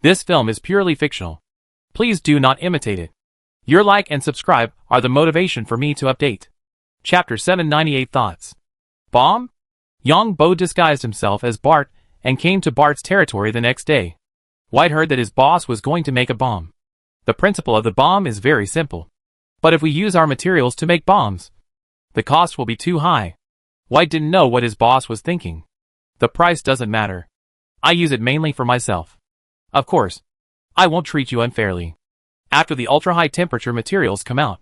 This film is purely fictional. Please do not imitate it. Your like and subscribe are the motivation for me to update. Chapter 798 Thoughts. Bomb? Yang Bo disguised himself as Bart and came to Bart's territory the next day. White heard that his boss was going to make a bomb. The principle of the bomb is very simple. But if we use our materials to make bombs, the cost will be too high. White didn't know what his boss was thinking. The price doesn't matter. I use it mainly for myself. Of course, I won't treat you unfairly. After the ultra-high temperature materials come out,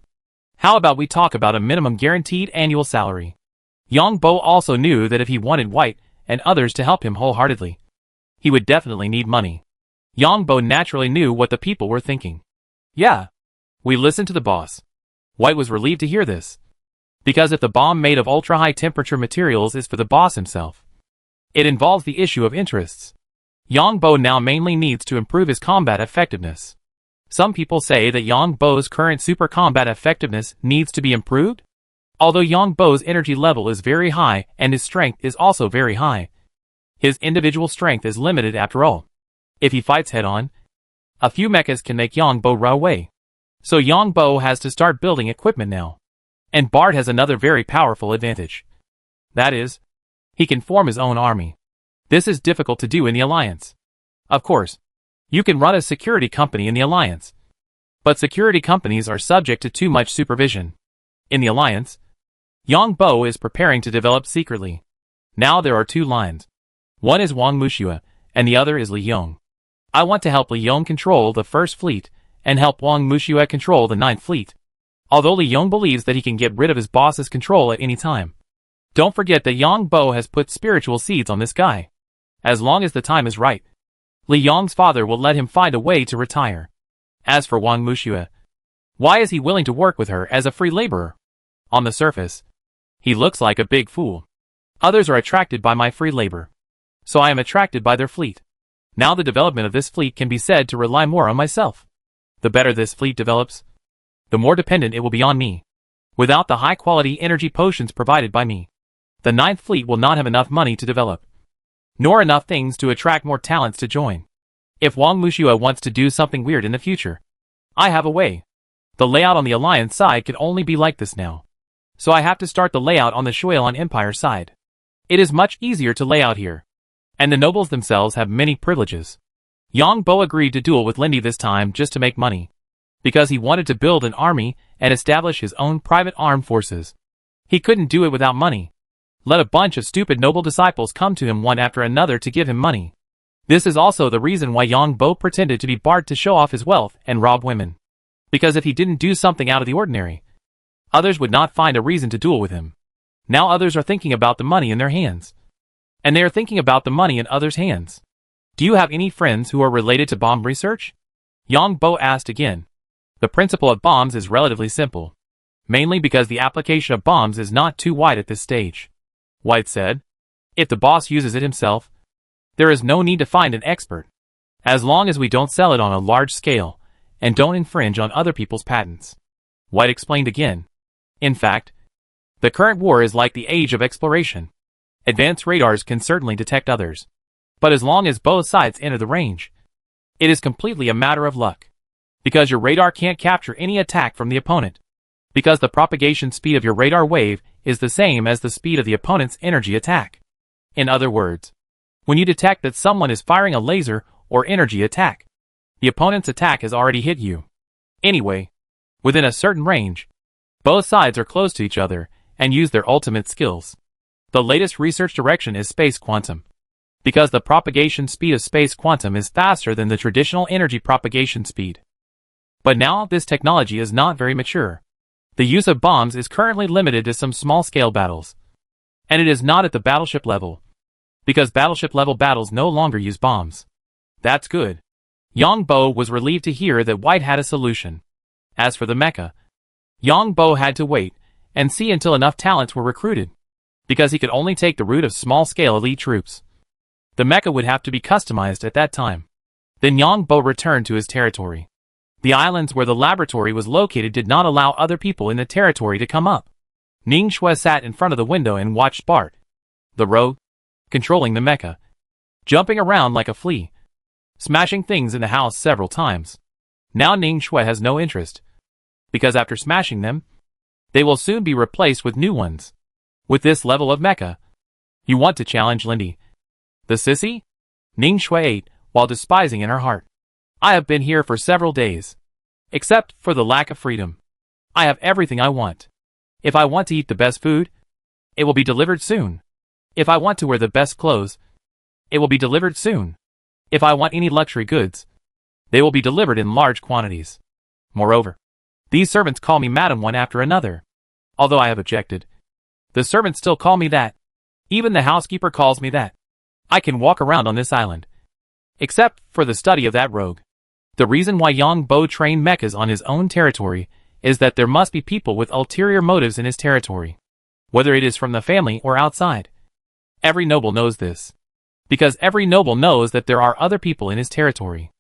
how about we talk about a minimum guaranteed annual salary? Yang Bo also knew that if he wanted White and others to help him wholeheartedly, he would definitely need money. Yang Bo naturally knew what the people were thinking. Yeah, we listened to the boss. White was relieved to hear this. Because if the bomb made of ultra-high temperature materials is for the boss himself, it involves the issue of interests. Yang Bo now mainly needs to improve his combat effectiveness. Some people say that Yang Bo's current super combat effectiveness needs to be improved. Although Yang Bo's energy level is very high and his strength is also very high, his individual strength is limited after all. If he fights head-on, a few mechas can make Yang Bo run away. So Yang Bo has to start building equipment now. And Bart has another very powerful advantage. That is, he can form his own army. This is difficult to do in the Alliance. Of course, you can run a security company in the Alliance. But security companies are subject to too much supervision. In the Alliance, Yang Bo is preparing to develop secretly. Now there are two lines. One is Wang Muxue, and the other is Li Yong. I want to help Li Yong control the First Fleet, and help Wang Muxue control the Ninth Fleet. Although Li Yong believes that he can get rid of his boss's control at any time. Don't forget that Yang Bo has put spiritual seeds on this guy. As long as the time is right, Li Yong's father will let him find a way to retire. As for Wang Muxue, why is he willing to work with her as a free laborer? On the surface, he looks like a big fool. Others are attracted by my free labor. So I am attracted by their fleet. Now the development of this fleet can be said to rely more on myself. The better this fleet develops, the more dependent it will be on me. Without the high-quality energy potions provided by me, the Ninth Fleet will not have enough money to develop, nor enough things to attract more talents to join. If Wang Muxue wants to do something weird in the future, I have a way. The layout on the Alliance side can only be like this now. So I have to start the layout on the Shuolan Empire side. It is much easier to lay out here. And the nobles themselves have many privileges. Yang Bo agreed to duel with Lindy this time just to make money. Because he wanted to build an army and establish his own private armed forces. He couldn't do it without money. Let a bunch of stupid noble disciples come to him one after another to give him money. This is also the reason why Yang Bo pretended to be Bart to show off his wealth and rob women. Because if he didn't do something out of the ordinary, others would not find a reason to duel with him. Now others are thinking about the money in their hands. And they are thinking about the money in others' hands. Do you have any friends who are related to bomb research? Yang Bo asked again. The principle of bombs is relatively simple. Mainly because the application of bombs is not too wide at this stage. White said. If the boss uses it himself, there is no need to find an expert. As long as we don't sell it on a large scale, and don't infringe on other people's patents. White explained again. In fact, the current war is like the age of exploration. Advanced radars can certainly detect others. But as long as both sides enter the range, it is completely a matter of luck. Because your radar can't capture any attack from the opponent. Because the propagation speed of your radar wave is the same as the speed of the opponent's energy attack. In other words, when you detect that someone is firing a laser or energy attack, the opponent's attack has already hit you. Anyway, within a certain range, both sides are close to each other and use their ultimate skills. The latest research direction is space quantum. Because the propagation speed of space quantum is faster than the traditional energy propagation speed. But now this technology is not very mature. The use of bombs is currently limited to some small-scale battles. And it is not at the battleship level. Because battleship-level battles no longer use bombs. That's good. Yang Bo was relieved to hear that White had a solution. As for the mecha, Yang Bo had to wait and see until enough talents were recruited. Because he could only take the route of small-scale elite troops. The mecha would have to be customized at that time. Then Yang Bo returned to his territory. The islands where the laboratory was located did not allow other people in the territory to come up. Ning Shui sat in front of the window and watched Bart, the rogue, controlling the mecha, jumping around like a flea. smashing things in the house several times. Now Ning Shui has no interest, because after smashing them, they will soon be replaced with new ones. With this level of mecha, you want to challenge Lindy, the sissy? Ning Shui ate, while despising in her heart. I have been here for several days. Except for the lack of freedom. I have everything I want. If I want to eat the best food, it will be delivered soon. If I want to wear the best clothes, it will be delivered soon. If I want any luxury goods, they will be delivered in large quantities. Moreover, these servants call me madam one after another. Although I have objected, the servants still call me that. Even the housekeeper calls me that. I can walk around on this island. Except for the study of that rogue. The reason why Yang Bo trained mechas on his own territory is that there must be people with ulterior motives in his territory. Whether it is from the family or outside. Every noble knows this. Because every noble knows that there are other people in his territory.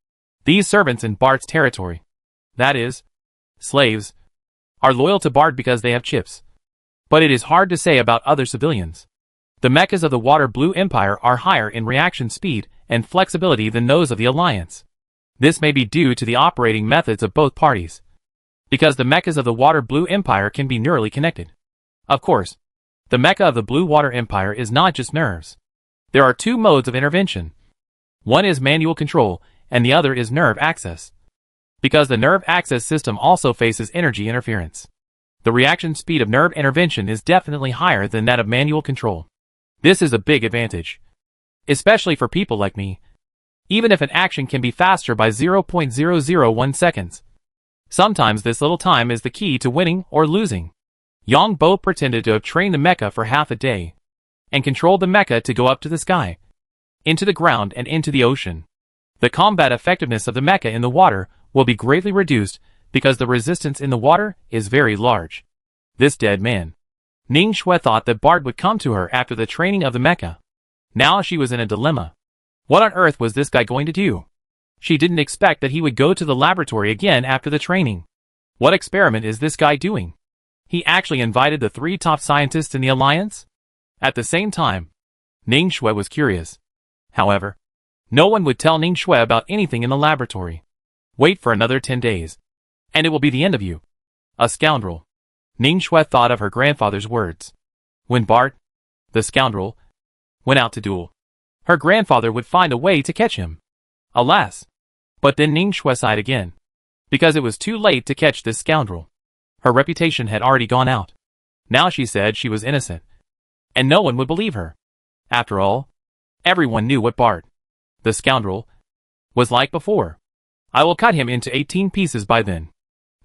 These servants in Bart's territory, that is, slaves, are loyal to Bart because they have chips. But it is hard to say about other civilians. The mechas of the Water Blue Empire are higher in reaction speed and flexibility than those of the Alliance. This may be due to the operating methods of both parties. Because the mechas of the Water Blue Empire can be neurally connected. Of course, the mecha of the Blue Water Empire is not just nerves. There are two modes of intervention. One is manual control, and the other is nerve access. Because the nerve access system also faces energy interference. The reaction speed of nerve intervention is definitely higher than that of manual control. This is a big advantage. Especially for people like me. Even if an action can be faster by 0.001 seconds. Sometimes this little time is the key to winning or losing. Yang Bo pretended to have trained the mecha for half a day. And controlled the mecha to go up to the sky, into the ground and into the ocean. The combat effectiveness of the mecha in the water will be greatly reduced because the resistance in the water is very large. This dead man. Ning Shui thought that Bart would come to her after the training of the mecha. Now she was in a dilemma. What on earth was this guy going to do? She didn't expect that he would go to the laboratory again after the training. What experiment is this guy doing? He actually invited the 3 top scientists in the Alliance? At the same time, Ning Shui was curious. However, no one would tell Ning Shui about anything in the laboratory. Wait for another 10 days. And it will be the end of you. A scoundrel. Ning Shui thought of her grandfather's words. When Bart, the scoundrel, went out to duel, her grandfather would find a way to catch him. Alas. But then Ning Shui sighed again. Because it was too late to catch this scoundrel. Her reputation had already gone out. Now she said she was innocent. And no one would believe her. After all, everyone knew what Bart, the scoundrel, was like before. I will cut him into 18 pieces by then.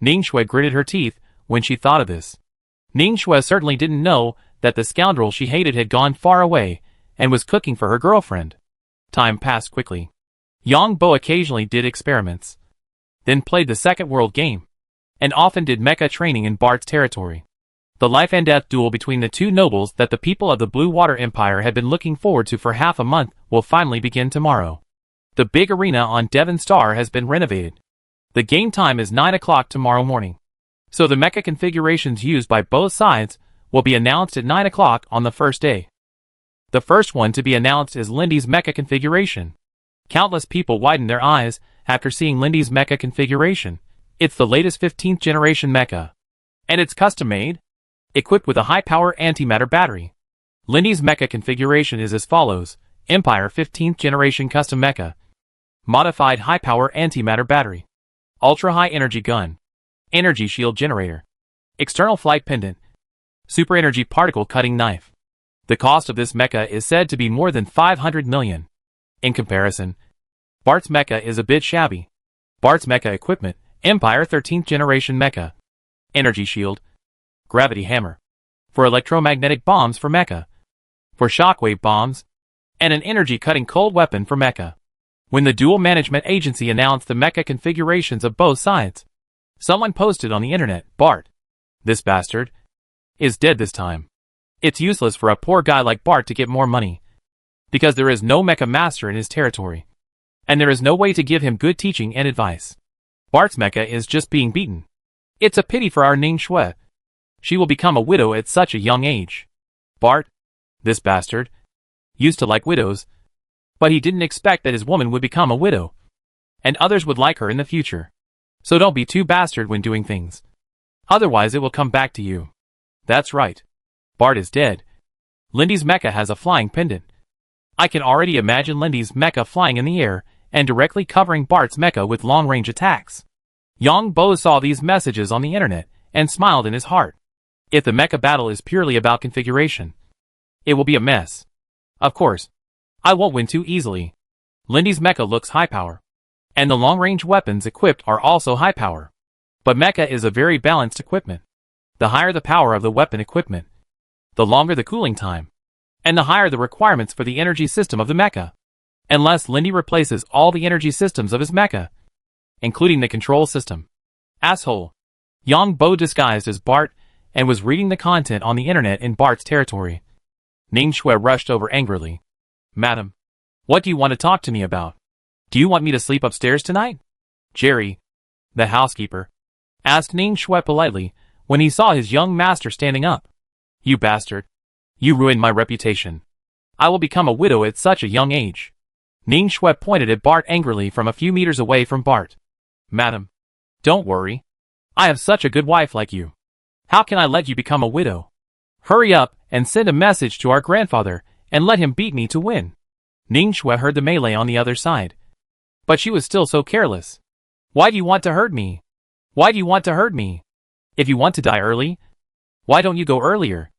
Ning Shui gritted her teeth when she thought of this. Ning Shui certainly didn't know that the scoundrel she hated had gone far away and was cooking for her girlfriend. Time passed quickly. Yang Bo occasionally did experiments. Then played the Second World Game. And often did mecha training in Bart's territory. The life and death duel between the two nobles that the people of the Blue Water Empire had been looking forward to for half a month will finally begin tomorrow. The big arena on Devon Star has been renovated. The game time is 9 o'clock tomorrow morning. So the mecha configurations used by both sides will be announced at 9 o'clock on the first day. The first one to be announced is Lindy's mecha configuration. Countless people widen their eyes after seeing Lindy's mecha configuration. It's the latest 15th generation mecha. And it's custom made. Equipped with a high-power antimatter battery. Lindy's mecha configuration is as follows. Empire 15th generation custom mecha. Modified high-power antimatter battery. Ultra-high energy gun. Energy shield generator. External flight pendant. Super energy particle cutting knife. The cost of this mecha is said to be more than 500 million. In comparison, Bart's mecha is a bit shabby. Bart's mecha equipment. Empire 13th generation mecha. Energy shield. Gravity hammer. For electromagnetic bombs for mecha. For shockwave bombs. And an energy-cutting cold weapon for mecha. When the Dual Management Agency announced the mecha configurations of both sides, someone posted on the internet, Bart, this bastard, is dead this time. It's useless for a poor guy like Bart to get more money. Because there is no mecha master in his territory. And there is no way to give him good teaching and advice. Bart's mecha is just being beaten. It's a pity for our Ning Shui. She will become a widow at such a young age. Bart, this bastard, used to like widows, but he didn't expect that his woman would become a widow. and others would like her in the future. So don't be too bastard when doing things. Otherwise it will come back to you. That's right. Bart is dead. Lindy's mecha has a flying pendant. I can already imagine Lindy's mecha flying in the air and directly covering Bart's mecha with long-range attacks. Yang Bo saw these messages on the internet and smiled in his heart. If the mecha battle is purely about configuration, it will be a mess. Of course, I won't win too easily. Lindy's mecha looks high power, and the long-range weapons equipped are also high power. But mecha is a very balanced equipment. The higher the power of the weapon equipment, the longer the cooling time, and the higher the requirements for the energy system of the mecha. Unless Lindy replaces all the energy systems of his mecha, including the control system. Asshole. Yang Bo disguised as Bart and was reading the content on the internet in Bart's territory. Ning Shui rushed over angrily. Madam, what do you want to talk to me about? Do you want me to sleep upstairs tonight? Jerry, the housekeeper, asked Ning Shui politely when he saw his young master standing up. You bastard. You ruined my reputation. I will become a widow at such a young age. Ning Shui pointed at Bart angrily from a few meters away from Bart. Madam, don't worry. I have such a good wife like you. How can I let you become a widow? Hurry up and send a message to our grandfather and let him beat me to win. Ning Shui heard the melee on the other side. But she was still so careless. Why do you want to hurt me? Why do you want to hurt me? If you want to die early, why don't you go earlier?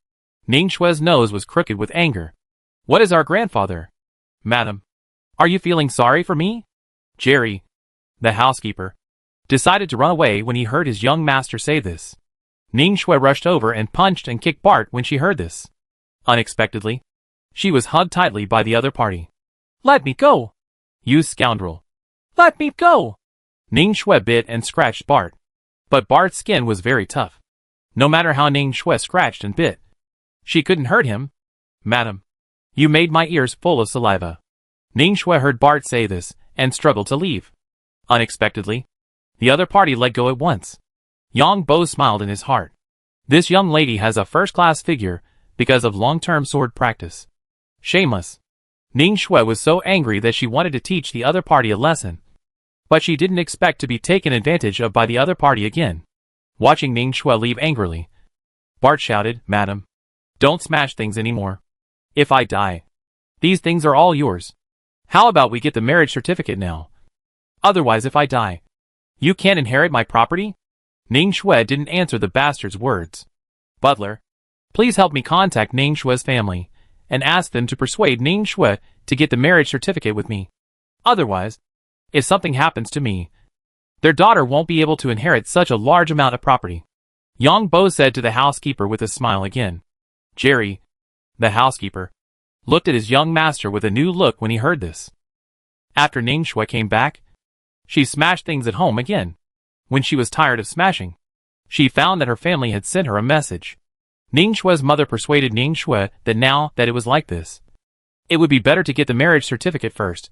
Ning Shui's nose was crooked with anger. What is our grandfather? Madam, are you feeling sorry for me? Jerry, the housekeeper, decided to run away when he heard his young master say this. Ning Shui rushed over and punched and kicked Bart when she heard this. Unexpectedly, she was hugged tightly by the other party. Let me go! You scoundrel! Let me go! Ning Shui bit and scratched Bart. But Bart's skin was very tough. No matter how Ning Shui scratched and bit, she couldn't hurt him. Madam, you made my ears full of saliva. Ning Shui heard Bart say this and struggled to leave. Unexpectedly, the other party let go at once. Yang Bo smiled in his heart. This young lady has a first-class figure because of long-term sword practice. Shameless. Ning Shui was so angry that she wanted to teach the other party a lesson. But she didn't expect to be taken advantage of by the other party again. Watching Ning Shui leave angrily, Bart shouted, Madam, don't smash things anymore. If I die, these things are all yours. How about we get the marriage certificate now? Otherwise if I die, you can't inherit my property? Ning Shui didn't answer the bastard's words. Butler, please help me contact Ning Shui's family and ask them to persuade Ning Shui to get the marriage certificate with me. Otherwise, if something happens to me, their daughter won't be able to inherit such a large amount of property. Yang Bo said to the housekeeper with a smile again. Jerry, the housekeeper, looked at his young master with a new look when he heard this. After Ning Shui came back, she smashed things at home again. When she was tired of smashing, she found that her family had sent her a message. Ning Shui's mother persuaded Ning Shui that now that it was like this, it would be better to get the marriage certificate first.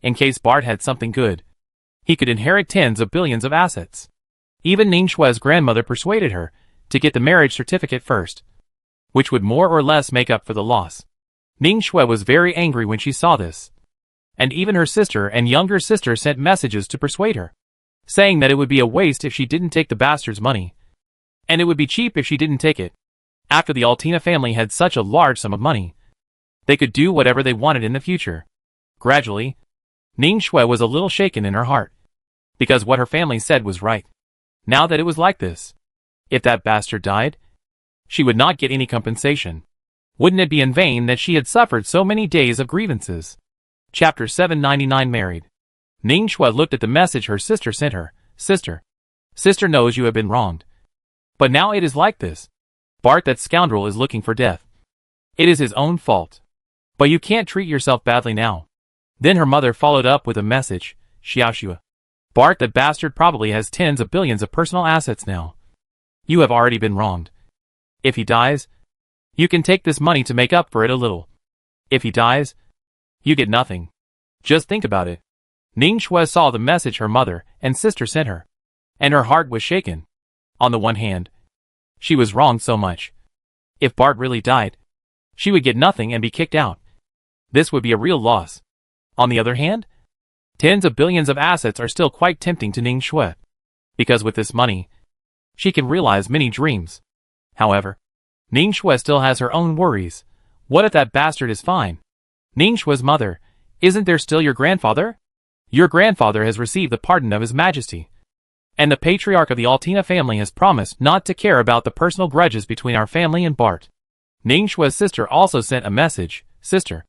In case Bart had something good, he could inherit tens of billions of assets. Even Ning Shui's grandmother persuaded her to get the marriage certificate first, which would more or less make up for the loss. Ning Shui was very angry when she saw this. And even her sister and younger sister sent messages to persuade her, saying that it would be a waste if she didn't take the bastard's money, and it would be cheap if she didn't take it. After the Altina family had such a large sum of money, they could do whatever they wanted in the future. Gradually, Ning Shui was a little shaken in her heart, because what her family said was right. Now that it was like this, if that bastard died, she would not get any compensation. Wouldn't it be in vain that she had suffered so many days of grievances? Chapter 799 Married. Ning Shui looked at the message her sister sent her. Sister knows you have been wronged. But now it is like this. Bart, that scoundrel, is looking for death. It is his own fault. But you can't treat yourself badly now. Then her mother followed up with a message. Xiaoxue. Bart, that bastard, probably has tens of billions of personal assets now. You have already been wronged. If he dies, you can take this money to make up for it a little. If he dies, you get nothing. Just think about it. Ning Shui saw the message her mother and sister sent her, and her heart was shaken. On the one hand, she was wronged so much. If Bart really died, she would get nothing and be kicked out. This would be a real loss. On the other hand, Tens of billions of assets are still quite tempting to Ning Shui, because with this money, she can realize many dreams. However, Ning Shui still has her own worries. What if that bastard is fine? Ning Shui's mother, isn't there still your grandfather? Your grandfather has received the pardon of His Majesty, and the patriarch of the Altina family has promised not to care about the personal grudges between our family and Bart. Ning Shui's sister also sent a message. Sister,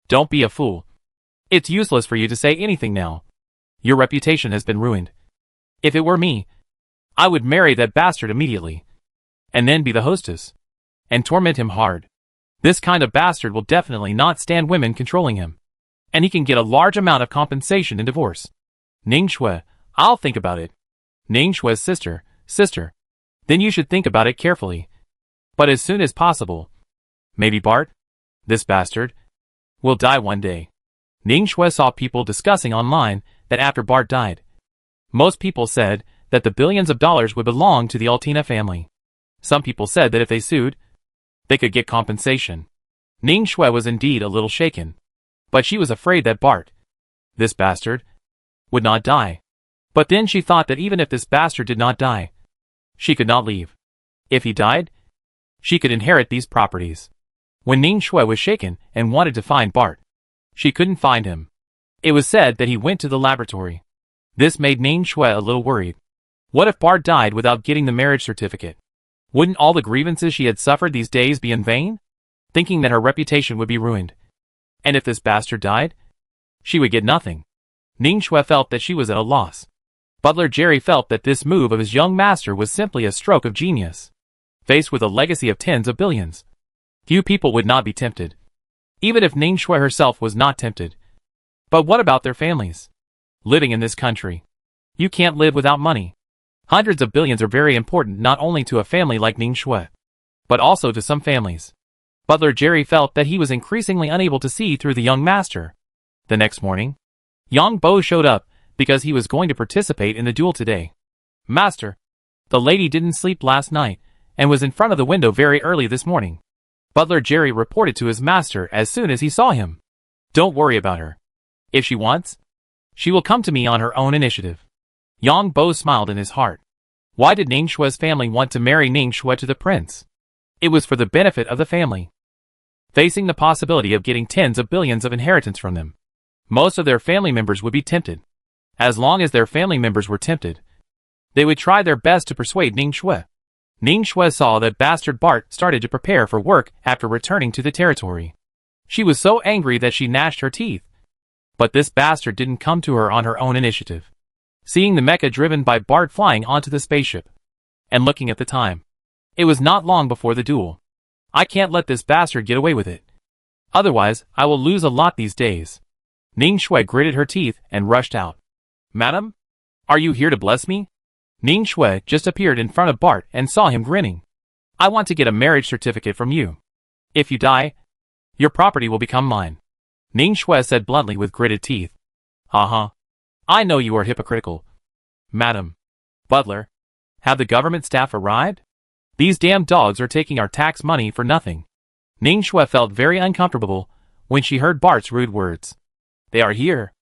don't be a fool. It's useless for you to say anything now. Your reputation has been ruined. If it were me, I would marry that bastard immediately, and then be the hostess, and torment him hard. This kind of bastard will definitely not stand women controlling him, and he can get a large amount of compensation in divorce. Ning Shui, I'll think about it. Ning Shui's sister, then you should think about it carefully, but as soon as possible. Maybe Bart, this bastard, will die one day. Ning Shui saw people discussing online that after Bart died, most people said that the billions of dollars would belong to the Altina family. Some people said that if they sued, they could get compensation. Ning Shui was indeed a little shaken, but she was afraid that Bart, this bastard, would not die. But then she thought that even if this bastard did not die, she could not leave. If he died, she could inherit these properties. When Ning Shui was shaken and wanted to find Bart, she couldn't find him. It was said that he went to the laboratory. This made Ning Shui a little worried. What if Bart died without getting the marriage certificate? Wouldn't all the grievances she had suffered these days be in vain? Thinking that her reputation would be ruined. And if this bastard died, she would get nothing. Ning Shui felt that she was at a loss. Butler Jerry felt that this move of his young master was simply a stroke of genius. Faced with a legacy of tens of billions, few people would not be tempted. Even if Ning Shui herself was not tempted. But what about their families? Living in this country, you can't live without money. Hundreds of billions are very important not only to a family like Ning Shui, but also to some families. Butler Jerry felt that he was increasingly unable to see through the young master. The next morning, Yang Bo showed up because he was going to participate in the duel today. Master, the lady didn't sleep last night and was in front of the window very early this morning. Butler Jerry reported to his master as soon as he saw him. Don't worry about her. If she wants, she will come to me on her own initiative. Yang Bo smiled in his heart. Why did Ning Shui's family want to marry Ning Shui to the prince? It was for the benefit of the family. Facing the possibility of getting tens of billions of inheritance from them, most of their family members would be tempted. As long as their family members were tempted, they would try their best to persuade Ning Shui. Ning Shui saw that bastard Bart started to prepare for work after returning to the territory. She was so angry that she gnashed her teeth. But this bastard didn't come to her on her own initiative. Seeing the mecha driven by Bart flying onto the spaceship, and looking at the time, it was not long before the duel. I can't let this bastard get away with it. Otherwise, I will lose a lot these days. Ning Shui gritted her teeth and rushed out. Madam? Are you here to bless me? Ning Shui just appeared in front of Bart and saw him grinning. I want to get a marriage certificate from you. If you die, your property will become mine. Ning Shui said bluntly with gritted teeth. I know you are hypocritical. Madam. Butler. Have the government staff arrived? These damn dogs are taking our tax money for nothing. Ning Shui felt very uncomfortable when she heard Bart's rude words. They are here.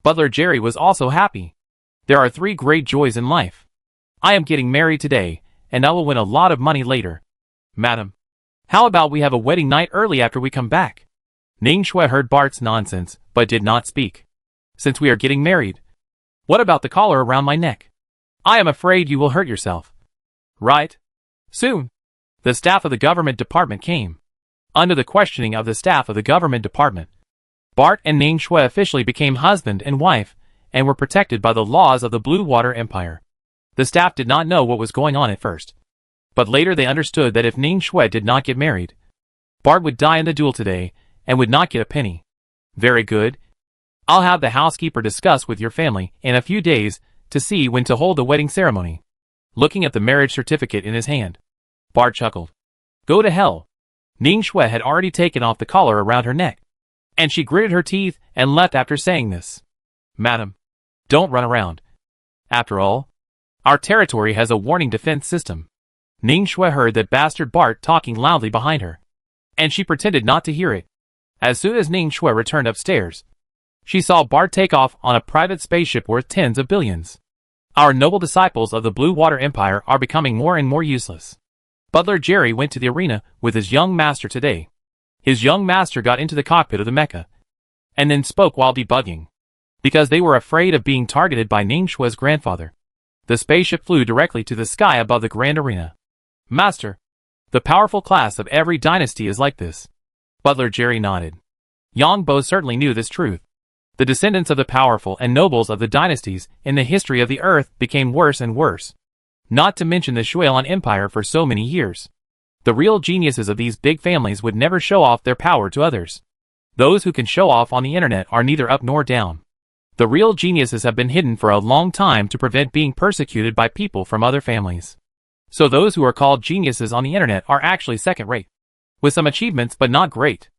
Butler Jerry was also happy. There are 3 great joys in life. I am getting married today, and I will win a lot of money later. Madam. How about we have a wedding night early after we come back? Ning Shui heard Bart's nonsense, but did not speak. Since we are getting married, what about the collar around my neck? I am afraid you will hurt yourself. Right? Soon, the staff of the government department came. Under the questioning of the staff of the government department, Bart and Ning Shui officially became husband and wife, and were protected by the laws of the Blue Water Empire. The staff did not know what was going on at first, but later they understood that if Ning Shui did not get married, Bart would die in the duel today, and would not get a penny. Very good. I'll have the housekeeper discuss with your family in a few days to see when to hold the wedding ceremony. Looking at the marriage certificate in his hand, Bart chuckled. Go to hell. Ning Shui had already taken off the collar around her neck, and she gritted her teeth and left after saying this. Madam, don't run around. After all, our territory has a warning defense system. Ning Shui heard that bastard Bart talking loudly behind her, and she pretended not to hear it. As soon as Ning Shui returned upstairs, She saw Bart take off on a private spaceship worth tens of billions. Our noble disciples of the Blue Water Empire are becoming more and more useless. Butler Jerry went to the arena with his young master today. His young master got into the cockpit of the mecha, and then spoke while debugging. Because they were afraid of being targeted by Ning Shue's grandfather, the spaceship flew directly to the sky above the grand arena. Master, the powerful class of every dynasty is like this. Butler Jerry nodded. Yang Bo certainly knew this truth. The descendants of the powerful and nobles of the dynasties in the history of the earth became worse and worse. Not to mention the Shuelan Empire for so many years. The real geniuses of these big families would never show off their power to others. Those who can show off on the internet are neither up nor down. The real geniuses have been hidden for a long time to prevent being persecuted by people from other families. So those who are called geniuses on the internet are actually second-rate. With some achievements but not great.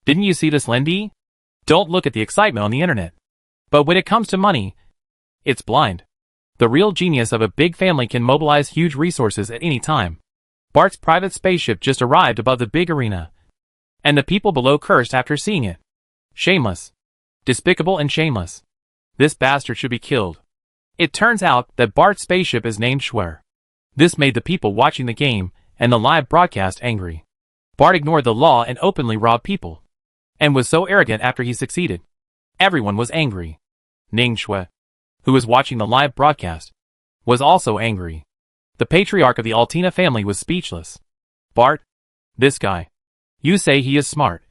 Didn't you see this, Lindy? Don't look at the excitement on the internet. But when it comes to money, it's blind. The real genius of a big family can mobilize huge resources at any time. Bart's private spaceship just arrived above the big arena. And the people below cursed after seeing it. Shameless. Despicable and shameless. This bastard should be killed. It turns out that Bart's spaceship is named Shwer. This made the people watching the game and the live broadcast angry. Bart ignored the law and openly robbed people. And was so arrogant after he succeeded. Everyone was angry. Ning Shue, who was watching the live broadcast, was also angry. The patriarch of the Altina family was speechless. Bart, this guy. You say he is smart.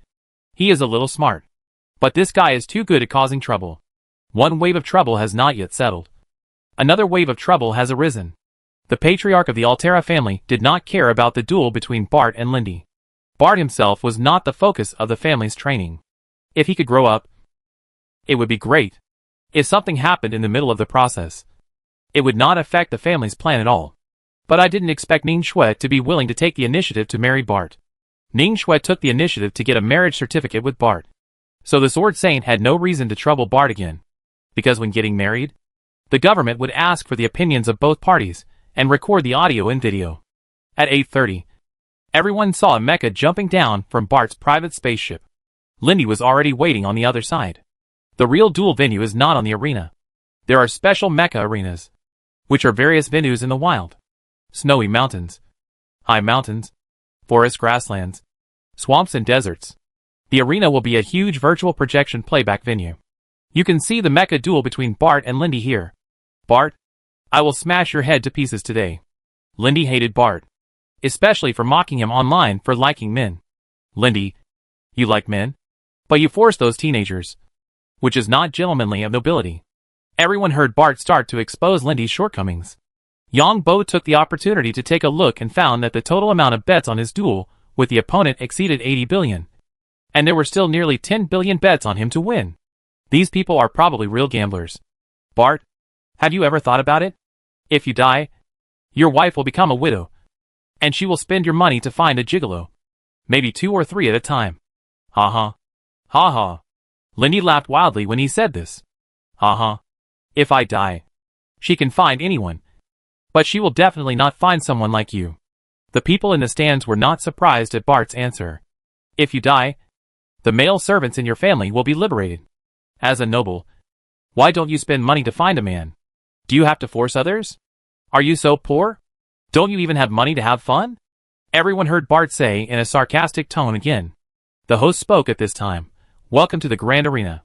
He is a little smart. But this guy is too good at causing trouble. One wave of trouble has not yet settled. Another wave of trouble has arisen. The patriarch of the Altera family did not care about the duel between Bart and Lindy. Bart himself was not the focus of the family's training. If he could grow up, it would be great. If something happened in the middle of the process, it would not affect the family's plan at all. But I didn't expect Ning Shue to be willing to take the initiative to marry Bart. Ning Shue took the initiative to get a marriage certificate with Bart. So the Sword Saint had no reason to trouble Bart again. Because when getting married, the government would ask for the opinions of both parties and record the audio and video. At 8:30, everyone saw a mecha jumping down from Bart's private spaceship. Lindy was already waiting on the other side. The real duel venue is not on the arena. There are special mecha arenas, which are various venues in the wild. Snowy mountains, high mountains, forest grasslands, swamps and deserts. The arena will be a huge virtual projection playback venue. You can see the mecha duel between Bart and Lindy here. Bart, I will smash your head to pieces today. Lindy hated Bart, especially for mocking him online for liking men. Lindy, you like men? But you force those teenagers, which is not gentlemanly of nobility. Everyone heard Bart start to expose Lindy's shortcomings. Yang Bo took the opportunity to take a look and found that the total amount of bets on his duel with the opponent exceeded 80 billion. And there were still nearly 10 billion bets on him to win. These people are probably real gamblers. Bart, have you ever thought about it? If you die, your wife will become a widow. And she will spend your money to find a gigolo. Maybe 2 or 3 at a time. Ha ha. Ha ha. Lindy laughed wildly when he said this. Ha ha. If I die, she can find anyone. But she will definitely not find someone like you. The people in the stands were not surprised at Bart's answer. If you die, the male servants in your family will be liberated. As a noble, why don't you spend money to find a man? Do you have to force others? Are you so poor? Don't you even have money to have fun? Everyone heard Bart say in a sarcastic tone again. The host spoke at this time. Welcome to the Grand Arena.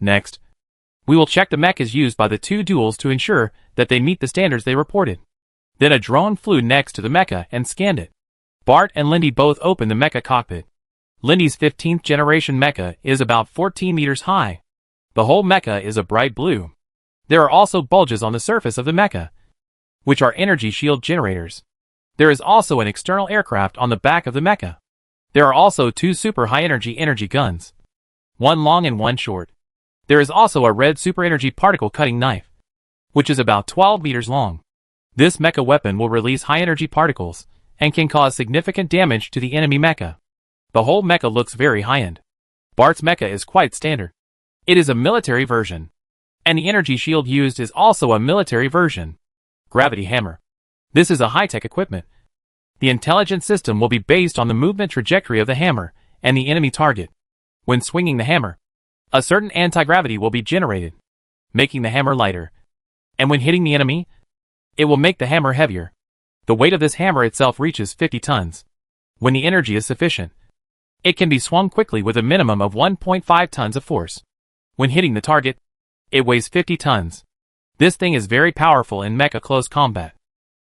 Next, we will check the mechas used by the 2 duels to ensure that they meet the standards they reported. Then a drone flew next to the mecha and scanned it. Bart and Lindy both opened the mecha cockpit. Lindy's 15th generation mecha is about 14 meters high. The whole mecha is a bright blue. There are also bulges on the surface of the mecha, which are energy shield generators. There is also an external aircraft on the back of the mecha. There are also 2 super high energy guns. One long and one short. There is also a red super energy particle cutting knife, which is about 12 meters long. This mecha weapon will release high energy particles and can cause significant damage to the enemy mecha. The whole mecha looks very high-end. Bart's mecha is quite standard. It is a military version. And the energy shield used is also a military version. Gravity hammer. This is a high-tech equipment. The intelligence system will be based on the movement trajectory of the hammer and the enemy target. When swinging the hammer, a certain anti-gravity will be generated, making the hammer lighter. And when hitting the enemy, it will make the hammer heavier. The weight of this hammer itself reaches 50 tons. When the energy is sufficient, it can be swung quickly with a minimum of 1.5 tons of force. When hitting the target, it weighs 50 tons. This thing is very powerful in mecha close combat.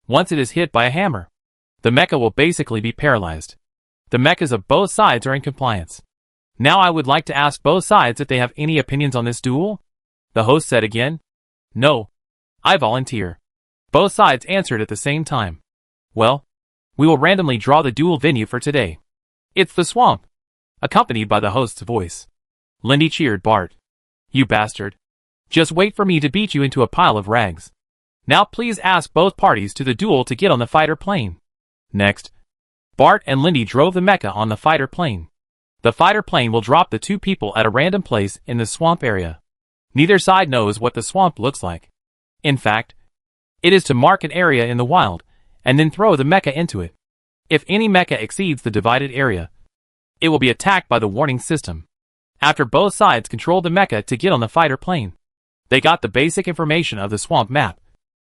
Once it is hit by a hammer, the mecha will basically be paralyzed. The mechas of both sides are in compliance. Now I would like to ask both sides if they have any opinions on this duel? The host said again. No. I volunteer. Both sides answered at the same time. Well, we will randomly draw the duel venue for today. It's the swamp. Accompanied by the host's voice. Lindy cheered Bart. You bastard. Just wait for me to beat you into a pile of rags. Now please ask both parties to the duel to get on the fighter plane. Next, Bart and Lindy drove the mecha on the fighter plane. The fighter plane will drop the two people at a random place in the swamp area. Neither side knows what the swamp looks like. In fact, it is to mark an area in the wild, and then throw the mecha into it. If any mecha exceeds the divided area, it will be attacked by the warning system. After both sides controlled the mecha to get on the fighter plane, they got the basic information of the swamp map,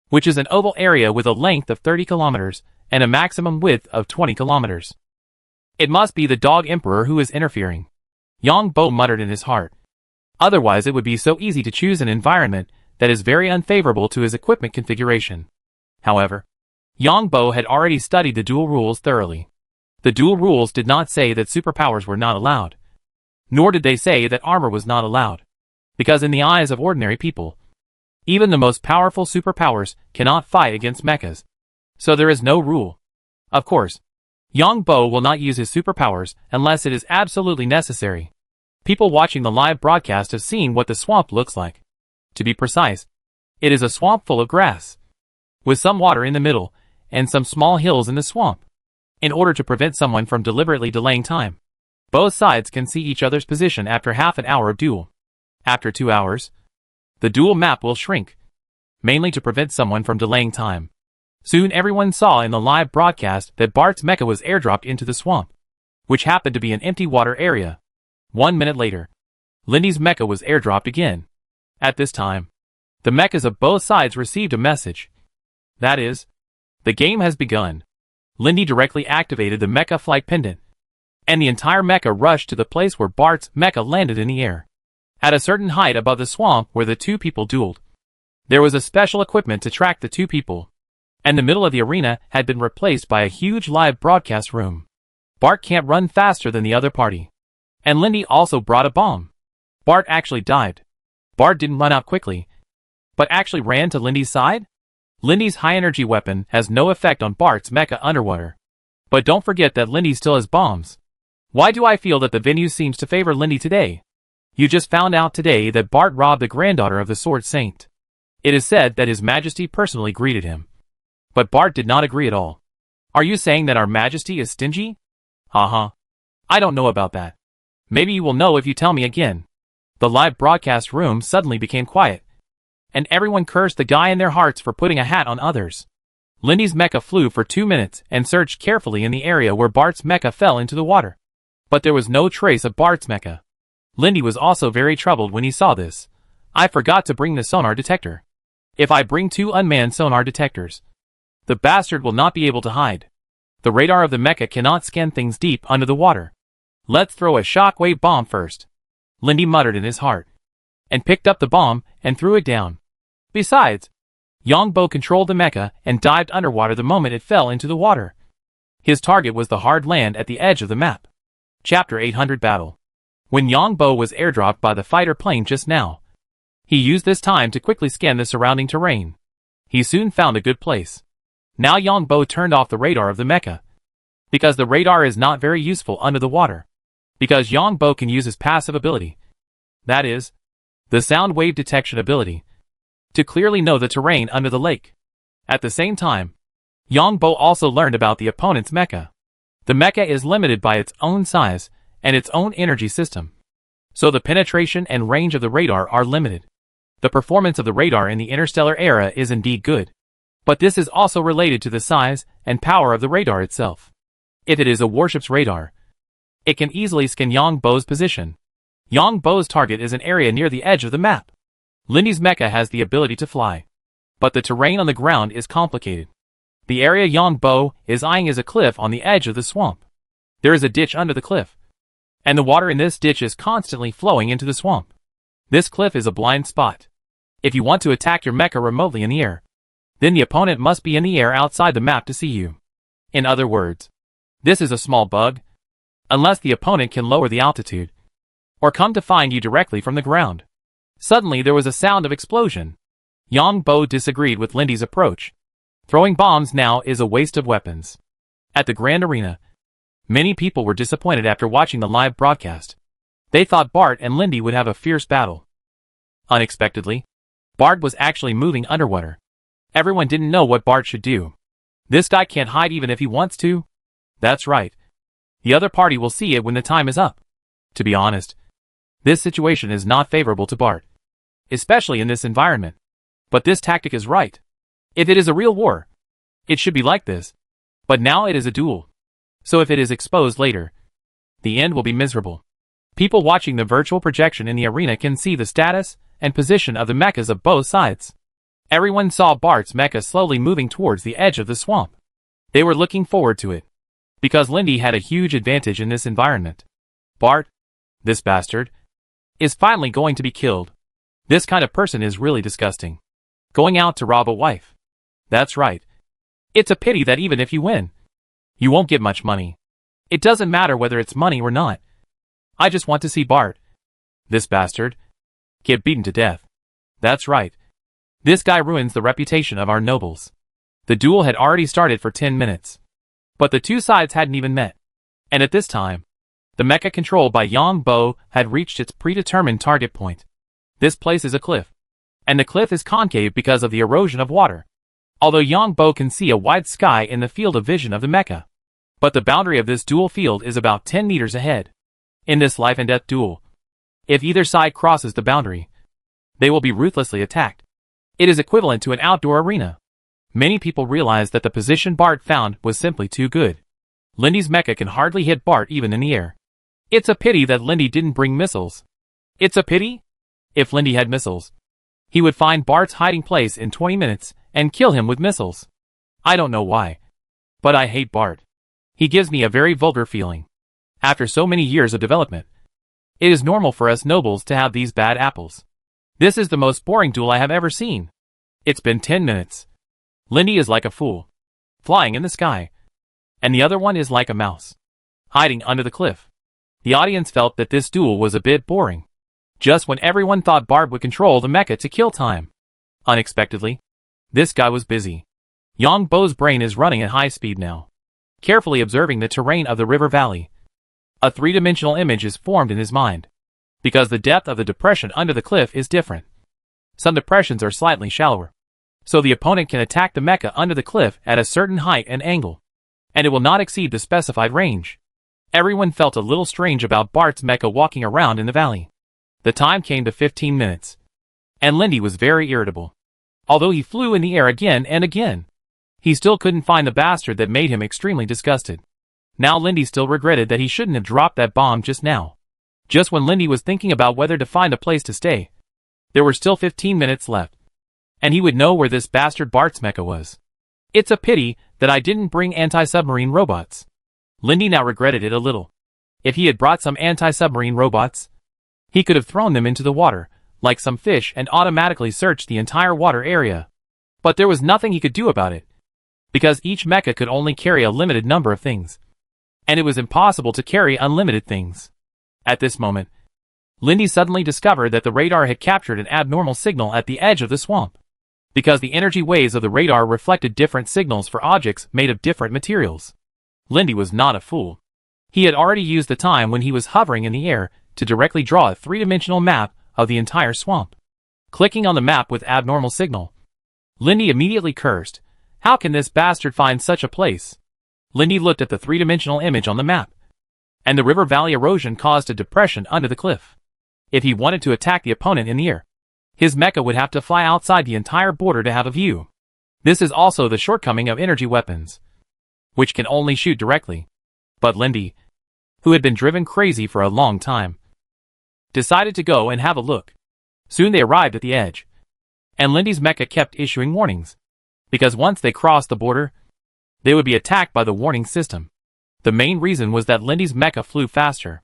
which is an oval area with a length of 30 kilometers and a maximum width of 20 kilometers. It must be the dog emperor who is interfering. Yang Bo muttered in his heart. Otherwise it would be so easy to choose an environment that is very unfavorable to his equipment configuration. However, Yang Bo had already studied the duel rules thoroughly. The duel rules did not say that superpowers were not allowed. Nor did they say that armor was not allowed. Because in the eyes of ordinary people, even the most powerful superpowers cannot fight against mechas. So there is no rule. Of course, Yang Bo will not use his superpowers unless it is absolutely necessary. People watching the live broadcast have seen what the swamp looks like. To be precise, it is a swamp full of grass, with some water in the middle, and some small hills in the swamp. In order to prevent someone from deliberately delaying time, both sides can see each other's position after half an hour of duel. After 2 hours, the duel map will shrink, mainly to prevent someone from delaying time. Soon everyone saw in the live broadcast that Bart's mecha was airdropped into the swamp, which happened to be an empty water area. 1 minute later, Lindy's mecha was airdropped again. At this time, the mechas of both sides received a message. That is, the game has begun. Lindy directly activated the mecha flight pendant, and the entire mecha rushed to the place where Bart's mecha landed in the air. At a certain height above the swamp where the two people dueled, there was a special equipment to track the two people, and the middle of the arena had been replaced by a huge live broadcast room. Bart can't run faster than the other party. And Lindy also brought a bomb. Bart actually dived. Bart didn't run out quickly, but actually ran to Lindy's side. Lindy's high-energy weapon has no effect on Bart's mecha underwater. But don't forget that Lindy still has bombs. Why do I feel that the venue seems to favor Lindy today? You just found out today that Bart robbed the granddaughter of the Sword Saint. It is said that His Majesty personally greeted him. But Bart did not agree at all. Are you saying that Our Majesty is stingy? Haha. I don't know about that. Maybe you will know if you tell me again. The live broadcast room suddenly became quiet, and everyone cursed the guy in their hearts for putting a hat on others. Lindy's mecha flew for 2 minutes and searched carefully in the area where Bart's mecha fell into the water. But there was no trace of Bart's mecha. Lindy was also very troubled when he saw this. I forgot to bring the sonar detector. If I bring 2 unmanned sonar detectors, the bastard will not be able to hide. The radar of the mecha cannot scan things deep under the water. Let's throw a shockwave bomb first. Lindy muttered in his heart, and picked up the bomb and threw it down. Besides, Yang Bo controlled the mecha and dived underwater the moment it fell into the water. His target was the hard land at the edge of the map. Chapter 800 Battle. When Yang Bo was airdropped by the fighter plane just now, he used this time to quickly scan the surrounding terrain. He soon found a good place. Now Yang Bo turned off the radar of the mecha, because the radar is not very useful under the water. Because Yang Bo can use his passive ability, that is, the sound wave detection ability, to clearly know the terrain under the lake. At the same time, Yang Bo also learned about the opponent's mecha. The mecha is limited by its own size and its own energy system, so the penetration and range of the radar are limited. The performance of the radar in the Interstellar era is indeed good, but this is also related to the size and power of the radar itself. If it is a warship's radar, it can easily scan Yang Bo's position. Yang Bo's target is an area near the edge of the map. Lindy's mecha has the ability to fly, but the terrain on the ground is complicated. The area Yang Bo is eyeing is a cliff on the edge of the swamp. There is a ditch under the cliff, and the water in this ditch is constantly flowing into the swamp. This cliff is a blind spot. If you want to attack your mecha remotely in the air, then the opponent must be in the air outside the map to see you. In other words, this is a small bug, unless the opponent can lower the altitude, or come to find you directly from the ground. Suddenly there was a sound of explosion. Yang Bo disagreed with Lindy's approach. Throwing bombs now is a waste of weapons. At the Grand Arena, many people were disappointed after watching the live broadcast. They thought Bart and Lindy would have a fierce battle. Unexpectedly, Bart was actually moving underwater. Everyone didn't know what Bart should do. This guy can't hide even if he wants to. That's right. The other party will see it when the time is up. To be honest, this situation is not favorable to Bart, especially in this environment. But this tactic is right. If it is a real war, it should be like this. But now it is a duel. So if it is exposed later, the end will be miserable. People watching the virtual projection in the arena can see the status and position of the mechas of both sides. Everyone saw Bart's mecha slowly moving towards the edge of the swamp. They were looking forward to it, because Lindy had a huge advantage in this environment. Bart, this bastard, is finally going to be killed. This kind of person is really disgusting. Going out to rob a wife. That's right. It's a pity that even if you win, you won't get much money. It doesn't matter whether it's money or not. I just want to see Bart, this bastard, get beaten to death. That's right. This guy ruins the reputation of our nobles. The duel had already started for 10 minutes. But the two sides hadn't even met. And at this time, the mecha controlled by Yang Bo had reached its predetermined target point. This place is a cliff. And the cliff is concave because of the erosion of water. Although Yang Bo can see a wide sky in the field of vision of the mecha. But the boundary of this duel field is about 10 meters ahead. In this life and death duel, if either side crosses the boundary, they will be ruthlessly attacked. It is equivalent to an outdoor arena. Many people realized that the position Bart found was simply too good. Lindy's mecha can hardly hit Bart even in the air. It's a pity that Lindy didn't bring missiles. It's a pity? If Lindy had missiles, he would find Bart's hiding place in 20 minutes and kill him with missiles. I don't know why, but I hate Bart. He gives me a very vulgar feeling. After so many years of development, it is normal for us nobles to have these bad apples. This is the most boring duel I have ever seen. It's been 10 minutes. Lindy is like a fool, flying in the sky, and the other one is like a mouse, hiding under the cliff. The audience felt that this duel was a bit boring. Just when everyone thought Bart would control the mecha to kill time, unexpectedly, this guy was busy. Yang Bo's brain is running at high speed now, carefully observing the terrain of the river valley. A three-dimensional image is formed in his mind, because the depth of the depression under the cliff is different. Some depressions are slightly shallower, so the opponent can attack the mecha under the cliff at a certain height and angle, and it will not exceed the specified range. Everyone felt a little strange about Bart's mecha walking around in the valley. The time came to 15 minutes, and Lindy was very irritable. Although he flew in the air again and again, he still couldn't find the bastard that made him extremely disgusted. Now Lindy still regretted that he shouldn't have dropped that bomb just now. Just when Lindy was thinking about whether to find a place to stay, there were still 15 minutes left, and he would know where this bastard Bart's mecha was. It's a pity that I didn't bring anti-submarine robots. Lindy now regretted it a little. If he had brought some anti-submarine robots, he could have thrown them into the water, like some fish, and automatically searched the entire water area. But there was nothing he could do about it, because each mecha could only carry a limited number of things, and it was impossible to carry unlimited things. At this moment, Lindy suddenly discovered that the radar had captured an abnormal signal at the edge of the swamp, because the energy waves of the radar reflected different signals for objects made of different materials. Lindy was not a fool. He had already used the time when he was hovering in the air to directly draw a three-dimensional map of the entire swamp. Clicking on the map with abnormal signal, Lindy immediately cursed. How can this bastard find such a place? Lindy looked at the three-dimensional image on the map, and the river valley erosion caused a depression under the cliff. If he wanted to attack the opponent in the air, his mecha would have to fly outside the entire border to have a view. This is also the shortcoming of energy weapons, which can only shoot directly. But Lindy, who had been driven crazy for a long time, decided to go and have a look. Soon they arrived at the edge. And Lindy's mecha kept issuing warnings. Because once they crossed the border, they would be attacked by the warning system. The main reason was that Lindy's mecha flew faster.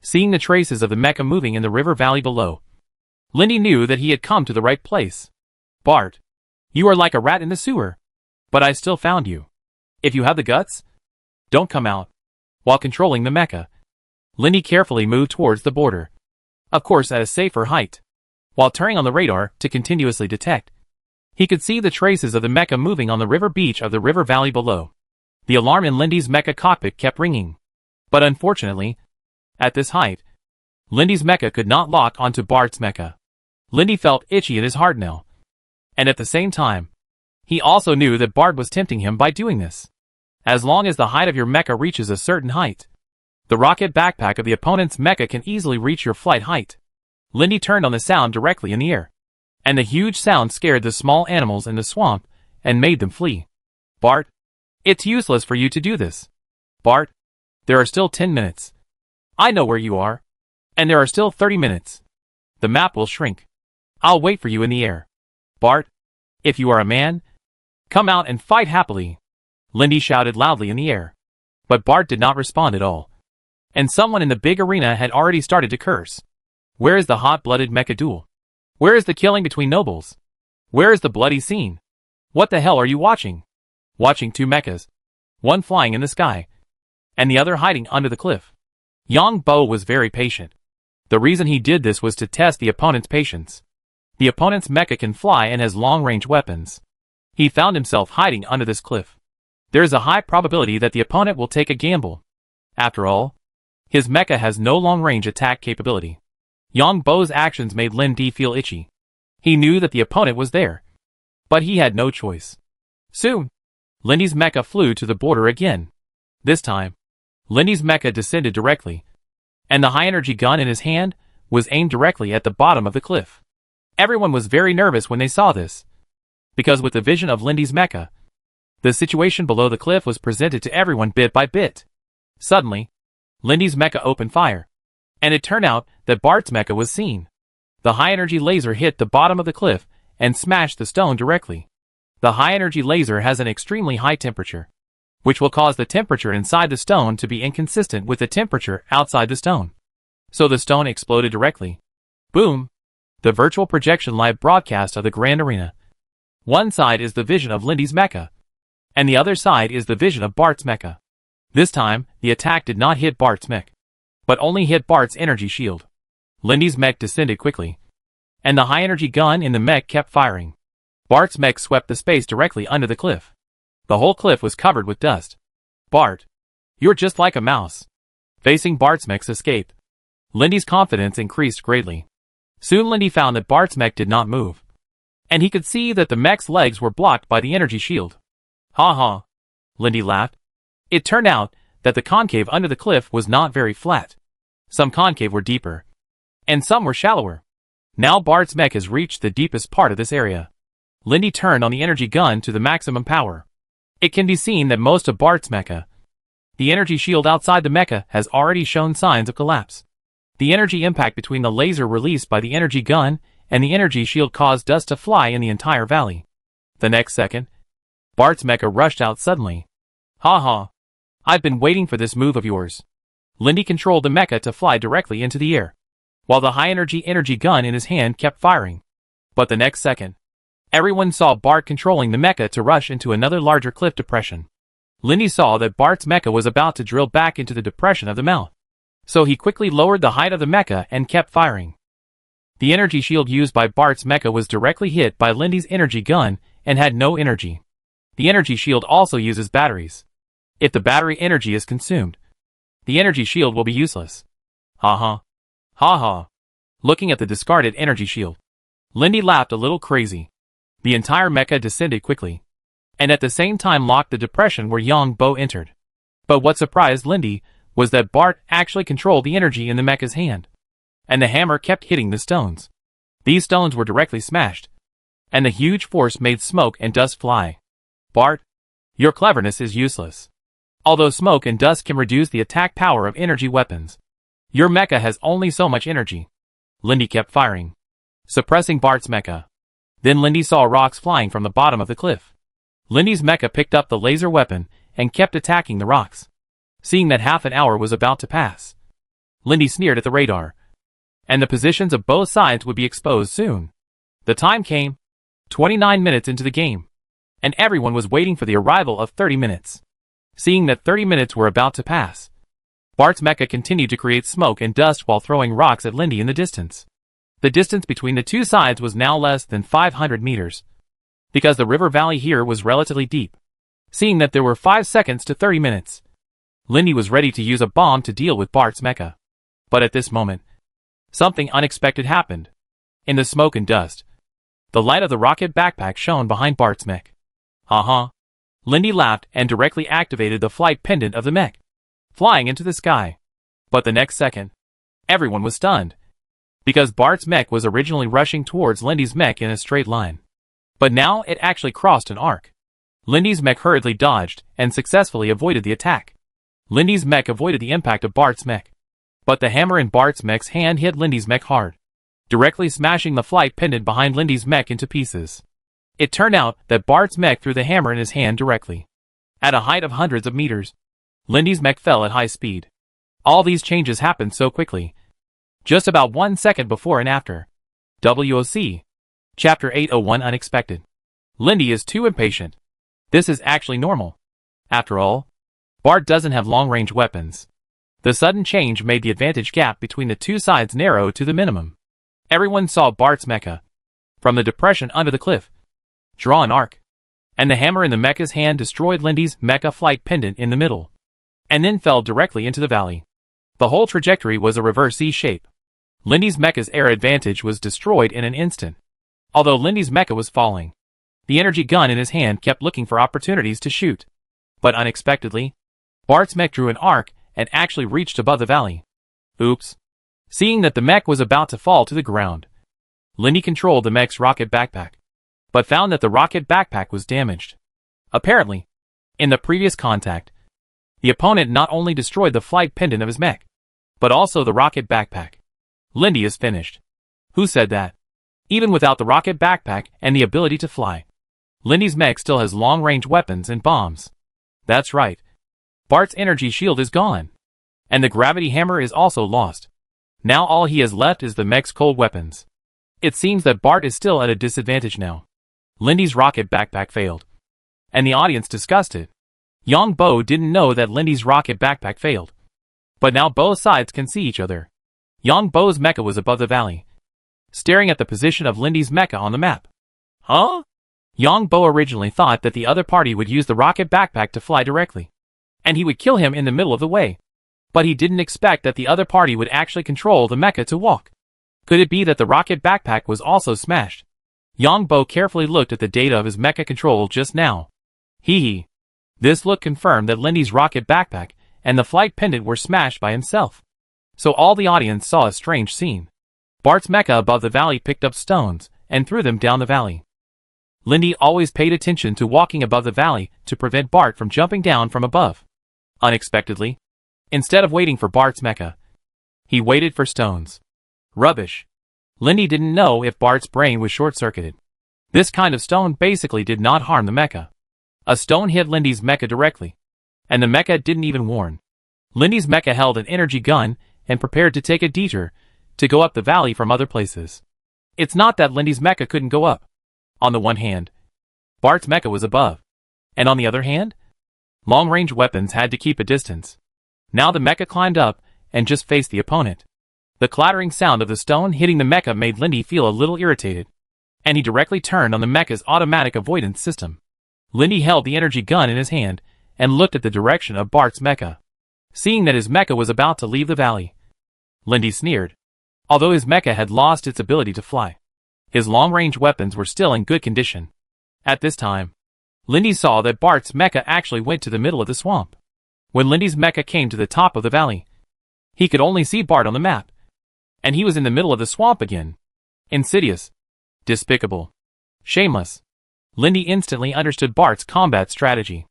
Seeing the traces of the mecha moving in the river valley below, Lindy knew that he had come to the right place. Bart, you are like a rat in the sewer. But I still found you. If you have the guts, don't come out. While controlling the mecha, Lindy carefully moved towards the border. Of course at a safer height. While turning on the radar to continuously detect, he could see the traces of the mecha moving on the river beach of the river valley below. The alarm in Lindy's mecha cockpit kept ringing. But unfortunately, at this height, Lindy's mecha could not lock onto Bart's mecha. Lindy felt itchy in his heart now. And at the same time, he also knew that Bart was tempting him by doing this. As long as the height of your mecha reaches a certain height, the rocket backpack of the opponent's mecha can easily reach your flight height. Lindy turned on the sound directly in the air. And the huge sound scared the small animals in the swamp and made them flee. Bart, it's useless for you to do this. Bart, there are still 10 minutes. I know where you are. And there are still 30 minutes. The map will shrink. I'll wait for you in the air. Bart, if you are a man, come out and fight happily. Lindy shouted loudly in the air. But Bart did not respond at all. And someone in the big arena had already started to curse. Where is the hot-blooded mecha duel? Where is the killing between nobles? Where is the bloody scene? What the hell are you watching? Watching two mechas. One flying in the sky. And the other hiding under the cliff. Yang Bo was very patient. The reason he did this was to test the opponent's patience. The opponent's mecha can fly and has long-range weapons. He found himself hiding under this cliff. There is a high probability that the opponent will take a gamble. After all, his mecha has no long-range attack capability. Yang Bo's actions made Lindy feel itchy. He knew that the opponent was there. But he had no choice. Soon, Lindy's mecha flew to the border again. This time, Lindy's mecha descended directly. And the high-energy gun in his hand was aimed directly at the bottom of the cliff. Everyone was very nervous when they saw this. Because with the vision of Lindy's mecha, the situation below the cliff was presented to everyone bit by bit. Suddenly, Lindy's mecha opened fire. And it turned out that Bart's mecha was seen. The high-energy laser hit the bottom of the cliff and smashed the stone directly. The high-energy laser has an extremely high temperature, which will cause the temperature inside the stone to be inconsistent with the temperature outside the stone. So the stone exploded directly. Boom! The virtual projection live broadcast of the Grand Arena. One side is the vision of Lindy's mecha, and the other side is the vision of Bart's mecha. This time, the attack did not hit Bart's mech, but only hit Bart's energy shield. Lindy's mech descended quickly, and the high-energy gun in the mech kept firing. Bart's mech swept the space directly under the cliff. The whole cliff was covered with dust. Bart, you're just like a mouse. Facing Bart's mech's escape, Lindy's confidence increased greatly. Soon Lindy found that Bart's mech did not move, and he could see that the mech's legs were blocked by the energy shield. Ha ha, Lindy laughed. It turned out that the concave under the cliff was not very flat. Some concave were deeper, and some were shallower. Now Bart's mech has reached the deepest part of this area. Lindy turned on the energy gun to the maximum power. It can be seen that most of Bart's mecha, the energy shield outside the mecha, has already shown signs of collapse. The energy impact between the laser released by the energy gun and the energy shield caused dust to fly in the entire valley. The next second, Bart's mecha rushed out suddenly. Ha ha. I've been waiting for this move of yours. Lindy controlled the mecha to fly directly into the air, while the high-energy gun in his hand kept firing. But the next second, everyone saw Bart controlling the mecha to rush into another larger cliff depression. Lindy saw that Bart's mecha was about to drill back into the depression of the mouth. So he quickly lowered the height of the mecha and kept firing. The energy shield used by Bart's mecha was directly hit by Lindy's energy gun and had no energy. The energy shield also uses batteries. If the battery energy is consumed, the energy shield will be useless. Ha ha. Ha ha. Looking at the discarded energy shield, Lindy laughed a little crazy. The entire mecha descended quickly, and at the same time locked the depression where Yang Bo entered. But what surprised Lindy was that Bart actually controlled the energy in the mecha's hand, and the hammer kept hitting the stones. These stones were directly smashed, and the huge force made smoke and dust fly. Bart, your cleverness is useless. Although smoke and dust can reduce the attack power of energy weapons, your mecha has only so much energy. Lindy kept firing, suppressing Bart's mecha. Then Lindy saw rocks flying from the bottom of the cliff. Lindy's mecha picked up the laser weapon and kept attacking the rocks. Seeing that half an hour was about to pass, Lindy sneered at the radar, and the positions of both sides would be exposed soon. The time came, 29 minutes into the game, and everyone was waiting for the arrival of 30 minutes. Seeing that 30 minutes were about to pass, Bart's mecha continued to create smoke and dust while throwing rocks at Lindy in the distance. The distance between the two sides was now less than 500 meters, because the river valley here was relatively deep. Seeing that there were 5 seconds to 30 minutes, Lindy was ready to use a bomb to deal with Bart's mecha. But at this moment, something unexpected happened. In the smoke and dust, the light of the rocket backpack shone behind Bart's mech. Lindy laughed and directly activated the flight pendant of the mech, flying into the sky. But the next second, everyone was stunned, because Bart's mech was originally rushing towards Lindy's mech in a straight line. But now it actually crossed an arc. Lindy's mech hurriedly dodged and successfully avoided the attack. Lindy's mech avoided the impact of Bart's mech, but the hammer in Bart's mech's hand hit Lindy's mech hard, directly smashing the flight pendant behind Lindy's mech into pieces. It turned out that Bart's mech threw the hammer in his hand directly. At a height of hundreds of meters, Lindy's mech fell at high speed. All these changes happened so quickly, just about 1 second before and after. WOC. Chapter 801 Unexpected. Lindy is too impatient. This is actually normal. After all, Bart doesn't have long-range weapons. The sudden change made the advantage gap between the two sides narrow to the minimum. Everyone saw Bart's mecha, from the depression under the cliff, draw an arc, and the hammer in the mecha's hand destroyed Lindy's mecha flight pendant in the middle, and then fell directly into the valley. The whole trajectory was a reverse C shape. Lindy's mecha's air advantage was destroyed in an instant. Although Lindy's mecha was falling, the energy gun in his hand kept looking for opportunities to shoot. But unexpectedly, Bart's mech drew an arc and actually reached above the valley. Oops. Seeing that the mech was about to fall to the ground, Lindy controlled the mech's rocket backpack, but found that the rocket backpack was damaged. Apparently, in the previous contact, the opponent not only destroyed the flight pendant of his mech, but also the rocket backpack. Lindy is finished. Who said that? Even without the rocket backpack and the ability to fly, Lindy's mech still has long-range weapons and bombs. That's right. Bart's energy shield is gone, and the gravity hammer is also lost. Now all he has left is the mech's cold weapons. It seems that Bart is still at a disadvantage now. Lindy's rocket backpack failed, and the audience discussed it. Young Bo didn't know that Lindy's rocket backpack failed, but now both sides can see each other. Young Bo's mecha was above the valley, staring at the position of Lindy's mecha on the map. Huh? Young Bo originally thought that the other party would use the rocket backpack to fly directly, and he would kill him in the middle of the way. But he didn't expect that the other party would actually control the mecha to walk. Could it be that the rocket backpack was also smashed? Young Bo carefully looked at the data of his mecha control just now. Hee. This look confirmed that Lindy's rocket backpack and the flight pendant were smashed by himself. So all the audience saw a strange scene. Bart's mecha above the valley picked up stones and threw them down the valley. Lindy always paid attention to walking above the valley to prevent Bart from jumping down from above. Unexpectedly, instead of waiting for Bart's mecha, he waited for stones. Rubbish. Lindy didn't know if Bart's brain was short-circuited. This kind of stone basically did not harm the mecha. A stone hit Lindy's mecha directly, and the mecha didn't even warn. Lindy's mecha held an energy gun and prepared to take a detour to go up the valley from other places. It's not that Lindy's mecha couldn't go up. On the one hand, Bart's mecha was above, and on the other hand, long-range weapons had to keep a distance. Now the mecha climbed up and just faced the opponent. The clattering sound of the stone hitting the mecha made Lindy feel a little irritated, and he directly turned on the mecha's automatic avoidance system. Lindy held the energy gun in his hand and looked at the direction of Bart's mecha. Seeing that his mecha was about to leave the valley, Lindy sneered. Although his mecha had lost its ability to fly, his long-range weapons were still in good condition. At this time, Lindy saw that Bart's mecha actually went to the middle of the swamp. When Lindy's mecha came to the top of the valley, he could only see Bart on the map, and he was in the middle of the swamp again. Insidious. Despicable. Shameless. Lindy instantly understood Bart's combat strategy.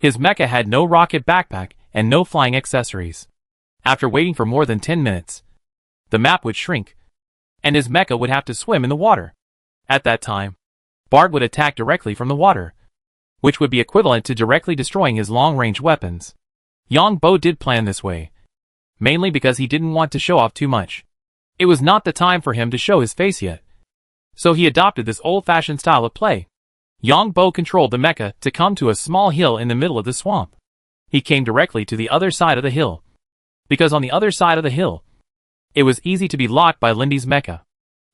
His mecha had no rocket backpack and no flying accessories. After waiting for more than 10 minutes, the map would shrink, and his mecha would have to swim in the water. At that time, Bart would attack directly from the water, which would be equivalent to directly destroying his long-range weapons. Yang Bo did plan this way, mainly because he didn't want to show off too much. It was not the time for him to show his face yet, so he adopted this old-fashioned style of play. Yang Bo controlled the mecha to come to a small hill in the middle of the swamp. He came directly to the other side of the hill, because on the other side of the hill, it was easy to be locked by Lindy's mecha.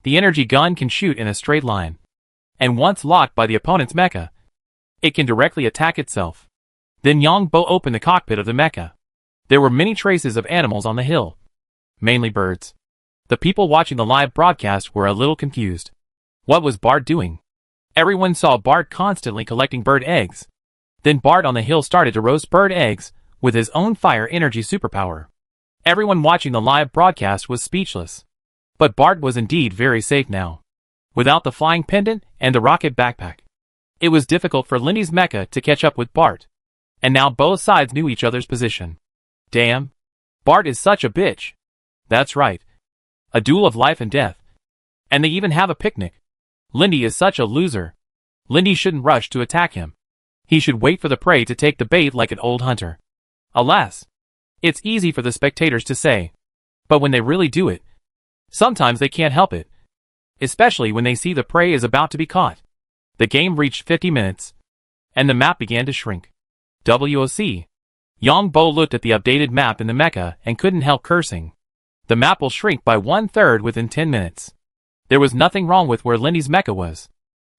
The energy gun can shoot in a straight line, and once locked by the opponent's mecha, it can directly attack itself. Then Yang Bo opened the cockpit of the mecha. There were many traces of animals on the hill, mainly birds. The people watching the live broadcast were a little confused. What was Bart doing? Everyone saw Bart constantly collecting bird eggs. Then Bart on the hill started to roast bird eggs with his own fire energy superpower. Everyone watching the live broadcast was speechless. But Bart was indeed very safe now. Without the flying pendant and the rocket backpack, it was difficult for Lindy's mecha to catch up with Bart. And now both sides knew each other's position. Damn. Bart is such a bitch. That's right. A duel of life and death. And they even have a picnic. Lindy is such a loser. Lindy shouldn't rush to attack him. He should wait for the prey to take the bait like an old hunter. Alas. It's easy for the spectators to say. But when they really do it, sometimes they can't help it. Especially when they see the prey is about to be caught. The game reached 50 minutes, and the map began to shrink. WOC. Yang Bo looked at the updated map in the mecha and couldn't help cursing. The map will shrink by 1/3 within 10 minutes. There was nothing wrong with where Lindy's mecha was.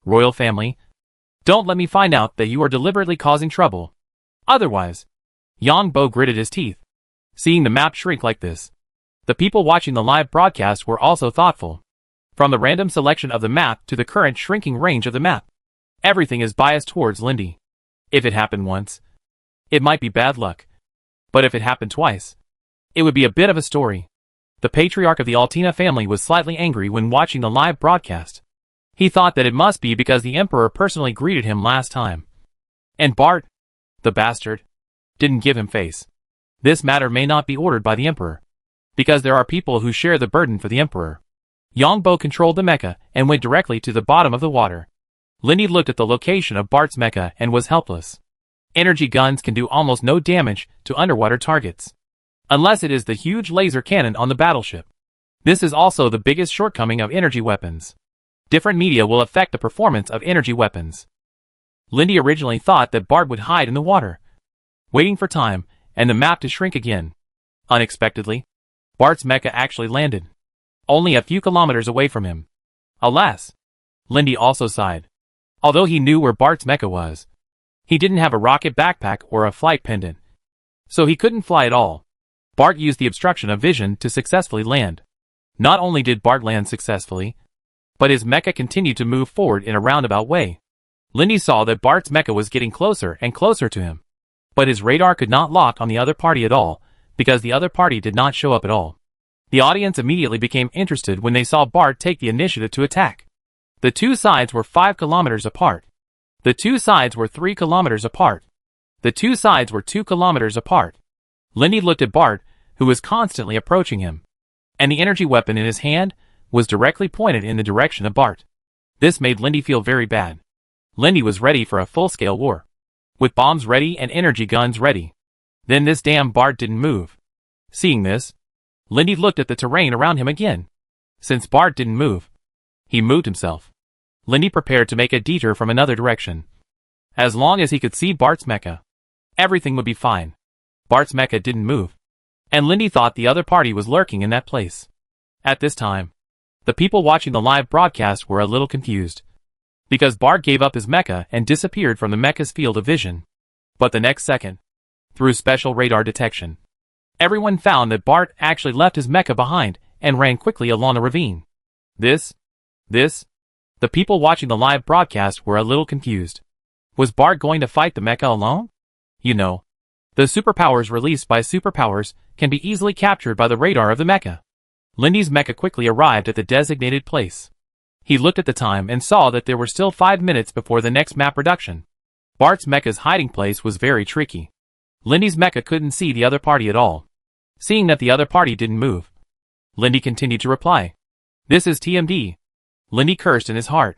Royal family, don't let me find out that you are deliberately causing trouble. Otherwise, Yang Bo gritted his teeth. Seeing the map shrink like this, the people watching the live broadcast were also thoughtful. From the random selection of the map to the current shrinking range of the map, everything is biased towards Lindy. If it happened once, it might be bad luck. But if it happened twice, it would be a bit of a story. The patriarch of the Altina family was slightly angry when watching the live broadcast. He thought that it must be because the emperor personally greeted him last time. And Bart, the bastard, didn't give him face. This matter may not be ordered by the emperor, because there are people who share the burden for the emperor. Yang Bo controlled the mecha and went directly to the bottom of the water. Lindy looked at the location of Bart's mecha and was helpless. Energy guns can do almost no damage to underwater targets, unless it is the huge laser cannon on the battleship. This is also the biggest shortcoming of energy weapons. Different media will affect the performance of energy weapons. Lindy originally thought that Bart would hide in the water, waiting for time and the map to shrink again. Unexpectedly, Bart's mecha actually landed, only a few kilometers away from him. Alas, Lindy also sighed. Although he knew where Bart's mecha was, he didn't have a rocket backpack or a flight pendant, so he couldn't fly at all. Bart used the obstruction of vision to successfully land. Not only did Bart land successfully, but his mecha continued to move forward in a roundabout way. Lindy saw that Bart's mecha was getting closer and closer to him, but his radar could not lock on the other party at all, because the other party did not show up at all. The audience immediately became interested when they saw Bart take the initiative to attack. The two sides were 5 kilometers apart. The two sides were 3 kilometers apart. The two sides were 2 kilometers apart. Lindy looked at Bart, who was constantly approaching him, and the energy weapon in his hand was directly pointed in the direction of Bart. This made Lindy feel very bad. Lindy was ready for a full-scale war, with bombs ready and energy guns ready. Then this damn Bart didn't move. Seeing this, Lindy looked at the terrain around him again. Since Bart didn't move, he moved himself. Lindy prepared to make a detour from another direction. As long as he could see Bart's mecha, everything would be fine. Bart's mecha didn't move, and Lindy thought the other party was lurking in that place. At this time, the people watching the live broadcast were a little confused, because Bart gave up his mecha and disappeared from the mecha's field of vision. But the next second, through special radar detection, everyone found that Bart actually left his mecha behind and ran quickly along the ravine. The people watching the live broadcast were a little confused. Was Bart going to fight the mecha alone? You know, the superpowers released by superpowers can be easily captured by the radar of the mecha. Lindy's mecha quickly arrived at the designated place. He looked at the time and saw that there were still 5 minutes before the next map reduction. Bart's mecha's hiding place was very tricky. Lindy's mecha couldn't see the other party at all. Seeing that the other party didn't move, Lindy continued to reply. This is TMD. Lindy cursed in his heart.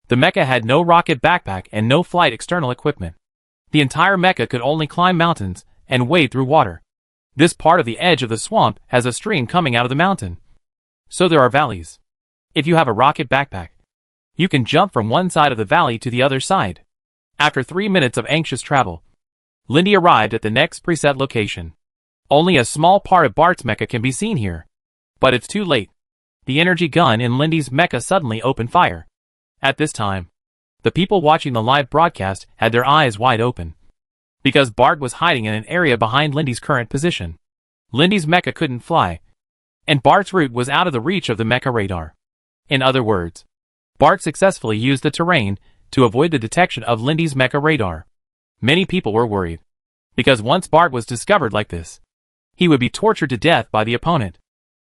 The mecha had no rocket backpack and no flight external equipment. The entire mecha could only climb mountains and wade through water. This part of the edge of the swamp has a stream coming out of the mountain. So there are valleys. If you have a rocket backpack, you can jump from one side of the valley to the other side. After 3 minutes of anxious travel, Lindy arrived at the next preset location. Only a small part of Bart's mecha can be seen here. But it's too late. The energy gun in Lindy's mecha suddenly opened fire. At this time, the people watching the live broadcast had their eyes wide open. Because Bart was hiding in an area behind Lindy's current position. Lindy's mecha couldn't fly, and Bart's route was out of the reach of the mecha radar. In other words, Bart successfully used the terrain to avoid the detection of Lindy's mecha radar. Many people were worried, because once Bart was discovered like this, he would be tortured to death by the opponent.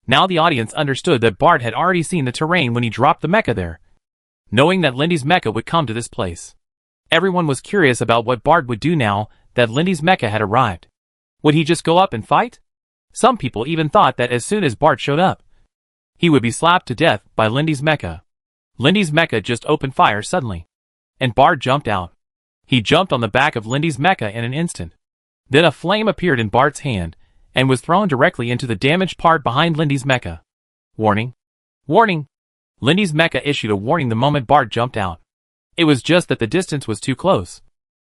Now the audience understood that Bart had already seen the terrain when he dropped the mecha there, knowing that Lindy's mecha would come to this place. Everyone was curious about what Bart would do now that Lindy's mecha had arrived. Would he just go up and fight? Some people even thought that as soon as Bart showed up, he would be slapped to death by Lindy's mecha. Lindy's mecha just opened fire suddenly, and Bart jumped out. He jumped on the back of Lindy's mecha in an instant. Then a flame appeared in Bart's hand, and was thrown directly into the damaged part behind Lindy's mecha. Warning! Warning! Lindy's mecha issued a warning the moment Bart jumped out. It was just that the distance was too close.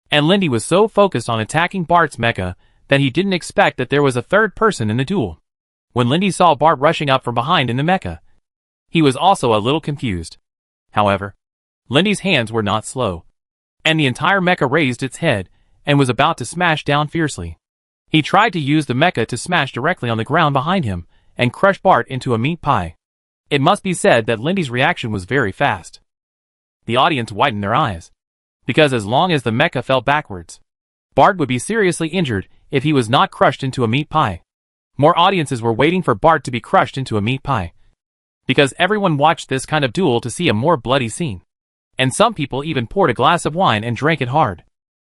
And Lindy was so focused on attacking Bart's mecha that he didn't expect that there was a third person in the duel. When Lindy saw Bart rushing up from behind in the mecha, he was also a little confused. However, Lindy's hands were not slow, and the entire mecha raised its head and was about to smash down fiercely. He tried to use the mecha to smash directly on the ground behind him and crush Bart into a meat pie. It must be said that Lindy's reaction was very fast. The audience widened their eyes, because as long as the mecha fell backwards, Bart would be seriously injured if he was not crushed into a meat pie. More audiences were waiting for Bart to be crushed into a meat pie, because everyone watched this kind of duel to see a more bloody scene. And some people even poured a glass of wine and drank it hard,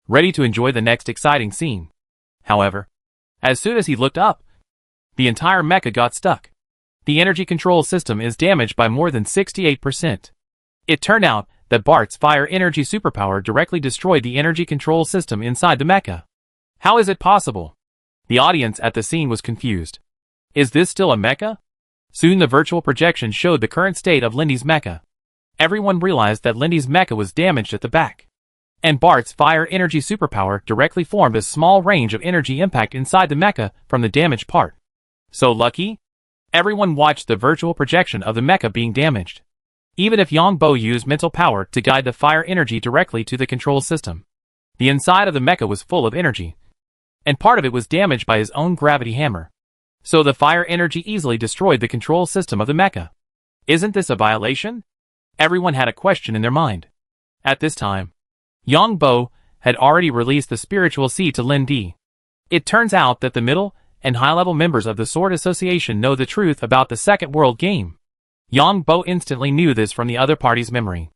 ready to enjoy the next exciting scene. However, as soon as he looked up, the entire mecha got stuck. The energy control system is damaged by more than 68%. It turned out that Bart's fire energy superpower directly destroyed the energy control system inside the mecha. How is it possible? The audience at the scene was confused. Is this still a mecha? Soon the virtual projection showed the current state of Lindy's mecha. Everyone realized that Lindy's mecha was damaged at the back, and Bart's fire energy superpower directly formed a small range of energy impact inside the mecha from the damaged part. So lucky? Everyone watched the virtual projection of the mecha being damaged. Even if Yongbo used mental power to guide the fire energy directly to the control system, the inside of the mecha was full of energy, and part of it was damaged by his own gravity hammer. So the fire energy easily destroyed the control system of the mecha. Isn't this a violation? Everyone had a question in their mind. At this time, Yongbo had already released the spiritual seed to Lin Di. It turns out that the middle and high-level members of the Sword Association know the truth about the Second World Game. Yongbo instantly knew this from the other party's memory.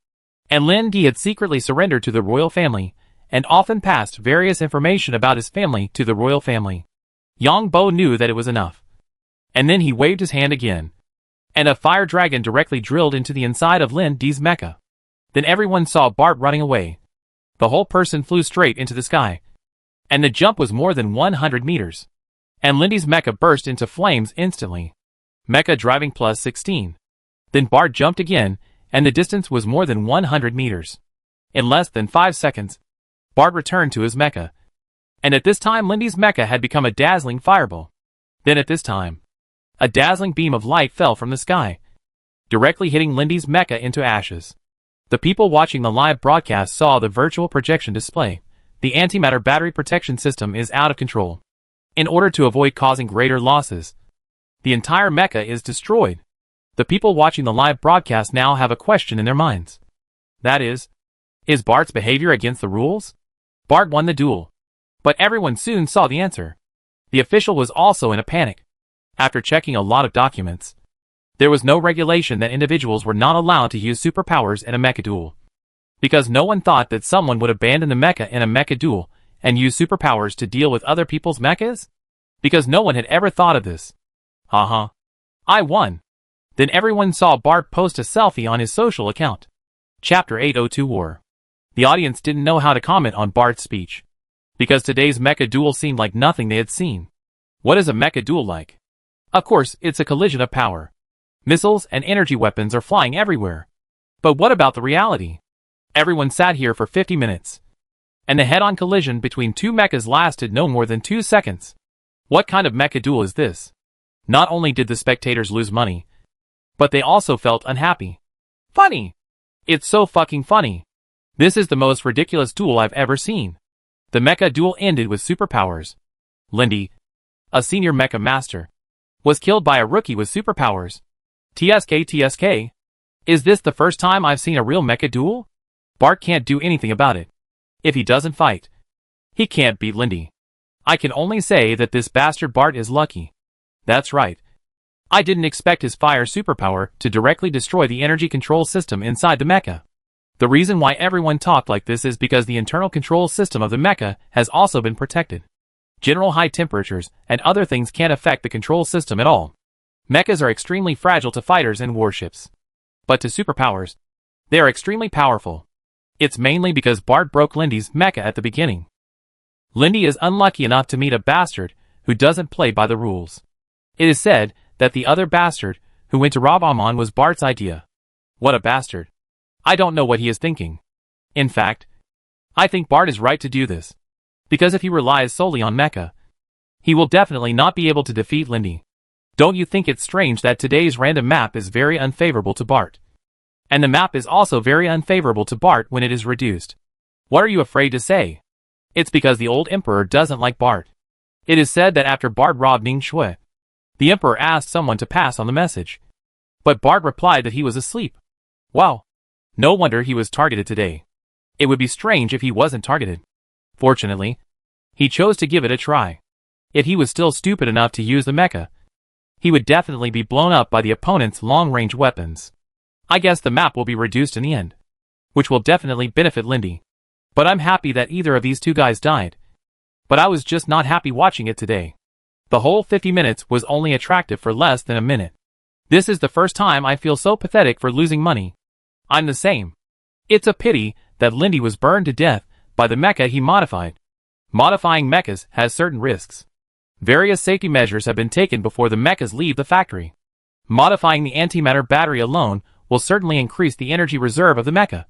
And Lin Di had secretly surrendered to the royal family, and often passed various information about his family to the royal family. Yongbo knew that it was enough. And then he waved his hand again, and a fire dragon directly drilled into the inside of Lin Di's mecha. Then everyone saw Bart running away. The whole person flew straight into the sky, and the jump was more than 100 meters. And Lindy's mecha burst into flames instantly. Mecha driving plus 16. Then Bart jumped again, and the distance was more than 100 meters. In less than 5 seconds, Bart returned to his mecha. And at this time Lindy's mecha had become a dazzling fireball. Then at this time, a dazzling beam of light fell from the sky, directly hitting Lindy's mecha into ashes. The people watching the live broadcast saw the virtual projection display. The antimatter battery protection system is out of control. In order to avoid causing greater losses, the entire mecha is destroyed. The people watching the live broadcast now have a question in their minds. That is Bart's behavior against the rules? Bart won the duel. But everyone soon saw the answer. The official was also in a panic. After checking a lot of documents, there was no regulation that individuals were not allowed to use superpowers in a mecha duel. Because no one thought that someone would abandon the mecha in a mecha duel and use superpowers to deal with other people's mechas? Because no one had ever thought of this. Haha. I won. Then everyone saw Bart post a selfie on his social account. Chapter 802 War. The audience didn't know how to comment on Bart's speech, because today's mecha duel seemed like nothing they had seen. What is a mecha duel like? Of course, it's a collision of power. Missiles and energy weapons are flying everywhere. But what about the reality? Everyone sat here for 50 minutes. And the head-on collision between two mechas lasted no more than 2 seconds. What kind of mecha duel is this? Not only did the spectators lose money, but they also felt unhappy. Funny! It's so fucking funny. This is the most ridiculous duel I've ever seen. The mecha duel ended with superpowers. Lindy, a senior mecha master, was killed by a rookie with superpowers. TSK. Is this the first time I've seen a real mecha duel? Bart can't do anything about it. If he doesn't fight, he can't beat Lindy. I can only say that this bastard Bart is lucky. That's right. I didn't expect his fire superpower to directly destroy the energy control system inside the mecha. The reason why everyone talked like this is because the internal control system of the mecha has also been protected. General high temperatures and other things can't affect the control system at all. Mechas are extremely fragile to fighters and warships. But to superpowers, they are extremely powerful. It's mainly because Bart broke Lindy's mecha at the beginning. Lindy is unlucky enough to meet a bastard who doesn't play by the rules. It is said that the other bastard who went to rob Amon was Bart's idea. What a bastard. I don't know what he is thinking. In fact, I think Bart is right to do this. Because if he relies solely on mecha, he will definitely not be able to defeat Lindy. Don't you think it's strange that today's random map is very unfavorable to Bart? And the map is also very unfavorable to Bart when it is reduced. What are you afraid to say? It's because the old emperor doesn't like Bart. It is said that after Bart robbed Ning Shui, the emperor asked someone to pass on the message. But Bart replied that he was asleep. Wow. No wonder he was targeted today. It would be strange if he wasn't targeted. Fortunately, he chose to give it a try. If he was still stupid enough to use the mecha, he would definitely be blown up by the opponent's long-range weapons. I guess the map will be reduced in the end, which will definitely benefit Lindy. But I'm happy that either of these two guys died. But I was just not happy watching it today. The whole 50 minutes was only attractive for less than a minute. This is the first time I feel so pathetic for losing money. I'm the same. It's a pity that Lindy was burned to death by the mecha he modified. Modifying mechas has certain risks. Various safety measures have been taken before the mechas leave the factory. Modifying the antimatter battery alone will certainly increase the energy reserve of the mecha.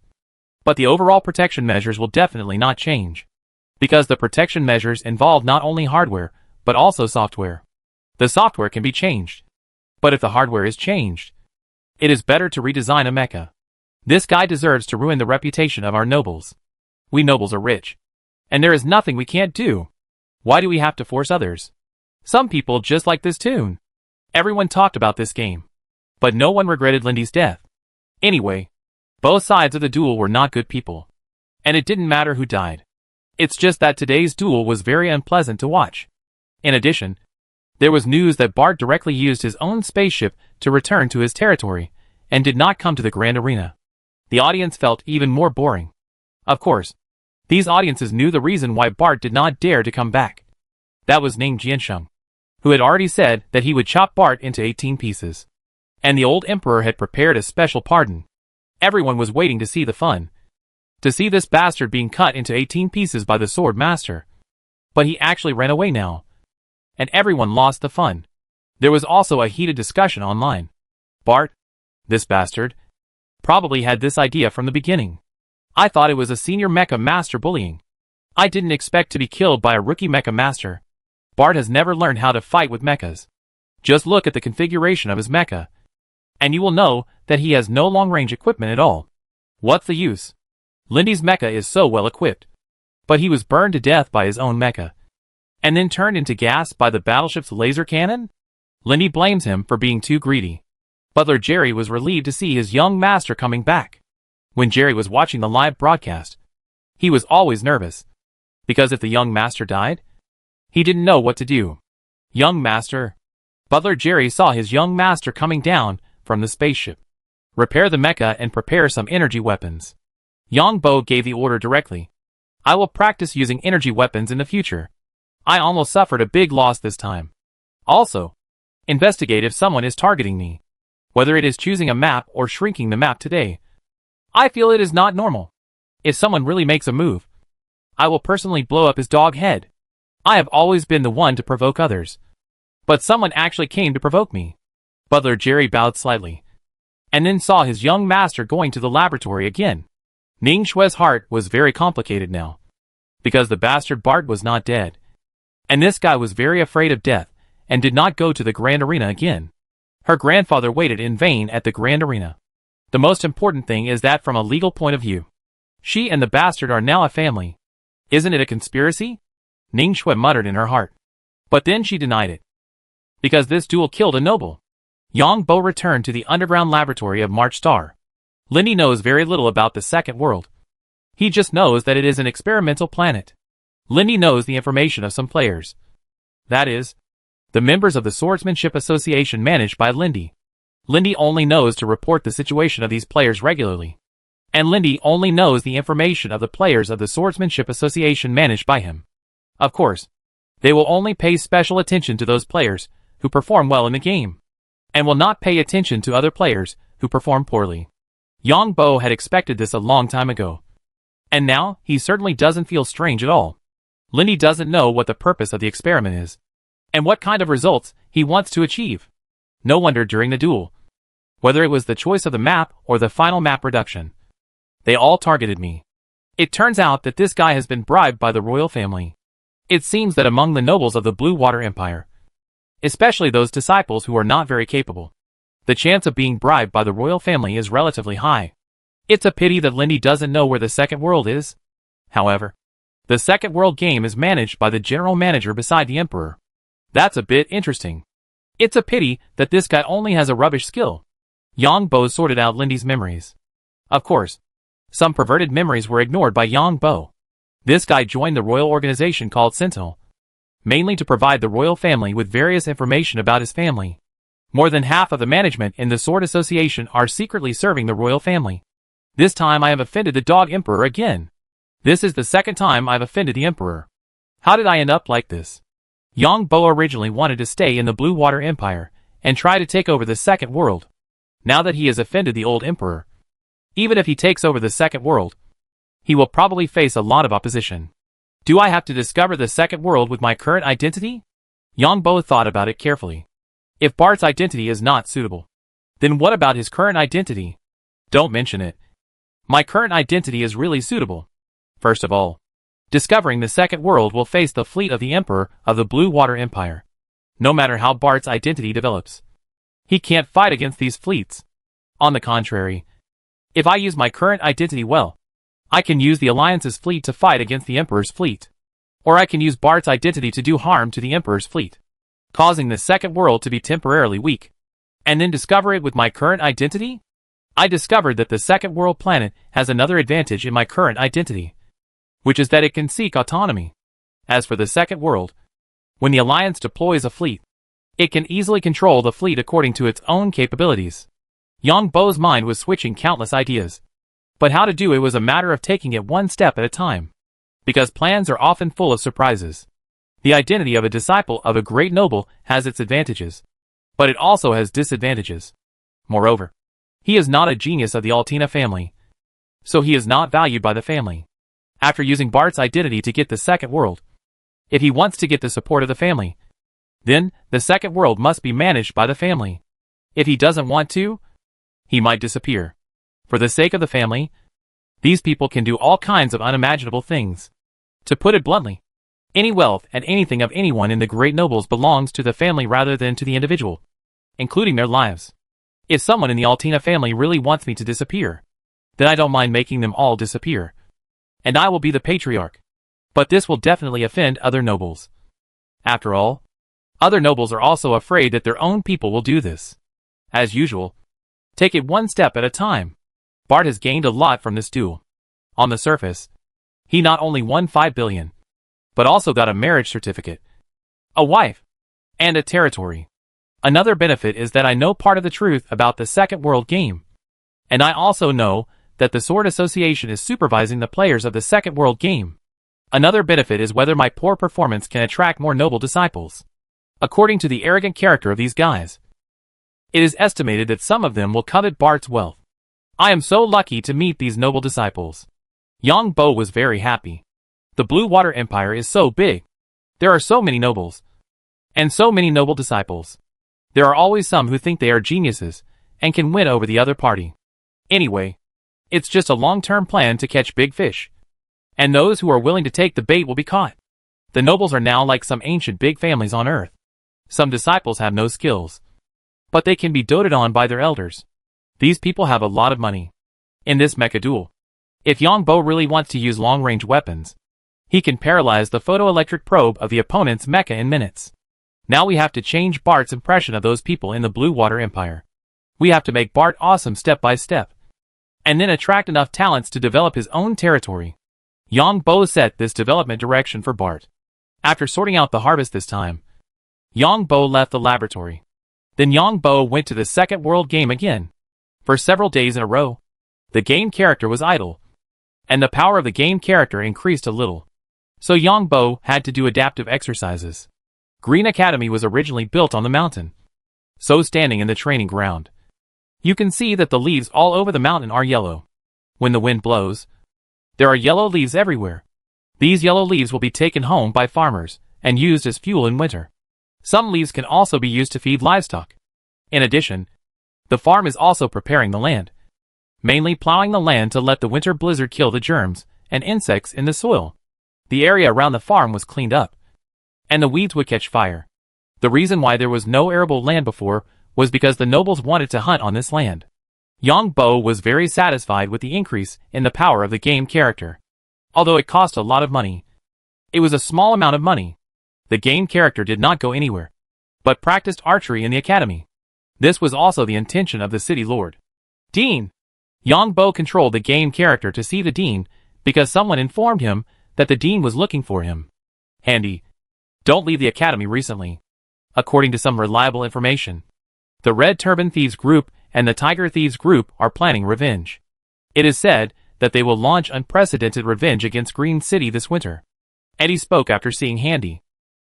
But the overall protection measures will definitely not change. Because the protection measures involve not only hardware, but also software. The software can be changed. But if the hardware is changed, it is better to redesign a mecha. This guy deserves to ruin the reputation of our nobles. We nobles are rich. And there is nothing we can't do. Why do we have to force others? Some people just like this tune. Everyone talked about this game. But no one regretted Lindy's death. Anyway, both sides of the duel were not good people. And it didn't matter who died. It's just that today's duel was very unpleasant to watch. In addition, there was news that Bart directly used his own spaceship to return to his territory, and did not come to the grand arena. The audience felt even more boring. Of course, these audiences knew the reason why Bart did not dare to come back. That was Ning Jiansheng, who had already said that he would chop Bart into 18 pieces. And the old emperor had prepared a special pardon. Everyone was waiting to see the fun. To see this bastard being cut into 18 pieces by the sword master. But he actually ran away now. And everyone lost the fun. There was also a heated discussion online. Bart, this bastard, probably had this idea from the beginning. I thought it was a senior mecha master bullying. I didn't expect to be killed by a rookie mecha master. Bart has never learned how to fight with mechas. Just look at the configuration of his mecha, and you will know that he has no long-range equipment at all. What's the use? Lindy's mecha is so well equipped. But he was burned to death by his own mecha, and then turned into gas by the battleship's laser cannon? Lindy blames him for being too greedy. Butler Jerry was relieved to see his young master coming back. When Jerry was watching the live broadcast, he was always nervous. Because if the young master died, he didn't know what to do. Young master. Butler Jerry saw his young master coming down from the spaceship. Repair the mecha and prepare some energy weapons. Yang Bo gave the order directly. I will practice using energy weapons in the future. I almost suffered a big loss this time. Also, investigate if someone is targeting me. Whether it is choosing a map or shrinking the map today, I feel it is not normal. If someone really makes a move, I will personally blow up his dog head. I have always been the one to provoke others. But someone actually came to provoke me. Butler Jerry bowed slightly, and then saw his young master going to the laboratory again. Ning Shue's heart was very complicated now, because the bastard Bart was not dead. And this guy was very afraid of death, and did not go to the Grand Arena again. Her grandfather waited in vain at the Grand Arena. The most important thing is that from a legal point of view, she and the bastard are now a family. Isn't it a conspiracy? Ning Shui muttered in her heart. But then she denied it. Because this duel killed a noble. Yang Bo returned to the underground laboratory of March Star. Lindy knows very little about the second world. He just knows that it is an experimental planet. Lindy knows the information of some players. That is, the members of the Swordsmanship Association managed by Lindy. Lindy only knows to report the situation of these players regularly. And Lindy only knows the information of the players of the Swordsmanship Association managed by him. Of course, they will only pay special attention to those players who perform well in the game, and will not pay attention to other players who perform poorly. Yang Bo had expected this a long time ago. And now, he certainly doesn't feel strange at all. Lindy doesn't know what the purpose of the experiment is, and what kind of results he wants to achieve. No wonder during the duel, whether it was the choice of the map or the final map reduction, they all targeted me. It turns out that this guy has been bribed by the royal family. It seems that among the nobles of the Blue Water Empire, especially those disciples who are not very capable, the chance of being bribed by the royal family is relatively high. It's a pity that Lindy doesn't know where the second world is. However, the second world game is managed by the general manager beside the emperor. That's a bit interesting. It's a pity that this guy only has a rubbish skill. Yang Bo sorted out Lindy's memories. Of course, some perverted memories were ignored by Yang Bo. This guy joined the royal organization called Sentinel, mainly to provide the royal family with various information about his family. More than half of the management in the Sword Association are secretly serving the royal family. This time I have offended the dog emperor again. This is the second time I've offended the emperor. How did I end up like this? Yang Bo originally wanted to stay in the Blue Water Empire and try to take over the second world. Now that he has offended the old emperor, even if he takes over the second world, he will probably face a lot of opposition. Do I have to discover the second world with my current identity? Yang Bo thought about it carefully. If Bart's identity is not suitable, then what about his current identity? Don't mention it. My current identity is really suitable. First of all, discovering the second world will face the fleet of the Emperor of the Blue Water Empire. No matter how Bart's identity develops, he can't fight against these fleets. On the contrary, if I use my current identity well, I can use the Alliance's fleet to fight against the Emperor's fleet. Or I can use Bart's identity to do harm to the Emperor's fleet, causing the second world to be temporarily weak. And then discover it with my current identity? I discovered that the second world planet has another advantage in my current identity, which is that it can seek autonomy. As for the second world, when the Alliance deploys a fleet, it can easily control the fleet according to its own capabilities. Yang Bo's mind was switching countless ideas. But how to do it was a matter of taking it one step at a time. Because plans are often full of surprises. The identity of a disciple of a great noble has its advantages, but it also has disadvantages. Moreover, he is not a genius of the Altina family, so he is not valued by the family. After using Bart's identity to get the second world, if he wants to get the support of the family, then the second world must be managed by the family. If he doesn't want to, he might disappear. For the sake of the family, these people can do all kinds of unimaginable things. To put it bluntly, any wealth and anything of anyone in the great nobles belongs to the family rather than to the individual, including their lives. If someone in the Altina family really wants me to disappear, then I don't mind making them all disappear. And I will be the patriarch. But this will definitely offend other nobles. After all, other nobles are also afraid that their own people will do this. As usual, take it one step at a time. Bart has gained a lot from this duel. On the surface, he not only won 5 billion, but also got a marriage certificate, a wife, and a territory. Another benefit is that I know part of the truth about the second world game. And I also know that the Sword Association is supervising the players of the second world game. Another benefit is whether my poor performance can attract more noble disciples. According to the arrogant character of these guys, It is estimated that some of them will covet Bart's wealth. I am so lucky to meet these noble disciples. Yang Bo was very happy. The Blue Water Empire is so big. There are so many nobles. And so many noble disciples. There are always some who think they are geniuses and can win over the other party. Anyway, it's just a long-term plan to catch big fish. And those who are willing to take the bait will be caught. The nobles are now like some ancient big families on earth. Some disciples have no skills, but they can be doted on by their elders. These people have a lot of money. In this mecha duel, if Yang Bo really wants to use long-range weapons, he can paralyze the photoelectric probe of the opponent's mecha in minutes. Now we have to change Bart's impression of those people in the Blue Water Empire. We have to make Bart awesome step by step, and then attract enough talents to develop his own territory. Yang Bo set this development direction for Bart. After sorting out the harvest this time, Yang Bo left the laboratory. Then Yang Bo went to the second world game again. For several days in a row, the game character was idle, and the power of the game character increased a little. So Yang Bo had to do adaptive exercises. Green Academy was originally built on the mountain. So standing in the training ground, you can see that the leaves all over the mountain are yellow. When the wind blows, there are yellow leaves everywhere. These yellow leaves will be taken home by farmers and used as fuel in winter. Some leaves can also be used to feed livestock. In addition, the farm is also preparing the land, mainly plowing the land to let the winter blizzard kill the germs and insects in the soil. The area around the farm was cleaned up, and the weeds would catch fire. The reason why there was no arable land before was because the nobles wanted to hunt on this land. Yang Bo was very satisfied with the increase in the power of the game character. Although it cost a lot of money, it was a small amount of money. The game character did not go anywhere, but practiced archery in the academy. This was also the intention of the city lord. Dean! Yang Bo controlled the game character to see the dean because someone informed him that the dean was looking for him. Handy. Don't leave the academy recently. According to some reliable information, the Red Turban Thieves group and the Tiger Thieves group are planning revenge. It is said that they will launch unprecedented revenge against Green City this winter. Eddie spoke after seeing Handy.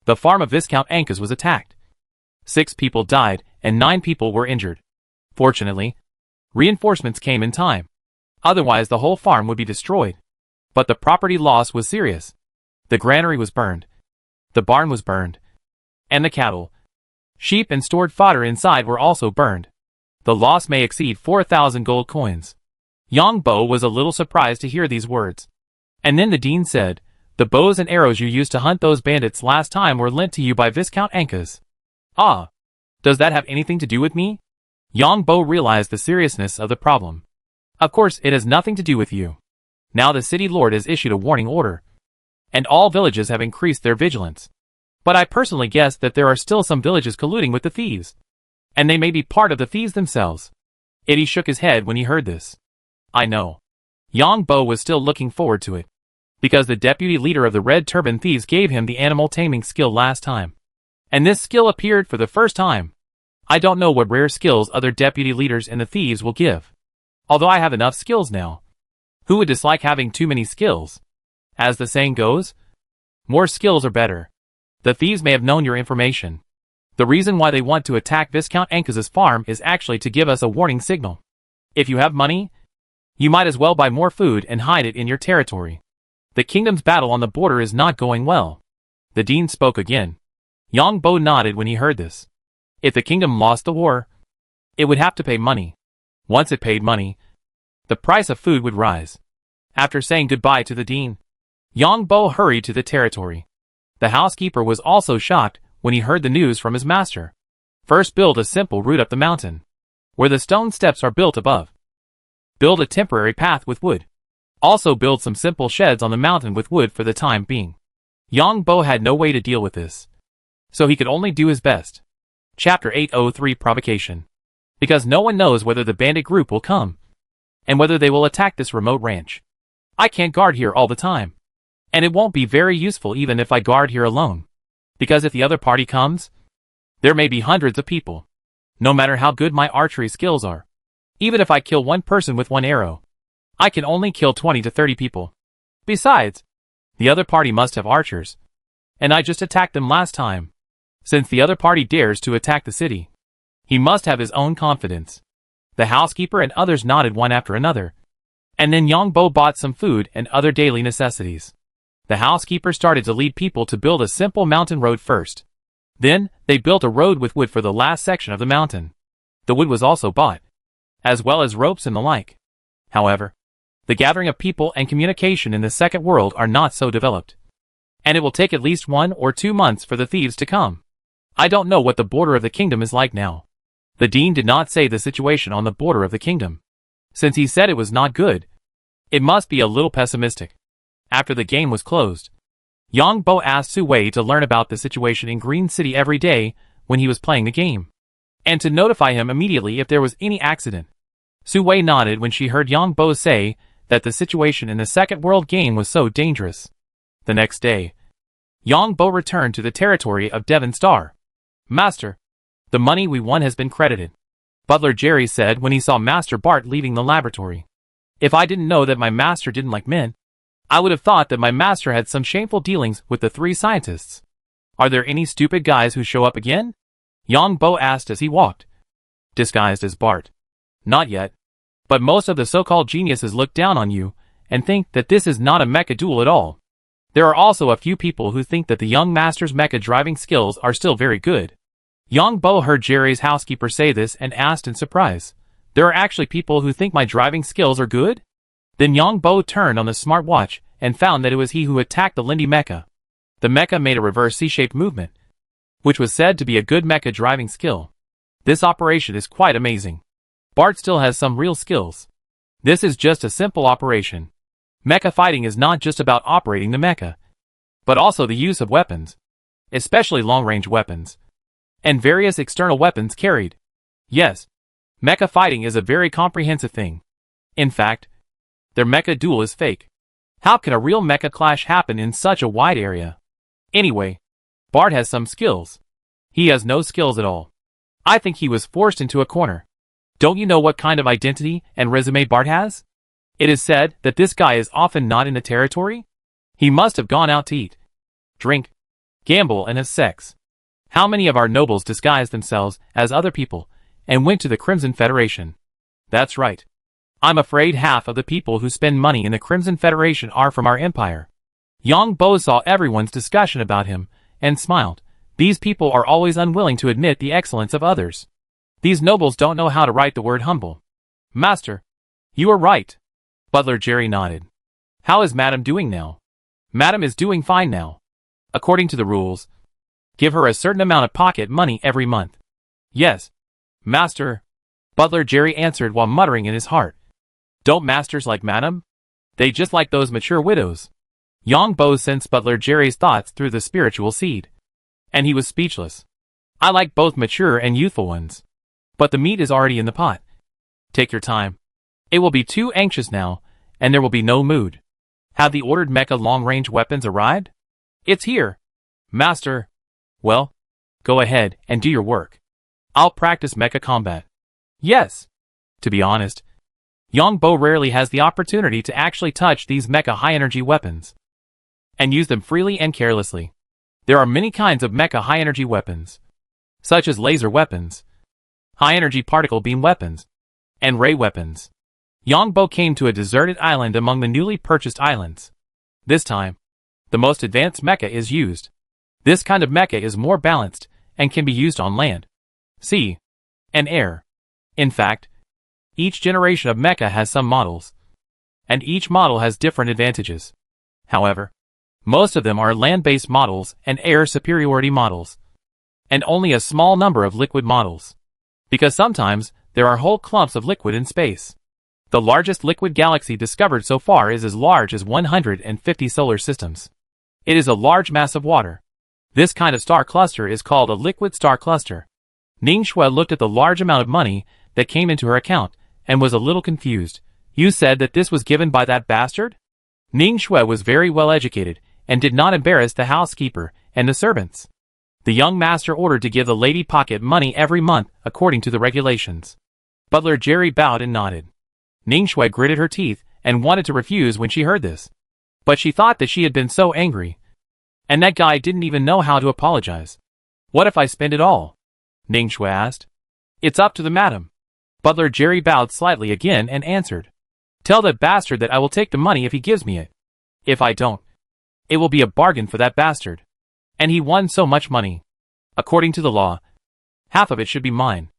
The farm of Viscount Ankas was attacked. 6 people died and 9 people were injured. Fortunately, reinforcements came in time. Otherwise the whole farm would be destroyed. But the property loss was serious. The granary was burned. The barn was burned. And the cattle, sheep and stored fodder inside were also burned. The loss may exceed 4,000 gold coins. Yang Bo was a little surprised to hear these words. And then the dean said, "The bows and arrows you used to hunt those bandits last time were lent to you by Viscount Ankas." Ah, does that have anything to do with me? Yang Bo realized the seriousness of the problem. Of course it has nothing to do with you. Now the city lord has issued a warning order, and all villages have increased their vigilance. But I personally guess that there are still some villages colluding with the thieves, and they may be part of the thieves themselves. Eddie shook his head when he heard this. I know. Yang Bo was still looking forward to it, because the deputy leader of the Red Turban Thieves gave him the animal taming skill last time. And this skill appeared for the first time. I don't know what rare skills other deputy leaders in the thieves will give. Although I have enough skills now. Who would dislike having too many skills? As the saying goes, more skills are better. The thieves may have known your information. The reason why they want to attack Viscount Ankas's farm is actually to give us a warning signal. If you have money, you might as well buy more food and hide it in your territory. The kingdom's battle on the border is not going well. The dean spoke again. Yang Bo nodded when he heard this. If the kingdom lost the war, it would have to pay money. Once it paid money, the price of food would rise. After saying goodbye to the dean, Yang Bo hurried to the territory. The housekeeper was also shocked when he heard the news from his master. First, build a simple route up the mountain, where the stone steps are built above. Build a temporary path with wood. Also build some simple sheds on the mountain with wood for the time being. Yang Bo had no way to deal with this, so he could only do his best. Chapter 803 Provocation. Because no one knows whether the bandit group will come, and whether they will attack this remote ranch. I can't guard here all the time, and it won't be very useful even if I guard here alone. Because if the other party comes, there may be hundreds of people. No matter how good my archery skills are, even if I kill one person with one arrow, I can only kill 20 to 30 people. Besides, the other party must have archers, and I just attacked them last time. Since the other party dares to attack the city, He must have his own confidence. The housekeeper and others nodded one after another. And then Yongbo bought some food and other daily necessities. The housekeeper started to lead people to build a simple mountain road first. Then, they built a road with wood for the last section of the mountain. The wood was also bought, as well as ropes and the like. However, the gathering of people and communication in the second world are not so developed. And it will take at least 1 or 2 months for the thieves to come. I don't know what the border of the kingdom is like now. The dean did not say the situation on the border of the kingdom. Since he said it was not good, it must be a little pessimistic. After the game was closed, Yongbo asked Su Wei to learn about the situation in Green City every day when he was playing the game, and to notify him immediately if there was any accident. Su Wei nodded when she heard Yongbo say that the situation in the second world game was so dangerous. The next day, Yongbo returned to the territory of Devon Star. Master, the money we won has been credited, Butler Jerry said when he saw Master Bart leaving the laboratory. If I didn't know that my master didn't like men, I would have thought that my master had some shameful dealings with the 3 scientists. Are there any stupid guys who show up again? Yongbo asked as he walked, disguised as Bart. Not yet. But most of the so-called geniuses look down on you and think that this is not a mecha duel at all. There are also a few people who think that the young master's mecha driving skills are still very good. Yongbo heard Jerry's housekeeper say this and asked in surprise, there are actually people who think my driving skills are good? Then Yongbo turned on the smartwatch and found that it was he who attacked the Lindy mecha. The mecha made a reverse C-shaped movement, which was said to be a good mecha driving skill. This operation is quite amazing. Bart still has some real skills. This is just a simple operation. Mecha fighting is not just about operating the mecha, but also the use of weapons, especially long-range weapons, and various external weapons carried. Yes, mecha fighting is a very comprehensive thing. In fact, their mecha duel is fake. How can a real mecha clash happen in such a wide area? Anyway, Bart has some skills. He has no skills at all. I think he was forced into a corner. Don't you know what kind of identity and resume Bart has? It is said that this guy is often not in the territory. He must have gone out to eat, drink, gamble and have sex. How many of our nobles disguised themselves as other people and went to the Crimson Federation? That's right. I'm afraid half of the people who spend money in the Crimson Federation are from our empire. Yongbo saw everyone's discussion about him and smiled. These people are always unwilling to admit the excellence of others. These nobles don't know how to write the word humble. Master, you are right. Butler Jerry nodded. How is Madam doing now? Madam is doing fine now. According to the rules, give her a certain amount of pocket money every month. Yes, Master, Butler Jerry answered while muttering in his heart. Don't masters like Madam? They just like those mature widows. Yongbo sensed Butler Jerry's thoughts through the spiritual seed, and he was speechless. I like both mature and youthful ones. But the meat is already in the pot. Take your time. It will be too anxious now, and there will be no mood. Have the ordered mecha long-range weapons arrived? It's here. Master. Well, go ahead and do your work. I'll practice mecha combat. Yes. To be honest, Yongbo rarely has the opportunity to actually touch these mecha high-energy weapons and use them freely and carelessly. There are many kinds of mecha high-energy weapons, such as laser weapons, high-energy particle beam weapons, and ray weapons. Yongbo came to a deserted island among the newly purchased islands. This time, the most advanced mecha is used. This kind of mecha is more balanced and can be used on land, sea, and air. In fact, each generation of mecha has some models, and each model has different advantages. However, most of them are land-based models and air superiority models, and only a small number of liquid models, because sometimes there are whole clumps of liquid in space. The largest liquid galaxy discovered so far is as large as 150 solar systems. It is a large mass of water. This kind of star cluster is called a liquid star cluster. Ning Shui looked at the large amount of money that came into her account and was a little confused. You said that this was given by that bastard? Ning Shui was very well educated and did not embarrass the housekeeper and the servants. The young master ordered to give the lady pocket money every month according to the regulations. Butler Jerry bowed and nodded. Ning Shui gritted her teeth and wanted to refuse when she heard this. But she thought that she had been so angry. And that guy didn't even know how to apologize. What if I spend it all? Ning Shui asked. It's up to the madam. Butler Jerry bowed slightly again and answered. Tell that bastard that I will take the money if he gives me it. If I don't, it will be a bargain for that bastard. And he won so much money. According to the law, half of it should be mine.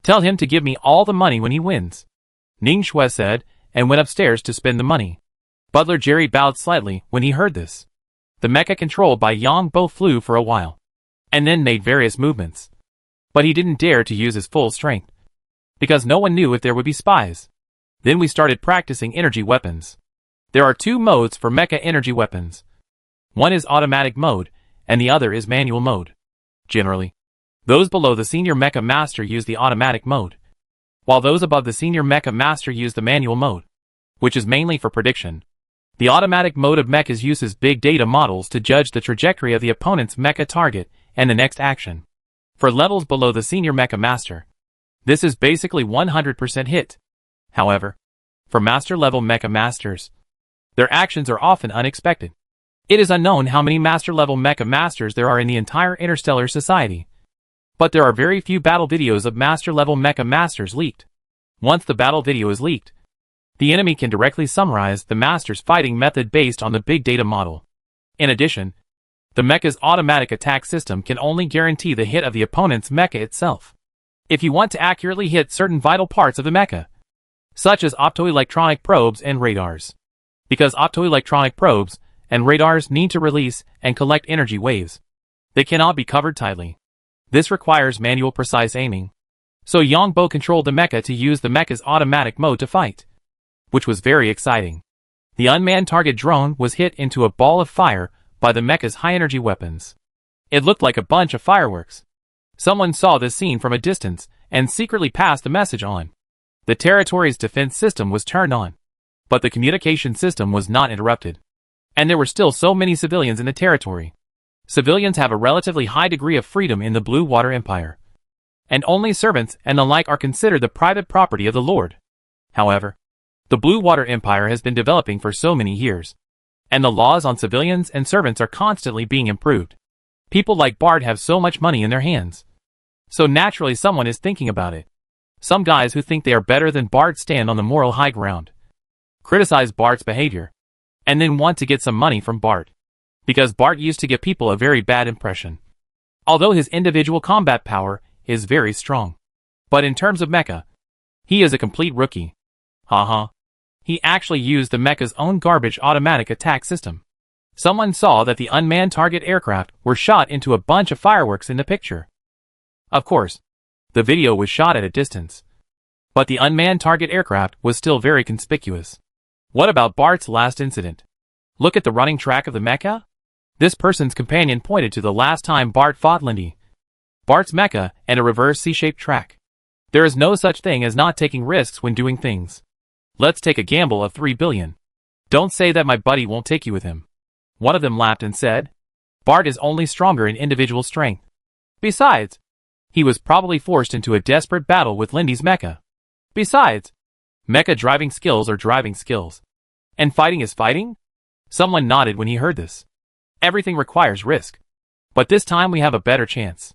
Tell him to give me all the money when he wins. Ning Shui said, and went upstairs to spend the money. Butler Jerry bowed slightly when he heard this. The mecha controlled by Yang Bo flew for a while, and then made various movements. But he didn't dare to use his full strength, because no one knew if there would be spies. Then we started practicing energy weapons. There are two modes for mecha energy weapons. One is automatic mode, and the other is manual mode. Generally, those below the senior mecha master use the automatic mode, while those above the senior mecha master use the manual mode, which is mainly for prediction. The automatic mode of mechas uses big data models to judge the trajectory of the opponent's mecha target and the next action. For levels below the senior mecha master, this is basically 100% hit. However, for master level mecha masters, their actions are often unexpected. It is unknown how many master level mecha masters there are in the entire Interstellar society, but there are very few battle videos of master level mecha masters leaked. Once the battle video is leaked, the enemy can directly summarize the master's fighting method based on the big data model. In addition, the mecha's automatic attack system can only guarantee the hit of the opponent's mecha itself. If you want to accurately hit certain vital parts of the mecha, such as optoelectronic probes and radars, because optoelectronic probes and radars need to release and collect energy waves, they cannot be covered tightly. This requires manual precise aiming. So Yang Bo controlled the mecha to use the mecha's automatic mode to fight, which was very exciting. The unmanned target drone was hit into a ball of fire by the mecha's high-energy weapons. It looked like a bunch of fireworks. Someone saw this scene from a distance and secretly passed the message on. The territory's defense system was turned on, but the communication system was not interrupted. And there were still so many civilians in the territory. Civilians have a relatively high degree of freedom in the Blue Water Empire, and only servants and the like are considered the private property of the Lord. However, the Blue Water Empire has been developing for so many years, and the laws on civilians and servants are constantly being improved. People like Bart have so much money in their hands, so naturally someone is thinking about it. Some guys who think they are better than Bart stand on the moral high ground, criticize Bart's behavior, and then want to get some money from Bart, because Bart used to give people a very bad impression. Although his individual combat power is very strong, but in terms of mecha, he is a complete rookie. Haha. He actually used the mecha's own garbage automatic attack system. Someone saw that the unmanned target aircraft were shot into a bunch of fireworks in the picture. Of course, the video was shot at a distance, but the unmanned target aircraft was still very conspicuous. What about Bart's last incident? Look at the running track of the mecha? This person's companion pointed to the last time Bart fought Lindy. Bart's mecha and a reverse C-shaped track. There is no such thing as not taking risks when doing things. Let's take a gamble of 3 billion. Don't say that my buddy won't take you with him. One of them laughed and said, Bart is only stronger in individual strength. Besides, he was probably forced into a desperate battle with Lindy's mecha. Besides, mecha driving skills are driving skills, and fighting is fighting? Someone nodded when he heard this. Everything requires risk, but this time we have a better chance.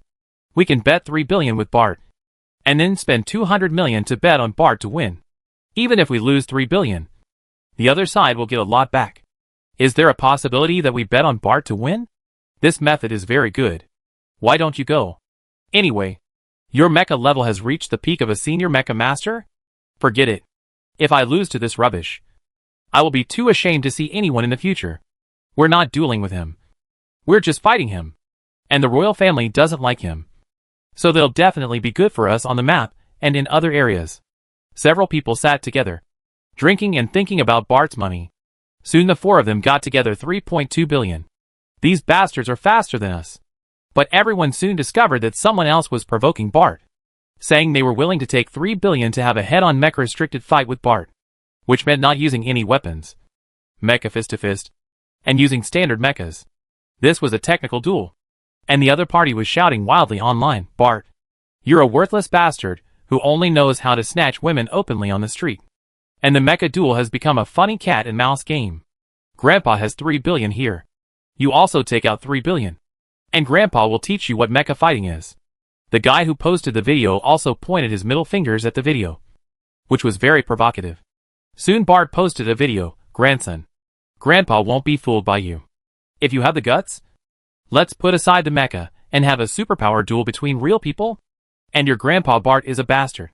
We can bet 3 billion with Bart, and then spend 200 million to bet on Bart to win. Even if we lose 3 billion, the other side will get a lot back. Is there a possibility that we bet on Bart to win? This method is very good. Why don't you go? Anyway, your mecha level has reached the peak of a senior mecha master? Forget it. If I lose to this rubbish, I will be too ashamed to see anyone in the future. We're not dueling with him. We're just fighting him. And the royal family doesn't like him. So they'll definitely be good for us on the map and in other areas. Several people sat together, drinking and thinking about Bart's money. Soon the four of them got together 3.2 billion. These bastards are faster than us. But everyone soon discovered that someone else was provoking Bart, saying they were willing to take 3 billion to have a head-on mecha-restricted fight with Bart, which meant not using any weapons, mecha fist-to-fist, and using standard mechas. This was a technical duel, and the other party was shouting wildly online, Bart, you're a worthless bastard who only knows how to snatch women openly on the street. And the mecha duel has become a funny cat and mouse game. Grandpa has 3 billion here. You also take out 3 billion. And Grandpa will teach you what mecha fighting is. The guy who posted the video also pointed his middle fingers at the video, which was very provocative. Soon Bart posted a video, "Grandson, Grandpa won't be fooled by you. If you have the guts, let's put aside the mecha and have a superpower duel between real people? And your grandpa Bart is a bastard,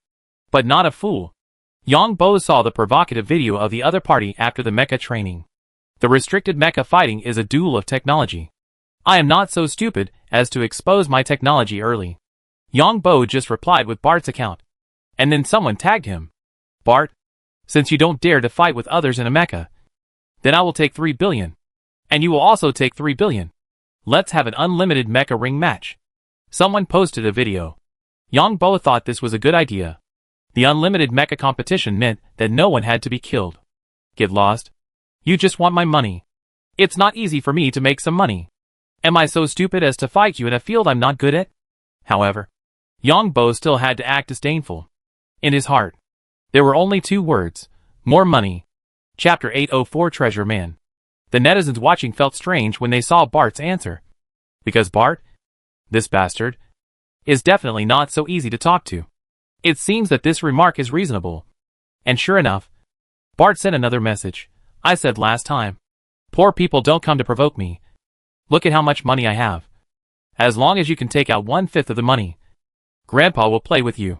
but not a fool." Yang Bo saw the provocative video of the other party after the mecha training. The restricted mecha fighting is a duel of technology. I am not so stupid as to expose my technology early. Yang Bo just replied with Bart's account. And then someone tagged him. "Bart, since you don't dare to fight with others in a mecha, then I will take 3 billion. And you will also take 3 billion. Let's have an unlimited mecha ring match." Someone posted a video. Yang Bo thought this was a good idea. The unlimited mecha competition meant that no one had to be killed. Get lost? You just want my money. It's not easy for me to make some money. Am I so stupid as to fight you in a field I'm not good at? However, Yang Bo still had to act disdainful. In his heart, there were only 2 words: more money. Chapter 804 Treasure Man. The netizens watching felt strange when they saw Bart's answer. Because Bart, this bastard, is definitely not so easy to talk to. It seems that this remark is reasonable. And sure enough, Bart sent another message. "I said last time, poor people don't come to provoke me. Look at how much money I have. As long as you can take out 1/5 of the money, Grandpa will play with you.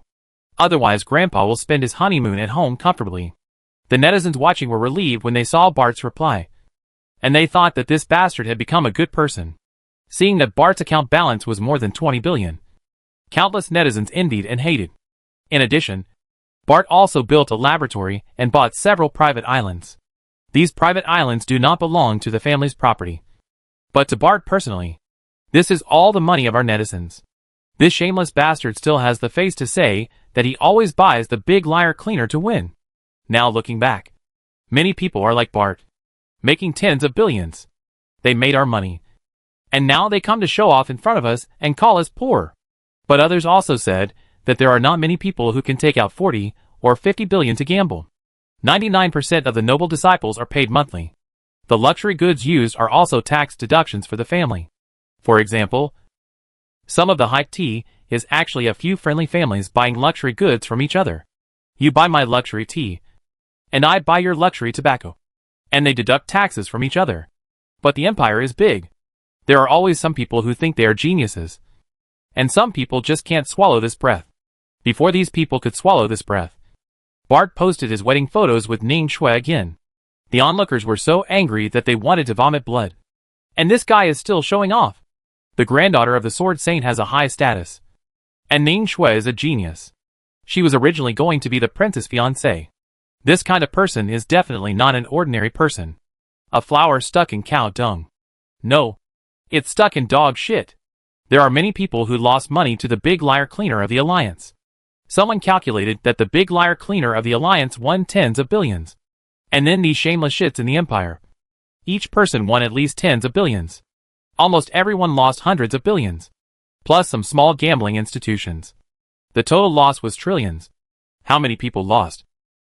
Otherwise Grandpa will spend his honeymoon at home comfortably." The netizens watching were relieved when they saw Bart's reply. And they thought that this bastard had become a good person. Seeing that Bart's account balance was more than 20 billion. Countless netizens envied and hated. In addition, Bart also built a laboratory and bought several private islands. These private islands do not belong to the family's property, but to Bart personally. This is all the money of our netizens. This shameless bastard still has the face to say that he always buys the big liar cleaner to win. Now looking back, many people are like Bart, making tens of billions. They made our money, and now they come to show off in front of us and call us poor. But others also said that there are not many people who can take out 40 or 50 billion to gamble. 99% of the noble disciples are paid monthly. The luxury goods used are also tax deductions for the family. For example, some of the hype tea is actually a few friendly families buying luxury goods from each other. You buy my luxury tea, and I buy your luxury tobacco. And they deduct taxes from each other. But the empire is big. There are always some people who think they are geniuses. And some people just can't swallow this breath. Before these people could swallow this breath, Bart posted his wedding photos with Ning Shui again. The onlookers were so angry that they wanted to vomit blood. And this guy is still showing off. The granddaughter of the Sword Saint has a high status. And Ning Shui is a genius. She was originally going to be the princess fiancée. This kind of person is definitely not an ordinary person. A flower stuck in cow dung. No. It's stuck in dog shit. There are many people who lost money to the big liar cleaner of the Alliance. Someone calculated that the big liar cleaner of the Alliance won tens of billions. And then these shameless shits in the Empire. Each person won at least tens of billions. Almost everyone lost hundreds of billions. Plus some small gambling institutions. The total loss was trillions. How many people lost?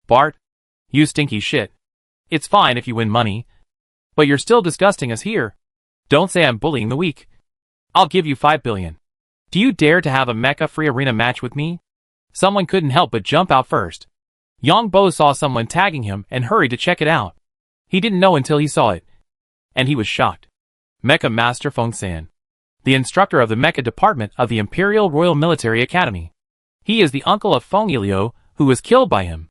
Bart, you stinky shit. It's fine if you win money, but you're still disgusting us here. Don't say I'm bullying the weak. I'll give you 5 billion. Do you dare to have a mecha-free arena match with me? Someone couldn't help but jump out first. Yang Bo saw someone tagging him and hurried to check it out. He didn't know until he saw it. And he was shocked. Mecha Master Feng San. The instructor of the mecha department of the Imperial Royal Military Academy. He is the uncle of Feng Yilio, who was killed by him.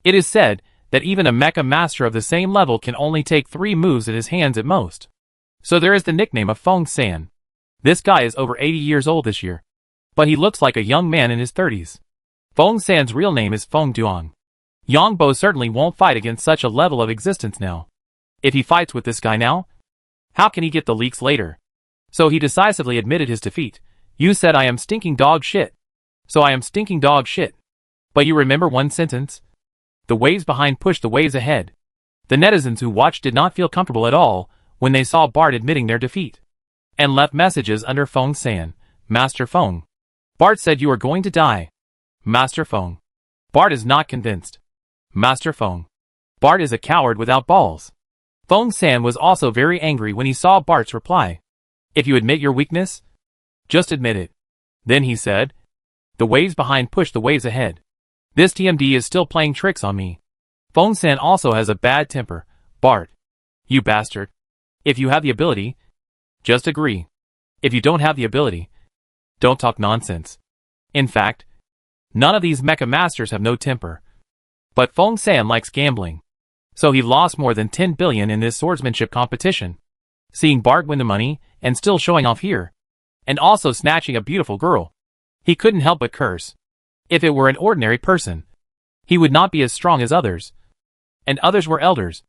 It is said that even a mecha master of the same level can only take 3 moves at his hands at most. So there is the nickname of Feng San. This guy is over 80 years old this year. But he looks like a young man in his 30s. Feng San's real name is Feng Duong. Yang Bo certainly won't fight against such a level of existence now. If he fights with this guy now, how can he get the leaks later? So he decisively admitted his defeat. You said I am stinking dog shit. So I am stinking dog shit. But you remember one sentence? The waves behind push the waves ahead. The netizens who watched did not feel comfortable at all when they saw Bart admitting their defeat. And left messages under Feng San. Master Feng. Bart said you are going to die. Master Feng. Bart is not convinced. Master Feng. Bart is a coward without balls. Feng San was also very angry when he saw Bart's reply. If you admit your weakness, just admit it. Then he said, The waves behind push the waves ahead. This TMD is still playing tricks on me. Feng-san also has a bad temper. Bart. You bastard. If you have the ability, just agree. If you don't have the ability, don't talk nonsense. In fact, none of these mecha masters have no temper. But Feng-san likes gambling. So he lost more than 10 billion in this swordsmanship competition. Seeing Bart win the money, and still showing off here. And also snatching a beautiful girl. He couldn't help but curse. If it were an ordinary person, he would not be as strong as others. And others were elders.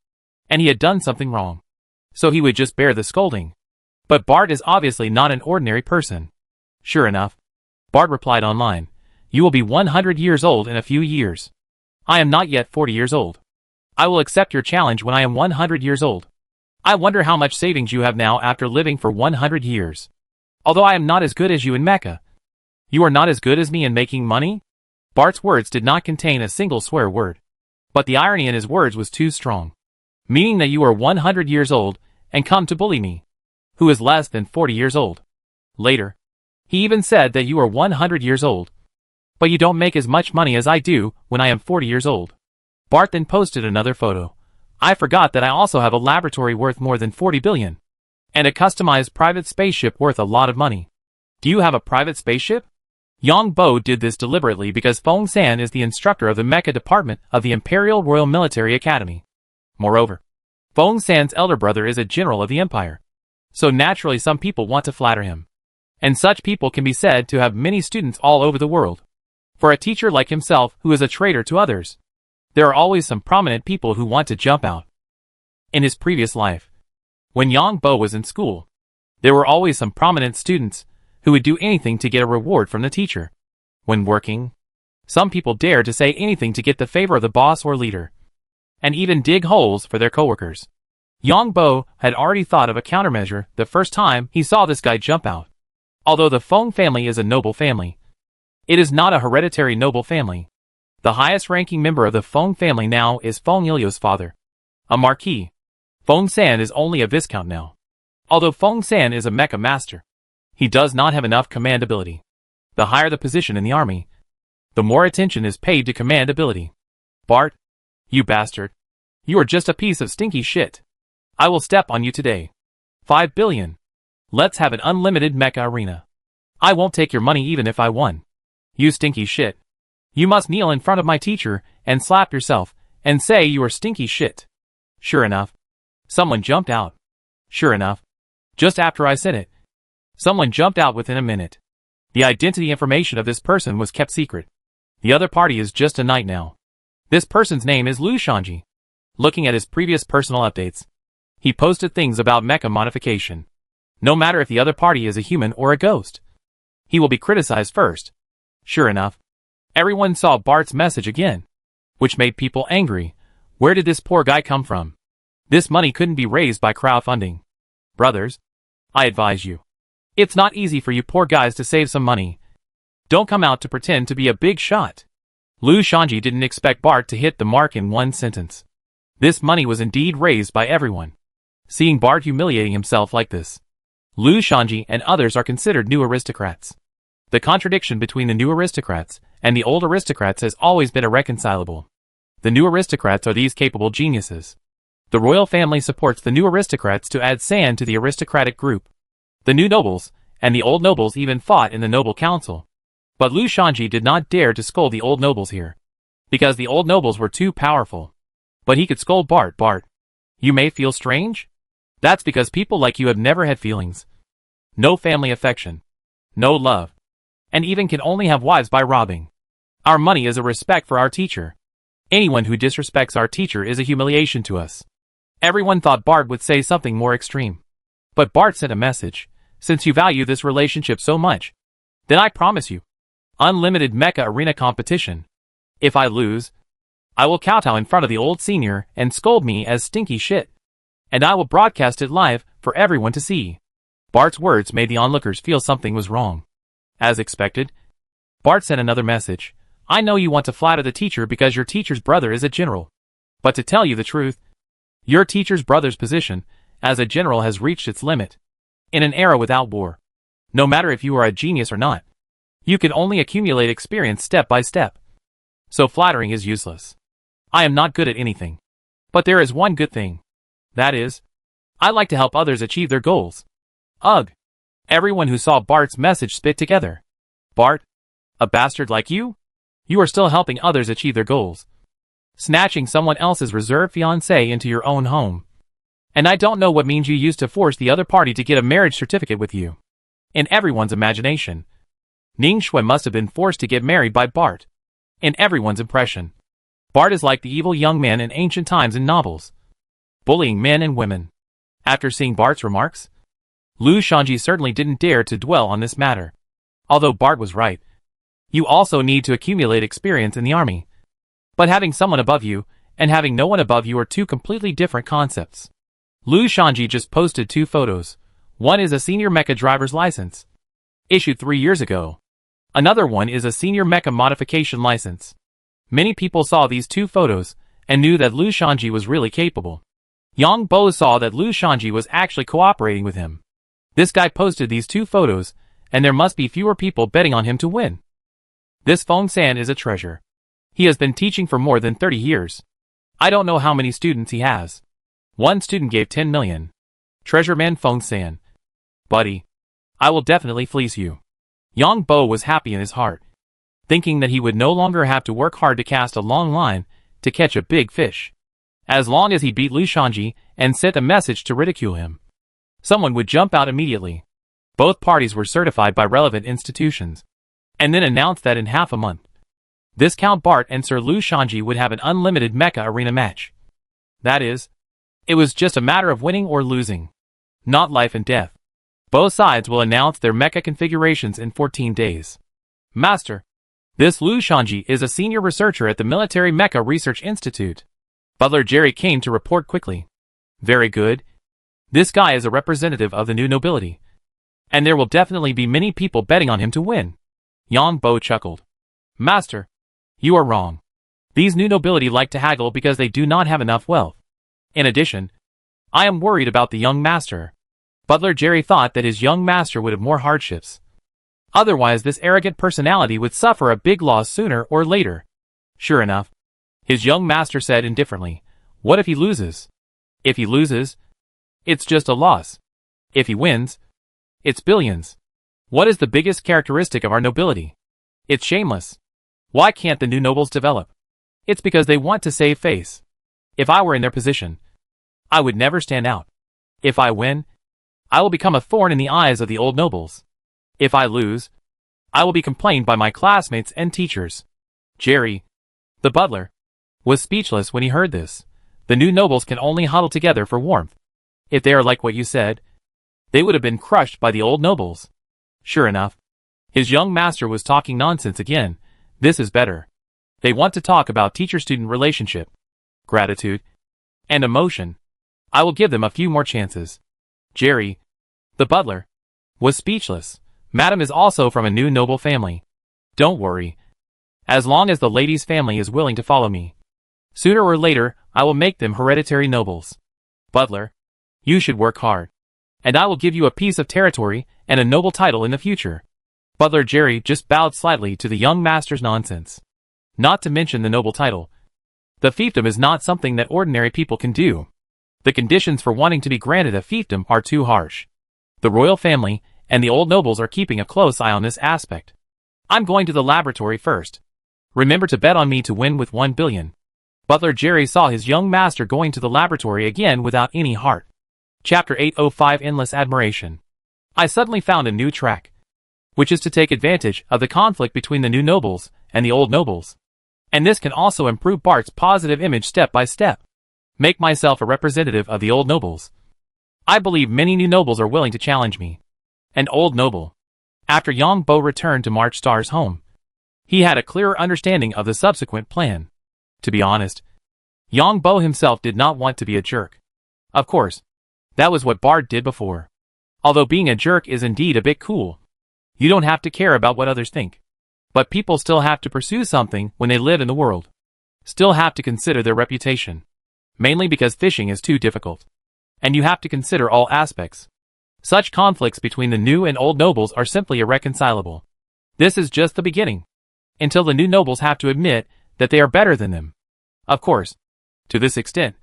And he had done something wrong. So he would just bear the scolding. But Bart is obviously not an ordinary person. Sure enough. Bart replied online, "You will be 100 years old in a few years. I am not yet 40 years old. I will accept your challenge when I am 100 years old. I wonder how much savings you have now after living for 100 years. Although I am not as good as you in mecha. You are not as good as me in making money?" Bart's words did not contain a single swear word. But the irony in his words was too strong. Meaning that you are 100 years old and come to bully me, who is less than 40 years old. Later, he even said that you are 100 years old. But you don't make as much money as I do when I am 40 years old. Bart then posted another photo. I forgot that I also have a laboratory worth more than 40 billion. And a customized private spaceship worth a lot of money. Do you have a private spaceship? Yang Bo did this deliberately because Feng-san is the instructor of the mecha department of the Imperial Royal Military Academy. Moreover, Feng-san's elder brother is a general of the empire. So naturally some people want to flatter him. And such people can be said to have many students all over the world. For a teacher like himself who is a traitor to others, there are always some prominent people who want to jump out. In his previous life, when Yang Bo was in school, there were always some prominent students who would do anything to get a reward from the teacher. When working, some people dare to say anything to get the favor of the boss or leader, and even dig holes for their coworkers. Yang Bo had already thought of a countermeasure the first time he saw this guy jump out. Although the Feng family is a noble family, it is not a hereditary noble family. The highest ranking member of the Feng family now is Feng Ilio's father, a marquis. Feng-san is only a viscount now. Although Feng-san is a mecha master, he does not have enough command ability. The higher the position in the army, the more attention is paid to command ability. Bart, you bastard. You are just a piece of stinky shit. I will step on you today. 5 billion. Let's have an unlimited mecha arena. I won't take your money even if I won. You stinky shit. You must kneel in front of my teacher and slap yourself and say you are stinky shit. Sure enough, someone jumped out. Sure enough, just after I said it, someone jumped out within a minute. The identity information of this person was kept secret. The other party is just a knight now. This person's name is Lu Shanji. Looking at his previous personal updates, he posted things about mecha modification. No matter if the other party is a human or a ghost, he will be criticized first. Sure enough, everyone saw Bart's message again, which made people angry. Where did this poor guy come from? This money couldn't be raised by crowdfunding. Brothers, I advise you. It's not easy for you poor guys to save some money. Don't come out to pretend to be a big shot. Lu Shanji didn't expect Bart to hit the mark in one sentence. This money was indeed raised by everyone. Seeing Bart humiliating himself like this, Lu Shanji and others are considered new aristocrats. The contradiction between the new aristocrats and the old aristocrats has always been irreconcilable. The new aristocrats are these capable geniuses. The royal family supports the new aristocrats to add sand to the aristocratic group. The new nobles and the old nobles even fought in the noble council. But Lu Shanji did not dare to scold the old nobles here, because the old nobles were too powerful. But he could scold Bart. Bart, you may feel strange? That's because people like you have never had feelings. No family affection. No love. And even can only have wives by robbing. Our money is a respect for our teacher. Anyone who disrespects our teacher is a humiliation to us. Everyone thought Bart would say something more extreme. But Bart sent a message. Since you value this relationship so much, then I promise you, unlimited mecha arena competition. If I lose, I will kowtow in front of the old senior and scold me as stinky shit. And I will broadcast it live for everyone to see. Bart's words made the onlookers feel something was wrong. As expected, Bart sent another message. I know you want to flatter the teacher because your teacher's brother is a general. But to tell you the truth, your teacher's brother's position as a general has reached its limit. In an era without war, no matter if you are a genius or not, You can only accumulate experience step by step. So flattering is useless. I am not good at anything. But there is one good thing. That is, I like to help others achieve their goals. Ugh. Everyone who saw Bart's message spit together. Bart? A bastard like you? You are still helping others achieve their goals. Snatching someone else's reserved fiancé into your own home. And I don't know what means you used to force the other party to get a marriage certificate with you. In everyone's imagination, Ning Shui must have been forced to get married by Bart. In everyone's impression, Bart is like the evil young man in ancient times in novels, bullying men and women. After seeing Bart's remarks, Lu Shangji certainly didn't dare to dwell on this matter. Although Bart was right, you also need to accumulate experience in the army. But having someone above you and having no one above you are two completely different concepts. Lu Shangji just posted 2 photos. One is a senior mecha driver's license, issued 3 years ago. Another one is a senior mecha modification license. Many people saw these 2 photos and knew that Lu Shangji was really capable. Yang Bo saw that Lu Shangji was actually cooperating with him. This guy posted these 2 photos, and there must be fewer people betting on him to win. This Feng San is a treasure. He has been teaching for more than 30 years. I don't know how many students he has. One student gave 10 million. Treasure man Feng San. Buddy, I will definitely fleece you. Yang Bo was happy in his heart, thinking that he would no longer have to work hard to cast a long line to catch a big fish. As long as he beat Lu Shangji and sent a message to ridicule him, someone would jump out immediately. Both parties were certified by relevant institutions, and then announced that in half a month, this Count Bart and Sir Lu Shangji would have an unlimited mecha arena match. That is, it was just a matter of winning or losing, not life and death. Both sides will announce their mecha configurations in 14 days. Master, this Lu Shangji is a senior researcher at the Military Mecha Research Institute. Butler Jerry came to report quickly. Very good. This guy is a representative of the new nobility, and there will definitely be many people betting on him to win. Yang Bo chuckled. Master, you are wrong. These new nobility like to haggle because they do not have enough wealth. In addition, I am worried about the young master. Butler Jerry thought that his young master would have more hardships. Otherwise this arrogant personality would suffer a big loss sooner or later. Sure enough, his young master said indifferently, what if he loses? If he loses, it's just a loss. If he wins, it's billions. What is the biggest characteristic of our nobility? It's shameless. Why can't the new nobles develop? It's because they want to save face. If I were in their position, I would never stand out. If I win, I will become a thorn in the eyes of the old nobles. If I lose, I will be complained by my classmates and teachers. Jerry, the butler, was speechless when he heard this. The new nobles can only huddle together for warmth. If they are like what you said, they would have been crushed by the old nobles. Sure enough, his young master was talking nonsense again. This is better. They want to talk about teacher-student relationship, gratitude, and emotion. I will give them a few more chances. Jerry, the butler, was speechless. Madam is also from a new noble family. Don't worry. As long as the lady's family is willing to follow me, sooner or later I will make them hereditary nobles. Butler, you should work hard, and I will give you a piece of territory and a noble title in the future. Butler Jerry just bowed slightly to the young master's nonsense. Not to mention the noble title. The fiefdom is not something that ordinary people can do. The conditions for wanting to be granted a fiefdom are too harsh. The royal family and the old nobles are keeping a close eye on this aspect. I'm going to the laboratory first. Remember to bet on me to win with 1 billion. Butler Jerry saw his young master going to the laboratory again without any heart. Chapter 805 Endless Admiration. I suddenly found a new track, which is to take advantage of the conflict between the new nobles and the old nobles. And this can also improve Bart's positive image step by step. Make myself a representative of the old nobles. I believe many new nobles are willing to challenge me. An old noble. After Yang Bo returned to March Star's home, he had a clearer understanding of the subsequent plan. To be honest, Yang Bo himself did not want to be a jerk. Of course, that was what Bart did before. Although being a jerk is indeed a bit cool. You don't have to care about what others think. But people still have to pursue something when they live in the world. Still have to consider their reputation. Mainly because fishing is too difficult. And you have to consider all aspects. Such conflicts between the new and old nobles are simply irreconcilable. This is just the beginning. Until the new nobles have to admit that they are better than them. Of course. To this extent,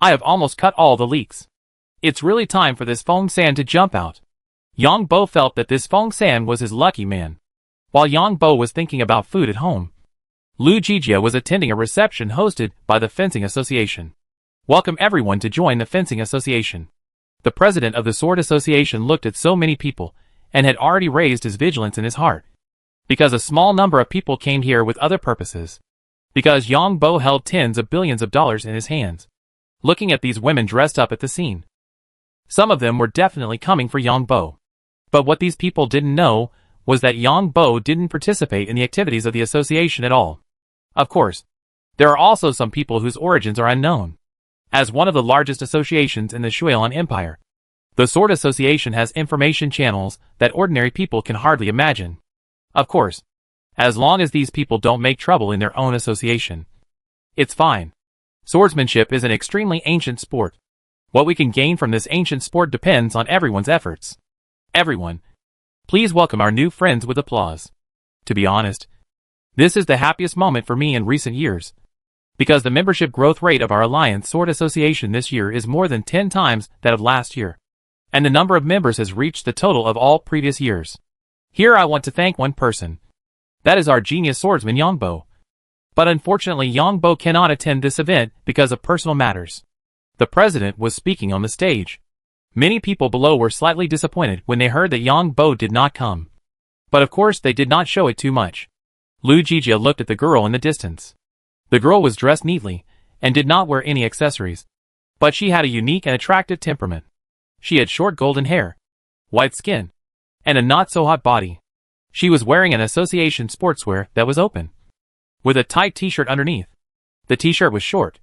I have almost cut all the leaks. It's really time for this Feng San to jump out. Yang Bo felt that this Feng San was his lucky man. While Yang Bo was thinking about food at home, Lu Jijia was attending a reception hosted by the Fencing Association. Welcome everyone to join the Fencing Association. The president of the Sword Association looked at so many people, and had already raised his vigilance in his heart. Because a small number of people came here with other purposes. Because Yang Bo held tens of billions of dollars in his hands. Looking at these women dressed up at the scene. Some of them were definitely coming for Yang Bo. But what these people didn't know was that Yang Bo didn't participate in the activities of the association at all. Of course, there are also some people whose origins are unknown. As one of the largest associations in the Shuilan Empire, the Sword Association has information channels that ordinary people can hardly imagine. Of course, as long as these people don't make trouble in their own association, it's fine. Swordsmanship is an extremely ancient sport. What we can gain from this ancient sport depends on everyone's efforts. Everyone, please welcome our new friends with applause. To be honest, this is the happiest moment for me in recent years. Because the membership growth rate of our Alliance Sword Association this year is more than 10 times that of last year. And the number of members has reached the total of all previous years. Here I want to thank one person. That is our genius swordsman Yang Bo. But unfortunately Yang Bo cannot attend this event because of personal matters. The president was speaking on the stage. Many people below were slightly disappointed when they heard that Yang Bo did not come. But of course they did not show it too much. Lu Jijia looked at the girl in the distance. The girl was dressed neatly, and did not wear any accessories. But she had a unique and attractive temperament. She had short golden hair, white skin, and a not-so-hot body. She was wearing an association sportswear that was open, with a tight t-shirt underneath. The t-shirt was short,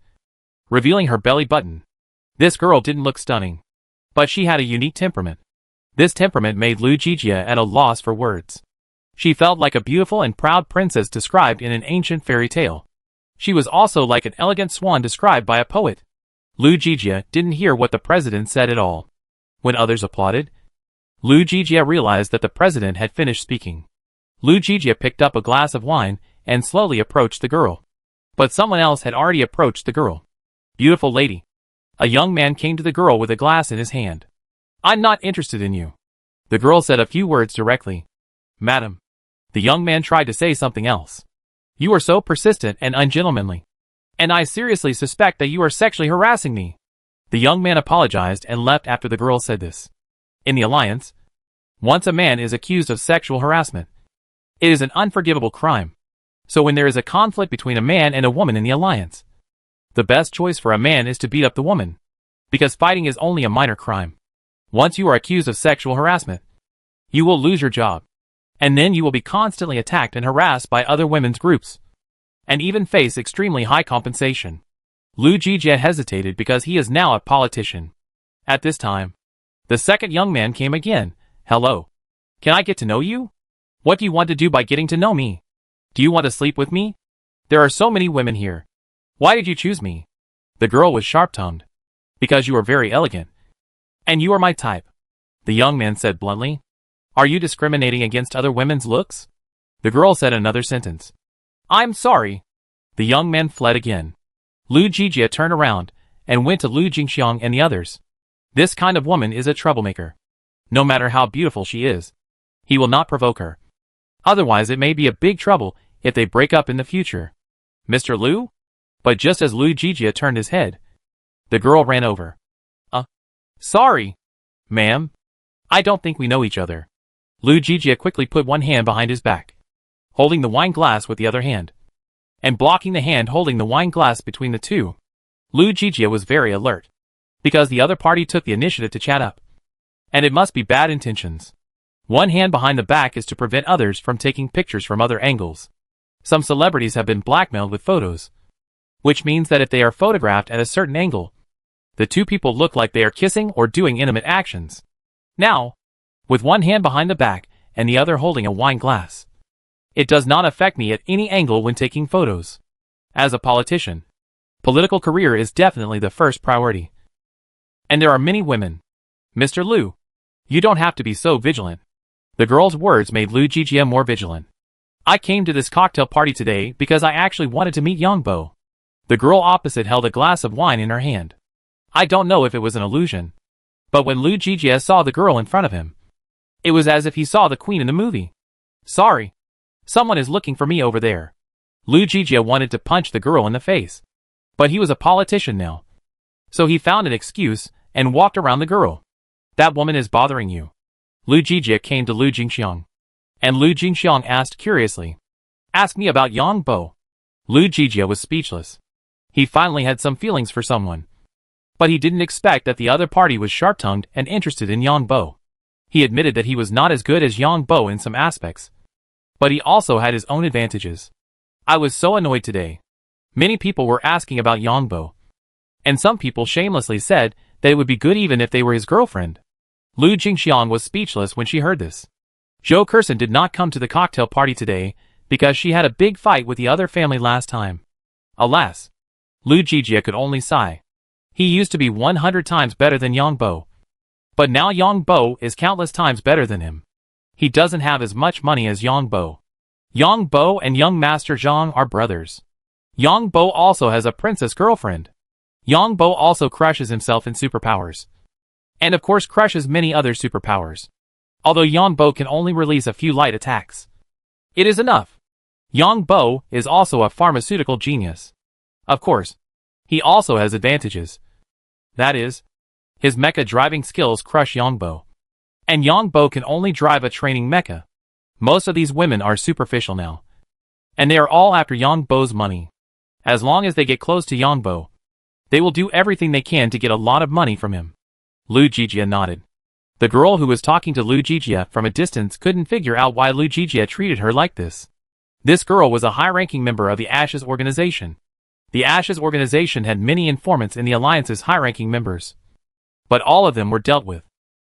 revealing her belly button. This girl didn't look stunning, but she had a unique temperament. This temperament made Lu Jijia at a loss for words. She felt like a beautiful and proud princess described in an ancient fairy tale. She was also like an elegant swan described by a poet. Lu Jijia didn't hear what the president said at all. When others applauded, Lu Jijia realized that the president had finished speaking. Lu Jijia picked up a glass of wine and slowly approached the girl. But someone else had already approached the girl. Beautiful lady. A young man came to the girl with a glass in his hand. I'm not interested in you. The girl said a few words directly. Madam. The young man tried to say something else. You are so persistent and ungentlemanly. And I seriously suspect that you are sexually harassing me. The young man apologized and left after the girl said this. In the Alliance, once a man is accused of sexual harassment, it is an unforgivable crime. So when there is a conflict between a man and a woman in the Alliance, the best choice for a man is to beat up the woman. Because fighting is only a minor crime. Once you are accused of sexual harassment, you will lose your job. And then you will be constantly attacked and harassed by other women's groups. And even face extremely high compensation. Lu Jijia hesitated because he is now a politician. At this time, the second young man came again. Hello. Can I get to know you? What do you want to do by getting to know me? Do you want to sleep with me? There are so many women here. Why did you choose me? The girl was sharp-tongued. Because you are very elegant. And you are my type. The young man said bluntly. Are you discriminating against other women's looks? The girl said another sentence. I'm sorry. The young man fled again. Lu Jijia turned around and went to Lu Jingxiang and the others. This kind of woman is a troublemaker. No matter how beautiful she is, he will not provoke her. Otherwise it may be a big trouble if they break up in the future. Mr. Lu? But just as Lu Jijia turned his head, the girl ran over. Sorry. Ma'am. I don't think we know each other. Lu Jijia quickly put one hand behind his back, holding the wine glass with the other hand, and blocking the hand holding the wine glass between the two. Lu Jijia was very alert, because the other party took the initiative to chat up. And it must be bad intentions. One hand behind the back is to prevent others from taking pictures from other angles. Some celebrities have been blackmailed with photos, which means that if they are photographed at a certain angle, the two people look like they are kissing or doing intimate actions. Now, with one hand behind the back and the other holding a wine glass, it does not affect me at any angle when taking photos. As a politician, political career is definitely the first priority. And there are many women. Mr. Lu, you don't have to be so vigilant. The girl's words made Lu Jijia more vigilant. I came to this cocktail party today because I actually wanted to meet Yangbo. The girl opposite held a glass of wine in her hand. I don't know if it was an illusion, but when Lu Jijia saw the girl in front of him, it was as if he saw the queen in the movie. Sorry. Someone is looking for me over there. Lu Jijia wanted to punch the girl in the face, but he was a politician now. So he found an excuse and walked around the girl. That woman is bothering you. Lu Jijia came to Lu Jingxiang, and Lu Jingxiang asked curiously, "Ask me about Yangbo." Lu Jijia was speechless. He finally had some feelings for someone, but he didn't expect that the other party was sharp-tongued and interested in Yangbo. He admitted that he was not as good as Yangbo in some aspects, but he also had his own advantages. I was so annoyed today. Many people were asking about Yangbo, and some people shamelessly said that it would be good even if they were his girlfriend. Lu Jingxiang was speechless when she heard this. Zhou Kersen did not come to the cocktail party today because she had a big fight with the other family last time. Alas, Lu Jijia could only sigh. He used to be 100 times better than Yangbo, but now Yangbo is countless times better than him. He doesn't have as much money as Yangbo. Yangbo and young Master Zhang are brothers. Yangbo also has a princess girlfriend. Yangbo also crushes himself in superpowers, and of course crushes many other superpowers. Although Yangbo can only release a few light attacks, it is enough. Yangbo is also a pharmaceutical genius. Of course, he also has advantages. That is, his mecha driving skills crush Yangbo, and Yangbo can only drive a training mecha. Most of these women are superficial now, and they are all after Yangbo's money. As long as they get close to Yangbo, they will do everything they can to get a lot of money from him. Lu Jijia nodded. The girl who was talking to Lu Jijia from a distance couldn't figure out why Lu Jijia treated her like this. This girl was a high-ranking member of the Ashes organization. The Ashes organization had many informants in the Alliance's high-ranking members, but all of them were dealt with.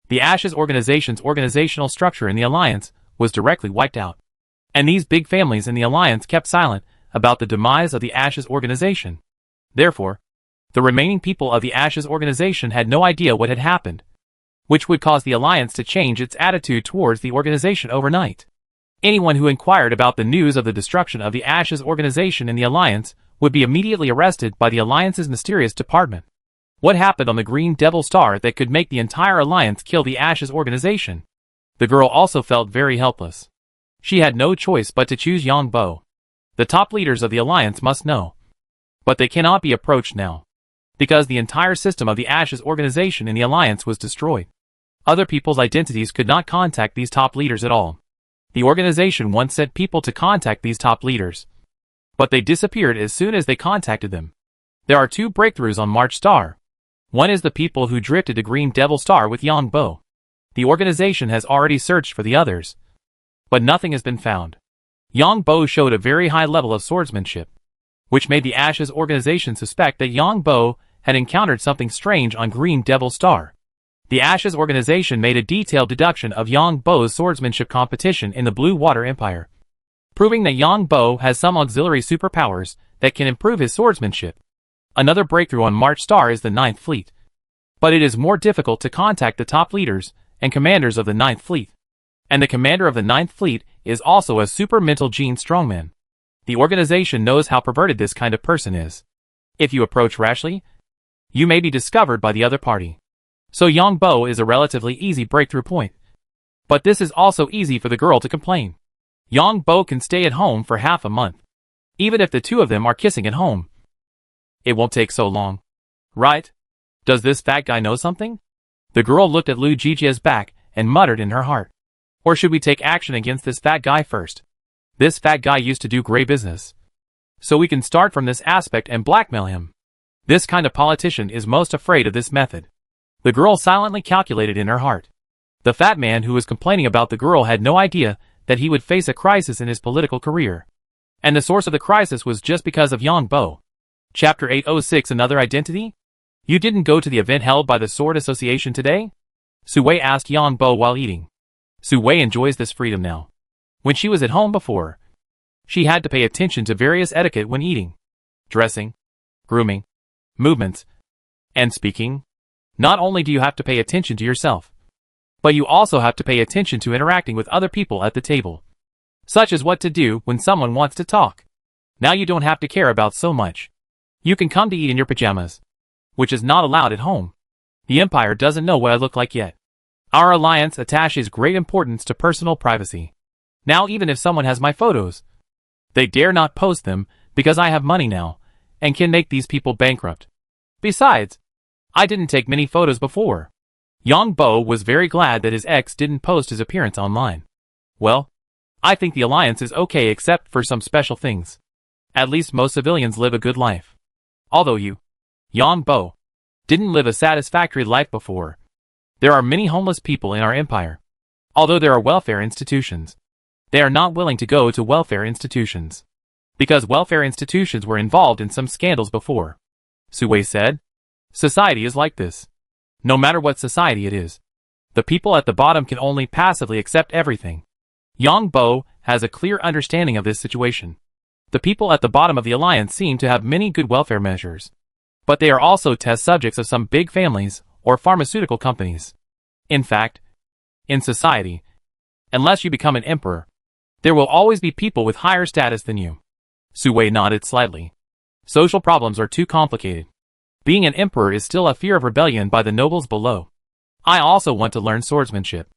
The Ashes organization's organizational structure in the Alliance was directly wiped out, and these big families in the Alliance kept silent about the demise of the Ashes organization. Therefore, the remaining people of the Ashes organization had no idea what had happened, which would cause the Alliance to change its attitude towards the organization overnight. Anyone who inquired about the news of the destruction of the Ashes organization in the Alliance would be immediately arrested by the Alliance's mysterious department. What happened on the Green Devil Star that could make the entire Alliance kill the Ashes organization? The girl also felt very helpless. She had no choice but to choose Yangbo. The top leaders of the Alliance must know, but they cannot be approached now, because the entire system of the Ashes organization in the Alliance was destroyed. Other people's identities could not contact these top leaders at all. The organization once sent people to contact these top leaders, but they disappeared as soon as they contacted them. There are two breakthroughs on March Star. One is the people who drifted to Green Devil Star with Yangbo. The organization has already searched for the others, but nothing has been found. Yangbo showed a very high level of swordsmanship, which made the Ashes organization suspect that Yangbo had encountered something strange on Green Devil Star. The Ashes organization made a detailed deduction of Yangbo's swordsmanship competition in the Blue Water Empire, proving that Yangbo has some auxiliary superpowers that can improve his swordsmanship. Another breakthrough on March Star is the Ninth Fleet, but it is more difficult to contact the top leaders and commanders of the Ninth Fleet, and the commander of the Ninth Fleet is also a super mental gene strongman. The organization knows how perverted this kind of person is. If you approach rashly, you may be discovered by the other party. So Yangbo is a relatively easy breakthrough point. But this is also easy for the girl to complain. Yangbo can stay at home for half a month. Even if the two of them are kissing at home, it won't take so long. Right? Does this fat guy know something? The girl looked at Lu Jijia's back and muttered in her heart. Or should we take action against this fat guy first? This fat guy used to do gray business, so we can start from this aspect and blackmail him. This kind of politician is most afraid of this method. The girl silently calculated in her heart. The fat man who was complaining about the girl had no idea that he would face a crisis in his political career. And the source of the crisis was just because of Yangbo. Chapter 806 Another Identity? You didn't go to the event held by the Sword Association today? Suwei asked Yangbo while eating. Suwei enjoys this freedom now. When she was at home before, she had to pay attention to various etiquette when eating, dressing, grooming, movements, and speaking. Not only do you have to pay attention to yourself, But you also have to pay attention to interacting with other people at the table, such as what to do when someone wants to talk. Now you don't have to care about so much. You can come to eat in your pajamas, which is not allowed at home. The Empire doesn't know what I look like yet. Our alliance attaches great importance to personal privacy. Now even if someone has my photos, they dare not post them because I have money now and can make these people bankrupt. Besides, I didn't take many photos before. Yang Bo was very glad that his ex didn't post his appearance online. Well, I think the alliance is okay except for some special things. At least most civilians live a good life. Although you, Yang Bo, didn't live a satisfactory life before. There are many homeless people in our empire. Although there are welfare institutions, they are not willing to go to welfare institutions, because welfare institutions were involved in some scandals before. Sui said, society is like this. No matter what society it is, the people at the bottom can only passively accept everything. Yang Bo has a clear understanding of this situation. The people at the bottom of the alliance seem to have many good welfare measures, but they are also test subjects of some big families or pharmaceutical companies. In fact, in society, unless you become an emperor, there will always be people with higher status than you. Sui nodded slightly. Social problems are too complicated. Being an emperor is still a fear of rebellion by the nobles below. I also want to learn swordsmanship.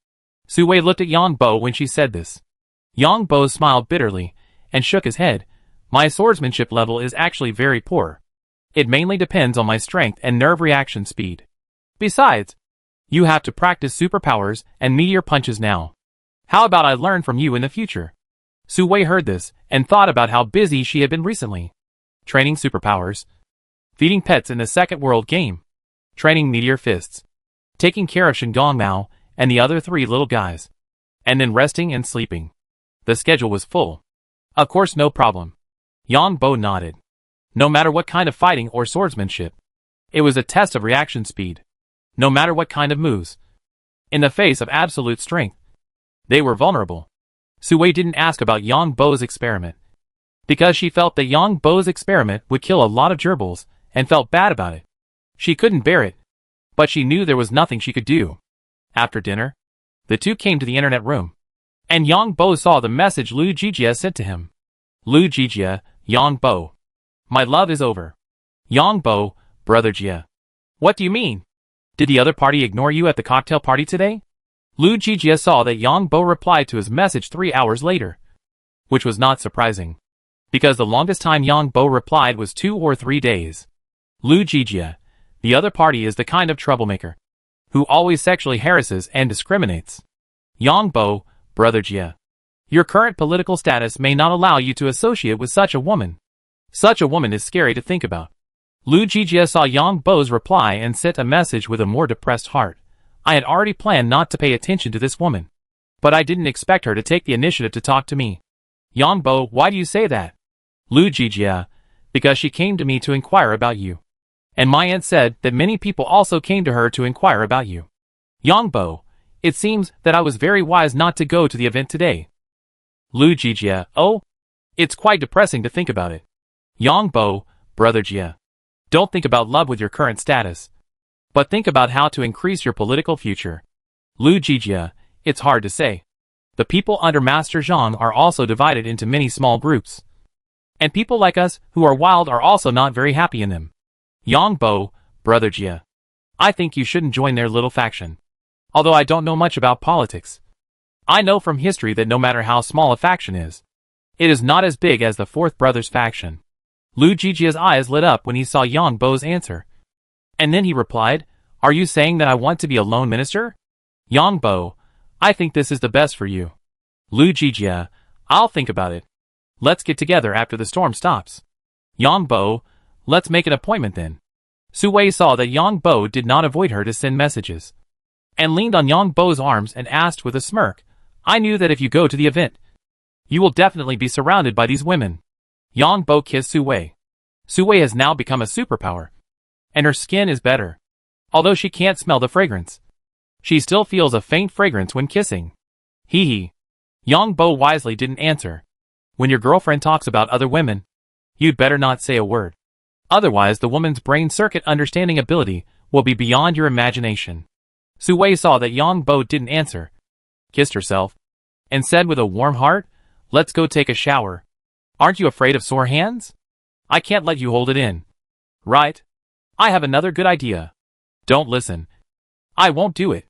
Sui looked at Yang Bo when she said this. Yang Bo smiled bitterly and shook his head. My swordsmanship level is actually very poor. It mainly depends on my strength and nerve reaction speed. Besides, you have to practice superpowers and meteor punches now. How about I learn from you in the future? Sui heard this and thought about how busy she had been recently. Training superpowers, feeding pets in the Second World game, training meteor fists, taking care of Shingong Mao and the other 3 little guys, and then resting and sleeping. The schedule was full. Of course, no problem. Yang Bo nodded. No matter what kind of fighting or swordsmanship, it was a test of reaction speed. No matter what kind of moves, in the face of absolute strength, they were vulnerable. Sui didn't ask about Yang Bo's experiment, because she felt that Yang Bo's experiment would kill a lot of gerbils, and felt bad about it. She couldn't bear it, but she knew there was nothing she could do. After dinner, the two came to the internet room, and Yang Bo saw the message Lu Jijia sent to him. Lu Jijia, Yang Bo. My love is over. Yang Bo, brother Jia. What do you mean? Did the other party ignore you at the cocktail party today? Lu Jijia saw that Yang Bo replied to his message 3 hours later, which was not surprising, because the longest time Yang Bo replied was 2 or 3 days. Lu Jijia, the other party is the kind of troublemaker who always sexually harasses and discriminates. Yang Bo, brother Jia. Your current political status may not allow you to associate with such a woman. Such a woman is scary to think about. Lu Jijia saw Yang Bo's reply and sent a message with a more depressed heart. I had already planned not to pay attention to this woman, but I didn't expect her to take the initiative to talk to me. Yang Bo, why do you say that? Lu Jijia, because she came to me to inquire about you. And my aunt said that many people also came to her to inquire about you. Yang Bo, it seems that I was very wise not to go to the event today. Lu Jijia, oh, it's quite depressing to think about it. Yang Bo, brother Jia. Don't think about love with your current status, but think about how to increase your political future. Lu Jijia, it's hard to say. The people under Master Zhang are also divided into many small groups. And people like us, who are wild, are also not very happy in them. Yang Bo, brother Jia. I think you shouldn't join their little faction. Although I don't know much about politics, I know from history that no matter how small a faction is, it is not as big as the Fourth Brothers faction. Lu Jijia's eyes lit up when he saw Yang Bo's answer. And then he replied, are you saying that I want to be a lone minister? Yang Bo, I think this is the best for you. Lu Jijia, I'll think about it. Let's get together after the storm stops. Yang Bo, let's make an appointment then. Sui saw that Yang Bo did not avoid her to send messages, and leaned on Yang Bo's arms and asked with a smirk, I knew that if you go to the event, you will definitely be surrounded by these women. Yang Bo kissed Sui. Sui has now become a superpower, and her skin is better. Although she can't smell the fragrance, she still feels a faint fragrance when kissing. Hee hee. Yang Bo wisely didn't answer. When your girlfriend talks about other women, you'd better not say a word. Otherwise the woman's brain circuit understanding ability will be beyond your imagination. Su Wei saw that Yang Bo didn't answer, kissed herself, and said with a warm heart, "Let's go take a shower. Aren't you afraid of sore hands? I can't let you hold it in." "Right. I have another good idea." "Don't listen. I won't do it."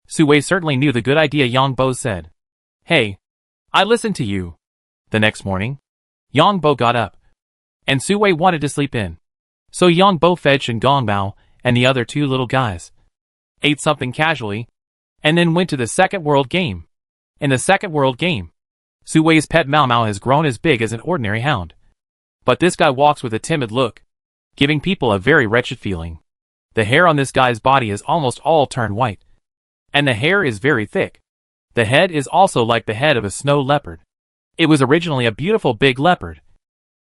Su Wei certainly knew the good idea Yang Bo said. "Hey, I listened to you." The next morning, Yang Bo got up, and Su Wei wanted to sleep in. So Yang Bo fed Shen Gongbao and the other two little guys, ate something casually, and then went to the second world game. In the second world game, Su Wei's pet Mao Mao has grown as big as an ordinary hound. But this guy walks with a timid look, giving people a very wretched feeling. The hair on this guy's body is almost all turned white, and the hair is very thick. The head is also like the head of a snow leopard. It was originally a beautiful big leopard,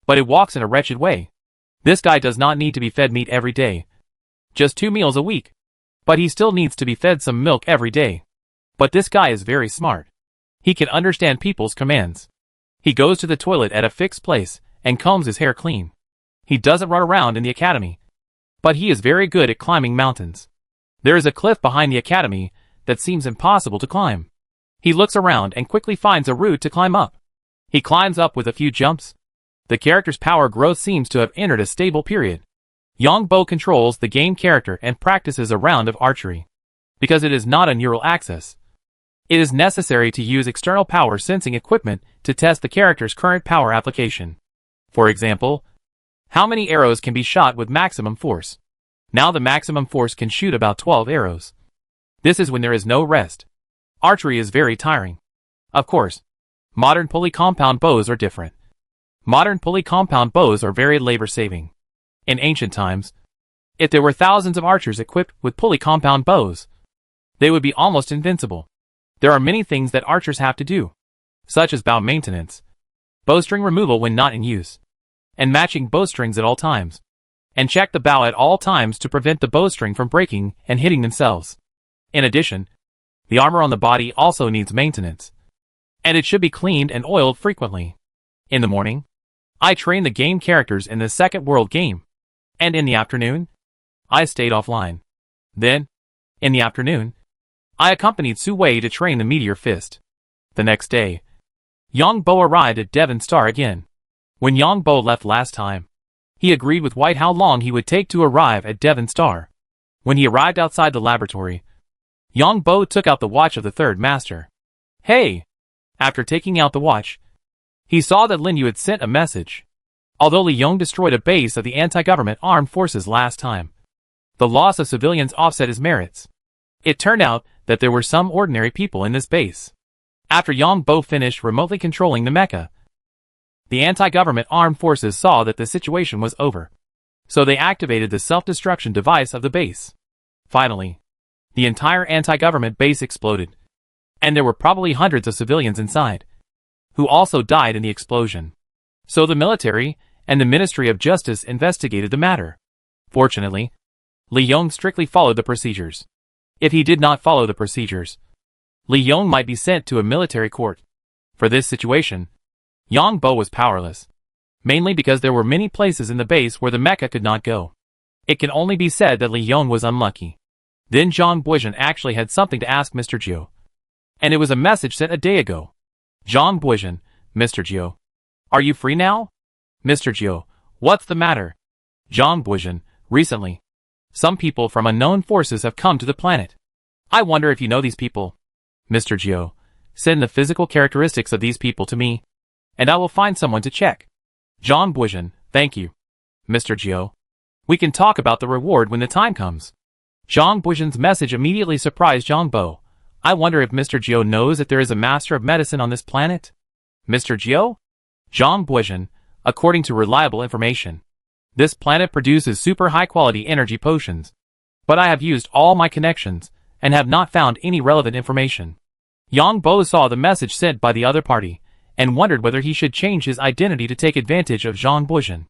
but it walks in a wretched way. This guy does not need to be fed meat every day, just 2 meals a week, but he still needs to be fed some milk every day. But this guy is very smart. He can understand people's commands. He goes to the toilet at a fixed place and combs his hair clean. He doesn't run around in the academy, but he is very good at climbing mountains. There is a cliff behind the academy that seems impossible to climb. He looks around and quickly finds a route to climb up. He climbs up with a few jumps. The character's power growth seems to have entered a stable period. Yang Bo controls the game character and practices a round of archery. Because it is not a neural axis, it is necessary to use external power sensing equipment to test the character's current power application. For example, how many arrows can be shot with maximum force? Now the maximum force can shoot about 12 arrows. This is when there is no rest. Archery is very tiring. Of course, modern pulley compound bows are different. Modern pulley compound bows are very labor-saving. In ancient times, if there were thousands of archers equipped with pulley compound bows, they would be almost invincible. There are many things that archers have to do, such as bow maintenance, bowstring removal when not in use, and matching bowstrings at all times, and check the bow at all times to prevent the bowstring from breaking and hitting themselves. In addition, the armor on the body also needs maintenance, and it should be cleaned and oiled frequently. In the morning, I trained the game characters in the second world game, and in the afternoon, I stayed offline. Then, in the afternoon, I accompanied Su Wei to train the Meteor Fist. The next day, Yang Bo arrived at Devon Star again. When Yang Bo left last time, he agreed with White how long he would take to arrive at Devon Star. When he arrived outside the laboratory, Yang Bo took out the watch of the third master. "Hey!" After taking out the watch, he saw that Lin Yu had sent a message. Although Li Yong destroyed a base of the anti-government armed forces last time, the loss of civilians offset his merits. It turned out that there were some ordinary people in this base. After Yang Bo finished remotely controlling the mecha, the anti-government armed forces saw that the situation was over, so they activated the self-destruction device of the base. Finally, the entire anti-government base exploded, and there were probably hundreds of civilians inside, who also died in the explosion. So the military and the Ministry of Justice investigated the matter. Fortunately, Li Yong strictly followed the procedures. If he did not follow the procedures, Li Yong might be sent to a military court. For this situation, Yang Bo was powerless, mainly because there were many places in the base where the mecha could not go. It can only be said that Li Yong was unlucky. Then Zhang Buizhen actually had something to ask Mr. Jiu, and it was a message sent a day ago. Zhang Buizhen, "Mr. Jiu, are you free now?" "Mr. Jiu, what's the matter?" Zhang Buizhen, "Recently, some people from unknown forces have come to the planet. I wonder if you know these people." "Mr. Jiu, send the physical characteristics of these people to me, and I will find someone to check." Zhang Buizhen, "Thank you. Mr. Jiu, we can talk about the reward when the time comes." Zhang Buizhen's message immediately surprised Zhang Bo. "I wonder if Mr. Jiu knows that there is a master of medicine on this planet?" "Mr. Jiu?" Zhang Buizhen, "According to reliable information, this planet produces super high-quality energy potions, but I have used all my connections and have not found any relevant information." Yang Bo saw the message sent by the other party and wondered whether he should change his identity to take advantage of Zhang Buizhen.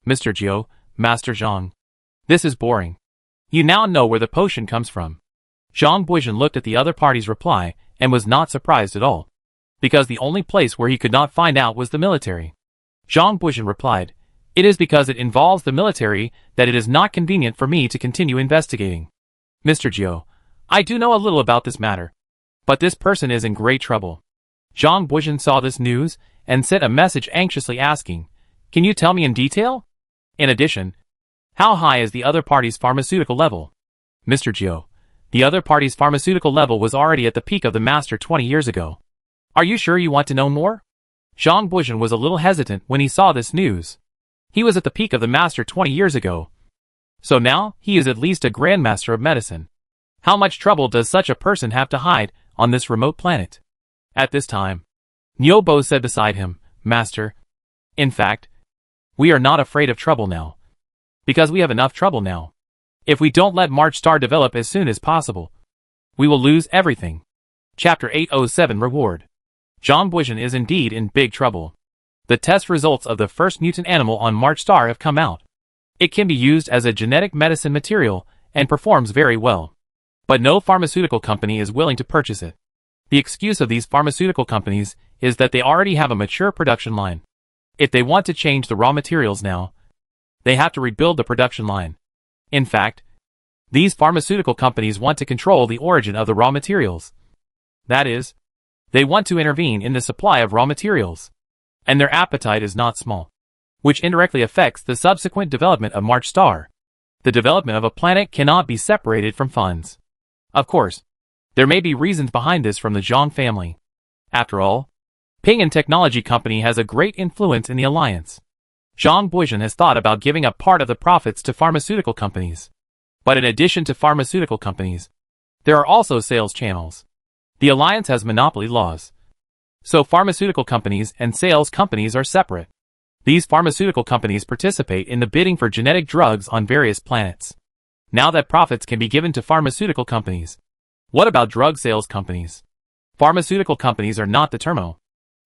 "Mr. Jiu, Master Zhang, this is boring. You now know where the potion comes from." Zhang Buizhen looked at the other party's reply and was not surprised at all, because the only place where he could not find out was the military. Zhang Buizhen replied, "It is because it involves the military that it is not convenient for me to continue investigating." "Mr. Jiu, I do know a little about this matter, but this person is in great trouble. Zhang Buizhen saw this news and sent a message anxiously asking, "Can you tell me in detail? In addition, how high is the other party's pharmaceutical level?" Mr. Jiu, the other party's pharmaceutical level was already at the peak of the master 20 years ago. Are you sure you want to know more? Zhang Buizhen was a little hesitant when he saw this news. He was at the peak of the master 20 years ago. So now, he is at least a grandmaster of medicine. How much trouble does such a person have to hide on this remote planet? At this time, Nyobo said beside him, "Master, in fact, we are not afraid of trouble now. Because we have enough trouble now. If we don't let March Star develop as soon as possible, we will lose everything." Chapter 807 Reward. Zhang Buizhen is indeed in big trouble. The test results of the first mutant animal on March Star have come out. It can be used as a genetic medicine material and performs very well. But no pharmaceutical company is willing to purchase it. The excuse of these pharmaceutical companies is that they already have a mature production line. If they want to change the raw materials now, they have to rebuild the production line. In fact, these pharmaceutical companies want to control the origin of the raw materials. That is, they want to intervene in the supply of raw materials. And their appetite is not small, which indirectly affects the subsequent development of March Star. The development of a planet cannot be separated from funds. Of course, there may be reasons behind this from the Zhang family. After all, Ping Technology Company has a great influence in the alliance. Zhang Buizhen has thought about giving up part of the profits to pharmaceutical companies. But in addition to pharmaceutical companies, there are also sales channels. The alliance has monopoly laws. So pharmaceutical companies and sales companies are separate. These pharmaceutical companies participate in the bidding for genetic drugs on various planets. Now that profits can be given to pharmaceutical companies. What about drug sales companies? Pharmaceutical companies are not the terminal,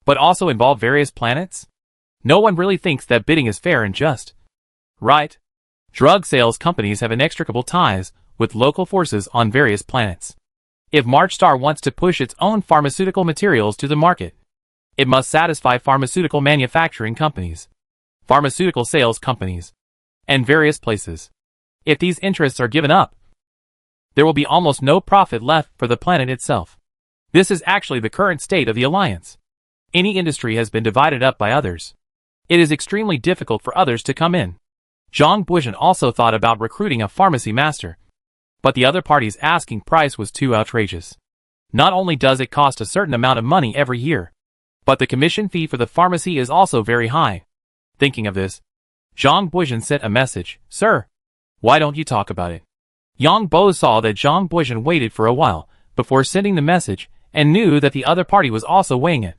but also involve various planets? No one really thinks that bidding is fair and just. Right? Drug sales companies have inextricable ties with local forces on various planets. If March Star wants to push its own pharmaceutical materials to the market, it must satisfy pharmaceutical manufacturing companies, pharmaceutical sales companies, and various places. If these interests are given up, there will be almost no profit left for the planet itself. This is actually the current state of the alliance. Any industry has been divided up by others. It is extremely difficult for others to come in. Zhang Buizhen also thought about recruiting a pharmacy master, but the other party's asking price was too outrageous. Not only does it cost a certain amount of money every year, but the commission fee for the pharmacy is also very high. Thinking of this, Zhang Buizhen sent a message, "Sir, why don't you talk about it?" Yang Bo saw that Zhang Buizhen waited for a while before sending the message and knew that the other party was also weighing it.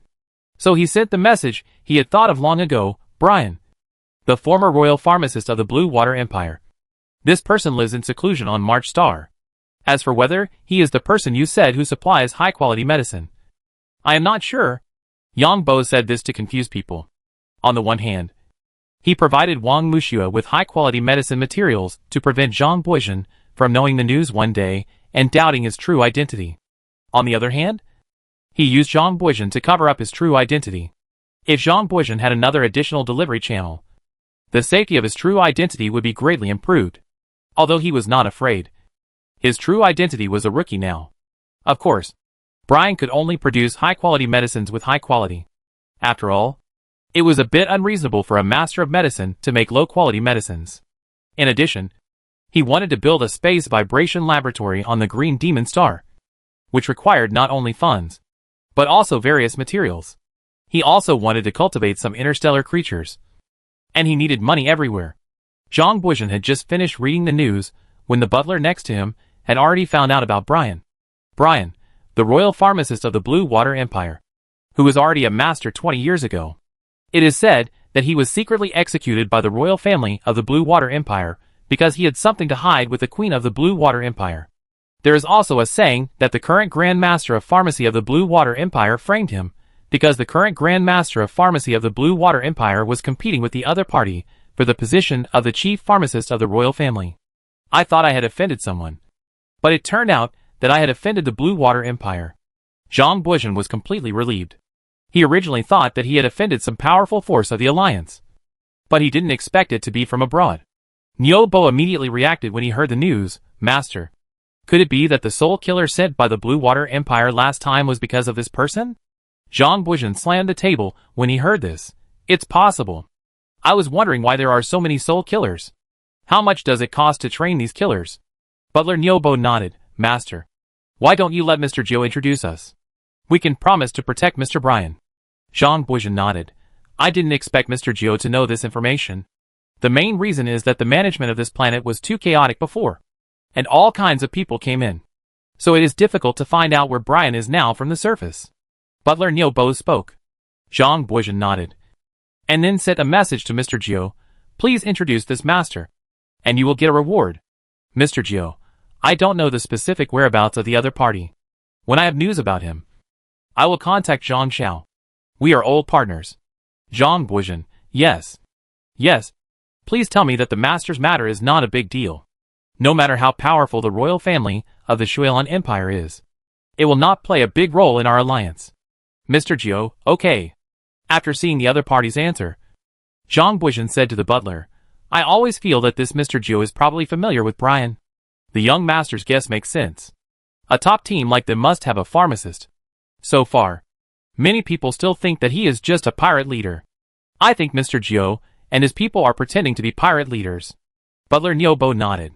So he sent the message he had thought of long ago, "Brian, the former royal pharmacist of the Blue Water Empire. This person lives in seclusion on March Star. As for whether he is the person you said who supplies high-quality medicine, I am not sure." Yang Bo said this to confuse people. On the one hand, he provided Wang Muxue with high-quality medicine materials to prevent Zhang Buizhen from knowing the news one day and doubting his true identity. On the other hand, he used Zhang Buizhen to cover up his true identity. If Zhang Buizhen had another additional delivery channel, the safety of his true identity would be greatly improved. Although he was not afraid, his true identity was a rookie now. Of course, Brian could only produce high-quality medicines with high quality. After all, it was a bit unreasonable for a master of medicine to make low-quality medicines. In addition, he wanted to build a space vibration laboratory on the Green Demon Star, which required not only funds, but also various materials. He also wanted to cultivate some interstellar creatures. And he needed money everywhere. Zhang Buizhen had just finished reading the news when the butler next to him had already found out about Brian. Brian, the royal pharmacist of the Blue Water Empire, who was already a master 20 years ago. It is said that he was secretly executed by the royal family of the Blue Water Empire because he had something to hide with the queen of the Blue Water Empire. There is also a saying that the current Grand Master of Pharmacy of the Blue Water Empire framed him, because the current Grand Master of Pharmacy of the Blue Water Empire was competing with the other party for the position of the chief pharmacist of the royal family. I thought I had offended someone, but it turned out that I had offended the Blue Water Empire. Zhang Buizhen was completely relieved. He originally thought that he had offended some powerful force of the alliance, but he didn't expect it to be from abroad. Nyo Bo immediately reacted when he heard the news. "Master, Could it be that the soul killer sent by the Blue Water Empire last time was because of this person? Zhang Buizhen slammed the table when he heard this. It's possible. I was wondering why there are so many soul killers. How much does it cost to train these killers? Butler Nyobo nodded. Master, why don't you let Mr. Jiu introduce us? We can promise to protect Mr. Brian. Zhang Buizhen nodded. I didn't expect Mr. Jiu to know this information. The main reason is that the management of this planet was too chaotic before, and all kinds of people came in. So it is difficult to find out where Brian is now from the surface. Butler Nyobo spoke. Zhang Buizhen nodded, and then sent a message to Mr. Jiu. Please introduce this master, and you will get a reward. Mr. Jiu, I don't know the specific whereabouts of the other party. When I have news about him, I will contact Zhang Xiao. We are old partners. Zhang Buizhen, yes. Yes. Please tell me that the master's matter is not a big deal. No matter how powerful the royal family of the Shuilan Empire is, it will not play a big role in our alliance. Mr. Jiu, okay. After seeing the other party's answer, Zhang Buizhen said to the butler, I always feel that this Mr. Jiu is probably familiar with Brian. The young master's guess makes sense. A top team like them must have a pharmacist. So far, many people still think that he is just a pirate leader. I think Mr. Jiu and his people are pretending to be pirate leaders. Butler Nyobo nodded.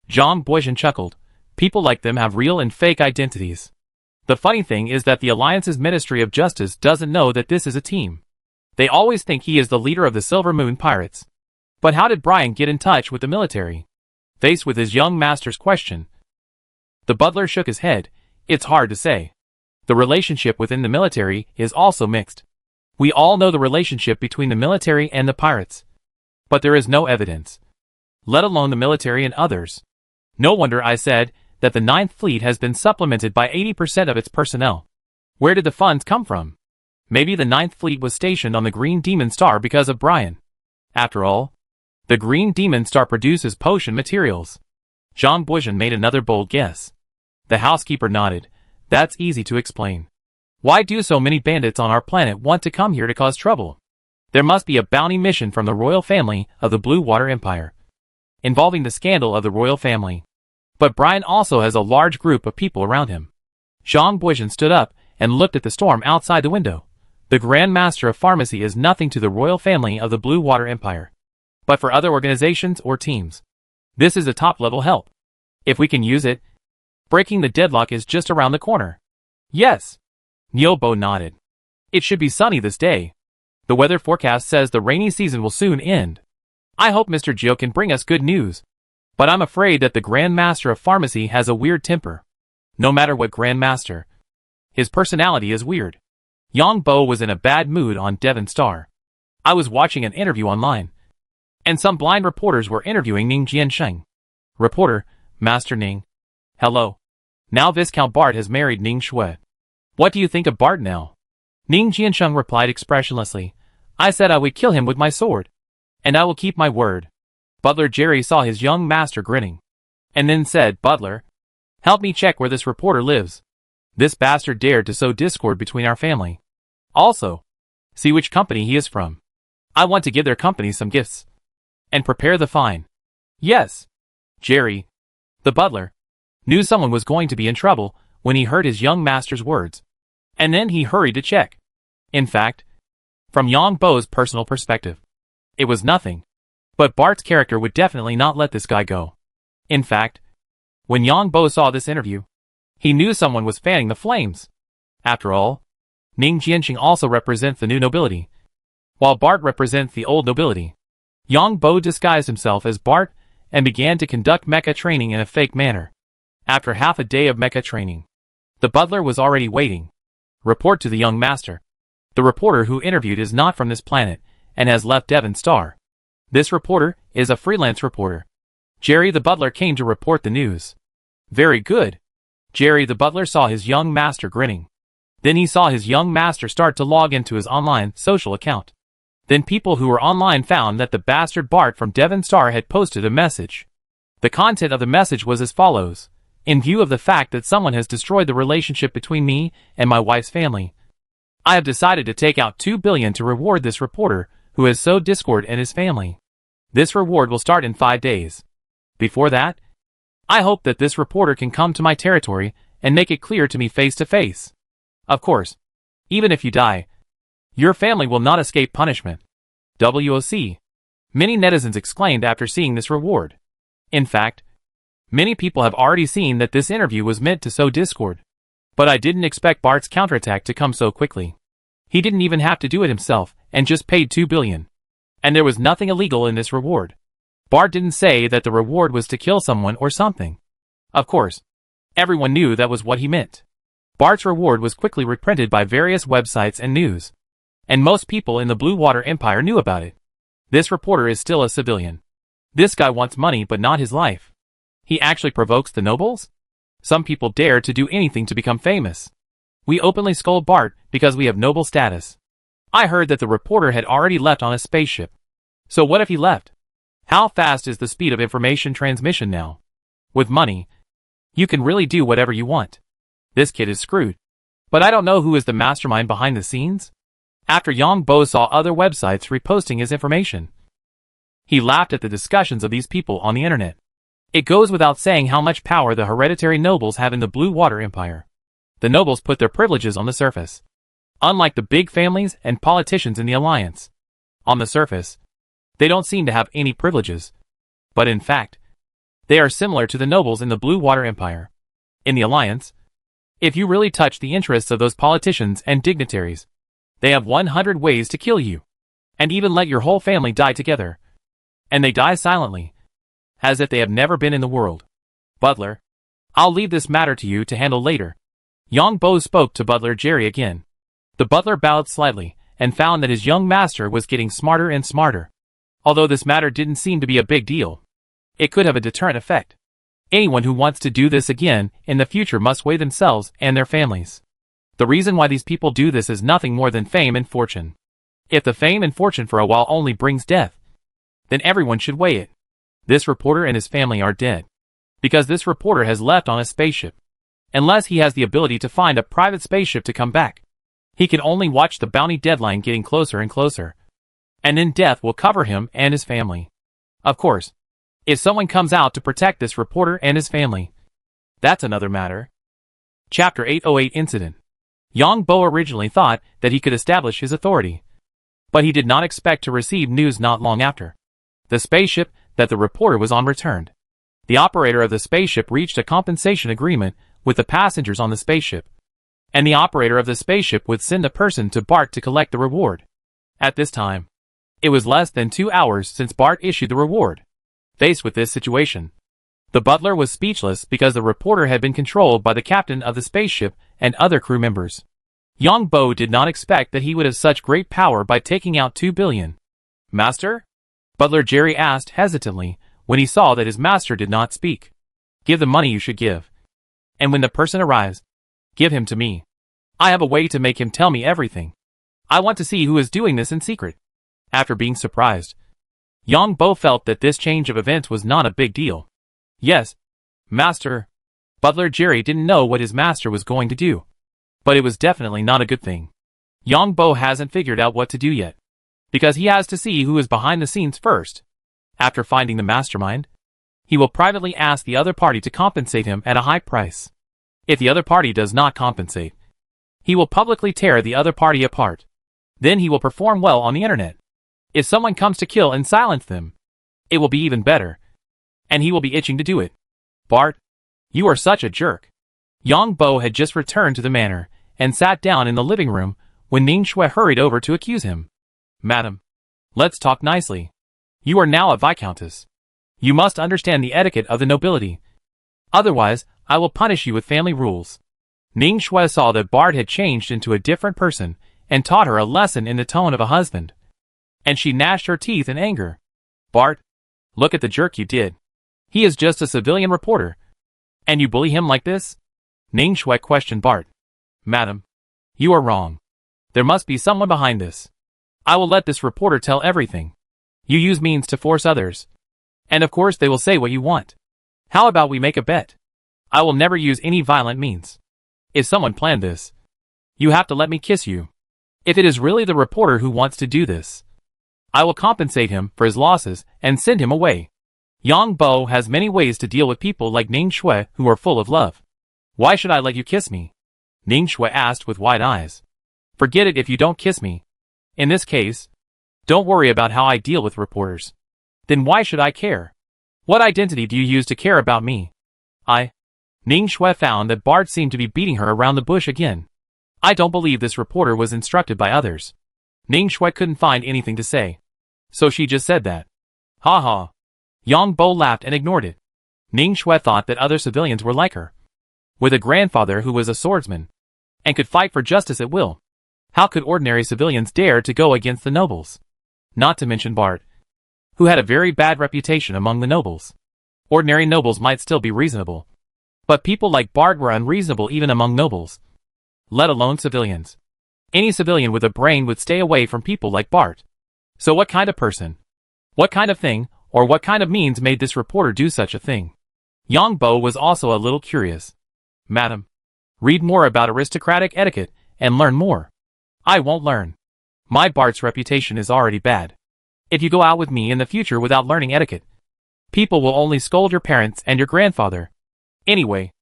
Zhang Buizhen chuckled. People like them have real and fake identities. The funny thing is that the Alliance's Ministry of Justice doesn't know that this is a team. They always think he is the leader of the Silver Moon Pirates. But how did Brian get in touch with the military? Faced with his young master's question, the butler shook his head. It's hard to say. The relationship within the military is also mixed. We all know the relationship between the military and the pirates. But there is no evidence, let alone the military and others. No wonder I said that the Ninth Fleet has been supplemented by 80% of its personnel. Where did the funds come from? Maybe the Ninth Fleet was stationed on the Green Demon Star because of Brian. After all, the Green Demon Star produces potion materials. Zhang Buizhen made another bold guess. The housekeeper nodded. That's easy to explain. Why do so many bandits on our planet want to come here to cause trouble? There must be a bounty mission from the royal family of the Blue Water Empire, involving the scandal of the royal family. But Brian also has a large group of people around him. Zhang Buizhen stood up and looked at the storm outside the window. The Grand Master of Pharmacy is nothing to the royal family of the Blue Water Empire. But for other organizations or teams, this is a top-level help. If we can use it, breaking the deadlock is just around the corner. Yes. Nyobo nodded. It should be sunny this day. The weather forecast says the rainy season will soon end. I hope Mr. Jiu can bring us good news. But I'm afraid that the Grand Master of Pharmacy has a weird temper. No matter what Grand Master, his personality is weird. Yang Bo was in a bad mood on Devon Star. I was watching an interview online, and some blind reporters were interviewing Ning Jiansheng. Reporter, Master Ning. Hello. Now Viscount Bart has married Ning Shui. What do you think of Bart now? Ning Jiansheng replied expressionlessly. I said I would kill him with my sword. And I will keep my word. Butler Jerry saw his young master grinning, and then said, Butler, help me check where this reporter lives. This bastard dared to sow discord between our family. Also, see which company he is from. I want to give their company some gifts. And prepare the fine. Yes. Jerry, the butler, knew someone was going to be in trouble when he heard his young master's words. And then he hurried to check. In fact, from Yang Bo's personal perspective, it was nothing. But Bart's character would definitely not let this guy go. In fact, when Yang Bo saw this interview, he knew someone was fanning the flames. After all, Ning Jianxing also represents the new nobility, while Bart represents the old nobility. Yang Bo disguised himself as Bart and began to conduct mecha training in a fake manner. After half a day of mecha training, the butler was already waiting. Report to the young master. The reporter who interviewed is not from this planet and has left Devon Star. This reporter is a freelance reporter. Jerry the butler came to report the news. Very good. Jerry the butler saw his young master grinning. Then he saw his young master start to log into his online social account. Then people who were online found that the bastard Bart from Devon Star had posted a message. The content of the message was as follows. In view of the fact that someone has destroyed the relationship between me and my wife's family, I have decided to take out 2 billion to reward this reporter who has sowed discord in his family. This reward will start in 5 days. Before that, I hope that this reporter can come to my territory and make it clear to me face to face. Of course, even if you die, your family will not escape punishment. WOC. Many netizens exclaimed after seeing this reward. In fact, many people have already seen that this interview was meant to sow discord. But I didn't expect Bart's counterattack to come so quickly. He didn't even have to do it himself, and just paid $2 billion. And there was nothing illegal in this reward. Bart didn't say that the reward was to kill someone or something. Of course, everyone knew that was what he meant. Bart's reward was quickly reprinted by various websites and news. And most people in the Blue Water Empire knew about it. This reporter is still a civilian. This guy wants money but not his life. He actually provokes the nobles? Some people dare to do anything to become famous. We openly scold Bart because we have noble status. I heard that the reporter had already left on a spaceship. So what if he left? How fast is the speed of information transmission now? With money, you can really do whatever you want. This kid is screwed. But I don't know who is the mastermind behind the scenes. After Yang Bo saw other websites reposting his information, he laughed at the discussions of these people on the internet. It goes without saying how much power the hereditary nobles have in the Blue Water Empire. The nobles put their privileges on the surface. Unlike the big families and politicians in the alliance. On the surface, they don't seem to have any privileges. But in fact, they are similar to the nobles in the Blue Water Empire. In the alliance, if you really touch the interests of those politicians and dignitaries, they have 100 ways to kill you. And even let your whole family die together. And they die silently. As if they have never been in the world. Butler, I'll leave this matter to you to handle later. Yang Bo spoke to Butler Jerry again. The butler bowed slightly, and found that his young master was getting smarter and smarter. Although this matter didn't seem to be a big deal, it could have a deterrent effect. Anyone who wants to do this again in the future must weigh themselves and their families. The reason why these people do this is nothing more than fame and fortune. If the fame and fortune for a while only brings death, then everyone should weigh it. This reporter and his family are dead. Because this reporter has left on a spaceship. Unless he has the ability to find a private spaceship to come back. He can only watch the bounty deadline getting closer and closer. And then death will cover him and his family. Of course, if someone comes out to protect this reporter and his family, that's another matter. Chapter 808 Incident. Yang Bo originally thought that he could establish his authority. But he did not expect to receive news not long after. The spaceship that the reporter was on returned. The operator of the spaceship reached a compensation agreement with the passengers on the spaceship. And the operator of the spaceship would send a person to Bart to collect the reward. At this time, it was less than 2 hours since Bart issued the reward. Faced with this situation, the butler was speechless because the reporter had been controlled by the captain of the spaceship and other crew members. Yang Bo did not expect that he would have such great power by taking out $2 billion. Master? Butler Jerry asked hesitantly when he saw that his master did not speak. Give the money you should give. And when the person arrives, give him to me. I have a way to make him tell me everything. I want to see who is doing this in secret. After being surprised, Yang Bo felt that this change of events was not a big deal. Yes, master. Butler Jerry didn't know what his master was going to do. But it was definitely not a good thing. Yang Bo hasn't figured out what to do yet. Because he has to see who is behind the scenes first. After finding the mastermind, he will privately ask the other party to compensate him at a high price. If the other party does not compensate, he will publicly tear the other party apart. Then he will perform well on the internet. If someone comes to kill and silence them, it will be even better. And he will be itching to do it. Bart, you are such a jerk. Yang Bo had just returned to the manor and sat down in the living room when Ning Shui hurried over to accuse him. Madam, let's talk nicely. You are now a viscountess. You must understand the etiquette of the nobility. Otherwise, I will punish you with family rules. Ning Shui saw that Bart had changed into a different person and taught her a lesson in the tone of a husband. And she gnashed her teeth in anger. Bart, look at the jerk you did. He is just a civilian reporter. And you bully him like this? Ning Shui questioned Bart. Madam, you are wrong. There must be someone behind this. I will let this reporter tell everything. You use means to force others. And of course they will say what you want. How about we make a bet? I will never use any violent means. If someone planned this, you have to let me kiss you. If it is really the reporter who wants to do this, I will compensate him for his losses and send him away. Yang Bo has many ways to deal with people like Ning Shui who are full of love. Why should I let you kiss me? Ning Shui asked with wide eyes. Forget it if you don't kiss me. In this case, don't worry about how I deal with reporters. Then why should I care? What identity do you use to care about me? Ning Shui found that Bart seemed to be beating her around the bush again. I don't believe this reporter was instructed by others. Ning Shui couldn't find anything to say. So she just said that. Ha ha. Yang Bo laughed and ignored it. Ning Shui thought that other civilians were like her. With a grandfather who was a swordsman and could fight for justice at will, how could ordinary civilians dare to go against the nobles? Not to mention Bart, who had a very bad reputation among the nobles. Ordinary nobles might still be reasonable, but people like Bart were unreasonable even among nobles, let alone civilians. Any civilian with a brain would stay away from people like Bart. So what kind of person, what kind of thing, or what kind of means made this reporter do such a thing? Yang Bo was also a little curious. Madam, read more about aristocratic etiquette and learn more. I won't learn. My Bart's reputation is already bad. If you go out with me in the future without learning etiquette, people will only scold your parents and your grandfather. Anyway,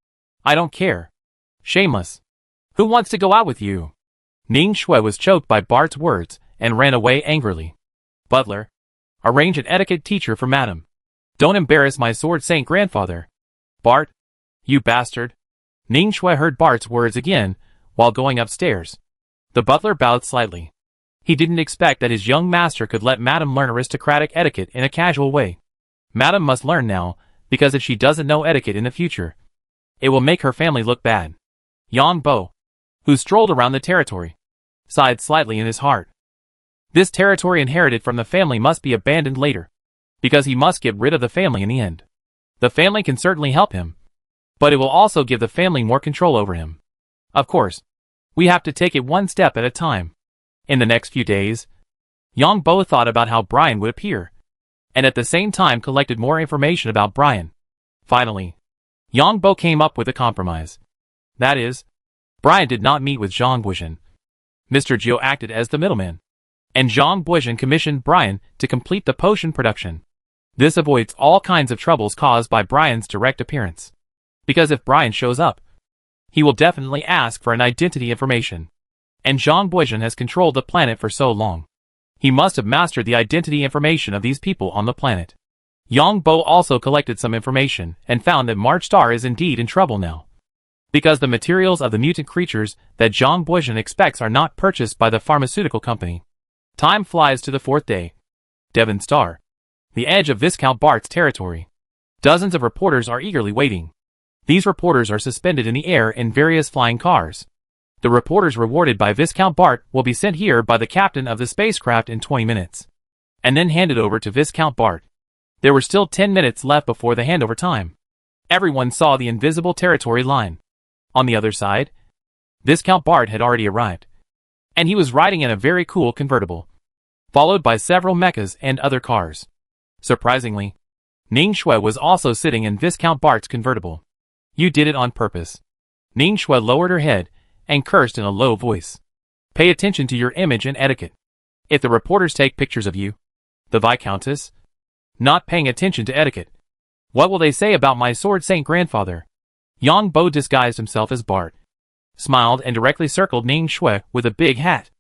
I don't care. Shameless. Who wants to go out with you? Ning Shui was choked by Bart's words and ran away angrily. Butler, arrange an etiquette teacher for Madam. Don't embarrass my sword saint grandfather. Bart, you bastard. Ning Shui heard Bart's words again while going upstairs. The butler bowed slightly. He didn't expect that his young master could let Madam learn aristocratic etiquette in a casual way. Madam must learn now, because if she doesn't know etiquette in the future, it will make her family look bad. Yang Bo, who strolled around the territory, sighed slightly in his heart. This territory inherited from the family must be abandoned later, because he must get rid of the family in the end. The family can certainly help him, but it will also give the family more control over him. Of course, we have to take it one step at a time. In the next few days, Yang Bo thought about how Brian would appear, and at the same time collected more information about Brian. Finally, Yang Bo came up with a compromise. That is, Brian did not meet with Zhang Buizhen. Mr. Jiu acted as the middleman, and Zhang Buizhen commissioned Brian to complete the potion production. This avoids all kinds of troubles caused by Brian's direct appearance. Because if Brian shows up, he will definitely ask for an identity information. And Zhang Buizhen has controlled the planet for so long. He must have mastered the identity information of these people on the planet. Yang Bo also collected some information and found that March Star is indeed in trouble now. Because the materials of the mutant creatures that Zhang Buizhen expects are not purchased by the pharmaceutical company. Time flies to the fourth day. Devon Star, the edge of Viscount Bart's territory. Dozens of reporters are eagerly waiting. These reporters are suspended in the air in various flying cars. The reporters rewarded by Viscount Bart will be sent here by the captain of the spacecraft in 20 minutes, and then handed over to Viscount Bart. There were still 10 minutes left before the handover time. Everyone saw the invisible territory line. On the other side, Viscount Bart had already arrived, and he was riding in a very cool convertible, followed by several mechas and other cars. Surprisingly, Ning Shui was also sitting in Viscount Bart's convertible. You did it on purpose. Ning Shui lowered her head and cursed in a low voice. Pay attention to your image and etiquette. If the reporters take pictures of you, the Viscountess, not paying attention to etiquette, what will they say about my sword saint grandfather? Yang Bo disguised himself as Bart, smiled and directly circled Ning Shui with a big hat.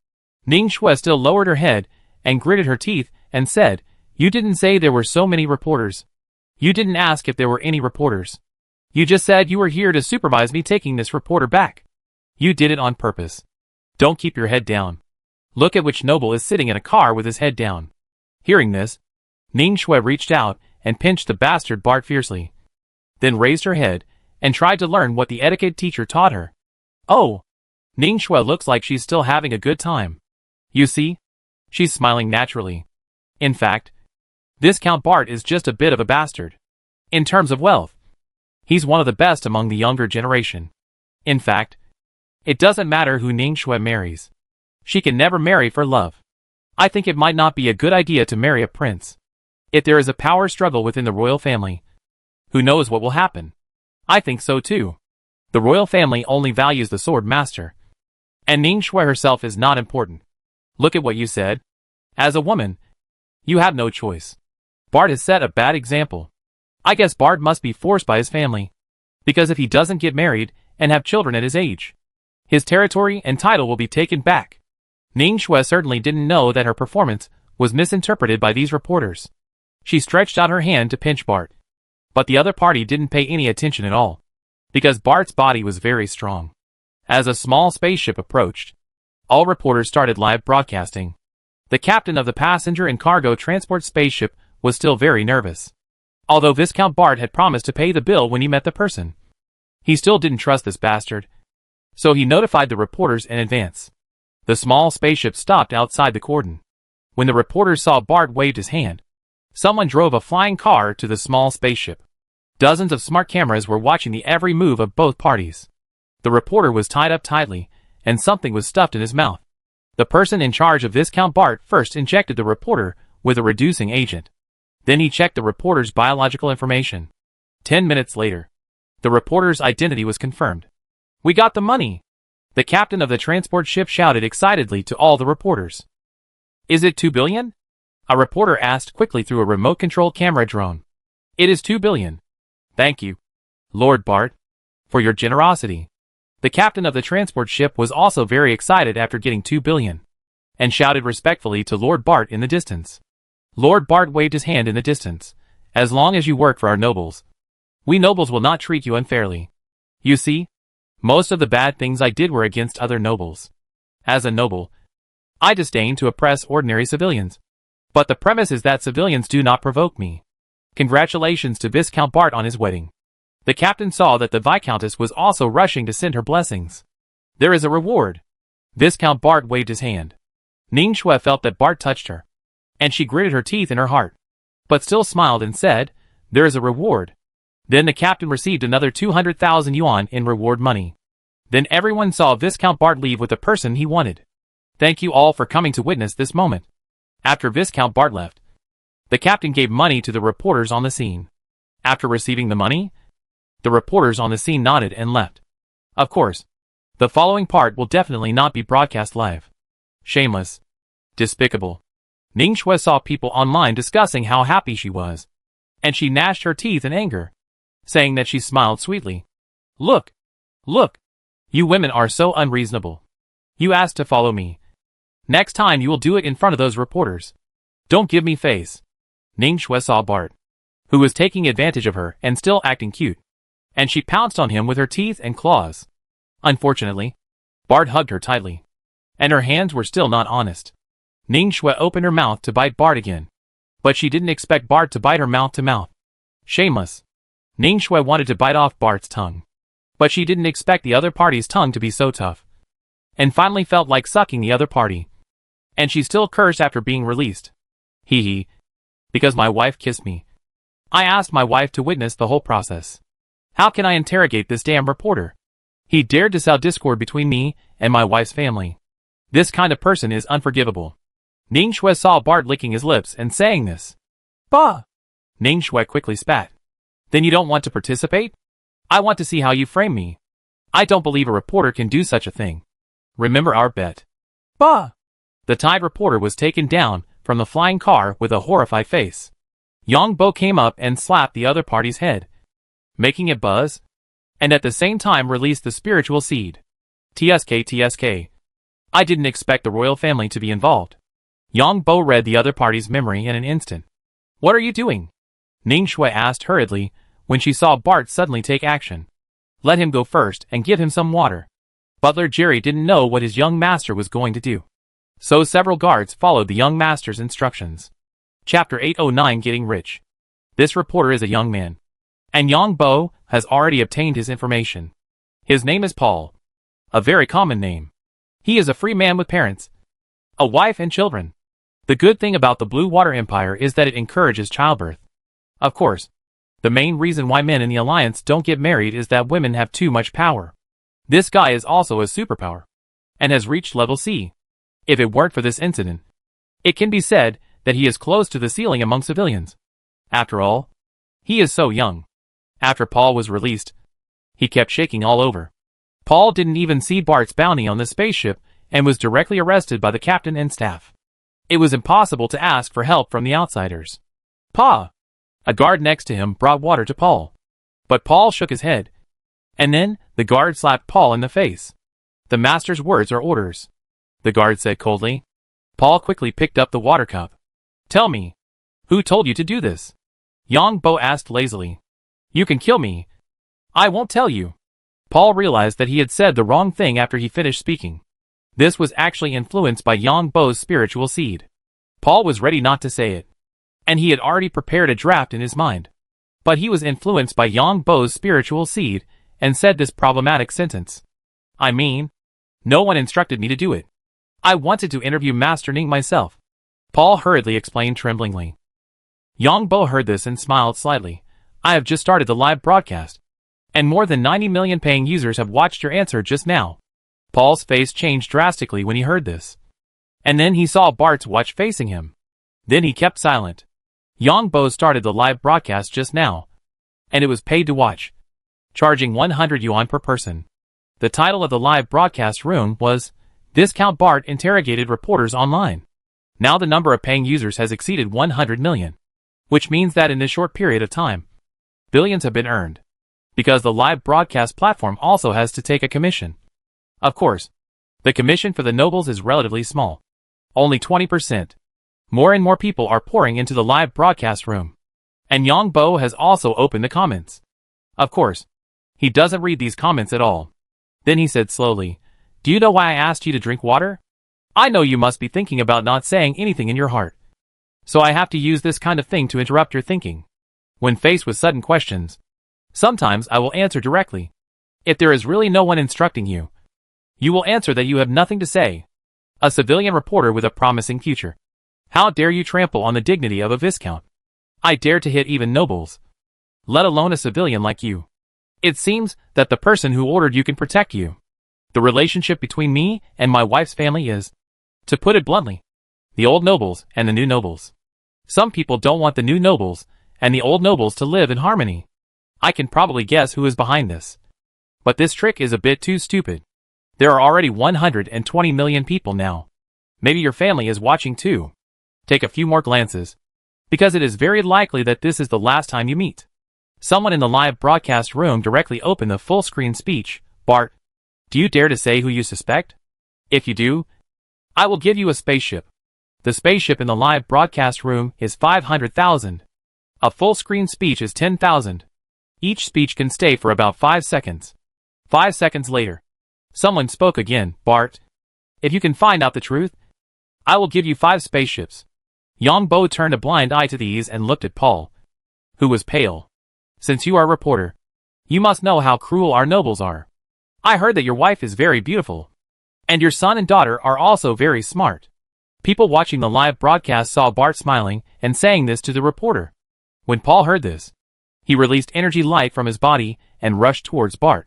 Ning Shui still lowered her head and gritted her teeth and said, You didn't say there were so many reporters. You didn't ask if there were any reporters. You just said you were here to supervise me taking this reporter back. You did it on purpose. Don't keep your head down. Look at which noble is sitting in a car with his head down. Hearing this, Ning Shui reached out and pinched the bastard Bart fiercely, then raised her head and tried to learn what the etiquette teacher taught her. Oh, Ning Shui looks like she's still having a good time. You see? She's smiling naturally. In fact, Viscount Bart is just a bit of a bastard. In terms of wealth, he's one of the best among the younger generation. In fact, it doesn't matter who Ning Shui marries. She can never marry for love. I think it might not be a good idea to marry a prince. If there is a power struggle within the royal family, who knows what will happen? I think so too. The royal family only values the sword master. And Ning Shui herself is not important. Look at what you said. As a woman, you have no choice. Bart has set a bad example. I guess Bart must be forced by his family. Because if he doesn't get married and have children at his age, his territory and title will be taken back. Ning Shui certainly didn't know that her performance was misinterpreted by these reporters. She stretched out her hand to pinch Bart. But the other party didn't pay any attention at all, because Bart's body was very strong. As a small spaceship approached, all reporters started live broadcasting. The captain of the passenger and cargo transport spaceship was still very nervous. Although Viscount Bart had promised to pay the bill when he met the person, he still didn't trust this bastard. So he notified the reporters in advance. The small spaceship stopped outside the cordon. When the reporters saw Bart waved his hand, someone drove a flying car to the small spaceship. Dozens of smart cameras were watching the every move of both parties. The reporter was tied up tightly, and something was stuffed in his mouth. The person in charge of Viscount Bart first injected the reporter with a reducing agent. Then he checked the reporter's biological information. 10 minutes later, the reporter's identity was confirmed. "We got the money!" The captain of the transport ship shouted excitedly to all the reporters. "Is it 2 billion? A reporter asked quickly through a remote-controlled camera drone. "It is 2 billion. Thank you, Lord Bart, for your generosity." The captain of the transport ship was also very excited after getting 2 billion, and shouted respectfully to Lord Bart in the distance. Lord Bart waved his hand in the distance. "As long as you work for our nobles, we nobles will not treat you unfairly. You see, most of the bad things I did were against other nobles. As a noble, I disdain to oppress ordinary civilians. But the premise is that civilians do not provoke me. Congratulations to Viscount Bart on his wedding." The captain saw that the Viscountess was also rushing to send her blessings. "There is a reward." Viscount Bart waved his hand. Ning Shui felt that Bart touched her, and she gritted her teeth in her heart, but still smiled and said, "There is a reward." Then the captain received another 200,000 yuan in reward money. Then everyone saw Viscount Bart leave with the person he wanted. Thank you all for coming to witness this moment. After Viscount Bart left, the captain gave money to the reporters on the scene. After receiving the money, the reporters on the scene nodded and left. Of course, the following part will definitely not be broadcast live. Shameless. Despicable. Ning Shui saw people online discussing how happy she was, and she gnashed her teeth in anger, saying that she smiled sweetly. Look! Look! You women are so unreasonable. You asked to follow me. Next time you will do it in front of those reporters. Don't give me face. Ning Shui saw Bart, who was taking advantage of her and still acting cute, and she pounced on him with her teeth and claws. Unfortunately, Bart hugged her tightly, and her hands were still not honest. Ning Shui opened her mouth to bite Bart again, but she didn't expect Bart to bite her mouth to mouth. Shameless. Ning Shui wanted to bite off Bart's tongue, but she didn't expect the other party's tongue to be so tough, and finally felt like sucking the other party. And she still cursed after being released. Hee hee. Because my wife kissed me. I asked my wife to witness the whole process. How can I interrogate this damn reporter? He dared to sow discord between me and my wife's family. This kind of person is unforgivable. Ning Shui saw Bart licking his lips and saying this. Bah! Ning Shui quickly spat. Then you don't want to participate? I want to see how you frame me. I don't believe a reporter can do such a thing. Remember our bet. Bah! The tied reporter was taken down from the flying car with a horrified face. Yang Bo came up and slapped the other party's head, making it buzz, and at the same time released the spiritual seed. TSK. I didn't expect the royal family to be involved. Yang Bo read the other party's memory in an instant. What are you doing? Ning Shui asked hurriedly when she saw Bart suddenly take action. Let him go first and give him some water. Butler Jerry didn't know what his young master was going to do, so several guards followed the young master's instructions. Chapter 809 Getting Rich. This reporter is a young man, and Yang Bo has already obtained his information. His name is Paul, a very common name. He is a free man with parents, a wife and children. The good thing about the Blue Water Empire is that it encourages childbirth. Of course, the main reason why men in the Alliance don't get married is that women have too much power. This guy is also a superpower, and has reached level C. If it weren't for this incident, it can be said that he is close to the ceiling among civilians. After all, he is so young. After Paul was released, he kept shaking all over. Paul didn't even see Bart's bounty on the spaceship and was directly arrested by the captain and staff. It was impossible to ask for help from the outsiders. Pa! A guard next to him brought water to Paul. But Paul shook his head. And then, the guard slapped Paul in the face. The master's words are orders, the guard said coldly. Paul quickly picked up the water cup. Tell me, who told you to do this? Yang Bo asked lazily. You can kill me. I won't tell you. Paul realized that he had said the wrong thing after he finished speaking. This was actually influenced by Yang Bo's spiritual seed. Paul was ready not to say it. And he had already prepared a draft in his mind. But he was influenced by Yang Bo's spiritual seed, and said this problematic sentence. I mean, no one instructed me to do it. I wanted to interview Master Ning myself. Paul hurriedly explained tremblingly. Yang Bo heard this and smiled slightly. I have just started the live broadcast. And more than 90 million paying users have watched your answer just now. Paul's face changed drastically when he heard this. And then he saw Bart's watch facing him. Then he kept silent. Yang Bo started the live broadcast just now. And it was paid to watch, charging 100 yuan per person. The title of the live broadcast room was, Discount Bart Interrogated Reporters Online. Now the number of paying users has exceeded 100 million. Which means that in this short period of time, billions have been earned. Because the live broadcast platform also has to take a commission. Of course, the commission for the nobles is relatively small. Only 20%. More and more people are pouring into the live broadcast room. And Yang Bo has also opened the comments. Of course, he doesn't read these comments at all. Then he said slowly, Do you know why I asked you to drink water? I know you must be thinking about not saying anything in your heart. So I have to use this kind of thing to interrupt your thinking. When faced with sudden questions, sometimes I will answer directly. If there is really no one instructing you, you will answer that you have nothing to say. A civilian reporter with a promising future. How dare you trample on the dignity of a viscount? I dare to hit even nobles, let alone a civilian like you. It seems that the person who ordered you can protect you. The relationship between me and my wife's family is, to put it bluntly, the old nobles and the new nobles. Some people don't want the new nobles and the old nobles to live in harmony. I can probably guess who is behind this. But this trick is a bit too stupid. There are already 120 million people now. Maybe your family is watching too. Take a few more glances, because it is very likely that this is the last time you meet. Someone in the live broadcast room directly opened the full-screen speech. Bart, do you dare to say who you suspect? If you do, I will give you a spaceship. The spaceship in the live broadcast room is 500,000. A full-screen speech is 10,000. Each speech can stay for about 5 seconds. 5 seconds later, someone spoke again. Bart, if you can find out the truth, I will give you 5 spaceships. Yang Bo turned a blind eye to these and looked at Paul, who was pale. Since you are a reporter, you must know how cruel our nobles are. I heard that your wife is very beautiful. And your son and daughter are also very smart. People watching the live broadcast saw Bart smiling and saying this to the reporter. When Paul heard this, he released energy light from his body and rushed towards Bart,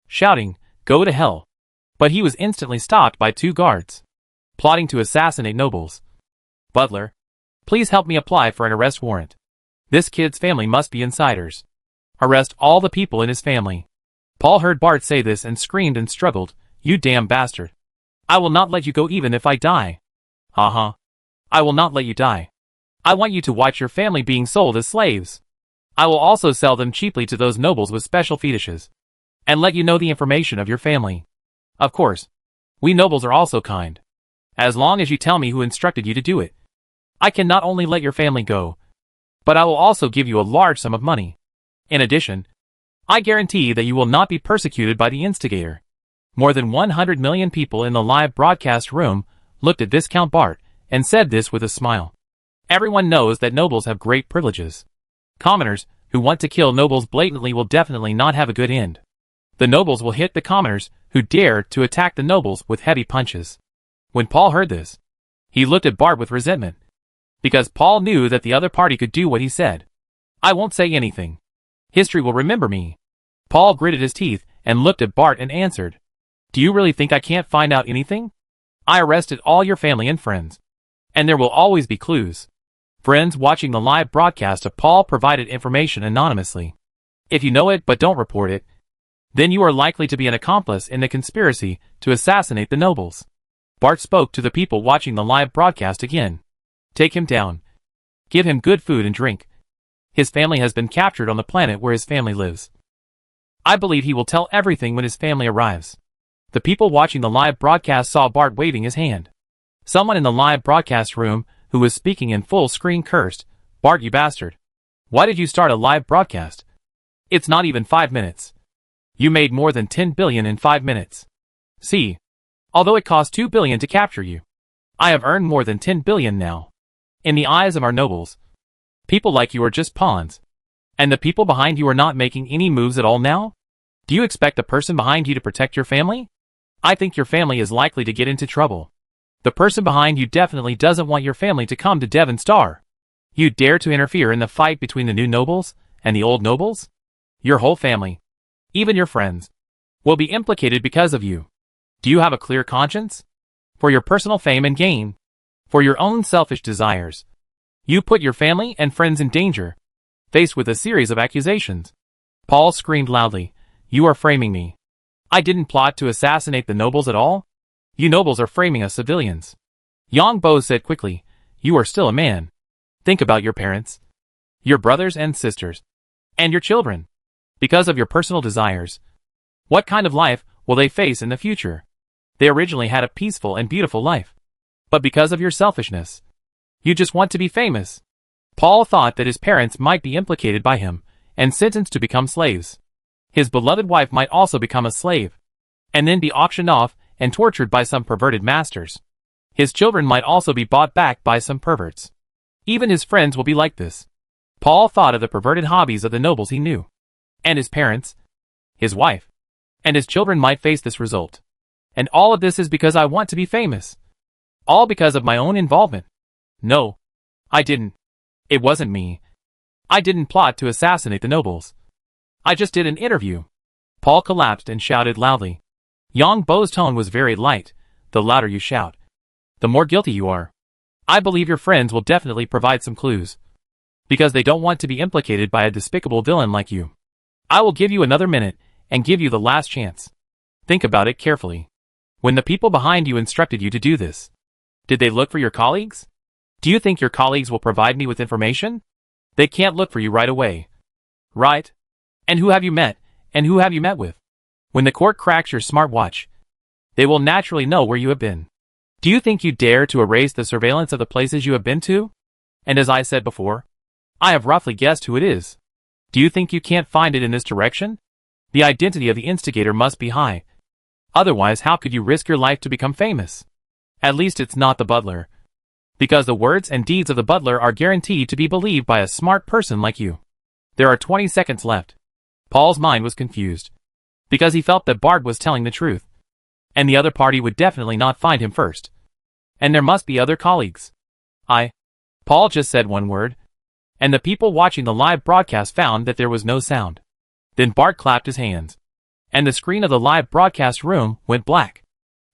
shouting, Go to hell. But he was instantly stopped by 2 guards, plotting to assassinate nobles. Butler, please help me apply for an arrest warrant. This kid's family must be insiders. Arrest all the people in his family. Paul heard Bart say this and screamed and struggled, You damn bastard. I will not let you go even if I die. I will not let you die. I want you to watch your family being sold as slaves. I will also sell them cheaply to those nobles with special fetishes, and let you know the information of your family. Of course, we nobles are also kind. As long as you tell me who instructed you to do it, I can not only let your family go, but I will also give you a large sum of money. In addition, I guarantee that you will not be persecuted by the instigator. More than 100 million people in the live broadcast room looked at Viscount Bart and said this with a smile. Everyone knows that nobles have great privileges. Commoners who want to kill nobles blatantly will definitely not have a good end. The nobles will hit the commoners who dare to attack the nobles with heavy punches. When Paul heard this, he looked at Bart with resentment, because Paul knew that the other party could do what he said. I won't say anything. History will remember me. Paul gritted his teeth and looked at Bart and answered, Do you really think I can't find out anything? I arrested all your family and friends. And there will always be clues. Friends watching the live broadcast of Paul provided information anonymously. If you know it but don't report it, then you are likely to be an accomplice in the conspiracy to assassinate the nobles. Bart spoke to the people watching the live broadcast again. Take him down. Give him good food and drink. His family has been captured on the planet where his family lives. I believe he will tell everything when his family arrives. The people watching the live broadcast saw Bart waving his hand. Someone in the live broadcast room, who was speaking in full screen, cursed, "Bart, you bastard. Why did you start a live broadcast? It's not even 5 minutes. You made more than 10 billion in 5 minutes. See, although it cost 2 billion to capture you, I have earned more than 10 billion now. In the eyes of our nobles, people like you are just pawns. And the people behind you are not making any moves at all now? Do you expect the person behind you to protect your family? I think your family is likely to get into trouble. The person behind you definitely doesn't want your family to come to Devon Star. You dare to interfere in the fight between the new nobles and the old nobles? Your whole family, even your friends, will be implicated because of you. Do you have a clear conscience? For your personal fame and gain, for your own selfish desires, you put your family and friends in danger, faced with a series of accusations." Paul screamed loudly, "You are framing me. I didn't plot to assassinate the nobles at all. You nobles are framing us civilians." Yang Bo said quickly, "You are still a man. Think about your parents, your brothers and sisters, and your children. Because of your personal desires, what kind of life will they face in the future? They originally had a peaceful and beautiful life. But because of your selfishness, you just want to be famous." Paul thought that his parents might be implicated by him and sentenced to become slaves. His beloved wife might also become a slave, and then be auctioned off and tortured by some perverted masters. His children might also be bought back by some perverts. Even his friends will be like this. Paul thought of the perverted hobbies of the nobles he knew. And his parents, his wife, and his children might face this result. And all of this is because I want to be famous. All because of my own involvement. No, I didn't. It wasn't me. I didn't plot to assassinate the nobles. I just did an interview. Paul collapsed and shouted loudly. Yang Bo's tone was very light. The louder you shout, the more guilty you are. I believe your friends will definitely provide some clues, because they don't want to be implicated by a despicable villain like you. I will give you another minute and give you the last chance. Think about it carefully. When the people behind you instructed you to do this, did they look for your colleagues? Do you think your colleagues will provide me with information? They can't look for you right away. Right? And who have you met, and who have you met with? When the court cracks your smartwatch, they will naturally know where you have been. Do you think you dare to erase the surveillance of the places you have been to? And as I said before, I have roughly guessed who it is. Do you think you can't find it in this direction? The identity of the instigator must be high. Otherwise, how could you risk your life to become famous? At least it's not the butler. Because the words and deeds of the butler are guaranteed to be believed by a smart person like you. There are 20 seconds left. Paul's mind was confused, because he felt that Bart was telling the truth, and the other party would definitely not find him first. And there must be other colleagues. Paul just said one word, and the people watching the live broadcast found that there was no sound. Then Bart clapped his hands, and the screen of the live broadcast room went black.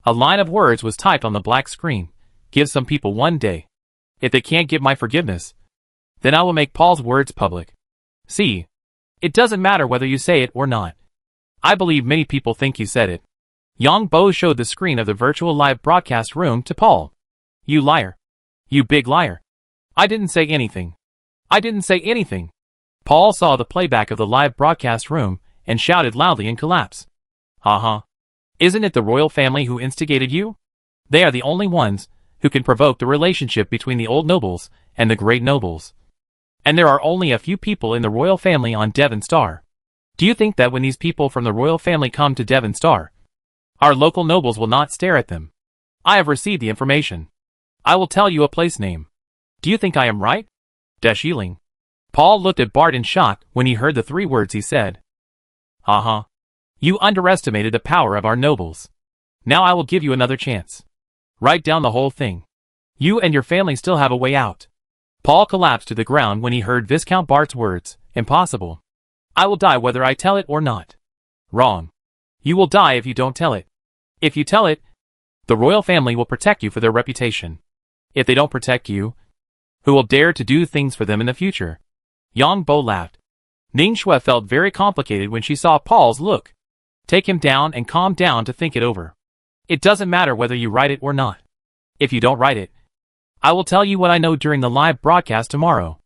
A line of words was typed on the black screen. Give some people 1 day. If they can't give my forgiveness, then I will make Paul's words public. See, it doesn't matter whether you say it or not. I believe many people think you said it. Yang Bo showed the screen of the virtual live broadcast room to Paul. You liar. You big liar. I didn't say anything. I didn't say anything. Paul saw the playback of the live broadcast room and shouted loudly in collapse. Isn't it the royal family who instigated you? They are the only ones who can provoke the relationship between the old nobles and the great nobles. And there are only a few people in the royal family on Devon Star. Do you think that when these people from the royal family come to Devon Star, our local nobles will not stare at them? I have received the information. I will tell you a place name. Do you think I am right? Dashiling. Paul looked at Bart in shock when he heard the 3 words he said. You underestimated the power of our nobles. Now I will give you another chance. Write down the whole thing. You and your family still have a way out. Paul collapsed to the ground when he heard Viscount Bart's words. Impossible. I will die whether I tell it or not. Wrong. You will die if you don't tell it. If you tell it, the royal family will protect you for their reputation. If they don't protect you, who will dare to do things for them in the future? Yang Bo laughed. Ning Shui felt very complicated when she saw Paul's look. Take him down and calm down to think it over. It doesn't matter whether you write it or not. If you don't write it, I will tell you what I know during the live broadcast tomorrow.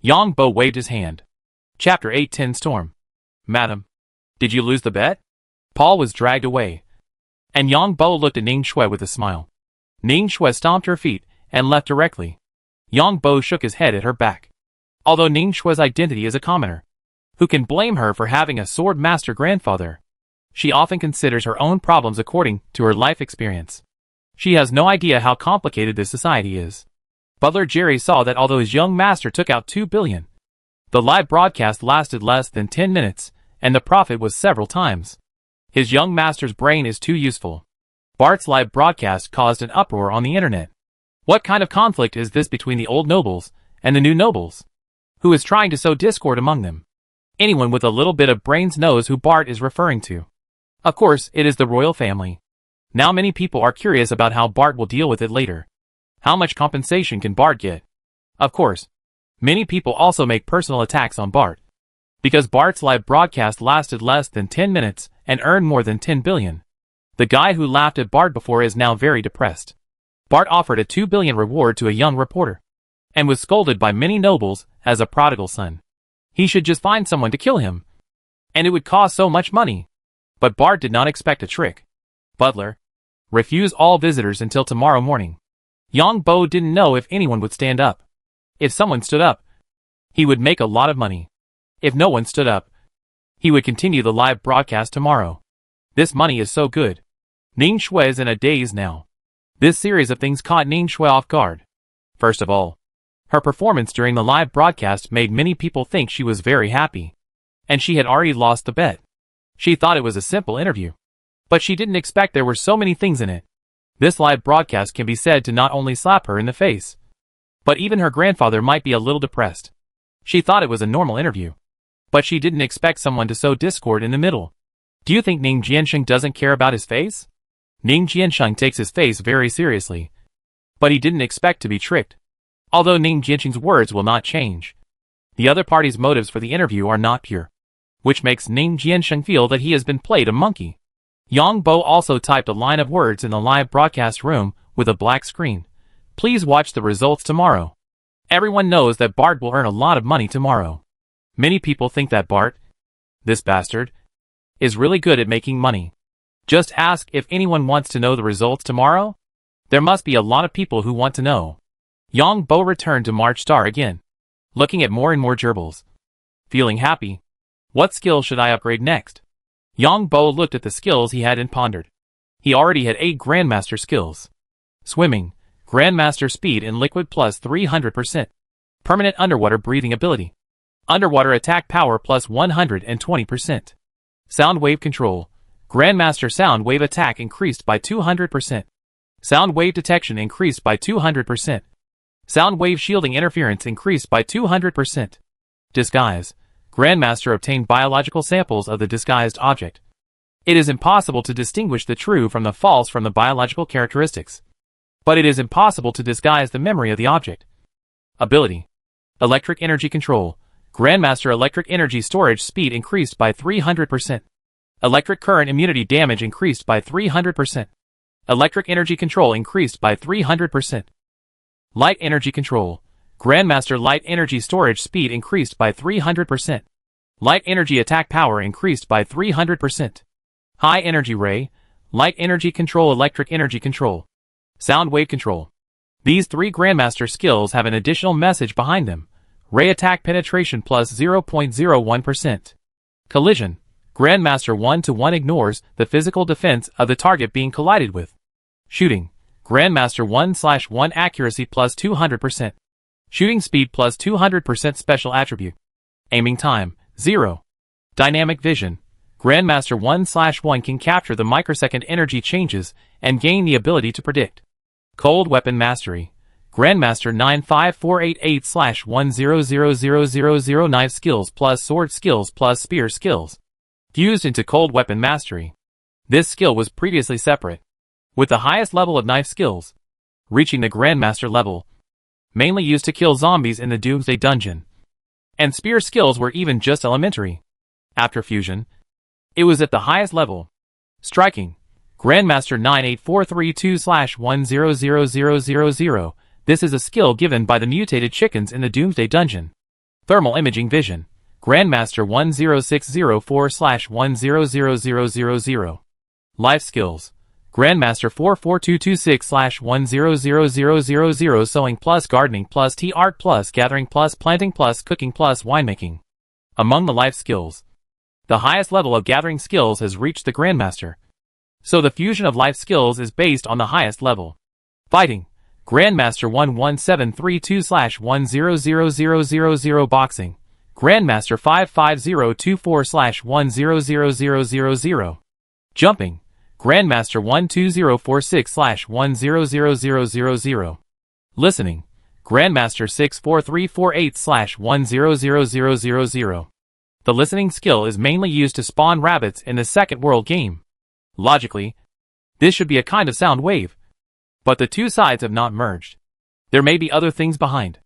Yang Bo waved his hand. Chapter 810 Storm. Madam, did you lose the bet? Paul was dragged away, and Yang Bo looked at Ning Shui with a smile. Ning Shui stomped her feet and left directly. Yang Bo shook his head at her back. Although Ning Shui's identity is a commoner, who can blame her for having a sword master grandfather? She often considers her own problems according to her life experience. She has no idea how complicated this society is. Butler Jerry saw that although his young master took out $2 billion, the live broadcast lasted less than 10 minutes, and the profit was several times. His young master's brain is too useful. Bart's live broadcast caused an uproar on the internet. What kind of conflict is this between the old nobles and the new nobles? Who is trying to sow discord among them? Anyone with a little bit of brains knows who Bart is referring to. Of course, it is the royal family. Now many people are curious about how Bart will deal with it later. How much compensation can Bart get? Of course, many people also make personal attacks on Bart. Because Bart's live broadcast lasted less than 10 minutes and earned more than 10 billion. The guy who laughed at Bart before is now very depressed. Bart offered a 2 billion reward to a young reporter, and was scolded by many nobles as a prodigal son. He should just find someone to kill him, and it would cost so much money. But Bart did not expect a trick. Butler, refuse all visitors until tomorrow morning. Yang Bo didn't know if anyone would stand up. If someone stood up, he would make a lot of money. If no one stood up, he would continue the live broadcast tomorrow. This money is so good. Ning Shui is in a daze now. This series of things caught Ning Shui off guard. First of all, her performance during the live broadcast made many people think she was very happy. And she had already lost the bet. She thought it was a simple interview. But she didn't expect there were so many things in it. This live broadcast can be said to not only slap her in the face, but even her grandfather might be a little depressed. She thought it was a normal interview. But she didn't expect someone to sow discord in the middle. Do you think Ning Jiansheng doesn't care about his face? Ning Jiansheng takes his face very seriously. But he didn't expect to be tricked. Although Ning Jiansheng's words will not change, the other party's motives for the interview are not pure, which makes Ning Jiansheng feel that he has been played a monkey. Yang Bo also typed a line of words in the live broadcast room with a black screen. Please watch the results tomorrow. Everyone knows that Bart will earn a lot of money tomorrow. Many people think that Bart, this bastard, is really good at making money. Just ask if anyone wants to know the results tomorrow. There must be a lot of people who want to know. Yang Bo returned to March Star again, looking at more and more gerbils. Feeling happy. What skill should I upgrade next? Yang Bo looked at the skills he had and pondered. He already had 8 Grandmaster skills. Swimming, Grandmaster Speed in Liquid plus 300%. Permanent Underwater Breathing Ability. Underwater Attack Power plus 120%. Sound Wave Control, Grandmaster Sound Wave Attack increased by 200%. Sound Wave Detection increased by 200%. Sound Wave Shielding Interference increased by 200%. Disguise, Grandmaster obtained biological samples of the disguised object. It is impossible to distinguish the true from the false from the biological characteristics. But it is impossible to disguise the memory of the object. Ability, Electric Energy Control, Grandmaster Electric Energy Storage Speed increased by 300%. Electric Current Immunity Damage increased by 300%. Electric Energy Control increased by 300%. Light Energy Control, Grandmaster Light Energy Storage Speed increased by 300%. Light Energy Attack Power increased by 300%. High Energy Ray, Light Energy Control, Electric Energy Control. Sound Wave Control. These 3 Grandmaster skills have an additional message behind them. Ray Attack Penetration plus 0.01%. Collision. Grandmaster 1-to-1 ignores the physical defense of the target being collided with. Shooting. Grandmaster 1/1 Accuracy plus 200%. Shooting Speed plus 200% Special Attribute. Aiming Time, 0. Dynamic Vision. Grandmaster 1/1 can capture the microsecond energy changes and gain the ability to predict. Cold Weapon Mastery. Grandmaster 95488/100000 Knife Skills plus Sword Skills plus Spear Skills. Fused into Cold Weapon Mastery. This skill was previously separate, with the highest level of knife skills, reaching the Grandmaster level, mainly used to kill zombies in the Doomsday Dungeon. And spear skills were even just elementary. After fusion, it was at the highest level. Striking. Grandmaster 98432/100000. This is a skill given by the mutated chickens in the Doomsday Dungeon. Thermal Imaging Vision. Grandmaster 10604/100000. Life Skills. Grandmaster 44226/100000. Sewing plus gardening plus tea art plus gathering plus planting plus cooking plus winemaking. Among the life skills, the highest level of gathering skills has reached the Grandmaster. So the fusion of life skills is based on the highest level. Fighting. Grandmaster 11732/100000. Boxing. Grandmaster 55024/100000. Jumping. Grandmaster 12046/100000. Listening. Grandmaster 64348/100000. The listening skill is mainly used to spawn rabbits in the Second World game. Logically, this should be a kind of sound wave. But the two sides have not merged. There may be other things behind.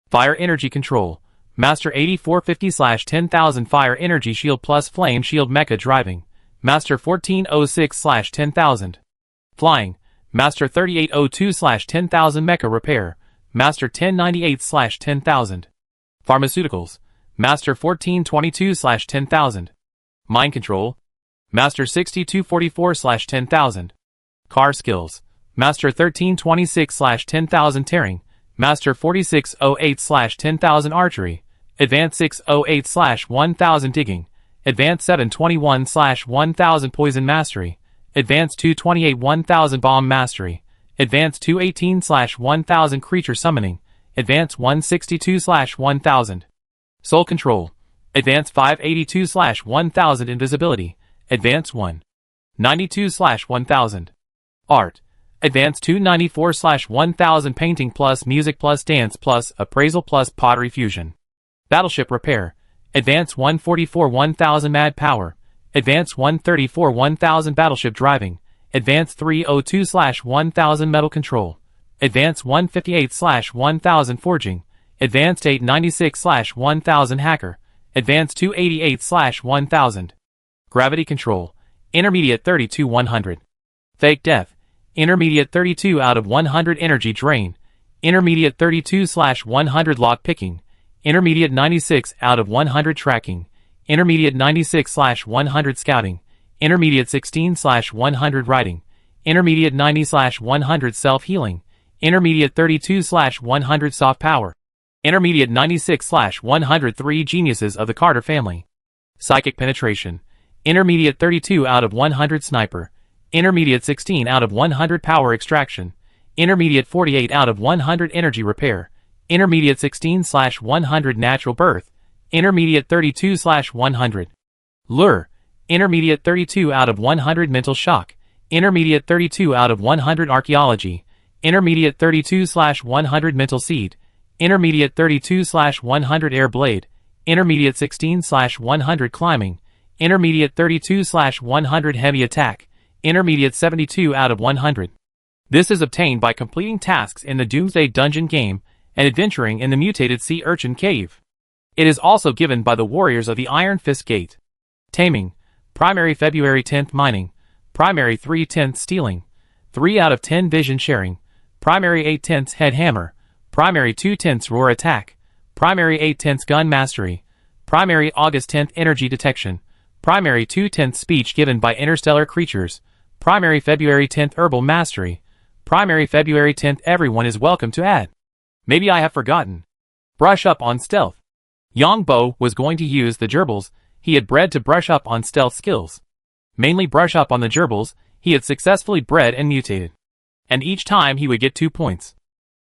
Fire Energy Control. Master 8450/10,000. Fire Energy Shield plus Flame Shield Mecha Driving. Master 1406/10,000. Flying. Master 3802/10,000. Mecha Repair. Master 1098/10,000. Pharmaceuticals. Master 1422/10,000. Mind Control. Master 6244/10,000. Car Skills. Master 1326/10,000. Tearing. Master 4608/10,000. Archery. Advanced 608/1000. Digging. Advanced 721/1000. Poison Mastery. Advanced 228/1000. Bomb Mastery. Advanced 218/1000. Creature Summoning. Advanced 162/1000. Soul Control. Advanced 582/1000. Invisibility. Advanced 192/1000. Art. Advanced 294/1000. Painting plus Music plus Dance plus Appraisal plus Pottery Fusion. Battleship Repair. Advanced 144/1000. Mad Power. Advanced 134/1000. Battleship Driving. Advanced 302/1000. Metal Control. Advanced 158/1000. Forging. Advanced 896/1000. Hacker. Advanced 288/1000. Gravity Control. Intermediate 32/100. Fake Death. Intermediate 32 out of 100. Energy Drain. Intermediate 32/100. Lock Picking. Intermediate 96 out of 100. Tracking. Intermediate 96/100. Scouting. Intermediate 16/100. Writing. Intermediate 90/100. Self-Healing. Intermediate 32/100. Soft Power. Intermediate 96/100. 3 Geniuses of the Carter Family. Psychic Penetration. Intermediate 32 out of 100. Sniper. Intermediate 16 out of 100. Power Extraction. Intermediate 48 out of 100. Energy Repair. Intermediate 16/100. Natural Birth. Intermediate 32/100. Lure. Intermediate 32 out of 100. Mental Shock. Intermediate 32 out of 100. Archaeology. Intermediate 32/100. Mental Seed. Intermediate 32/100. Air Blade. Intermediate 16/100. Climbing. Intermediate 32/100. Heavy Attack. Intermediate 72 out of 100. This is obtained by completing tasks in the Doomsday Dungeon game and adventuring in the mutated Sea Urchin Cave. It is also given by the Warriors of the Iron Fist Gate. Taming. Primary February 10th Mining. Primary 3/10 Stealing. 3 out of 10 Vision Sharing. Primary 8/10 Head Hammer. Primary 2/10 Roar Attack. Primary 8/10 Gun Mastery. Primary August 10th Energy Detection. Primary 2/10 Speech given by Interstellar Creatures. Primary February 10th Herbal Mastery. Primary February 10th Everyone is welcome to add. Maybe I have forgotten. Brush up on stealth. Yongbo was going to use the gerbils he had bred to brush up on stealth skills. Mainly brush up on the gerbils he had successfully bred and mutated. And each time he would get 2 points.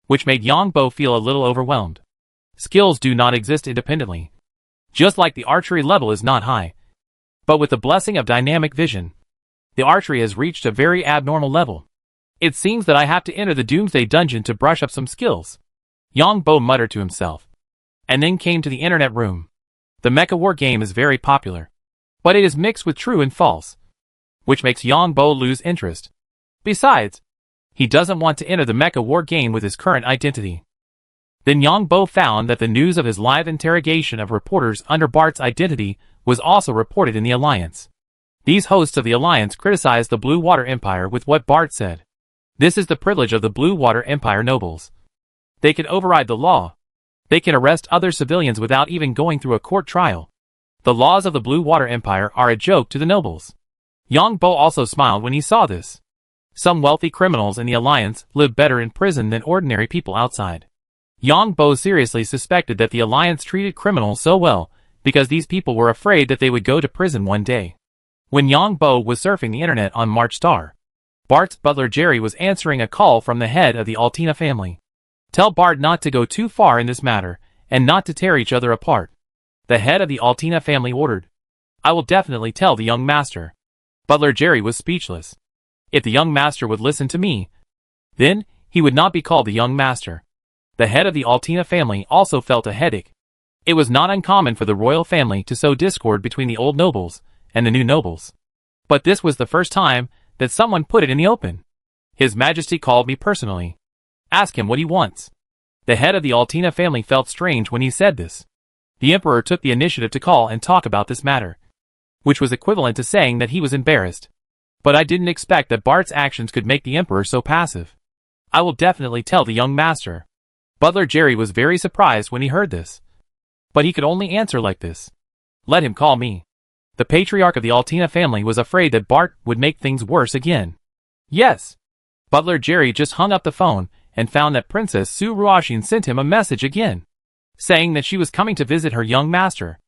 Which made Yongbo feel a little overwhelmed. Skills do not exist independently. Just like the archery level is not high. But with the blessing of dynamic vision, the archery has reached a very abnormal level. It seems that I have to enter the Doomsday Dungeon to brush up some skills. Yongbo muttered to himself. And then came to the internet room. The Mecha War game is very popular. But it is mixed with true and false. Which makes Yongbo lose interest. Besides, he doesn't want to enter the Mecha War game with his current identity. Then Yongbo found that the news of his live interrogation of reporters under Bart's identity was also reported in the Alliance. These hosts of the Alliance criticized the Blue Water Empire with what Bart said. This is the privilege of the Blue Water Empire nobles. They can override the law, They can arrest other civilians without even going through a court trial. The laws of the Blue Water Empire are a joke to the nobles. Yang Bo also smiled when he saw this. Some wealthy criminals in the Alliance live better in prison than ordinary people outside. Yang Bo seriously suspected that the Alliance treated criminals so well because these people were afraid that they would go to prison one day. When Yang Bo was surfing the internet on March Star, Bart's butler Jerry was answering a call from the head of the Altina family. Tell Bart not to go too far in this matter, and not to tear each other apart. The head of the Altina family ordered. I will definitely tell the young master. Butler Jerry was speechless. If the young master would listen to me, then he would not be called the young master. The head of the Altina family also felt a headache. It was not uncommon for the royal family to sow discord between the old nobles and the new nobles. But this was the first time that someone put it in the open. His Majesty called me personally. Ask him what he wants. The head of the Altina family felt strange when he said this. The emperor took the initiative to call and talk about this matter, which was equivalent to saying that he was embarrassed. But I didn't expect that Bart's actions could make the emperor so passive. I will definitely tell the young master. Butler Jerry was very surprised when he heard this. But he could only answer like this. Let him call me. The patriarch of the Altina family was afraid that Bart would make things worse again. Yes. Butler Jerry just hung up the phone and found that Princess Su Ruoxin sent him a message again, saying that she was coming to visit her young master.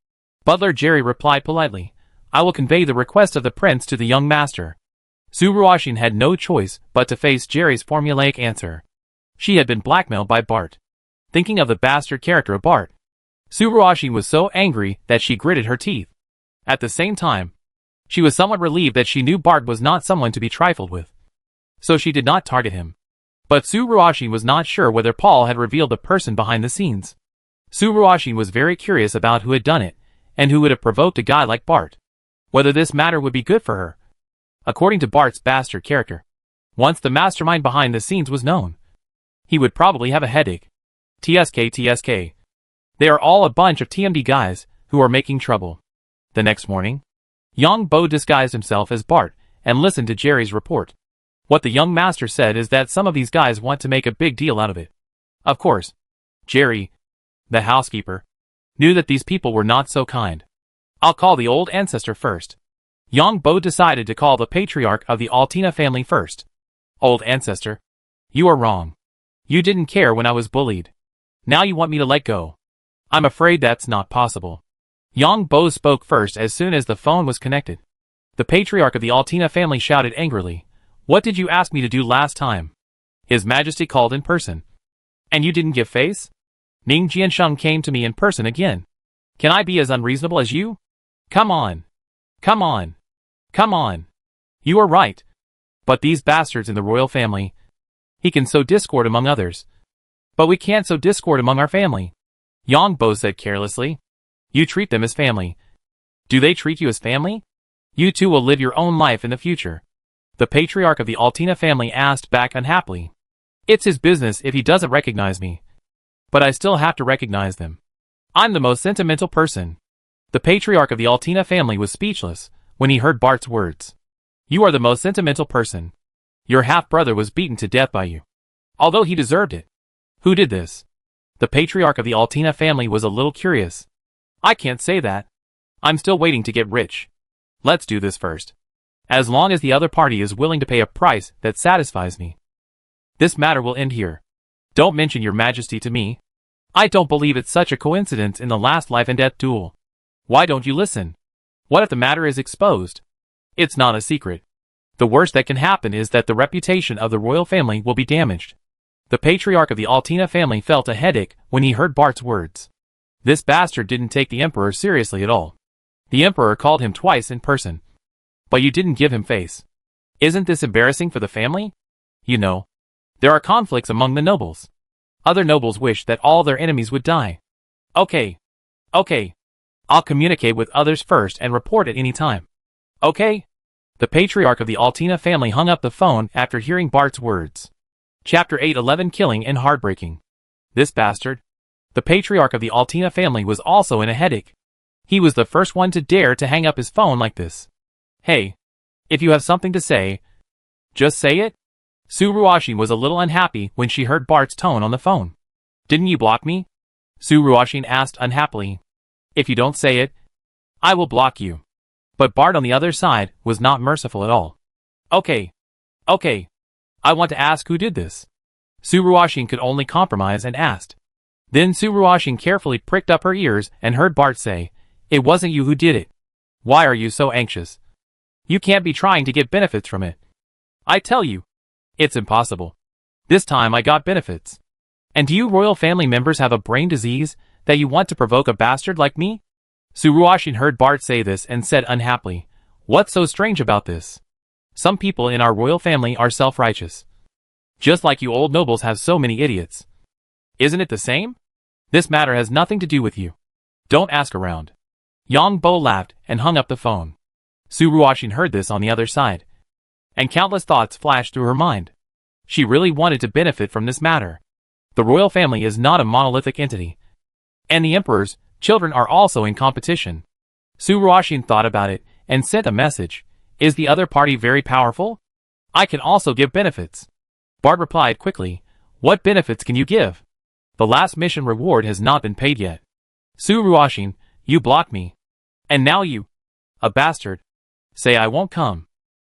Butler Jerry replied politely, I will convey the request of the prince to the young master. Su Ruoxin had no choice but to face Jerry's formulaic answer. She had been blackmailed by Bart. Thinking of the bastard character of Bart, Su Ruoxin was so angry that she gritted her teeth. At the same time, she was somewhat relieved that she knew Bart was not someone to be trifled with. So she did not target him. But Su Ruoxin was not sure whether Paul had revealed the person behind the scenes. Su Ruoxin was very curious about who had done it, and who would have provoked a guy like Bart. Whether this matter would be good for her. According to Bart's bastard character, once the mastermind behind the scenes was known, he would probably have a headache. TSK. They are all a bunch of TMD guys who are making trouble. The next morning, Yang Bo disguised himself as Bart and listened to Jerry's report. What the young master said is that some of these guys want to make a big deal out of it. Of course, Jerry, the housekeeper, knew that these people were not so kind. I'll call the old ancestor first. Yang Bo decided to call the patriarch of the Altina family first. Old ancestor, you are wrong. You didn't care when I was bullied. Now you want me to let go. I'm afraid that's not possible. Yang Bo spoke first as soon as the phone was connected. The patriarch of the Altina family shouted angrily, What did you ask me to do last time? His Majesty called in person. And you didn't give face? Ning Jiansheng came to me in person again. Can I be as unreasonable as you? Come on. Come on. Come on. You are right. But these bastards in the royal family. He can sow discord among others. But we can't sow discord among our family. Yang Bo said carelessly. You treat them as family. Do they treat you as family? You two will live your own life in the future. The patriarch of the Altina family asked back unhappily. It's his business if he doesn't recognize me. But I still have to recognize them. I'm the most sentimental person. The patriarch of the Altina family was speechless when he heard Bart's words. You are the most sentimental person. Your half-brother was beaten to death by you. Although he deserved it. Who did this? The patriarch of the Altina family was a little curious. I can't say that. I'm still waiting to get rich. Let's do this first. As long as the other party is willing to pay a price that satisfies me. This matter will end here. Don't mention your Majesty to me. I don't believe it's such a coincidence in the last life and death duel. Why don't you listen? What if the matter is exposed? It's not a secret. The worst that can happen is that the reputation of the royal family will be damaged. The patriarch of the Altina family felt a headache when he heard Bart's words. This bastard didn't take the emperor seriously at all. The emperor called him twice in person. But you didn't give him face. Isn't this embarrassing for the family? You know, there are conflicts among the nobles. Other nobles wish that all their enemies would die. Okay. I'll communicate with others first and report at any time. Okay? The patriarch of the Altina family hung up the phone after hearing Bart's words. Chapter 811 Killing and Heartbreaking. This bastard. The patriarch of the Altina family was also in a headache. He was the first one to dare to hang up his phone like this. Hey. If you have something to say, just say it. Su Ruoxin was a little unhappy when she heard Bart's tone on the phone. Didn't you block me? Su Ruoxin asked unhappily. If you don't say it, I will block you. But Bart on the other side was not merciful at all. Okay. I want to ask who did this. Su Ruoxin could only compromise and asked. Then Su Ruoxin carefully pricked up her ears and heard Bart say, It wasn't you who did it. Why are you so anxious? You can't be trying to get benefits from it. I tell you, it's impossible. This time I got benefits. And do you royal family members have a brain disease that you want to provoke a bastard like me? Su Ruoxin heard Bart say this and said unhappily, What's so strange about this? Some people in our royal family are self-righteous. Just like you old nobles have so many idiots. Isn't it the same? This matter has nothing to do with you. Don't ask around. Yang Bo laughed and hung up the phone. Su Ruoxin heard this on the other side. And countless thoughts flashed through her mind. She really wanted to benefit from this matter. The royal family is not a monolithic entity. And the emperor's children are also in competition. Su Ruoxin thought about it and sent a message. Is the other party very powerful? I can also give benefits. Bart replied quickly. What benefits can you give? The last mission reward has not been paid yet. Su Ruoxin, you blocked me. And now you, a bastard, say I won't come.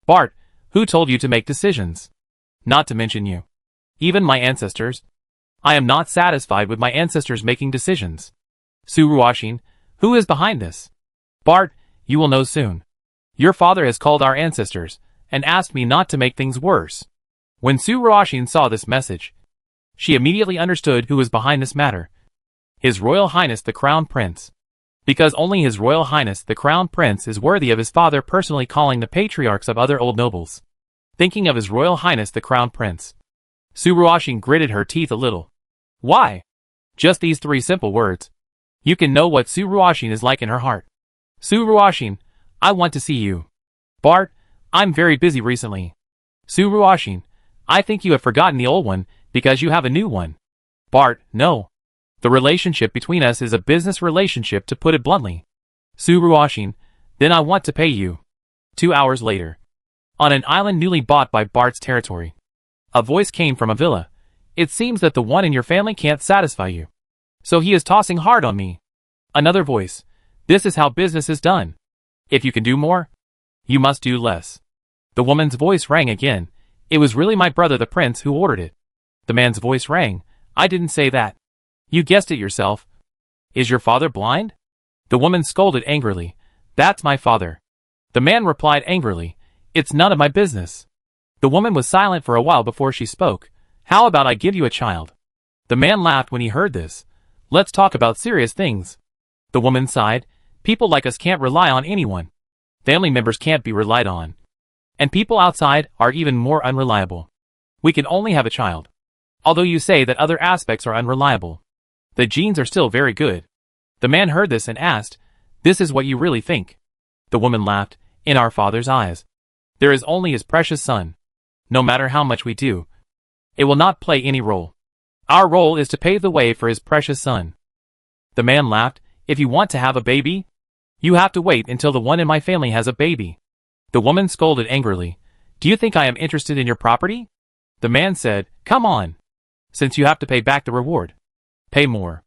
Bart, who told you to make decisions? Not to mention you. Even my ancestors. I am not satisfied with my ancestors making decisions. Su Ruoxin, who is behind this? Bart, you will know soon. Your father has called our ancestors and asked me not to make things worse. When Su Ruoxin saw this message, she immediately understood who was behind this matter. His Royal Highness the Crown Prince. Because only His Royal Highness the Crown Prince is worthy of his father personally calling the patriarchs of other old nobles. Thinking of His Royal Highness the Crown Prince, Su Ruoxin gritted her teeth a little. Why? Just these 3 simple words. You can know what Su Ruoxin is like in her heart. Su Ruoxin, I want to see you. Bart, I'm very busy recently. Su Ruoxin, I think you have forgotten the old one because you have a new one. Bart, no. The relationship between us is a business relationship, to put it bluntly. Su Ruoxin, then I want to pay you. 2 hours later. On an island newly bought by Bart's territory. A voice came from a villa. It seems that the one in your family can't satisfy you. So he is tossing hard on me. Another voice. This is how business is done. If you can do more, you must do less. The woman's voice rang again. It was really my brother the prince who ordered it. The man's voice rang. I didn't say that. You guessed it yourself. Is your father blind? The woman scolded angrily. That's my father. The man replied angrily. It's none of my business. The woman was silent for a while before she spoke. How about I give you a child? The man laughed when he heard this. Let's talk about serious things. The woman sighed. People like us can't rely on anyone. Family members can't be relied on. And people outside are even more unreliable. We can only have a child. Although you say that other aspects are unreliable, the genes are still very good. The man heard this and asked, This is what you really think? The woman laughed. In our father's eyes, there is only his precious son. No matter how much we do, it will not play any role. Our role is to pave the way for his precious son. The man laughed. If you want to have a baby, you have to wait until the one in my family has a baby. The woman scolded angrily. Do you think I am interested in your property? The man said, Come on. Since you have to pay back the reward, pay more.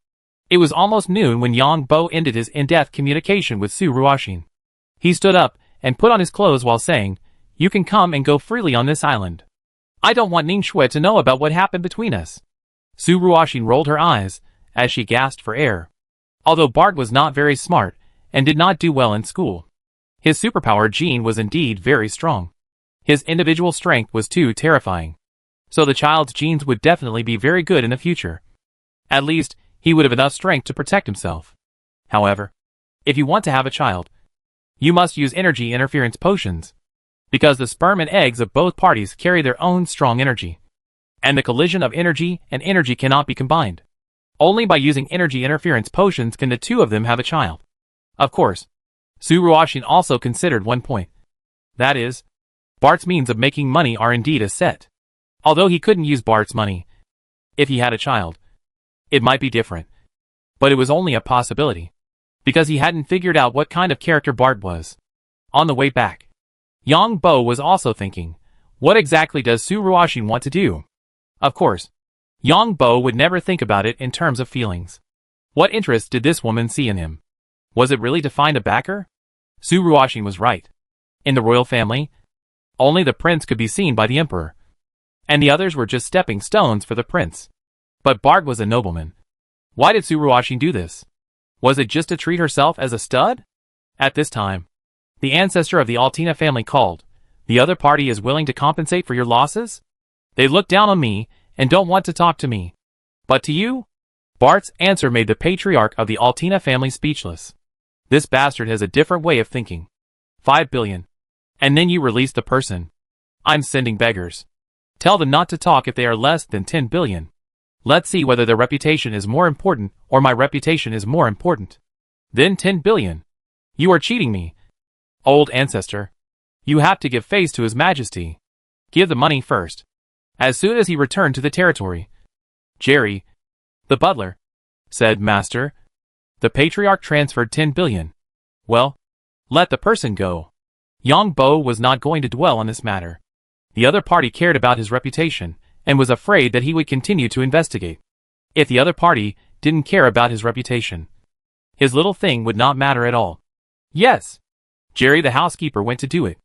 It was almost noon when Yang Bo ended his in-depth communication with Su Ruoxin. He stood up and put on his clothes while saying, You can come and go freely on this island. I don't want Ning Shui to know about what happened between us. Su Ruoxin rolled her eyes as she gasped for air. Although Bart was not very smart and did not do well in school, his superpower gene was indeed very strong. His individual strength was too terrifying. So the child's genes would definitely be very good in the future. At least, he would have enough strength to protect himself. However, if you want to have a child, you must use energy interference potions. Because the sperm and eggs of both parties carry their own strong energy. And the collision of energy and energy cannot be combined. Only by using energy interference potions can the two of them have a child. Of course, Su Ruoxin also considered one point. That is, Bart's means of making money are indeed a set. Although he couldn't use Bart's money, if he had a child, it might be different. But it was only a possibility. Because he hadn't figured out what kind of character Bart was. On the way back, Yang Bo was also thinking, what exactly does Su Ruoxin want to do? Of course, Yang Bo would never think about it in terms of feelings. What interest did this woman see in him? Was it really to find a backer? Suruoshi was right. In the royal family, only the prince could be seen by the emperor, and the others were just stepping stones for the prince. But Bart was a nobleman. Why did Suruoshi do this? Was it just to treat herself as a stud? At this time, the ancestor of the Altina family called. The other party is willing to compensate for your losses? They look down on me and don't want to talk to me. But to you? Bart's answer made the patriarch of the Altina family speechless. This bastard has a different way of thinking. 5 billion. And then you release the person. I'm sending beggars. Tell them not to talk if they are less than 10 billion. Let's see whether their reputation is more important or my reputation is more important. Then 10 billion. You are cheating me. Old ancestor. You have to give face to His Majesty. Give the money first. As soon as he returned to the territory. Jerry, the butler, said, Master. The patriarch transferred 10 billion. Well, let the person go. Yang Bo was not going to dwell on this matter. The other party cared about his reputation, and was afraid that he would continue to investigate. If the other party didn't care about his reputation, his little thing would not matter at all. Yes. Jerry the housekeeper went to do it.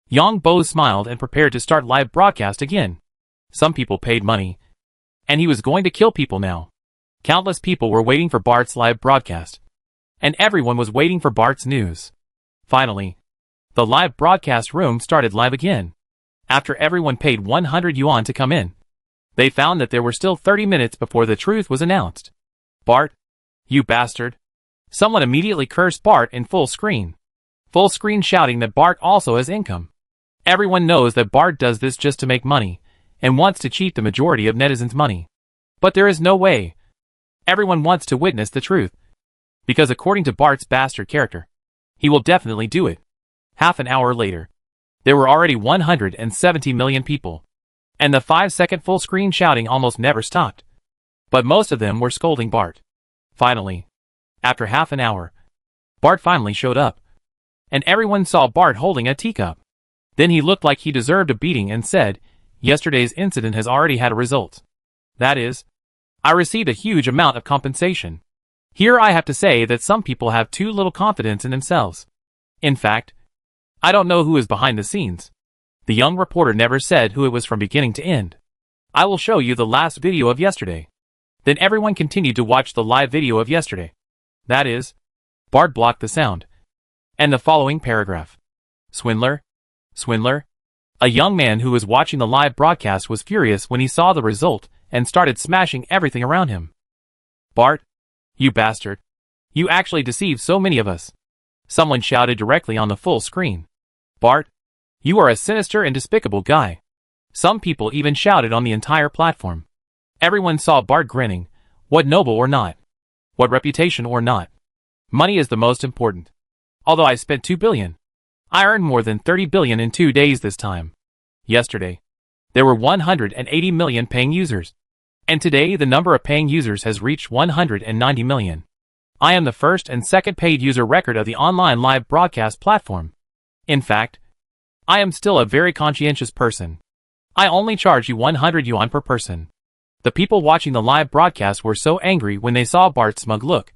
Yang Bo smiled and prepared to start live broadcast again. Some people paid money, and he was going to kill people now. Countless people were waiting for Bart's live broadcast, and everyone was waiting for Bart's news. Finally, the live broadcast room started live again. After everyone paid 100 yuan to come in, they found that there were still 30 minutes before the truth was announced. Bart, you bastard. Someone immediately cursed Bart in full screen. Full screen shouting that Bart also has income. Everyone knows that Bart does this just to make money, and wants to cheat the majority of netizens' money. But there is no way. Everyone wants to witness the truth. Because according to Bart's bastard character, he will definitely do it. Half an hour later, there were already 170 million people. And the 5-second full screen shouting almost never stopped. But most of them were scolding Bart. Finally, after half an hour, Bart finally showed up. And everyone saw Bart holding a teacup. Then he looked like he deserved a beating and said, Yesterday's incident has already had a result. That is, I received a huge amount of compensation. Here I have to say that some people have too little confidence in themselves. In fact, I don't know who is behind the scenes. The young reporter never said who it was from beginning to end. I will show you the last video of yesterday. Then everyone continued to watch the live video of yesterday. That is, Bart blocked the sound. And the following paragraph. Swindler? Swindler? A young man who was watching the live broadcast was furious when he saw the result and started smashing everything around him. Bart? You bastard. You actually deceived so many of us. Someone shouted directly on the full screen. Bart? You are a sinister and despicable guy. Some people even shouted on the entire platform. Everyone saw Bart grinning. What noble or not? What reputation or not? Money is the most important. Although I spent 2 billion. I earned more than 30 billion in 2 days this time. Yesterday, there were 180 million paying users. And today the number of paying users has reached 190 million. I am the first and second paid user record of the online live broadcast platform. In fact, I am still a very conscientious person. I only charge you 100 yuan per person. The people watching the live broadcast were so angry when they saw Bart's smug look.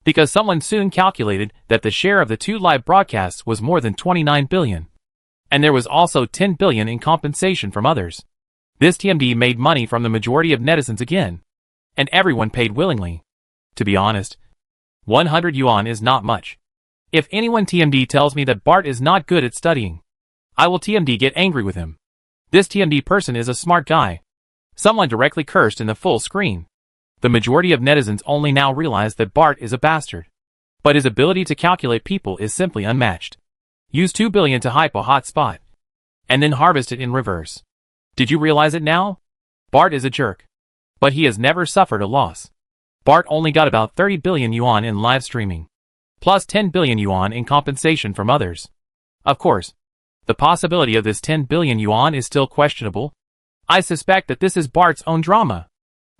Because someone soon calculated that the share of the 2 live broadcasts was more than 29 billion. And there was also 10 billion in compensation from others. This TMD made money from the majority of netizens again. And everyone paid willingly. To be honest, 100 yuan is not much. If anyone TMD tells me that Bart is not good at studying, I will TMD get angry with him. This TMD person is a smart guy. Someone directly cursed in the full screen. The majority of netizens only now realize that Bart is a bastard. But his ability to calculate people is simply unmatched. Use 2 billion to hype a hot spot. And then harvest it in reverse. Did you realize it now? Bart is a jerk. But he has never suffered a loss. Bart only got about 30 billion yuan in live streaming. Plus 10 billion yuan in compensation from others. Of course, the possibility of this 10 billion yuan is still questionable. I suspect that this is Bart's own drama.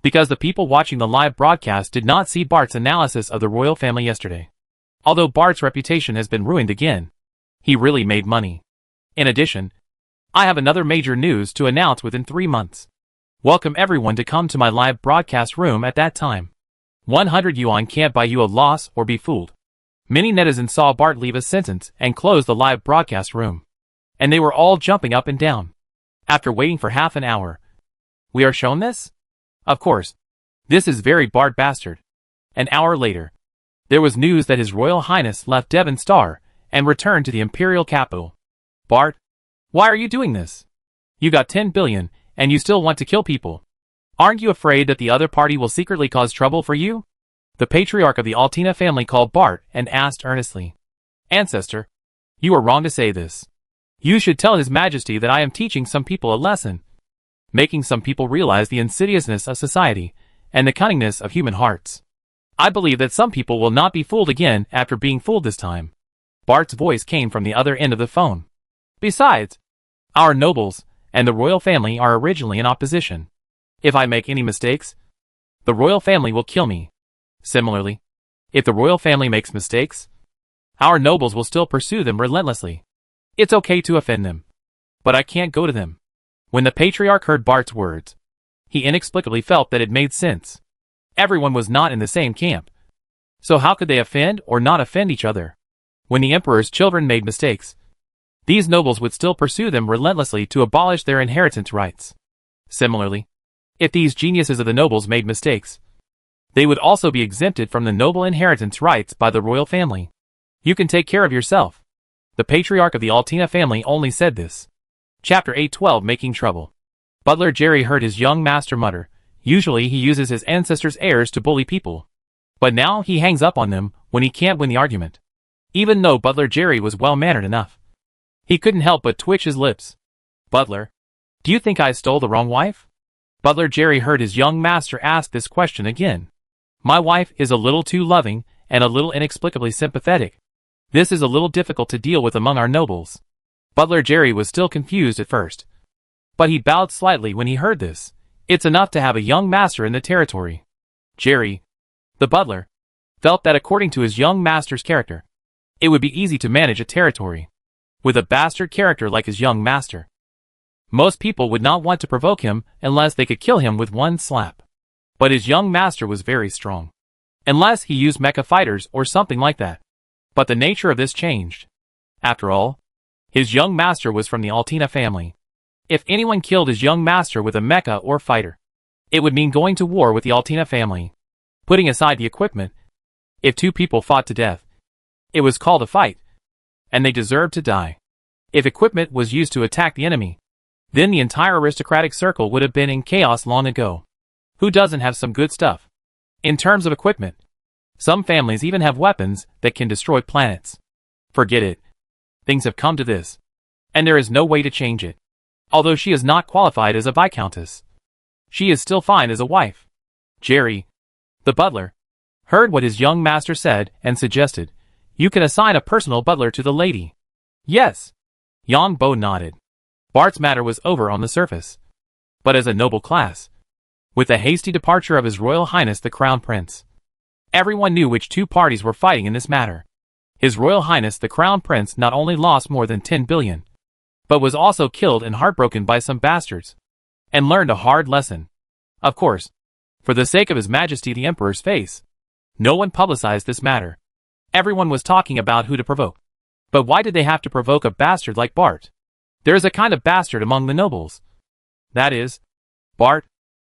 Because the people watching the live broadcast did not see Bart's analysis of the royal family yesterday. Although Bart's reputation has been ruined again, he really made money. In addition, I have another major news to announce within 3 months. Welcome everyone to come to my live broadcast room at that time. 100 yuan can't buy you a loss or be fooled. Many netizens saw Bart leave a sentence and close the live broadcast room. And they were all jumping up and down. After waiting for half an hour, we are shown this? Of course. This is very Bart bastard. An hour later, there was news that His Royal Highness left Devon Star and returned to the imperial capital. Bart, why are you doing this? You got 10 billion and you still want to kill people. Aren't you afraid that the other party will secretly cause trouble for you? The patriarch of the Altina family called Bart and asked earnestly. Ancestor, you are wrong to say this. You should tell His Majesty that I am teaching some people a lesson, making some people realize the insidiousness of society and the cunningness of human hearts. I believe that some people will not be fooled again after being fooled this time. Bart's voice came from the other end of the phone. Besides, our nobles and the royal family are originally in opposition. If I make any mistakes, the royal family will kill me. Similarly, if the royal family makes mistakes, our nobles will still pursue them relentlessly. It's okay to offend them, but I can't go to them. When the patriarch heard Bart's words, he inexplicably felt that it made sense. Everyone was not in the same camp. So how could they offend or not offend each other? When the emperor's children made mistakes, these nobles would still pursue them relentlessly to abolish their inheritance rights. Similarly, if these geniuses of the nobles made mistakes, they would also be exempted from the noble inheritance rights by the royal family. You can take care of yourself. The patriarch of the Altina family only said this. Chapter 8:12 Making Trouble. Butler Jerry heard his young master mutter. Usually he uses his ancestors' heirs to bully people. But now he hangs up on them when he can't win the argument. Even though Butler Jerry was well-mannered enough, he couldn't help but twitch his lips. Butler, do you think I stole the wrong wife? Butler Jerry heard his young master ask this question again. My wife is a little too loving and a little inexplicably sympathetic. This is a little difficult to deal with among our nobles. Butler Jerry was still confused at first, but he bowed slightly when he heard this. It's enough to have a young master in the territory. Jerry, the butler, felt that according to his young master's character, it would be easy to manage a territory with a bastard character like his young master. Most people would not want to provoke him unless they could kill him with one slap. But his young master was very strong. Unless he used mecha fighters or something like that. But the nature of this changed. After all, his young master was from the Altina family. If anyone killed his young master with a mecha or fighter, it would mean going to war with the Altina family. Putting aside the equipment, if two people fought to death, it was called a fight, and they deserved to die. If equipment was used to attack the enemy, then the entire aristocratic circle would have been in chaos long ago. Who doesn't have some good stuff? In terms of equipment, some families even have weapons that can destroy planets. Forget it. Things have come to this, and there is no way to change it. Although she is not qualified as a viscountess, she is still fine as a wife. Jerry, the butler, heard what his young master said and suggested, you can assign a personal butler to the lady. Yes. Yang Bo nodded. Bart's matter was over on the surface. But as a noble class, with the hasty departure of His Royal Highness the Crown Prince, everyone knew which two parties were fighting in this matter. His Royal Highness the Crown Prince not only lost more than 10 billion, but was also killed and heartbroken by some bastards, and learned a hard lesson. Of course, for the sake of His Majesty the Emperor's face, no one publicized this matter. Everyone was talking about who to provoke. But why did they have to provoke a bastard like Bart? There is a kind of bastard among the nobles. That is, Bart,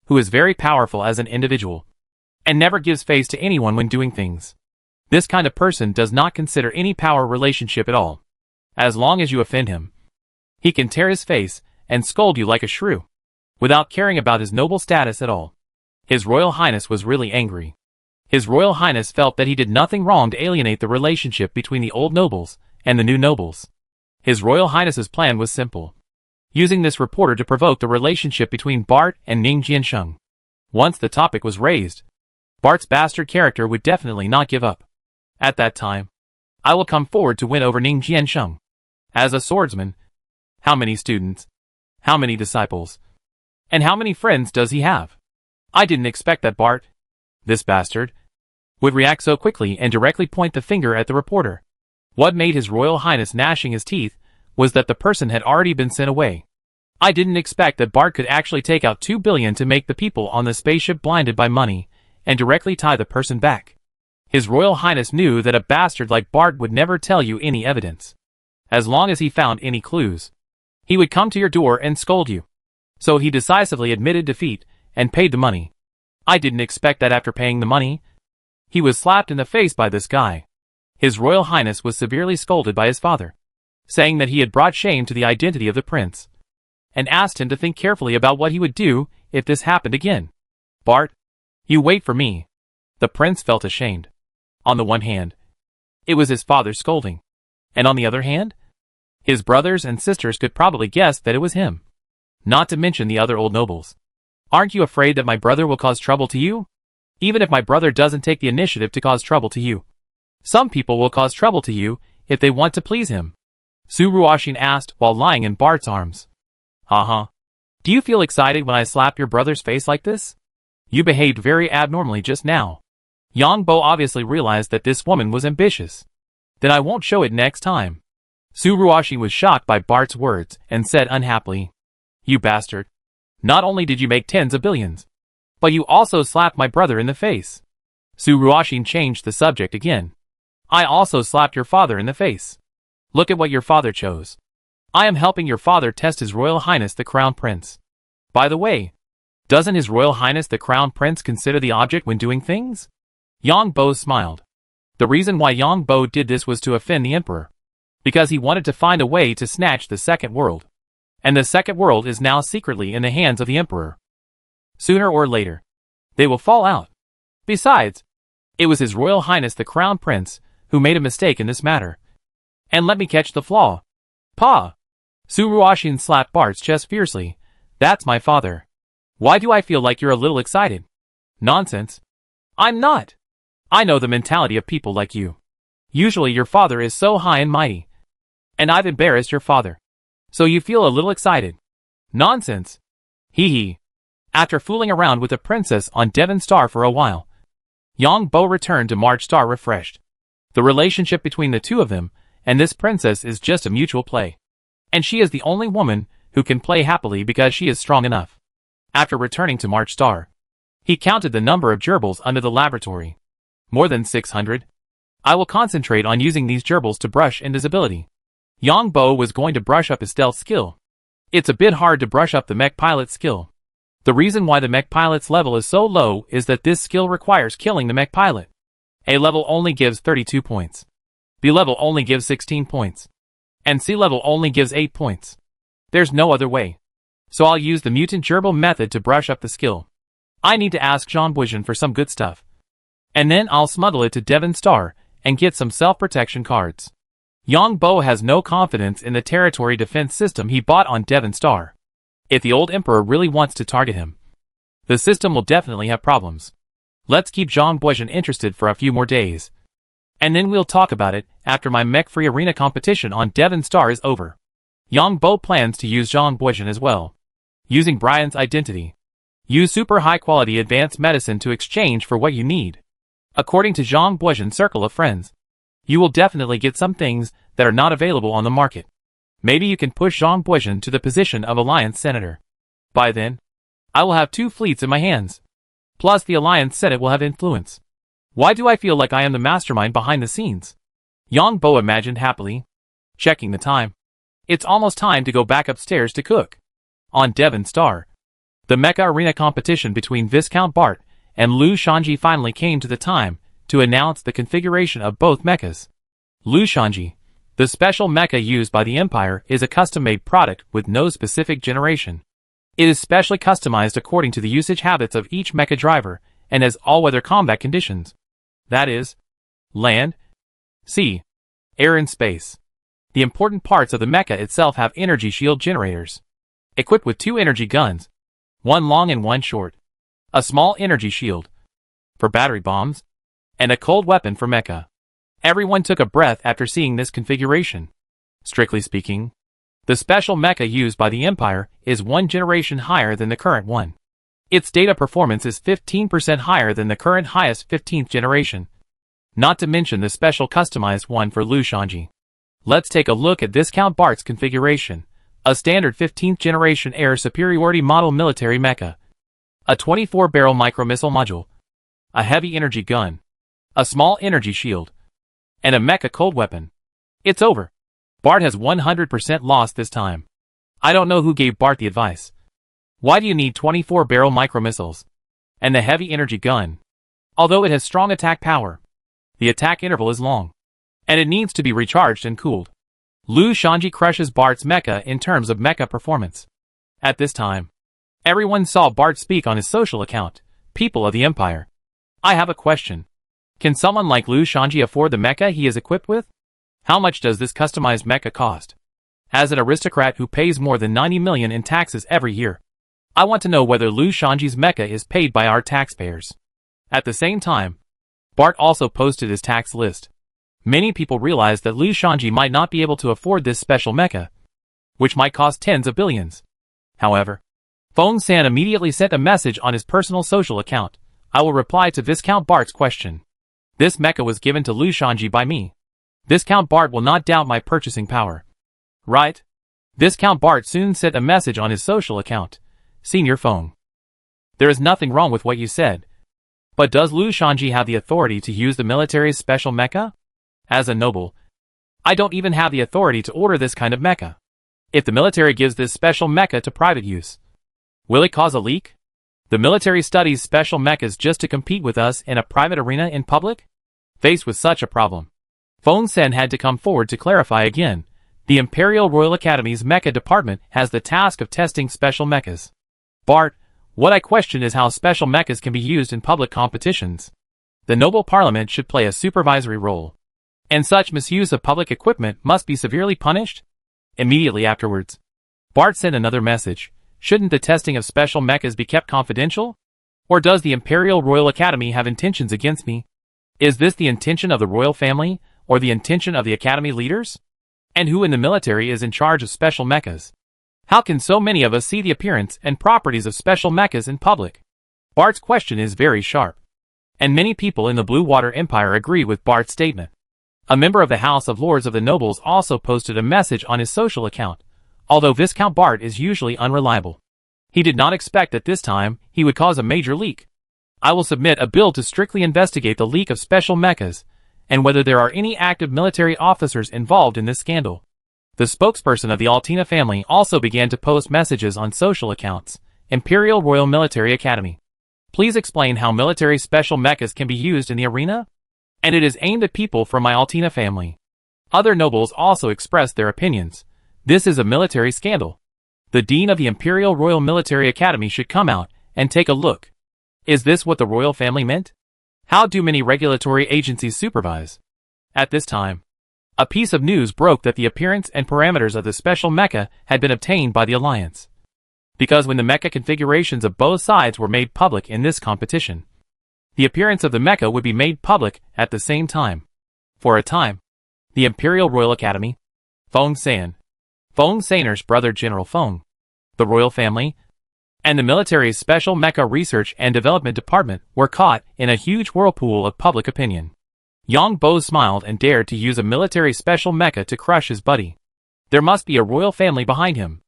who is very powerful as an individual, and never gives face to anyone when doing things. This kind of person does not consider any power relationship at all. As long as you offend him, he can tear his face and scold you like a shrew, without caring about his noble status at all. His Royal Highness was really angry. His Royal Highness felt that he did nothing wrong to alienate the relationship between the old nobles and the new nobles. His Royal Highness's plan was simple, using this reporter to provoke the relationship between Bart and Ning Jiansheng. Once the topic was raised, Bart's bastard character would definitely not give up. At that time, I will come forward to win over Ning Jiansheng. As a swordsman, how many students, how many disciples, and how many friends does he have? I didn't expect that Bart, this bastard, would react so quickly and directly point the finger at the reporter. What made His Royal Highness gnashing his teeth was that the person had already been sent away. I didn't expect that Bart could actually take out 2 billion to make the people on the spaceship blinded by money and directly tie the person back. His Royal Highness knew that a bastard like Bart would never tell you any evidence. As long as he found any clues, he would come to your door and scold you. So he decisively admitted defeat and paid the money. I didn't expect that after paying the money. He was slapped in the face by this guy. His Royal Highness was severely scolded by his father, saying that he had brought shame to the identity of the prince, and asked him to think carefully about what he would do if this happened again. Bart, you wait for me. The prince felt ashamed. On the one hand, it was his father's scolding, and on the other hand, his brothers and sisters could probably guess that it was him. Not to mention the other old nobles. Aren't you afraid that my brother will cause trouble to you? Even if my brother doesn't take the initiative to cause trouble to you. Some people will cause trouble to you if they want to please him. Su Ruoxin asked while lying in Bart's arms. Do you feel excited when I slap your brother's face like this? You behaved very abnormally just now. Yang Bo obviously realized that this woman was ambitious. Then I won't show it next time. Su Ruoxin was shocked by Bart's words and said unhappily, You bastard. Not only did you make tens of billions, but you also slapped my brother in the face. Su Ruoxin changed the subject again. I also slapped your father in the face. Look at what your father chose. I am helping your father test His Royal Highness the Crown Prince. By the way, doesn't His Royal Highness the Crown Prince consider the object when doing things? Yang Bo smiled. The reason why Yang Bo did this was to offend the emperor, because he wanted to find a way to snatch the second world. And the second world is now secretly in the hands of the emperor. Sooner or later, they will fall out. Besides, it was His Royal Highness the Crown Prince who made a mistake in this matter. And let me catch the flaw. Pa! Su Ruoxin slapped Bart's chest fiercely. That's my father. Why do I feel like you're a little excited? Nonsense. I'm not. I know the mentality of people like you. Usually your father is so high and mighty. And I've embarrassed your father. So you feel a little excited. Nonsense. Hee hee. After fooling around with the princess on Devon Star for a while, Yang Bo returned to March Star refreshed. The relationship between the two of them and this princess is just a mutual play. And she is the only woman who can play happily because she is strong enough. After returning to March Star, he counted the number of gerbils under the laboratory. More than 600. I will concentrate on using these gerbils to brush invisibility. Yang Bo was going to brush up his stealth skill. It's a bit hard to brush up the mech pilot skill. The reason why the mech pilot's level is so low is that this skill requires killing the mech pilot. A level only gives 32 points. B level only gives 16 points. And C level only gives 8 points. There's no other way. So I'll use the mutant gerbil method to brush up the skill. I need to ask Jean Bouigen for some good stuff. And then I'll smuggle it to Devon Star and get some self-protection cards. Yang Bo has no confidence in the territory defense system he bought on Devon Star. If the old emperor really wants to target him, the system will definitely have problems. Let's keep Jean Bouigen interested for a few more days. And then we'll talk about it after my mech-free arena competition on Devon Star is over. Yang Bo plans to use Jean Bouigen as well. Using Brian's identity. Use super high-quality advanced medicine to exchange for what you need. According to Jean Bouigen's circle of friends, you will definitely get some things that are not available on the market. Maybe you can push Jean Bouigen to the position of Alliance Senator. By then, I will have 2 fleets in my hands. Plus the Alliance Senate will have influence. Why do I feel like I am the mastermind behind the scenes? Yang Bo imagined happily. Checking the time. It's almost time to go back upstairs to cook. On Devon Star, the mecha arena competition between Viscount Bart and Lu Shanji finally came to the time to announce the configuration of both mechas. Lu Shanji, the special mecha used by the Empire, is a custom-made product with no specific generation. It is specially customized according to the usage habits of each mecha driver and has all-weather combat conditions. That is, land, sea, air and space. The important parts of the mecha itself have energy shield generators, equipped with 2 energy guns, one long and one short, a small energy shield for battery bombs, and a cold weapon for mecha. Everyone took a breath after seeing this configuration. Strictly speaking, the special mecha used by the Empire is 1 generation higher than the current one. Its data performance is 15% higher than the current highest 15th generation. Not to mention the special customized one for Lu Shanji. Let's take a look at Viscount Bart's configuration. A standard 15th generation air superiority model military mecha. A 24-barrel micromissile module. a heavy energy gun, a small energy shield, and a mecha cold weapon. It's over. Bart has 100% lost this time. I don't know who gave Bart the advice. Why do you need 24-barrel micromissiles? And the heavy energy gun? Although it has strong attack power, the attack interval is long, and it needs to be recharged and cooled. Liu Shanji crushes Bart's mecha in terms of mecha performance. At this time, everyone saw Bart speak on his social account, People of the Empire. I have a question. Can someone like Liu Shanji afford the mecha he is equipped with? How much does this customized mecha cost? As an aristocrat who pays more than 90 million in taxes every year, I want to know whether Liu Shanji's mecha is paid by our taxpayers. At the same time, Bart also posted his tax list. Many people realized that Liu Shanji might not be able to afford this special mecha, which might cost tens of billions. However, Feng San immediately sent a message on his personal social account. I will reply to Viscount Bart's question. This mecha was given to Liu Shanji by me. Viscount Bart will not doubt my purchasing power. Right? Viscount Bart soon sent a message on his social account. Senior Feng. There is nothing wrong with what you said. But does Liu Shanji have the authority to use the military's special mecha? As a noble, I don't even have the authority to order this kind of mecha. If the military gives this special mecha to private use, will it cause a leak? The military studies special mechas just to compete with us in a private arena in public? Faced with such a problem, Feng San had to come forward to clarify again. The Imperial Royal Academy's mecha department has the task of testing special mechas. Bart, what I question is how special mechas can be used in public competitions. The noble parliament should play a supervisory role, and such misuse of public equipment must be severely punished. Immediately afterwards, Bart sent another message. Shouldn't the testing of special mechas be kept confidential? Or does the Imperial Royal Academy have intentions against me? Is this the intention of the royal family, or the intention of the academy leaders? And who in the military is in charge of special mechas? How can so many of us see the appearance and properties of special mechas in public? Bart's question is very sharp, and many people in the Blue Water Empire agree with Bart's statement. A member of the House of Lords of the Nobles also posted a message on his social account. Although Viscount Bart is usually unreliable, he did not expect that this time he would cause a major leak. I will submit a bill to strictly investigate the leak of special mechas, and whether there are any active military officers involved in this scandal. The spokesperson of the Altina family also began to post messages on social accounts. Imperial Royal Military Academy. Please explain how military special mechas can be used in the arena? And it is aimed at people from my Altina family. Other nobles also expressed their opinions. This is a military scandal. The Dean of the Imperial Royal Military Academy should come out and take a look. Is this what the royal family meant? How do many regulatory agencies supervise? At this time, a piece of news broke that the appearance and parameters of the special mecha had been obtained by the Alliance. Because when the mecha configurations of both sides were made public in this competition, the appearance of the mecha would be made public at the same time. For a time, the Imperial Royal Academy, Feng Saner's brother General Feng, the royal family, and the military's Special Mecha Research and Development Department were caught in a huge whirlpool of public opinion. Yang Bo smiled and dared to use a military special mecha to crush his buddy. There must be a royal family behind him.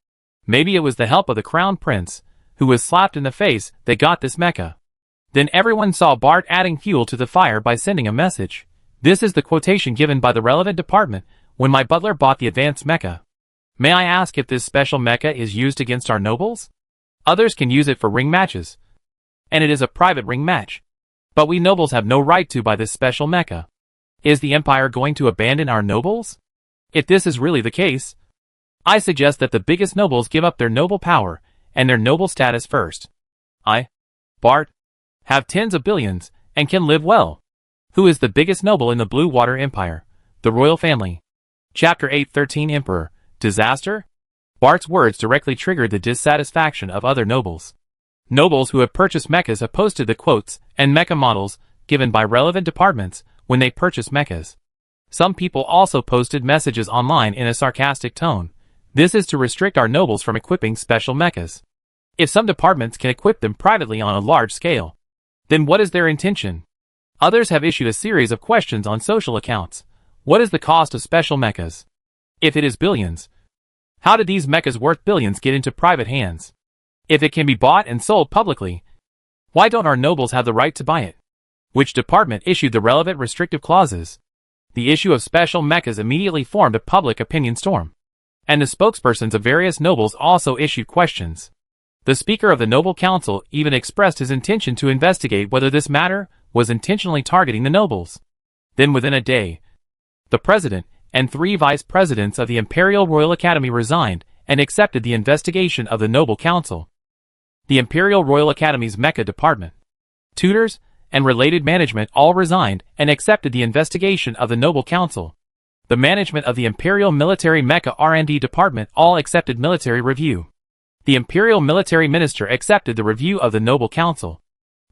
Maybe it was the help of the Crown Prince, who was slapped in the face, that got this mecha. Then everyone saw Bart adding fuel to the fire by sending a message. This is the quotation given by the relevant department when my butler bought the advanced mecha. May I ask if this special mecha is used against our nobles? Others can use it for ring matches, and it is a private ring match. But we nobles have no right to buy this special mecha. Is the Empire going to abandon our nobles? If this is really the case, I suggest that the biggest nobles give up their noble power and their noble status first. I, Bart, have tens of billions and can live well. Who is the biggest noble in the Blue Water Empire? The royal family. Chapter 8:13 Emperor. Disaster? Bart's words directly triggered the dissatisfaction of other nobles. Nobles who have purchased mechas have posted the quotes and mecha models given by relevant departments when they purchase mechas. Some people also posted messages online in a sarcastic tone. This is to restrict our nobles from equipping special mechas. If some departments can equip them privately on a large scale, then what is their intention? Others have issued a series of questions on social accounts. What is the cost of special mechas? If it is billions, how did these mechas worth billions get into private hands? If it can be bought and sold publicly, why don't our nobles have the right to buy it? Which department issued the relevant restrictive clauses? The issue of special mechas immediately formed a public opinion storm. And the spokespersons of various nobles also issued questions. The Speaker of the Noble Council even expressed his intention to investigate whether this matter was intentionally targeting the nobles. Then within a day, the President and 3 Vice Presidents of the Imperial Royal Academy resigned and accepted the investigation of the Noble Council. The Imperial Royal Academy's Mecha Department, tutors, and related management all resigned and accepted the investigation of the Noble Council. The management of the Imperial Military Mecha R&D Department all accepted military review. The Imperial Military Minister accepted the review of the Noble Council.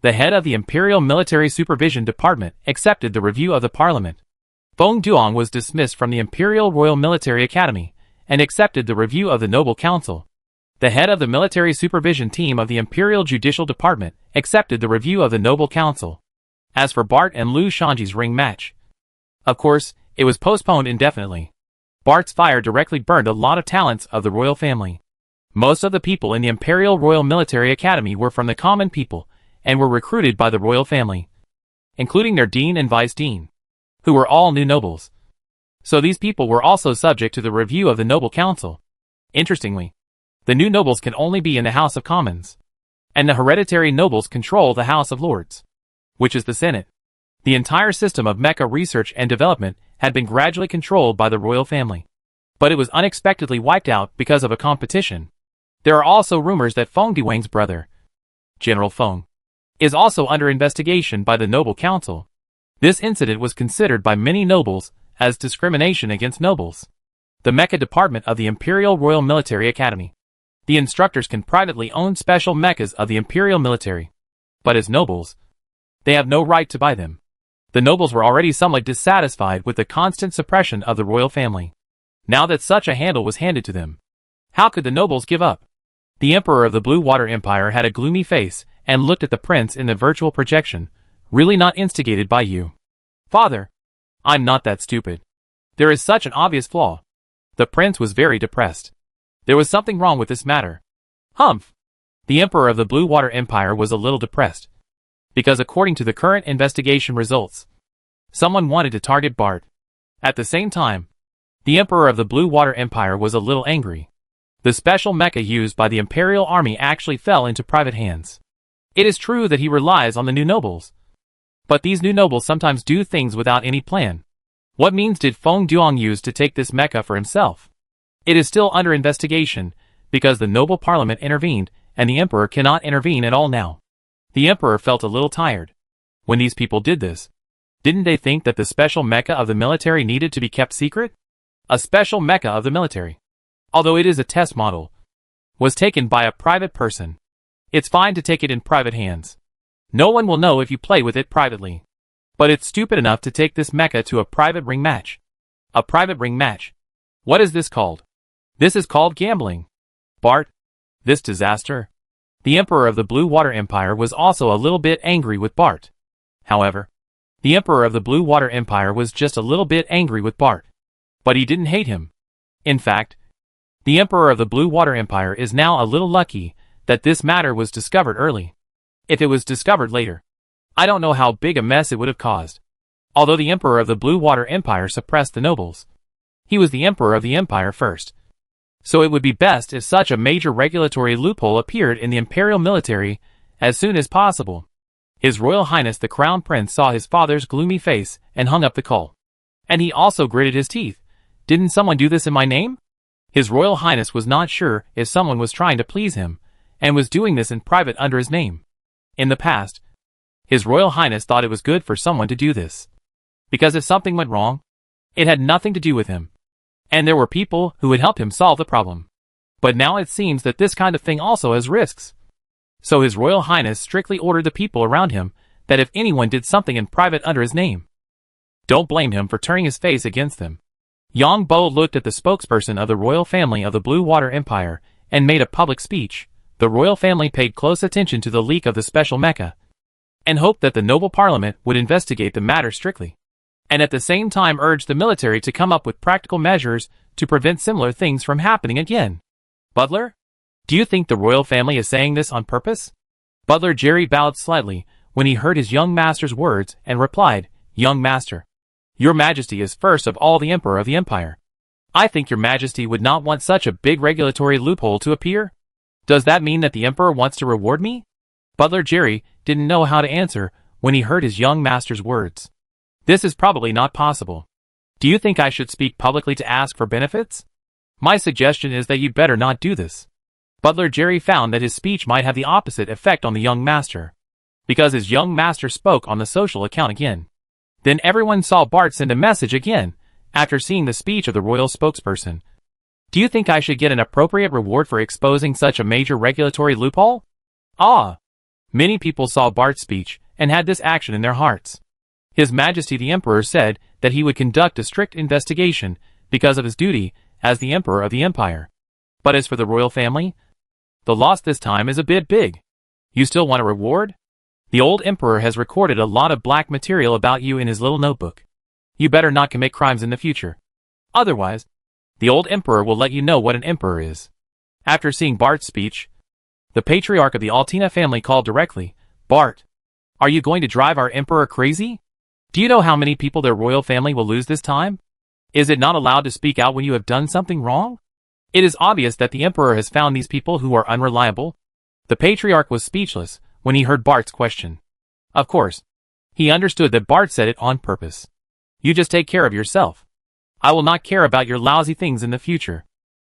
The head of the Imperial Military Supervision Department accepted the review of the Parliament. Feng Duong was dismissed from the Imperial Royal Military Academy and accepted the review of the Noble Council. The head of the Military Supervision Team of the Imperial Judicial Department accepted the review of the Noble Council. As for Bart and Liu Shanji's ring match, of course, it was postponed indefinitely. Bart's fire directly burned a lot of talents of the royal family. Most of the people in the Imperial Royal Military Academy were from the common people and were recruited by the royal family, including their dean and vice dean, who were all new nobles. So these people were also subject to the review of the Noble Council. Interestingly, the new nobles can only be in the House of Commons, and the hereditary nobles control the House of Lords, which is the Senate. The entire system of mecha research and development had been gradually controlled by the royal family, but it was unexpectedly wiped out because of a competition. There are also rumors that Feng Duang's brother, General Feng, is also under investigation by the Noble Council. This incident was considered by many nobles as discrimination against nobles. The Mecha Department of the Imperial Royal Military Academy. The instructors can privately own special mechas of the Imperial Military, but as nobles, they have no right to buy them. The nobles were already somewhat dissatisfied with the constant suppression of the royal family. Now that such a handle was handed to them, how could the nobles give up? The Emperor of the Blue Water Empire had a gloomy face and looked at the prince in the virtual projection. Really not instigated by you, Father. I'm not that stupid. There is such an obvious flaw. The prince was very depressed. There was something wrong with this matter. Humph. The Emperor of the Blue Water Empire was a little depressed, because according to the current investigation results, someone wanted to target Bart. At the same time, the Emperor of the Blue Water Empire was a little angry. The special mecha used by the Imperial Army actually fell into private hands. It is true that he relies on the new nobles, but these new nobles sometimes do things without any plan. What means did Feng Duong use to take this mecha for himself? It is still under investigation, because the noble parliament intervened, and the emperor cannot intervene at all now. The emperor felt a little tired. When these people did this, didn't they think that the special mecha of the military needed to be kept secret? A special mecha of the military, although it is a test model, was taken by a private person. It's fine to take it in private hands. No one will know if you play with it privately. But it's stupid enough to take this mecha to a private ring match. A private ring match. What is this called? This is called gambling. Bart, this disaster. The Emperor of the Blue Water Empire was also a little bit angry with Bart. However, the Emperor of the Blue Water Empire was just a little bit angry with Bart. But he didn't hate him. In fact, the Emperor of the Blue Water Empire is now a little lucky that this matter was discovered early. If it was discovered later, I don't know how big a mess it would have caused. Although the Emperor of the Blue Water Empire suppressed the nobles, he was the Emperor of the Empire first. So it would be best if such a major regulatory loophole appeared in the Imperial military as soon as possible. His Royal Highness the Crown Prince saw his father's gloomy face and hung up the call. And he also gritted his teeth. Didn't someone do this in my name? His Royal Highness was not sure if someone was trying to please him, and was doing this in private under his name. In the past, His Royal Highness thought it was good for someone to do this, because if something went wrong, it had nothing to do with him, and there were people who would help him solve the problem. But now it seems that this kind of thing also has risks. So His Royal Highness strictly ordered the people around him that if anyone did something in private under his name, don't blame him for turning his face against them. Yang Bo looked at the spokesperson of the royal family of the Blue Water Empire and made a public speech. The royal family paid close attention to the leak of the special mecha, and hoped that the noble parliament would investigate the matter strictly, and at the same time urged the military to come up with practical measures to prevent similar things from happening again. Butler? Do you think the royal family is saying this on purpose? Butler Jerry bowed slightly, when he heard his young master's words and replied, "Young master, your majesty is first of all the emperor of the empire. I think your majesty would not want such a big regulatory loophole to appear? Does that mean that the emperor wants to reward me?" Butler Jerry didn't know how to answer when he heard his young master's words. "This is probably not possible. Do you think I should speak publicly to ask for benefits? My suggestion is that you'd better not do this." Butler Jerry found that his speech might have the opposite effect on the young master, because his young master spoke on the social account again. Then everyone saw Bart send a message again, after seeing the speech of the royal spokesperson. "Do you think I should get an appropriate reward for exposing such a major regulatory loophole?" Ah! Many people saw Bart's speech and had this action in their hearts. His Majesty the Emperor said that he would conduct a strict investigation because of his duty as the Emperor of the Empire. But as for the royal family, the loss this time is a bit big. You still want a reward? The old Emperor has recorded a lot of black material about you in his little notebook. You better not commit crimes in the future. Otherwise, the old Emperor will let you know what an emperor is. After seeing Bart's speech, the patriarch of the Altina family called directly, "Bart, are you going to drive our emperor crazy? Do you know how many people their royal family will lose this time? Is it not allowed to speak out when you have done something wrong? It is obvious that the emperor has found these people who are unreliable." The patriarch was speechless when he heard Bart's question. Of course, he understood that Bart said it on purpose. "You just take care of yourself. I will not care about your lousy things in the future."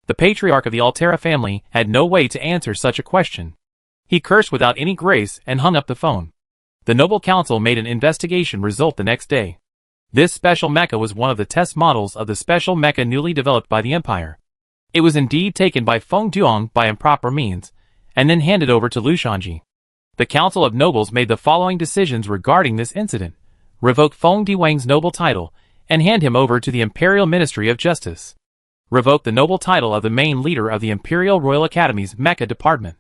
The patriarch of the Altera family had no way to answer such a question. He cursed without any grace and hung up the phone. The Noble Council made an investigation result the next day. This special mecha was one of the test models of the special mecha newly developed by the Empire. It was indeed taken by Feng Duong by improper means, and then handed over to Lu Shanji. The Council of Nobles made the following decisions regarding this incident: revoke Feng Duang's noble title, and hand him over to the Imperial Ministry of Justice. Revoke the noble title of the main leader of the Imperial Royal Academy's Mecha Department,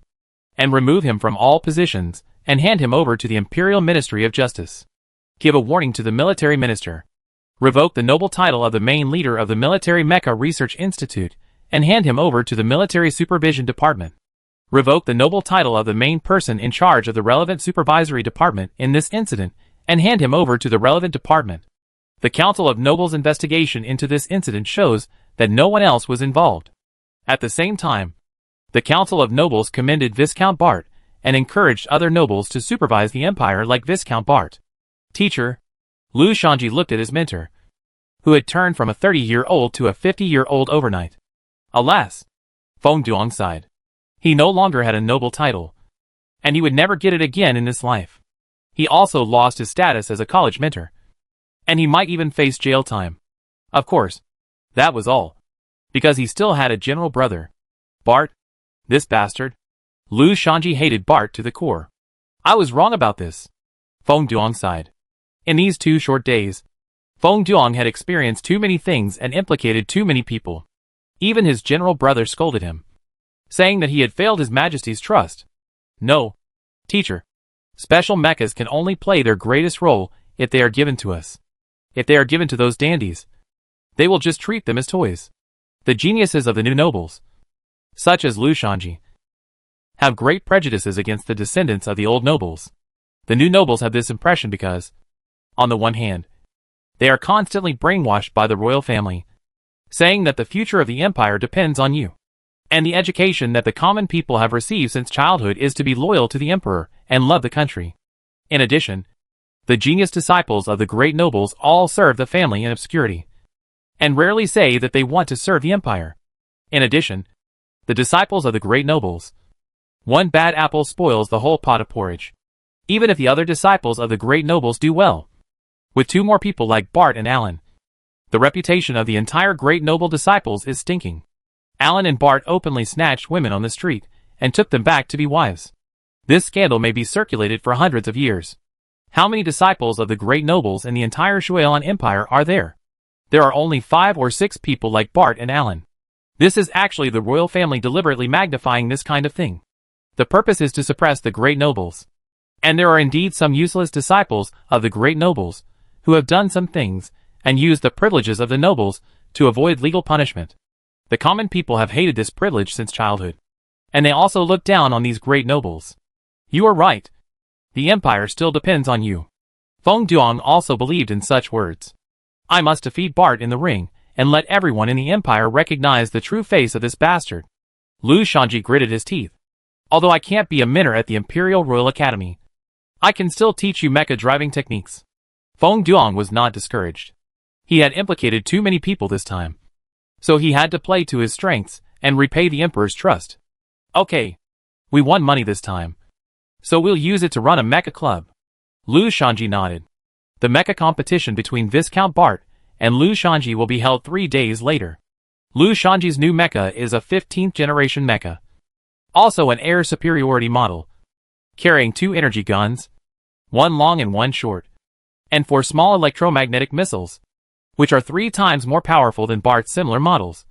and remove him from all positions, and hand him over to the Imperial Ministry of Justice. Give a warning to the military minister. Revoke the noble title of the main leader of the Military Mecha Research Institute, and hand him over to the Military Supervision Department. Revoke the noble title of the main person in charge of the relevant supervisory department in this incident, and hand him over to the relevant department. The Council of Nobles' investigation into this incident shows that no one else was involved. At the same time, the Council of Nobles commended Viscount Bart and encouraged other nobles to supervise the Empire like Viscount Bart. "Teacher," Lu Shanji looked at his mentor, who had turned from a 30-year-old to a 50-year-old overnight. Alas, Feng Duong sighed. He no longer had a noble title, and he would never get it again in this life. He also lost his status as a college mentor, and he might even face jail time. Of course, that was all, because he still had a general brother. Bart, this bastard. Lu Shanji hated Bart to the core. "I was wrong about this," Feng Duong sighed. In these 2 short days, Feng Duong had experienced too many things and implicated too many people. Even his general brother scolded him, saying that he had failed His Majesty's trust. "No, teacher. Special mechas can only play their greatest role if they are given to us. If they are given to those dandies, they will just treat them as toys. The geniuses of the new nobles, such as Lu Shanji, have great prejudices against the descendants of the old nobles. The new nobles have this impression because, on the one hand, they are constantly brainwashed by the royal family, saying that the future of the empire depends on you, and the education that the common people have received since childhood is to be loyal to the emperor and love the country. In addition, the genius disciples of the great nobles all serve the family in obscurity, and rarely say that they want to serve the empire. In addition, the disciples of the great nobles, one bad apple spoils the whole pot of porridge, even if the other disciples of the great nobles do well. With 2 more people like Bart and Alan, the reputation of the entire great noble disciples is stinking. Alan and Bart openly snatched women on the street and took them back to be wives. This scandal may be circulated for hundreds of years. How many disciples of the great nobles in the entire Shuolan Empire are there? There are only 5 or 6 people like Bart and Alan. This is actually the royal family deliberately magnifying this kind of thing. The purpose is to suppress the great nobles. And there are indeed some useless disciples of the great nobles who have done some things and used the privileges of the nobles to avoid legal punishment. The common people have hated this privilege since childhood, and they also look down on these great nobles. You are right. The empire still depends on you. Feng Duong also believed in such words. I must defeat Bart in the ring, and let everyone in the empire recognize the true face of this bastard. Lu Shanji gritted his teeth. Although I can't be a mentor at the Imperial Royal Academy, I can still teach you mecha driving techniques. Feng Duong was not discouraged. He had implicated too many people this time. So he had to play to his strengths and repay the Emperor's trust. Okay. We won money this time. So we'll use it to run a mecha club. Lu Shanji nodded. The mecha competition between Viscount Bart and Lu Shanji will be held 3 days later. Lu Shanji's new mecha is a 15th generation mecha. Also an air superiority model, carrying 2 energy guns, 1 long and 1 short, and 4 small electromagnetic missiles, which are 3 times more powerful than Bart's similar models.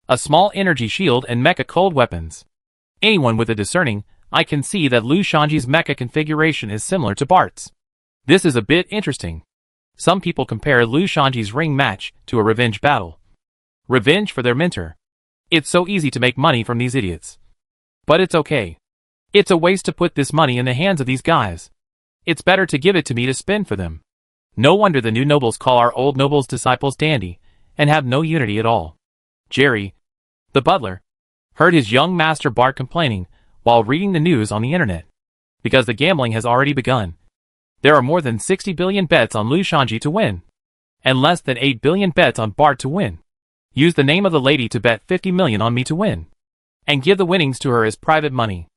A small energy shield and mecha cold weapons. Anyone with a discerning eye can see that Lu Shanji's mecha configuration is similar to Bart's. This is a bit interesting. Some people compare Lu Shanji's ring match to a revenge battle. Revenge for their mentor. It's so easy to make money from these idiots. But it's okay. It's a waste to put this money in the hands of these guys. It's better to give it to me to spend for them. No wonder the new nobles call our old nobles' disciples dandy, and have no unity at all. Jerry, the butler, heard his young master Bart complaining while reading the news on the internet. Because the gambling has already begun. There are more than 60 billion bets on Lu Shanji to win, and less than 8 billion bets on Bart to win. Use the name of the lady to bet 50 million on me to win, and give the winnings to her as private money.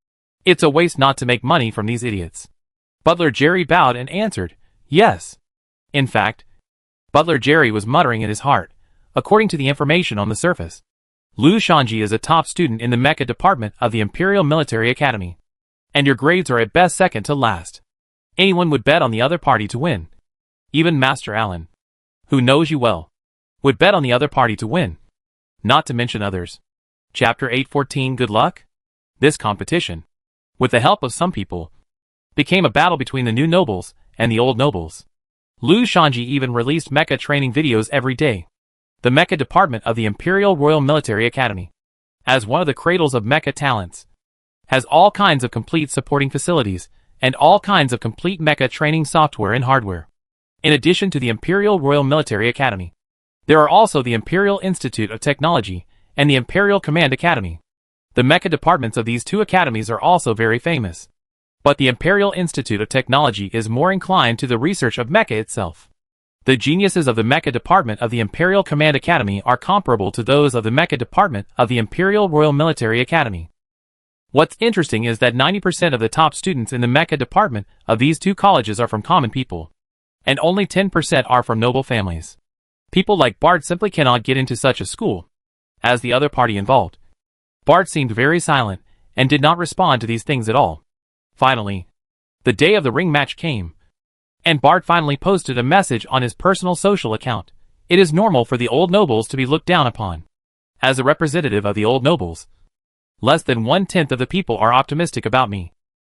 It's a waste not to make money from these idiots. Butler Jerry bowed and answered, yes. In fact, Butler Jerry was muttering in his heart, according to the information on the surface. Lu Shanji is a top student in the mecha department of the Imperial Military Academy. And your grades are at best second to last. Anyone would bet on the other party to win. Even Master Allen, who knows you well, would bet on the other party to win. Not to mention others. Chapter 814 Good luck? This competition, with the help of some people, became a battle between the new nobles and the old nobles. Lu Shanji even released mecha training videos every day. The mecha department of the Imperial Royal Military Academy, as one of the cradles of mecha talents, has all kinds of complete supporting facilities and all kinds of complete mecha training software and hardware. In addition to the Imperial Royal Military Academy, there are also the Imperial Institute of Technology and the Imperial Command Academy. The mecha departments of these 2 academies are also very famous. But the Imperial Institute of Technology is more inclined to the research of mecha itself. The geniuses of the mecha department of the Imperial Command Academy are comparable to those of the mecha department of the Imperial Royal Military Academy. What's interesting is that 90% of the top students in the mecha department of these 2 colleges are from common people, and only 10% are from noble families. People like Bart simply cannot get into such a school. As the other party involved, Bart seemed very silent and did not respond to these things at all. Finally, the day of the ring match came, and Bart finally posted a message on his personal social account. It is normal for the old nobles to be looked down upon. As a representative of the old nobles, less than 1/10 of the people are optimistic about me.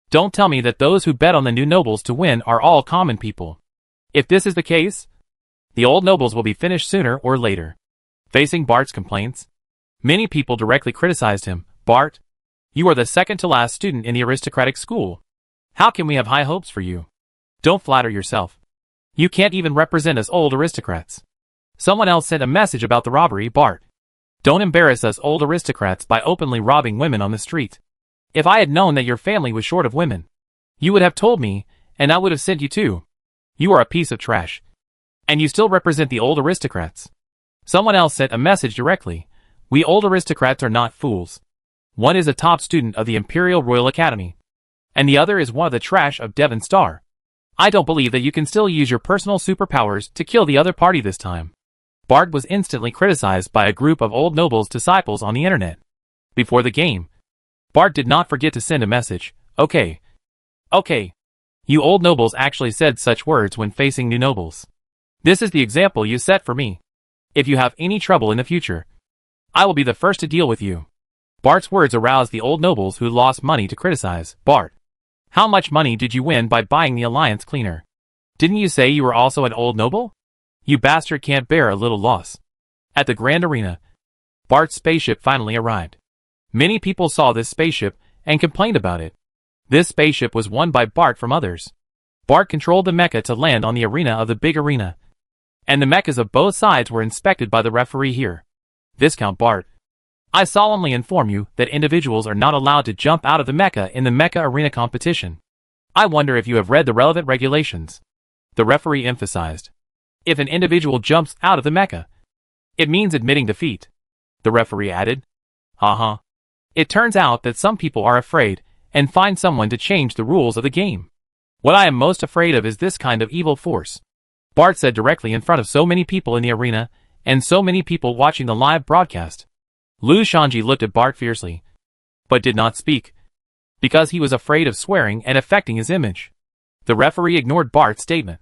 Don't tell me that those who bet on the new nobles to win are all common people. If this is the case, the old nobles will be finished sooner or later. Facing Bart's complaints, many people directly criticized him. Bart, you are the second to last student in the aristocratic school. How can we have high hopes for you? Don't flatter yourself. You can't even represent us old aristocrats. Someone else sent a message about the robbery. Bart, don't embarrass us old aristocrats by openly robbing women on the street. If I had known that your family was short of women, you would have told me, and I would have sent you too. You are a piece of trash. And you still represent the old aristocrats. Someone else sent a message directly. We old aristocrats are not fools. One is a top student of the Imperial Royal Academy, and the other is one of the trash of Devon Star. I don't believe that you can still use your personal superpowers to kill the other party this time. Bart was instantly criticized by a group of old nobles' disciples on the internet. Before the game, Bart did not forget to send a message. Okay. You old nobles actually said such words when facing new nobles. This is the example you set for me. If you have any trouble in the future, I will be the first to deal with you. Bart's words aroused the old nobles who lost money to criticize. Bart, how much money did you win by buying the Alliance cleaner? Didn't you say you were also an old noble? You bastard can't bear a little loss. At the Grand Arena, Bart's spaceship finally arrived. Many people saw this spaceship and complained about it. This spaceship was won by Bart from others. Bart controlled the mecha to land on the arena of the big arena, and the mechas of both sides were inspected by the referee here. Viscount Bart, I solemnly inform you that individuals are not allowed to jump out of the mecha in the mecha arena competition. I wonder if you have read the relevant regulations. The referee emphasized. If an individual jumps out of the mecha, it means admitting defeat. The referee added. It turns out that some people are afraid and find someone to change the rules of the game. What I am most afraid of is this kind of evil force, Bart said directly in front of so many people in the arena and so many people watching the live broadcast. Lu Shanji looked at Bart fiercely, but did not speak, because he was afraid of swearing and affecting his image. The referee ignored Bart's statement.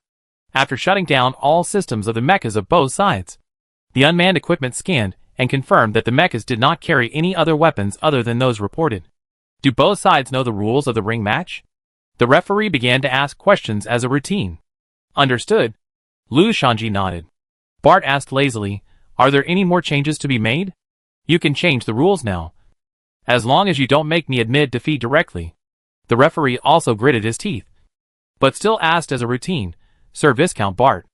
After shutting down all systems of the mechas of both sides, the unmanned equipment scanned and confirmed that the mechas did not carry any other weapons other than those reported. Do both sides know the rules of the ring match? The referee began to ask questions as a routine. Understood. Lu Shanji nodded. Bart asked lazily, are there any more changes to be made? You can change the rules now, as long as you don't make me admit defeat directly. The referee also gritted his teeth, but still asked as a routine, Sir Viscount Bart,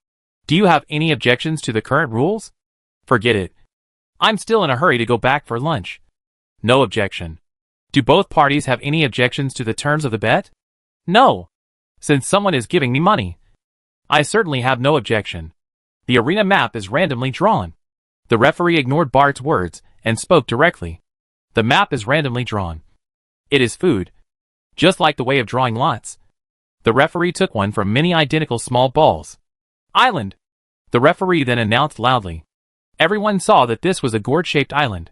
do you have any objections to the current rules? Forget it. I'm still in a hurry to go back for lunch. No objection. Do both parties have any objections to the terms of the bet? No. Since someone is giving me money, I certainly have no objection. The arena map is randomly drawn. The referee ignored Bart's words and spoke directly. The map is randomly drawn. It is food, just like the way of drawing lots. The referee took one from many identical small balls. Island. The referee then announced loudly. Everyone saw that this was a gourd-shaped island,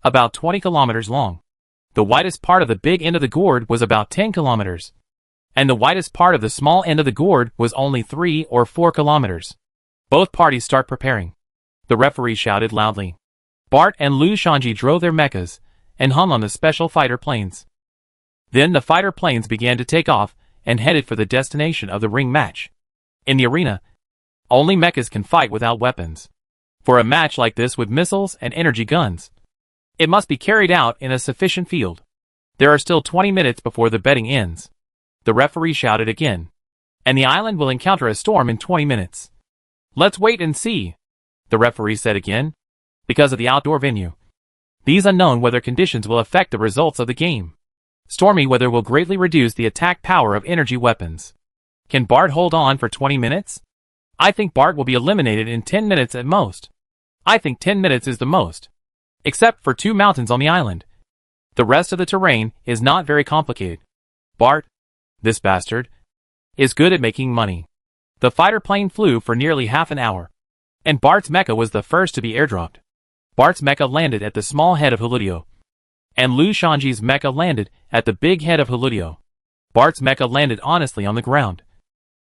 about 20 kilometers long. The widest part of the big end of the gourd was about 10 kilometers, and the widest part of the small end of the gourd was only 3 or 4 kilometers. Both parties start preparing. The referee shouted loudly. Bart and Lu Shanji drove their mechas and hung on the special fighter planes. Then the fighter planes began to take off and headed for the destination of the ring match. In the arena, only mechas can fight without weapons. For a match like this with missiles and energy guns, it must be carried out in a sufficient field. There are still 20 minutes before the betting ends. The referee shouted again. And the island will encounter a storm in 20 minutes. Let's wait and see, the referee said again. Because of the outdoor venue, these unknown weather conditions will affect the results of the game. Stormy weather will greatly reduce the attack power of energy weapons. Can Bart hold on for 20 minutes? I think Bart will be eliminated in 10 minutes at most. I think 10 minutes is the most. Except for 2 mountains on the island. The rest of the terrain is not very complicated. Bart, this bastard, is good at making money. The fighter plane flew for nearly half an hour, and Bart's mecha was the first to be airdropped. Bart's mecha landed at the small head of Hulutio, and Lu Shanji's mecha landed at the big head of Hulutio. Bart's mecha landed honestly on the ground,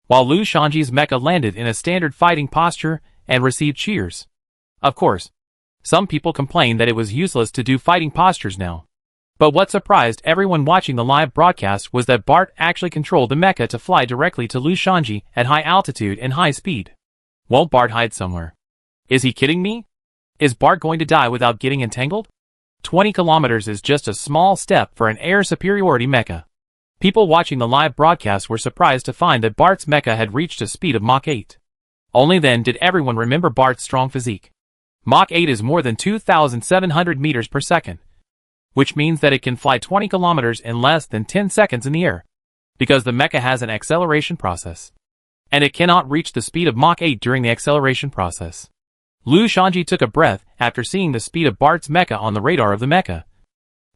while Lu Shanji's mecha landed in a standard fighting posture and received cheers. Of course, some people complained that it was useless to do fighting postures now. But what surprised everyone watching the live broadcast was that Bart actually controlled the mecha to fly directly to Lu Shanji at high altitude and high speed. Won't Bart hide somewhere? Is he kidding me? Is Bart going to die without getting entangled? 20 kilometers is just a small step for an air superiority mecha. People watching the live broadcast were surprised to find that Bart's mecha had reached a speed of Mach 8. Only then did everyone remember Bart's strong physique. Mach 8 is more than 2,700 meters per second, which means that it can fly 20 kilometers in less than 10 seconds in the air, because the mecha has an acceleration process, and it cannot reach the speed of Mach 8 during the acceleration process. Lu Shanji took a breath after seeing the speed of Bart's mecha on the radar of the mecha.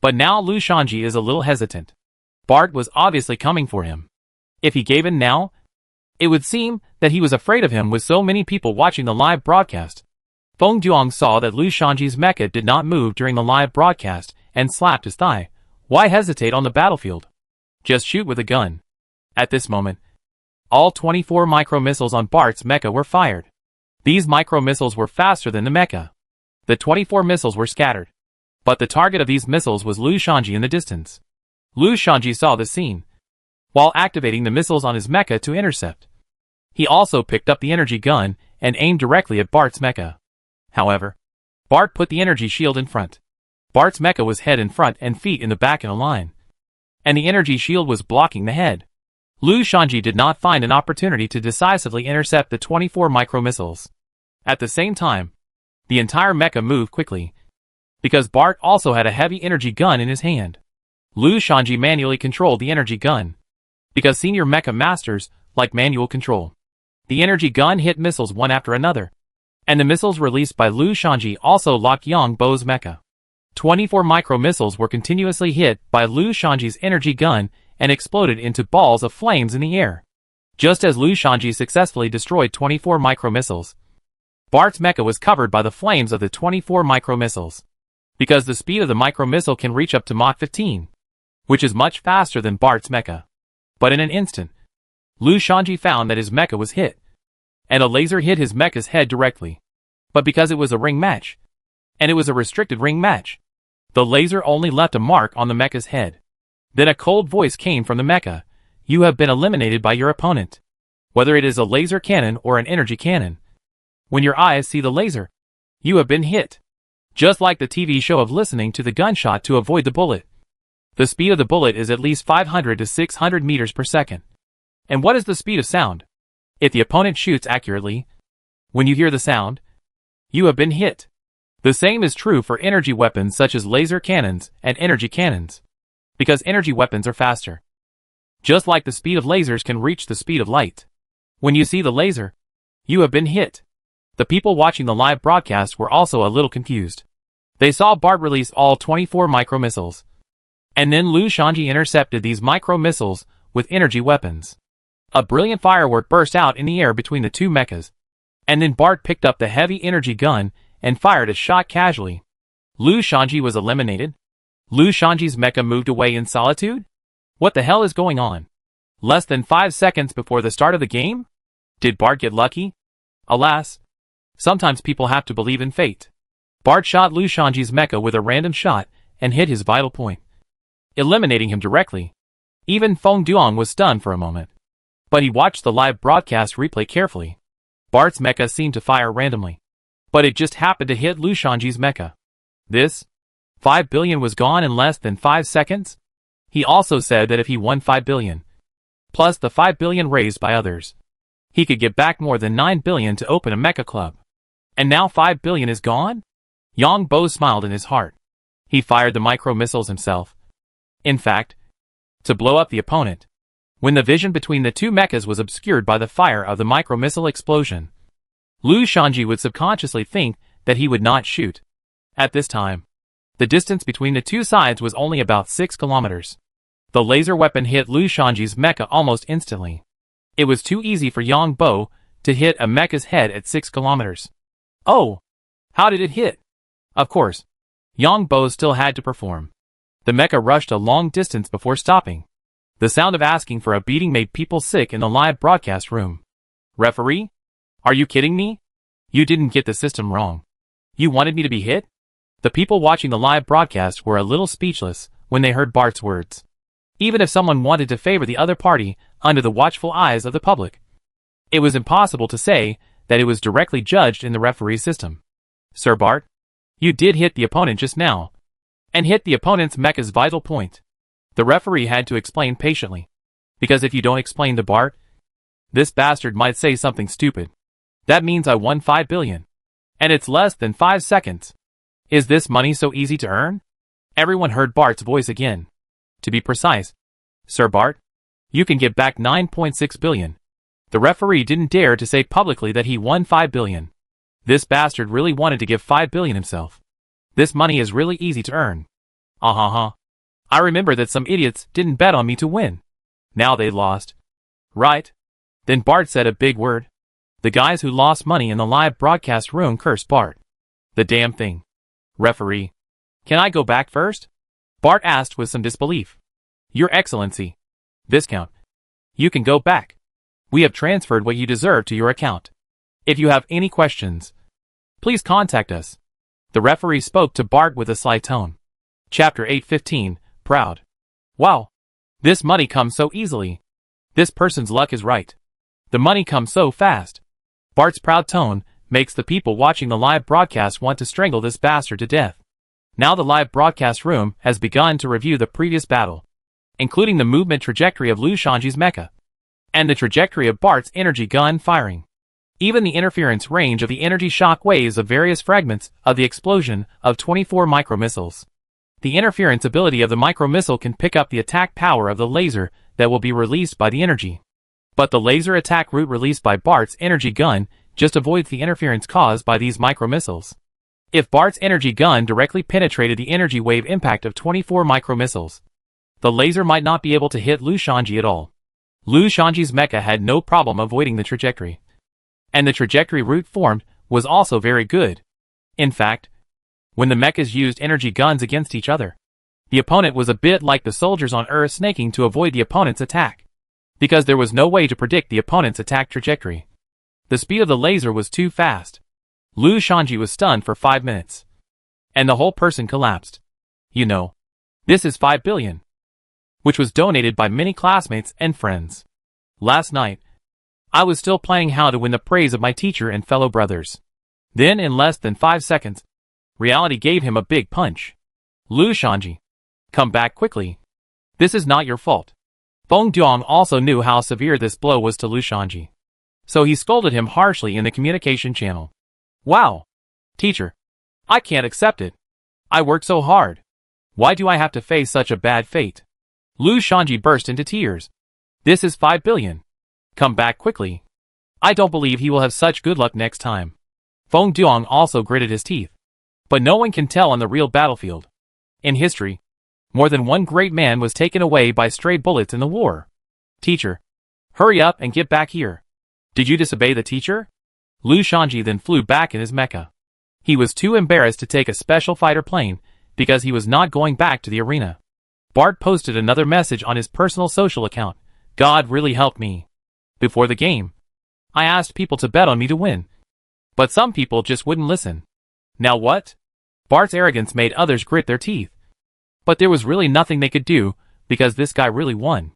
But now Lu Shanji is a little hesitant. Bart was obviously coming for him. If he gave in now, it would seem that he was afraid of him with so many people watching the live broadcast. Feng Duong saw that Lu Shanji's mecha did not move during the live broadcast and slapped his thigh. Why hesitate on the battlefield? Just shoot with a gun. At this moment, all 24 micro-missiles on Bart's mecha were fired. These micro-missiles were faster than the mecha. The 24 missiles were scattered, but the target of these missiles was Lu Shanji in the distance. Lu Shanji saw the scene, while activating the missiles on his mecha to intercept. He also picked up the energy gun and aimed directly at Bart's mecha. However, Bart put the energy shield in front. Bart's mecha was head in front and feet in the back in a line, and the energy shield was blocking the head. Lu Shanji did not find an opportunity to decisively intercept the 24 micro-missiles. At the same time, the entire mecha moved quickly, because Bart also had a heavy energy gun in his hand. Lu Shanji manually controlled the energy gun, because senior mecha masters like manual control. The energy gun hit missiles one after another, and the missiles released by Lu Shanji also locked Yang Bo's mecha. 24 micro-missiles were continuously hit by Lu Shanji's energy gun and exploded into balls of flames in the air. Just as Lu Shanji successfully destroyed 24 micro-missiles, Bart's mecha was covered by the flames of the 24 micro-missiles. Because the speed of the micro-missile can reach up to Mach 15, which is much faster than Bart's mecha. But in an instant, Lu Shanji found that his mecha was hit, and a laser hit his mecha's head directly. But because it was a ring match, and it was a restricted ring match, the laser only left a mark on the mecha's head. Then a cold voice came from the mecha. You have been eliminated by your opponent. Whether it is a laser cannon or an energy cannon. When your eyes see the laser, you have been hit. Just like the TV show of listening to the gunshot to avoid the bullet. The speed of the bullet is at least 500 to 600 meters per second. And what is the speed of sound? If the opponent shoots accurately, when you hear the sound, you have been hit. The same is true for energy weapons such as laser cannons and energy cannons. Because energy weapons are faster. Just like the speed of lasers can reach the speed of light. When you see the laser, you have been hit. The people watching the live broadcast were also a little confused. They saw Bart release all 24 micro-missiles. And then Lu Shanji intercepted these micro-missiles with energy weapons. A brilliant firework burst out in the air between the two mechas. And then Bart picked up the heavy energy gun and fired a shot casually. Lu Shanji was eliminated. Lu Shanji's mecha moved away in solitude? What the hell is going on? Less than 5 seconds before the start of the game? Did Bart get lucky? Alas, sometimes people have to believe in fate. Bart shot Lu Shanji's mecha with a random shot and hit his vital point, eliminating him directly. Even Feng Duong was stunned for a moment. But he watched the live broadcast replay carefully. Bart's mecha seemed to fire randomly, but it just happened to hit Lu Shanji's mecha. This 5 billion was gone in less than 5 seconds? He also said that if he won 5 billion, plus the 5 billion raised by others, he could get back more than 9 billion to open a mecha club. And now 5 billion is gone? Yang Bo smiled in his heart. He fired the micro-missiles himself. In fact, to blow up the opponent. When the vision between the two mechas was obscured by the fire of the micro-missile explosion, Lu Shanji would subconsciously think that he would not shoot. At this time, the distance between the two sides was only about 6 kilometers. The laser weapon hit Lu Shanji's mecha almost instantly. It was too easy for Yang Bo to hit a mecha's head at 6 kilometers. Oh! How did it hit? Of course, Yang Bo still had to perform. The mecha rushed a long distance before stopping. The sound of asking for a beating made people sick in the live broadcast room. Referee? Are you kidding me? You didn't get the system wrong. You wanted me to be hit? The people watching the live broadcast were a little speechless when they heard Bart's words. Even if someone wanted to favor the other party under the watchful eyes of the public, it was impossible to say that it was directly judged in the referee system. Sir Bart, you did hit the opponent just now, and hit the opponent's mecha's vital point. The referee had to explain patiently, because if you don't explain to Bart, this bastard might say something stupid. That means I won 5 billion. And it's less than 5 seconds. Is this money so easy to earn? Everyone heard Bart's voice again. To be precise, Sir Bart, you can get back 9.6 billion. The referee didn't dare to say publicly that he won 5 billion. This bastard really wanted to give 5 billion himself. This money is really easy to earn. I remember that some idiots didn't bet on me to win. Now they lost. Right? Then Bart said a big word. The guys who lost money in the live broadcast room cursed Bart. The damn thing. Referee. Can I go back first? Bart asked with some disbelief. Your Excellency. Viscount. You can go back. We have transferred what you deserve to your account. If you have any questions, please contact us. The referee spoke to Bart with a sly tone. Chapter 815, Proud. Wow. This money comes so easily. This person's luck is right. The money comes so fast. Bart's proud tone makes the people watching the live broadcast want to strangle this bastard to death. Now the live broadcast room has begun to review the previous battle. including the movement trajectory of Liu Shanji's mecha, and the trajectory of Bart's energy gun firing. Even the interference range of the energy shock waves of various fragments of the explosion of 24 micromissiles. The interference ability of the micromissile can pick up the attack power of the laser that will be released by the energy. But the laser attack route released by Bart's energy gun just avoids the interference caused by these micromissiles. If Bart's energy gun directly penetrated the energy wave impact of 24 micromissiles, the laser might not be able to hit Liu Shanji at all. Liu Shanji's mecha had no problem avoiding the trajectory. And the trajectory route formed was also very good. In fact, when the mechas used energy guns against each other, the opponent was a bit like the soldiers on Earth snaking to avoid the opponent's attack, because there was no way to predict the opponent's attack trajectory. The speed of the laser was too fast. Liu Shanji was stunned for 5 minutes. And the whole person collapsed. You know, this is 5 billion. Which was donated by many classmates and friends. Last night, I was still planning how to win the praise of my teacher and fellow brothers. Then in less than 5 seconds, reality gave him a big punch. Liu Shanji, come back quickly. This is not your fault. Feng Duong also knew how severe this blow was to Liu Shanji. So he scolded him harshly in the communication channel. Wow! Teacher, I can't accept it. I worked so hard. Why do I have to face such a bad fate? Liu Shanji burst into tears. This is 5 billion. Come back quickly. I don't believe he will have such good luck next time. Feng Duong also gritted his teeth. But no one can tell on the real battlefield. In history, more than one great man was taken away by stray bullets in the war. Teacher, hurry up and get back here. Did you disobey the teacher? Liu Shanji then flew back in his mecha. He was too embarrassed to take a special fighter plane because he was not going back to the arena. Bart posted another message on his personal social account. God really helped me. Before the game, I asked people to bet on me to win. But some people just wouldn't listen. Now what? Bart's arrogance made others grit their teeth. But there was really nothing they could do, because this guy really won.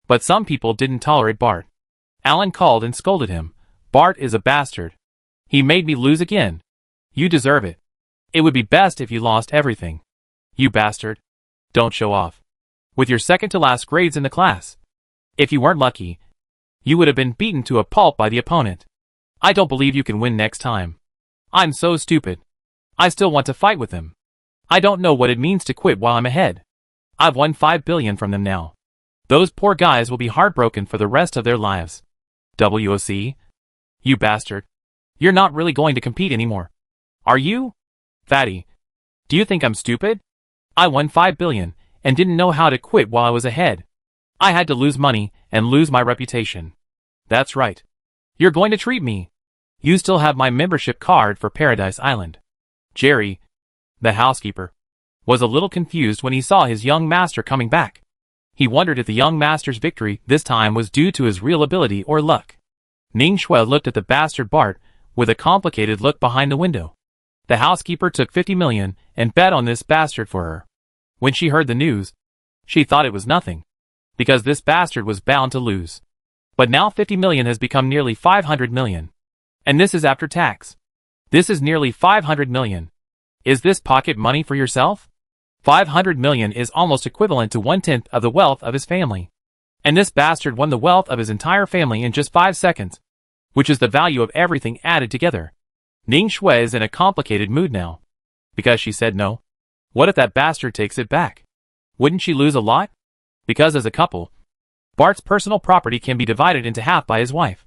But some people didn't tolerate Bart. Alan called and scolded him. Bart is a bastard. He made me lose again. You deserve it. It would be best if you lost everything. You bastard. Don't show off. With your second to last grades in the class. If you weren't lucky, you would have been beaten to a pulp by the opponent. I don't believe you can win next time. I'm so stupid. I still want to fight with him. I don't know what it means to quit while I'm ahead. I've won 5 billion from them now. Those poor guys will be heartbroken for the rest of their lives. WOC? You bastard. You're not really going to compete anymore. Are you? Fatty. Do you think I'm stupid? I won 5 billion and didn't know how to quit while I was ahead. I had to lose money and lose my reputation. That's right. You're going to treat me. You still have my membership card for Paradise Island. Jerry, the housekeeper, was a little confused when he saw his young master coming back. He wondered if the young master's victory this time was due to his real ability or luck. Ning Shui looked at the bastard Bart with a complicated look behind the window. The housekeeper took 50 million and bet on this bastard for her. When she heard the news, she thought it was nothing, because this bastard was bound to lose. But now 50 million has become nearly 500 million. And this is after tax. This is nearly 500 million. Is this pocket money for yourself? 500 million is almost equivalent to 1/10 of the wealth of his family. And this bastard won the wealth of his entire family in just 5 seconds, which is the value of everything added together. Ning Shui is in a complicated mood now. Because she said no. What if that bastard takes it back? Wouldn't she lose a lot? Because as a couple, Bart's personal property can be divided into half by his wife.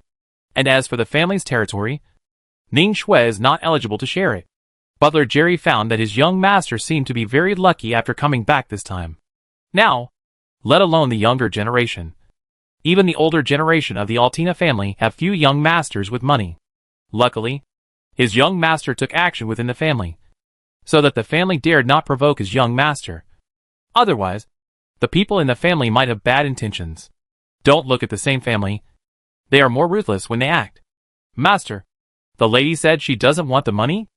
And as for the family's territory, Ning Shui is not eligible to share it. Butler Jerry found that his young master seemed to be very lucky after coming back this time. Now, let alone the younger generation. Even the older generation of the Altina family have few young masters with money. Luckily, his young master took action within the family, so that the family dared not provoke his young master. Otherwise, the people in the family might have bad intentions. Don't look at the same family. They are more ruthless when they act. Master, the lady said she doesn't want the money?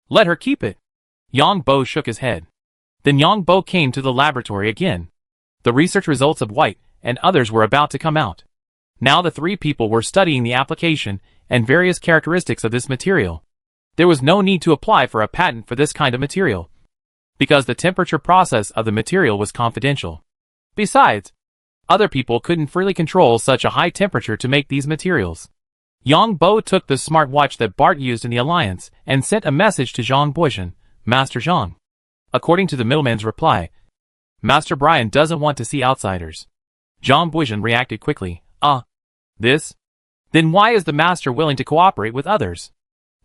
Let her keep it. Yang Bo shook his head. Then Yang Bo came to the laboratory again. The research results of White and others were about to come out. Now the 3 people were studying the application and various characteristics of this material. There was no need to apply for a patent for this kind of material, because the temperature process of the material was confidential. Besides, Other people couldn't freely control such a high temperature to make these materials. Yang Bo took the smartwatch that Bart used in the Alliance and sent a message to Zhang Buishan, Master Zhang. According to the middleman's reply, Master Brian doesn't want to see outsiders. Zhang Buishan reacted quickly. This? Then why is the Master willing to cooperate with others?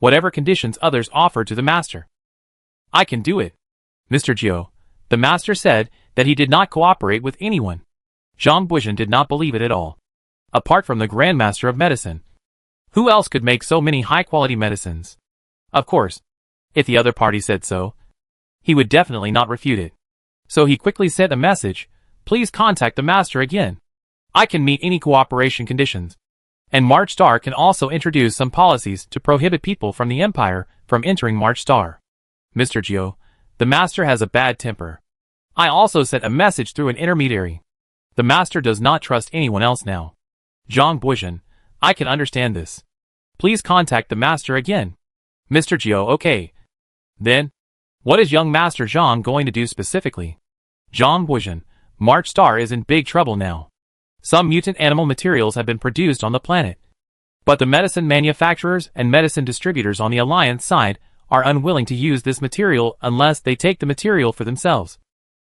Whatever conditions others offer to the Master. I can do it. Mr. Jiu, the Master said that he did not cooperate with anyone. Zhang Buishan did not believe it at all. Apart from the Grand Master of Medicine, who else could make so many high-quality medicines? Of course, if the other party said so, he would definitely not refute it. So he quickly sent a message, please contact the Master again. I can meet any cooperation conditions. And March Star can also introduce some policies to prohibit people from the Empire from entering March Star. Mr. Jiu, the Master has a bad temper. I also sent a message through an intermediary. The Master does not trust anyone else now. Zhang Buishan, I can understand this. Please contact the Master again. Mr. Jiu, okay. Then, what is young Master Zhang going to do specifically? Zhang Buishan, March Star is in big trouble now. Some mutant animal materials have been produced on the planet. But the medicine manufacturers and medicine distributors on the Alliance side are unwilling to use this material unless they take the material for themselves.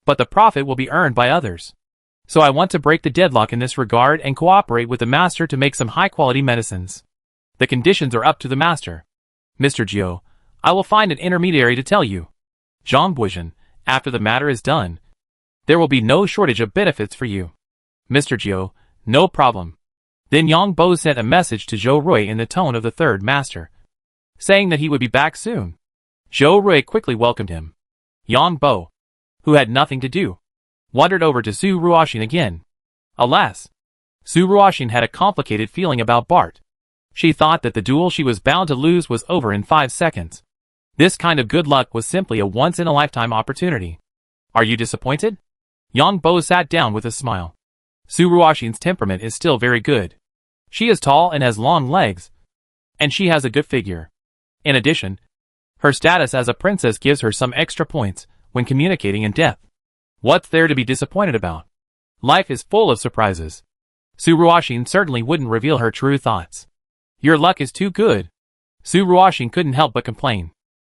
But the profit will be earned by others. So I want to break the deadlock in this regard and cooperate with the Master to make some high-quality medicines. The conditions are up to the Master. Mr. Jiu, I will find an intermediary to tell you. Zhang Buishan, after the matter is done, there will be no shortage of benefits for you. Mr. Jiu, no problem. Then Yang Bo sent a message to Zhou Rui in the tone of the third Master, saying that he would be back soon. Zhou Rui quickly welcomed him. Yang Bo, who had nothing to do, wandered over to Su Ruoxin again. Alas, Su Ruoxin had a complicated feeling about Bart. She thought that the duel she was bound to lose was over in 5 seconds. This kind of good luck was simply a once-in-a-lifetime opportunity. Are you disappointed? Yang Bo sat down with a smile. Su Ruoxin's temperament is still very good. She is tall and has long legs. And she has a good figure. In addition, her status as a princess gives her some extra points when communicating in depth. What's there to be disappointed about? Life is full of surprises. Su Ruoxin certainly wouldn't reveal her true thoughts. Your luck is too good. Su Ruoxin couldn't help but complain.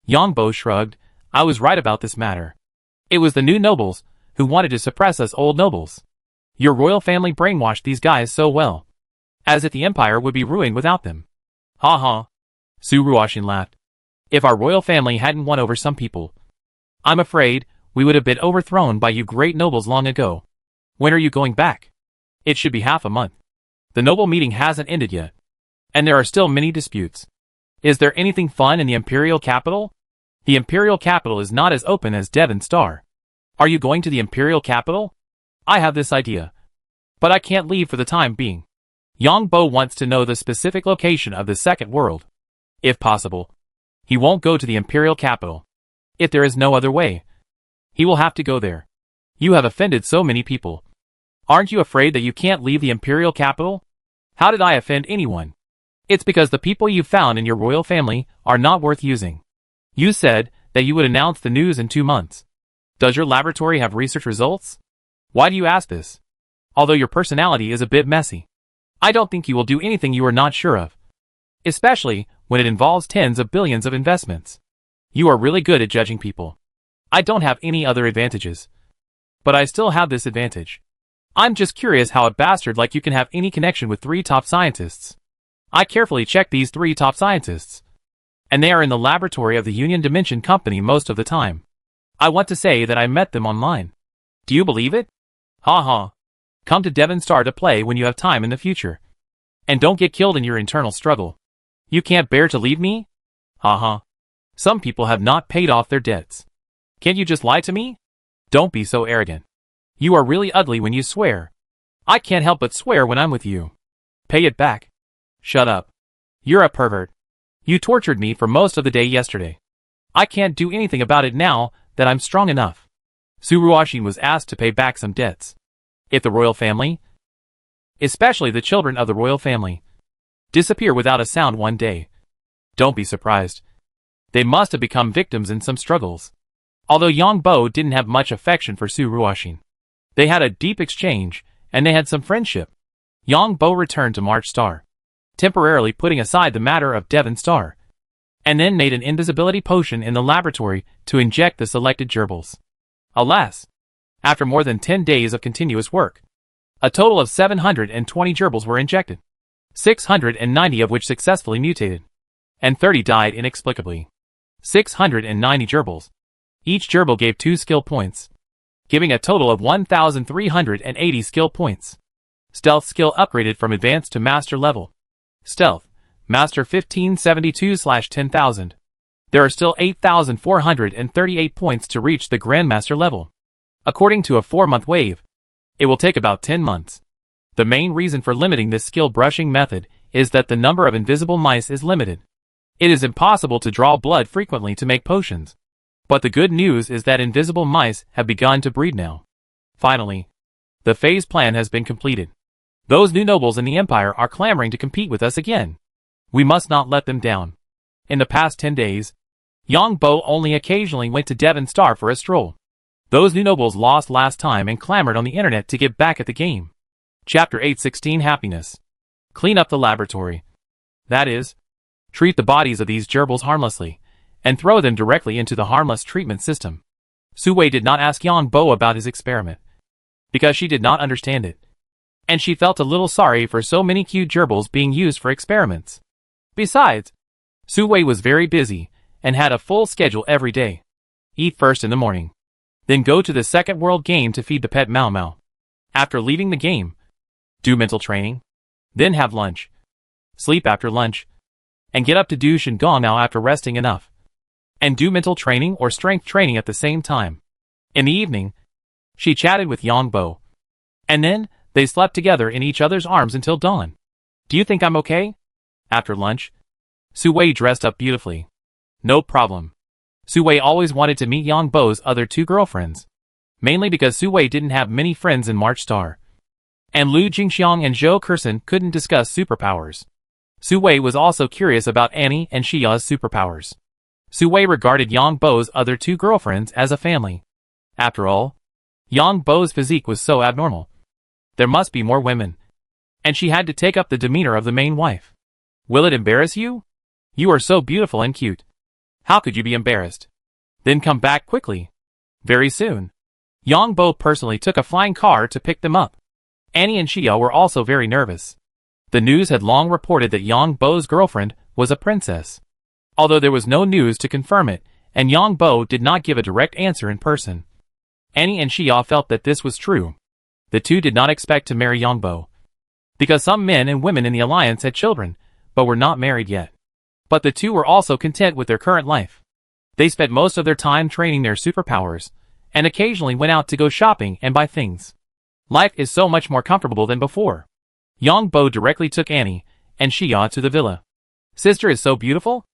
Yang Bo shrugged. I was right about this matter. It was the new nobles who wanted to suppress us old nobles. Your royal family brainwashed these guys so well. As if the empire would be ruined without them. Ha ha. Su Ruoxin laughed. If our royal family hadn't won over some people, I'm afraid we would have been overthrown by you great nobles long ago. When are you going back? It should be half a month. The noble meeting hasn't ended yet. And there are still many disputes. Is there anything fun in the imperial capital? The imperial capital is not as open as Devon Star. Are you going to the imperial capital? I have this idea. But I can't leave for the time being. Yang Bo wants to know the specific location of the second world. If possible, he won't go to the imperial capital. If there is no other way, he will have to go there. You have offended so many people. Aren't you afraid that you can't leave the imperial capital? How did I offend anyone? It's because the people you found in your royal family are not worth using. You said that you would announce the news in 2 months. Does your laboratory have research results? Why do you ask this? Although your personality is a bit messy, I don't think you will do anything you are not sure of. Especially when it involves tens of billions of investments. You are really good at judging people. I don't have any other advantages. But I still have this advantage. I'm just curious how a bastard like you can have any connection with 3 top scientists. I carefully checked these 3 top scientists. And they are in the laboratory of the Union Dimension Company most of the time. I want to say that I met them online. Do you believe it? Ha ha. Come to Devon Star to play when you have time in the future. And don't get killed in your internal struggle. You can't bear to leave me? Ha ha. Some people have not paid off their debts. Can't you just lie to me? Don't be so arrogant. You are really ugly when you swear. I can't help but swear when I'm with you. Pay it back. Shut up. You're a pervert. You tortured me for most of the day yesterday. I can't do anything about it now that I'm strong enough. Su Ruoxin was asked to pay back some debts. If the royal family, especially the children of the royal family, disappear without a sound one day, don't be surprised. They must have become victims in some struggles. Although Yang Bo didn't have much affection for Su Ruoxin, they had a deep exchange, and they had some friendship. Yang Bo returned to March Star, temporarily putting aside the matter of Devon Star, and then made an invisibility potion in the laboratory to inject the selected gerbils. Alas! After more than 10 days of continuous work, a total of 720 gerbils were injected, 690 of which successfully mutated, and 30 died inexplicably. 690 gerbils. Each gerbil gave 2 skill points, giving a total of 1,380 skill points. Stealth skill upgraded from advanced to master level. Stealth, Master 1572/10,000. There are still 8,438 points to reach the Grandmaster level. According to a 4-month wave, it will take about 10 months. The main reason for limiting this skill brushing method is that the number of invisible mice is limited. It is impossible to draw blood frequently to make potions. But the good news is that invisible mice have begun to breed now. Finally, the phase plan has been completed. Those new nobles in the Empire are clamoring to compete with us again. We must not let them down. In the past 10 days, Yang Bo only occasionally went to Devon Star for a stroll. Those new nobles lost last time and clamored on the internet to get back at the game. Chapter 816 Happiness. Clean up the laboratory. That is, treat the bodies of these gerbils harmlessly, and throw them directly into the harmless treatment system. Su Wei did not ask Yang Bo about his experiment, because she did not understand it, and she felt a little sorry for so many cute gerbils being used for experiments. Besides, Su Wei was very busy, and had a full schedule every day. Eat first in the morning, then go to the second world game to feed the pet Mao Mao. After leaving the game, do mental training, then have lunch, sleep after lunch, and get up to do Shingon Mao after resting enough, and do mental training or strength training at the same time. In the evening, she chatted with Yang Bo, and then they slept together in each other's arms until dawn. Do you think I'm okay? After lunch, Su Wei dressed up beautifully. No problem. Su Wei always wanted to meet Yang Bo's other 2 girlfriends, mainly because Su Wei didn't have many friends in March Star, and Lu Jingxiang and Zhou Kersen couldn't discuss superpowers. Su Wei was also curious about Annie and Xia's superpowers. Su Wei regarded Yang Bo's other 2 girlfriends as a family. After all, Yang Bo's physique was so abnormal. There must be more women, and she had to take up the demeanor of the main wife. Will it embarrass you? You are so beautiful and cute. How could you be embarrassed? Then come back quickly. Very soon. Yang Bo personally took a flying car to pick them up. Annie and Xia were also very nervous. The news had long reported that Yang Bo's girlfriend was a princess, although there was no news to confirm it, and Yang Bo did not give a direct answer in person. Annie and Xia felt that this was true. The 2 did not expect to marry Yang Bo, because some men and women in the alliance had children, but were not married yet. But the 2 were also content with their current life. They spent most of their time training their superpowers, and occasionally went out to go shopping and buy things. Life is so much more comfortable than before. Yang Bo directly took Annie and Xia to the villa. Sister is so beautiful?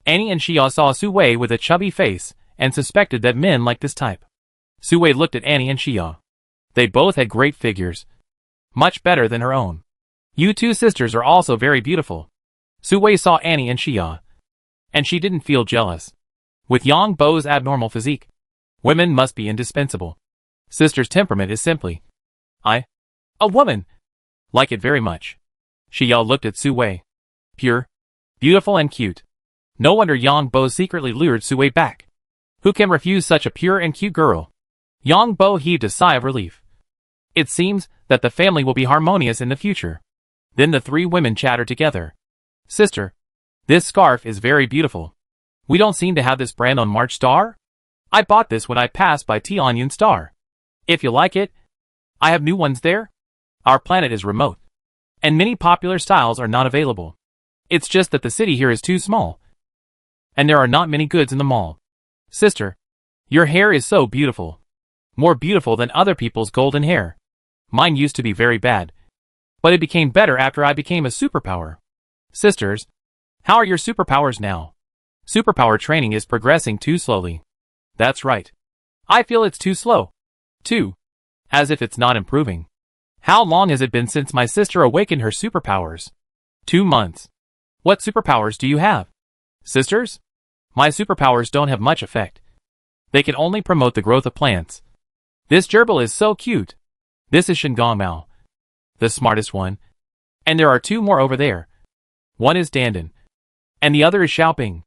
Annie and Xia saw Su Wei with a chubby face, and suspected that men like this type. Su Wei looked at Annie and Xia. They both had great figures, much better than her own. You 2 sisters are also very beautiful. Su Wei saw Annie and Xia, and she didn't feel jealous. With Yang Bo's abnormal physique, women must be indispensable. Sister's temperament is simply, a woman. Like it very much. Xia looked at Su Wei. Pure, beautiful and cute. No wonder Yang Bo secretly lured Su Wei back. Who can refuse such a pure and cute girl? Yang Bo heaved a sigh of relief. It seems that the family will be harmonious in the future. Then the 3 women chattered together. Sister, this scarf is very beautiful. We don't seem to have this brand on March Star? I bought this when I passed by Tianyun Star. If you like it, I have new ones there. Our planet is remote, and many popular styles are not available. It's just that the city here is too small, and there are not many goods in the mall. Sister, your hair is so beautiful. More beautiful than other people's golden hair. Mine used to be very bad, but it became better after I became a superpower. Sisters, how are your superpowers now? Superpower training is progressing too slowly. That's right. I feel it's too slow, too. As if it's not improving. How long has it been since my sister awakened her superpowers? 2 months. What superpowers do you have? Sisters? My superpowers don't have much effect. They can only promote the growth of plants. This gerbil is so cute. This is Shingon Mao. the smartest one. And there are two more over there. One is Dandan. And the other is Xiaoping.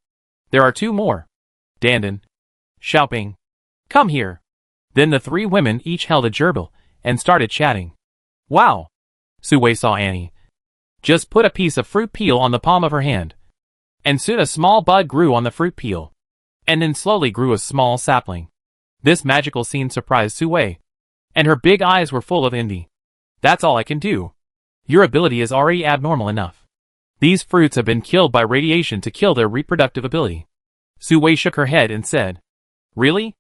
There are two more. Dandan. Xiaoping. Come here. Then the three women each held a gerbil and started chatting. Wow. Su Wei saw Annie. Just put a piece of fruit peel on the palm of her hand. And soon a small bud grew on the fruit peel. And then slowly grew a small sapling. This magical scene surprised Su Wei. And her big eyes were full of envy. That's all I can do. Your ability is already abnormal enough. These fruits have been killed by radiation to kill their reproductive ability. Su Wei shook her head and said, Really?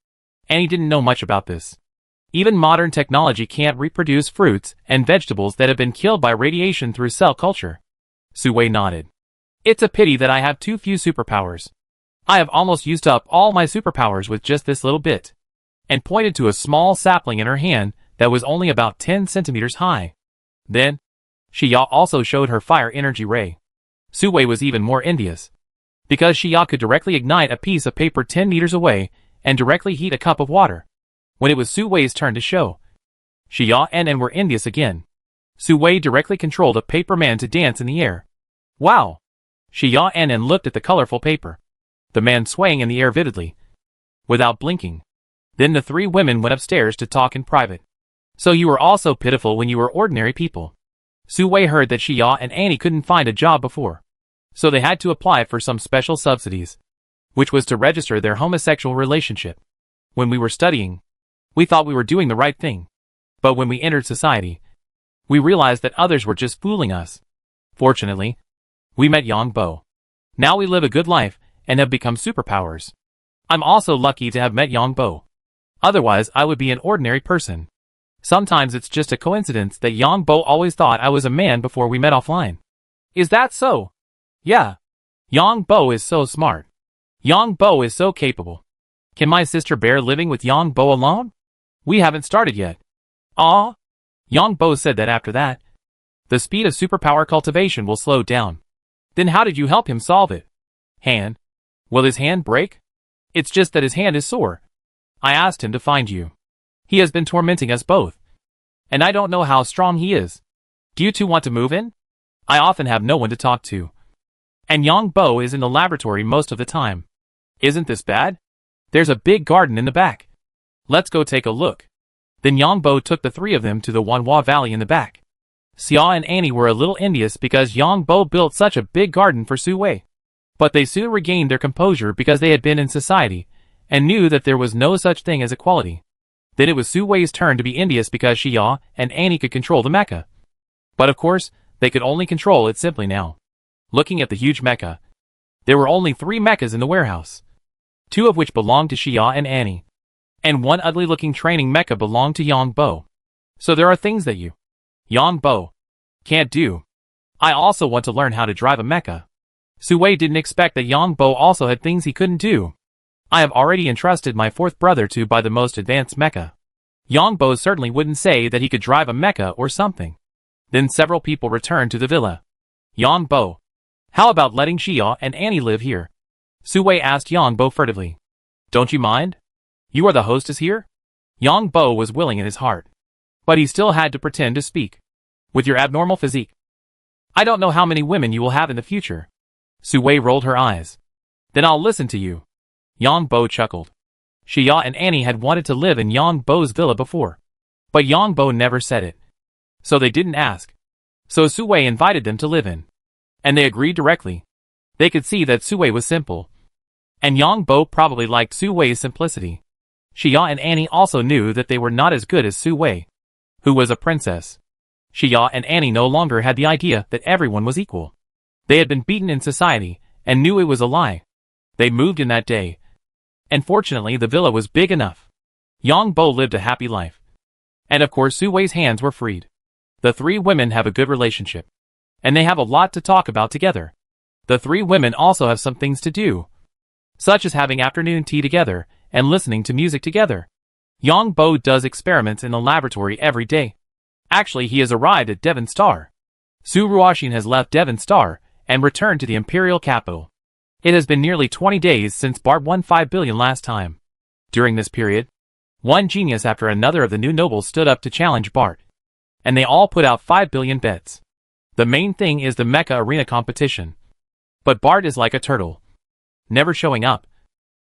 Annie didn't know much about this. Even modern technology can't reproduce fruits and vegetables that have been killed by radiation through cell culture. Su Wei nodded. It's a pity that I have too few superpowers. I have almost used up all my superpowers with just this little bit. And pointed to a small sapling in her hand that was only about 10 centimeters high. Then, Xia also showed her fire energy ray. Su Wei was even more envious. Because Xia could directly ignite a piece of paper 10 meters away and directly heat a cup of water. When it was Su Wei's turn to show, Xia and N were envious again. Su Wei directly controlled a paper man to dance in the air. Wow! Xia and N looked at the colorful paper. The man swaying in the air vividly. Without blinking. Then the three women went upstairs to talk in private. So you were also pitiful when you were ordinary people. Su Wei heard that Xia and Annie couldn't find a job before. So they had to apply for some special subsidies. Which was to register their homosexual relationship. When we were studying, we thought we were doing the right thing. But when we entered society, we realized that others were just fooling us. Fortunately, we met Yang Bo. Now we live a good life and have become superpowers. I'm also lucky to have met Yang Bo. Otherwise, I would be an ordinary person. Sometimes it's just a coincidence that Yang Bo always thought I was a man before we met offline. Is that so? Yeah. Yang Bo is so smart. Yang Bo is so capable. Can my sister bear living with Yang Bo alone? We haven't started yet. Ah? Yang Bo said that after that, the speed of superpower cultivation will slow down. Then how did you help him solve it? Hand. Will his hand break? It's just that his hand is sore. I asked him to find you. He has been tormenting us both. And I don't know how strong he is. Do you two want to move in? I often have no one to talk to. And Yang Bo is in the laboratory most of the time. Isn't this bad? There's a big garden in the back. Let's go take a look. Then Yang Bo took the three of them to the Wanhua Valley in the back. Xia and Annie were a little envious because Yang Bo built such a big garden for Su Wei. But they soon regained their composure because they had been in society, and knew that there was no such thing as equality. Then it was Su Wei's turn to be envious because Xia and Annie could control the mecha. But of course, they could only control it simply now. Looking at the huge mecha, there were only 3 mechas in the warehouse. 2 of which belonged to Xia and Annie. And 1 ugly-looking training mecha belonged to Yang Bo. So there are things that you, Yang Bo, can't do. I also want to learn how to drive a mecha. Su Wei didn't expect that Yang Bo also had things he couldn't do. I have already entrusted my 4th brother to buy the most advanced mecha. Yang Bo certainly wouldn't say that he could drive a mecha or something. Then several people returned to the villa. Yang Bo, how about letting Xia and Annie live here? Su Wei asked Yang Bo furtively. Don't you mind? You are the hostess here? Yang Bo was willing in his heart. But he still had to pretend to speak. With your abnormal physique, I don't know how many women you will have in the future. Su Wei rolled her eyes. Then I'll listen to you. Yang Bo chuckled. Xia and Annie had wanted to live in Yang Bo's villa before. But Yang Bo never said it. So they didn't ask. So Su Wei invited them to live in. And they agreed directly. They could see that Su Wei was simple. And Yang Bo probably liked Su Wei's simplicity. Xia and Annie also knew that they were not as good as Su Wei, who was a princess. Xia and Annie no longer had the idea that everyone was equal. They had been beaten in society, and knew it was a lie. They moved in that day. And fortunately the villa was big enough. Yang Bo lived a happy life. And of course Su Wei's hands were freed. The 3 women have a good relationship. And they have a lot to talk about together. The 3 women also have some things to do. Such as having afternoon tea together, and listening to music together. Yang Bo does experiments in the laboratory every day. Actually he has arrived at Devon Star. Su Ruoxin has left Devon Star, and returned to the imperial capital. It has been nearly 20 days since Bart won 5 billion last time. During this period, one genius after another of the new nobles stood up to challenge Bart. and they all put out 5 billion bets. The main thing is the Mecha Arena competition. But Bart is like a turtle, never showing up,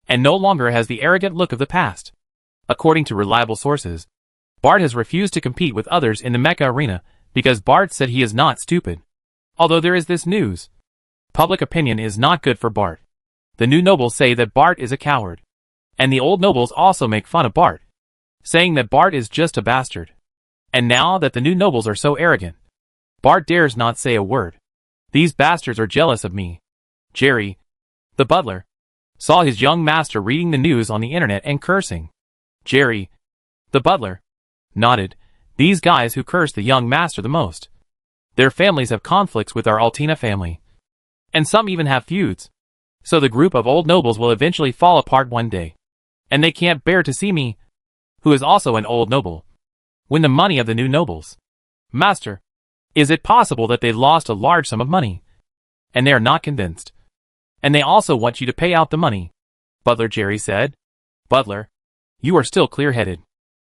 and no longer has the arrogant look of the past. According to reliable sources, Bart has refused to compete with others in the Mecha Arena because Bart said he is not stupid. Although there is this news. Public opinion is not good for Bart. The new nobles say that Bart is a coward. And the old nobles also make fun of Bart, saying that Bart is just a bastard. And now that the new nobles are so arrogant, Bart dares not say a word. These bastards are jealous of me. Jerry, the butler, saw his young master reading the news on the internet and cursing. Jerry, the butler, nodded. These guys who curse the young master the most. Their families have conflicts with our Altina family. And some even have feuds. So the group of old nobles will eventually fall apart one day. And they can't bear to see me, who is also an old noble, win the money of the new nobles. Master, is it possible that they lost a large sum of money? And they are not convinced. And they also want you to pay out the money. Butler Jerry said. Butler, you are still clear-headed.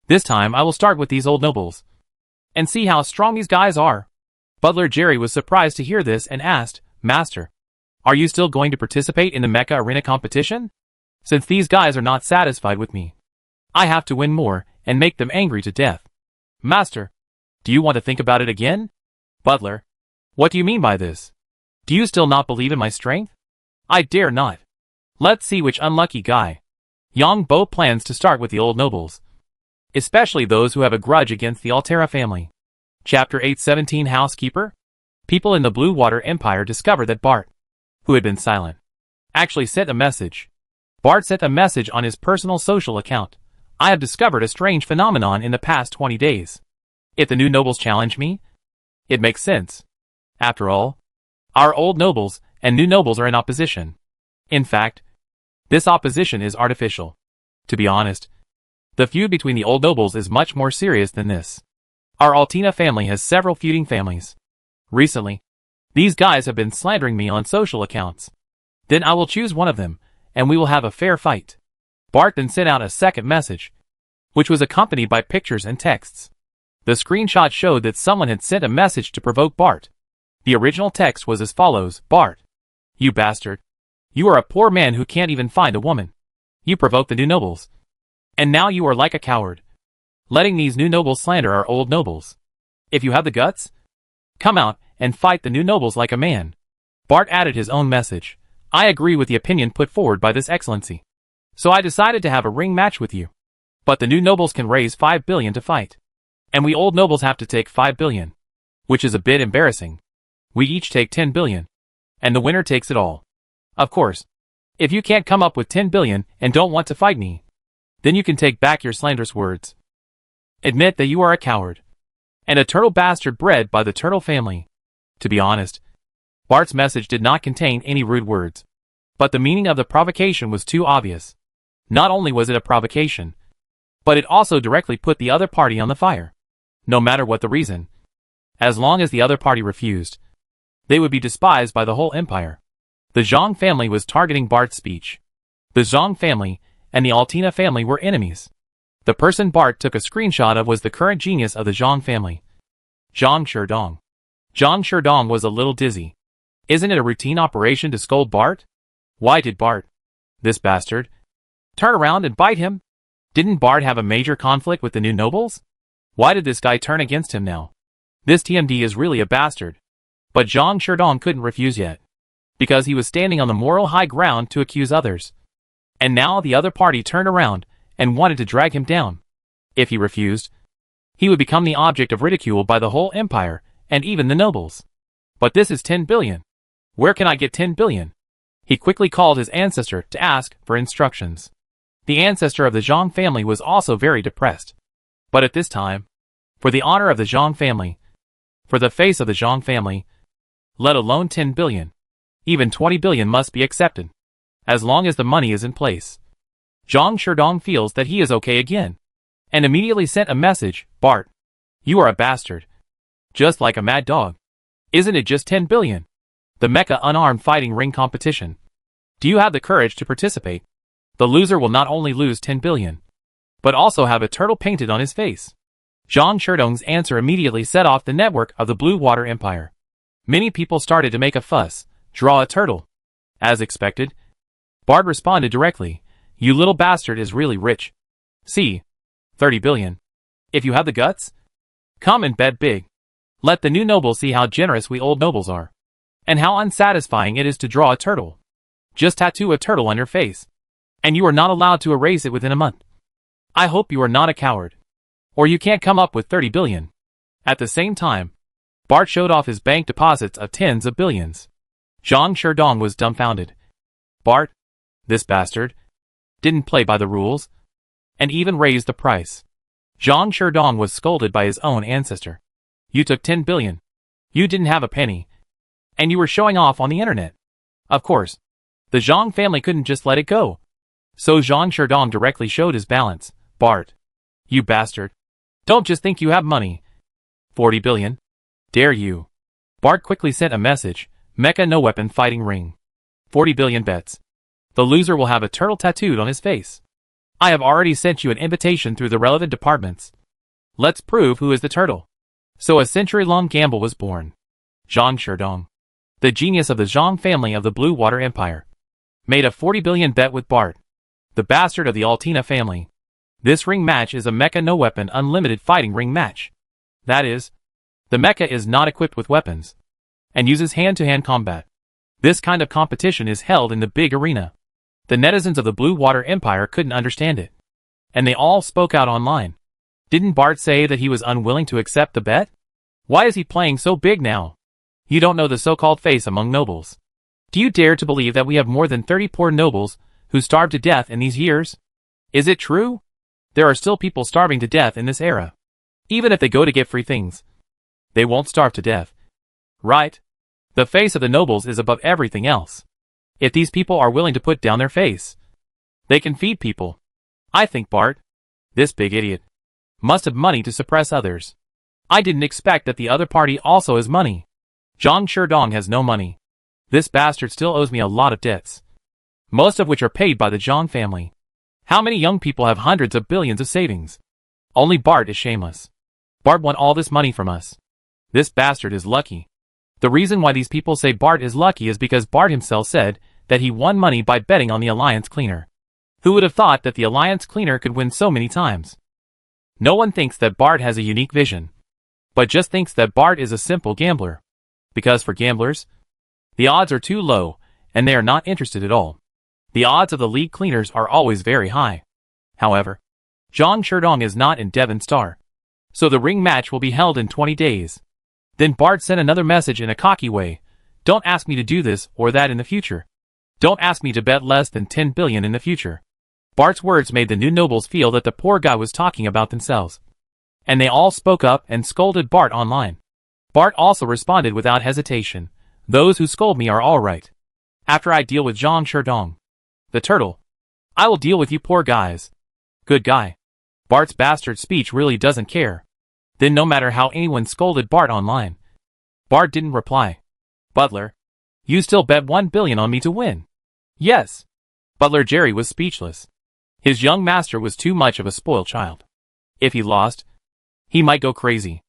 This time I will start with these old nobles. And see how strong these guys are. Butler Jerry was surprised to hear this and asked, Master, are you still going to participate in the Mecha Arena competition? Since these guys are not satisfied with me, I have to win more and make them angry to death. Master, do you want to think about it again? Butler, what do you mean by this? Do you still not believe in my strength? I dare not. Let's see which unlucky guy. Yang Bo plans to start with the old nobles, especially those who have a grudge against the Altera family. Chapter 817 Housekeeper? People in the Blue Water Empire discover that Bart, who had been silent, actually sent a message. Bart sent a message on his personal social account. I have discovered a strange phenomenon in the past 20 days. If the new nobles challenge me, it makes sense. After all, our old nobles and new nobles are in opposition. In fact, this opposition is artificial. To be honest, the feud between the old nobles is much more serious than this. Our Altina family has several feuding families. Recently, these guys have been slandering me on social accounts. Then I will choose one of them, and we will have a fair fight. Bart then sent out a second message, which was accompanied by pictures and texts. The screenshot showed that someone had sent a message to provoke Bart. The original text was as follows: Bart, you bastard. You are a poor man who can't even find a woman. You provoked the new nobles. And now you are like a coward, letting these new nobles slander our old nobles. If you have the guts, come out and fight the new nobles like a man. Bart added his own message. I agree with the opinion put forward by this excellency. So I decided to have a ring match with you. But the new nobles can raise 5 billion to fight. And we old nobles have to take 5 billion. Which is a bit embarrassing. We each take 10 billion. And the winner takes it all. Of course, if you can't come up with 10 billion and don't want to fight me, then you can take back your slanderous words. Admit that you are a coward. And a turtle bastard bred by the turtle family. To be honest, Bart's message did not contain any rude words. But the meaning of the provocation was too obvious. Not only was it a provocation, but it also directly put the other party on the fire. No matter what the reason. As long as the other party refused, they would be despised by the whole empire. The Zhang family was targeting Bart's speech. The Zhang family and the Altina family were enemies. The person Bart took a screenshot of was the current genius of the Zhang family, Zhang Sherdong. Zhang Sherdong was a little dizzy. Isn't it a routine operation to scold Bart? Why did Bart, this bastard, turn around and bite him? Didn't Bart have a major conflict with the new nobles? Why did this guy turn against him now? This TMD is really a bastard. But Zhang Sherdong couldn't refuse yet, because he was standing on the moral high ground to accuse others. And now the other party turned around and wanted to drag him down. If he refused, he would become the object of ridicule by the whole empire and even the nobles. But this is 10 billion. Where can I get 10 billion? He quickly called his ancestor to ask for instructions. The ancestor of the Zhang family was also very depressed. But at this time, for the honor of the Zhang family, for the face of the Zhang family, let alone 10 billion, even 20 billion must be accepted, as long as the money is in place. Zhang Sherdong feels that he is okay again, and immediately sent a message, Bart, you are a bastard. Just like a mad dog. Isn't it just 10 billion? The Mecha Unarmed Fighting Ring Competition. Do you have the courage to participate? The loser will not only lose 10 billion, but also have a turtle painted on his face. Zhang Sherdong's answer immediately set off the network of the Blue Water Empire. Many people started to make a fuss, draw a turtle. As expected, Bart responded directly, "You little bastard is really rich. See, 30 billion. If you have the guts, come and bet big. Let the new nobles see how generous we old nobles are. And how unsatisfying it is to draw a turtle. Just tattoo a turtle on your face. And you are not allowed to erase it within a month. I hope you are not a coward. Or you can't come up with 30 billion. At the same time, Bart showed off his bank deposits of tens of billions. Zhang Sherdong was dumbfounded. Bart, this bastard, didn't play by the rules, and even raised the price. Zhang Sherdong was scolded by his own ancestor. You took 10 billion. You didn't have a penny. And you were showing off on the internet. Of course, the Zhang family couldn't just let it go. So Zhang Sherdong directly showed his balance. Bart, you bastard. Don't just think you have money. 40 billion? Dare you? Bart quickly sent a message. Mecha no weapon fighting ring. 40 billion bets. The loser will have a turtle tattooed on his face. I have already sent you an invitation through the relevant departments. Let's prove who is the turtle. So a century-long gamble was born. Zhang Sherdong, the genius of the Zhang family of the Blue Water Empire, made a 40 billion bet with Bart, the bastard of the Altina family. This ring match is a mecha no weapon unlimited fighting ring match. That is, the mecha is not equipped with weapons, and uses hand-to-hand combat. This kind of competition is held in the big arena. The netizens of the Blue Water Empire couldn't understand it, and they all spoke out online. Didn't Bart say that he was unwilling to accept the bet? Why is he playing so big now? You don't know the so-called face among nobles. Do you dare to believe that we have more than 30 poor nobles who starved to death in these years? Is it true? There are still people starving to death in this era. Even if they go to get free things, they won't starve to death. Right? The face of the nobles is above everything else. If these people are willing to put down their face, they can feed people. I think Bart, this big idiot, must have money to suppress others. I didn't expect that the other party also has money. Zhang Sherdong has no money. This bastard still owes me a lot of debts, most of which are paid by the Zhang family. How many young people have hundreds of billions of savings? Only Bart is shameless. Bart won all this money from us. This bastard is lucky. The reason why these people say Bart is lucky is because Bart himself said that he won money by betting on the Alliance Cleaner. Who would have thought that the Alliance Cleaner could win so many times? No one thinks that Bart has a unique vision, but just thinks that Bart is a simple gambler. Because for gamblers, the odds are too low, and they are not interested at all. The odds of the league cleaners are always very high. However, Zhang Sherdong is not in Devon Star, so the ring match will be held in 20 days. Then Bart sent another message in a cocky way. Don't ask me to do this or that in the future. Don't ask me to bet less than 10 billion in the future. Bart's words made the new nobles feel that the poor guy was talking about themselves, and they all spoke up and scolded Bart online. Bart also responded without hesitation. Those who scold me are all right. After I deal with Zhang Sherdong, the turtle, I will deal with you poor guys. Good guy. Bart's bastard speech really doesn't care. Then no matter how anyone scolded Bart online, Bart didn't reply. Butler, you still bet 1 billion on me to win? Yes. Butler Jerry was speechless. His young master was too much of a spoiled child. If he lost, he might go crazy.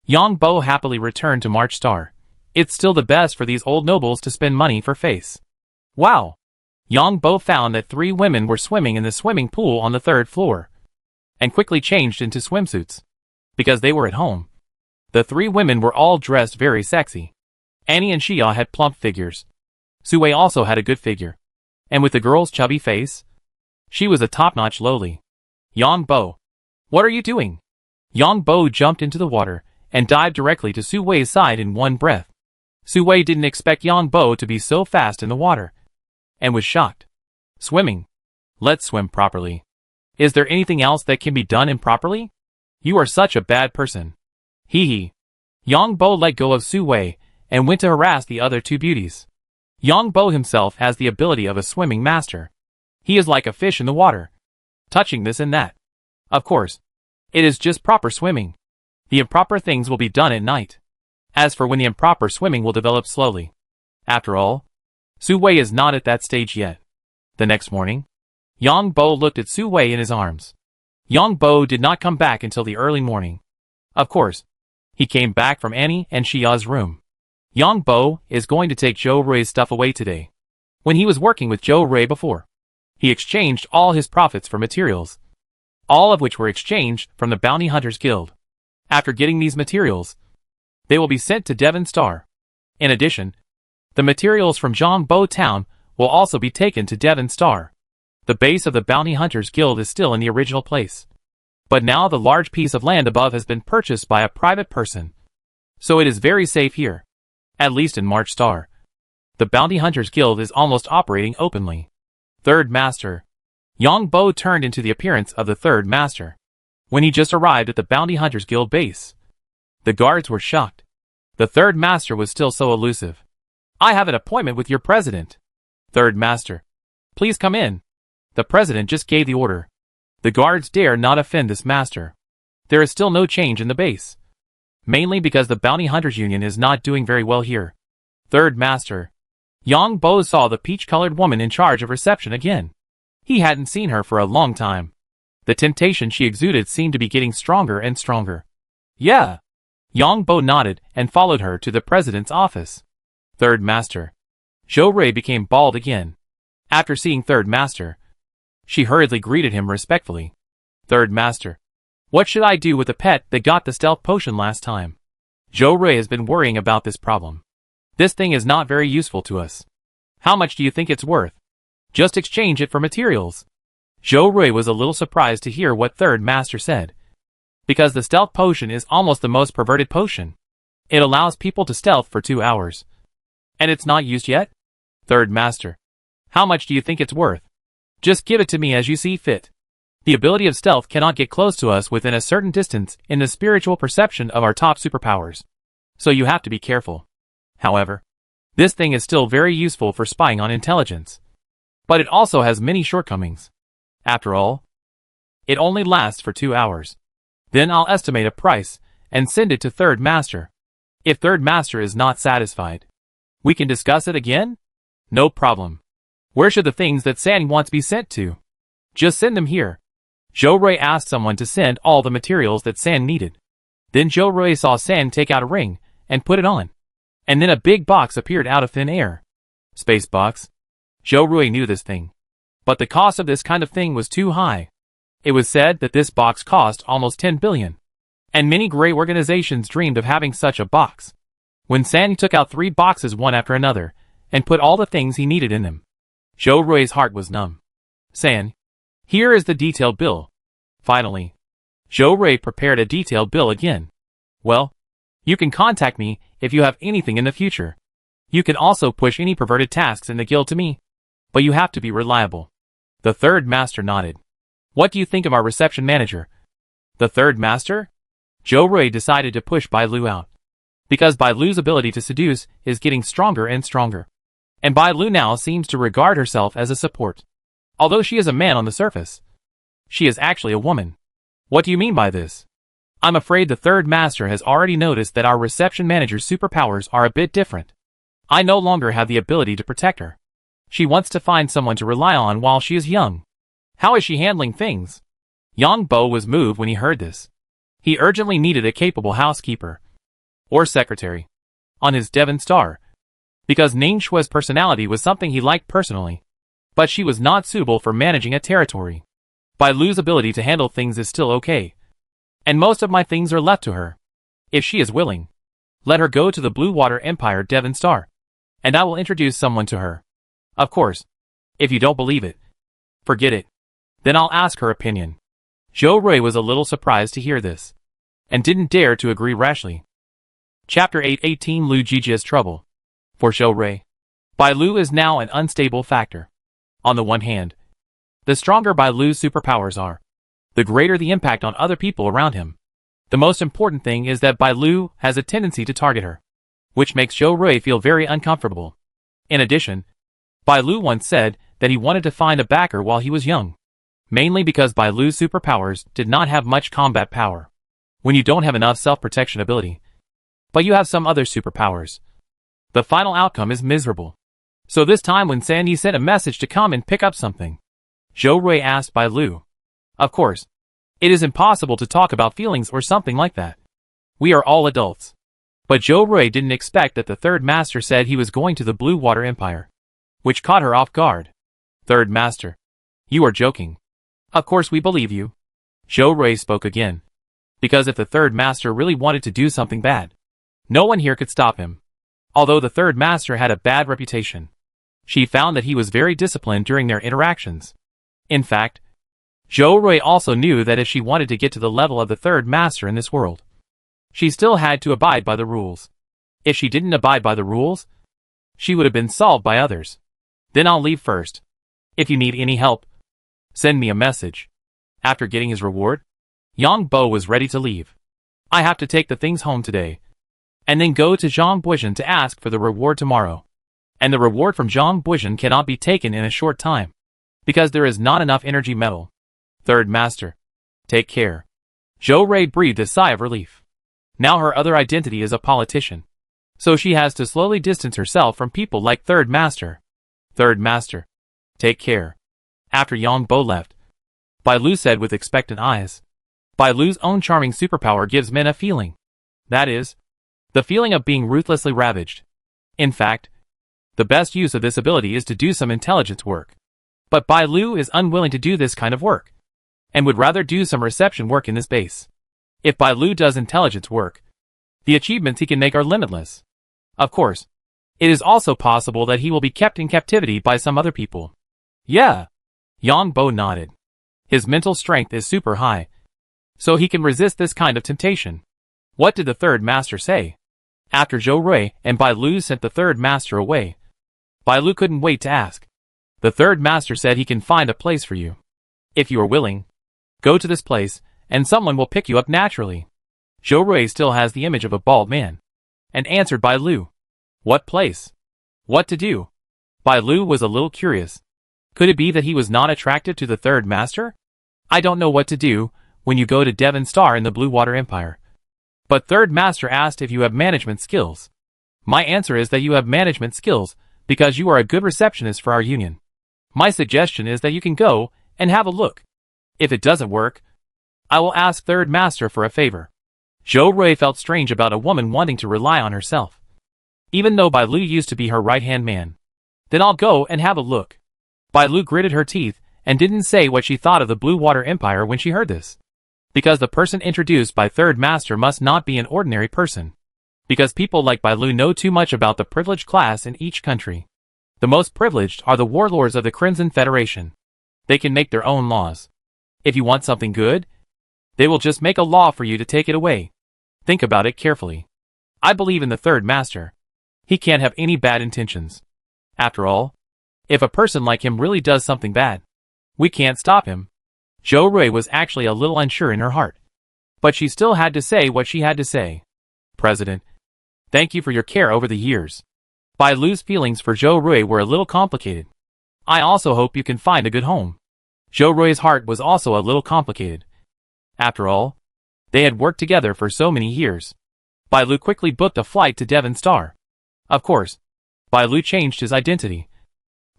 Yang Bo happily returned to March Star. It's still the best for these old nobles to spend money for face. Wow! Yang Bo found that 3 women were swimming in the swimming pool on the 3rd floor, and quickly changed into swimsuits, because they were at home. The 3 women were all dressed very sexy. Annie and Xia had plump figures. Sui also had a good figure. And with the girl's chubby face, she was a top-notch lowly. Yang Bo, what are you doing? Yang Bo jumped into the water and dived directly to Su Wei's side in one breath. Su Wei didn't expect Yang Bo to be so fast in the water, and was shocked. Swimming. Let's swim properly. Is there anything else that can be done improperly? You are such a bad person. Hee hee. Yang Bo let go of Su Wei and went to harass the other 2 beauties. Yang Bo himself has the ability of a swimming master. He is like a fish in the water, touching this and that. Of course, it is just proper swimming. The improper things will be done at night. As for when the improper swimming will develop slowly. After all, Su Wei is not at that stage yet. The next morning, Yang Bo looked at Su Wei in his arms. Yang Bo did not come back until the early morning. Of course, he came back from Annie and Xia's room. Yang Bo is going to take Zhou Rui's stuff away today. When he was working with Zhou Rui before, he exchanged all his profits for materials, all of which were exchanged from the Bounty Hunters Guild. After getting these materials, they will be sent to Devon Star. In addition, the materials from Zhongbo Town will also be taken to Devon Star. The base of the Bounty Hunters Guild is still in the original place, but now the large piece of land above has been purchased by a private person, so it is very safe here. At least in March Star, the Bounty Hunters Guild is almost operating openly. Third Master. Yang Bo turned into the appearance of the Third Master. When he just arrived at the Bounty Hunters Guild base, the guards were shocked. The Third Master was still so elusive. I have an appointment with your president. Third Master. Please come in. The president just gave the order. The guards dare not offend this master. There is still no change in the base, mainly because the Bounty Hunters Union is not doing very well here. Third Master. Yang Bo saw the peach-colored woman in charge of reception again. He hadn't seen her for a long time. The temptation she exuded seemed to be getting stronger and stronger. Yeah. Yang Bo nodded and followed her to the president's office. Third Master. Zhou Rui became bald again. After seeing Third Master, she hurriedly greeted him respectfully. Third Master. What should I do with the pet that got the stealth potion last time? Zhou Rui has been worrying about this problem. This thing is not very useful to us. How much do you think it's worth? Just exchange it for materials. Zhou Rui was a little surprised to hear what Third Master said, because the stealth potion is almost the most perverted potion. It allows people to stealth for 2 hours. And it's not used yet? Third Master. How much do you think it's worth? Just give it to me as you see fit. The ability of stealth cannot get close to us within a certain distance in the spiritual perception of our top superpowers, so you have to be careful. However, this thing is still very useful for spying on intelligence, but it also has many shortcomings. After all, it only lasts for 2 hours. Then I'll estimate a price and send it to Third Master. If Third Master is not satisfied, we can discuss it again? No problem. Where should the things that San wants be sent to? Just send them here. Zhou Rui asked someone to send all the materials that San needed. Then Zhou Rui saw San take out a ring and put it on. And then a big box appeared out of thin air. Space box. Zhou Rui knew this thing, but the cost of this kind of thing was too high. It was said that this box cost almost 10 billion. And many great organizations dreamed of having such a box. When San took out 3 boxes one after another, and put all the things he needed in them, Zhou Rui's heart was numb. San, here is the detailed bill. Finally, Zhou Rui prepared a detailed bill again. Well, you can contact me if you have anything in the future. You can also push any perverted tasks in the guild to me, but you have to be reliable. The Third Master nodded. What do you think of our reception manager? The Third Master? Zhou Rui decided to push Bai Lu out, because Bai Lu's ability to seduce is getting stronger and stronger. And Bai Lu now seems to regard herself as a support. Although she is a man on the surface, she is actually a woman. What do you mean by this? I'm afraid the Third Master has already noticed that our reception manager's superpowers are a bit different. I no longer have the ability to protect her. She wants to find someone to rely on while she is young. How is she handling things? Yang Bo was moved when he heard this. He urgently needed a capable housekeeper or secretary on his Devon Star, because Ning Shua's personality was something he liked personally, but she was not suitable for managing a territory. Bai Lu's ability to handle things is still okay, and most of my things are left to her. If she is willing, let her go to the Blue Water Empire Devon Star, and I will introduce someone to her. Of course, if you don't believe it, forget it. Then I'll ask her opinion. Zhou Rui was a little surprised to hear this, and didn't dare to agree rashly. Chapter 8:18 Lu Jijia's Trouble. For Zhou Rui, Bai Lu is now an unstable factor. On the one hand, the stronger Bai Lu's superpowers are, the greater the impact on other people around him. The most important thing is that Bai Lu has a tendency to target her, which makes Zhou Rui feel very uncomfortable. In addition, Bai Lu once said that he wanted to find a backer while he was young, mainly because Bai Lu's superpowers did not have much combat power. When you don't have enough self-protection ability, but you have some other superpowers, the final outcome is miserable. So this time when Sandy sent a message to come and pick up something, Zhou Rui asked Bai Lu. Of course, it is impossible to talk about feelings or something like that. We are all adults. But Zhou Rui didn't expect that the third master said he was going to the Blue Water Empire, which caught her off guard. Third master. You are joking. Of course we believe you. Zhou Rui spoke again. Because if the third master really wanted to do something bad, no one here could stop him. Although the third master had a bad reputation, she found that he was very disciplined during their interactions. In fact, Zhou Rui also knew that if she wanted to get to the level of the third master in this world, she still had to abide by the rules. If she didn't abide by the rules, she would have been solved by others. Then I'll leave first. If you need any help, send me a message. After getting his reward, Yang Bo was ready to leave. I have to take the things home today, and then go to Zhang Buizhen to ask for the reward tomorrow. And the reward from Zhang Buizhen cannot be taken in a short time, because there is not enough energy metal. Third master. Take care. Zhou Rui breathed a sigh of relief. Now her other identity is a politician, so she has to slowly distance herself from people like Third Master. Third Master. Take care. After Yang Bo left, Bai Lu said with expectant eyes. Bai Lu's own charming superpower gives men a feeling. That is, the feeling of being ruthlessly ravaged. In fact, the best use of this ability is to do some intelligence work. But Bai Lu is unwilling to do this kind of work, and would rather do some reception work in this base. If Bai Lu does intelligence work, the achievements he can make are limitless. Of course, it is also possible that he will be kept in captivity by some other people. Yeah. Yang Bo nodded. His mental strength is super high, so he can resist this kind of temptation. What did the third master say? After Zhou Rui and Bai Lu sent the third master away, Bai Lu couldn't wait to ask. The third master said he can find a place for you. If you are willing, go to this place, and someone will pick you up naturally. Zhou Rui still has the image of a bald man, and answered Bai Lu. What place? What to do? Bai Lu was a little curious. Could it be that he was not attracted to the third master? I don't know what to do when you go to Devon Star in the Blue Water Empire. But third master asked if you have management skills. My answer is that you have management skills because you are a good receptionist for our union. My suggestion is that you can go and have a look. If it doesn't work, I will ask third master for a favor. Zhou Rui felt strange about a woman wanting to rely on herself, even though Bai Lu used to be her right-hand man. Then I'll go and have a look. Bai Lu gritted her teeth and didn't say what she thought of the Blue Water Empire when she heard this. Because the person introduced by third master must not be an ordinary person. Because people like Bai Lu know too much about the privileged class in each country. The most privileged are the warlords of the Crimson Federation. They can make their own laws. If you want something good, they will just make a law for you to take it away. Think about it carefully. I believe in the third master. He can't have any bad intentions. After all, if a person like him really does something bad, we can't stop him. Zhou Rui was actually a little unsure in her heart, but she still had to say what she had to say. President, thank you for your care over the years. Bai Lu's feelings for Zhou Rui were a little complicated. I also hope you can find a good home. Zhou Rui's heart was also a little complicated. After all, they had worked together for so many years. Bai Lu quickly booked a flight to Devon Star. Of course, Bai Lu changed his identity,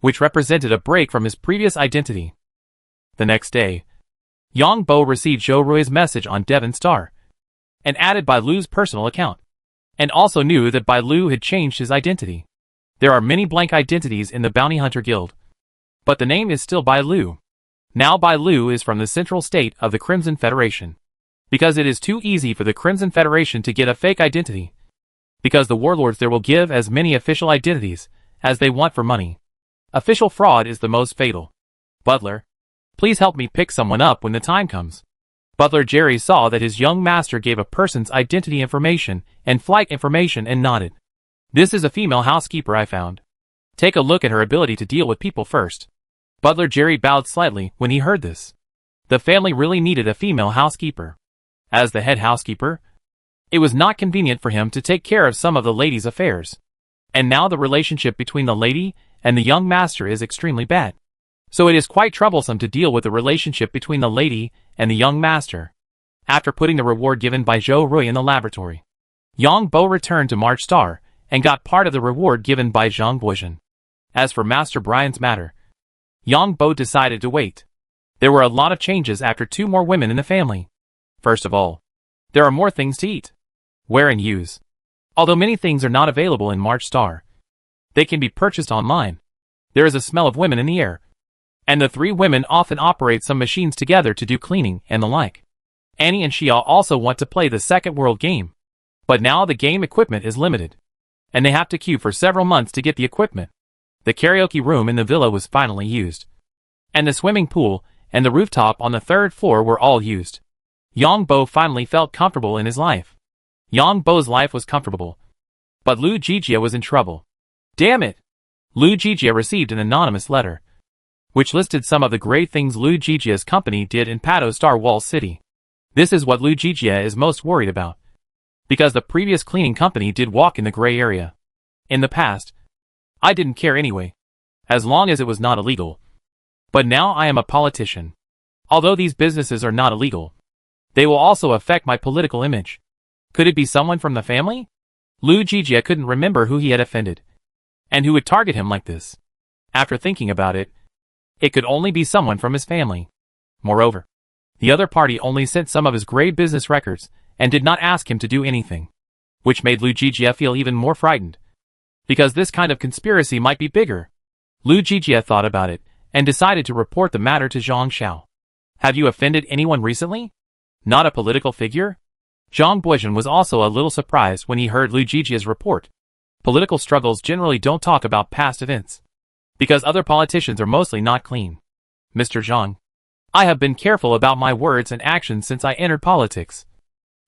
which represented a break from his previous identity. The next day, Yang Bo received Zhou Rui's message on Devon Star, and added Bai Lu's personal account, and also knew that Bai Lu had changed his identity. There are many blank identities in the Bounty Hunter Guild, but the name is still Bai Lu. Now Bai Lu is from the central state of the Crimson Federation, because it is too easy for the Crimson Federation to get a fake identity, because the warlords there will give as many official identities as they want for money. Official fraud is the most fatal. Butler, please help me pick someone up when the time comes. Butler Jerry saw that his young master gave a person's identity information and flight information and nodded. This is a female housekeeper I found. Take a look at her ability to deal with people first. Butler Jerry bowed slightly when he heard this. The family really needed a female housekeeper. As the head housekeeper, it was not convenient for him to take care of some of the lady's affairs. And now the relationship between the lady and the young master is extremely bad. So it is quite troublesome to deal with the relationship between the lady and the young master. After putting the reward given by Zhou Rui in the laboratory, Yang Bo returned to March Star and got part of the reward given by Zhang Buizhen. As for Master Brian's matter, Yang Bo decided to wait. There were a lot of changes after 2 more women in the family. First of all, there are more things to eat. Wear and use. Although many things are not available in March Star, they can be purchased online. There is a smell of women in the air, and the three women often operate some machines together to do cleaning and the like. Annie and Xia also want to play the Second World game, but now the game equipment is limited, and they have to queue for several months to get the equipment. The karaoke room in the villa was finally used, and the swimming pool and the rooftop on the third floor were all used. Yang Bo finally felt comfortable in his life. Yang Bo's life was comfortable, but Lu Jijia was in trouble. Damn it! Lu Jijia received an anonymous letter, which listed some of the great things Lu Jijia's company did in Pato Star Wall City. This is what Lu Jijia is most worried about, because the previous cleaning company did walk in the gray area. In the past, I didn't care anyway, as long as it was not illegal. But now I am a politician. Although these businesses are not illegal, they will also affect my political image. Could it be someone from the family? Lu Jijia couldn't remember who he had offended, and who would target him like this. After thinking about it, it could only be someone from his family. Moreover, the other party only sent some of his grave business records and did not ask him to do anything, which made Lu Jijia feel even more frightened, because this kind of conspiracy might be bigger. Lu Jijia thought about it and decided to report the matter to Zhang Xiao. Have you offended anyone recently? Not a political figure? Zhang Buizhen was also a little surprised when he heard Lu Jijia's report. Political struggles generally don't talk about past events, because other politicians are mostly not clean. Mr. Zhang, I have been careful about my words and actions since I entered politics,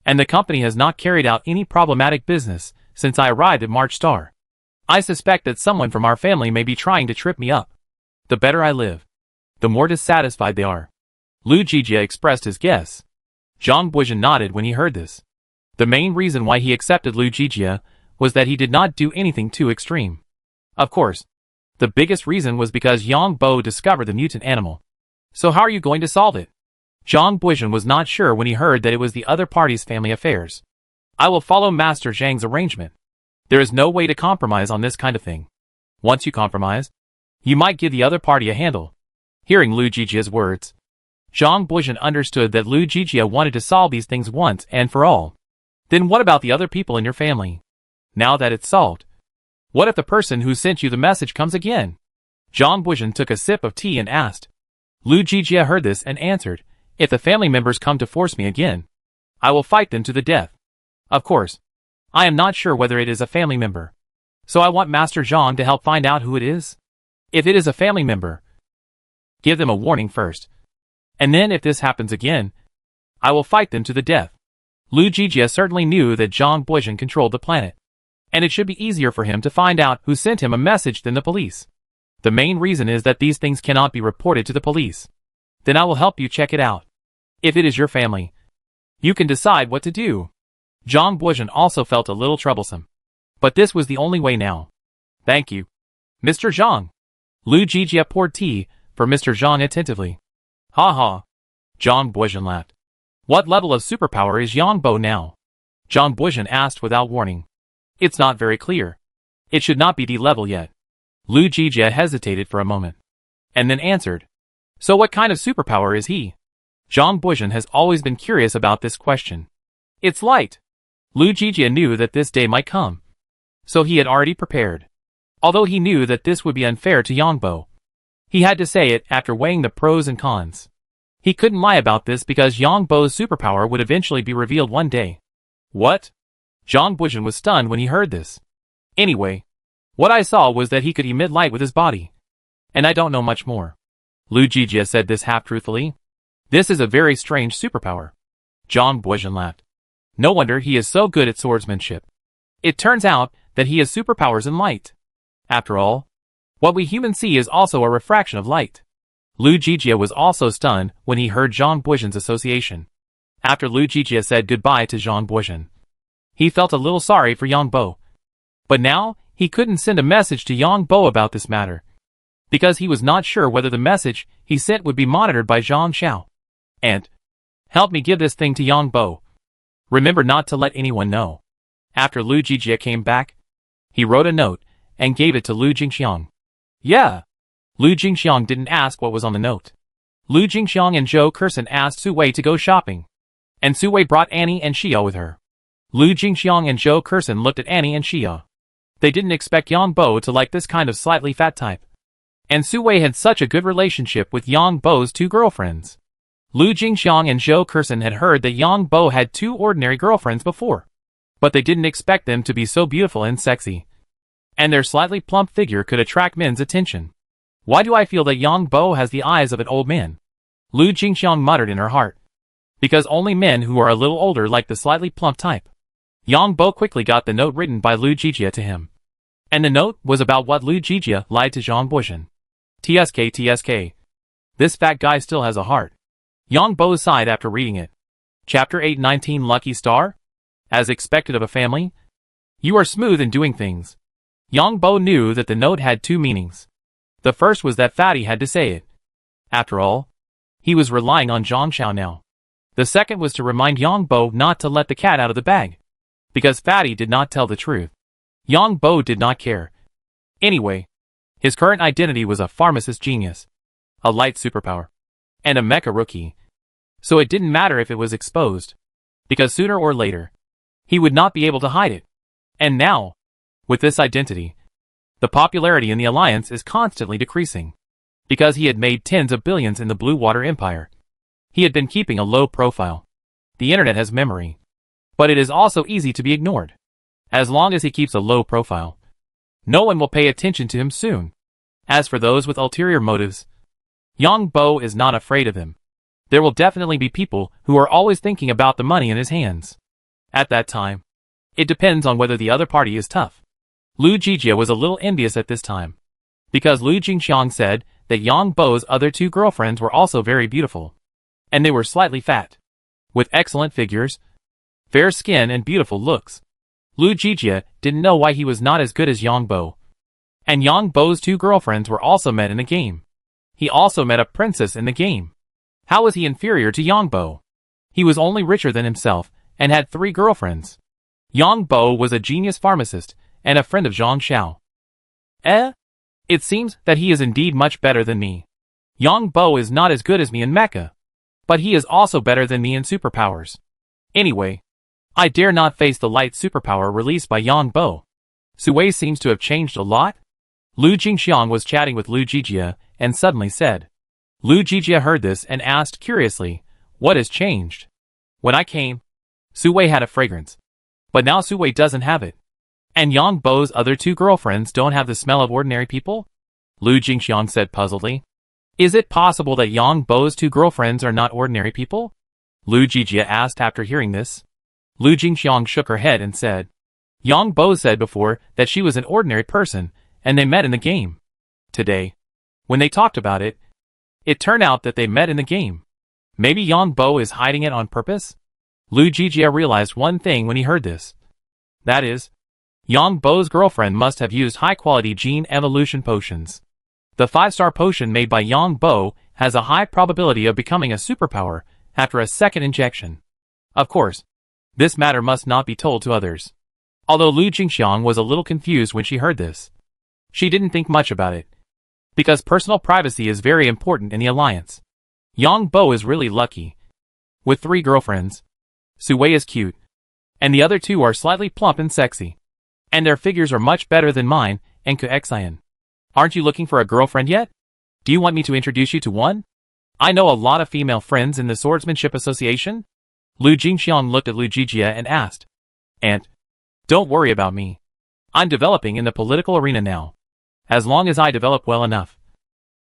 and the company has not carried out any problematic business since I arrived at March Star. I suspect that someone from our family may be trying to trip me up. The better I live, the more dissatisfied they are. Lu Jijia expressed his guess. Zhang Buizhen nodded when he heard this. The main reason why he accepted Lu Jijia was that he did not do anything too extreme. Of course, the biggest reason was because Yang Bo discovered the mutant animal. So how are you going to solve it? Zhang Buizhen was not sure when he heard that it was the other party's family affairs. I will follow Master Zhang's arrangement. There is no way to compromise on this kind of thing. Once you compromise, you might give the other party a handle. Hearing Lu Jijia's words, Zhang Buizhen understood that Lu Jijia wanted to solve these things once and for all. Then what about the other people in your family? Now that it's solved, what if the person who sent you the message comes again? Zhang Buizhen took a sip of tea and asked. Lu Jijia heard this and answered, if the family members come to force me again, I will fight them to the death. Of course, I am not sure whether it is a family member, so I want Master Zhang to help find out who it is. If it is a family member, give them a warning first, and then if this happens again, I will fight them to the death. Lu Jijia certainly knew that Zhang Buizhen controlled the planet, and it should be easier for him to find out who sent him a message than the police. The main reason is that these things cannot be reported to the police. Then I will help you check it out. If it is your family, you can decide what to do. Zhang Buizhen also felt a little troublesome, but this was the only way now. Thank you, Mr. Zhang. Lu Jijia poured tea for Mr. Zhang attentively. Ha ha. Zhang Buizhen laughed. What level of superpower is Yang Bo now? Zhang Buizhen asked without warning. It's not very clear. It should not be D level yet. Lu Jijia hesitated for a moment, and then answered. So what kind of superpower is he? Zhang Buizhen has always been curious about this question. It's light. Lu Jijia knew that this day might come, so he had already prepared. Although he knew that this would be unfair to Yang Bo, he had to say it after weighing the pros and cons. He couldn't lie about this because Yang Bo's superpower would eventually be revealed one day. What? Zhang Buizhen was stunned when he heard this. Anyway, what I saw was that he could emit light with his body, and I don't know much more. Lu Jijia said this half-truthfully. This is a very strange superpower. Zhang Buizhen laughed. No wonder he is so good at swordsmanship. It turns out that he has superpowers in light. After all, what we humans see is also a refraction of light. Lu Jijia was also stunned when he heard Zhang Buizhen's association. After Lu Jijia said goodbye to Zhang Buizhen, he felt a little sorry for Yang Bo. But now, he couldn't send a message to Yang Bo about this matter, because he was not sure whether the message he sent would be monitored by Zhang Xiao. And, help me give this thing to Yang Bo. Remember not to let anyone know. After Lu Jijia came back, he wrote a note and gave it to Lu Jingxiang. Yeah. Lu Jingxiang didn't ask what was on the note. Lu Jingxiang and Zhou Kersen asked Su Wei to go shopping, and Su Wei brought Annie and Xia with her. Lu Jingxiang and Zhou Kersen looked at Annie and Xia. They didn't expect Yang Bo to like this kind of slightly fat type. And Su Wei had such a good relationship with Yang Bo's two girlfriends. Lu Jingxiang and Zhou Kersen had heard that Yang Bo had two ordinary girlfriends before. But they didn't expect them to be so beautiful and sexy. And their slightly plump figure could attract men's attention. Why do I feel that Yang Bo has the eyes of an old man? Lu Jingxiang muttered in her heart. Because only men who are a little older like the slightly plump type. Yang Bo quickly got the note written by Lu Jijia to him. And the note was about what Lu Jijia lied to Zhang Boishan. TSK. This fat guy still has a heart. Yang Bo sighed after reading it. Chapter 819 Lucky Star? As expected of a family? You are smooth in doing things. Yang Bo knew that the note had two meanings. The first was that Fatty had to say it. After all, he was relying on Zhang Xiao now. The second was to remind Yang Bo not to let the cat out of the bag. Because Fatty did not tell the truth. Yang Bo did not care. Anyway, his current identity was a pharmacist genius, a light superpower, and a mecha rookie. So it didn't matter if it was exposed. Because sooner or later, he would not be able to hide it. And now, with this identity, the popularity in the Alliance is constantly decreasing. Because he had made tens of billions in the Blue Water Empire. He had been keeping a low profile. The internet has memory. But it is also easy to be ignored. As long as he keeps a low profile, no one will pay attention to him soon. As for those with ulterior motives, Yang Bo is not afraid of them. There will definitely be people who are always thinking about the money in his hands. At that time, it depends on whether the other party is tough. Lu Jijia was a little envious at this time. Because Lu Jingxiang said that Yang Bo's other two girlfriends were also very beautiful. And they were slightly fat. With excellent figures, fair skin and beautiful looks. Lu Jijia didn't know why he was not as good as Yang Bo. And Yang Bo's two girlfriends were also met in the game. He also met a princess in the game. How was he inferior to Yang Bo? He was only richer than himself, and had 3 girlfriends. Yang Bo was a genius pharmacist, and a friend of Zhang Xiao. It seems that he is indeed much better than me. Yang Bo is not as good as me in mecha. But he is also better than me in superpowers. Anyway, I dare not face the light superpower released by Yang Bo. Su Wei seems to have changed a lot. Lu Jingxiang was chatting with Lu Jijia, and suddenly said. Lu Jijia heard this and asked curiously, what has changed? When I came, Su Wei had a fragrance. But now Su Wei doesn't have it. And Yang Bo's other 2 girlfriends don't have the smell of ordinary people? Lu Jingxiang said puzzledly. Is it possible that Yang Bo's 2 girlfriends are not ordinary people? Lu Jijia asked after hearing this. Lu Jingxiang shook her head and said. Yang Bo said before that she was an ordinary person, and they met in the game. Today, when they talked about it, it turned out that they met in the game. Maybe Yang Bo is hiding it on purpose? Lu Jijia realized one thing when he heard this. That is, Yang Bo's girlfriend must have used high-quality gene evolution potions. The 5-star potion made by Yang Bo has a high probability of becoming a superpower after a second injection. Of course, this matter must not be told to others. Although Lu Jingxiang was a little confused when she heard this, she didn't think much about it. Because personal privacy is very important in the Alliance. Yang Bo is really lucky. With 3 girlfriends, Su Wei is cute, and the other 2 are slightly plump and sexy. And their figures are much better than mine and Kuxian. Aren't you looking for a girlfriend yet? Do you want me to introduce you to one? I know a lot of female friends in the Swordsmanship Association. Lu Jingxiang looked at Lu Jijia and asked. And, don't worry about me. I'm developing in the political arena now. As long as I develop well enough.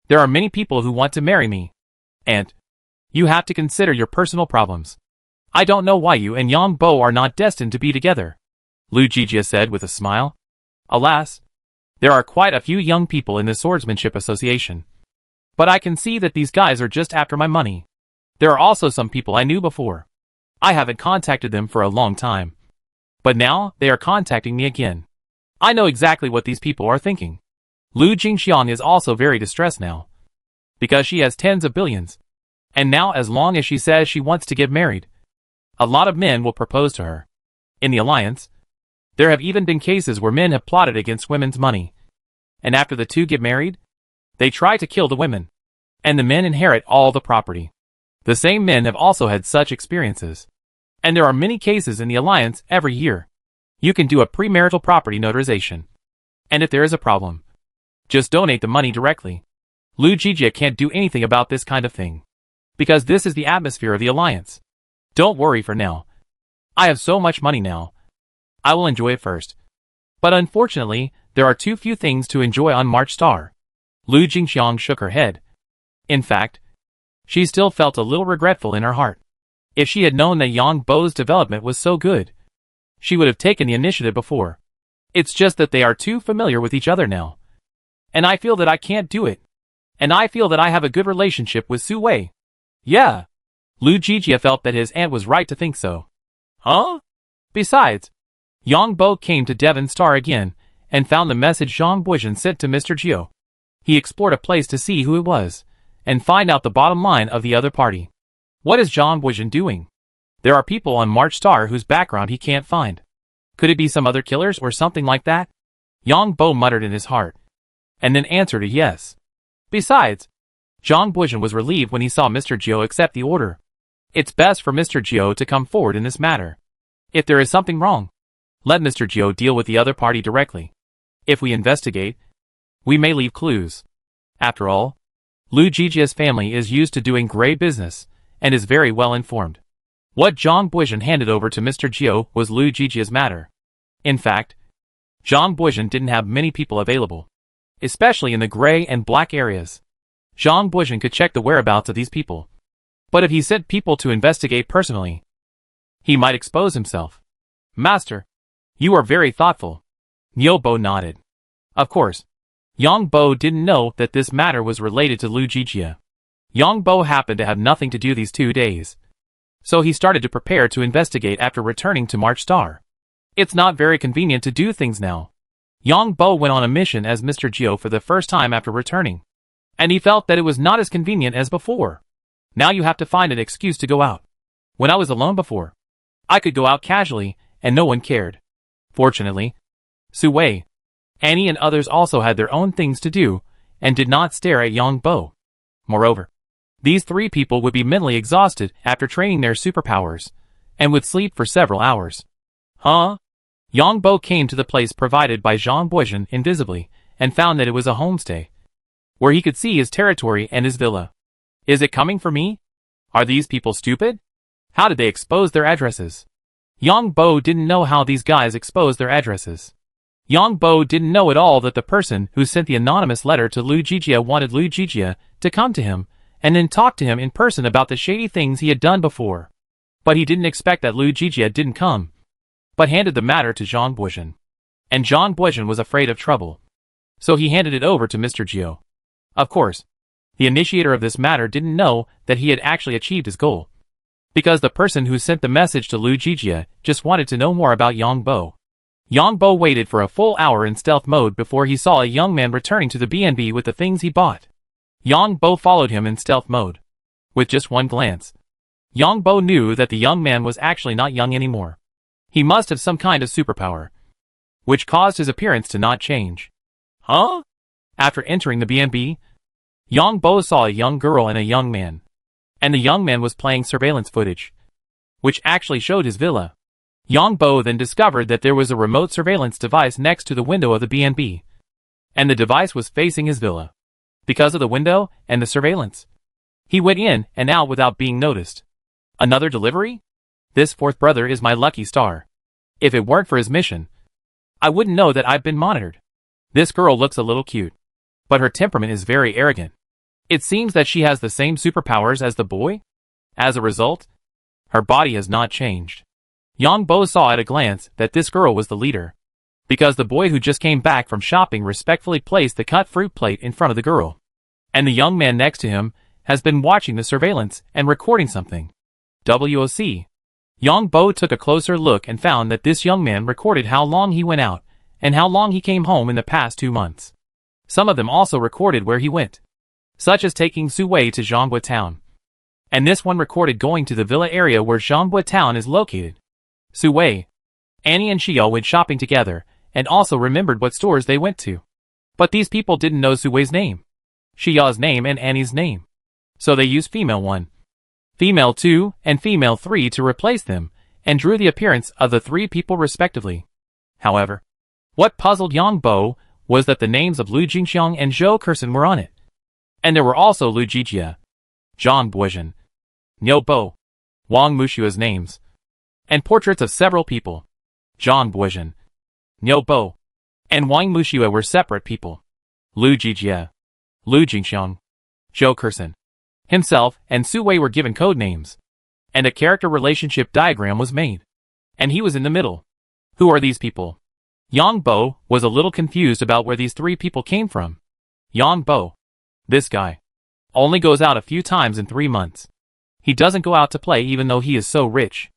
There are many people who want to marry me. And, you have to consider your personal problems. I don't know why you and Yang Bo are not destined to be together. Lu Jijia said with a smile. Alas, there are quite a few young people in the Swordsmanship Association. But I can see that these guys are just after my money. There are also some people I knew before. I haven't contacted them for a long time. But now, they are contacting me again. I know exactly what these people are thinking. Lu Jingxiang is also very distressed now. Because she has tens of billions. And now as long as she says she wants to get married, a lot of men will propose to her. In the Alliance, there have even been cases where men have plotted against women's money. And after the 2 get married, they try to kill the women. And the men inherit all the property. The same men have also had such experiences. And there are many cases in the alliance every year. You can do a premarital property notarization. And if there is a problem, just donate the money directly. Lu Jijia can't do anything about this kind of thing. Because this is the atmosphere of the alliance. Don't worry for now. I have so much money now. I will enjoy it first. But unfortunately, there are too few things to enjoy on March Star. Lu Jingxiang shook her head. In fact, she still felt a little regretful in her heart. If she had known that Yang Bo's development was so good, she would have taken the initiative before. It's just that they are too familiar with each other now. And I feel that I can't do it. And I feel that I have a good relationship with Su Wei. Yeah. Lu Jijia felt that his aunt was right to think so. Huh? Besides, Yang Bo came to Devon Star again, and found the message Zhang Buizhen sent to Mr. Jiu. He explored a place to see who it was, and find out the bottom line of the other party. What is Zhang Buizhen doing? There are people on March Star whose background he can't find. Could it be some other killers or something like that? Yang Bo muttered in his heart, and then answered a yes. Besides, Zhang Buizhen was relieved when he saw Mr. Jiu accept the order. It's best for Mr. Jiu to come forward in this matter. If there is something wrong, let Mr. Jiu deal with the other party directly. If we investigate, we may leave clues. After all, Lu Jijia's family is used to doing gray business, and is very well informed. What Zhang Buizhen handed over to Mr. Jiu was Lu Jijia's matter. In fact, Zhang Buizhen didn't have many people available, especially in the gray and black areas. Zhang Buizhen could check the whereabouts of these people. But if he sent people to investigate personally, he might expose himself. Master, you are very thoughtful. Niu Bo nodded. Of course, Yang Bo didn't know that this matter was related to Lu Jijia. Yang Bo happened to have nothing to do these 2 days, so he started to prepare to investigate after returning to March Star. It's not very convenient to do things now. Yang Bo went on a mission as Mr. Jiu for the first time after returning, and he felt that it was not as convenient as before. Now you have to find an excuse to go out. When I was alone before, I could go out casually, and no one cared. Fortunately, Su Wei, Annie and others also had their own things to do, and did not stare at Yang Bo. Moreover, these 3 people would be mentally exhausted after training their superpowers, and would sleep for several hours. Huh? Yang Bo came to the place provided by Zhang Buizhen invisibly, and found that it was a homestay, where he could see his territory and his villa. Is it coming for me? Are these people stupid? How did they expose their addresses? Yang Bo didn't know how these guys exposed their addresses. Yang Bo didn't know at all that the person who sent the anonymous letter to Lu Jijia wanted Lu Jijia to come to him, and then talk to him in person about the shady things he had done before. But he didn't expect that Lu Jijia didn't come, but handed the matter to Zhang Buizhen. And Zhang Buizhen was afraid of trouble, so he handed it over to Mr. Jiu. Of course, the initiator of this matter didn't know that he had actually achieved his goal, because the person who sent the message to Lu Jijia just wanted to know more about Yang Bo. Yang Bo waited for a full hour in stealth mode before he saw a young man returning to the BNB with the things he bought. Yang Bo followed him in stealth mode. With just one glance, Yang Bo knew that the young man was actually not young anymore. He must have some kind of superpower, which caused his appearance to not change. Huh? After entering the BNB, Yang Bo saw a young girl and a young man. And the young man was playing surveillance footage, which actually showed his villa. Yang Bo then discovered that there was a remote surveillance device next to the window of the BNB, and the device was facing his villa. Because of the window and the surveillance, he went in and out without being noticed. Another delivery? This 4th brother is my lucky star. If it weren't for his mission, I wouldn't know that I've been monitored. This girl looks a little cute, but her temperament is very arrogant. It seems that she has the same superpowers as the boy. As a result, her body has not changed. Yang Bo saw at a glance that this girl was the leader, because the boy who just came back from shopping respectfully placed the cut fruit plate in front of the girl, and the young man next to him has been watching the surveillance and recording something. WOC. Yang Bo took a closer look and found that this young man recorded how long he went out and how long he came home in the past 2 months. Some of them also recorded where he went, such as taking Su Wei to Zhongbua Town. And this one recorded going to the villa area where Zhongbua Town is located. Su Wei, Annie and Xiao went shopping together, and also remembered what stores they went to. But these people didn't know Su Wei's name, Xiao's name and Annie's name. So they used female 1, female 2, and female 3 to replace them, and drew the appearance of the three people respectively. However, what puzzled Yang Bo was that the names of Lu Jingxiang and Zhou Kersen were on it. And there were also Lu Jijie, Zhang Buizhen, Niu Bo, Wang Mushua's names, and portraits of several people. Zhang Buizhen, Niu Bo, and Wang Mushua were separate people. Lu Jijie, Lu Jingxiang, Zhou Kersen, himself, and Su Wei were given code names. And a character relationship diagram was made. And he was in the middle. Who are these people? Yang Bo was a little confused about where these three people came from. Yang Bo. This guy. Only goes out a few times in 3 months. He doesn't go out to play even though he is so rich.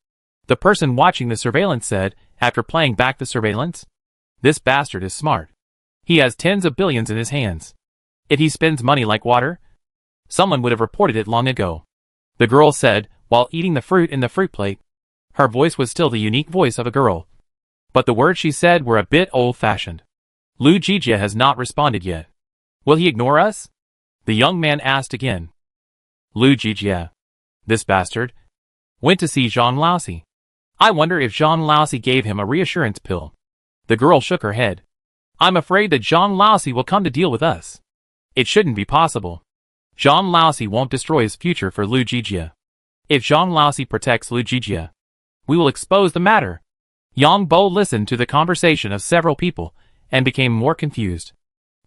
The person watching the surveillance said, after playing back the surveillance, this bastard is smart. He has tens of billions in his hands. If he spends money like water, someone would have reported it long ago. The girl said, while eating the fruit in the fruit plate. Her voice was still the unique voice of a girl. But the words she said were a bit old-fashioned. Lu Jijie has not responded yet. Will he ignore us? The young man asked again. Lu Jijie, this bastard, went to see Zhang Laosi. I wonder if Zhang Laosi gave him a reassurance pill. The girl shook her head. I'm afraid that Zhang Laosi will come to deal with us. It shouldn't be possible. Zhang Laosi won't destroy his future for Lu Jijie. If Zhang Laosi protects Lu Jijie, we will expose the matter. Yang Bo listened to the conversation of several people and became more confused.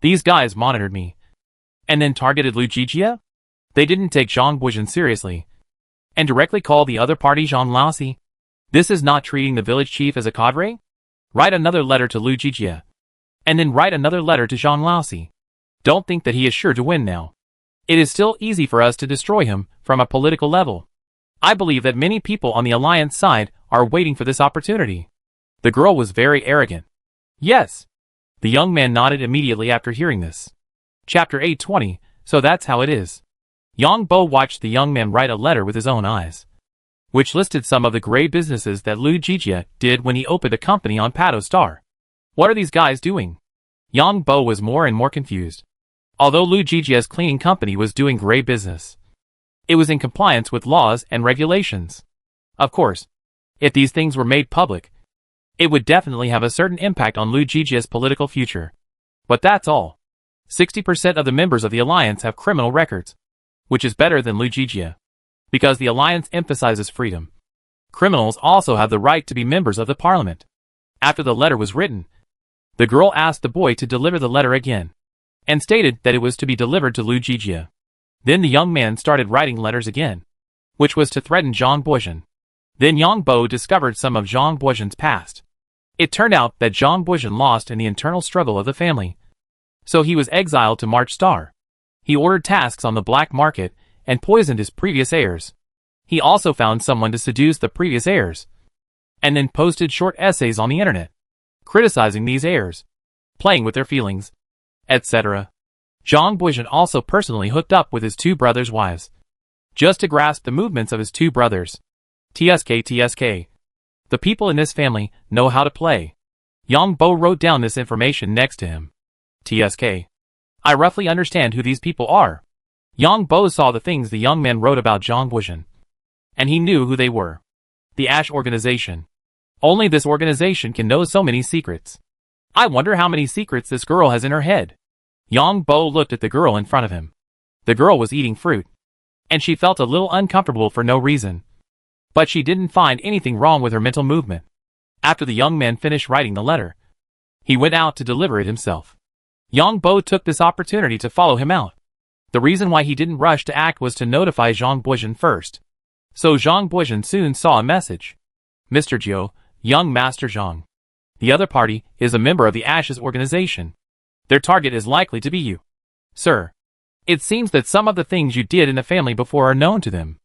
These guys monitored me. And then targeted Lu Jijie? They didn't take Zhang Buizhen seriously. And directly called the other party Zhang Laosi? This is not treating the village chief as a cadre? Write another letter to Lu Jijie. And then write another letter to Zhang Laosi. Don't think that he is sure to win now. It is still easy for us to destroy him from a political level. I believe that many people on the alliance side are waiting for this opportunity. The girl was very arrogant. Yes. The young man nodded immediately after hearing this. Chapter 820, so that's how it is. Yang Bo watched the young man write a letter with his own eyes, which listed some of the great businesses that Lu Jijie did when he opened a company on Pato Star. What are these guys doing? Yang Bo was more and more confused. Although Lu Jijie's cleaning company was doing great business, it was in compliance with laws and regulations. Of course, if these things were made public, it would definitely have a certain impact on Lu Jijie's political future. But that's all. 60% of the members of the alliance have criminal records, which is better than Lu Jijie, because the alliance emphasizes freedom. Criminals also have the right to be members of the parliament. After the letter was written, the girl asked the boy to deliver the letter again, and stated that it was to be delivered to Lu Jijie. Then the young man started writing letters again, which was to threaten Zhang Buizhen. Then Yang Bo discovered some of Zhang Buizhen's past. It turned out that Zhang Buizhen lost in the internal struggle of the family, so he was exiled to March Star. He ordered tasks on the black market and poisoned his previous heirs. He also found someone to seduce the previous heirs, and then posted short essays on the internet, criticizing these heirs, playing with their feelings, etc. Zhang Buizhen also personally hooked up with his 2 brothers' wives, just to grasp the movements of his 2 brothers. TSK. The people in this family know how to play. Yang Bo wrote down this information next to him. TSK. I roughly understand who these people are. Yang Bo saw the things the young man wrote about Zhang Buizhen, and he knew who they were. The Ash Organization. Only this organization can know so many secrets. I wonder how many secrets this girl has in her head. Yang Bo looked at the girl in front of him. The girl was eating fruit, and she felt a little uncomfortable for no reason. But she didn't find anything wrong with her mental movement. After the young man finished writing the letter, he went out to deliver it himself. Yang Bo took this opportunity to follow him out. The reason why he didn't rush to act was to notify Zhang Buizhen first. So Zhang Buizhen soon saw a message. Mr. Jiu, young Master Zhang. The other party is a member of the Ashes organization. Their target is likely to be you. Sir, it seems that some of the things you did in the family before are known to them.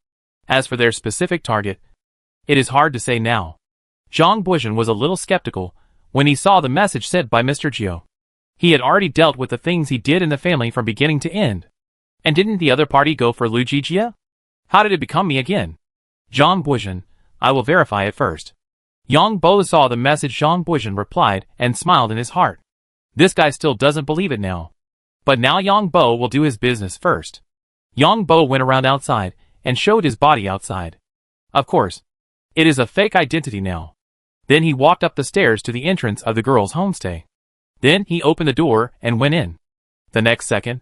As for their specific target, it is hard to say now. Zhang Buizhen was a little skeptical when he saw the message sent by Mr. Jiu. He had already dealt with the things he did in the family from beginning to end. And didn't the other party go for Lu Jijie? How did it become me again? Zhang Buizhen, I will verify it first. Yang Bo saw the message Zhang Buizhen replied and smiled in his heart. This guy still doesn't believe it now. But now Yang Bo will do his business first. Yang Bo went around outside and showed his body outside. Of course, It is a fake identity now. Then he walked up the stairs to the entrance of the girl's homestay. Then he opened the door and went in. The next second,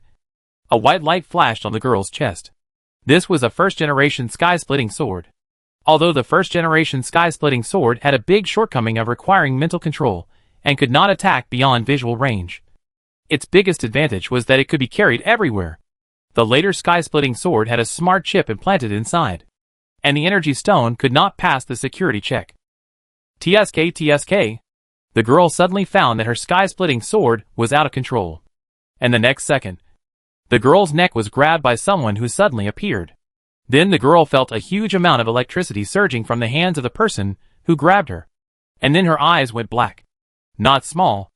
a white light flashed on the girl's chest. This was a first-generation sky-splitting sword. Although the first-generation sky-splitting sword had a big shortcoming of requiring mental control and could not attack beyond visual range, its biggest advantage was that it could be carried everywhere. The later sky-splitting sword had a smart chip implanted inside, and the energy stone could not pass the security check. TSK. The girl suddenly found that her sky-splitting sword was out of control. And the next second, the girl's neck was grabbed by someone who suddenly appeared. Then the girl felt a huge amount of electricity surging from the hands of the person who grabbed her. And then her eyes went black. Not small.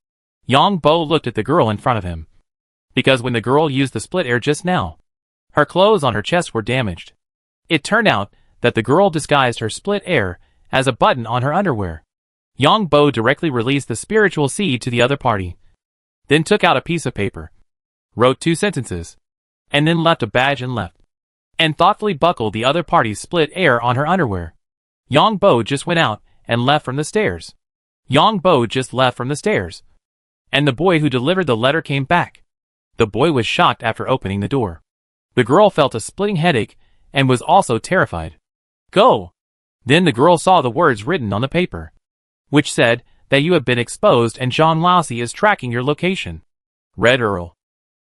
Yang Bo looked at the girl in front of him. Because when the girl used the split air just now, her clothes on her chest were damaged. It turned out that the girl disguised her split air as a button on her underwear. Yang Bo directly released the spiritual seed to the other party. Then took out a piece of paper, wrote 2 sentences, and then left a badge and left. And thoughtfully buckled the other party's split air on her underwear. Yang Bo just went out and left from the stairs. Yang Bo just left from the stairs. And the boy who delivered the letter came back. The boy was shocked after opening the door. The girl felt a splitting headache and was also terrified. Go! Then the girl saw the words written on the paper, which said that you have been exposed and John Lousy is tracking your location. Red Earl.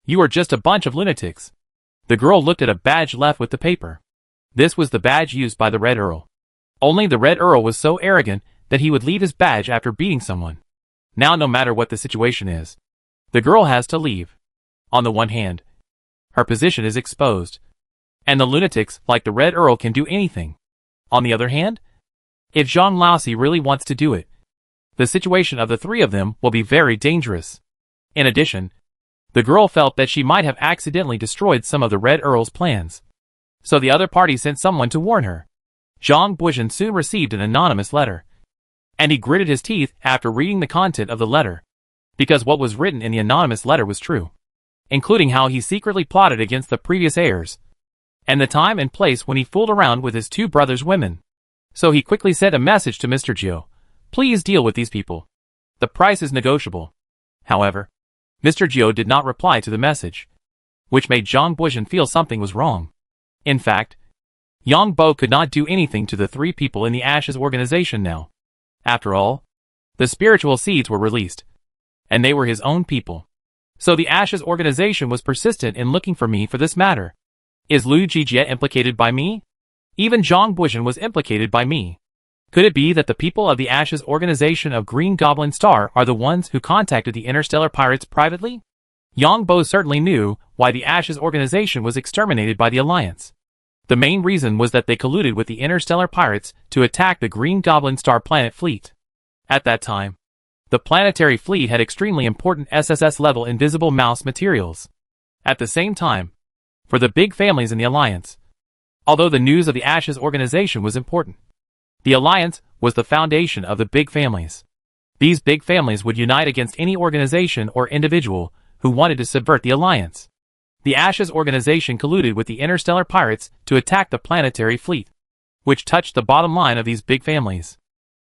You are just a bunch of lunatics. The girl looked at a badge left with the paper. This was the badge used by the Red Earl. Only the Red Earl was so arrogant that he would leave his badge after beating someone. Now no matter what the situation is, the girl has to leave. On the one hand, her position is exposed, and the lunatics like the Red Earl can do anything. On the other hand, if John Lousy really wants to do it, the situation of the 3 of them will be very dangerous. In addition, the girl felt that she might have accidentally destroyed some of the Red Earl's plans. So the other party sent someone to warn her. Zhang Buizhen soon received an anonymous letter, and he gritted his teeth after reading the content of the letter, because what was written in the anonymous letter was true, including how he secretly plotted against the previous heirs, and the time and place when he fooled around with his 2 brothers' women. So he quickly sent a message to Mr. Jiu. Please deal with these people. The price is negotiable. However, Mr. Jiu did not reply to the message, which made Zhang Buizhen feel something was wrong. In fact, Yang Bo could not do anything to the 3 people in the Ashes organization now. After all, the spiritual seeds were released, and they were his own people. So the Ashes organization was persistent in looking for me for this matter. Is Lu Jijie implicated by me? Even Zhang Buizhen was implicated by me. Could it be that the people of the Ashes organization of Green Goblin Star are the ones who contacted the Interstellar Pirates privately? Yang Bo certainly knew why the Ashes organization was exterminated by the Alliance. The main reason was that they colluded with the Interstellar Pirates to attack the Green Goblin Star planet fleet. At that time, the planetary fleet had extremely important SSS-level invisible mouse materials. At the same time, for the big families in the Alliance, although the news of the Ashes organization was important, the Alliance was the foundation of the big families. These big families would unite against any organization or individual who wanted to subvert the Alliance. The Ashes organization colluded with the Interstellar Pirates to attack the planetary fleet, which touched the bottom line of these big families.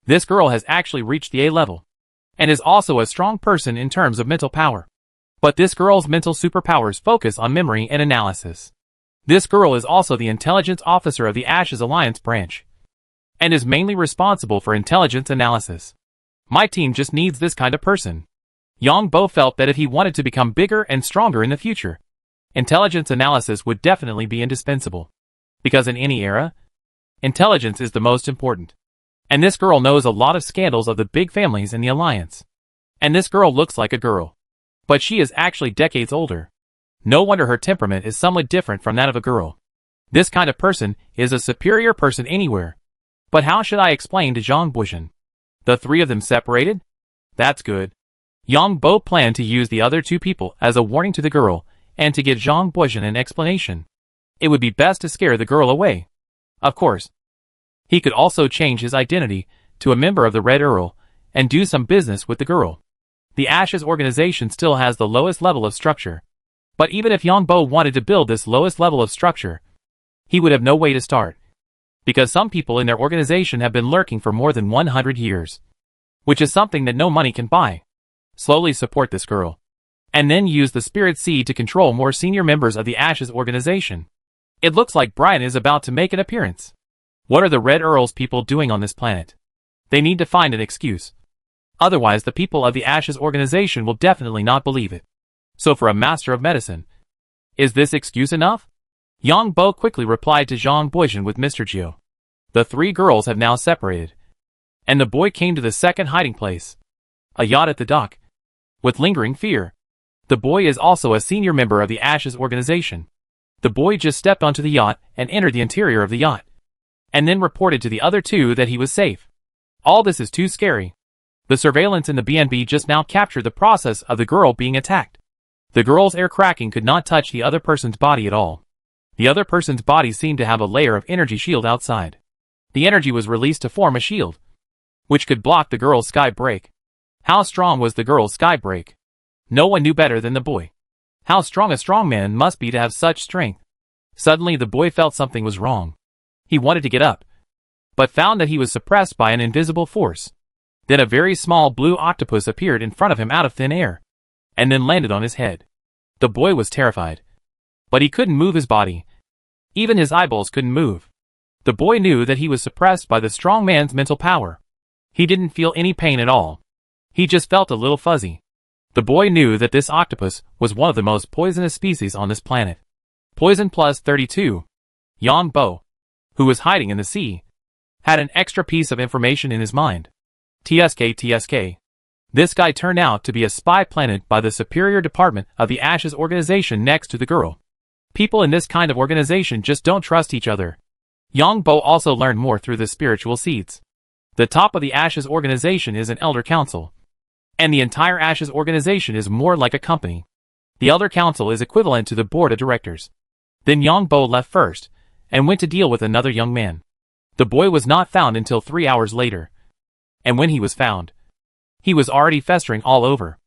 This girl has actually reached the A level, and is also a strong person in terms of mental power. But this girl's mental superpowers focus on memory and analysis. This girl is also the intelligence officer of the Ashes Alliance branch, and is mainly responsible for intelligence analysis. My team just needs this kind of person. Yang Bo felt that if he wanted to become bigger and stronger in the future, intelligence analysis would definitely be indispensable. Because in any era, intelligence is the most important. And this girl knows a lot of scandals of the big families in the Alliance. And this girl looks like a girl, but she is actually decades older. No wonder her temperament is somewhat different from that of a girl. This kind of person is a superior person anywhere. But how should I explain to Zhang Buizhen? The 3 of them separated? That's good. Yang Bo planned to use the other 2 people as a warning to the girl, and to give Zhang Buizhen an explanation. It would be best to scare the girl away. Of course, he could also change his identity to a member of the Red Earl, and do some business with the girl. The Ashes organization still has the lowest level of structure. But even if Yang Bo wanted to build this lowest level of structure, he would have no way to start. Because some people in their organization have been lurking for more than 100 years. Which is something that no money can buy. Slowly support this girl. And then use the spirit seed to control more senior members of the Ashes organization. It looks like Brian is about to make an appearance. What are the Red Earl's people doing on this planet? They need to find an excuse. Otherwise the people of the Ashes organization will definitely not believe it. So for a master of medicine, is this excuse enough? Yang Bo quickly replied to Zhang Boijin with Mr. Jiu. The three girls have now separated. And the boy came to the second hiding place. A yacht at the dock. With lingering fear. The boy is also a senior member of the Ashes organization. The boy just stepped onto the yacht and entered the interior of the yacht. And then reported to the other two that he was safe. All this is too scary. The surveillance in the BNB just now captured the process of the girl being attacked. The girl's air cracking could not touch the other person's body at all. The other person's body seemed to have a layer of energy shield outside. The energy was released to form a shield, which could block the girl's sky break. How strong was the girl's sky break? No one knew better than the boy. How strong a strong man must be to have such strength. Suddenly the boy felt something was wrong. He wanted to get up, but found that he was suppressed by an invisible force. Then a very small blue octopus appeared in front of him out of thin air, and then landed on his head. The boy was terrified, but he couldn't move his body. Even his eyeballs couldn't move. The boy knew that he was suppressed by the strong man's mental power. He didn't feel any pain at all. He just felt a little fuzzy. The boy knew that this octopus was one of the most poisonous species on this planet. Poison plus 32. Yang Bo, who was hiding in the sea, had an extra piece of information in his mind. TSK. This guy turned out to be a spy planted by the superior department of the Ashes organization next to the girl. People in this kind of organization just don't trust each other. Yang Bo also learned more through the spiritual seeds. The top of the Ashes organization is an elder council. And the entire Ashes organization is more like a company. The elder council is equivalent to the board of directors. Then Yang Bo left first, and went to deal with another young man. The boy was not found until 3 hours later. And when he was found, he was already festering all over.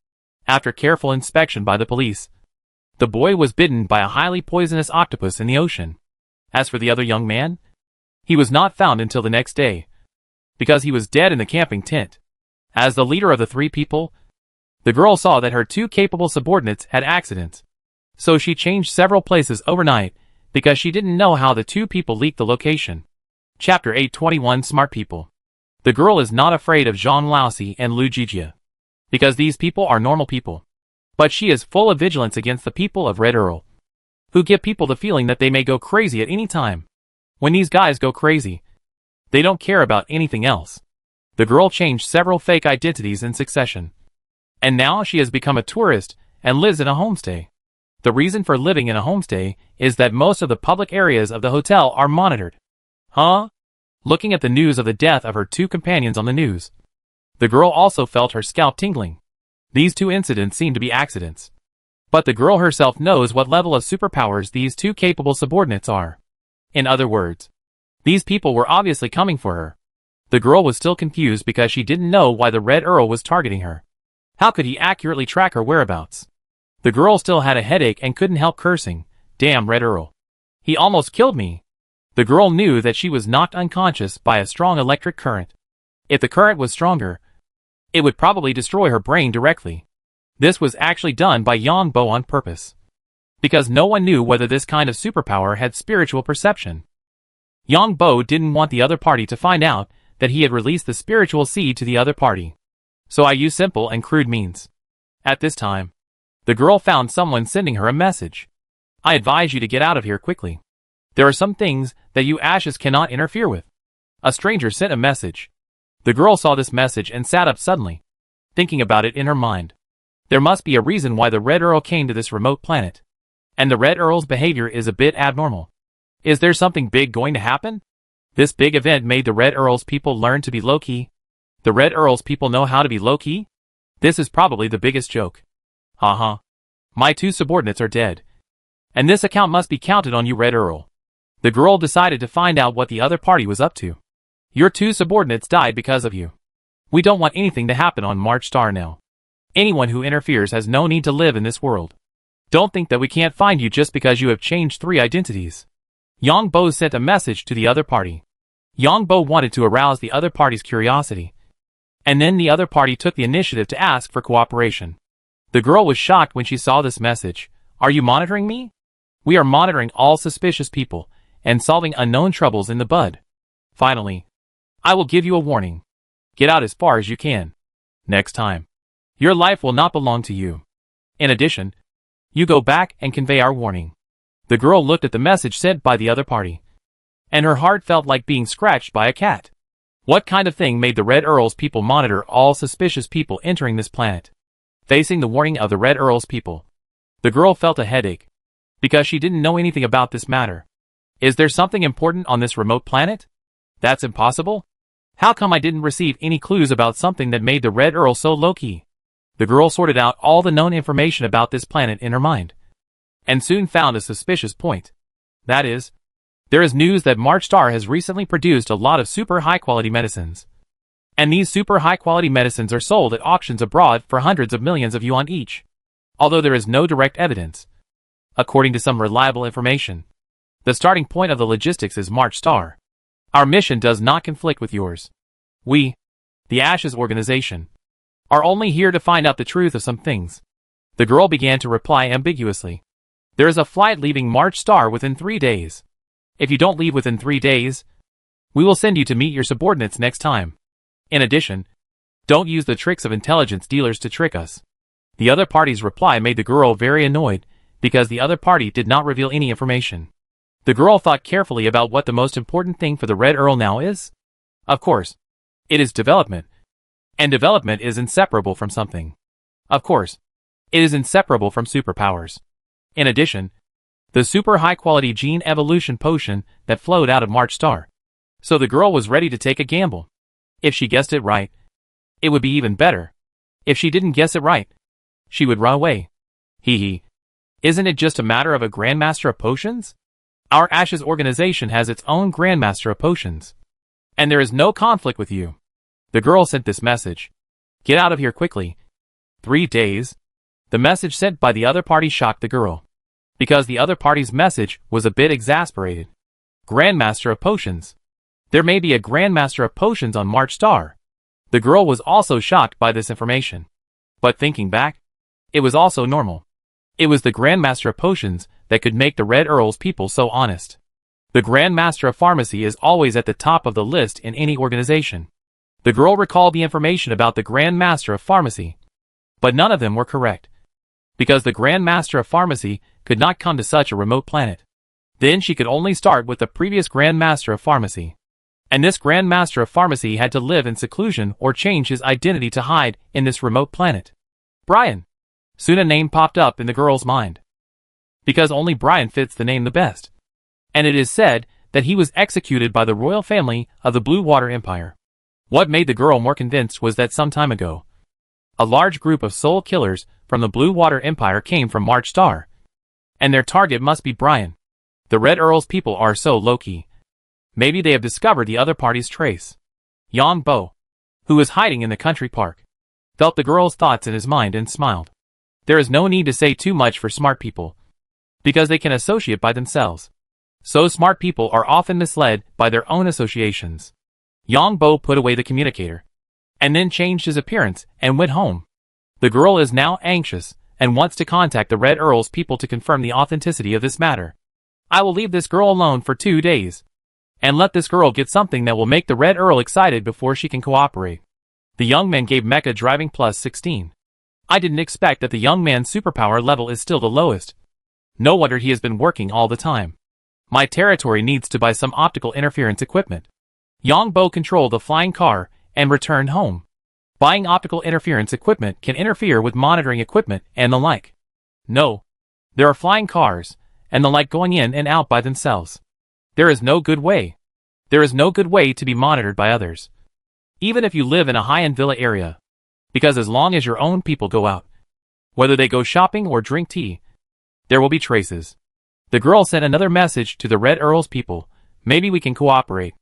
After careful inspection by the police, the boy was bitten by a highly poisonous octopus in the ocean. As for the other young man, he was not found until the next day, because he was dead in the camping tent. As the leader of the three people, the girl saw that her two capable subordinates had accidents. So she changed several places overnight, because she didn't know how the two people leaked the location. Chapter 821 Smart People. The girl is not afraid of Zhang Laosi and Lu Jijia, because these people are normal people. But she is full of vigilance against the people of Red Earl, who give people the feeling that they may go crazy at any time. When these guys go crazy, they don't care about anything else. The girl changed several fake identities in succession. And now she has become a tourist and lives in a homestay. The reason for living in a homestay is that most of the public areas of the hotel are monitored. Huh? Looking at the news of the death of her two companions on the news, the girl also felt her scalp tingling. These two incidents seem to be accidents. But the girl herself knows what level of superpowers these two capable subordinates are. In other words, these people were obviously coming for her. The girl was still confused because she didn't know why the Red Earl was targeting her. How could he accurately track her whereabouts? The girl still had a headache and couldn't help cursing. Damn Red Earl. He almost killed me. The girl knew that she was knocked unconscious by a strong electric current. If the current was stronger, it would probably destroy her brain directly. This was actually done by Yang Bo on purpose, because no one knew whether this kind of superpower had spiritual perception. Yang Bo didn't want the other party to find out that he had released the spiritual seed to the other party. So I used simple and crude means. At this time, the girl found someone sending her a message. I advise you to get out of here quickly. There are some things that you Ashes cannot interfere with. A stranger sent a message. The girl saw this message and sat up suddenly, thinking about it in her mind. There must be a reason why the Red Earl came to this remote planet. And the Red Earl's behavior is a bit abnormal. Is there something big going to happen? This big event made the Red Earl's people learn to be low-key. The Red Earl's people know how to be low-key? This is probably the biggest joke. Haha. My two subordinates are dead. And this account must be counted on you, Red Earl. The girl decided to find out what the other party was up to. Your two subordinates died because of you. We don't want anything to happen on March Star now. Anyone who interferes has no need to live in this world. Don't think that we can't find you just because you have changed 3 identities. Yang Bo sent a message to the other party. Yongbo wanted to arouse the other party's curiosity. And then the other party took the initiative to ask for cooperation. The girl was shocked when she saw this message. Are you monitoring me? We are monitoring all suspicious people and solving unknown troubles in the bud. Finally, I will give you a warning. Get out as far as you can. Next time, your life will not belong to you. In addition, you go back and convey our warning. The girl looked at the message sent by the other party, and her heart felt like being scratched by a cat. What kind of thing made the Red Earl's people monitor all suspicious people entering this planet? Facing the warning of the Red Earl's people, the girl felt a headache, because she didn't know anything about this matter. Is there something important on this remote planet? That's impossible? How come I didn't receive any clues about something that made the Red Earl so low-key? The girl sorted out all the known information about this planet in her mind, and soon found a suspicious point. That is, there is news that March Star has recently produced a lot of super high-quality medicines. And these super high-quality medicines are sold at auctions abroad for hundreds of millions of yuan each. Although there is no direct evidence, according to some reliable information, the starting point of the logistics is March Star. Our mission does not conflict with yours. We, the Ashes organization, are only here to find out the truth of some things. The girl began to reply ambiguously. There is a flight leaving March Star within 3 days. If you don't leave within 3 days, we will send you to meet your subordinates next time. In addition, don't use the tricks of intelligence dealers to trick us. The other party's reply made the girl very annoyed, because the other party did not reveal any information. The girl thought carefully about what the most important thing for the Red Earl now is. Of course, it is development. And development is inseparable from something. Of course, it is inseparable from superpowers. In addition, the super high-quality gene evolution potion that flowed out of March Star. So the girl was ready to take a gamble. If she guessed it right, it would be even better. If she didn't guess it right, she would run away. Hee hee. Isn't it just a matter of a Grandmaster of Potions? Our Ashes organization has its own Grandmaster of Potions. And there is no conflict with you. The girl sent this message. Get out of here quickly. 3 days. The message sent by the other party shocked the girl, because the other party's message was a bit exasperated. Grandmaster of Potions. There may be a Grandmaster of Potions on March Star. The girl was also shocked by this information. But thinking back, it was also normal. It was the Grandmaster of Potions that could make the Red Earl's people so honest. The Grandmaster of Pharmacy is always at the top of the list in any organization. The girl recalled the information about the Grandmaster of Pharmacy, but none of them were correct, because the Grandmaster of Pharmacy could not come to such a remote planet. Then she could only start with the previous Grandmaster of Pharmacy. And this Grandmaster of Pharmacy had to live in seclusion or change his identity to hide in this remote planet. Brian. Soon a name popped up in the girl's mind, because only Brian fits the name the best. And it is said that he was executed by the royal family of the Blue Water Empire. What made the girl more convinced was that some time ago, a large group of soul killers from the Blue Water Empire came from March Star, and their target must be Brian. The Red Earl's people are so low-key. Maybe they have discovered the other party's trace. Yang Bo, who was hiding in the country park, felt the girl's thoughts in his mind and smiled. There is no need to say too much for smart people, because they can associate by themselves. So smart people are often misled by their own associations. Yang Bo put away the communicator, and then changed his appearance and went home. The girl is now anxious and wants to contact the Red Earl's people to confirm the authenticity of this matter. I will leave this girl alone for 2 days, and let this girl get something that will make the Red Earl excited before she can cooperate. The young man gave Mecha driving plus 16. I didn't expect that the young man's superpower level is still the lowest. No wonder he has been working all the time. My territory needs to buy some optical interference equipment. Yang Bo controlled the flying car and returned home. Buying optical interference equipment can interfere with monitoring equipment and the like. No. There are flying cars and the like going in and out by themselves. There is no good way. There is no good way to be monitored by others. Even if you live in a high-end villa area. Because as long as your own people go out, whether they go shopping or drink tea, there will be traces. The girl sent another message to the Red Earl's people. Maybe we can cooperate.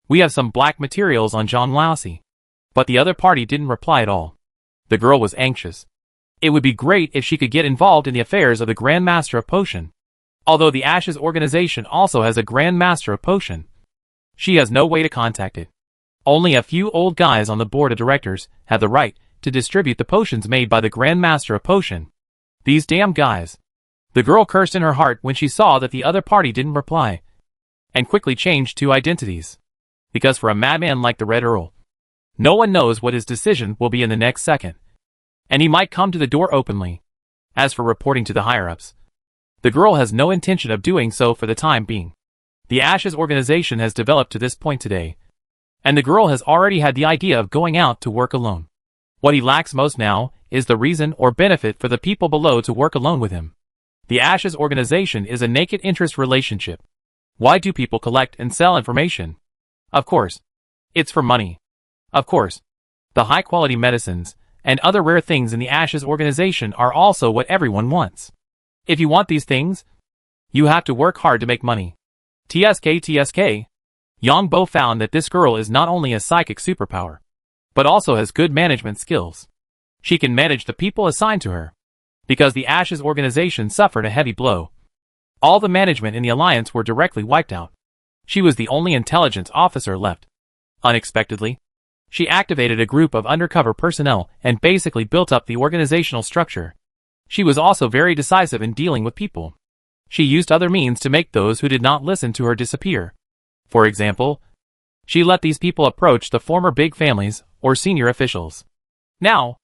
We have some black materials on John Lousy. But the other party didn't reply at all. The girl was anxious. It would be great if she could get involved in the affairs of the Grandmaster of Potion. Although the Ashes organization also has a Grandmaster of Potion. She has no way to contact it. Only a few old guys on the board of directors have the right to distribute the potions made by the Grand Master of Potion. These damn guys. The girl cursed in her heart when she saw that the other party didn't reply, and quickly changed two identities. Because for a madman like the Red Earl, no one knows what his decision will be in the next second, and he might come to the door openly. As for reporting to the higher-ups, the girl has no intention of doing so for the time being. The Ashes organization has developed to this point today, and the girl has already had the idea of going out to work alone. What he lacks most now is the reason or benefit for the people below to work alone with him. The Ashes organization is a naked interest relationship. Why do people collect and sell information? Of course, it's for money. Of course, the high-quality medicines and other rare things in the Ashes organization are also what everyone wants. If you want these things, you have to work hard to make money. TSK. Yang Bo found that this girl is not only a psychic superpower, but also has good management skills. She can manage the people assigned to her. Because the Ashes organization suffered a heavy blow, all the management in the alliance were directly wiped out. She was the only intelligence officer left. Unexpectedly, she activated a group of undercover personnel and basically built up the organizational structure. She was also very decisive in dealing with people. She used other means to make those who did not listen to her disappear. For example, she let these people approach the former big families or senior officials. Now,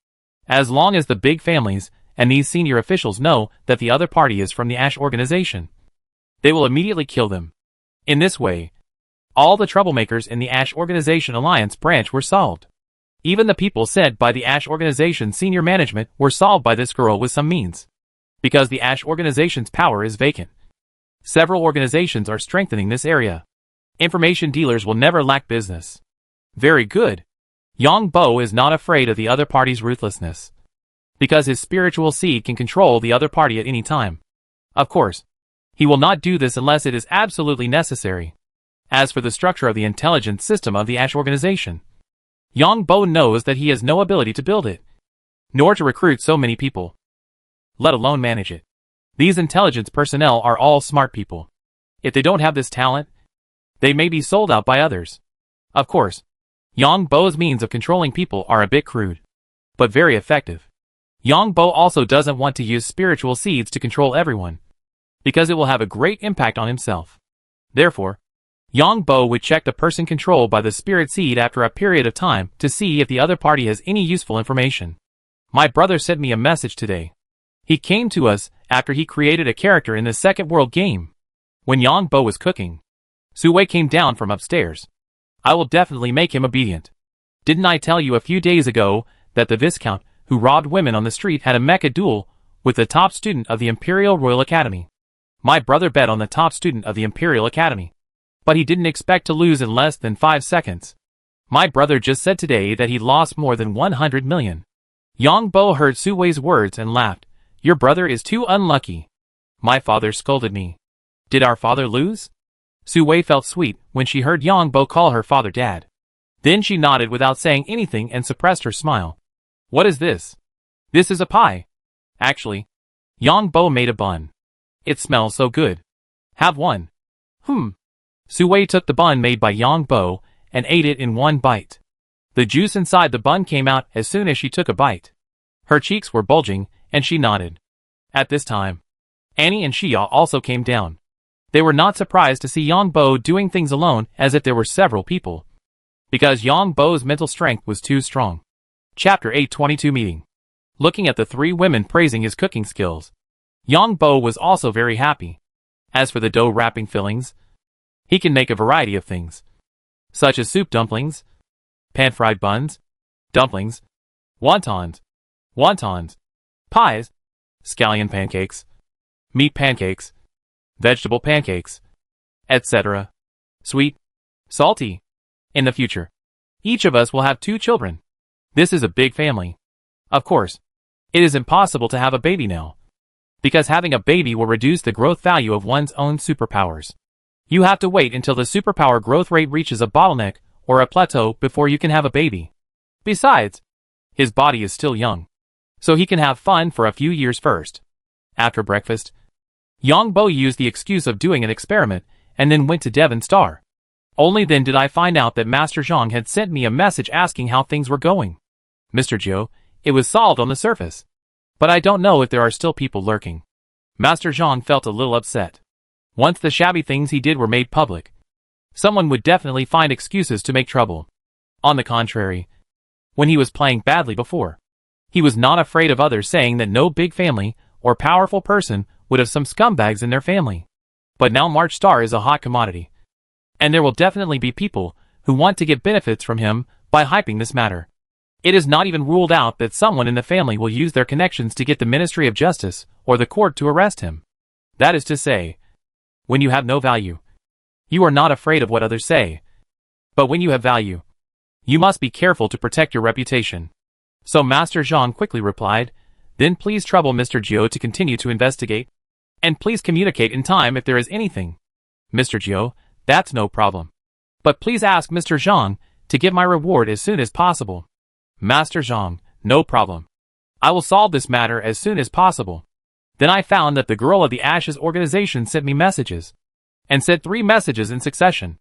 as long as the big families and these senior officials know that the other party is from the Ash organization, they will immediately kill them. In this way, all the troublemakers in the Ash organization alliance branch were solved. Even the people said by the Ash organization senior management were solved by this girl with some means. Because the Ash organization's power is vacant. Several organizations are strengthening this area. Information dealers will never lack business. Very good. Yang Bo is not afraid of the other party's ruthlessness. Because his spiritual seed can control the other party at any time. Of course, he will not do this unless it is absolutely necessary. As for the structure of the intelligence system of the Ash organization, Yang Bo knows that he has no ability to build it, nor to recruit so many people, let alone manage it. These intelligence personnel are all smart people. If they don't have this talent, they may be sold out by others. Of course, Yang Bo's means of controlling people are a bit crude, but very effective. Yang Bo also doesn't want to use spiritual seeds to control everyone, because it will have a great impact on himself. Therefore, Yang Bo would check the person controlled by the spirit seed after a period of time to see if the other party has any useful information. My brother sent me a message today. He came to us after he created a character in the Second World game. When Yang Bo was cooking, Suwei came down from upstairs. I will definitely make him obedient. Didn't I tell you a few days ago that the Viscount who robbed women on the street had a mecha duel with the top student of the Imperial Royal Academy? My brother bet on the top student of the Imperial Academy, but he didn't expect to lose in less than 5 seconds. My brother just said today that he lost more than 100 million. Yang Bo heard Suwei's words and laughed. Your brother is too unlucky. My father scolded me. Did our father lose? Suwei felt sweet when she heard Yang Bo call her father dad. Then she nodded without saying anything and suppressed her smile. What is this? This is a pie. Actually, Yang Bo made a bun. It smells so good. Have one. Suwei took the bun made by Yang Bo and ate it in one bite. The juice inside the bun came out as soon as she took a bite. Her cheeks were bulging, and she nodded. At this time, Annie and Xia also came down. They were not surprised to see Yang Bo doing things alone as if there were several people, because Yang Bo's mental strength was too strong. Chapter 822 Meeting. Looking at the 3 women praising his cooking skills, Yang Bo was also very happy. As for the dough wrapping fillings, he can make a variety of things, such as soup dumplings, pan-fried buns, dumplings, wontons, pies, scallion pancakes, meat pancakes, vegetable pancakes, etc. Sweet, salty. In the future, each of us will have 2 children. This is a big family. Of course, it is impossible to have a baby now, because having a baby will reduce the growth value of one's own superpowers. You have to wait until the superpower growth rate reaches a bottleneck or a plateau before you can have a baby. Besides, his body is still young, so he can have fun for a few years first. After breakfast, Yang Bo used the excuse of doing an experiment and then went to Devon Star. Only then did I find out that Master Zhang had sent me a message asking how things were going. Mr. Zhou, it was solved on the surface. But I don't know if there are still people lurking. Master Zhang felt a little upset. Once the shabby things he did were made public, someone would definitely find excuses to make trouble. On the contrary, when he was playing badly before, he was not afraid of others saying that no big family or powerful person would have some scumbags in their family. But now March Star is a hot commodity. And there will definitely be people who want to get benefits from him by hyping this matter. It is not even ruled out that someone in the family will use their connections to get the Ministry of Justice or the court to arrest him. That is to say, when you have no value, you are not afraid of what others say. But when you have value, you must be careful to protect your reputation. So Master Zhang quickly replied, then please trouble Mr. Zhou to continue to investigate. And please communicate in time if there is anything. Mr. Zhou, that's no problem. But please ask Mr. Zhang to give my reward as soon as possible. Master Zhang, no problem. I will solve this matter as soon as possible. Then I found that the girl of the Ashes organization sent me messages. And sent 3 messages in succession.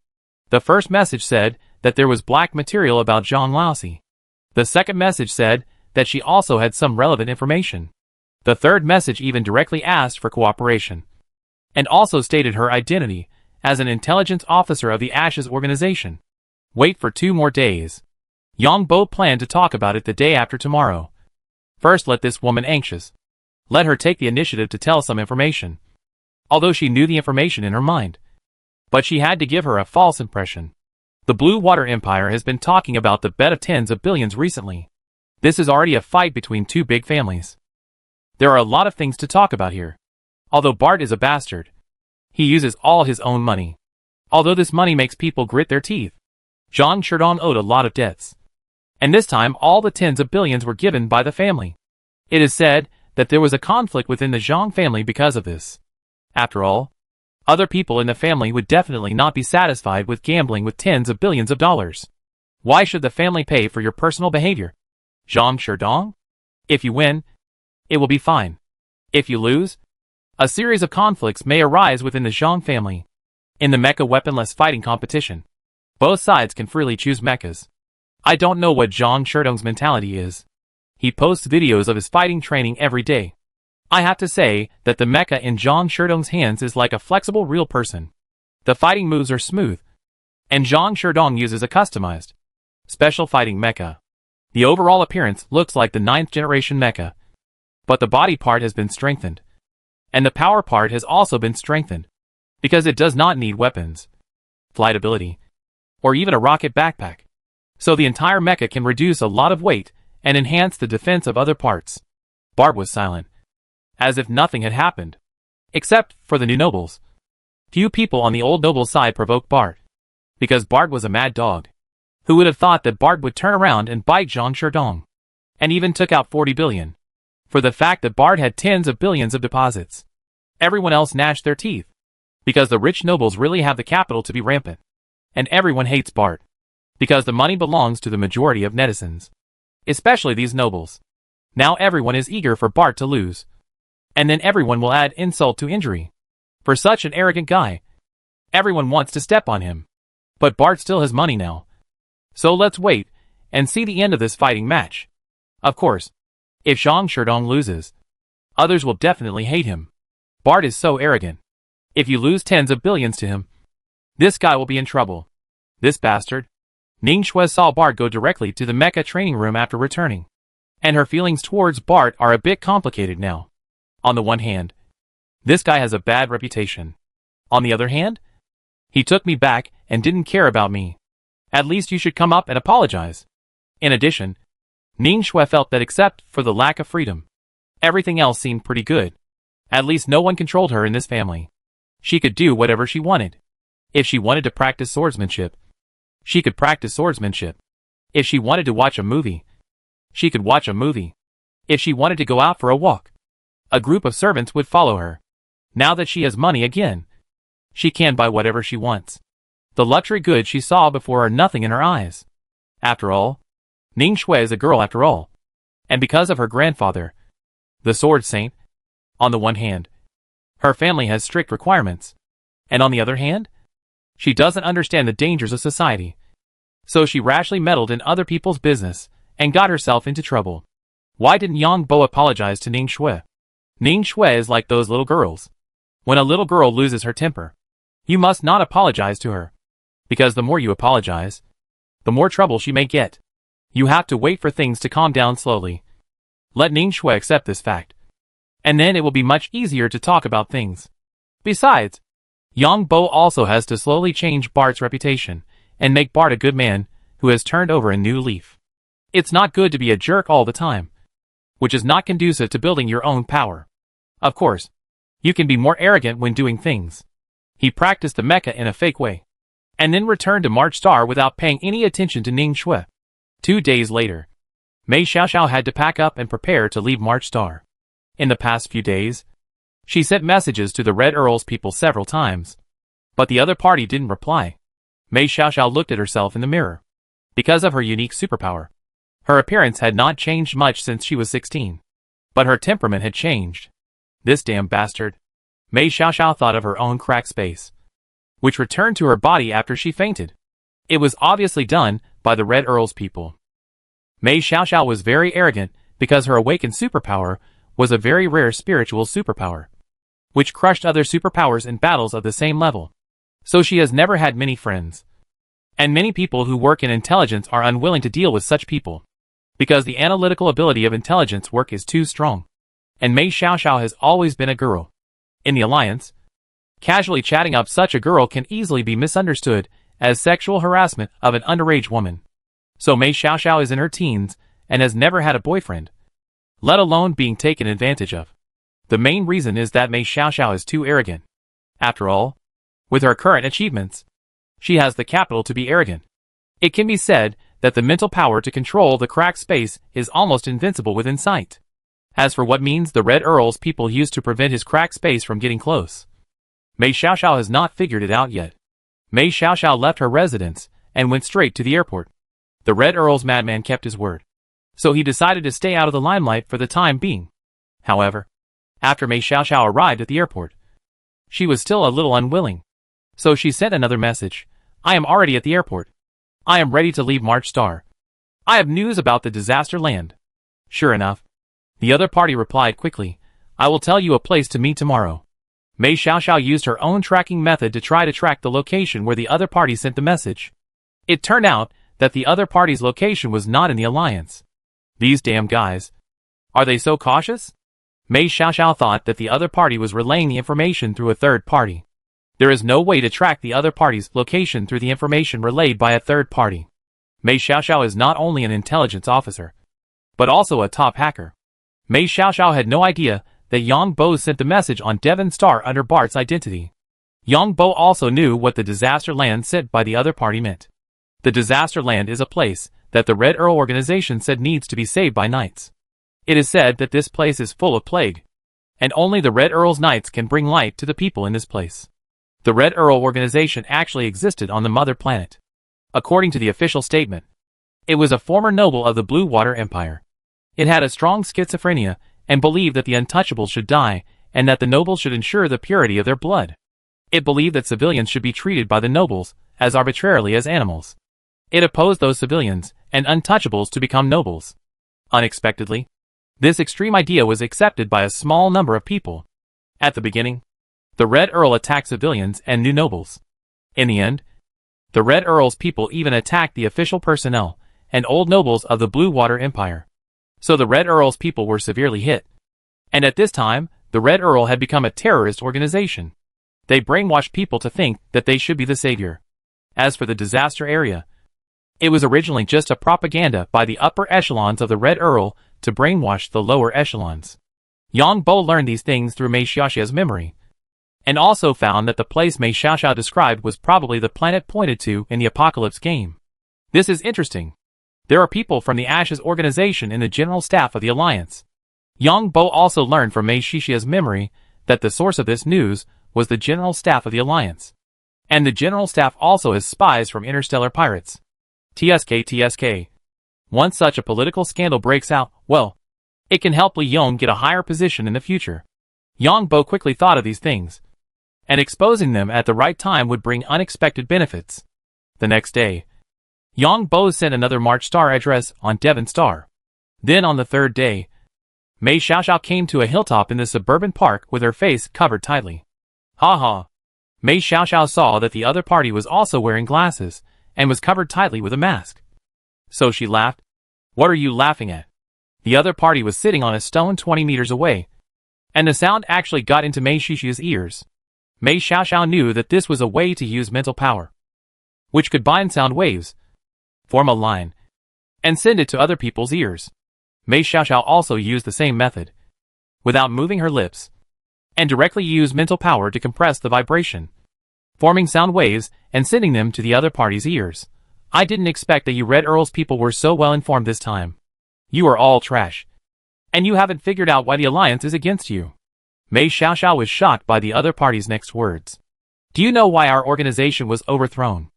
The first message said that there was black material about Zhang Laosi. The second message said that she also had some relevant information. The third message even directly asked for cooperation. And also stated her identity as an intelligence officer of the Ashes organization. Wait for 2 more days. Yang Bo planned to talk about it the day after tomorrow. First, let this woman anxious. Let her take the initiative to tell some information. Although she knew the information in her mind. But she had to give her a false impression. The Blue Water Empire has been talking about the bet of tens of billions recently. This is already a fight between 2 big families. There are a lot of things to talk about here. Although Bart is a bastard, he uses all his own money. Although this money makes people grit their teeth. Zhang Sherdong owed a lot of debts. And this time all the tens of billions were given by the family. It is said that there was a conflict within the Zhang family because of this. After all, other people in the family would definitely not be satisfied with gambling with tens of billions of dollars. Why should the family pay for your personal behavior? Zhang Sherdong? If you win, it will be fine. If you lose, a series of conflicts may arise within the Zhang family. In the mecha weaponless fighting competition, both sides can freely choose mechas. I don't know what Zhang Sherdong's mentality is. He posts videos of his fighting training every day. I have to say that the mecha in Zhang Sherdong's hands is like a flexible real person. The fighting moves are smooth. And Zhang Sherdong uses a customized, special fighting mecha. The overall appearance looks like the 9th generation mecha. But the body part has been strengthened. And the power part has also been strengthened. Because it does not need weapons, flight ability, or even a rocket backpack. So the entire mecha can reduce a lot of weight and enhance the defense of other parts. Bart was silent, as if nothing had happened. Except for the new nobles. Few people on the old noble side provoked Bart. Because Bart was a mad dog. Who would have thought that Bart would turn around and bite Zhang Sherdong? And even took out 40 billion. For the fact that Bart had tens of billions of deposits. Everyone else gnashed their teeth. Because the rich nobles really have the capital to be rampant. And everyone hates Bart. Because the money belongs to the majority of netizens. Especially these nobles. Now everyone is eager for Bart to lose. And then everyone will add insult to injury. For such an arrogant guy. Everyone wants to step on him. But Bart still has money now. So let's wait and see the end of this fighting match. Of course, if Zhang Sherdong loses, others will definitely hate him. Bart is so arrogant. If you lose tens of billions to him, this guy will be in trouble. This bastard. Ning Shui saw Bart go directly to the mecha training room after returning. And her feelings towards Bart are a bit complicated now. On the one hand, this guy has a bad reputation. On the other hand, he took me back and didn't care about me. At least you should come up and apologize. In addition, Ning Shui felt that except for the lack of freedom, everything else seemed pretty good. At least no one controlled her in this family. She could do whatever she wanted. If she wanted to practice swordsmanship, she could practice swordsmanship. If she wanted to watch a movie, she could watch a movie. If she wanted to go out for a walk, a group of servants would follow her. Now that she has money again, she can buy whatever she wants. The luxury goods she saw before are nothing in her eyes. After all, Ning Shui is a girl after all. And because of her grandfather, the Sword Saint, on the one hand, her family has strict requirements. And on the other hand, She doesn't understand the dangers of society. So she rashly meddled in other people's business and got herself into trouble. Why didn't Yang Bo apologize to Ning Shui? Ning Shui is like those little girls. When a little girl loses her temper, you must not apologize to her. Because the more you apologize, the more trouble she may get. You have to wait for things to calm down slowly. Let Ning Shui accept this fact. And then it will be much easier to talk about things. Besides, Yang Bo also has to slowly change Bart's reputation and make Bart a good man who has turned over a new leaf. It's not good to be a jerk all the time, which is not conducive to building your own power. Of course, you can be more arrogant when doing things. He practiced the mecha in a fake way, and then returned to March Star without paying any attention to Ning Shui. 2 days later, Mei Xiaoxiao had to pack up and prepare to leave March Star. In the past few days, she sent messages to the Red Earl's people several times, but the other party didn't reply. Mei Xiaoxiao looked at herself in the mirror. Because of her unique superpower, her appearance had not changed much since she was 16. But her temperament had changed. This damn bastard. Mei Xiaoxiao thought of her own crack space, which returned to her body after she fainted. It was obviously done by the Red Earl's people. Mei Xiaoxiao was very arrogant because her awakened superpower was a very rare spiritual superpower, which crushed other superpowers in battles of the same level. So she has never had many friends. And many people who work in intelligence are unwilling to deal with such people, because the analytical ability of intelligence work is too strong. And Mei Xiaoxiao has always been a girl. In the alliance, casually chatting up such a girl can easily be misunderstood as sexual harassment of an underage woman. So Mei Xiaoxiao is in her teens and has never had a boyfriend, let alone being taken advantage of. The main reason is that Mei Xiaoxiao is too arrogant. After all, with her current achievements, she has the capital to be arrogant. It can be said that the mental power to control the cracked space is almost invincible within sight. As for what means the Red Earl's people used to prevent his cracked space from getting close, Mei Xiaoxiao has not figured it out yet. Mei Xiaoxiao left her residence and went straight to the airport. The Red Earl's madman kept his word, so he decided to stay out of the limelight for the time being. However, after Mei Xiaoxiao arrived at the airport, she was still a little unwilling. So she sent another message. I am already at the airport. I am ready to leave March Star. I have news about the disaster land. Sure enough, the other party replied quickly, I will tell you a place to meet tomorrow. Mei Xiaoxiao used her own tracking method to try to track the location where the other party sent the message. It turned out that the other party's location was not in the alliance. These damn guys. Are they so cautious? Mei Xiaoxiao thought that the other party was relaying the information through a third party. There is no way to track the other party's location through the information relayed by a third party. Mei Xiaoxiao is not only an intelligence officer, but also a top hacker. Mei Xiaoxiao had no idea that Yang Bo sent the message on Devon Star under Bart's identity. Yang Bo also knew what the disaster land sent by the other party meant. The disaster land is a place that the Red Earl organization said needs to be saved by knights. It is said that this place is full of plague, and only the Red Earl's knights can bring light to the people in this place. The Red Earl organization actually existed on the mother planet. According to the official statement, it was a former noble of the Blue Water Empire. It had a strong schizophrenia and believed that the untouchables should die and that the nobles should ensure the purity of their blood. It believed that civilians should be treated by the nobles as arbitrarily as animals. It opposed those civilians and untouchables to become nobles. Unexpectedly, this extreme idea was accepted by a small number of people. At the beginning, the Red Earl attacked civilians and new nobles. In the end, the Red Earl's people even attacked the official personnel and old nobles of the Blue Water Empire. So the Red Earl's people were severely hit. And at this time, the Red Earl had become a terrorist organization. They brainwashed people to think that they should be the savior. As for the disaster area, it was originally just a propaganda by the upper echelons of the Red Earl to brainwash the lower echelons. Yang Bo learned these things through Mei Xiaoxiao's memory, and also found that the place Mei Xiaoxiao described was probably the planet pointed to in the Apocalypse game. This is interesting. There are people from the Ashes organization in the general staff of the Alliance. Yang Bo also learned from Mei Xiaoxiao's memory that the source of this news was the general staff of the Alliance. And the general staff also has spies from interstellar pirates. TSK. Once such a political scandal breaks out, well, it can help Li Yong get a higher position in the future. Yang Bo quickly thought of these things, and exposing them at the right time would bring unexpected benefits. The next day, Yang Bo sent another March Star address on Devon Star. Then on the third day, Mei Xiaoxiao came to a hilltop in the suburban park with her face covered tightly. Ha ha. Mei Xiaoxiao saw that the other party was also wearing glasses and was covered tightly with a mask. So she laughed. What are you laughing at? The other party was sitting on a stone 20 meters away, and the sound actually got into Mei Xiaoxiao's ears. Mei Xiaoxiao knew that this was a way to use mental power, which could bind sound waves, form a line, and send it to other people's ears. Mei Xiaoxiao also used the same method, without moving her lips, and directly used mental power to compress the vibration, forming sound waves and sending them to the other party's ears. I didn't expect that you Red Earl's people were so well informed this time. You are all trash, and you haven't figured out why the alliance is against you. Mei Xiaoxiao was shocked by the other party's next words. Do you know why our organization was overthrown?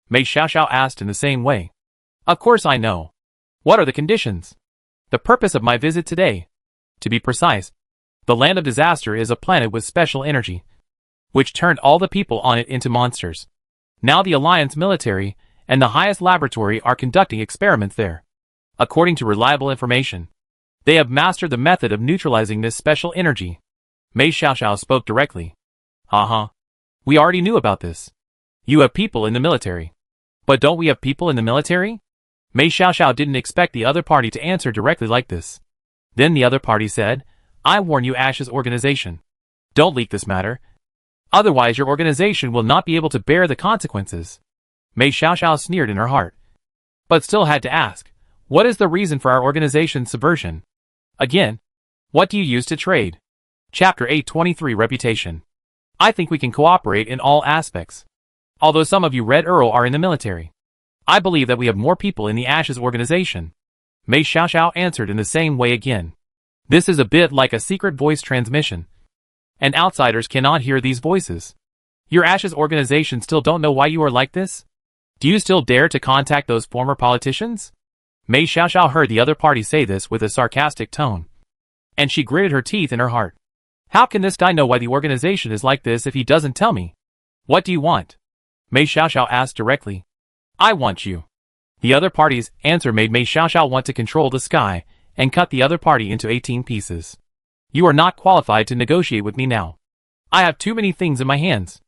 Mei Xiaoxiao asked in the same way. Of course I know. What are the conditions? The purpose of my visit today. To be precise, the Land of Disaster is a planet with special energy, which turned all the people on it into monsters. Now the Alliance military and the highest laboratory are conducting experiments there. According to reliable information, they have mastered the method of neutralizing this special energy. Mei Xiaoxiao spoke directly. Haha. We already knew about this. You have people in the military. But don't we have people in the military? Mei Xiaoxiao didn't expect the other party to answer directly like this. Then the other party said, I warn you, Ash's organization. Don't leak this matter. Otherwise your organization will not be able to bear the consequences. Mei Xiaoxiao sneered in her heart, but still had to ask, what is the reason for our organization's subversion? Again, what do you use to trade? Chapter 823 Reputation. I think we can cooperate in all aspects. Although some of you Red Earl are in the military, I believe that we have more people in the Ashes organization. Mei Xiaoxiao answered in the same way again. This is a bit like a secret voice transmission, and outsiders cannot hear these voices. Your Ashes organization still don't know why you are like this? Do you still dare to contact those former politicians? Mei Xiaoxiao heard the other party say this with a sarcastic tone, and she gritted her teeth in her heart. How can this guy know why the organization is like this if he doesn't tell me? What do you want? Mei Xiaoxiao asked directly. I want you. The other party's answer made Mei Xiaoxiao want to control the sky and cut the other party into 18 pieces. You are not qualified to negotiate with me now. I have too many things in my hands.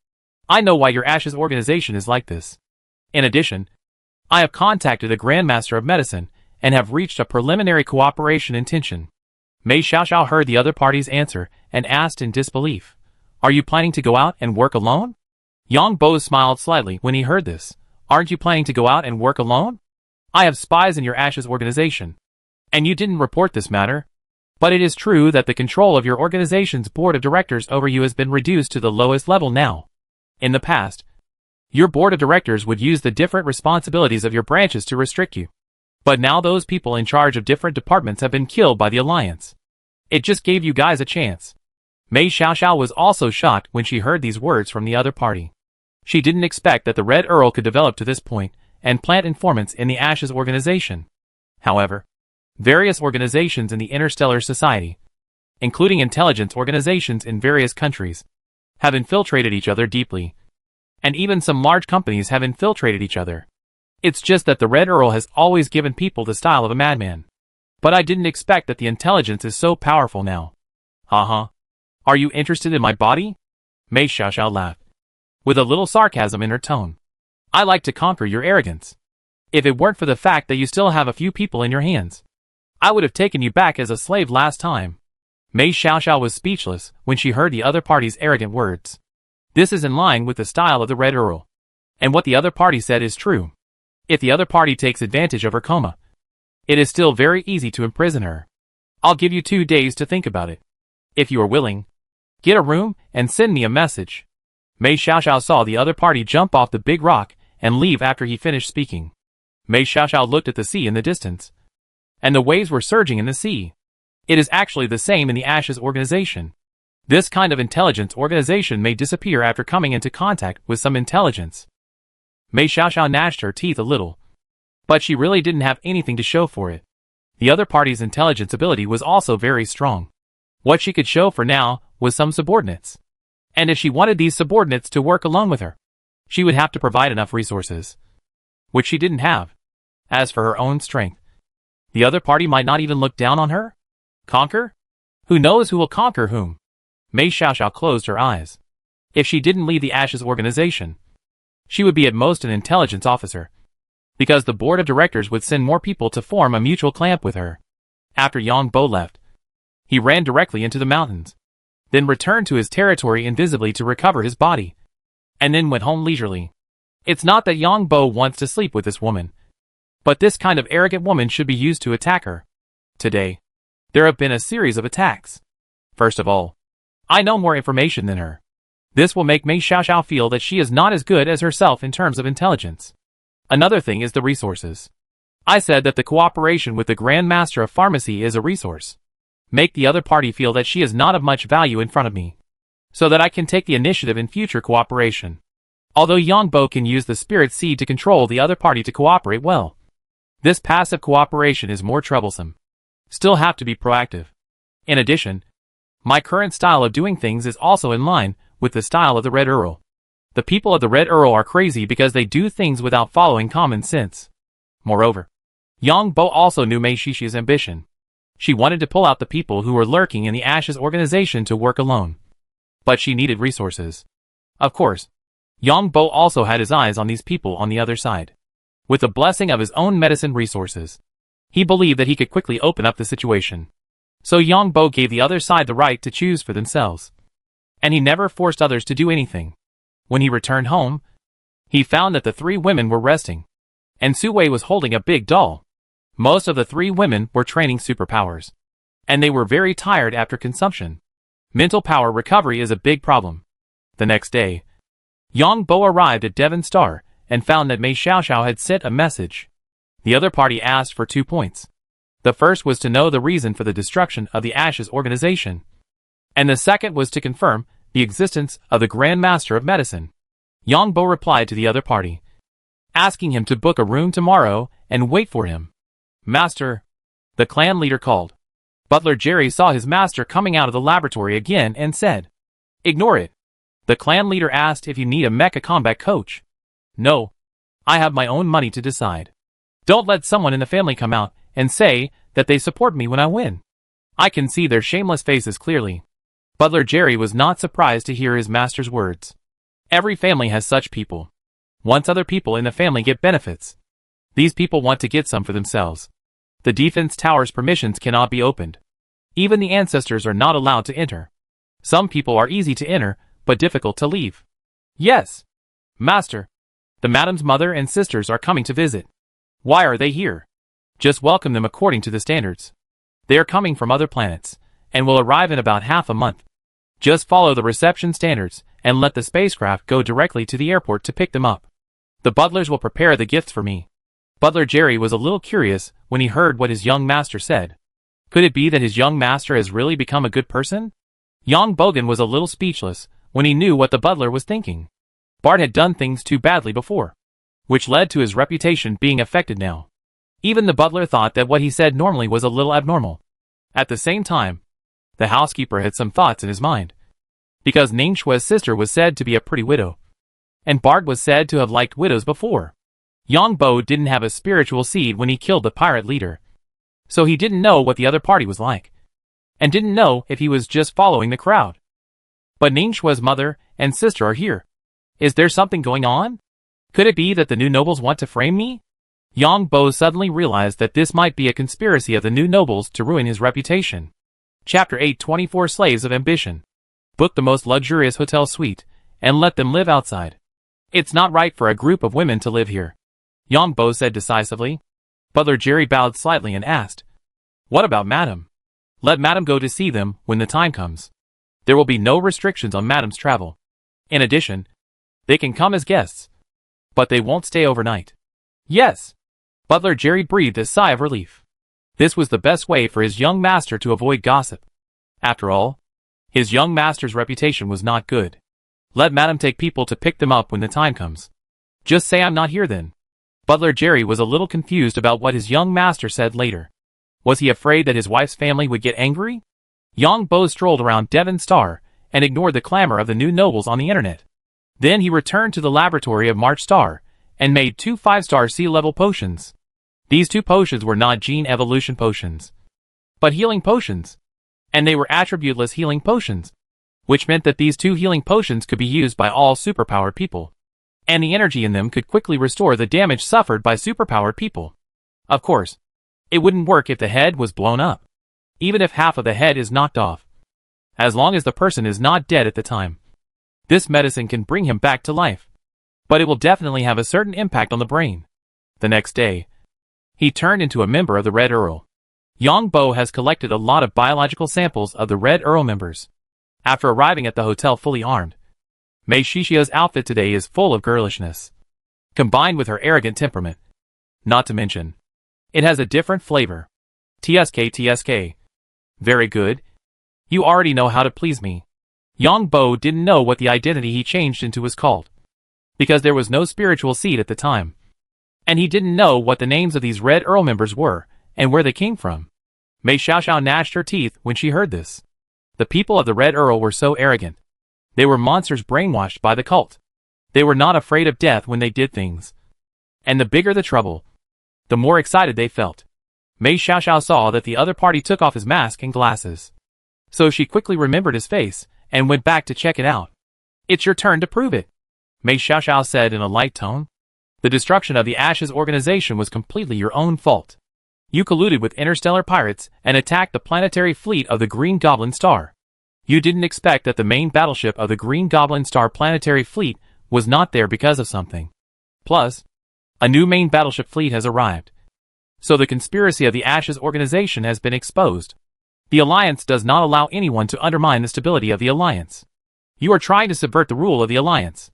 I know why your Ashes organization is like this. In addition, I have contacted the Grandmaster of Medicine and have reached a preliminary cooperation intention. Mei Xiaoxiao heard the other party's answer and asked in disbelief, Are you planning to go out and work alone? Yang Bo smiled slightly when he heard this. Aren't you planning to go out and work alone? I have spies in your Ashes organization, and you didn't report this matter. But it is true that the control of your organization's board of directors over you has been reduced to the lowest level now. In the past, your board of directors would use the different responsibilities of your branches to restrict you. But now those people in charge of different departments have been killed by the Alliance. It just gave you guys a chance. Mei Xiaoxiao was also shocked when she heard these words from the other party. She didn't expect that the Red Earl could develop to this point and plant informants in the Ashes organization. However, various organizations in the Interstellar Society, including intelligence organizations in various countries, have infiltrated each other deeply. And even some large companies have infiltrated each other. It's just that the Red Earl has always given people the style of a madman. But I didn't expect that the intelligence is so powerful now. Haha. Are you interested in my body? Mei Xiaoxiao laughed, with a little sarcasm in her tone. I like to conquer your arrogance. If it weren't for the fact that you still have a few people in your hands, I would have taken you back as a slave last time. Mei Xiaoxiao was speechless when she heard the other party's arrogant words. This is in line with the style of the Red Earl. And what the other party said is true. If the other party takes advantage of her coma, it is still very easy to imprison her. I'll give you 2 days to think about it. If you are willing, get a room and send me a message. Mei Xiaoxiao saw the other party jump off the big rock and leave after he finished speaking. Mei Xiaoxiao looked at the sea in the distance, and the waves were surging in the sea. It is actually the same in the Ashes organization. This kind of intelligence organization may disappear after coming into contact with some intelligence. Mei Xiaoxiao gnashed her teeth a little, but she really didn't have anything to show for it. The other party's intelligence ability was also very strong. What she could show for now was some subordinates, And if she wanted these subordinates to work alone with her, she would have to provide enough resources, which she didn't have. As for her own strength, the other party might not even look down on her. Conquer? Who knows who will conquer whom? Mei Xiaoxiao closed her eyes. If she didn't lead the Ashes organization, she would be at most an intelligence officer, because the board of directors would send more people to form a mutual clamp with her. After Yang Bo left, he ran directly into the mountains, then returned to his territory invisibly to recover his body, and then went home leisurely. It's not that Yang Bo wants to sleep with this woman, but this kind of arrogant woman should be used to attack her. Today, there have been a series of attacks. First of all, I know more information than her. This will make Mei Xiaoxiao feel that she is not as good as herself in terms of intelligence. Another thing is the resources. I said that the cooperation with the Grand Master of Pharmacy is a resource. Make the other party feel that she is not of much value in front of me, so that I can take the initiative in future cooperation. Although Yang Bo can use the spirit seed to control the other party to cooperate well, this passive cooperation is more troublesome. Still have to be proactive. In addition, my current style of doing things is also in line with the style of the Red Earl. The people of the Red Earl are crazy because they do things without following common sense. Moreover, Yang Bo also knew Mei Xiaoxiao's ambition. She wanted to pull out the people who were lurking in the Ashes organization to work alone. But she needed resources. Of course, Yang Bo also had his eyes on these people on the other side. With the blessing of his own medicine resources, he believed that he could quickly open up the situation. So Yang Bo gave the other side the right to choose for themselves. And he never forced others to do anything. When he returned home, he found that the three women were resting, and Su Wei was holding a big doll. Most of the three women were training superpowers, and they were very tired after consumption. Mental power recovery is a big problem. The next day, Yang Bo arrived at Devon Star and found that Mei Xiaoxiao had sent a message. The other party asked for 2 points. The first was to know the reason for the destruction of the Ashes organization, and the second was to confirm the existence of the Grand Master of Medicine. Yang Bo replied to the other party, asking him to book a room tomorrow and wait for him. Master, the clan leader called. Butler Jerry saw his master coming out of the laboratory again and said, "Ignore it." The clan leader asked if you need a mecha combat coach. "No. I have my own money to decide. Don't let someone in the family come out and say that they support me when I win." I can see their shameless faces clearly. Butler Jerry was not surprised to hear his master's words. Every family has such people. Once other people in the family get benefits, these people want to get some for themselves. The defense tower's permissions cannot be opened. Even the ancestors are not allowed to enter. Some people are easy to enter, but difficult to leave. "Yes, Master. The madam's mother and sisters are coming to visit." "Why are they here?" "Just welcome them according to the standards. They are coming from other planets, and will arrive in about half a month. Just follow the reception standards, and let the spacecraft go directly to the airport to pick them up. The butlers will prepare the gifts for me." Butler Jerry was a little curious when he heard what his young master said. Could it be that his young master has really become a good person? Yang Bogan was a little speechless when he knew what the butler was thinking. Bart had done things too badly before, which led to his reputation being affected now. Even the butler thought that what he said normally was a little abnormal. At the same time, the housekeeper had some thoughts in his mind. Because Ning Shua's sister was said to be a pretty widow, and Bart was said to have liked widows before. Yang Bo didn't have a spiritual seed when he killed the pirate leader, so he didn't know what the other party was like, and didn't know if he was just following the crowd. But Ning Shua's mother and sister are here. Is there something going on? Could it be that the new nobles want to frame me? Yang Bo suddenly realized that this might be a conspiracy of the new nobles to ruin his reputation. Chapter 8 24 Slaves of Ambition. Book the most luxurious hotel suite, and let them live outside. It's not right for a group of women to live here, Yang Bo said decisively. Butler Jerry bowed slightly and asked, "What about Madam?" "Let Madam go to see them when the time comes. There will be no restrictions on Madam's travel. In addition, they can come as guests, but they won't stay overnight." "Yes." Butler Jerry breathed a sigh of relief. This was the best way for his young master to avoid gossip. After all, his young master's reputation was not good. Let Madam take people to pick them up when the time comes. Just say I'm not here then. Butler Jerry was a little confused about what his young master said later. Was he afraid that his wife's family would get angry? Yang Bo strolled around Devon Star and ignored the clamor of the new nobles on the internet. Then he returned to the laboratory of March Star and made 2 5-star sea-level potions. These 2 potions were not gene evolution potions, but healing potions. And they were attributeless healing potions, which meant that these 2 healing potions could be used by all superpowered people, and the energy in them could quickly restore the damage suffered by superpowered people. Of course, it wouldn't work if the head was blown up, even if half of the head is knocked off, as long as the person is not dead at the time. This medicine can bring him back to life, but it will definitely have a certain impact on the brain. The next day, he turned into a member of the Red Earl. Yang Bo has collected a lot of biological samples of the Red Earl members. After arriving at the hotel fully armed, Mei Shishia's outfit today is full of girlishness, combined with her arrogant temperament. Not to mention, it has a different flavor. TSK. Very good. You already know how to please me. Yang Bo didn't know what the identity he changed into was called, because there was no spiritual seed at the time. And he didn't know what the names of these Red Earl members were, and where they came from. Mei Xiaoxiao gnashed her teeth when she heard this. The people of the Red Earl were so arrogant. They were monsters brainwashed by the cult. They were not afraid of death when they did things. And the bigger the trouble, the more excited they felt. Mei Xiaoxiao saw that the other party took off his mask and glasses. So she quickly remembered his face, and went back to check it out. It's your turn to prove it, Mei Xiaoxiao said in a light tone. The destruction of the Ashes organization was completely your own fault. You colluded with Interstellar pirates and attacked the planetary fleet of the Green Goblin Star. You didn't expect that the main battleship of the Green Goblin Star planetary fleet was not there because of something. Plus, a new main battleship fleet has arrived. So the conspiracy of the Ashes organization has been exposed. The Alliance does not allow anyone to undermine the stability of the Alliance. You are trying to subvert the rule of the Alliance.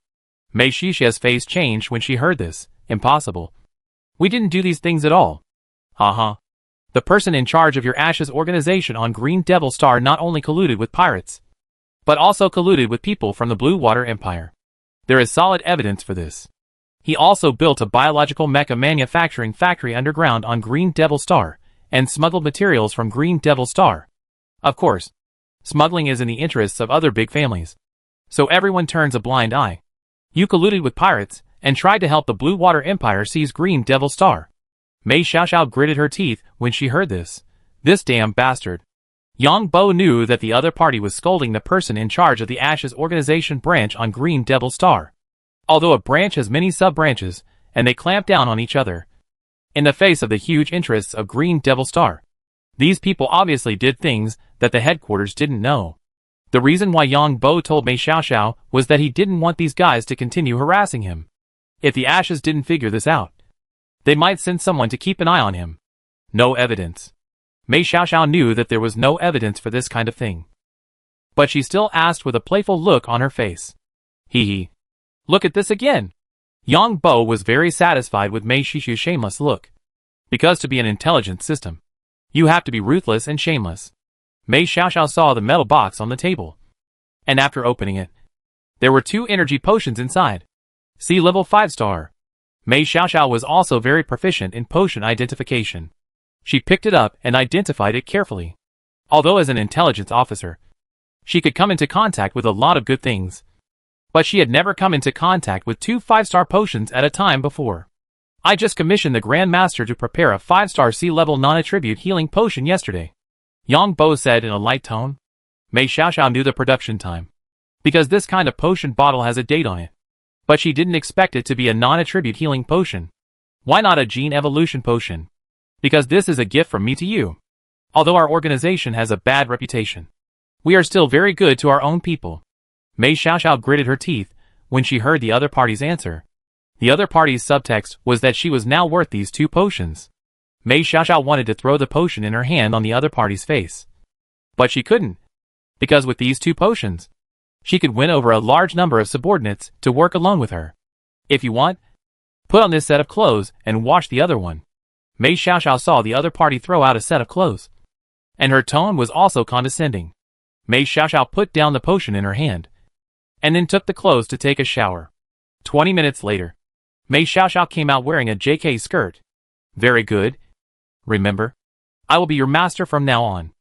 Mei Shishia's face changed when she heard this. Impossible. We didn't do these things at all. Haha. The person in charge of your Ashes organization on Green Devil Star not only colluded with pirates, but also colluded with people from the Blue Water Empire. There is solid evidence for this. He also built a biological mecha manufacturing factory underground on Green Devil Star, and smuggled materials from Green Devil Star. Of course, smuggling is in the interests of other big families, so everyone turns a blind eye. You colluded with pirates, and tried to help the Blue Water Empire seize Green Devil Star. Mei Xiaoxiao gritted her teeth when she heard this. This damn bastard. Yang Bo knew that the other party was scolding the person in charge of the Ashes organization branch on Green Devil Star. Although a branch has many sub-branches, and they clamp down on each other, in the face of the huge interests of Green Devil Star, these people obviously did things that the headquarters didn't know. The reason why Yang Bo told Mei Xiaoxiao was that he didn't want these guys to continue harassing him. If the Ashes didn't figure this out, they might send someone to keep an eye on him. No evidence. Mei Xiaoxiao knew that there was no evidence for this kind of thing. But she still asked with a playful look on her face. Hee hee. Look at this again. Yang Bo was very satisfied with Mei Shishiu's shameless look. Because to be an intelligent system, you have to be ruthless and shameless. Mei Xiaoxiao saw the metal box on the table. And after opening it, there were 2 energy potions inside. Sea level 5-star. Mei Xiaoxiao was also very proficient in potion identification. She picked it up and identified it carefully. Although as an intelligence officer, she could come into contact with a lot of good things. But she had never come into contact with 2 5-star potions at a time before. I just commissioned the Grand Master to prepare a 5-star sea-level non-attribute healing potion yesterday, Yang Bo said in a light tone. Mei Xiaoxiao knew the production time, because this kind of potion bottle has a date on it. But she didn't expect it to be a non-attribute healing potion. Why not a gene evolution potion? Because this is a gift from me to you. Although our organization has a bad reputation, we are still very good to our own people. Mei Xiaoxiao gritted her teeth when she heard the other party's answer. The other party's subtext was that she was now worth these 2 potions. Mei Xiaoxiao wanted to throw the potion in her hand on the other party's face. But she couldn't. Because with these 2 potions, she could win over a large number of subordinates to work alone with her. If you want, put on this set of clothes and wash the other one. Mei Xiaoxiao saw the other party throw out a set of clothes, and her tone was also condescending. Mei Xiaoxiao put down the potion in her hand, and then took the clothes to take a shower. 20 minutes later, Mei Xiaoxiao came out wearing a JK skirt. Very good. Remember, I will be your master from now on.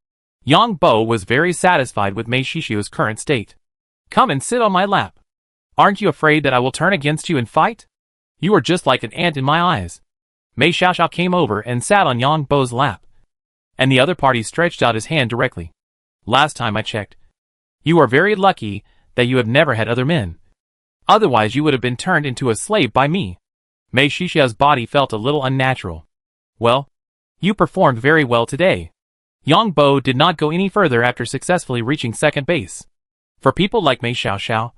Yang Bo was very satisfied with Mei Shishiu's current state. Come and sit on my lap. Aren't you afraid that I will turn against you and fight? You are just like an ant in my eyes. Mei Xiaoxiao came over and sat on Yang Bo's lap. And the other party stretched out his hand directly. Last time I checked. You are very lucky that you have never had other men. Otherwise you would have been turned into a slave by me. Mei Xiaoxiao's body felt a little unnatural. Well, you performed very well today. Yang Bo did not go any further after successfully reaching second base. For people like Mei Xiaoxiao,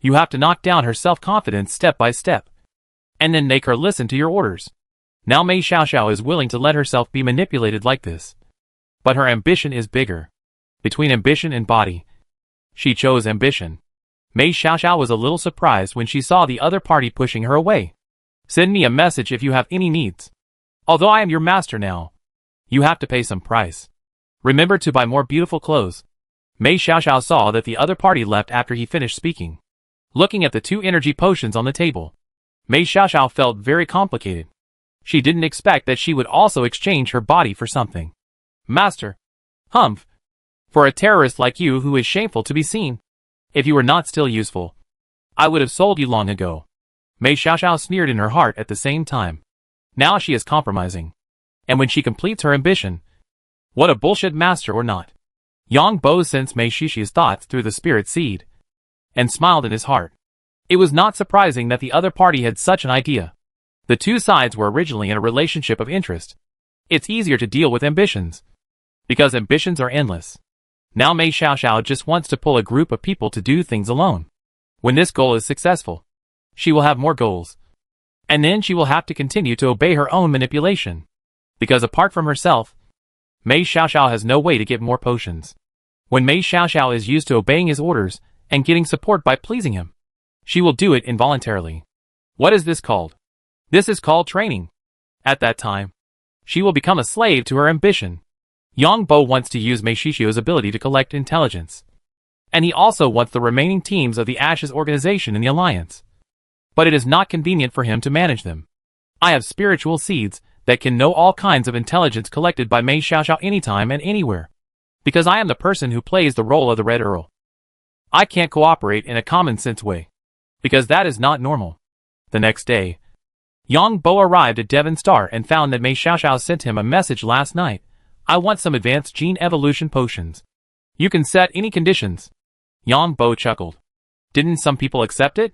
you have to knock down her self-confidence step by step, and then make her listen to your orders. Now Mei Xiaoxiao is willing to let herself be manipulated like this. But her ambition is bigger. Between ambition and body, she chose ambition. Mei Xiaoxiao was a little surprised when she saw the other party pushing her away. Send me a message if you have any needs. Although I am your master now, you have to pay some price. Remember to buy more beautiful clothes. Mei Xiaoxiao saw that the other party left after he finished speaking. Looking at the 2 energy potions on the table, Mei Xiaoxiao felt very complicated. She didn't expect that she would also exchange her body for something. Master. Humph. For a terrorist like you who is shameful to be seen. If you were not still useful, I would have sold you long ago. Mei Xiaoxiao sneered in her heart at the same time. Now she is compromising. And when she completes her ambition, what a bullshit master or not. Yang Bo sensed Mei Xiaoxiao's thoughts through the spirit seed, and smiled in his heart. It was not surprising that the other party had such an idea. The 2 sides were originally in a relationship of interest. It's easier to deal with ambitions, because ambitions are endless. Now Mei Xiaoxiao just wants to pull a group of people to do things alone. When this goal is successful, she will have more goals. And then she will have to continue to obey her own manipulation. Because apart from herself, Mei Xiaoxiao has no way to get more potions. When Mei Xiaoxiao is used to obeying his orders and getting support by pleasing him, she will do it involuntarily. What is this called? This is called training. At that time, she will become a slave to her ambition. Yang Bo wants to use Mei Xiaoxiao's ability to collect intelligence. And he also wants the remaining teams of the Ashes organization in the alliance. But it is not convenient for him to manage them. I have spiritual seeds that can know all kinds of intelligence collected by Mei Xiaoxiao anytime and anywhere. Because I am the person who plays the role of the Red Earl. I can't cooperate in a common-sense way. Because that is not normal. The next day, Yang Bo arrived at Devon Star and found that Mei Xiaoxiao sent him a message last night. I want some advanced gene evolution potions. You can set any conditions. Yang Bo chuckled. Didn't some people accept it?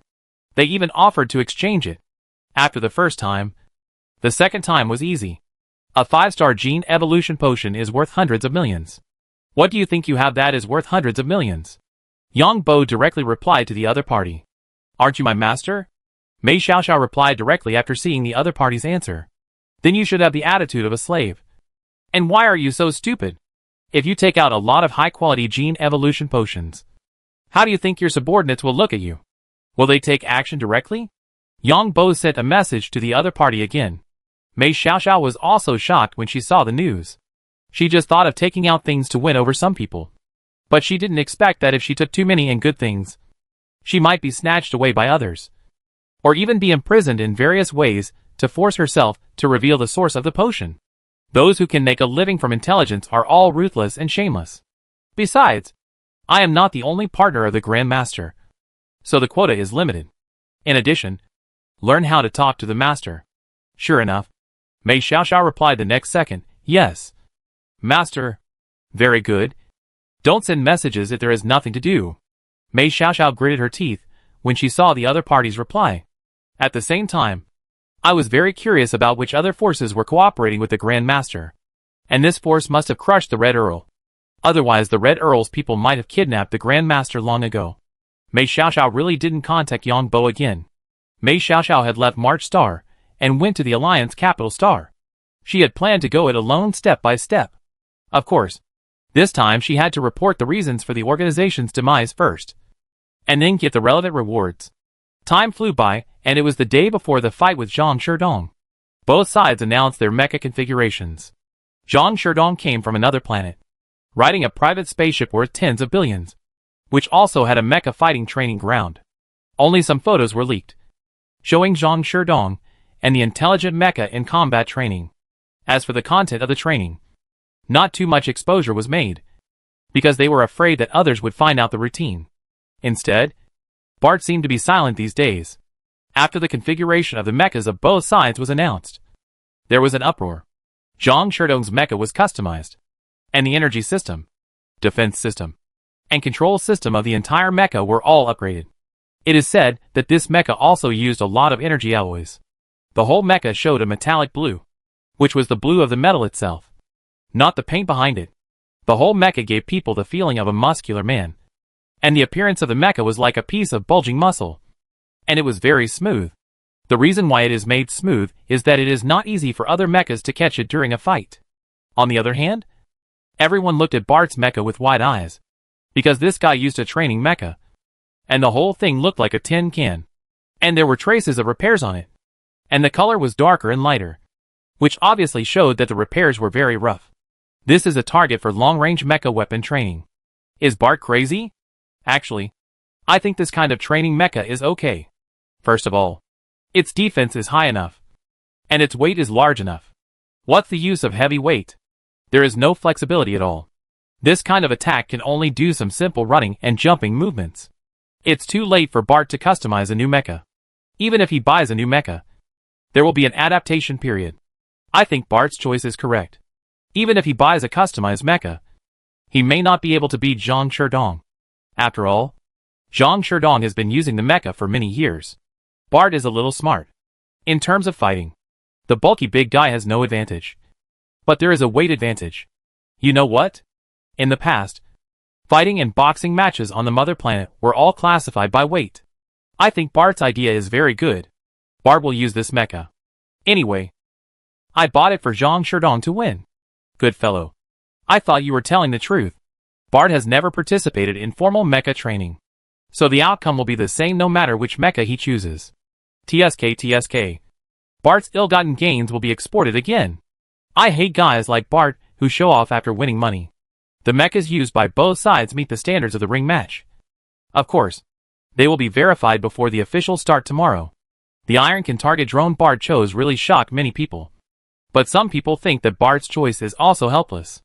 They even offered to exchange it. After the first time, the second time was easy. A 5-star gene evolution potion is worth hundreds of millions. What do you think you have that is worth hundreds of millions? Yang Bo directly replied to the other party. Aren't you my master? Mei Xiaoxiao replied directly after seeing the other party's answer. Then you should have the attitude of a slave. And why are you so stupid? If you take out a lot of high-quality gene evolution potions, how do you think your subordinates will look at you? Will they take action directly? Yang Bo sent a message to the other party again. Mei Xiaoxiao was also shocked when she saw the news. She just thought of taking out things to win over some people. But she didn't expect that if she took too many and good things, she might be snatched away by others. Or even be imprisoned in various ways to force herself to reveal the source of the potion. Those who can make a living from intelligence are all ruthless and shameless. Besides, I am not the only partner of the Grand Master, so the quota is limited. In addition, learn how to talk to the Master. Sure enough, Mei Xiaoxiao replied the next second, yes. Master. Very good. Don't send messages if there is nothing to do. Mei Xiaoxiao gritted her teeth when she saw the other party's reply. At the same time, I was very curious about which other forces were cooperating with the Grand Master. And this force must have crushed the Red Earl. Otherwise the Red Earl's people might have kidnapped the Grand Master long ago. Mei Xiaoxiao really didn't contact Yang Bo again. Mei Xiaoxiao had left March Star and went to the Alliance capital Star. She had planned to go it alone step by step. Of course, this time she had to report the reasons for the organization's demise first, and then get the relevant rewards. Time flew by, and it was the day before the fight with Zhang Sherdong. Both sides announced their mecha configurations. Zhang Sherdong came from another planet, riding a private spaceship worth tens of billions, which also had a mecha fighting training ground. Only some photos were leaked, showing Zhang Sherdong and the intelligent mecha in combat training. As for the content of the training, not too much exposure was made, because they were afraid that others would find out the routine. Instead, Bart seemed to be silent these days. After the configuration of the mechas of both sides was announced, there was an uproar. Zhang Sherdong's mecha was customized, and the energy system, defense system, and control system of the entire mecha were all upgraded. It is said that this mecha also used a lot of energy alloys. The whole mecha showed a metallic blue, which was the blue of the metal itself, not the paint behind it. The whole mecha gave people the feeling of a muscular man, and the appearance of the mecha was like a piece of bulging muscle, and it was very smooth. The reason why it is made smooth is that it is not easy for other mechas to catch it during a fight. On the other hand, everyone looked at Bart's mecha with wide eyes, because this guy used a training mecha, and the whole thing looked like a tin can, and there were traces of repairs on it, and the color was darker and lighter, which obviously showed that the repairs were very rough. This is a target for long-range mecha weapon training. Is Bart crazy? Actually, I think this kind of training mecha is okay. First of all, its defense is high enough, and its weight is large enough. What's the use of heavy weight? There is no flexibility at all. This kind of attack can only do some simple running and jumping movements. It's too late for Bart to customize a new mecha. Even if he buys a new mecha, there will be an adaptation period. I think Bart's choice is correct. Even if he buys a customized mecha, he may not be able to beat Zhang Sherdong. After all, Zhang Sherdong has been using the mecha for many years. Bart is a little smart. In terms of fighting, the bulky big guy has no advantage. But there is a weight advantage. You know what? In the past, fighting and boxing matches on the mother planet were all classified by weight. I think Bart's idea is very good. Bart will use this mecha. Anyway, I bought it for Zhang Sherdong to win. Good fellow. I thought you were telling the truth. Bart has never participated in formal mecha training, so the outcome will be the same no matter which mecha he chooses. TSK. Bart's ill-gotten gains will be exported again. I hate guys like Bart who show off after winning money. The mechas used by both sides meet the standards of the ring match. Of course, they will be verified before the official start tomorrow. The iron can target drone Bart chose really shocked many people. But some people think that Bart's choice is also helpless.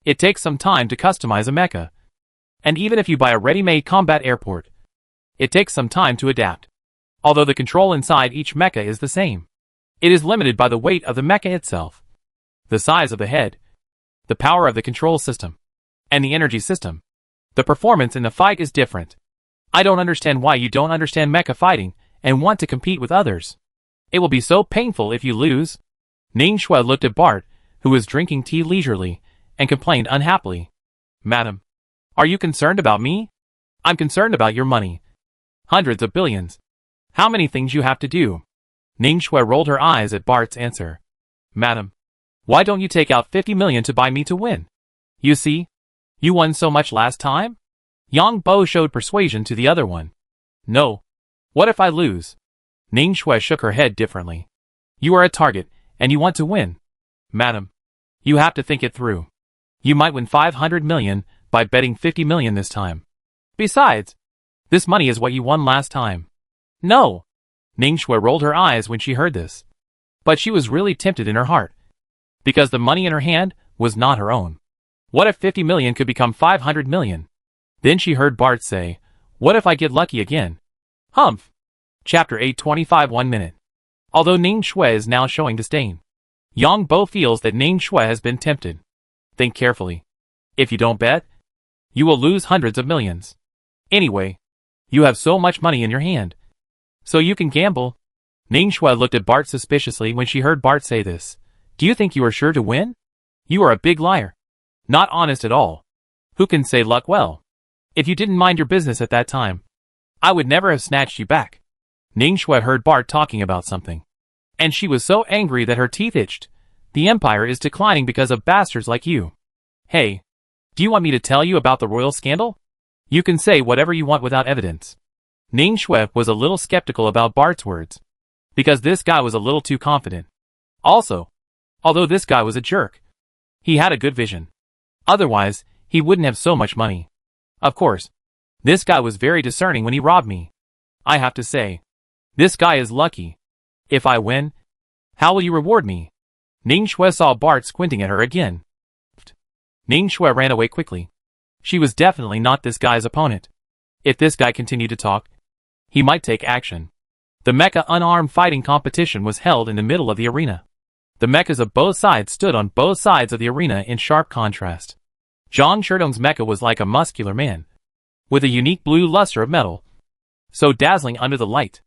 It takes some time to customize a mecha. And even if you buy a ready-made combat airport, it takes some time to adapt. Although the control inside each mecha is the same, it is limited by the weight of the mecha itself, the size of the head, the power of the control system, and the energy system. The performance in the fight is different. I don't understand why you don't understand mecha fighting and want to compete with others. It will be so painful if you lose. Ning Shui looked at Bart, who was drinking tea leisurely, and complained unhappily. Madam, are you concerned about me? I'm concerned about your money. Hundreds of billions. How many things you have to do? Ning Shui rolled her eyes at Bart's answer. Madam, why don't you take out 50 million to buy me to win? You see, you won so much last time? Yang Bo showed persuasion to the other one. No. What if I lose? Ning Shui shook her head differently. You are a target, and you want to win. Madam, you have to think it through. You might win 500 million by betting 50 million this time. Besides, this money is what you won last time. No. Ning Shui rolled her eyes when she heard this. But she was really tempted in her heart, because the money in her hand was not her own. What if 50 million could become 500 million? Then she heard Bart say, what if I get lucky again? Humph. Chapter 825 1 minute. Although Ning Shui is now showing disdain, Yang Bo feels that Ning Shui has been tempted. Think carefully. If you don't bet, you will lose hundreds of millions. Anyway, you have so much money in your hand, so you can gamble. Ning Shui looked at Bart suspiciously when she heard Bart say this. Do you think you are sure to win? You are a big liar. Not honest at all. Who can say luck well? If you didn't mind your business at that time, I would never have snatched you back. Ning Shui heard Bart talking about something, and she was so angry that her teeth itched. The empire is declining because of bastards like you. Hey, do you want me to tell you about the royal scandal? You can say whatever you want without evidence. Ning Shui was a little skeptical about Bart's words, because this guy was a little too confident. Also, although this guy was a jerk, he had a good vision. Otherwise, he wouldn't have so much money. Of course, this guy was very discerning when he robbed me. I have to say, this guy is lucky. If I win, how will you reward me? Ning Shui saw Bart squinting at her again. Ning Shui ran away quickly. She was definitely not this guy's opponent. If this guy continued to talk, he might take action. The mecha unarmed fighting competition was held in the middle of the arena. The mechas of both sides stood on both sides of the arena in sharp contrast. Zhang Sherdong's mecha was like a muscular man, with a unique blue luster of metal, so dazzling under the light.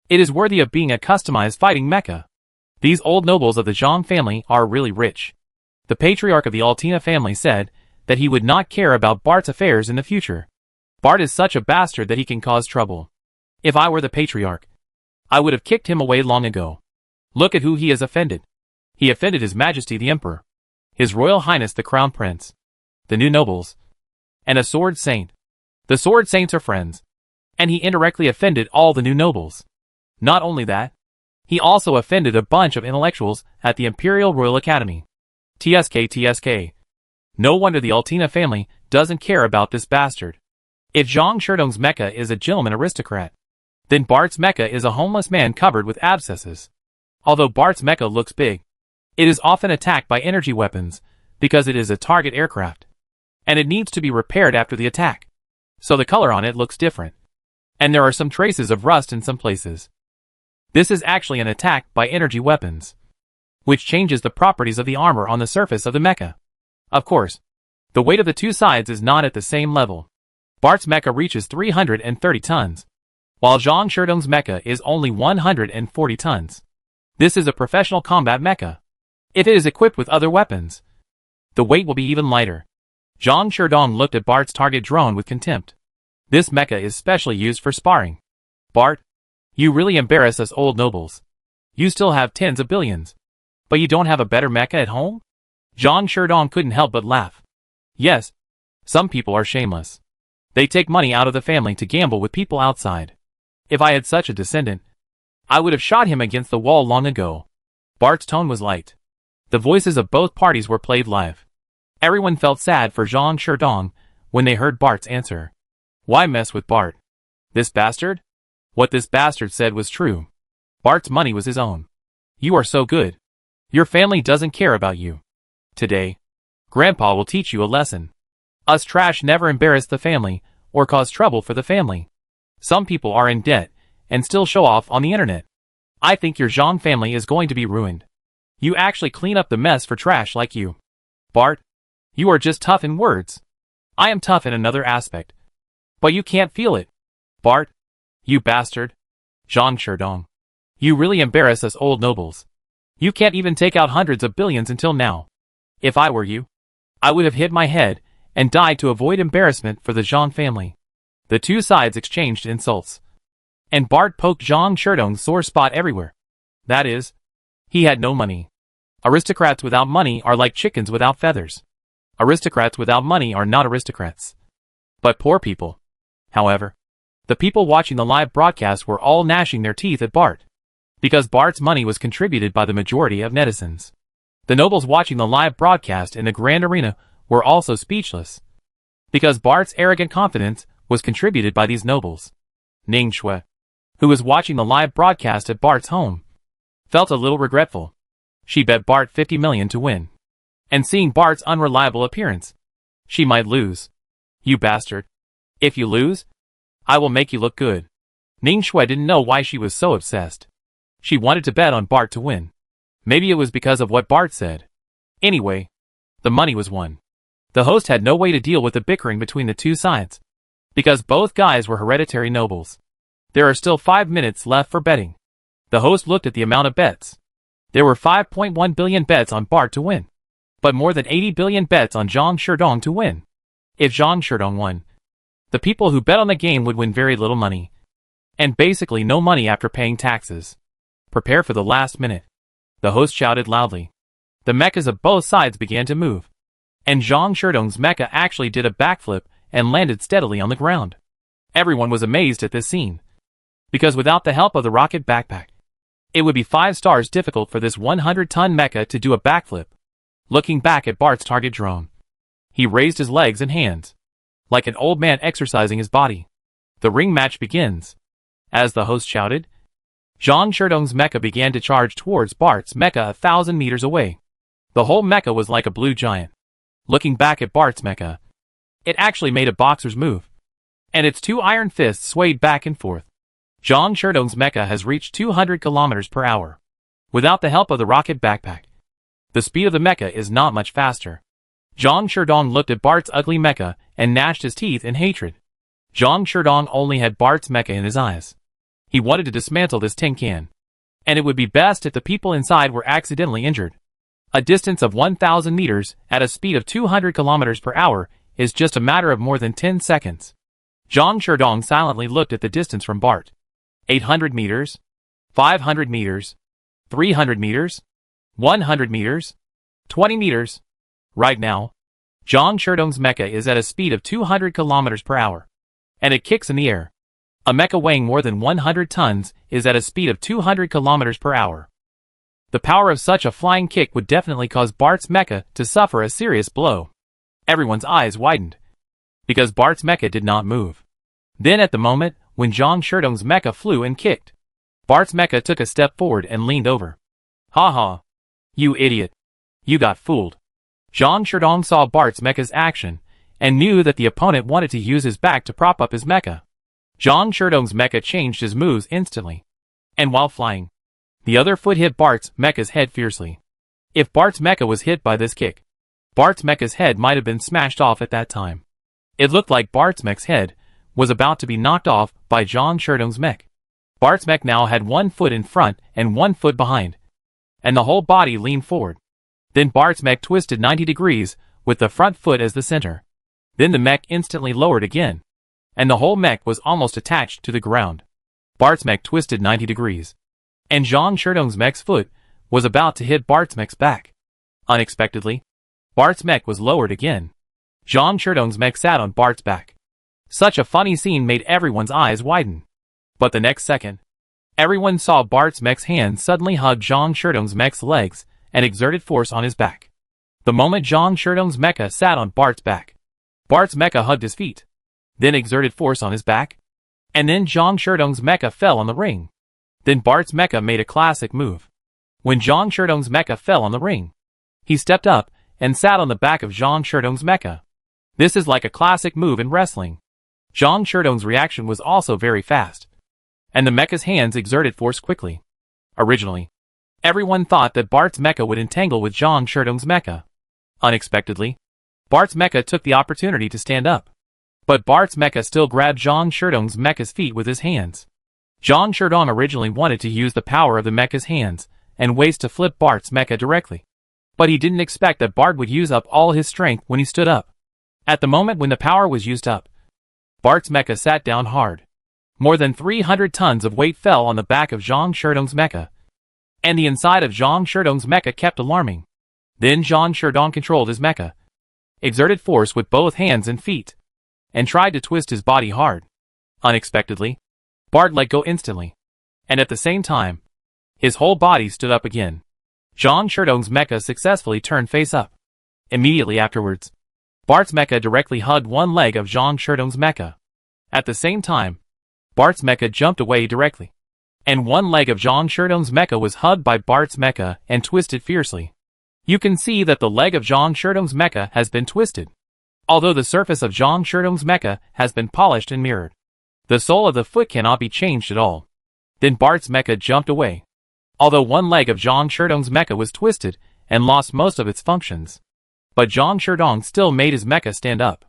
It is worthy of being a customized fighting mecha. These old nobles of the Zhang family are really rich. The patriarch of the Altina family said that he would not care about Bart's affairs in the future. Bart is such a bastard that he can cause trouble. If I were the patriarch, I would have kicked him away long ago. Look at who he has offended. He offended His Majesty the Emperor, His Royal Highness the Crown Prince, the new nobles, and a sword saint. The sword saints are friends, and he indirectly offended all the new nobles. Not only that, he also offended a bunch of intellectuals at the Imperial Royal Academy. TSK. No wonder the Altina family doesn't care about this bastard. If Zhang Sherdong's mecha is a gentleman aristocrat, then Bart's mecha is a homeless man covered with abscesses. Although Bart's mecha looks big, it is often attacked by energy weapons because it is a target aircraft, and it needs to be repaired after the attack. So the color on it looks different, and there are some traces of rust in some places. This is actually an attack by energy weapons, which changes the properties of the armor on the surface of the mecha. Of course, the weight of the two sides is not at the same level. Bart's mecha reaches 330 tons, while Zhang Sherdong's mecha is only 140 tons. This is a professional combat mecha. If it is equipped with other weapons, the weight will be even lighter. Zhang Sherdong looked at Bart's target drone with contempt. This mecha is specially used for sparring. Bart, you really embarrass us old nobles. You still have tens of billions, but you don't have a better mecha at home? Zhang Sherdong couldn't help but laugh. Yes, some people are shameless. They take money out of the family to gamble with people outside. If I had such a descendant, I would have shot him against the wall long ago. Bart's tone was light. The voices of both parties were played live. Everyone felt sad for Zhang Sherdong when they heard Bart's answer. Why mess with Bart? This bastard? What this bastard said was true. Bart's money was his own. You are so good. Your family doesn't care about you. Today, Grandpa will teach you a lesson. Us trash never embarrass the family or cause trouble for the family. Some people are in debt and still show off on the internet. I think your Zhang family is going to be ruined. You actually clean up the mess for trash like you. Bart, you are just tough in words. I am tough in another aspect. But you can't feel it. Bart, you bastard. Zhang Sherdong, you really embarrass us old nobles. You can't even take out hundreds of billions until now. If I were you, I would have hit my head and died to avoid embarrassment for the Zhang family. The two sides exchanged insults, and Bart poked Zhang Sherdong's sore spot everywhere. That is, he had no money. Aristocrats without money are like chickens without feathers. Aristocrats without money are not aristocrats, but poor people. However, the people watching the live broadcast were all gnashing their teeth at Bart, because Bart's money was contributed by the majority of netizens. The nobles watching the live broadcast in the grand arena were also speechless, because Bart's arrogant confidence was contributed by these nobles. Ning Shui, who was watching the live broadcast at Bart's home, felt a little regretful. She bet Bart 50 million to win, and seeing Bart's unreliable appearance, she might lose. You bastard. If you lose, I will make you look good. Ning Shui didn't know why she was so obsessed. She wanted to bet on Bart to win. Maybe it was because of what Bart said. Anyway, the money was won. The host had no way to deal with the bickering between the two sides, because both guys were hereditary nobles. There are still 5 minutes left for betting. The host looked at the amount of bets. There were 5.1 billion bets on Bart to win, but more than 80 billion bets on Zhang Sherdong to win. If Zhang Sherdong won, the people who bet on the game would win very little money, and basically no money after paying taxes. Prepare for the last minute. The host shouted loudly. The mechas of both sides began to move, and Zhang Sherdong's mecha actually did a backflip and landed steadily on the ground. Everyone was amazed at this scene, because without the help of the rocket backpack, it would be 5 stars difficult for this 100-ton mecha to do a backflip. Looking back at Bart's target drone, he raised his legs and hands, like an old man exercising his body. The ring match begins. As the host shouted, Zhang Sherdong's mecha began to charge towards Bart's mecha 1,000 meters away. The whole mecha was like a blue giant. Looking back at Bart's mecha, it actually made a boxer's move. and its two iron fists swayed back and forth. Zhang Sherdong's mecha has reached 200 kilometers per hour. Without the help of the rocket backpack, the speed of the mecha is not much faster. Zhang Sherdong looked at Bart's ugly mecha and gnashed his teeth in hatred. Zhang Sherdong only had Bart's mecha in his eyes. He wanted to dismantle this tin can, and it would be best if the people inside were accidentally injured. A distance of 1,000 meters at a speed of 200 kilometers per hour is just a matter of more than 10 seconds. Zhang Sherdong silently looked at the distance from Bart. 800 meters, 500 meters, 300 meters, 100 meters, 20 meters. Right now, Zhang Sherdong's mecha is at a speed of 200 kilometers per hour, and it kicks in the air. A mecha weighing more than 100 tons is at a speed of 200 kilometers per hour. The power of such a flying kick would definitely cause Bart's mecha to suffer a serious blow. Everyone's eyes widened, because Bart's mecha did not move. Then at the moment when Zhang Sherdong's mecha flew and kicked, Bart's mecha took a step forward and leaned over. "Ha! You idiot. You got fooled." Zhang Sherdong saw Bart's mecha's action, and knew that the opponent wanted to use his back to prop up his mecha. Zhang Sherdong's mecha changed his moves instantly, and while flying, the other foot hit Bart's mecha's head fiercely. If Bart's mecha was hit by this kick, Bart's mecha's head might have been smashed off at that time. It looked like Bart's mecha's head was about to be knocked off by Zhang Sherdong's mech. Bart's mech now had one foot in front and one foot behind, and the whole body leaned forward. Then Bart's mech twisted 90 degrees, with the front foot as the center. Then the mech instantly lowered again, and the whole mech was almost attached to the ground. Bart's mech twisted 90 degrees, and Zhang Sherdong's mech's foot was about to hit Bart's mech's back. Unexpectedly, Bart's mech was lowered again. Zhang Sherdong's mech sat on Bart's back. Such a funny scene made everyone's eyes widen. But the next second, everyone saw Bart's mech's hands suddenly hug Zhang Sherdong's mech's legs and exerted force on his back. The moment Zhang Sherdong's mecha sat on Bart's back, Bart's mecha hugged his feet, then exerted force on his back, and then Zhang Sherdong's mecha fell on the ring. Then Bart's mecha made a classic move. When Zhang Sherdong's mecha fell on the ring, he stepped up and sat on the back of Zhang Sherdong's mecha. This is like a classic move in wrestling. Zhang Sherdong's reaction was also very fast, and the mecha's hands exerted force quickly. Originally, everyone thought that Bart's mecha would entangle with Zhang Sherdong's mecha. Unexpectedly, Bart's mecha took the opportunity to stand up. But Bart's mecha still grabbed Zhang Sherdong's mecha's feet with his hands. Zhang Sherdong originally wanted to use the power of the mecha's hands and ways to flip Bart's mecha directly. But he didn't expect that Bart would use up all his strength when he stood up. At the moment when the power was used up, Bart's mecha sat down hard. More than 300 tons of weight fell on the back of Zhang Sherdong's mecha, and the inside of Zhang Sherdong's mecha kept alarming. Then Zhang Sherdong controlled his mecha, exerted force with both hands and feet, and tried to twist his body hard. Unexpectedly, Bart let go instantly, and at the same time, his whole body stood up again. Zhang Sherdong's mecha successfully turned face up. Immediately afterwards, Bart's mecha directly hugged one leg of Zhang Sherdong's mecha. At the same time, Bart's mecha jumped away directly, and one leg of Zhang Sherdong's mecha was hugged by Bart's mecha and twisted fiercely. You can see that the leg of Zhang Sherdong's mecha has been twisted, although the surface of Zhang Sherdong's mecha has been polished and mirrored. The sole of the foot cannot be changed at all. Then Bart's mecha jumped away, although one leg of Zhang Sherdong's mecha was twisted and lost most of its functions. But Zhang Sherdong still made his mecha stand up.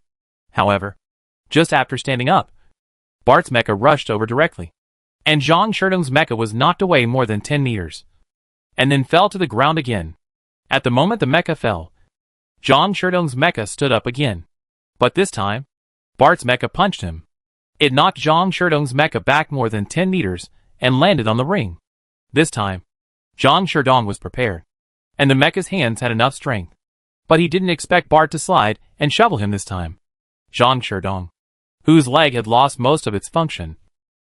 However, just after standing up, Bart's mecha rushed over directly, and Zhang Sherdong's mecha was knocked away more than 10 meters, and then fell to the ground again. At the moment the mecha fell, Zhang Sherdong's mecha stood up again. But this time, Bart's mecha punched him. It knocked Zhang Sherdong's mecha back more than 10 meters and landed on the ring. This time, Zhang Sherdong was prepared, and the mecha's hands had enough strength. But he didn't expect Bart to slide and shovel him this time. Zhang Sherdong, whose leg had lost most of its function,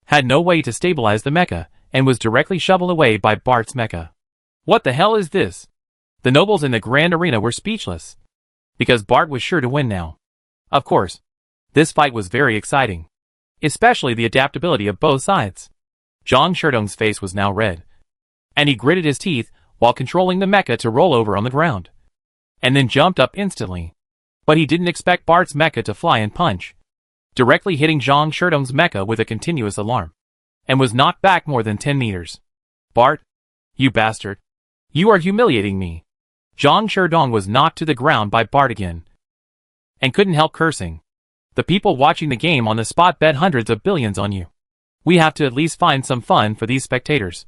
had no way to stabilize the mecha and was directly shoveled away by Bart's mecha. What the hell is this? The nobles in the grand arena were speechless, because Bart was sure to win now. Of course, this fight was very exciting, especially the adaptability of both sides. Zhang Sherdong's face was now red, and he gritted his teeth while controlling the mecha to roll over on the ground, and then jumped up instantly. But he didn't expect Bart's mecha to fly and punch. directly hitting Zhang Sherdong's mecha with a continuous alarm, and was knocked back more than 10 meters. Bart, you bastard. You are humiliating me. Zhang Sherdong was knocked to the ground by Bart again, and couldn't help cursing. The people watching the game on the spot bet hundreds of billions on you. We have to at least find some fun for these spectators.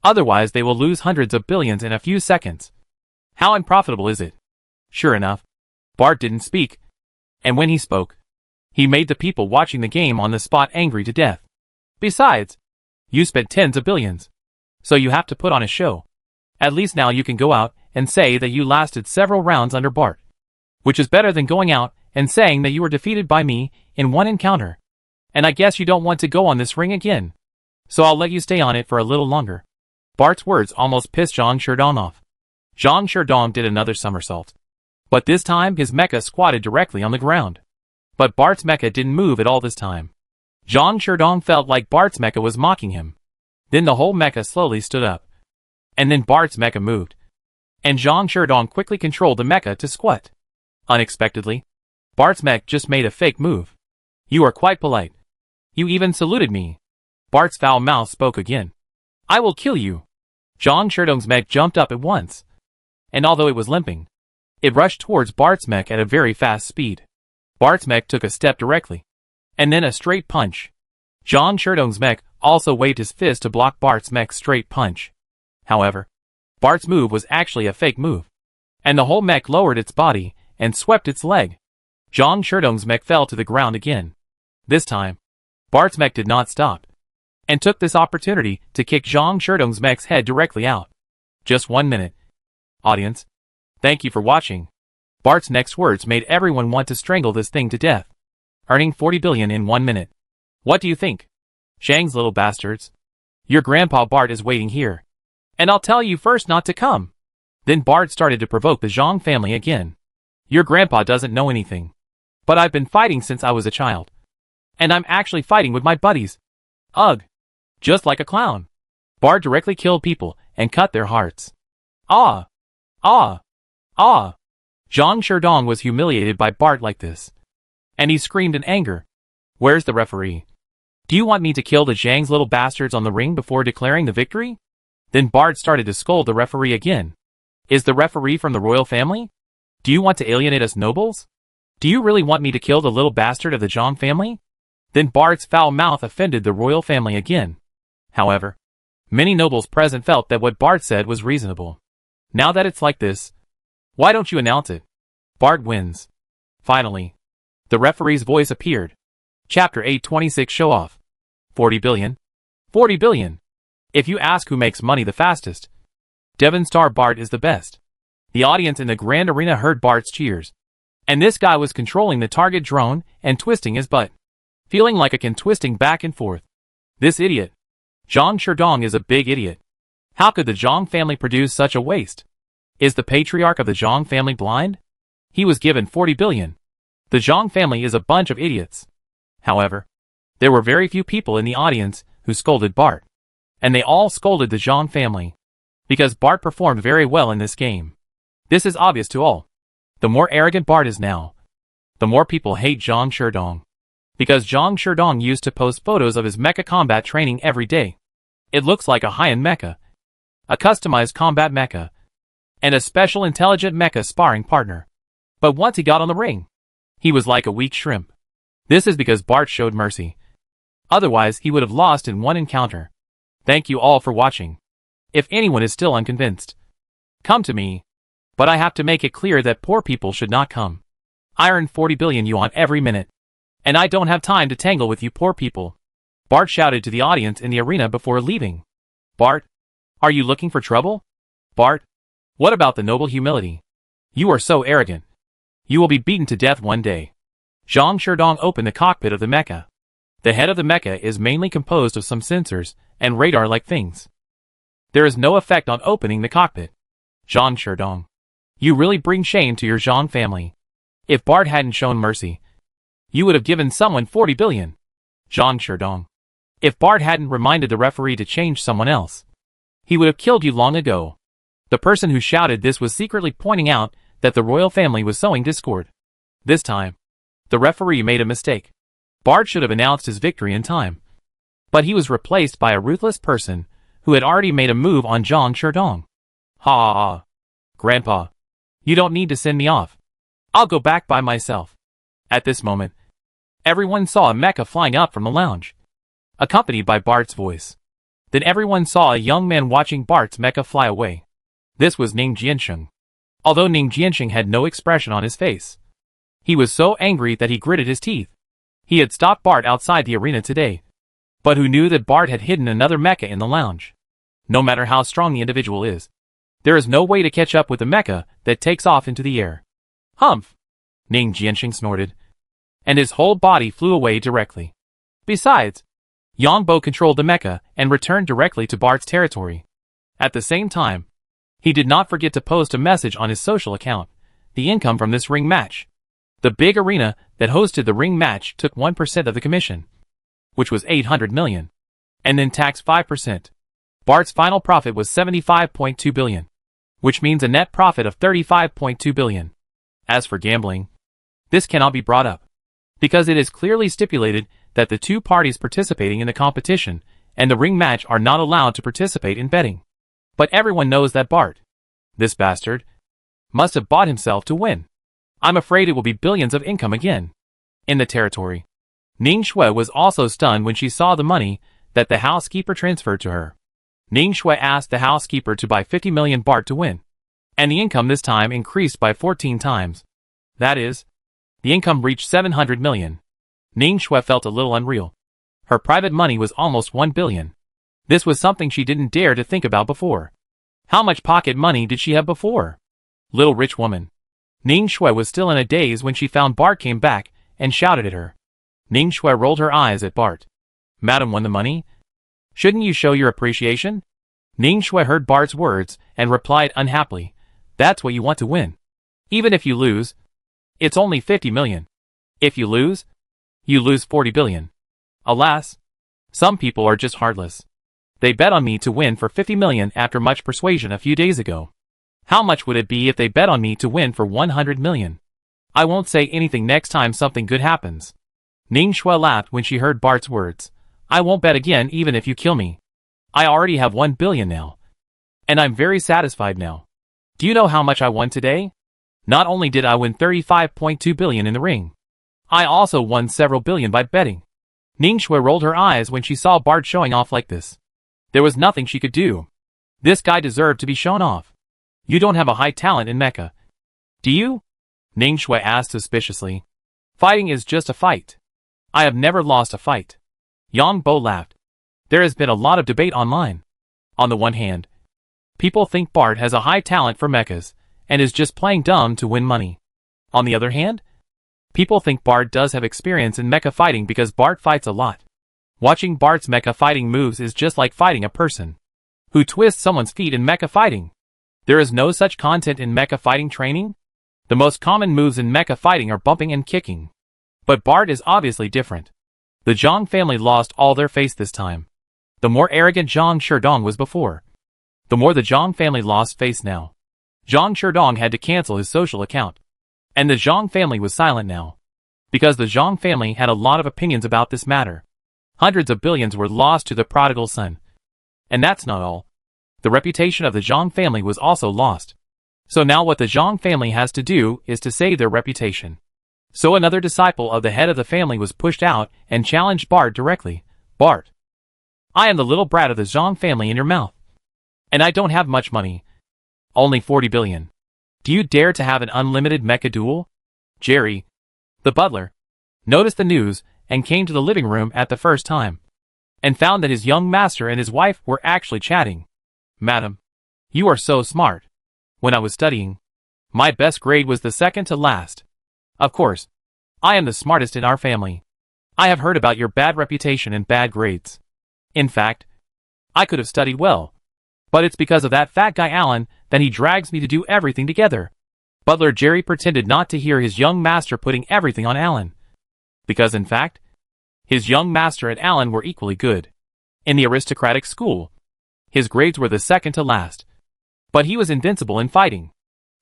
Otherwise they will lose hundreds of billions in a few seconds. How unprofitable is it? Sure enough, Bart didn't speak, and when he spoke, he made the people watching the game on the spot angry to death. Besides, you spent tens of billions, so you have to put on a show. At least now you can go out and say that you lasted several rounds under Bart, which is better than going out and saying that you were defeated by me in one encounter. And I guess you don't want to go on this ring again, so I'll let you stay on it for a little longer. Bart's words almost pissed Zhang Sherdong off. Zhang Sherdong did another somersault, but this time his mecha squatted directly on the ground. But Bart's mecha didn't move at all this time. Zhang Sherdong felt like Bart's mecha was mocking him. Then the whole mecha slowly stood up, and then Bart's mecha moved, and Zhang Sherdong quickly controlled the mecha to squat. Unexpectedly, Bart's mech just made a fake move. You are quite polite. You even saluted me. Bart's foul mouth spoke again. I will kill you. Zhang Sherdong's mech jumped up at once, and although it was limping, it rushed towards Bart's mech at a very fast speed. Bart's mech took a step directly, and then a straight punch. Zhang Sherdong's mech also waved his fist to block Bart's mech's straight punch. However, Bart's move was actually a fake move, and the whole mech lowered its body and swept its leg. Zhang Sherdong's mech fell to the ground again. This time, Bart's mech did not stop, and took this opportunity to kick Zhang Sherdong's mech's head directly out. Just 1 minute. Audience, thank you for watching. Bart's next words made everyone want to strangle this thing to death. Earning 40 billion in 1 minute. What do you think? Shang's little bastards. Your grandpa Bart is waiting here, and I'll tell you first not to come. Then Bart started to provoke the Zhang family again. Your grandpa doesn't know anything, but I've been fighting since I was a child, and I'm actually fighting with my buddies. Ugh. Just like a clown. Bart directly killed people and cut their hearts. Ah! Ah! Ah! Zhang Sherdong was humiliated by Bart like this, and he screamed in anger. Where's the referee? Do you want me to kill the Zhang's little bastards on the ring before declaring the victory? Then Bart started to scold the referee again. Is the referee from the royal family? Do you want to alienate us nobles? Do you really want me to kill the little bastard of the Zhang family? Then Bart's foul mouth offended the royal family again. However, many nobles present felt that what Bart said was reasonable. Now that it's like this, why don't you announce it? Bart wins. Finally, the referee's voice appeared. Chapter 826 Show Off. 40 billion. 40 billion. If you ask who makes money the fastest, Devon Star Bart is the best. The audience in the grand arena heard Bart's cheers, and this guy was controlling the target drone and twisting his butt, feeling like a can twisting back and forth. This idiot. Zhang Sherdong is a big idiot. How could the Zhang family produce such a waste? Is the patriarch of the Zhang family blind? He was given 40 billion. The Zhang family is a bunch of idiots. However, there were very few people in the audience who scolded Bart, and they all scolded the Zhang family, because Bart performed very well in this game. This is obvious to all. The more arrogant Bart is now, the more people hate Zhang Sherdong, because Zhang Sherdong used to post photos of his mecha combat training every day. It looks like a high-end mecha, a customized combat mecha, and a special intelligent mecha sparring partner. But once he got on the ring, he was like a weak shrimp. This is because Bart showed mercy. Otherwise, he would have lost in one encounter. Thank you all for watching. If anyone is still unconvinced, come to me. But I have to make it clear that poor people should not come. I earn 40 billion yuan every minute, and I don't have time to tangle with you poor people. Bart shouted to the audience in the arena before leaving. Bart, are you looking for trouble? Bart, what about the noble humility? You are so arrogant. You will be beaten to death one day. Zhang Sherdong opened the cockpit of the mecha. The head of the mecha is mainly composed of some sensors and radar-like things. There is no effect on opening the cockpit. Zhang Sherdong, you really bring shame to your Zhang family. If Bart hadn't shown mercy, you would have given someone 40 billion. Zhang Sherdong, if Bart hadn't reminded the referee to change someone else, he would have killed you long ago. The person who shouted this was secretly pointing out that the royal family was sowing discord. This time, the referee made a mistake. Bart should have announced his victory in time. But he was replaced by a ruthless person who had already made a move on Zhang Sherdong. Ha ha ha. Grandpa, you don't need to send me off. I'll go back by myself. At this moment, everyone saw a mecha flying up from the lounge, accompanied by Bart's voice. Then everyone saw a young man watching Bart's mecha fly away. This was Ning Jiansheng. Although Ning Jiansheng had no expression on his face, he was so angry that he gritted his teeth. He had stopped Bart outside the arena today, but who knew that Bart had hidden another mecha in the lounge? No matter how strong the individual is, there is no way to catch up with the mecha that takes off into the air. Humph! Ning Jiansheng snorted, and his whole body flew away directly. Besides, Yongbo controlled the mecha and returned directly to Bart's territory. At the same time, he did not forget to post a message on his social account. The income from this ring match. The big arena that hosted the ring match took 1% of the commission, which was 800 million, and then taxed 5%. Bart's final profit was 75.2 billion, which means a net profit of 35.2 billion. As for gambling, this cannot be brought up, because it is clearly stipulated that the two parties participating in the competition and the ring match are not allowed to participate in betting. But everyone knows that Bart, this bastard, must have bought himself to win. I'm afraid it will be billions of income again. In the territory, Ning Shui was also stunned when she saw the money that the housekeeper transferred to her. Ning Shui asked the housekeeper to buy 50 million Bart to win, and the income this time increased by 14 times. That is, the income reached 700 million. Ning Shui felt a little unreal. Her private money was almost 1 billion. This was something she didn't dare to think about before. How much pocket money did she have before? Little rich woman. Ning Shui was still in a daze when she found Bart came back and shouted at her. Ning Shui rolled her eyes at Bart. Madam won the money? Shouldn't you show your appreciation? Ning Shui heard Bart's words and replied unhappily. That's what you want to win. Even if you lose, it's only 50 million. If you lose 40 billion. Alas, some people are just heartless. They bet on me to win for 50 million after much persuasion a few days ago. How much would it be if they bet on me to win for 100 million? I won't say anything next time something good happens. Ning Shui laughed when she heard Bart's words. I won't bet again even if you kill me. I already have 1 billion now. And I'm very satisfied now. Do you know how much I won today? Not only did I win 35.2 billion in the ring, I also won several billion by betting. Ning Shui rolled her eyes when she saw Bart showing off like this. There was nothing she could do. This guy deserved to be shown off. You don't have a high talent in mecha. Do you? Ning Shui asked suspiciously. Fighting is just a fight. I have never lost a fight. Yang Bo laughed. There has been a lot of debate online. On the one hand, people think Bart has a high talent for mechas and is just playing dumb to win money. On the other hand, people think Bart does have experience in mecha fighting because Bart fights a lot. Watching Bart's mecha fighting moves is just like fighting a person who twists someone's feet in mecha fighting. There is no such content in mecha fighting training. The most common moves in mecha fighting are bumping and kicking. But Bart is obviously different. The Zhang family lost all their face this time. The more arrogant Zhang Sherdong was before, the more the Zhang family lost face now. Zhang Sherdong had to cancel his social account. And the Zhang family was silent now. Because the Zhang family had a lot of opinions about this matter. Hundreds of billions were lost to the prodigal son. And that's not all. The reputation of the Zhang family was also lost. So now what the Zhang family has to do is to save their reputation. So another disciple of the head of the family was pushed out and challenged Bart directly. Bart, I am the little brat of the Zhang family in your mouth. And I don't have much money. Only 40 billion. Do you dare to have an unlimited mecha duel? Jerry, the butler, noticed the news and came to the living room at the first time, and found that his young master and his wife were actually chatting. Madam, you are so smart. When I was studying, my best grade was the second to last. Of course, I am the smartest in our family. I have heard about your bad reputation and bad grades. In fact, I could have studied well. But it's because of that fat guy Alan that he drags me to do everything together. Butler Jerry pretended not to hear his young master putting everything on Alan. Because in fact, his young master and Alan were equally good. In the aristocratic school, his grades were the second to last. But he was invincible in fighting.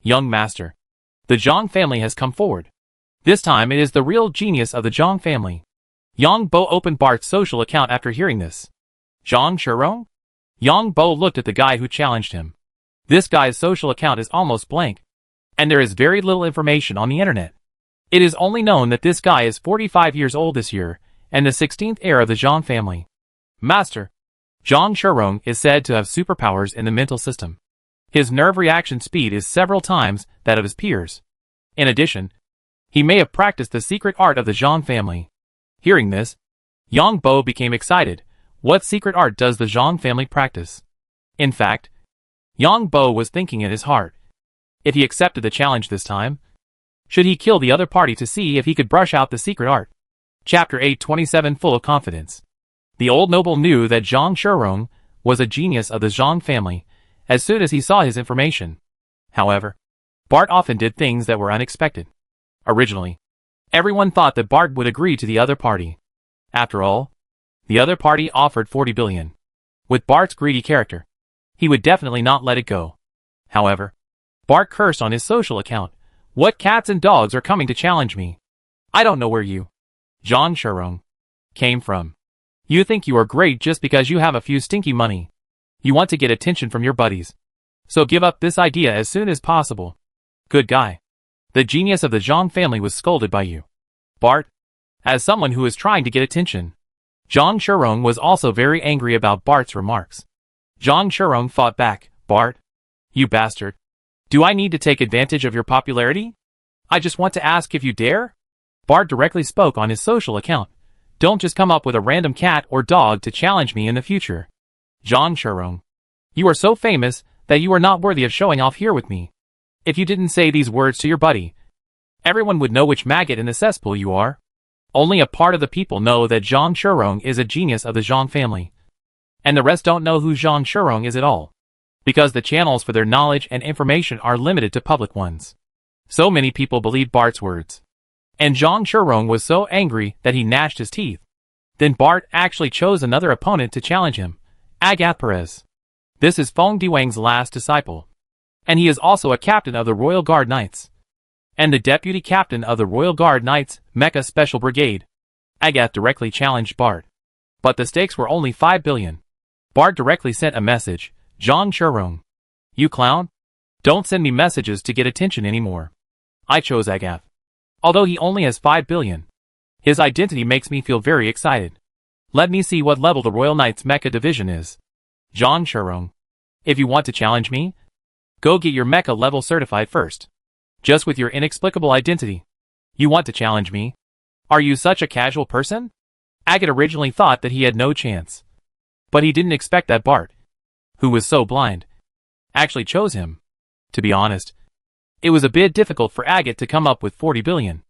Young master, the Zhang family has come forward. This time it is the real genius of the Zhang family. Yang Bo opened Bart's social account after hearing this. Zhang Shirong? Yang Bo looked at the guy who challenged him. This guy's social account is almost blank, and there is very little information on the internet. It is only known that this guy is 45 years old this year, and the 16th heir of the Zhang family. Master Zhang Shirong is said to have superpowers in the mental system. His nerve reaction speed is several times that of his peers. In addition, he may have practiced the secret art of the Zhang family. Hearing this, Yang Bo became excited. What secret art does the Zhang family practice? In fact, Yang Bo was thinking in his heart. If he accepted the challenge this time, should he kill the other party to see if he could brush out the secret art? Chapter 827 Full of confidence. The old noble knew that Zhang Shirong was a genius of the Zhang family as soon as he saw his information. However, Bart often did things that were unexpected. Originally, everyone thought that Bart would agree to the other party. After all, the other party offered 40 billion. With Bart's greedy character, he would definitely not let it go. However, Bart cursed on his social account. What cats and dogs are coming to challenge me? I don't know where you, Zhang Shirong, came from. You think you are great just because you have a few stinky money. You want to get attention from your buddies. So give up this idea as soon as possible. Good guy. The genius of the Zhang family was scolded by you, Bart, as someone who is trying to get attention. Zhang Shirong was also very angry about Bart's remarks. Zhang Shirong fought back. Bart, you bastard. Do I need to take advantage of your popularity? I just want to ask if you dare? Bart directly spoke on his social account. Don't just come up with a random cat or dog to challenge me in the future. Zhang Shirong, you are so famous that you are not worthy of showing off here with me. If you didn't say these words to your buddy, everyone would know which maggot in the cesspool you are. Only a part of the people know that Zhang Shirong is a genius of the Zhang family. And the rest don't know who Zhang Shirong is at all, because the channels for their knowledge and information are limited to public ones. So many people believed Bart's words. And Zhang Shirong was so angry that he gnashed his teeth. Then Bart actually chose another opponent to challenge him, Agath Perez. This is Feng Diwang's last disciple. And he is also a captain of the Royal Guard Knights, and the deputy captain of the Royal Guard Knights Mecha Special Brigade. Agath directly challenged Bart. But the stakes were only 5 billion. Bart directly sent a message. Zhang Shirong, you clown? Don't send me messages to get attention anymore. I chose Agath. Although he only has 5 billion. His identity makes me feel very excited. Let me see what level the Royal Knights Mecha Division is. Zhang Shirong, if you want to challenge me, go get your Mecha level certified first. Just with your inexplicable identity, you want to challenge me? Are you such a casual person? Agath originally thought that he had no chance. But he didn't expect that Bart, who was so blind, actually chose him. To be honest, it was a bit difficult for Agath to come up with 40 billion.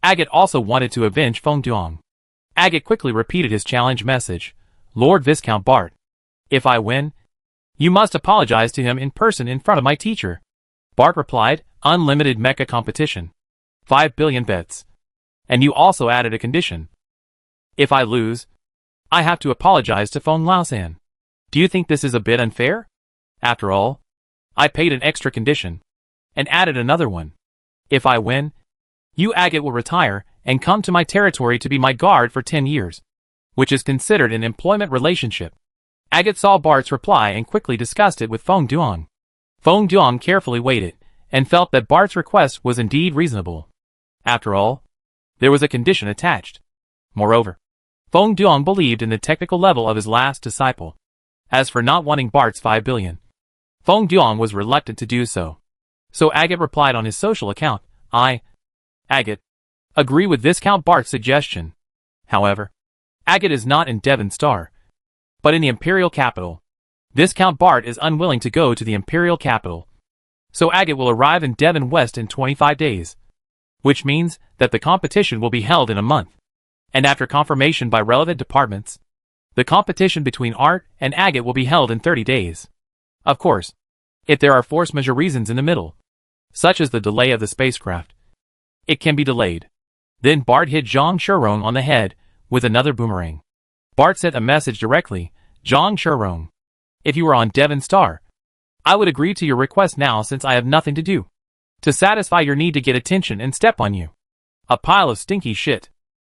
Agath also wanted to avenge Feng Duong. Agath quickly repeated his challenge message. Lord Viscount Bart, if I win, you must apologize to him in person in front of my teacher. Bart replied, unlimited mecha competition. 5 billion bets. And you also added a condition. If I lose, I have to apologize to Feng Laosan. Do you think this is a bit unfair? After all, I paid an extra condition, and added another one. If I win, you Agath will retire and come to my territory to be my guard for 10 years, which is considered an employment relationship. Agath saw Bart's reply and quickly discussed it with Feng Duong. Feng Duong carefully weighed it, and felt that Bart's request was indeed reasonable. After all, there was a condition attached. Moreover, Feng Duong believed in the technical level of his last disciple. As for not wanting Bart's 5 billion, Feng Duong was reluctant to do so. So Agath replied on his social account, I, Agath, agree with Viscount Bart's suggestion. However, Agath is not in Devon Star, but in the Imperial Capital. Viscount Bart is unwilling to go to the Imperial Capital. So Agath will arrive in Devon West in 25 days. Which means that the competition will be held in a month. And after confirmation by relevant departments, the competition between Art and Agath will be held in 30 days. Of course, if there are force majeure reasons in the middle, such as the delay of the spacecraft, it can be delayed. Then Bart hit Zhang Shirong on the head with another boomerang. Bart sent a message directly, Zhang Shirong, if you were on Devon Star, I would agree to your request now since I have nothing to do to satisfy your need to get attention and step on you. A pile of stinky shit.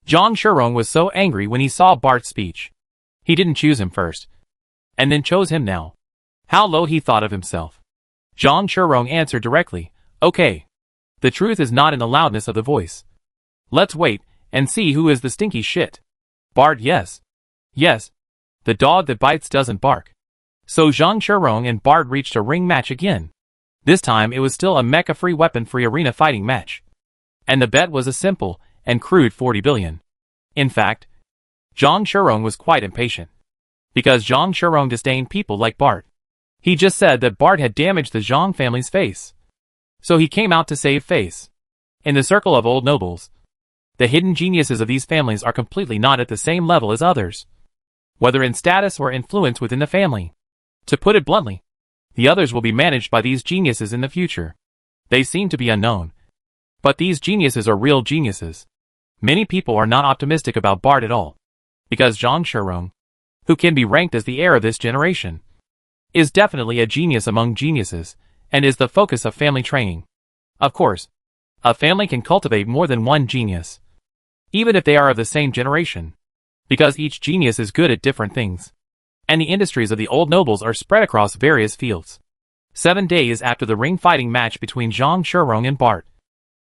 Zhang Shirong was so angry when he saw Bart's speech. He didn't choose him first, and then chose him now. How low he thought of himself. Zhang Shirong answered directly, okay. The truth is not in the loudness of the voice. Let's wait and see who is the stinky shit. Bart, yes. Yes. The dog that bites doesn't bark. So Zhang Shirong and Bart reached a ring match again. This time it was still a mecha-free weapon-free arena fighting match. And the bet was a simple and crude 40 billion. In fact, Zhang Shirong was quite impatient. Because Zhang Shirong disdained people like Bart. He just said that Bart had damaged the Zhang family's face. So he came out to save face. In the circle of old nobles, the hidden geniuses of these families are completely not at the same level as others. Whether in status or influence within the family. To put it bluntly, the others will be managed by these geniuses in the future. They seem to be unknown. But these geniuses are real geniuses. Many people are not optimistic about Bart at all. Because Zhang Shirong, who can be ranked as the heir of this generation, is definitely a genius among geniuses, and is the focus of family training. Of course, a family can cultivate more than one genius, even if they are of the same generation, because each genius is good at different things. And the industries of the old nobles are spread across various fields. 7 days after the ring fighting match between Zhang Shirong and Bart,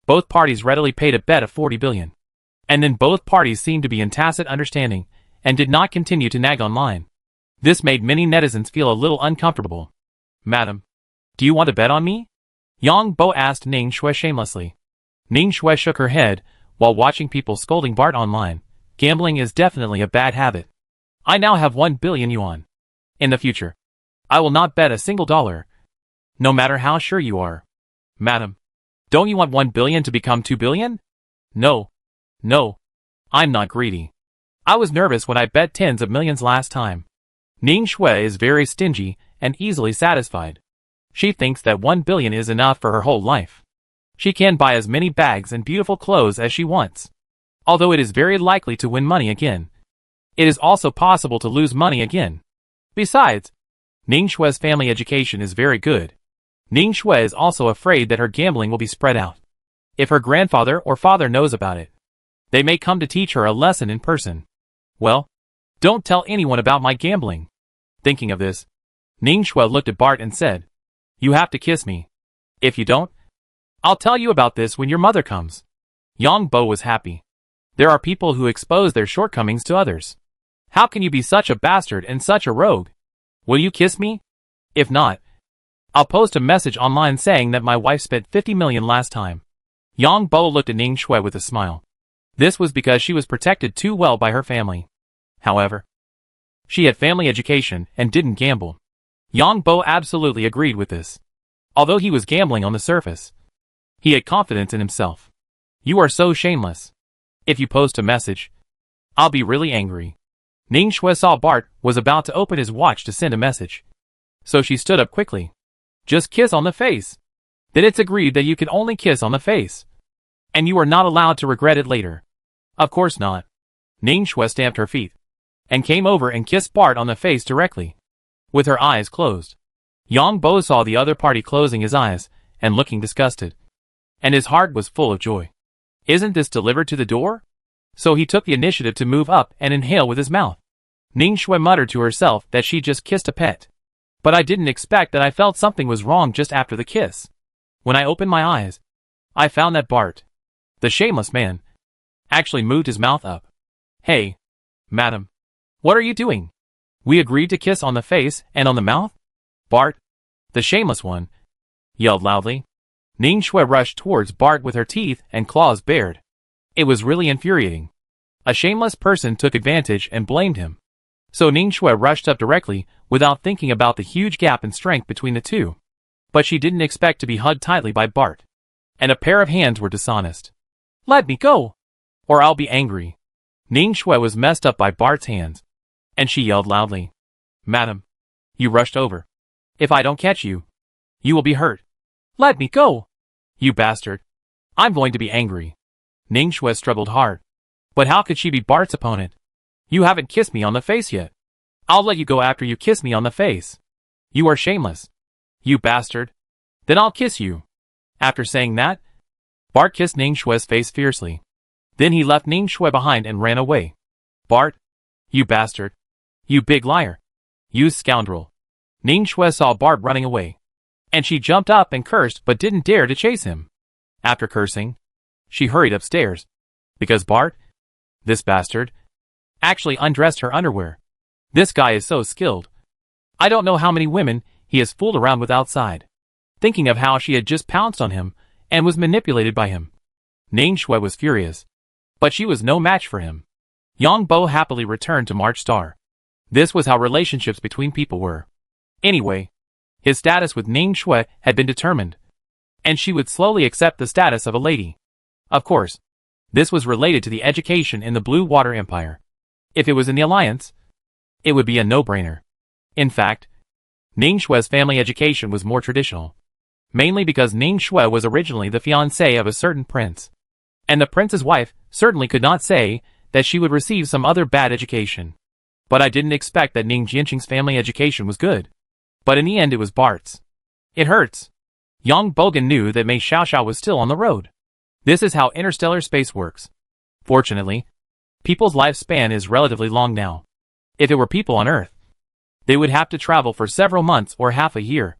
both parties readily paid a bet of 40 billion. And then both parties seemed to be in tacit understanding, and did not continue to nag online. This made many netizens feel a little uncomfortable. Madam, do you want to bet on me? Yang Bo asked Ning Shui shamelessly. Ning Shui shook her head, while watching people scolding Bart online. Gambling is definitely a bad habit. I now have 1 billion yuan. In the future, I will not bet a single dollar. No matter how sure you are. Madam, don't you want 1 billion to become 2 billion? No. No. I'm not greedy. I was nervous when I bet tens of millions last time. Ning Shui is very stingy and easily satisfied. She thinks that 1 billion is enough for her whole life. She can buy as many bags and beautiful clothes as she wants. Although it is very likely to win money again, it is also possible to lose money again. Besides, Ning Shui's family education is very good. Ning Shui is also afraid that her gambling will be spread out. If her grandfather or father knows about it, they may come to teach her a lesson in person. Well, don't tell anyone about my gambling. Thinking of this, Ning Shui looked at Bart and said, you have to kiss me. If you don't, I'll tell you about this when your mother comes. Yang Bo was happy. There are people who expose their shortcomings to others. How can you be such a bastard and such a rogue? Will you kiss me? If not, I'll post a message online saying that my wife spent 50 million last time. Yang Bo looked at Ning Shui with a smile. This was because she was protected too well by her family. However, she had family education and didn't gamble. Yang Bo absolutely agreed with this. Although he was gambling on the surface, he had confidence in himself. You are so shameless. If you post a message, I'll be really angry. Ning Shui saw Bart was about to open his watch to send a message. So she stood up quickly. Just kiss on the face. Then it's agreed that you can only kiss on the face. And you are not allowed to regret it later. Of course not. Ning Shui stamped her feet and came over and kissed Bart on the face directly, with her eyes closed. Yang Bo saw the other party closing his eyes and looking disgusted, and his heart was full of joy. Isn't this delivered to the door? So he took the initiative to move up and inhale with his mouth. Ning Shui muttered to herself that she just kissed a pet. But I didn't expect that. I felt something was wrong just after the kiss. When I opened my eyes, I found that Bart, the shameless man, actually moved his mouth up. Hey, madam, what are you doing? We agreed to kiss on the face and on the mouth? Bart, the shameless one, yelled loudly. Ning Shui rushed towards Bart with her teeth and claws bared. It was really infuriating. A shameless person took advantage and blamed him. So Ning Shui rushed up directly, without thinking about the huge gap in strength between the two. But she didn't expect to be hugged tightly by Bart. And a pair of hands were dishonest. Let me go, or I'll be angry. Ning Shui was messed up by Bart's hands, and she yelled loudly. Madam, you rushed over. If I don't catch you, you will be hurt. Let me go. You bastard. I'm going to be angry. Ning Shui struggled hard. But how could she be Bart's opponent? You haven't kissed me on the face yet. I'll let you go after you kiss me on the face. You are shameless. You bastard. Then I'll kiss you. After saying that, Bart kissed Ning Shui's face fiercely. Then he left Ning Shui behind and ran away. Bart! You bastard! You big liar! You scoundrel! Ning Shui saw Bart running away, and she jumped up and cursed but didn't dare to chase him. After cursing, she hurried upstairs, because Bart, this bastard, actually undressed her underwear. This guy is so skilled. I don't know how many women he has fooled around with outside. Thinking of how she had just pounced on him and was manipulated by him, Ning Shui was furious. But she was no match for him. Yang Bo happily returned to March Star. This was how relationships between people were. Anyway, his status with Ning Shui had been determined, and she would slowly accept the status of a lady. Of course, this was related to the education in the Blue Water Empire. If it was in the Alliance, it would be a no-brainer. In fact, Ning Shui's family education was more traditional, mainly because Ning Shui was originally the fiancé of a certain prince, and the prince's wife certainly could not say that she would receive some other bad education. But I didn't expect that Ning Jianqing's family education was good. But in the end it was Bart's. It hurts. Yang Bogan knew that Mei Xiaoxiao was still on the road. This is how interstellar space works. Fortunately, people's lifespan is relatively long now. If it were people on Earth, they would have to travel for several months or half a year.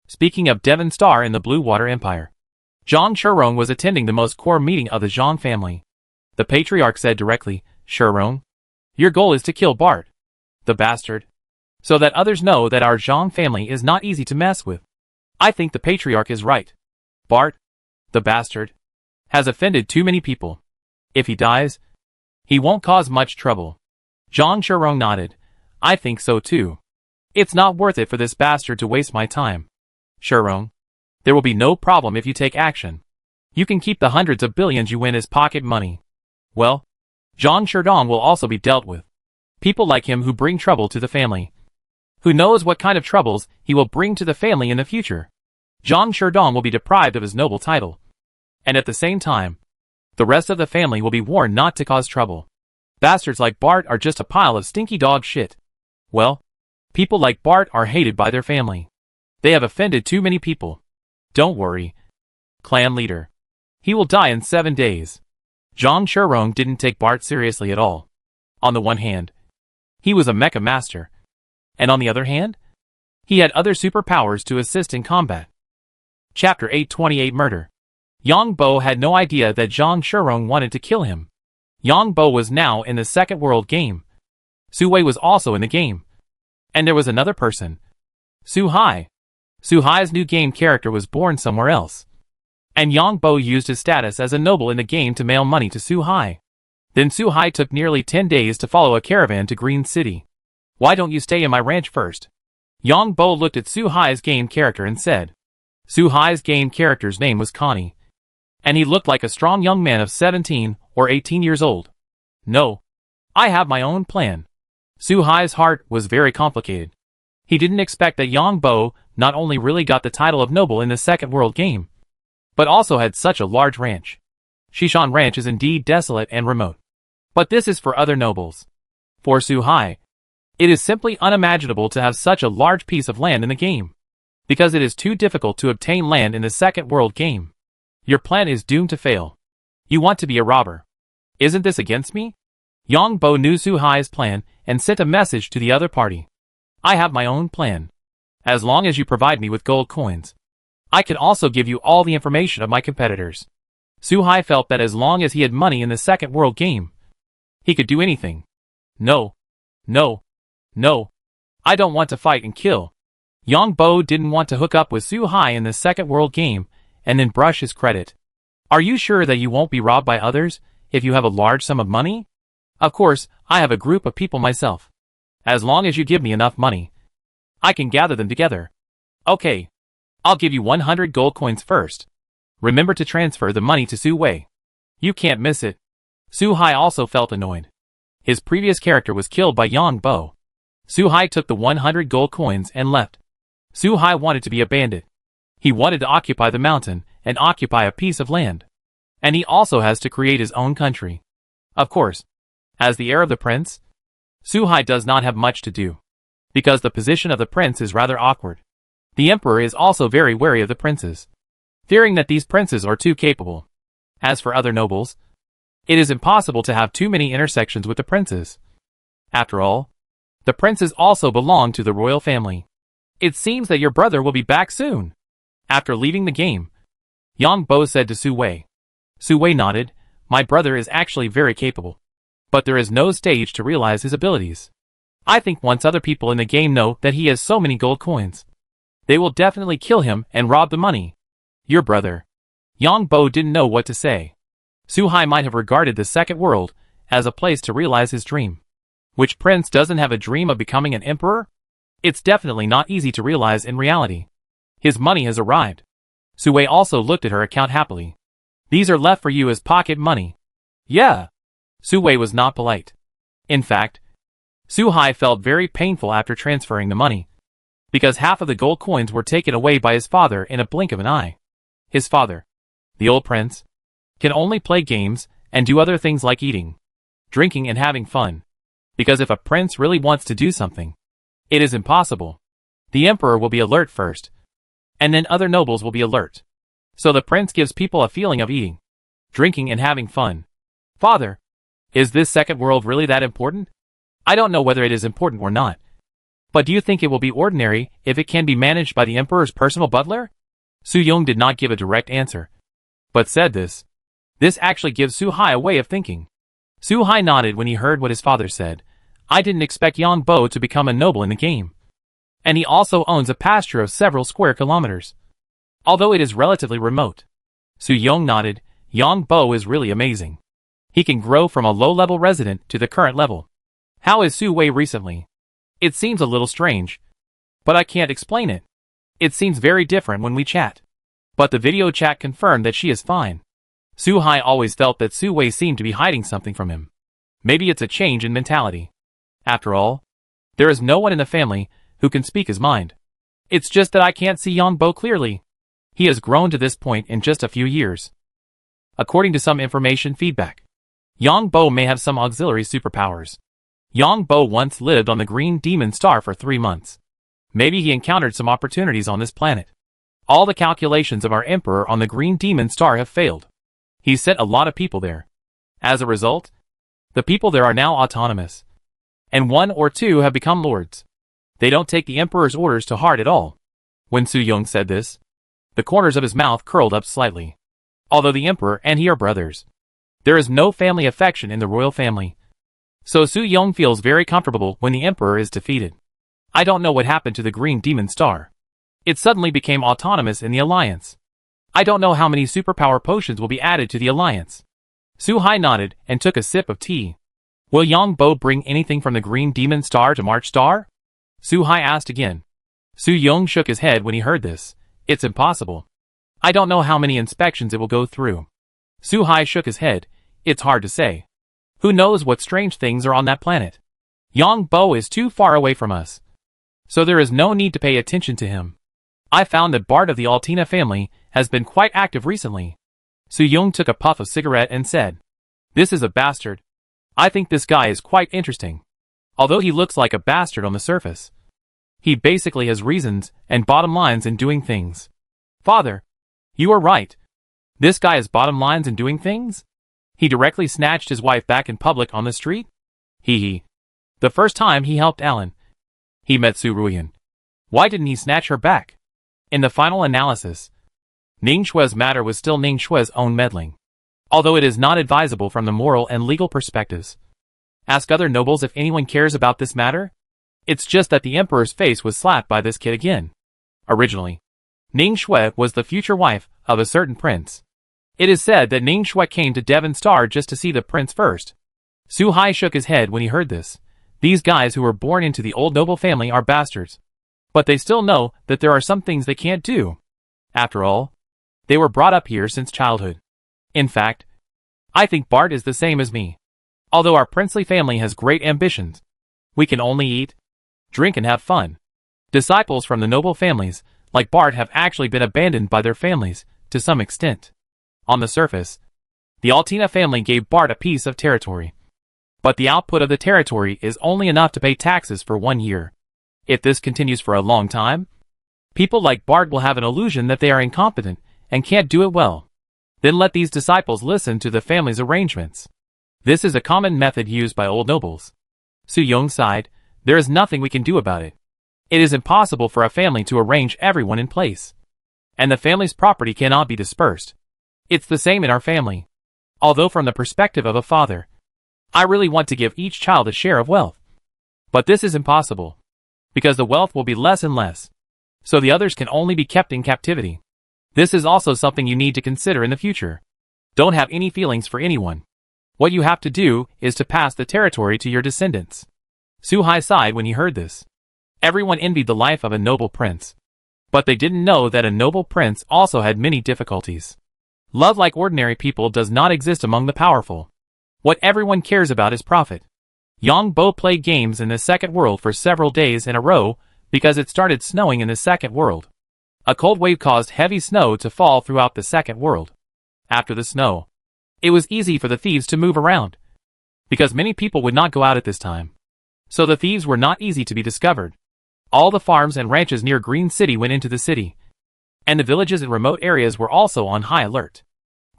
Speaking of Devon Star in the Blue Water Empire, Zhang Shirong was attending the most core meeting of the Zhang family. The patriarch said directly, "Shirong, your goal is to kill Bart, the bastard, so that others know that our Zhang family is not easy to mess with." I think the patriarch is right. Bart, the bastard, has offended too many people. If he dies, he won't cause much trouble. Zhang Shirong nodded. I think so too. It's not worth it for this bastard to waste my time. Shirong, there will be no problem if you take action. You can keep the hundreds of billions you win as pocket money. Well, Zhang Sherdong will also be dealt with. People like him who bring trouble to the family. Who knows what kind of troubles he will bring to the family in the future. Zhang Sherdong will be deprived of his noble title. And at the same time, the rest of the family will be warned not to cause trouble. Bastards like Bart are just a pile of stinky dog shit. Well, people like Bart are hated by their family. They have offended too many people. Don't worry, clan leader. He will die in 7 days. Zhang Shirong didn't take Bart seriously at all. On the one hand, he was a mecha master. And on the other hand, he had other superpowers to assist in combat. Chapter 828 Murder. Yang Bo had no idea that Zhang Shirong wanted to kill him. Yang Bo was now in the second world game. Su Wei was also in the game. And there was another person. Su Hai. Su Hai's new game character was born somewhere else. And Yang Bo used his status as a noble in the game to mail money to Su Hai. Then Su Hai took nearly 10 days to follow a caravan to Green City. Why don't you stay in my ranch first? Yang Bo looked at Su Hai's game character and said. Su Hai's game character's name was Connie. And he looked like a strong young man of 17 or 18 years old. No. I have my own plan. Su Hai's heart was very complicated. He didn't expect that Yang Bo not only really got the title of noble in the second world game, but also had such a large ranch. Shishan Ranch is indeed desolate and remote. But this is for other nobles. For Su Hai, it is simply unimaginable to have such a large piece of land in the game, because it is too difficult to obtain land in the second world game. Your plan is doomed to fail. You want to be a robber. Isn't this against me? Yang Bo knew Su Hai's plan and sent a message to the other party. I have my own plan. As long as you provide me with gold coins, I can also give you all the information of my competitors. Su Hai felt that as long as he had money in the second world game, he could do anything. No. No. No. I don't want to fight and kill. Yang Bo didn't want to hook up with Su Hai in the second world game and then brush his credit. Are you sure that you won't be robbed by others if you have a large sum of money? Of course, I have a group of people myself. As long as you give me enough money, I can gather them together. Okay. I'll give you 100 gold coins first. Remember to transfer the money to Su Wei. You can't miss it. Su Hai also felt annoyed. His previous character was killed by Yang Bo. Su Hai took the 100 gold coins and left. Su Hai wanted to be a bandit. He wanted to occupy the mountain and occupy a piece of land. And he also has to create his own country. Of course, as the heir of the prince, Su Hai does not have much to do, because the position of the prince is rather awkward. The emperor is also very wary of the princes, fearing that these princes are too capable. As for other nobles, It is impossible to have too many intersections with the princes. After all, the princes also belong to the royal family. It seems that your brother will be back soon. After leaving the game, Yang Bo said to Su Wei. Su Wei nodded. My brother is actually very capable. But there is no stage to realize his abilities. I think once other people in the game know that he has so many gold coins, they will definitely kill him and rob the money. Your brother. Yang Bo didn't know what to say. Su Hai might have regarded the second world as a place to realize his dream. Which prince doesn't have a dream of becoming an emperor? It's definitely not easy to realize in reality. His money has arrived. Su Wei also looked at her account happily. These are left for you as pocket money. Yeah. Su Wei was not polite. In fact, Su Hai felt very painful after transferring the money, because half of the gold coins were taken away by his father in a blink of an eye. His father, the old prince, can only play games and do other things like eating, drinking and having fun. Because if a prince really wants to do something, it is impossible. The emperor will be alert first, and then other nobles will be alert. So the prince gives people a feeling of eating, drinking and having fun. Father, is this second world really that important? I don't know whether it is important or not. But do you think it will be ordinary if it can be managed by the emperor's personal butler? Su Yung did not give a direct answer, but said this. This actually gives Su Hai a way of thinking. Su Hai nodded when he heard what his father said. I didn't expect Yang Bo to become a noble in the game. And he also owns a pasture of several square kilometers, although it is relatively remote. Su Yung nodded. Yang Bo is really amazing. He can grow from a low-level resident to the current level. How is Su Wei recently? It seems a little strange, but I can't explain it. It seems very different when we chat. But the video chat confirmed that she is fine. Su Hai always felt that Su Wei seemed to be hiding something from him. Maybe it's a change in mentality. After all, there is no one in the family who can speak his mind. It's just that I can't see Yang Bo clearly. He has grown to this point in just a few years. According to some information feedback, Yang Bo may have some auxiliary superpowers. Yang Bo once lived on the Green Demon Star for 3 months. Maybe he encountered some opportunities on this planet. All the calculations of our emperor on the Green Demon Star have failed. He sent a lot of people there. As a result, the people there are now autonomous. And 1 or 2 have become lords. They don't take the emperor's orders to heart at all. When Su Yung said this, the corners of his mouth curled up slightly. Although the emperor and he are brothers, there is no family affection in the royal family. So Su Yung feels very comfortable when the emperor is defeated. I don't know what happened to the Green Demon Star. It suddenly became autonomous in the alliance. I don't know how many superpower potions will be added to the alliance. Su Hai nodded and took a sip of tea. Will Yang Bo bring anything from the Green Demon Star to March Star? Su Hai asked again. Su Yung shook his head when he heard this. It's impossible. I don't know how many inspections it will go through. Su Hai shook his head. It's hard to say. Who knows what strange things are on that planet? Yang Bo is too far away from us, so there is no need to pay attention to him. I found that Bart of the Altina family has been quite active recently. Su Yung took a puff of cigarette and said, This is a bastard. I think this guy is quite interesting. Although he looks like a bastard on the surface, he basically has reasons and bottom lines in doing things. Father, you are right. This guy has bottom lines in doing things? He directly snatched his wife back in public on the street? Hee. The first time he helped Alan, he met Su Ruyan. Why didn't he snatch her back? In the final analysis, Ning Shue's matter was still Ning Shue's own meddling, although it is not advisable from the moral and legal perspectives. Ask other nobles if anyone cares about this matter. It's just that the emperor's face was slapped by this kid again. Originally, Ning Shue was the future wife of a certain prince. It is said that Ning Shui came to Devon Star just to see the prince first. Su Hai shook his head when he heard this. These guys who were born into the old noble family are bastards. But they still know that there are some things they can't do. After all, they were brought up here since childhood. In fact, I think Bart is the same as me. Although our princely family has great ambitions, we can only eat, drink and have fun. Disciples from the noble families, like Bart, have actually been abandoned by their families, to some extent. On the surface, the Altina family gave Bart a piece of territory. But the output of the territory is only enough to pay taxes for 1 year. If this continues for a long time, people like Bart will have an illusion that they are incompetent and can't do it well. Then let these disciples listen to the family's arrangements. This is a common method used by old nobles. Su Yong sighed, there is nothing we can do about it. It is impossible for a family to arrange everyone in place. And the family's property cannot be dispersed. It's the same in our family. Although from the perspective of a father, I really want to give each child a share of wealth. But this is impossible. Because the wealth will be less and less. So the others can only be kept in captivity. This is also something you need to consider in the future. Don't have any feelings for anyone. What you have to do is to pass the territory to your descendants. Su Hai sighed when he heard this. Everyone envied the life of a noble prince. But they didn't know that a noble prince also had many difficulties. Love like ordinary people does not exist among the powerful. What everyone cares about is profit. Yang Bo played games in the second world for several days in a row because it started snowing in the second world. A cold wave caused heavy snow to fall throughout the second world. After the snow, it was easy for the thieves to move around. Because many people would not go out at this time. So the thieves were not easy to be discovered. All the farms and ranches near Green City went into the city. And the villages in remote areas were also on high alert.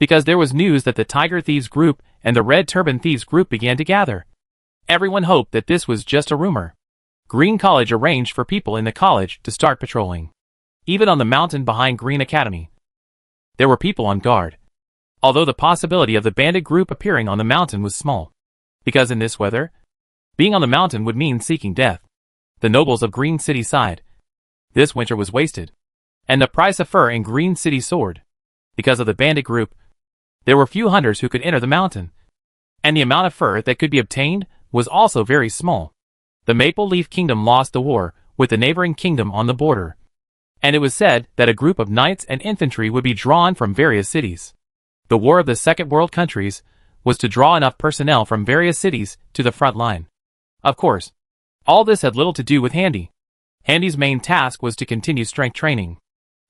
Because there was news that the Tiger Thieves group and the Red Turban Thieves group began to gather. Everyone hoped that this was just a rumor. Green College arranged for people in the college to start patrolling. Even on the mountain behind Green Academy, there were people on guard. Although the possibility of the bandit group appearing on the mountain was small. Because in this weather, being on the mountain would mean seeking death. The nobles of Green City sighed. This winter was wasted. And the price of fur in Green City soared. Because of the bandit group, there were few hunters who could enter the mountain. And the amount of fur that could be obtained was also very small. The Maple Leaf Kingdom lost the war with the neighboring kingdom on the border. And it was said that a group of knights and infantry would be drawn from various cities. The war of the Second World countries was to draw enough personnel from various cities to the front line. Of course, all this had little to do with Handy. Handy's main task was to continue strength training.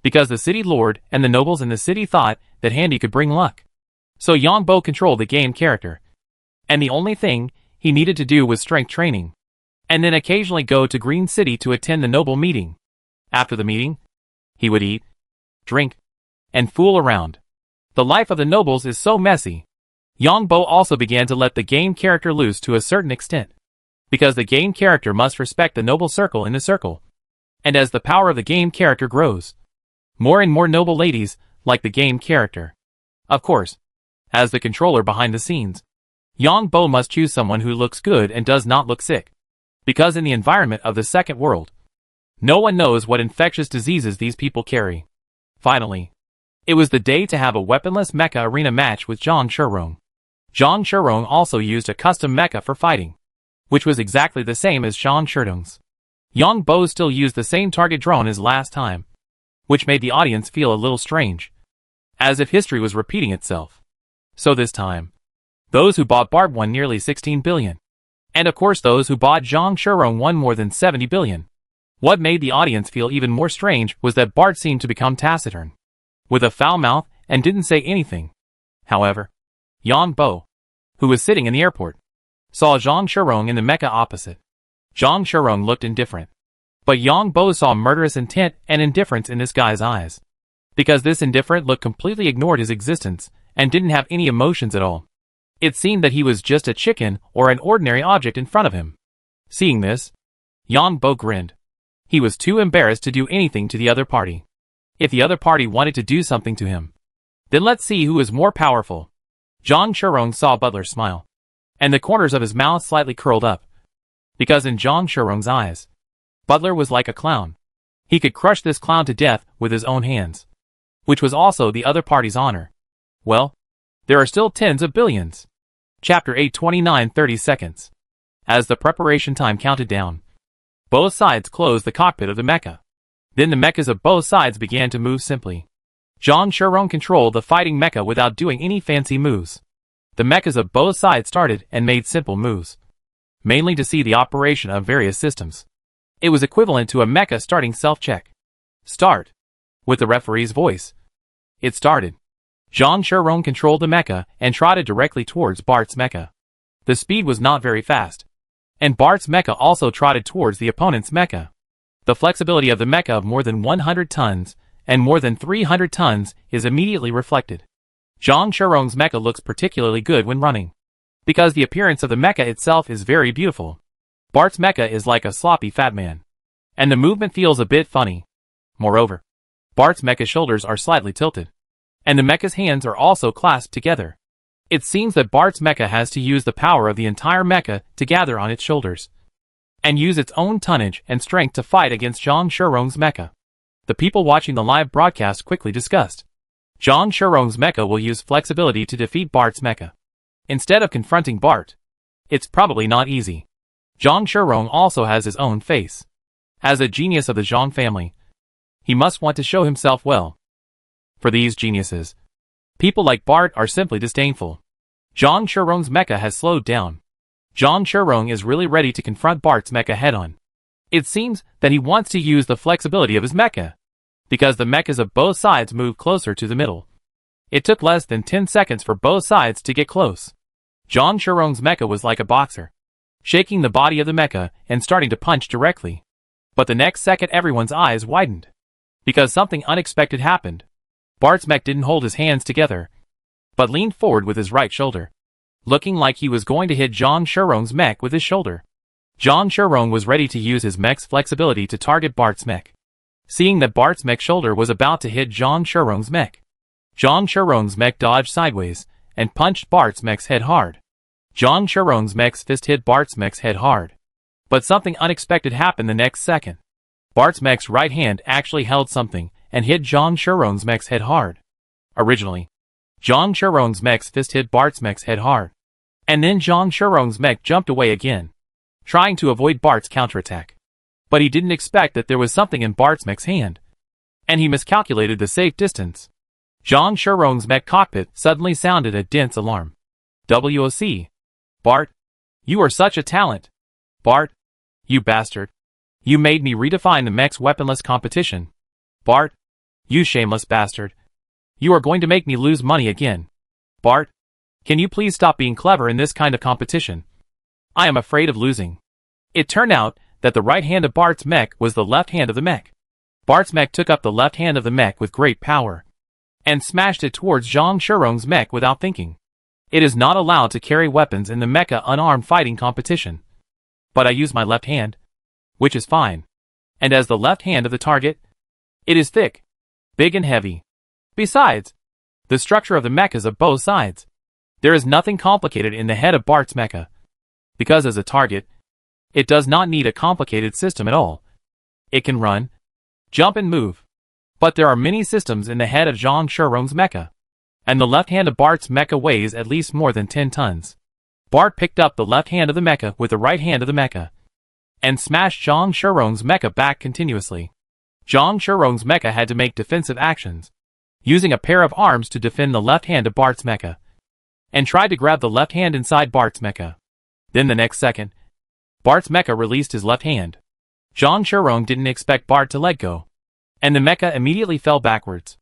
Because the city lord and the nobles in the city thought that Handy could bring luck. So Yang Bo controlled the game character. And the only thing he needed to do was strength training. And then occasionally go to Green City to attend the noble meeting. After the meeting, he would eat, drink, and fool around. The life of the nobles is so messy. Yang Bo also began to let the game character loose to a certain extent. Because the game character must respect the noble circle in the circle. And as the power of the game character grows, more and more noble ladies like the game character. Of course, as the controller behind the scenes, Yang Bo must choose someone who looks good and does not look sick. Because in the environment of the second world, no one knows what infectious diseases these people carry. Finally, it was the day to have a weaponless mecha arena match with Zhang Shirong. Zhang Shirong also used a custom mecha for fighting, which was exactly the same as Zhang Shirong's. Yang Bo still used the same target drone as last time, which made the audience feel a little strange, as if history was repeating itself. So this time, those who bought Barb won nearly 16 billion. And of course those who bought Zhang Shirong won more than 70 billion. What made the audience feel even more strange was that Bart seemed to become taciturn, with a foul mouth, and didn't say anything. However, Yang Bo, who was sitting in the airport, saw Zhang Shirong in the mecha opposite. Zhang Shirong looked indifferent. But Yang Bo saw murderous intent and indifference in this guy's eyes. Because this indifferent look completely ignored his existence, and didn't have any emotions at all. It seemed that he was just a chicken or an ordinary object in front of him. Seeing this, Yang Bo grinned. He was too embarrassed to do anything to the other party. If the other party wanted to do something to him, then let's see who is more powerful. Zhang Shirong saw Butler smile, and the corners of his mouth slightly curled up. Because in Zhang Shirong's eyes, Butler was like a clown. He could crush this clown to death with his own hands, which was also the other party's honor. Well, there are still tens of billions. Chapter 829 30 seconds. As the preparation time counted down, both sides closed the cockpit of the mecha. Then the mechas of both sides began to move simply. Zhang Shirong controlled the fighting mecha without doing any fancy moves. The mechas of both sides started and made simple moves, mainly to see the operation of various systems. It was equivalent to a mecha starting self-check. Start. With the referee's voice. It started. Zhang Shirong controlled the mecha and trotted directly towards Bart's mecha. The speed was not very fast, and Bart's mecha also trotted towards the opponent's mecha. The flexibility of the mecha of more than 100 tons and more than 300 tons is immediately reflected. Zhang Shirong's mecha looks particularly good when running. because the appearance of the mecha itself is very beautiful. Bart's mecha is like a sloppy fat man, and the movement feels a bit funny. Moreover, Bart's mecha's shoulders are slightly tilted, and the mecha's hands are also clasped together. It seems that Bart's mecha has to use the power of the entire mecha to gather on its shoulders, and use its own tonnage and strength to fight against Zhang Shirong's mecha. The people watching the live broadcast quickly discussed. Zhang Shirong's mecha will use flexibility to defeat Bart's mecha. Instead of confronting Bart, it's probably not easy. Zhang Shirong also has his own face. As a genius of the Zhang family, he must want to show himself well. For these geniuses, people like Bart are simply disdainful. Zhang Shirong's mecha has slowed down. Zhang Shirong is really ready to confront Bart's mecha head-on. It seems that he wants to use the flexibility of his mecha, because the mechas of both sides move closer to the middle. It took less than 10 seconds for both sides to get close. Zhang Shirong's mecha was like a boxer, shaking the body of the mecha and starting to punch directly. But the next second everyone's eyes widened, because something unexpected happened. Bart's mech didn't hold his hands together, but leaned forward with his right shoulder, looking like he was going to hit Zhang Shirong's mech with his shoulder. Zhang Shirong was ready to use his mech's flexibility to target Bart's mech. Seeing that Bart's mech shoulder was about to hit Zhang Shirong's mech, Zhang Shirong's mech dodged sideways and punched Bart's mech's head hard. Zhang Shirong's mech's fist hit Bart's mech's head hard. But something unexpected happened the next second. Bart's mech's right hand actually held something and hit Zhang Shirong's mech's head hard. Originally, Zhang Shirong's mech's fist hit Bart's mech's head hard. And then Zhang Shirong's mech jumped away again, trying to avoid Bart's counterattack. But he didn't expect that there was something in Bart's mech's hand, and he miscalculated the safe distance. Zhang Shirong's mech cockpit suddenly sounded a dense alarm. WOC. Bart, you are such a talent. Bart, you bastard. You made me redefine the mech's weaponless competition. Bart, you shameless bastard. You are going to make me lose money again. Bart, can you please stop being clever in this kind of competition? I am afraid of losing. It turned out that the right hand of Bart's mech was the left hand of the mech. Bart's mech took up the left hand of the mech with great power, and smashed it towards Zhang Shirong's mech without thinking. It is not allowed to carry weapons in the mecha unarmed fighting competition. But I use my left hand, which is fine. And as the left hand of the target, it is thick, big and heavy. Besides, the structure of the mechas of both sides. There is nothing complicated in the head of Bart's mecha, because as a target, it does not need a complicated system at all. It can run, jump and move. But there are many systems in the head of Zhang Shirong's mecha, and the left hand of Bart's mecha weighs at least more than 10 tons. Bart picked up the left hand of the mecha with the right hand of the mecha, and smashed Zhang Shirong's mecha back continuously. Zhang Shirong's mecha had to make defensive actions, using a pair of arms to defend the left hand of Bart's mecha, and tried to grab the left hand inside Bart's mecha. Then the next second, Bart's mecha released his left hand. Zhang Shirong didn't expect Bart to let go, and the mecha immediately fell backwards.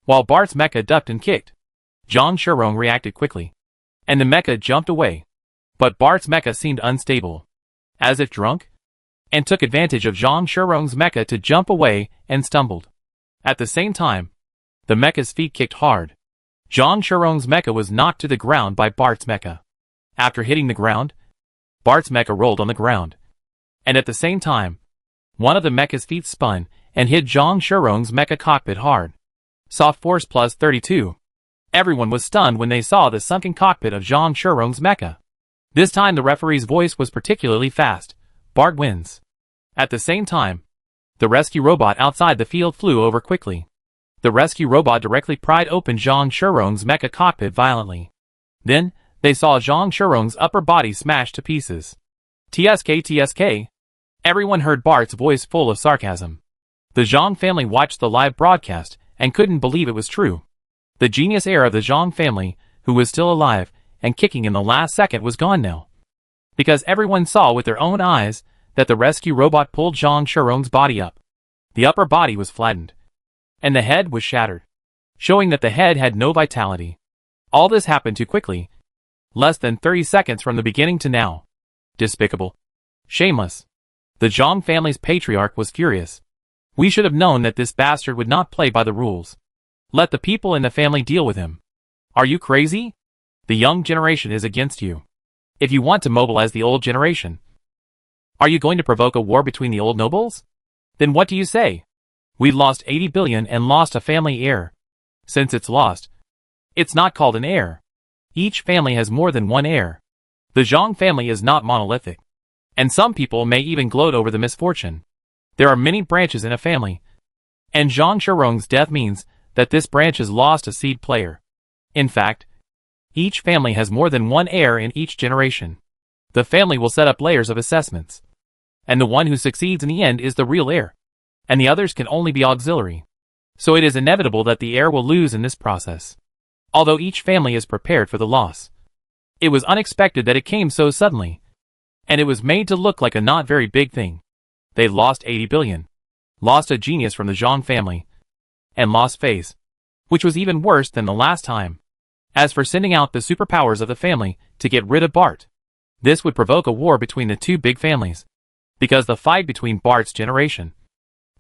While Bart's mecha ducked and kicked, Zhang Shirong reacted quickly, and the mecha jumped away. But Bart's mecha seemed unstable, as if drunk, and took advantage of Zhang Shirong's mecha to jump away and stumbled. At the same time, the mecha's feet kicked hard. Zhang Shirong's mecha was knocked to the ground by Bart's mecha. After hitting the ground, Bart's mecha rolled on the ground, and at the same time, one of the mecha's feet spun and hit Zhang Shirong's mecha cockpit hard. Soft force plus 32. Everyone was stunned when they saw the sunken cockpit of Zhang Shirong's mecha. This time the referee's voice was particularly fast. Bart wins. At the same time, the rescue robot outside the field flew over quickly. The rescue robot directly pried open Zhang Shirong's mecha cockpit violently. Then, they saw Zhang Shirong's upper body smashed to pieces. TSK TSK. Everyone heard Bart's voice full of sarcasm. The Zhang family watched the live broadcast and couldn't believe it was true. The genius heir of the Zhang family, who was still alive and kicking in the last second, was gone now. Because everyone saw with their own eyes that the rescue robot pulled Zhang Shirong's body up. The upper body was flattened, and the head was shattered, showing that the head had no vitality. All this happened too quickly. Less than 30 seconds from the beginning to now. Despicable. Shameless. The Zhang family's patriarch was furious. We should have known that this bastard would not play by the rules. Let the people in the family deal with him. Are you crazy? The young generation is against you. if you want to mobilize the old generation. Are you going to provoke a war between the old nobles? Then what do you say? We lost 80 billion and lost a family heir. Since it's lost, it's not called an heir. Each family has more than one heir. The Zhang family is not monolithic. And some people may even gloat over the misfortune. There are many branches in a family. And Zhang Shirong's death means that this branch has lost a seed player. In fact, each family has more than one heir in each generation. The family will set up layers of assessments. And the one who succeeds in the end is the real heir. And the others can only be auxiliary. So it is inevitable that the heir will lose in this process. Although each family is prepared for the loss. It was unexpected that it came so suddenly. And it was made to look like a not very big thing. They lost 80 billion. Lost a genius from the Zhang family. And lost Phase. Which was even worse than the last time. As for sending out the superpowers of the family to get rid of Bart. This would provoke a war between the two big families. Because the fight between Bart's generation,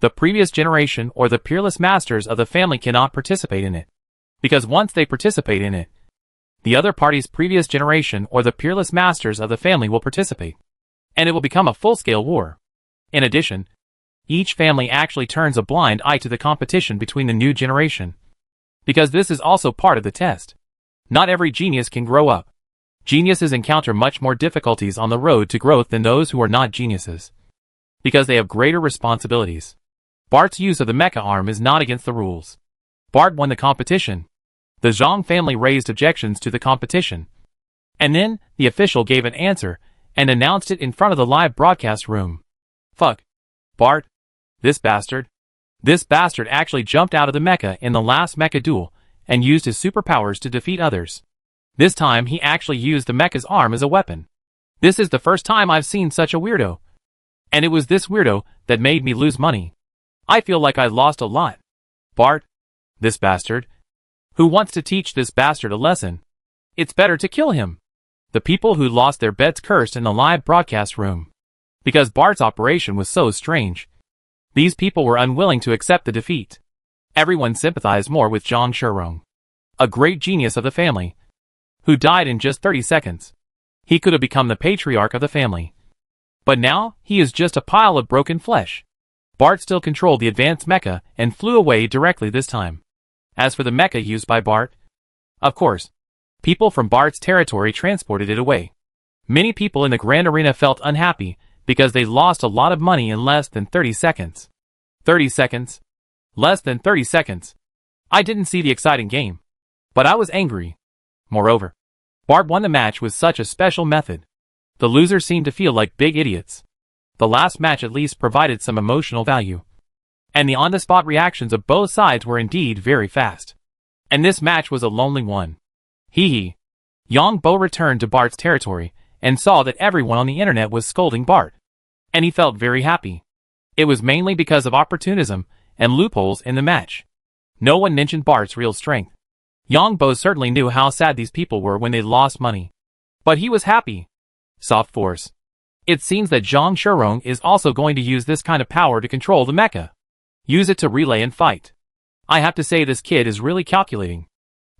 the previous generation or the peerless masters of the family cannot participate in it. Because once they participate in it, the other party's previous generation or the peerless masters of the family will participate. And it will become a full-scale war. In addition, each family actually turns a blind eye to the competition between the new generation. Because this is also part of the test. Not every genius can grow up. Geniuses encounter much more difficulties on the road to growth than those who are not geniuses. Because they have greater responsibilities. Bart's use of the mecha arm is not against the rules. Bart won the competition. The Zhang family raised objections to the competition. And then, the official gave an answer, and announced it in front of the live broadcast room. Fuck. Bart. This bastard. This bastard actually jumped out of the mecha in the last mecha duel, and used his superpowers to defeat others. This time he actually used the mecha's arm as a weapon. This is the first time I've seen such a weirdo. And it was this weirdo that made me lose money. I feel like I lost a lot. Bart. This bastard. Who wants to teach this bastard a lesson? It's better to kill him. The people who lost their bets cursed in the live broadcast room. Because Bart's operation was so strange. These people were unwilling to accept the defeat. Everyone sympathized more with Zhang Shirong. A great genius of the family. Who died in just 30 seconds. He could have become the patriarch of the family. But now, he is just a pile of broken flesh. Bart still controlled the advanced mecha and flew away directly this time. As for the mecha used by Bart, of course, people from Bart's territory transported it away. Many people in the Grand Arena felt unhappy because they lost a lot of money in less than 30 seconds. 30 seconds? Less than 30 seconds. I didn't see the exciting game. But I was angry. Moreover, Bart won the match with such a special method. The losers seemed to feel like big idiots. The last match at least provided some emotional value. And the on-the-spot reactions of both sides were indeed very fast. And this match was a lonely one. Hee. Yang Bo returned to Bart's territory and saw that everyone on the internet was scolding Bart. And he felt very happy. It was mainly because of opportunism and loopholes in the match. No one mentioned Bart's real strength. Yang Bo certainly knew how sad these people were when they lost money. But he was happy. Soft force. It seems that Zhang Shirong is also going to use this kind of power to control the mecha. Use it to relay and fight. I have to say this kid is really calculating.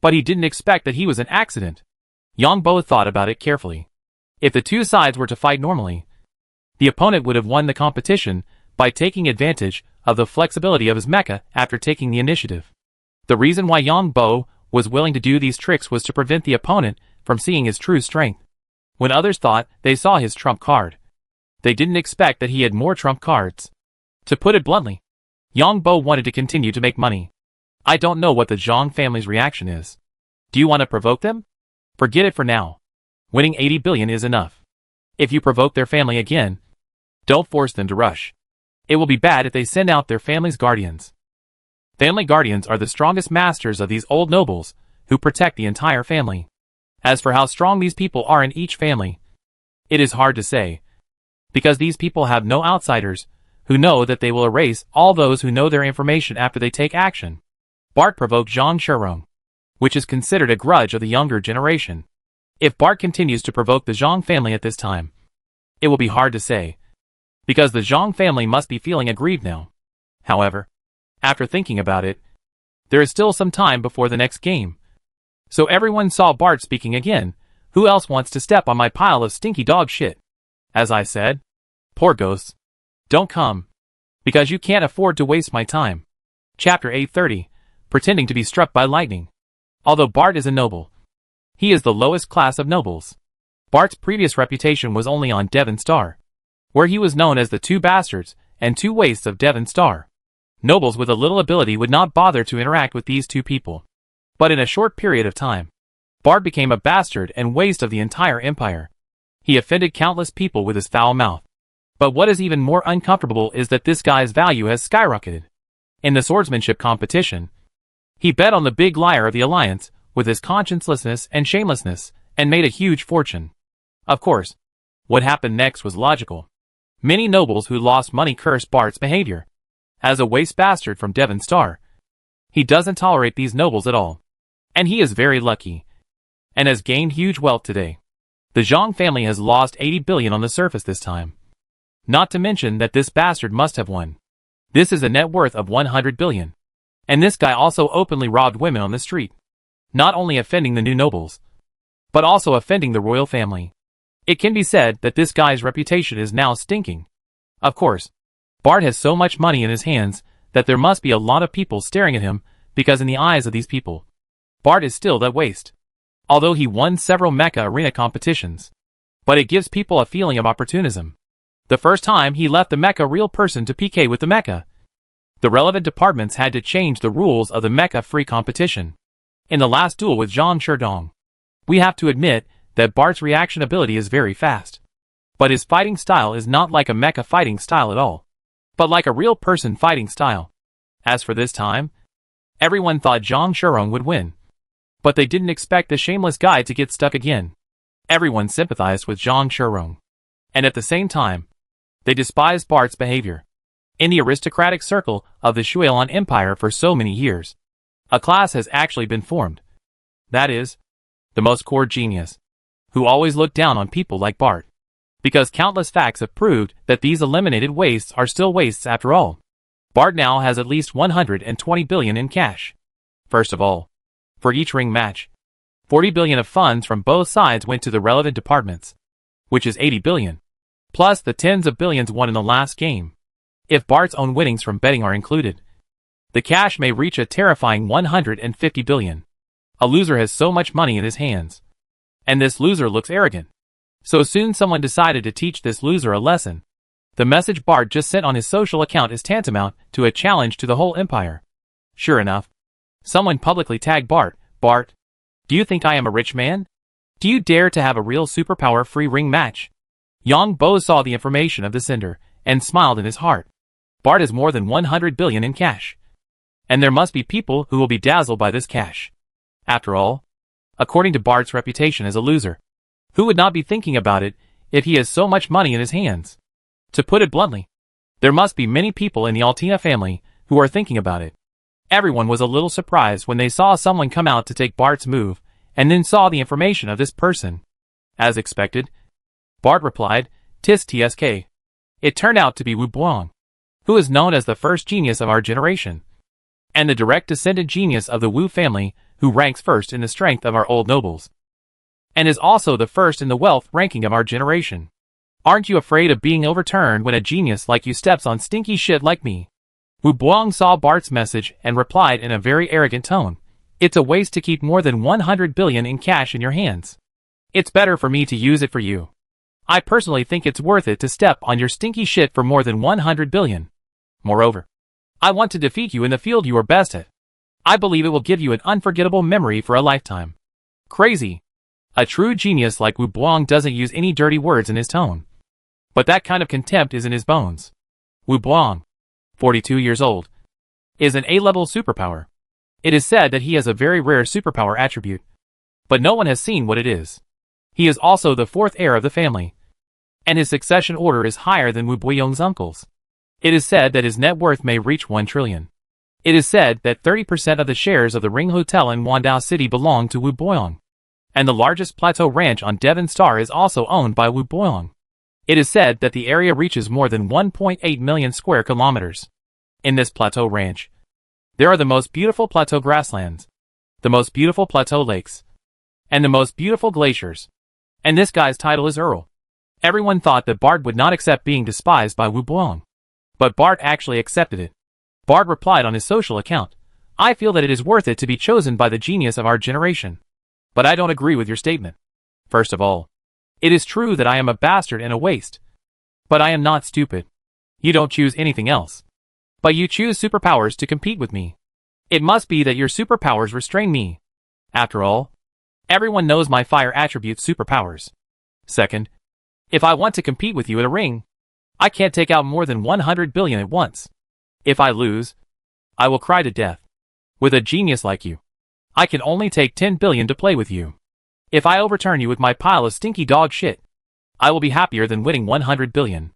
But he didn't expect that he was an accident. Yang Bo thought about it carefully. If the two sides were to fight normally, the opponent would have won the competition by taking advantage of the flexibility of his mecha after taking the initiative. The reason why Yang Bo was willing to do these tricks was to prevent the opponent from seeing his true strength. When others thought they saw his trump card, they didn't expect that he had more trump cards. To put it bluntly, Yang Bo wanted to continue to make money. I don't know what the Zhang family's reaction is. Do you want to provoke them? Forget it for now. Winning 80 billion is enough. If you provoke their family again, don't force them to rush. It will be bad if they send out their family's guardians. Family guardians are the strongest masters of these old nobles, who protect the entire family. As for how strong these people are in each family, it is hard to say. Because these people have no outsiders, who know that they will erase all those who know their information after they take action. Bart provoked Zhang Shirong, which is considered a grudge of the younger generation. If Bart continues to provoke the Zhang family at this time, it will be hard to say. Because the Zhang family must be feeling aggrieved now. However, after thinking about it, there is still some time before the next game. So everyone saw Bart speaking again, Who else wants to step on my pile of stinky dog shit? As I said, poor ghosts. Don't come. Because you can't afford to waste my time. Chapter 830, Pretending to be struck by lightning. Although Bart is a noble, he is the lowest class of nobles. Bart's previous reputation was only on Devon Star, where he was known as the two bastards and two wastes of Devon Star. Nobles with a little ability would not bother to interact with these two people. But in a short period of time, Bart became a bastard and waste of the entire empire. He offended countless people with his foul mouth. But what is even more uncomfortable is that this guy's value has skyrocketed. In the swordsmanship competition, he bet on the big liar of the alliance with his consciencelessness and shamelessness and made a huge fortune. Of course, what happened next was logical. Many nobles who lost money cursed Bart's behavior. As a waste bastard from Devon Star, he doesn't tolerate these nobles at all. And he is very lucky, and has gained huge wealth today. The Zhang family has lost 80 billion on the surface this time. Not to mention that this bastard must have won. This is a net worth of 100 billion. And this guy also openly robbed women on the street. Not only offending the new nobles, but also offending the royal family. It can be said that this guy's reputation is now stinking. Of course, Bart has so much money in his hands that there must be a lot of people staring at him, because in the eyes of these people, Bart is still that waste. Although he won several mecha arena competitions. But it gives people a feeling of opportunism. The first time he left the mecha real person to PK with the mecha, the relevant departments had to change the rules of the mecha-free competition. In the last duel with Zhang Sherdong, we have to admit that Bart's reaction ability is very fast. But his fighting style is not like a mecha fighting style at all, but like a real person fighting style. As for this time, everyone thought Zhang Sherdong would win. But they didn't expect the shameless guy to get stuck again. Everyone sympathized with Zhang Sherdong. And at the same time, they despised Bart's behavior. In the aristocratic circle of the Shuilan Empire for so many years, a class has actually been formed. That is, the most core genius, who always looked down on people like Bart. Because countless facts have proved that these eliminated wastes are still wastes after all. Bart now has at least 120 billion in cash. First of all, for each ring match, 40 billion of funds from both sides went to the relevant departments, which is 80 billion, plus the tens of billions won in the last game. If Bart's own winnings from betting are included, the cash may reach a terrifying 150 billion. A loser has so much money in his hands. And this loser looks arrogant. So soon someone decided to teach this loser a lesson. The message Bart just sent on his social account is tantamount to a challenge to the whole empire. Sure enough, someone publicly tagged Bart. Bart, do you think I am a rich man? Do you dare to have a real superpower-free ring match? Yang Bo saw the information of the sender, and smiled in his heart. Bart has more than 100 billion in cash. And there must be people who will be dazzled by this cash. After all, according to Bart's reputation as a loser, who would not be thinking about it if he has so much money in his hands? To put it bluntly, there must be many people in the Altina family who are thinking about it. Everyone was a little surprised when they saw someone come out to take Bart's move, and then saw the information of this person. As expected, Bart replied, "Tis TSK." It turned out to be Wu Buang, who is known as the first genius of our generation, and the direct descendant genius of the Wu family, who ranks first in the strength of our old nobles, and is also the first in the wealth ranking of our generation. Aren't you afraid of being overturned when a genius like you steps on stinky shit like me? Wu Buang saw Bart's message and replied in a very arrogant tone, "It's a waste to keep more than 100 billion in cash in your hands. It's better for me to use it for you. I personally think it's worth it to step on your stinky shit for more than 100 billion. Moreover, I want to defeat you in the field you are best at. I believe it will give you an unforgettable memory for a lifetime." Crazy. A true genius like Wu Buang doesn't use any dirty words in his tone. But that kind of contempt is in his bones. Wu Buang, 42 years old, is an A-level superpower. It is said that he has a very rare superpower attribute, but no one has seen what it is. He is also the fourth heir of the family, and his succession order is higher than Wu Buiong's uncle's. It is said that his net worth may reach 1 trillion. It is said that 30% of the shares of the Ring Hotel in Wandao City belong to Wu Buiong, and the largest plateau ranch on Devon Star is also owned by Wu Buiong. It is said that the area reaches more than 1.8 million square kilometers. In this plateau ranch, there are the most beautiful plateau grasslands, the most beautiful plateau lakes, and the most beautiful glaciers. And this guy's title is Earl. Everyone thought that Bart would not accept being despised by Wu Buong. But Bart actually accepted it. Bart replied on his social account, "I feel that it is worth it to be chosen by the genius of our generation. But I don't agree with your statement. First of all, it is true that I am a bastard and a waste. But I am not stupid. You don't choose anything else. But you choose superpowers to compete with me. It must be that your superpowers restrain me. After all, everyone knows my fire attributes superpowers. Second, if I want to compete with you at a ring, I can't take out more than 100 billion at once. If I lose, I will cry to death. With a genius like you, I can only take 10 billion to play with you. If I overturn you with my pile of stinky dog shit, I will be happier than winning 100 billion.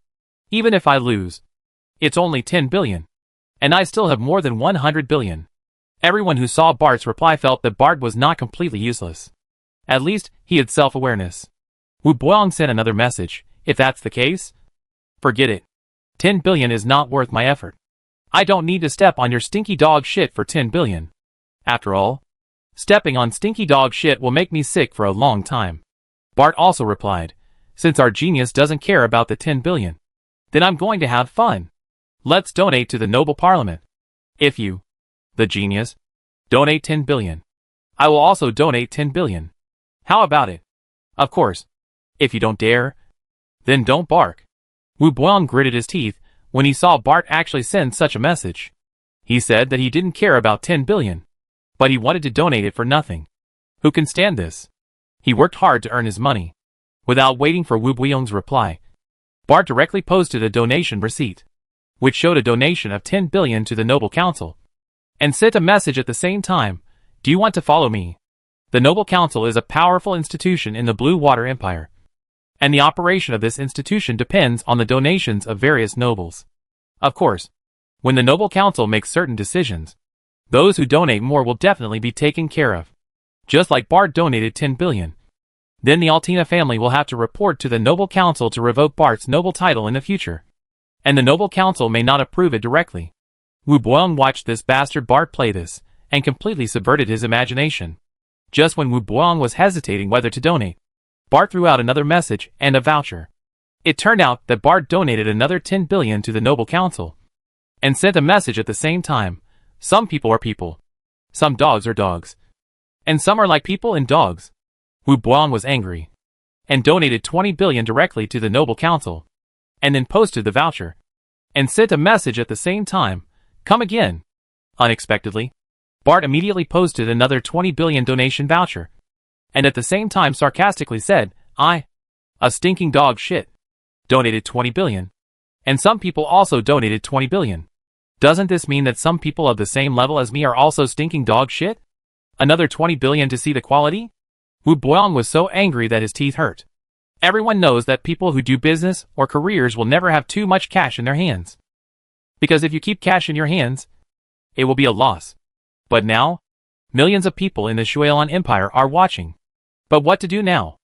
Even if I lose, it's only 10 billion. And I still have more than 100 billion. Everyone who saw Bart's reply felt that Bart was not completely useless. At least, he had self-awareness. Wu Buong sent another message, "If that's the case, forget it. 10 billion is not worth my effort. I don't need to step on your stinky dog shit for 10 billion. After all, stepping on stinky dog shit will make me sick for a long time." Bart also replied, "Since our genius doesn't care about the 10 billion, then I'm going to have fun. Let's donate to the noble parliament. If you, the genius, donate 10 billion, I will also donate 10 billion. How about it? Of course. If you don't dare, then don't bark." Wu Buong gritted his teeth when he saw Bart actually send such a message. He said that he didn't care about 10 billion, but he wanted to donate it for nothing. Who can stand this? He worked hard to earn his money. Without waiting for Wu Buong's reply, Bart directly posted a donation receipt, which showed a donation of 10 billion to the Noble Council, and sent a message at the same time, "Do you want to follow me?" The Noble Council is a powerful institution in the Blue Water Empire, and the operation of this institution depends on the donations of various nobles. Of course, when the Noble Council makes certain decisions, those who donate more will definitely be taken care of. Just like Bart donated 10 billion. Then the Altina family will have to report to the Noble Council to revoke Bart's noble title in the future. And the Noble Council may not approve it directly. Wu Buong watched this bastard Bart play this, and completely subverted his imagination. Just when Wu Buong was hesitating whether to donate, Bart threw out another message and a voucher. It turned out that Bart donated another 10 billion to the Noble Council, and sent a message at the same time, "Some people are people. Some dogs are dogs. And some are like people and dogs." Wu Buong was angry, and donated 20 billion directly to the Noble Council, and then posted the voucher, and sent a message at the same time, "Come again." Unexpectedly, Bart immediately posted another 20 billion donation voucher, and at the same time sarcastically said, "I, a stinking dog shit, donated 20 billion. And some people also donated 20 billion. Doesn't this mean that some people of the same level as me are also stinking dog shit? Another 20 billion to see the quality?" Wu Buong was so angry that his teeth hurt. Everyone knows that people who do business or careers will never have too much cash in their hands. Because if you keep cash in your hands, it will be a loss. But now, millions of people in the Shuilan Empire are watching. But what to do now?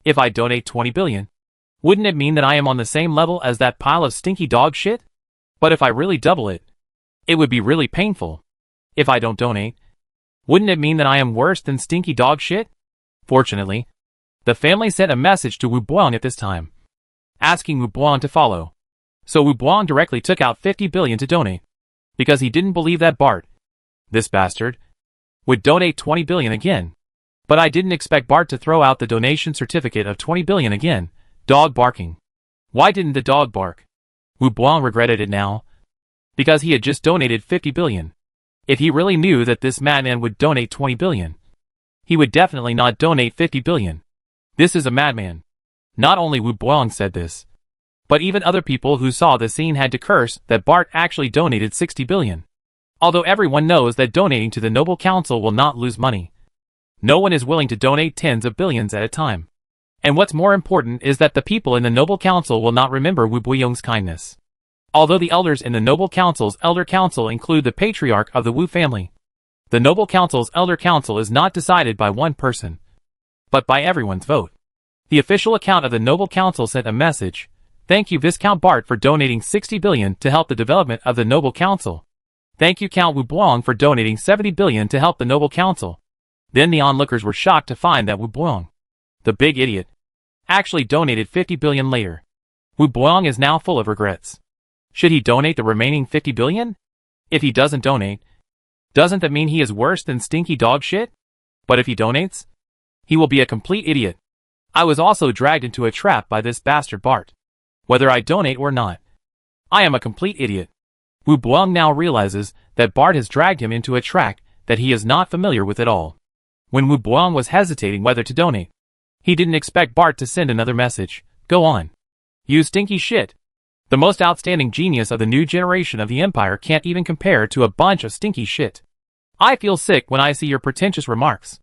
If I donate 20 billion, wouldn't it mean that I am on the same level as that pile of stinky dog shit? But if I really double it, it would be really painful. If I don't donate, wouldn't it mean that I am worse than stinky dog shit? Fortunately, the family sent a message to Wu Buong at this time, asking Wu Buong to follow. So Wu Buong directly took out 50 billion to donate, because he didn't believe that Bart, this bastard, would donate 20 billion again. But I didn't expect Bart to throw out the donation certificate of 20 billion again. Dog barking. Why didn't the dog bark? Wu Buong regretted it now, because he had just donated 50 billion. If he really knew that this madman would donate 20 billion, he would definitely not donate 50 billion. This is a madman. Not only Wu Buong said this, but even other people who saw the scene had to curse that Bart actually donated 60 billion. Although everyone knows that donating to the Noble Council will not lose money, no one is willing to donate tens of billions at a time. And what's more important is that the people in the Noble Council will not remember Wu Buong's kindness. Although the elders in the Noble Council's Elder Council include the patriarch of the Wu family, the Noble Council's Elder Council is not decided by one person, but by everyone's vote. The official account of the Noble Council sent a message, "Thank you Viscount Bart for donating 60 billion to help the development of the Noble Council. Thank you Count Wu Buong for donating 70 billion to help the Noble Council." Then the onlookers were shocked to find that Wu Buong, the big idiot, actually donated 50 billion later. Wu Buong is now full of regrets. Should he donate the remaining 50 billion? If he doesn't donate, doesn't that mean he is worse than stinky dog shit? But if he donates, he will be a complete idiot. I was also dragged into a trap by this bastard Bart. Whether I donate or not, I am a complete idiot. Wu Buong now realizes that Bart has dragged him into a track that he is not familiar with at all. When Wu Buong was hesitating whether to donate, he didn't expect Bart to send another message. Go on. You stinky shit. The most outstanding genius of the new generation of the Empire can't even compare to a bunch of stinky shit. I feel sick when I see your pretentious remarks.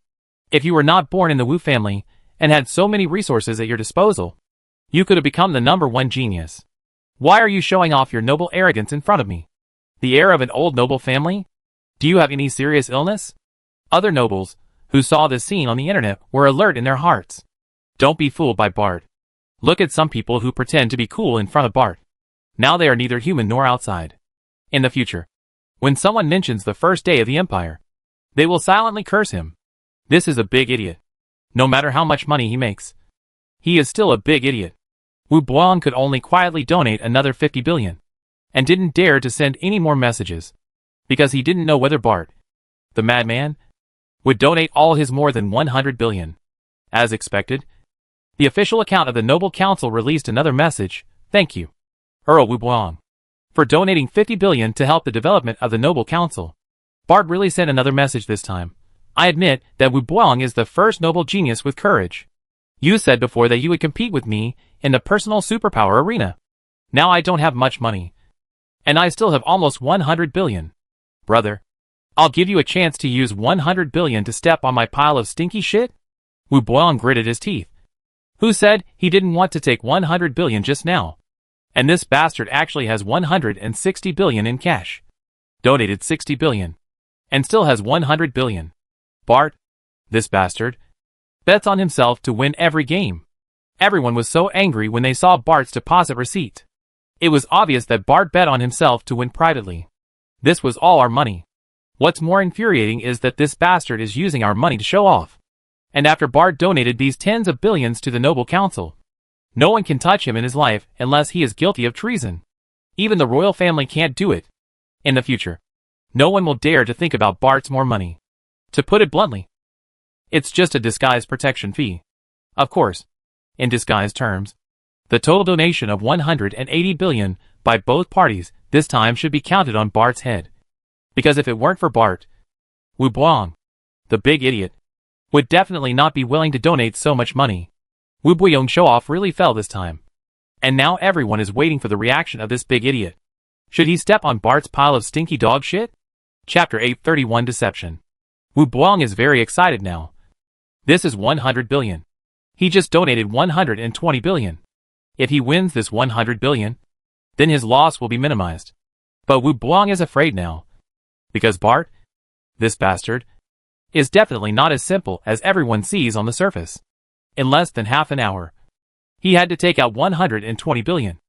If you were not born in the Wu family and had so many resources at your disposal, you could have become the #1 genius. Why are you showing off your noble arrogance in front of me? The heir of an old noble family? Do you have any serious illness? Other nobles, who saw this scene on the internet, were alert in their hearts. Don't be fooled by Bart. Look at some people who pretend to be cool in front of Bart. Now they are neither human nor outside. In the future, when someone mentions the first day of the Empire, they will silently curse him. This is a big idiot. No matter how much money he makes, he is still a big idiot. Wu Buong could only quietly donate another 50 billion, and didn't dare to send any more messages, because he didn't know whether Bart, the madman, would donate all his more than 100 billion. As expected, the official account of the Noble Council released another message. Thank you, Earl Wu Buong, for donating 50 billion to help the development of the Noble Council. Bart really sent another message this time. I admit that Wu Buong is the first noble genius with courage. You said before that you would compete with me in the personal superpower arena. Now I don't have much money, and I still have almost 100 billion. Brother, I'll give you a chance to use 100 billion to step on my pile of stinky shit? Wu Buong gritted his teeth. Who said he didn't want to take 100 billion just now? And this bastard actually has 160 billion in cash. Donated 60 billion. And still has 100 billion. Bart, this bastard, bets on himself to win every game. Everyone was so angry when they saw Bart's deposit receipt. It was obvious that Bart bet on himself to win privately. This was all our money. What's more infuriating is that this bastard is using our money to show off. And after Bart donated these tens of billions to the Noble Council, no one can touch him in his life unless he is guilty of treason. Even the royal family can't do it. In the future, no one will dare to think about Bart's more money. To put it bluntly, it's just a disguised protection fee. Of course, in disguised terms, the total donation of 180 billion by both parties this time should be counted on Bart's head. Because if it weren't for Bart, Wu Buong, the big idiot, would definitely not be willing to donate so much money. Wu Buong's show-off really fell this time. And now everyone is waiting for the reaction of this big idiot. Should he step on Bart's pile of stinky dog shit? Chapter 831 Deception. Wu Buong is very excited now. This is 100 billion. He just donated 120 billion. If he wins this 100 billion, then his loss will be minimized. But Wu Buong is afraid now. Because Bart, this bastard, is definitely not as simple as everyone sees on the surface. In less than half an hour, he had to take out 120 billion.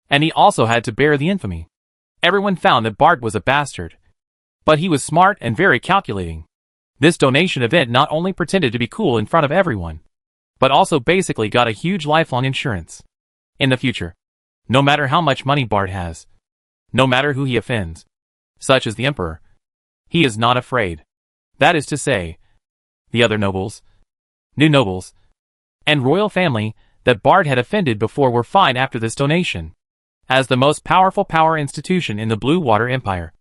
And he also had to bear the infamy. Everyone found that Bart was a bastard. But he was smart and very calculating. This donation event not only pretended to be cool in front of everyone, but also basically got a huge lifelong insurance. In the future, no matter how much money Bart has, no matter who he offends, such as the Emperor, he is not afraid. That is to say, the other nobles, new nobles, and royal family that Bart had offended before were fine after this donation. As the most powerful power institution in the Blue Water Empire,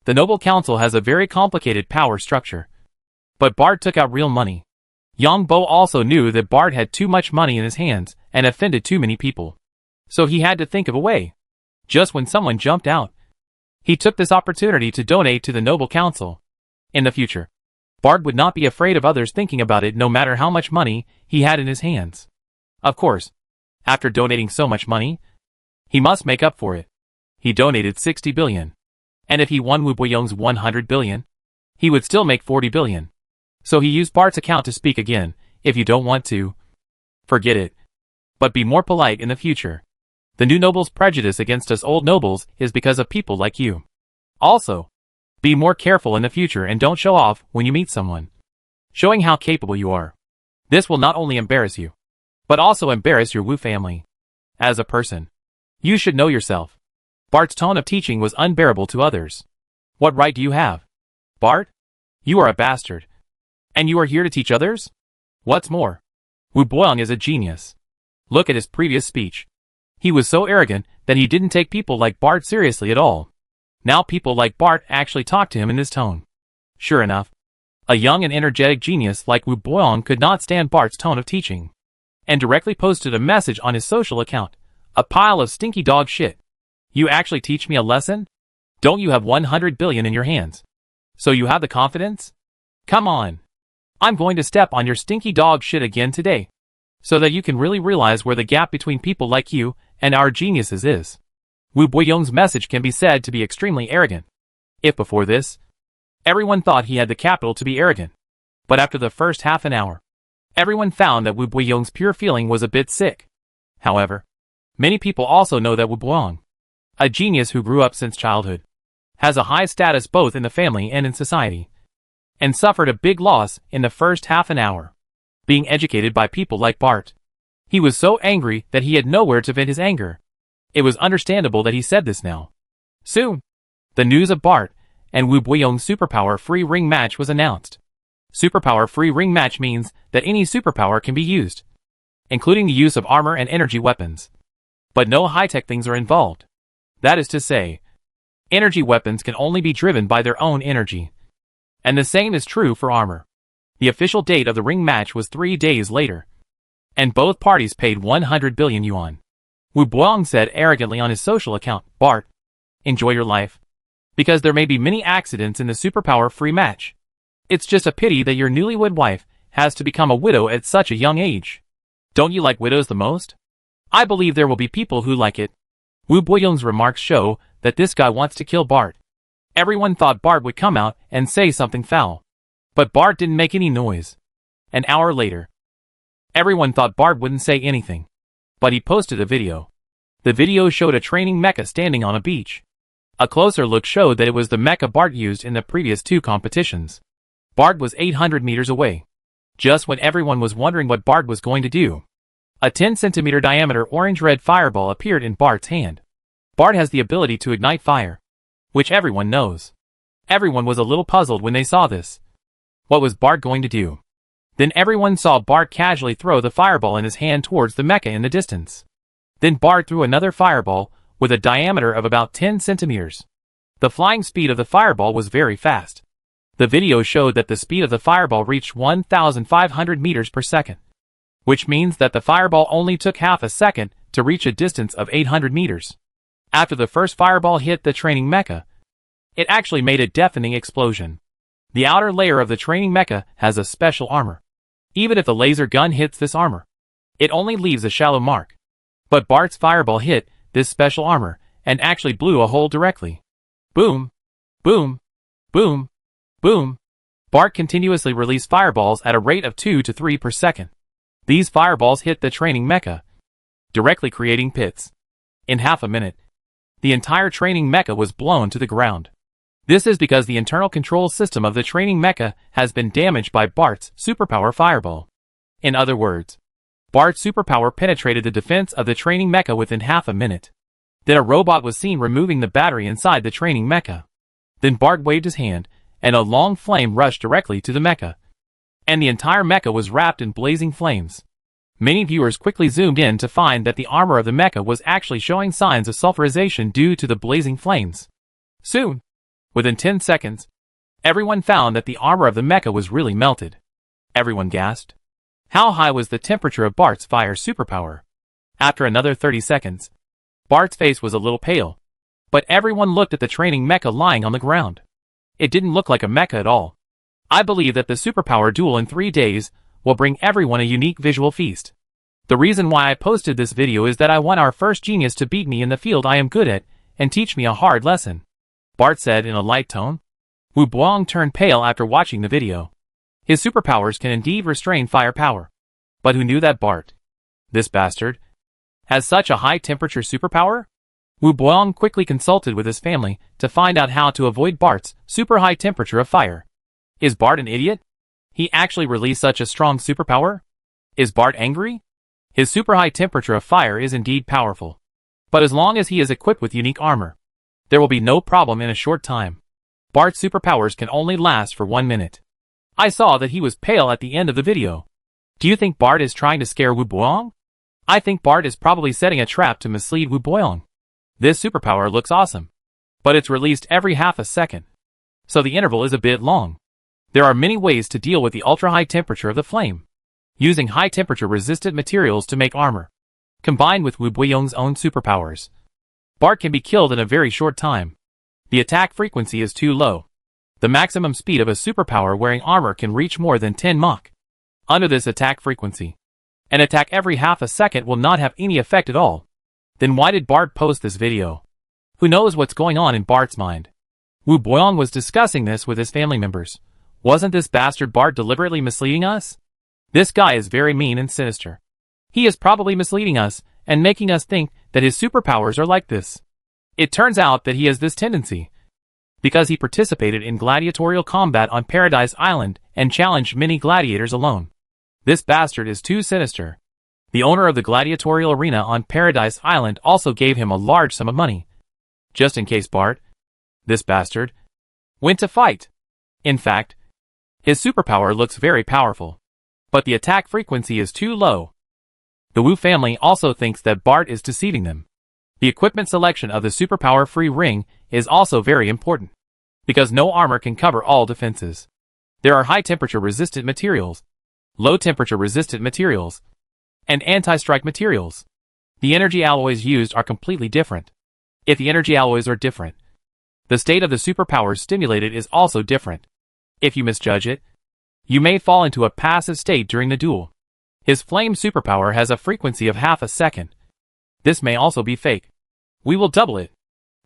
the Noble Council has a very complicated power structure. But Bart took out real money. Yang Bo also knew that Bart had too much money in his hands and offended too many people. So he had to think of a way. Just when someone jumped out, he took this opportunity to donate to the Noble Council. In the future, Bart would not be afraid of others thinking about it no matter how much money he had in his hands. Of course, after donating so much money, he must make up for it. He donated 60 billion. And if he won Wu Buong's 100 billion, he would still make 40 billion. So he used Bart's account to speak again. If you don't want to, forget it. But be more polite in the future. The new nobles' prejudice against us old nobles is because of people like you. Also, be more careful in the future and don't show off when you meet someone, showing how capable you are. This will not only embarrass you, but also embarrass your Wu family. As a person, you should know yourself. Bart's tone of teaching was unbearable to others. What right do you have? Bart? You are a bastard. And you are here to teach others? What's more, Wu Boyong is a genius. Look at his previous speech. He was so arrogant that he didn't take people like Bart seriously at all. Now people like Bart actually talk to him in this tone. Sure enough, a young and energetic genius like Wu Boyong could not stand Bart's tone of teaching, and directly posted a message on his social account. A pile of stinky dog shit. You actually teach me a lesson? Don't you have 100 billion in your hands? So you have the confidence? Come on. I'm going to step on your stinky dog shit again today, so that you can really realize where the gap between people like you and our geniuses is. Wu Boyong's message can be said to be extremely arrogant. If before this, everyone thought he had the capital to be arrogant, but after the first half an hour, everyone found that Wu Boyong's pure feeling was a bit sick. However, many people also know that Wu Boyong, a genius who grew up since childhood, has a high status both in the family and in society, and suffered a big loss in the first half an hour, being educated by people like Bart. He was so angry that he had nowhere to vent his anger. It was understandable that he said this now. Soon, the news of Bart and Wu Boyong's superpower free ring match was announced. Superpower free ring match means that any superpower can be used, including the use of armor and energy weapons. But no high-tech things are involved. That is to say, energy weapons can only be driven by their own energy. And the same is true for armor. The official date of the ring match was 3 days later, and both parties paid 100 billion yuan. Wu Boyong said arrogantly on his social account, Bart, enjoy your life, because there may be many accidents in the superpower free match. It's just a pity that your newlywed wife has to become a widow at such a young age. Don't you like widows the most? I believe there will be people who like it. Wu Boyong's remarks show that this guy wants to kill Bart. Everyone thought Bart would come out and say something foul. But Bart didn't make any noise. An hour later, everyone thought Bart wouldn't say anything. But he posted a video. The video showed a training mecha standing on a beach. A closer look showed that it was the mecha Bart used in the previous 2 competitions. Bart was 800 meters away. Just when everyone was wondering what Bart was going to do, a 10-centimeter diameter orange-red fireball appeared in Bart's hand. Bart has the ability to ignite fire, which everyone knows. Everyone was a little puzzled when they saw this. What was Bart going to do? Then everyone saw Bart casually throw the fireball in his hand towards the mecha in the distance. Then Bart threw another fireball with a diameter of about 10 centimeters. The flying speed of the fireball was very fast. The video showed that the speed of the fireball reached 1,500 meters per second, which means that the fireball only took half a second to reach a distance of 800 meters. After the first fireball hit the training mecha, it actually made a deafening explosion. The outer layer of the training mecha has a special armor. Even if the laser gun hits this armor, it only leaves a shallow mark. But Bart's fireball hit this special armor and actually blew a hole directly. Boom, boom, boom, boom. Bart continuously released fireballs at a rate of 2 to 3 per second. These fireballs hit the training mecha, directly creating pits. In half a minute, the entire training mecha was blown to the ground. This is because the internal control system of the training mecha has been damaged by Bart's superpower fireball. In other words, Bart's superpower penetrated the defense of the training mecha within half a minute. Then a robot was seen removing the battery inside the training mecha. Then Bart waved his hand, and a long flame rushed directly to the mecha, and the entire mecha was wrapped in blazing flames. Many viewers quickly zoomed in to find that the armor of the mecha was actually showing signs of sulfurization due to the blazing flames. Soon, within 10 seconds, everyone found that the armor of the mecha was really melted. Everyone gasped. How high was the temperature of Bart's fire superpower? After another 30 seconds, Bart's face was a little pale, but everyone looked at the training mecha lying on the ground. It didn't look like a mecha at all. I believe that the superpower duel in 3 days will bring everyone a unique visual feast. The reason why I posted this video is that I want our first genius to beat me in the field I am good at and teach me a hard lesson. Bart said in a light tone. Wu Boyong turned pale after watching the video. His superpowers can indeed restrain fire power. But who knew that Bart, this bastard, has such a high temperature superpower? Wu Boyong quickly consulted with his family to find out how to avoid Bart's super high temperature of fire. Is Bart an idiot? He actually released such a strong superpower? Is Bart angry? His super high temperature of fire is indeed powerful. But as long as he is equipped with unique armor, there will be no problem in a short time. Bart's superpowers can only last for 1 minute. I saw that he was pale at the end of the video. Do you think Bart is trying to scare Wu Boyong? I think Bart is probably setting a trap to mislead Wu Boyong. This superpower looks awesome, but it's released every half a second, so the interval is a bit long. There are many ways to deal with the ultra-high temperature of the flame. Using high-temperature resistant materials to make armor, combined with Wu Boyong's own superpowers, Bart can be killed in a very short time. The attack frequency is too low. The maximum speed of a superpower wearing armor can reach more than 10 Mach. Under this attack frequency, an attack every half a second will not have any effect at all. Then why did Bart post this video? Who knows what's going on in Bart's mind? Wu Boyong was discussing this with his family members. Wasn't this bastard Bart deliberately misleading us? This guy is very mean and sinister. He is probably misleading us and making us think that his superpowers are like this. It turns out that he has this tendency because he participated in gladiatorial combat on Paradise Island and challenged many gladiators alone. This bastard is too sinister. The owner of the gladiatorial arena on Paradise Island also gave him a large sum of money, just in case Bart, this bastard, went to fight. In fact, his superpower looks very powerful, but the attack frequency is too low. The Wu family also thinks that Bart is deceiving them. The equipment selection of the superpower-free ring is also very important, because no armor can cover all defenses. There are high-temperature resistant materials, low-temperature resistant materials, and anti-strike materials. The energy alloys used are completely different. If the energy alloys are different, the state of the superpowers stimulated is also different. If you misjudge it, you may fall into a passive state during the duel. His flame superpower has a frequency of half a second. This may also be fake. We will double it.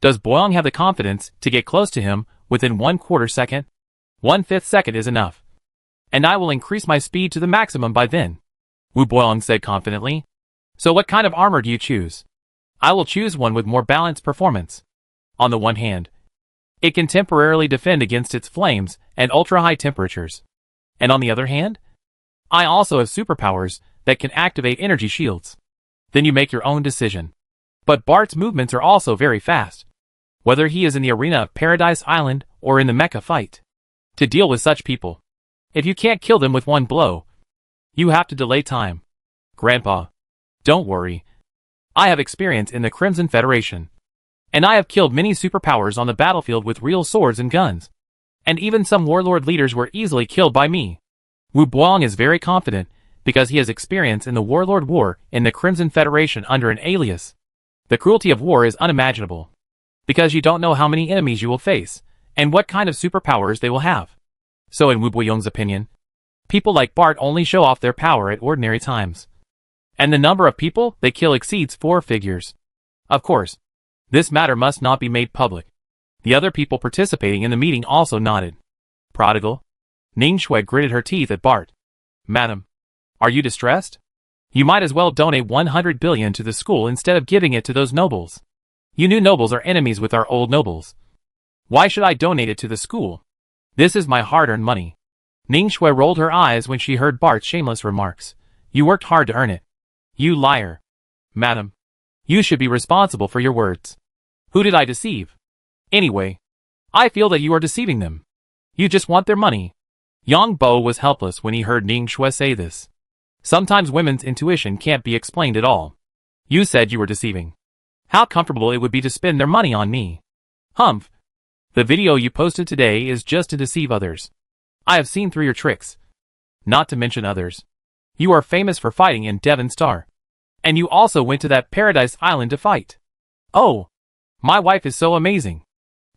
Does Boyong have the confidence to get close to him within 1/4 second? 1/5 second is enough. And I will increase my speed to the maximum by then, Wu Boyong said confidently. So what kind of armor do you choose? I will choose one with more balanced performance. On the one hand, it can temporarily defend against its flames and ultra-high temperatures. And on the other hand, I also have superpowers that can activate energy shields. Then you make your own decision. But Bart's movements are also very fast, whether he is in the arena of Paradise Island or in the mecha fight. To deal with such people, if you can't kill them with one blow, you have to delay time. Grandpa, don't worry. I have experience in the Crimson Federation, and I have killed many superpowers on the battlefield with real swords and guns. And even some warlord leaders were easily killed by me. Wu Boyong is very confident because he has experience in the warlord war in the Crimson Federation under an alias. The cruelty of war is unimaginable, because you don't know how many enemies you will face, and what kind of superpowers they will have. So in Wu Boyong's opinion, people like Bart only show off their power at ordinary times. And the number of people they kill exceeds 4 figures. Of course, this matter must not be made public. The other people participating in the meeting also nodded. Prodigal. Ning Shui gritted her teeth at Bart. Madam, are you distressed? You might as well donate 100 billion to the school instead of giving it to those nobles. You new nobles are enemies with our old nobles. Why should I donate it to the school? This is my hard-earned money. Ning Shui rolled her eyes when she heard Bart's shameless remarks. You worked hard to earn it. You liar. Madam, you should be responsible for your words. Who did I deceive? Anyway, I feel that you are deceiving them. You just want their money. Yang Bo was helpless when he heard Ning Shui say this. Sometimes women's intuition can't be explained at all. You said you were deceiving. How comfortable it would be to spend their money on me. Humph. The video you posted today is just to deceive others. I have seen through your tricks. Not to mention others. You are famous for fighting in Devon Star. And you also went to that Paradise Island to fight. Oh, my wife is so amazing.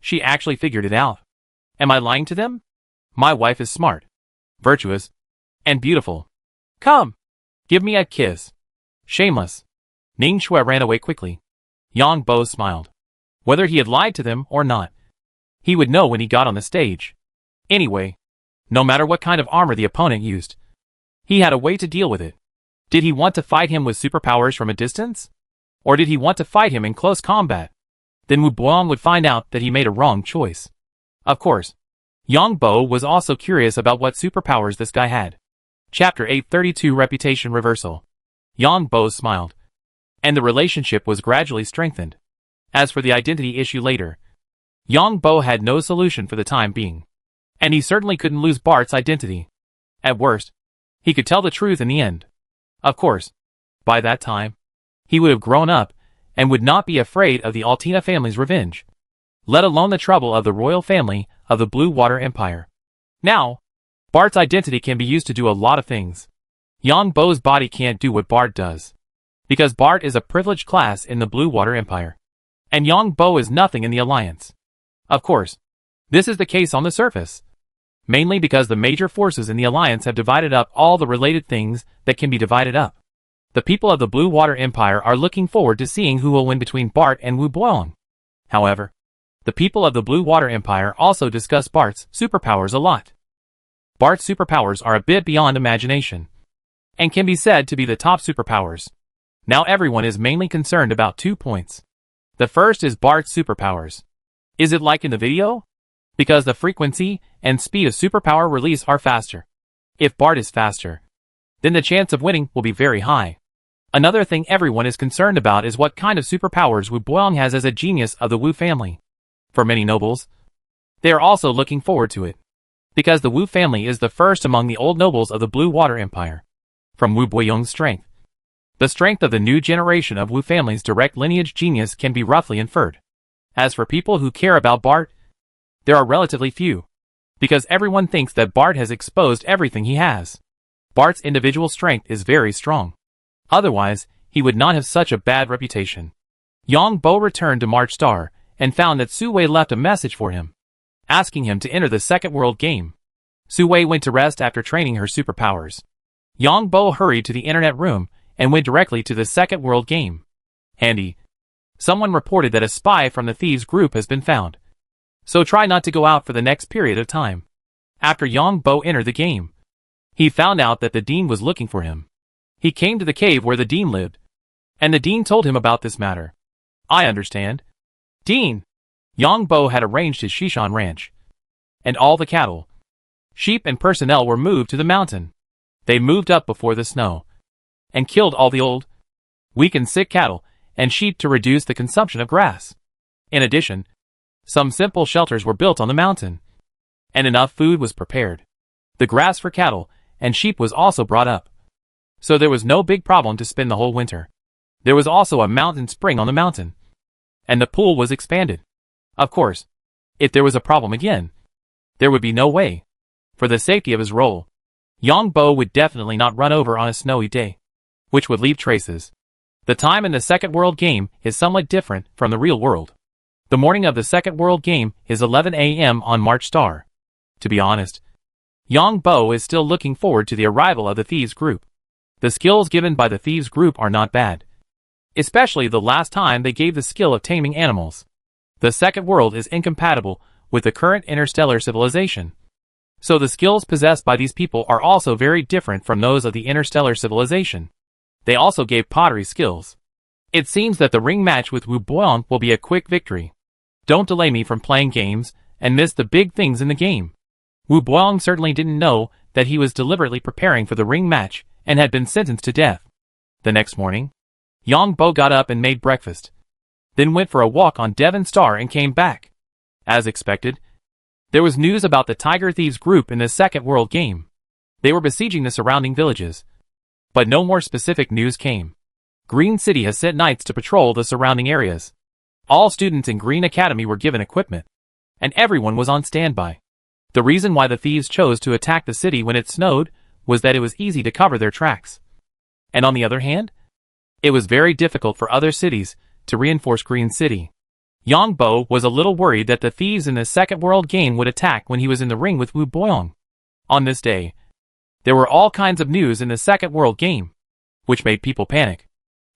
She actually figured it out. Am I lying to them? My wife is smart, virtuous, and beautiful. Come, give me a kiss. Shameless. Ning Shui ran away quickly. Yang Bo smiled. Whether he had lied to them or not, he would know when he got on the stage. Anyway, no matter what kind of armor the opponent used, he had a way to deal with it. Did he want to fight him with superpowers from a distance? Or did he want to fight him in close combat? Then Wu Boyong would find out that he made a wrong choice. Of course, Yang Bo was also curious about what superpowers this guy had. Chapter 832 Reputation Reversal. Yang Bo smiled, and the relationship was gradually strengthened. As for the identity issue later, Yang Bo had no solution for the time being, and he certainly couldn't lose Bart's identity. At worst, he could tell the truth in the end. Of course, by that time, he would have grown up and would not be afraid of the Altina family's revenge, let alone the trouble of the royal family of the Blue Water Empire. Now, Bart's identity can be used to do a lot of things. Yang Bo's body can't do what Bart does, because Bart is a privileged class in the Blue Water Empire, and Yang Bo is nothing in the Alliance. Of course, this is the case on the surface, mainly because the major forces in the Alliance have divided up all the related things that can be divided up. The people of the Blue Water Empire are looking forward to seeing who will win between Bart and Wu Boyong. However, the people of the Blue Water Empire also discuss Bart's superpowers a lot. Bart's superpowers are a bit beyond imagination, and can be said to be the top superpowers. Now everyone is mainly concerned about 2 points. The first is Bart's superpowers. Is it like in the video? Because the frequency and speed of superpower release are faster. If Bart is faster, then the chance of winning will be very high. Another thing everyone is concerned about is what kind of superpowers Wu Boyong has as a genius of the Wu family. For many nobles, they are also looking forward to it, because the Wu family is the first among the old nobles of the Blue Water Empire. From Wu Boyong's strength, the strength of the new generation of Wu family's direct lineage genius can be roughly inferred. As for people who care about Bart, there are relatively few, because everyone thinks that Bart has exposed everything he has. Bart's individual strength is very strong. Otherwise, he would not have such a bad reputation. Yang Bo returned to March Star and found that Su Wei left a message for him, asking him to enter the second world game. Su Wei went to rest after training her superpowers. Yang Bo hurried to the internet room and went directly to the second world game. Handy. Someone reported that a spy from the thieves group has been found, so try not to go out for the next period of time. After Yang Bo entered the game, he found out that the Dean was looking for him. He came to the cave where the Dean lived, and the Dean told him about this matter. I understand. Dean! Yang Bo had arranged his Shishan ranch, and all the cattle, sheep and personnel were moved to the mountain. They moved up before the snow, and killed all the old, weak and sick cattle and sheep to reduce the consumption of grass. In addition, some simple shelters were built on the mountain, and enough food was prepared. The grass for cattle and sheep was also brought up, so there was no big problem to spend the whole winter. There was also a mountain spring on the mountain, and the pool was expanded. Of course, if there was a problem again, there would be no way. For the safety of his role, Yang Bo would definitely not run over on a snowy day, which would leave traces. The time in the second world game is somewhat different from the real world. The morning of the second world game is 11 a.m. on March Star. To be honest, Yang Bo is still looking forward to the arrival of the thieves group. The skills given by the thieves group are not bad, especially the last time they gave the skill of taming animals. The second world is incompatible with the current interstellar civilization, so the skills possessed by these people are also very different from those of the interstellar civilization. They also gave pottery skills. It seems that the ring match with Wu Boyong will be a quick victory. Don't delay me from playing games and miss the big things in the game. Wu Boyong certainly didn't know that he was deliberately preparing for the ring match and had been sentenced to death. The next morning, Yang Bo got up and made breakfast, then went for a walk on Devon Star and came back. As expected, there was news about the Tiger Thieves group in the second world game. They were besieging the surrounding villages, but no more specific news came. Green City has sent knights to patrol the surrounding areas. All students in Green Academy were given equipment, and everyone was on standby. The reason why the thieves chose to attack the city when it snowed was that it was easy to cover their tracks. And on the other hand, it was very difficult for other cities to reinforce Green City. Yang Bo was a little worried that the thieves in the second world game would attack when he was in the ring with Wu Boyong. On this day, there were all kinds of news in the second world game, which made people panic.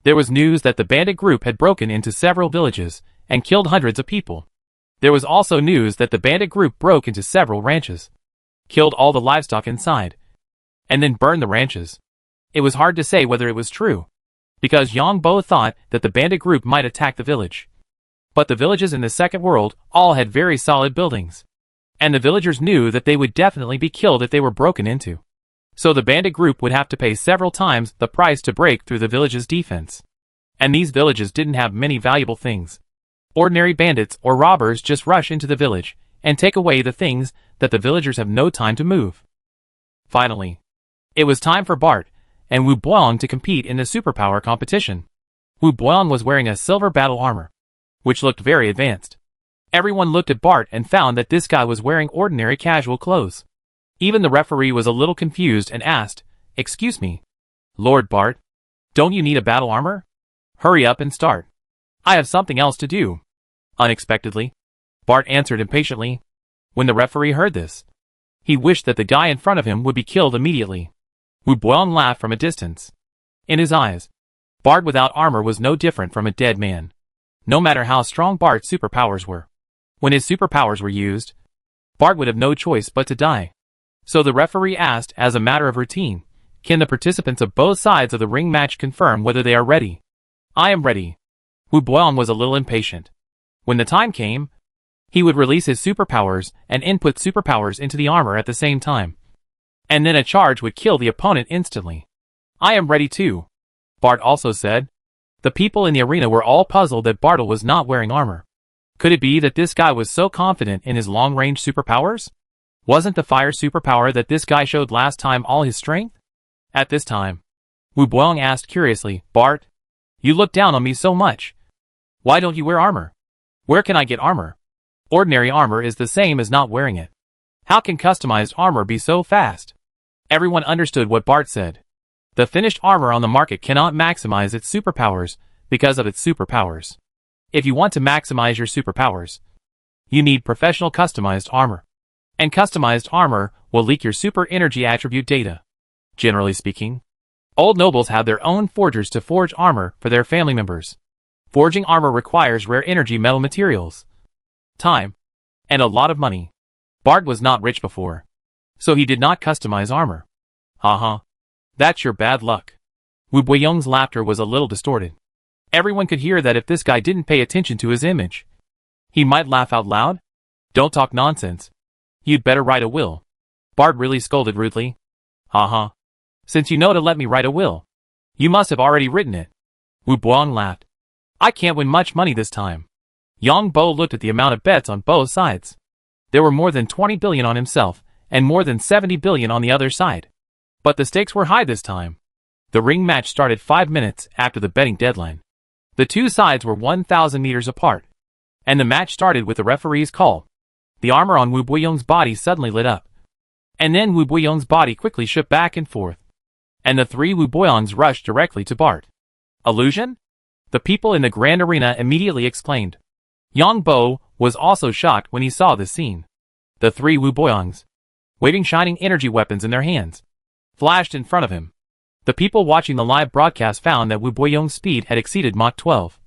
There was news that the bandit group had broken into several villages and killed hundreds of people. There was also news that the bandit group broke into several ranches, killed all the livestock inside, and then burned the ranches. It was hard to say whether it was true, because Yang Bo thought that the bandit group might attack the village. But the villages in the second world all had very solid buildings, and the villagers knew that they would definitely be killed if they were broken into. So the bandit group would have to pay several times the price to break through the village's defense. And these villages didn't have many valuable things. Ordinary bandits or robbers just rush into the village and take away the things that the villagers have no time to move. Finally, it was time for Bart and Wu Boyong to compete in the superpower competition. Wu Boyong was wearing a silver battle armor, which looked very advanced. Everyone looked at Bart and found that this guy was wearing ordinary casual clothes. Even the referee was a little confused and asked, "Excuse me, Lord Bart, don't you need a battle armor? Hurry up and start. I have something else to do." Unexpectedly, Bart answered impatiently. When the referee heard this, he wished that the guy in front of him would be killed immediately. Wu Boyong laughed from a distance. In his eyes, Bart without armor was no different from a dead man, no matter how strong Bart's superpowers were. When his superpowers were used, Bart would have no choice but to die. So the referee asked, as a matter of routine, "Can the participants of both sides of the ring match confirm whether they are ready?" "I am ready." Wu Boyong was a little impatient. When the time came, he would release his superpowers and input superpowers into the armor at the same time. And then a charge would kill the opponent instantly. "I am ready too," Bart also said. The people in the arena were all puzzled that Bartle was not wearing armor. Could it be that this guy was so confident in his long-range superpowers? Wasn't the fire superpower that this guy showed last time all his strength? At this time, Wu Boyong asked curiously, "Bart, you look down on me so much. Why don't you wear armor? Where can I get armor? Ordinary armor is the same as not wearing it. How can customized armor be so fast?" Everyone understood what Bart said. The finished armor on the market cannot maximize its superpowers because of its superpowers. If you want to maximize your superpowers, you need professional customized armor. And customized armor will leak your super energy attribute data. Generally speaking, old nobles have their own forgers to forge armor for their family members. Forging armor requires rare energy metal materials, time, and a lot of money. Bart was not rich before, so he did not customize armor. Haha. That's your bad luck. Wu Boyong's laughter was a little distorted. Everyone could hear that if this guy didn't pay attention to his image, he might laugh out loud. "Don't talk nonsense. You'd better write a will." Bart really scolded rudely. "Haha. Since you know to let me write a will, you must have already written it." Wu Boyong laughed. "I can't win much money this time." Yang Bo looked at the amount of bets on both sides. There were more than 20 billion on himself, and more than 70 billion on the other side. But the stakes were high this time. The ring match started 5 minutes after the betting deadline. The two sides were 1,000 meters apart, and the match started with the referee's call. The armor on Wu Boyong's body suddenly lit up. And then Wu Boyong's body quickly shook back and forth. And the three Wu Boyongs rushed directly to Bart. "Illusion?" The people in the grand arena immediately exclaimed. Yang Bo was also shocked when he saw this scene. The three Wu Boyongs, waving shining energy weapons in their hands, flashed in front of him. The people watching the live broadcast found that Wu Boyong's speed had exceeded Mach 12.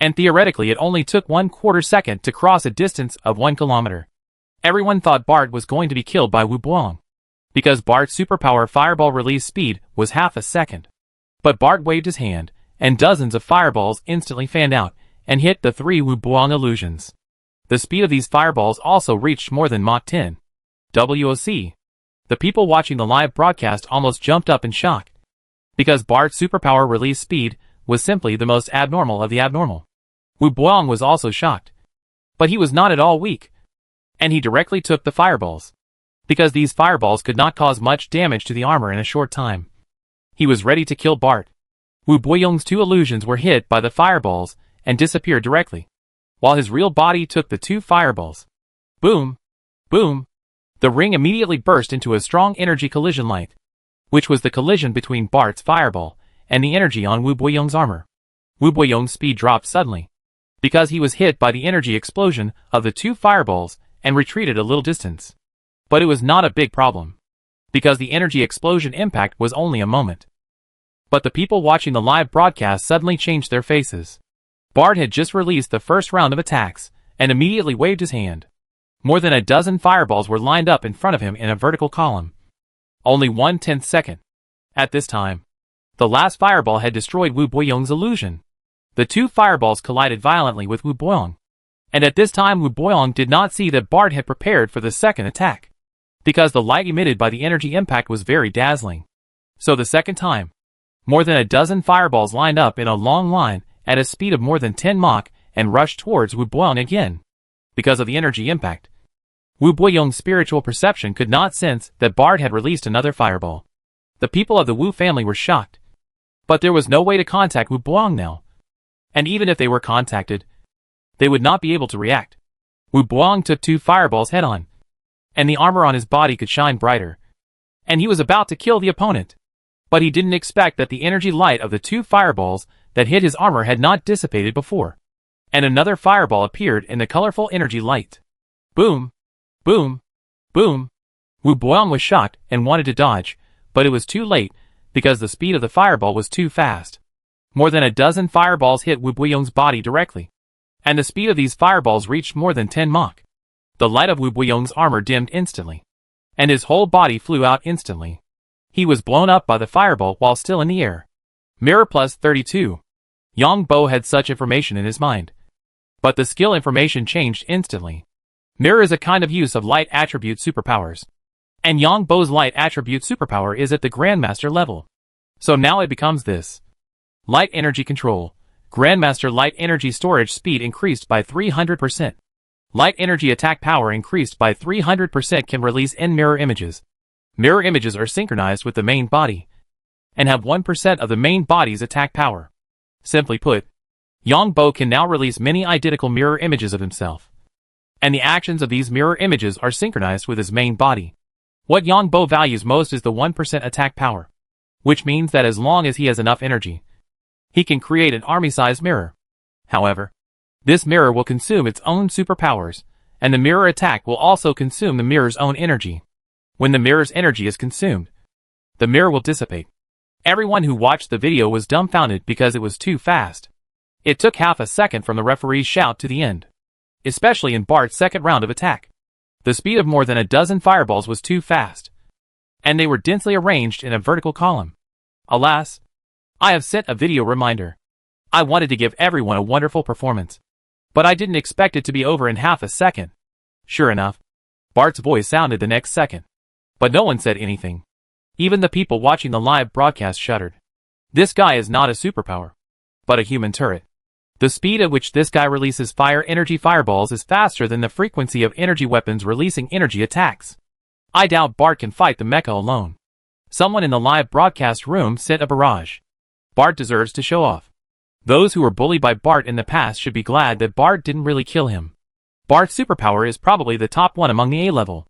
And theoretically it only took 1/4 second to cross a distance of 1 kilometer. Everyone thought Bart was going to be killed by Wu Boyong, because Bart's superpower fireball release speed was half a second. But Bart waved his hand, and dozens of fireballs instantly fanned out and hit the three Wu Boyong illusions. The speed of these fireballs also reached more than Mach 10. WOC. The people watching the live broadcast almost jumped up in shock, because Bart's superpower release speed was simply the most abnormal of the abnormal. Wu Boyong was also shocked. But he was not at all weak, and he directly took the fireballs, because these fireballs could not cause much damage to the armor in a short time. He was ready to kill Bart. Wu Boyong's two illusions were hit by the fireballs and disappeared directly, while his real body took the two fireballs. Boom! Boom! The ring immediately burst into a strong energy collision light, which was the collision between Bart's fireball and the energy on Wu Boyong's armor. Wu Boyong's speed dropped suddenly, because he was hit by the energy explosion of the two fireballs and retreated a little distance. But it was not a big problem, because the energy explosion impact was only a moment. But the people watching the live broadcast suddenly changed their faces. Bart had just released the first round of attacks, and immediately waved his hand. More than a dozen fireballs were lined up in front of him in a vertical column. Only 1/10 second. At this time, the last fireball had destroyed Wu Boyong's illusion. The two fireballs collided violently with Wu Boyong. And at this time Wu Boyong did not see that Bart had prepared for the second attack. because the light emitted by the energy impact was very dazzling. So the second time, more than a dozen fireballs lined up in a long line at a speed of more than 10 Mach and rushed towards Wu Builong again. Because of the energy impact, Wu Builong's spiritual perception could not sense that Bart had released another fireball. The people of the Wu family were shocked. But there was no way to contact Wu Builong now. And even if they were contacted, they would not be able to react. Wu Builong took 2 fireballs head-on, and the armor on his body could shine brighter. And he was about to kill the opponent. But he didn't expect that the energy light of the 2 fireballs that hit his armor had not dissipated before. And another fireball appeared in the colorful energy light. Boom! Boom! Boom! Wu Builong was shocked and wanted to dodge, but it was too late, because the speed of the fireball was too fast. More than a dozen fireballs hit Wu Builong's body directly, and the speed of these fireballs reached more than 10 Mach. The light of Wu Builong's armor dimmed instantly, and his whole body flew out instantly. He was blown up by the fireball while still in the air. Mirror plus 32. Yang Bo had such information in his mind. But the skill information changed instantly. Mirror is a kind of use of light attribute superpowers. And Yang Bo's light attribute superpower is at the Grandmaster level. So now it becomes this. Light energy control. Grandmaster light energy storage speed increased by 300%. Light energy attack power increased by 300%. Can release in-mirror images. Mirror images are synchronized with the main body and have 1% of the main body's attack power. Simply put, Yang Bo can now release many identical mirror images of himself. And the actions of these mirror images are synchronized with his main body. What Yang Bo values most is the 1% attack power, which means that as long as he has enough energy, he can create an army-sized mirror. However, this mirror will consume its own superpowers, and the mirror attack will also consume the mirror's own energy. When the mirror's energy is consumed, the mirror will dissipate. Everyone who watched the video was dumbfounded because it was too fast. It took half a second from the referee's shout to the end, especially in Bart's second round of attack. The speed of more than a dozen fireballs was too fast, and they were densely arranged in a vertical column. Alas, I have sent a video reminder. I wanted to give everyone a wonderful performance, but I didn't expect it to be over in half a second. Sure enough, Bart's voice sounded the next second, but no one said anything. Even the people watching the live broadcast shuddered. This guy is not a superpower, but a human turret. The speed at which this guy releases fire energy fireballs is faster than the frequency of energy weapons releasing energy attacks. I doubt Bart can fight the mecha alone. Someone in the live broadcast room sent a barrage. Bart deserves to show off. Those who were bullied by Bart in the past should be glad that Bart didn't really kill him. Bart's superpower is probably the top one among the A-level.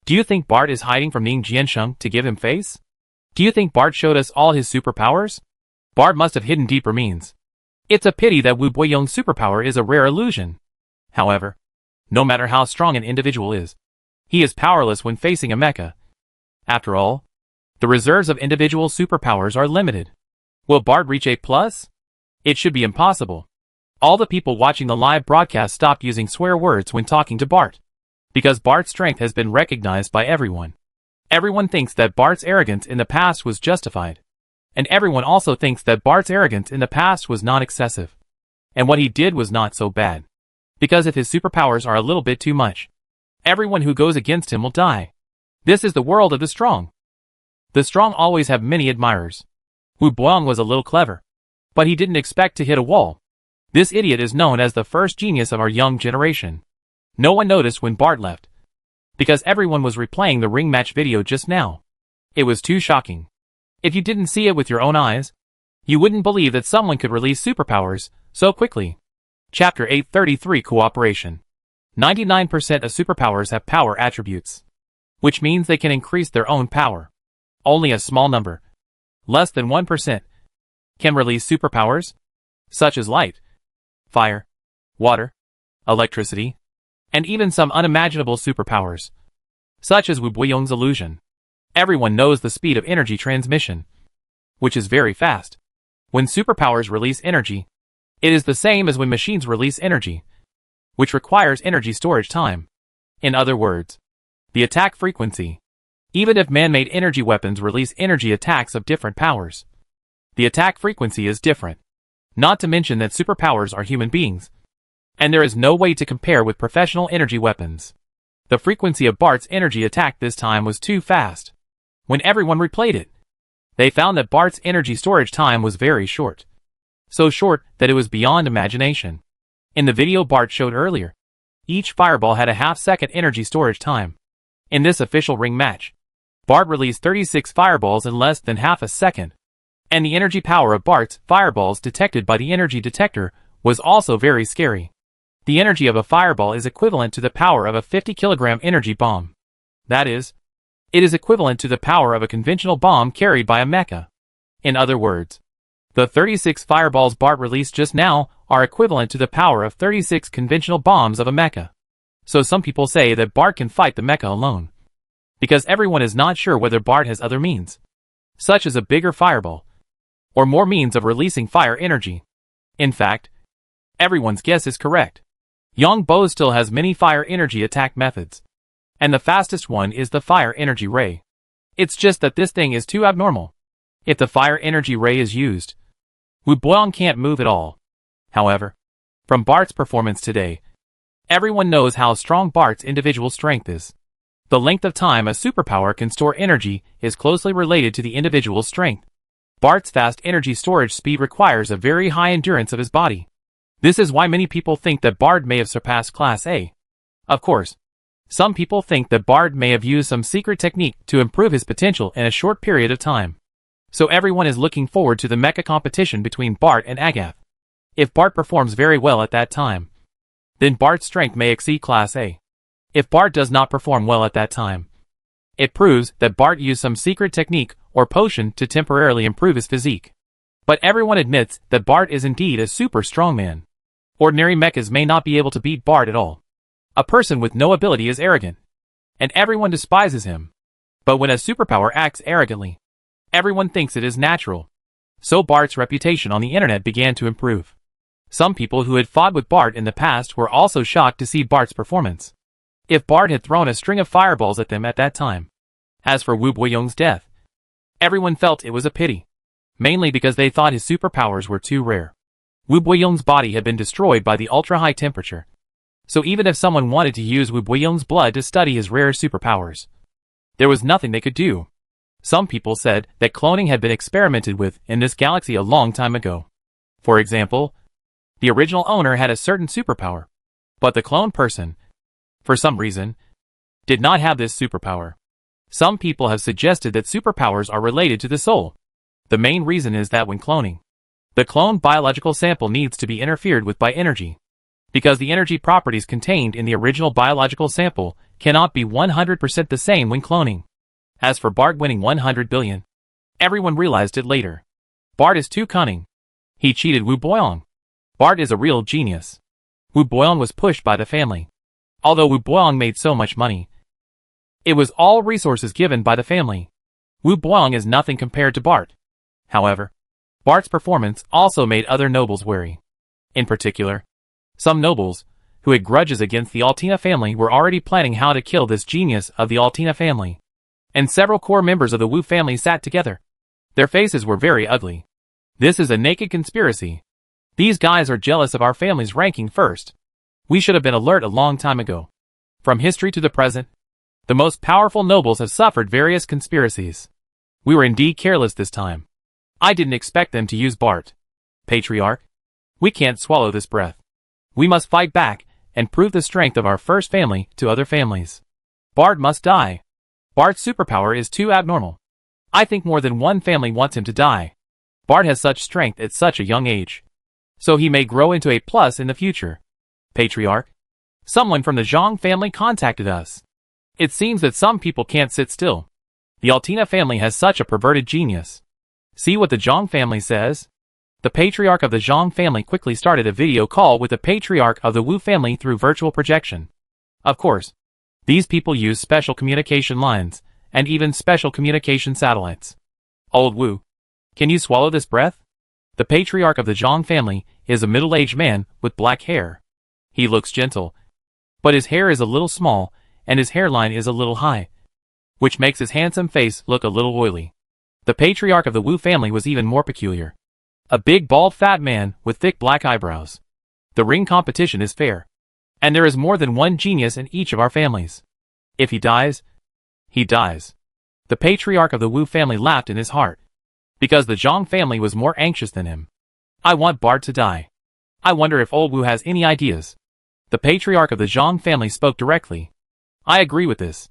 Do you think Bart is hiding from Ning Jiansheng to give him face? Do you think Bart showed us all his superpowers? Bart must have hidden deeper means. It's a pity that Wu Builong's superpower is a rare illusion. However, no matter how strong an individual is, he is powerless when facing a mecha. After all, the reserves of individual superpowers are limited. Will Bart reach A+? It should be impossible. All the people watching the live broadcast stopped using swear words when talking to Bart, because Bart's strength has been recognized by everyone. Everyone thinks that Bart's arrogance in the past was justified. And everyone also thinks that Bart's arrogance in the past was not excessive. And what he did was not so bad. Because if his superpowers are a little bit too much, everyone who goes against him will die. This is the world of the strong. The strong always have many admirers. Wu Builong was a little clever, but he didn't expect to hit a wall. This idiot is known as the first genius of our young generation. No one noticed when Bart left, because everyone was replaying the ring match video just now. It was too shocking. If you didn't see it with your own eyes, you wouldn't believe that someone could release superpowers so quickly. Chapter 833 Cooperation. 99% of superpowers have power attributes, which means they can increase their own power. Only a small number, less than 1%, can release superpowers, such as light, fire, water, electricity, and even some unimaginable superpowers, such as Wu Builong's illusion. Everyone knows the speed of energy transmission, which is very fast. When superpowers release energy, it is the same as when machines release energy, which requires energy storage time. In other words, the attack frequency. Even if man-made energy weapons release energy attacks of different powers, the attack frequency is different. Not to mention that superpowers are human beings, and there is no way to compare with professional energy weapons. The frequency of Bart's energy attack this time was too fast. When everyone replayed it, they found that Bart's energy storage time was very short. So short that it was beyond imagination. In the video Bart showed earlier, each fireball had a half-second energy storage time. In this official ring match, Bart released 36 fireballs in less than half a second. And the energy power of Bart's fireballs detected by the energy detector was also very scary. The energy of a fireball is equivalent to the power of a 50-kilogram energy bomb. That is, it is equivalent to the power of a conventional bomb carried by a mecha. In other words, the 36 fireballs Bart released just now are equivalent to the power of 36 conventional bombs of a mecha. So some people say that Bart can fight the mecha alone. Because everyone is not sure whether Bart has other means, such as a bigger fireball, or more means of releasing fire energy. In fact, everyone's guess is correct. Young Bo still has many fire energy attack methods. And the fastest one is the fire energy ray. It's just that this thing is too abnormal. If the fire energy ray is used, Wu Boyong can't move at all. However, from Bart's performance today, everyone knows how strong Bart's individual strength is. The length of time a superpower can store energy is closely related to the individual's strength. Bart's fast energy storage speed requires a very high endurance of his body. This is why many people think that Bart may have surpassed Class A. Of course, some people think that Bart may have used some secret technique to improve his potential in a short period of time. So everyone is looking forward to the mecha competition between Bart and Agath. If Bart performs very well at that time, then Bart's strength may exceed Class A. If Bart does not perform well at that time, it proves that Bart used some secret technique or potion to temporarily improve his physique. But everyone admits that Bart is indeed a super strong man. Ordinary mechas may not be able to beat Bart at all. A person with no ability is arrogant, and everyone despises him. But when a superpower acts arrogantly, everyone thinks it is natural. So Bart's reputation on the internet began to improve. Some people who had fought with Bart in the past were also shocked to see Bart's performance. If Bart had thrown a string of fireballs at them at that time. As for Wu Boyong's death, everyone felt it was a pity. Mainly because they thought his superpowers were too rare. Wu Boyong's body had been destroyed by the ultra-high temperature. So even if someone wanted to use Wu Boyong's blood to study his rare superpowers, there was nothing they could do. Some people said that cloning had been experimented with in this galaxy a long time ago. For example, the original owner had a certain superpower, but the clone person, for some reason, did not have this superpower. Some people have suggested that superpowers are related to the soul. The main reason is that when cloning, the cloned biological sample needs to be interfered with by energy, because the energy properties contained in the original biological sample cannot be 100% the same when cloning. As for Bart winning 100 billion, everyone realized it later. Bart is too cunning. He cheated Wu Boyong. Bart is a real genius. Wu Boyong was pushed by the family. Although Wu Boyong made so much money, it was all resources given by the family. Wu Boyong is nothing compared to Bart. However, Bart's performance also made other nobles wary. In particular, some nobles, who had grudges against the Altina family, were already planning how to kill this genius of the Altina family. And several core members of the Wu family sat together. Their faces were very ugly. This is a naked conspiracy. These guys are jealous of our family's ranking first. We should have been alert a long time ago. From history to the present, the most powerful nobles have suffered various conspiracies. We were indeed careless this time. I didn't expect them to use Bart. Patriarch, we can't swallow this breath. We must fight back and prove the strength of our first family to other families. Bart must die. Bart's superpower is too abnormal. I think more than one family wants him to die. Bart has such strength at such a young age. So he may grow into a plus in the future. Patriarch, someone from the Zhang family contacted us. It seems that some people can't sit still. The Altina family has such a perverted genius. See what the Zhang family says? The patriarch of the Zhang family quickly started a video call with the patriarch of the Wu family through virtual projection. Of course, these people use special communication lines, and even special communication satellites. Old Wu, can you swallow this breath? The patriarch of the Zhang family is a middle-aged man with black hair. He looks gentle, but his hair is a little small, and his hairline is a little high, which makes his handsome face look a little oily. The patriarch of the Wu family was even more peculiar. A big bald fat man with thick black eyebrows. The ring competition is fair, and there is more than one genius in each of our families. If he dies, he dies. The patriarch of the Wu family laughed in his heart, because the Zhang family was more anxious than him. I want Bart to die. I wonder if old Wu has any ideas. The patriarch of the Zhang family spoke directly. I agree with this.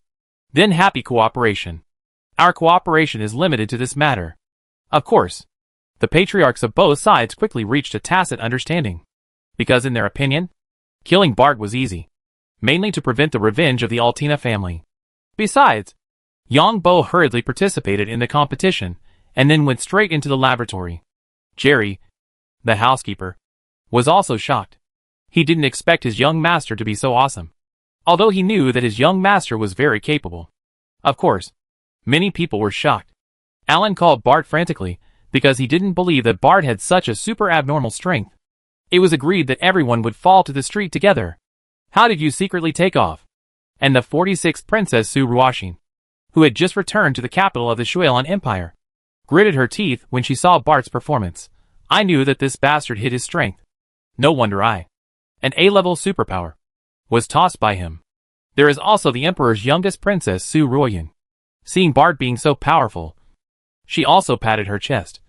Then happy cooperation. Our cooperation is limited to this matter. Of course. The patriarchs of both sides quickly reached a tacit understanding. Because in their opinion, killing Bart was easy. Mainly to prevent the revenge of the Altina family. Besides, Yang Bo hurriedly participated in the competition, and then went straight into the laboratory. Jerry, the housekeeper, was also shocked. He didn't expect his young master to be so awesome. Although he knew that his young master was very capable. Of course, many people were shocked. Alan called Bart frantically, because he didn't believe that Bart had such a super abnormal strength. It was agreed that everyone would fall to the street together. How did you secretly take off? And the 46th Princess Su Ruoxin, who had just returned to the capital of the Shuilan Empire, gritted her teeth when she saw Bart's performance. I knew that this bastard hid his strength. No wonder an A-level superpower, was tossed by him. There is also the Emperor's youngest princess Su Ruoyan. Seeing Bart being so powerful, she also patted her chest.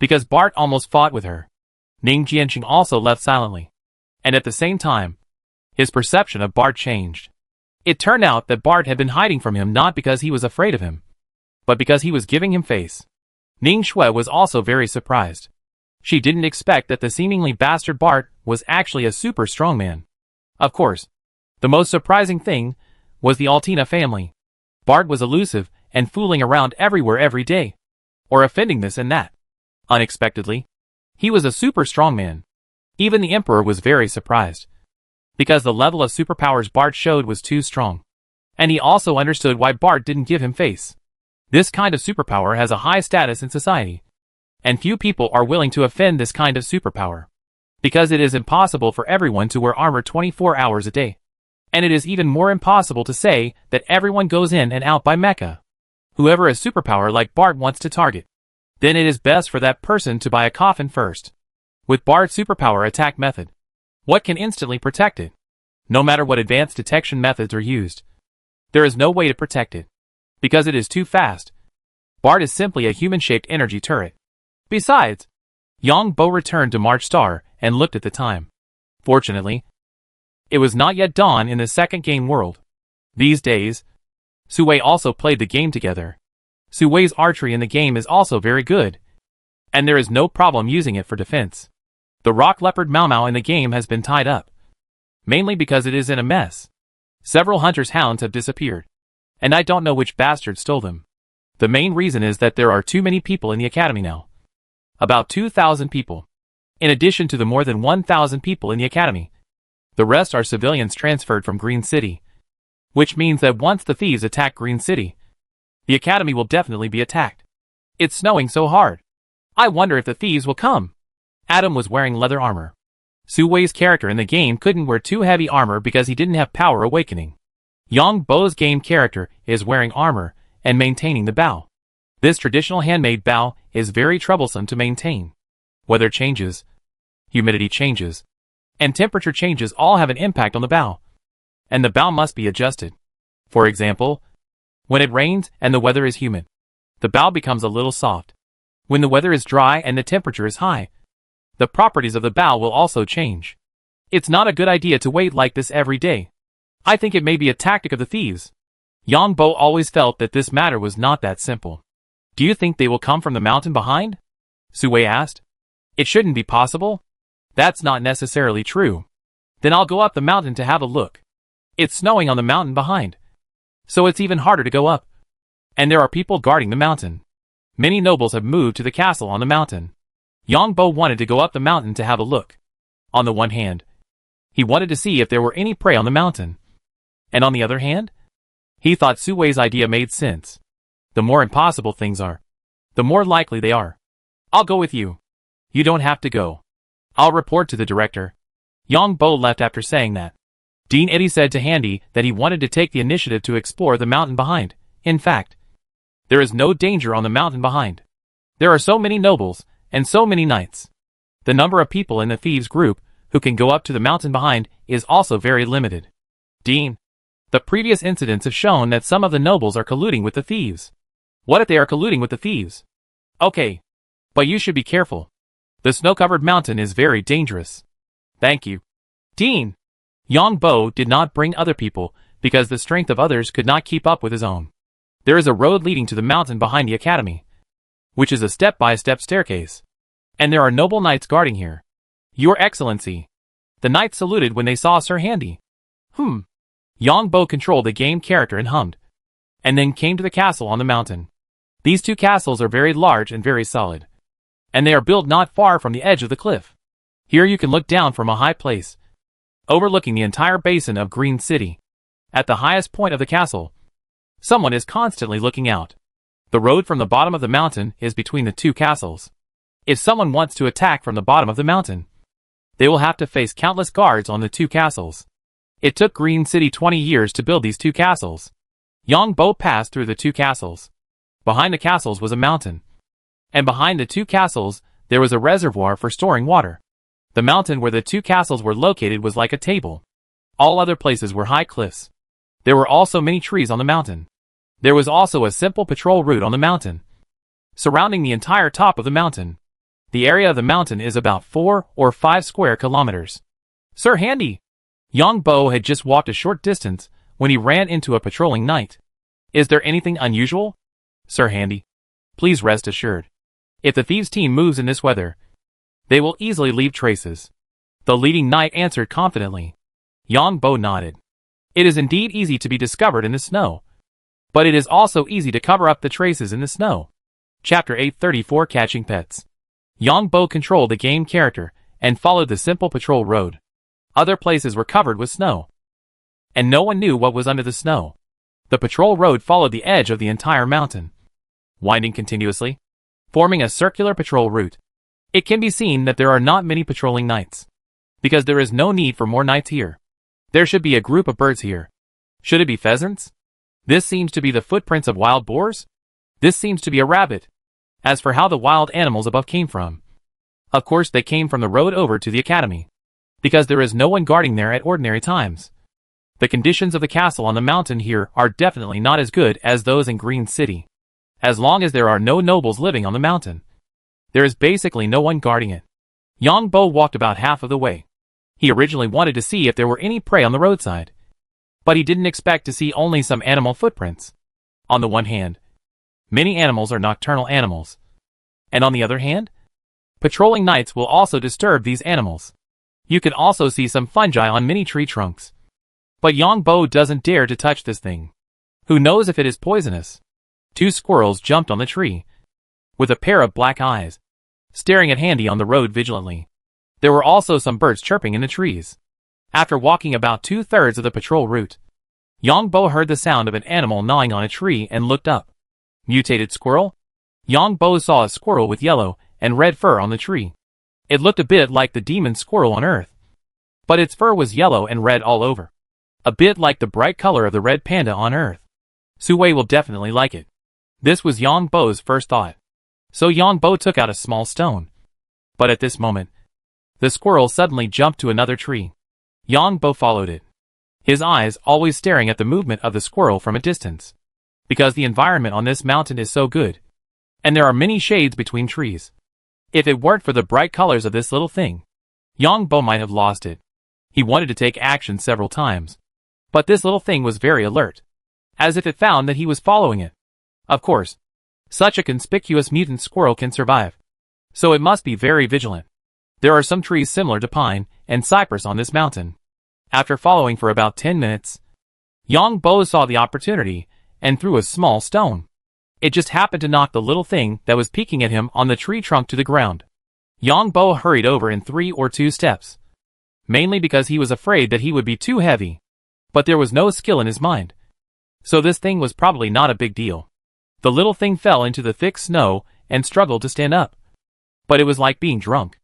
Because Bart almost fought with her. Ning Jianqing also left silently. And at the same time, his perception of Bart changed. It turned out that Bart had been hiding from him not because he was afraid of him, but because he was giving him face. Ning Shui was also very surprised. She didn't expect that the seemingly bastard Bart was actually a super strong man. Of course, the most surprising thing was the Altina family. Bart was elusive and fooling around everywhere every day, or offending this and that. Unexpectedly, he was a super strong man. Even the Emperor was very surprised, because the level of superpowers Bart showed was too strong. And he also understood why Bart didn't give him face. This kind of superpower has a high status in society, and few people are willing to offend this kind of superpower, because it is impossible for everyone to wear armor 24 hours a day. And it is even more impossible to say that everyone goes in and out by mecha. Whoever a superpower like Bart wants to target, then it is best for that person to buy a coffin first. With Bart's superpower attack method, what can instantly protect it? No matter what advanced detection methods are used, there is no way to protect it, because it is too fast. Bart is simply a human-shaped energy turret. Besides, Yang Bo returned to March Star and looked at the time. Fortunately, it was not yet dawn in the second game world. These days, Su Wei also played the game together. Su Wei's archery in the game is also very good, and there is no problem using it for defense. The rock leopard Mau Mau in the game has been tied up, mainly because it is in a mess. Several hunters' hounds have disappeared, and I don't know which bastard stole them. The main reason is that there are too many people in the academy now. About 2,000 people. In addition to the more than 1,000 people in the academy, the rest are civilians transferred from Green City. Which means that once the thieves attack Green City, the academy will definitely be attacked. It's snowing so hard. I wonder if the thieves will come. Adam was wearing leather armor. Su Wei's character in the game couldn't wear too heavy armor because he didn't have power awakening. Yang Bo's game character is wearing armor and maintaining the bow. This traditional handmade bow is very troublesome to maintain. Weather changes, humidity changes, and temperature changes all have an impact on the bow. And the bow must be adjusted. For example, when it rains and the weather is humid, the bow becomes a little soft. When the weather is dry and the temperature is high, the properties of the bow will also change. It's not a good idea to wait like this every day. I think it may be a tactic of the thieves. Yang Bo always felt that this matter was not that simple. Do you think they will come from the mountain behind? Su Wei asked. It shouldn't be possible. That's not necessarily true. Then I'll go up the mountain to have a look. It's snowing on the mountain behind, so it's even harder to go up. And there are people guarding the mountain. Many nobles have moved to the castle on the mountain. Yang Bo wanted to go up the mountain to have a look. On the one hand, he wanted to see if there were any prey on the mountain. And on the other hand, he thought Su Wei's idea made sense. The more impossible things are, the more likely they are. I'll go with you. You don't have to go. I'll report to the director. Yang Bo left after saying that. Dean Eddie said to Handy that he wanted to take the initiative to explore the mountain behind. In fact, there is no danger on the mountain behind. There are so many nobles and so many knights. The number of people in the thieves group who can go up to the mountain behind is also very limited. Dean, The previous incidents have shown that some of the nobles are colluding with the thieves. What if they are colluding with the thieves? Okay. But you should be careful. The snow-covered mountain is very dangerous. Thank you. Dean. Yang Bo did not bring other people because the strength of others could not keep up with his own. There is a road leading to the mountain behind the academy, which is a step-by-step staircase. And there are noble knights guarding here. Your Excellency. The knights saluted when they saw Sir Handy. Yang Bo controlled the game character and hummed. And then came to the castle on the mountain. These two castles are very large and very solid. And they are built not far from the edge of the cliff. Here you can look down from a high place, overlooking the entire basin of Green City. At the highest point of the castle, someone is constantly looking out. The road from the bottom of the mountain is between the two castles. If someone wants to attack from the bottom of the mountain, they will have to face countless guards on the two castles. It took Green City 20 years to build these two castles. Yang Bo passed through the two castles. Behind the castles was a mountain. And behind the two castles, there was a reservoir for storing water. The mountain where the two castles were located was like a table. All other places were high cliffs. There were also many trees on the mountain. There was also a simple patrol route on the mountain, surrounding the entire top of the mountain. The area of the mountain is about 4 or 5 square kilometers. Sir Handy! Yang Bo had just walked a short distance when he ran into a patrolling knight. Is there anything unusual? Sir Handy, please rest assured. If the thieves' team moves in this weather, they will easily leave traces. The leading knight answered confidently. Yang Bo nodded. It is indeed easy to be discovered in the snow. But it is also easy to cover up the traces in the snow. Chapter 834 Catching Pets. Yang Bo controlled the game character and followed the simple patrol road. Other places were covered with snow, and no one knew what was under the snow. The patrol road followed the edge of the entire mountain, winding continuously, forming a circular patrol route. It can be seen that there are not many patrolling knights, because there is no need for more knights here. There should be a group of birds here. Should it be pheasants? This seems to be the footprints of wild boars. This seems to be a rabbit. As for how the wild animals above came from, of course they came from the road over to the academy, because there is no one guarding there at ordinary times. The conditions of the castle on the mountain here are definitely not as good as those in Green City. As long as there are no nobles living on the mountain, there is basically no one guarding it. Yang Bo walked about half of the way. He originally wanted to see if there were any prey on the roadside, but he didn't expect to see only some animal footprints. On the one hand, many animals are nocturnal animals, and on the other hand, patrolling knights will also disturb these animals. You can also see some fungi on many tree trunks. But Yang Bo doesn't dare to touch this thing. Who knows if it is poisonous? 2 squirrels jumped on the tree, with a pair of black eyes, staring at Handy on the road vigilantly. There were also some birds chirping in the trees. After walking about 2/3 of the patrol route, Yang Bo heard the sound of an animal gnawing on a tree and looked up. Mutated squirrel? Yang Bo saw a squirrel with yellow and red fur on the tree. It looked a bit like the demon squirrel on Earth, but its fur was yellow and red all over. A bit like the bright color of the red panda on Earth. Sui will definitely like it. This was Yang Bo's first thought. So Yang Bo took out a small stone. But at this moment, the squirrel suddenly jumped to another tree. Yang Bo followed it, his eyes always staring at the movement of the squirrel from a distance. Because the environment on this mountain is so good, and there are many shades between trees. If it weren't for the bright colors of this little thing, Yang Bo might have lost it. He wanted to take action several times, but this little thing was very alert, as if it found that he was following it. Of course, such a conspicuous mutant squirrel can survive, so it must be very vigilant. There are some trees similar to pine and cypress on this mountain. After following for about 10 minutes, Yang Bo saw the opportunity and threw a small stone. It just happened to knock the little thing that was peeking at him on the tree trunk to the ground. Yang Bo hurried over in 3 or 2 steps, mainly because he was afraid that he would be too heavy. But there was no skill in his mind, so this thing was probably not a big deal. The little thing fell into the thick snow and struggled to stand up. But it was like being drunk.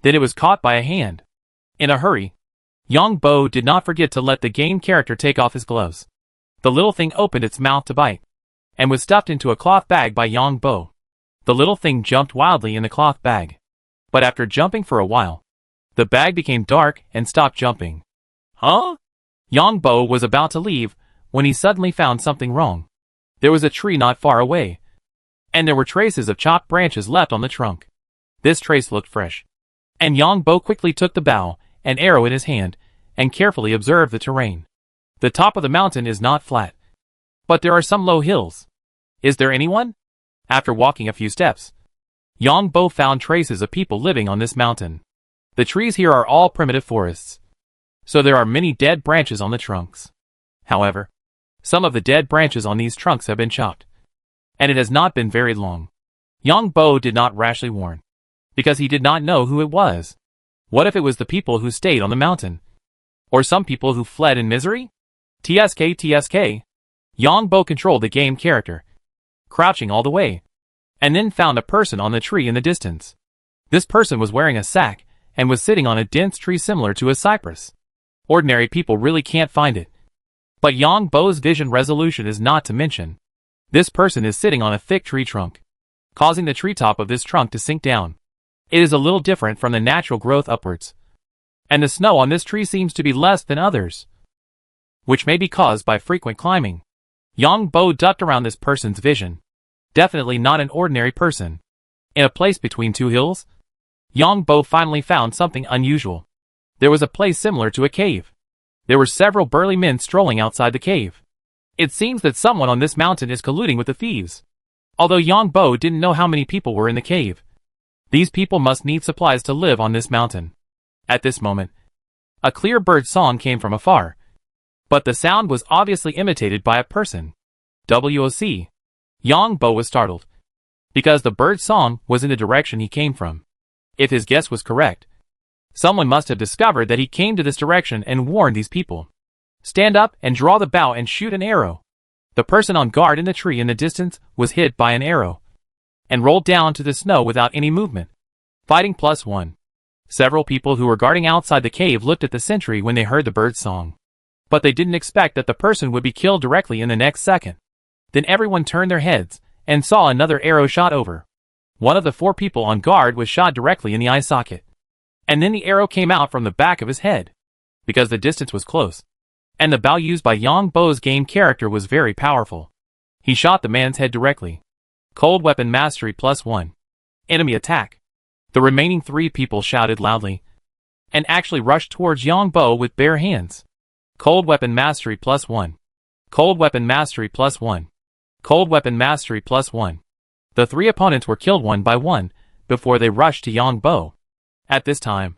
Then it was caught by a hand. In a hurry, Yang Bo did not forget to let the game character take off his gloves. The little thing opened its mouth to bite, and was stuffed into a cloth bag by Yang Bo. The little thing jumped wildly in the cloth bag. But after jumping for a while, the bag became dark and stopped jumping. Huh? Yang Bo was about to leave when he suddenly found something wrong. There was a tree not far away, and there were traces of chopped branches left on the trunk. This trace looked fresh, and Yongbo quickly took the bow and arrow in his hand and carefully observed the terrain. The top of the mountain is not flat, but there are some low hills. Is there anyone? After walking a few steps, Yongbo found traces of people living on this mountain. The trees here are all primitive forests, so there are many dead branches on the trunks. However, some of the dead branches on these trunks have been chopped, and it has not been very long. Yongbo did not rashly warn, because he did not know who it was. What if it was the people who stayed on the mountain? Or some people who fled in misery? TSK. Yongbo controlled the game character, crouching all the way, and then found a person on the tree in the distance. This person was wearing a sack and was sitting on a dense tree similar to a cypress. Ordinary people really can't find it. But Yongbo's vision resolution is not to mention. This person is sitting on a thick tree trunk, causing the treetop of this trunk to sink down. It is a little different from the natural growth upwards, and the snow on this tree seems to be less than others, which may be caused by frequent climbing. Yongbo ducked around this person's vision. Definitely not an ordinary person. In a place between two hills, Yongbo finally found something unusual. There was a place similar to a cave. There were several burly men strolling outside the cave. It seems that someone on this mountain is colluding with the thieves. Although Yongbo didn't know how many people were in the cave, these people must need supplies to live on this mountain. At this moment, a clear bird song came from afar, but the sound was obviously imitated by a person. WOC. Yongbo was startled, because the bird's song was in the direction he came from. If his guess was correct, someone must have discovered that he came to this direction and warned these people. Stand up and draw the bow and shoot an arrow. The person on guard in the tree in the distance was hit by an arrow and rolled down to the snow without any movement. Fighting +1. Several people who were guarding outside the cave looked at the sentry when they heard the bird's song, but they didn't expect that the person would be killed directly in the next second. Then everyone turned their heads and saw another arrow shot over. One of the 4 people on guard was shot directly in the eye socket, and then the arrow came out from the back of his head, because the distance was close, and the bow used by Yongbo's game character was very powerful. He shot the man's head directly. Cold weapon mastery +1. Enemy attack. The remaining 3 people shouted loudly, and actually rushed towards Yongbo with bare hands. Cold weapon mastery +1. Cold weapon mastery +1. Cold weapon mastery +1. The 3 opponents were killed one by one before they rushed to Yongbo. At this time,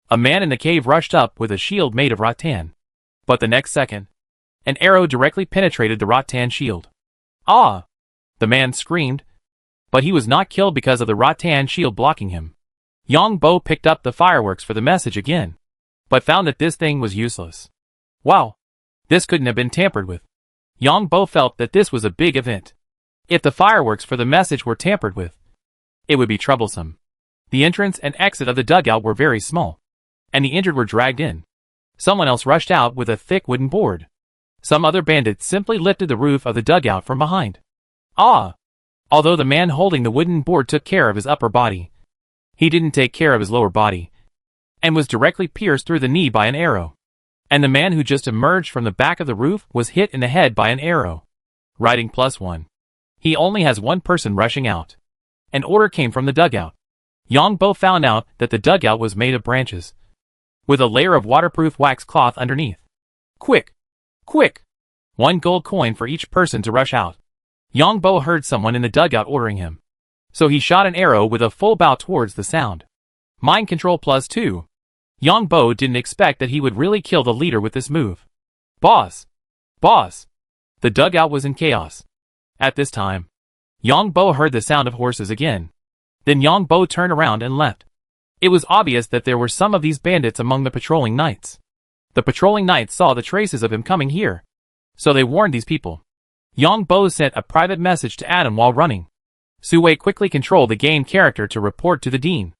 a man in the cave rushed up with a shield made of rattan. But the next second, an arrow directly penetrated the rattan shield. Ah! The man screamed, but he was not killed because of the rattan shield blocking him. Yongbo picked up the fireworks for the message again, but found that this thing was useless. Wow! This couldn't have been tampered with. Yongbo felt that this was a big event. If the fireworks for the message were tampered with, it would be troublesome. The entrance and exit of the dugout were very small, and the injured were dragged in. Someone else rushed out with a thick wooden board. Some other bandits simply lifted the roof of the dugout from behind. Ah! Although the man holding the wooden board took care of his upper body, he didn't take care of his lower body, and was directly pierced through the knee by an arrow. And the man who just emerged from the back of the roof was hit in the head by an arrow. Riding +1. He only has 1 person rushing out. An order came from the dugout. Yongbo found out that the dugout was made of branches, with a layer of waterproof wax cloth underneath. Quick! Quick! 1 gold coin for each person to rush out. Yongbo heard someone in the dugout ordering him, so he shot an arrow with a full bow towards the sound. Mind control +2. Yongbo didn't expect that he would really kill the leader with this move. Boss! Boss! The dugout was in chaos. At this time, Yongbo heard the sound of horses again. Then Yongbo turned around and left. It was obvious that there were some of these bandits among the patrolling knights. The patrolling knights saw the traces of him coming here, so they warned these people. Yongbo sent a private message to Adam while running. Sue quickly controlled the game character to report to the Dean.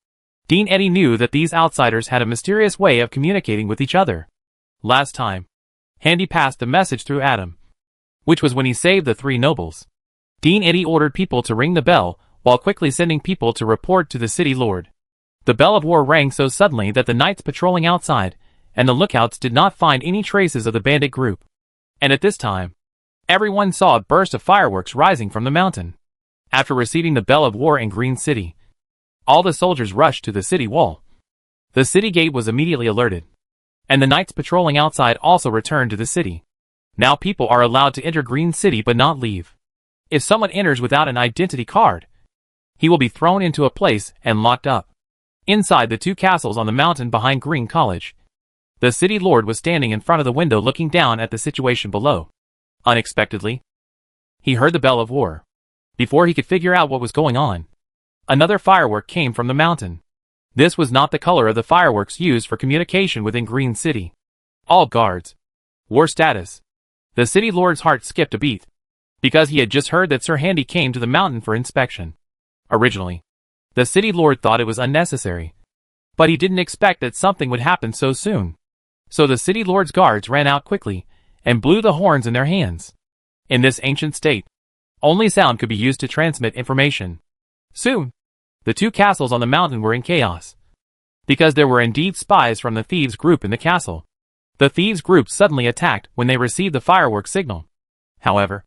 Dean Eddie knew that these outsiders had a mysterious way of communicating with each other. Last time, Handy passed the message through Adam, which was when he saved the 3 nobles. Dean Eddie ordered people to ring the bell, while quickly sending people to report to the city lord. The bell of war rang so suddenly that the knights patrolling outside and the lookouts did not find any traces of the bandit group. And at this time, Everyone saw a burst of fireworks rising from the mountain. After receiving the bell of war in Green City, all the soldiers rushed to the city wall. The city gate was immediately alerted, and the knights patrolling outside also returned to the city. Now people are allowed to enter Green City but not leave. If someone enters without an identity card, he will be thrown into a place and locked up. Inside the two castles on the mountain behind Green College, the city lord was standing in front of the window looking down at the situation below. Unexpectedly, he heard the bell of war. Before he could figure out what was going on, another firework came from the mountain. This was not the color of the fireworks used for communication within Green City. All guards. War status. The city lord's heart skipped a beat, because he had just heard that Sir Handy came to the mountain for inspection. Originally, the city lord thought it was unnecessary, but he didn't expect that something would happen so soon. So the city lord's guards ran out quickly and blew the horns in their hands. In this ancient state, only sound could be used to transmit information. Soon, the two castles on the mountain were in chaos, because there were indeed spies from the thieves group in the castle. The thieves group suddenly attacked when they received the fireworks signal. However,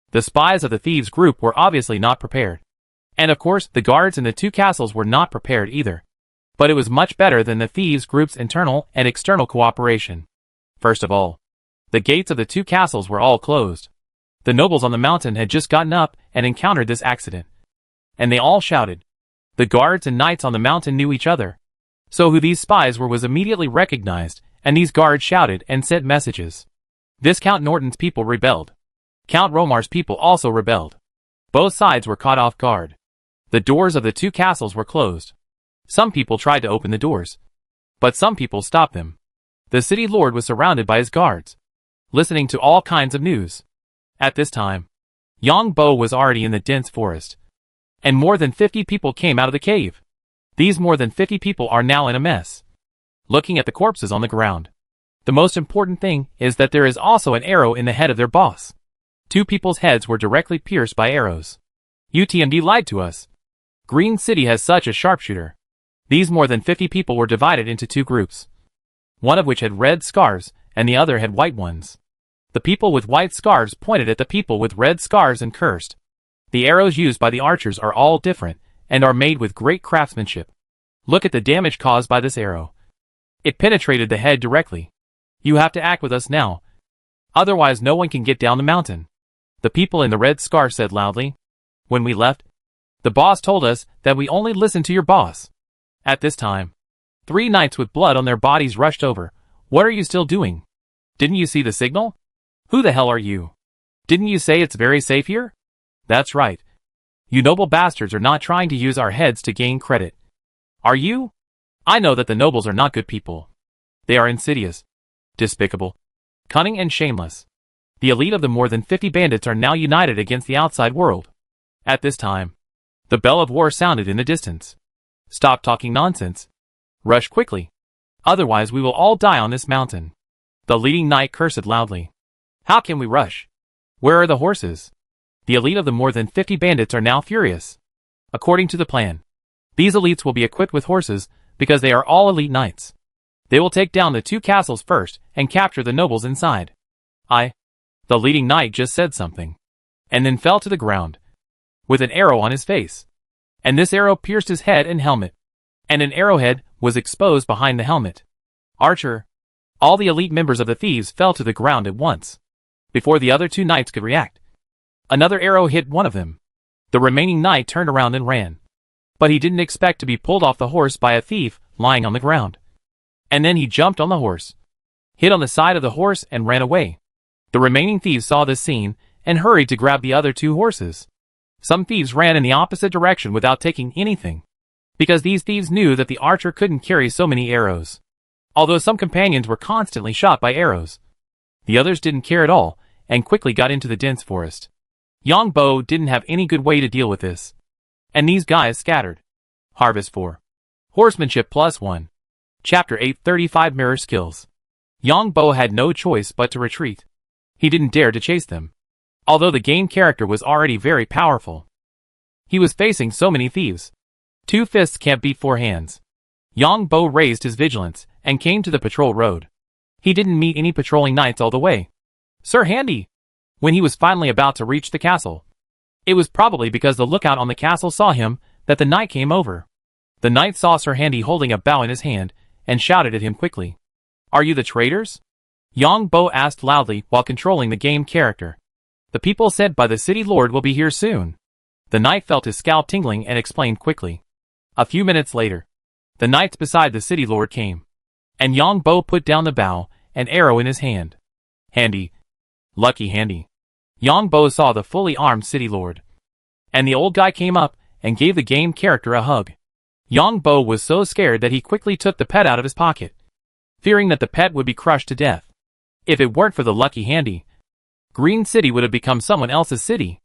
the spies of the thieves group were obviously not prepared. And of course, the guards in the two castles were not prepared either. But it was much better than the thieves group's internal and external cooperation. First of all, the gates of the two castles were all closed. The nobles on the mountain had just gotten up and encountered this accident, and they all shouted. The guards and knights on the mountain knew each other, so who these spies were was immediately recognized, and these guards shouted and sent messages. This Count Norton's people rebelled. Count Romar's people also rebelled. Both sides were caught off guard. The doors of the two castles were closed. Some people tried to open the doors, but some people stopped them. The city lord was surrounded by his guards, listening to all kinds of news. At this time, Yang Bo was already in the dense forest, and more than 50 people came out of the cave. These more than 50 people are now in a mess, looking at the corpses on the ground. The most important thing is that there is also an arrow in the head of their boss. Two people's heads were directly pierced by arrows. UTMD lied to us. Green City has such a sharpshooter. These more than 50 people were divided into two groups, one of which had red scarves and the other had white ones. The people with white scarves pointed at the people with red scarves and cursed. The arrows used by the archers are all different and are made with great craftsmanship. Look at the damage caused by this arrow. It penetrated the head directly. You have to act with us now, otherwise no one can get down the mountain. The people in the red scarf said loudly. When we left, the boss told us that we only listen to your boss. At this time, 3 knights with blood on their bodies rushed over. What are you still doing? Didn't you see the signal? Who the hell are you? Didn't you say it's very safe here? That's right. You noble bastards are not trying to use our heads to gain credit. Are you? I know that the nobles are not good people. They are insidious, despicable, cunning and shameless. The elite of the more than 50 bandits are now united against the outside world. At this time, the bell of war sounded in the distance. Stop talking nonsense. Rush quickly. Otherwise we will all die on this mountain. The leading knight cursed loudly. How can we rush? Where are the horses? The elite of the more than 50 bandits are now furious. According to the plan, these elites will be equipped with horses because they are all elite knights. They will take down the two castles first and capture the nobles inside. The leading knight just said something, and then fell to the ground, with an arrow on his face. And this arrow pierced his head and helmet, and an arrowhead was exposed behind the helmet. Archer! All the elite members of the thieves fell to the ground at once, before the other 2 knights could react. Another arrow hit one of them. The remaining knight turned around and ran. But he didn't expect to be pulled off the horse by a thief lying on the ground. And then he jumped on the horse, hit on the side of the horse and ran away. The remaining thieves saw this scene and hurried to grab the other 2 horses. Some thieves ran in the opposite direction without taking anything, because these thieves knew that the archer couldn't carry so many arrows. Although some companions were constantly shot by arrows, the others didn't care at all and quickly got into the dense forest. Yang Bo didn't have any good way to deal with this, and these guys scattered. Harvest 4. Horsemanship +1. Chapter 8 35 Mirror Skills. Yang Bo had no choice but to retreat. He didn't dare to chase them, although the game character was already very powerful. He was facing so many thieves. 2 fists can't beat 4 hands. Yang Bo raised his vigilance and came to the patrol road. He didn't meet any patrolling knights all the way. Sir Handy! when he was finally about to reach the castle. It was probably because the lookout on the castle saw him that the knight came over. The knight saw Sir Handy holding a bow in his hand and shouted at him quickly. "Are you the traitors?" Yang Bo asked loudly while controlling the game character. "The people sent by the city lord will be here soon." The knight felt his scalp tingling and explained quickly. A few minutes later, the knights beside the city lord came, and Yang Bo put down the bow, an arrow in his hand. Handy. Lucky Handy. Yang Bo saw the fully armed city lord, and the old guy came up and gave the game character a hug. Yang Bo was so scared that he quickly took the pet out of his pocket, fearing that the pet would be crushed to death. If it weren't for the Lucky Handy, Green City would have become someone else's city.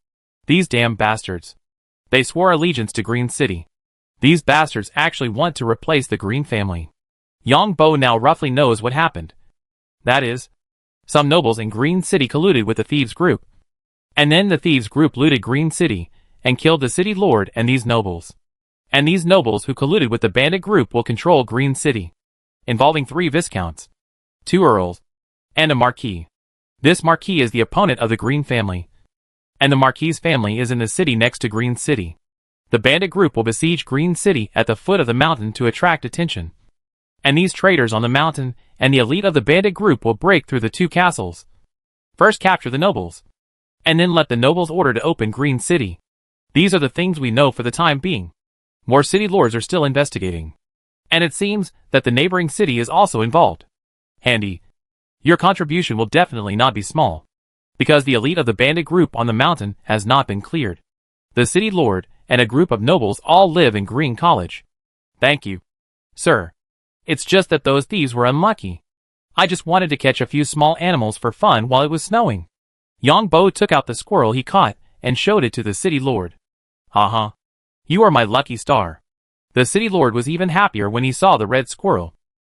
These damn bastards. They swore allegiance to Green City. These bastards actually want to replace the Green family. Yang Bo now roughly knows what happened. That is, some nobles in Green City colluded with the thieves group. And then the thieves group looted Green City and killed the city lord and these nobles. And these nobles who colluded with the bandit group will control Green City, involving 3 viscounts, 2 earls, and a marquis. This marquis is the opponent of the Green family, and the marquis's family is in the city next to Green City. The bandit group will besiege Green City at the foot of the mountain to attract attention. And these traitors on the mountain and the elite of the bandit group will break through the 2 castles. First capture the nobles, and then let the nobles order to open Green City. These are the things we know for the time being. More city lords are still investigating, and it seems that the neighboring city is also involved. Handy. Your contribution will definitely not be small, because the elite of the bandit group on the mountain has not been cleared. The city lord and a group of nobles all live in Green College. Thank you, sir. It's just that those thieves were unlucky. I just wanted to catch a few small animals for fun while it was snowing. Yang Bo took out the squirrel he caught and showed it to the city lord. Haha. You are my lucky star. The city lord was even happier when he saw the red squirrel.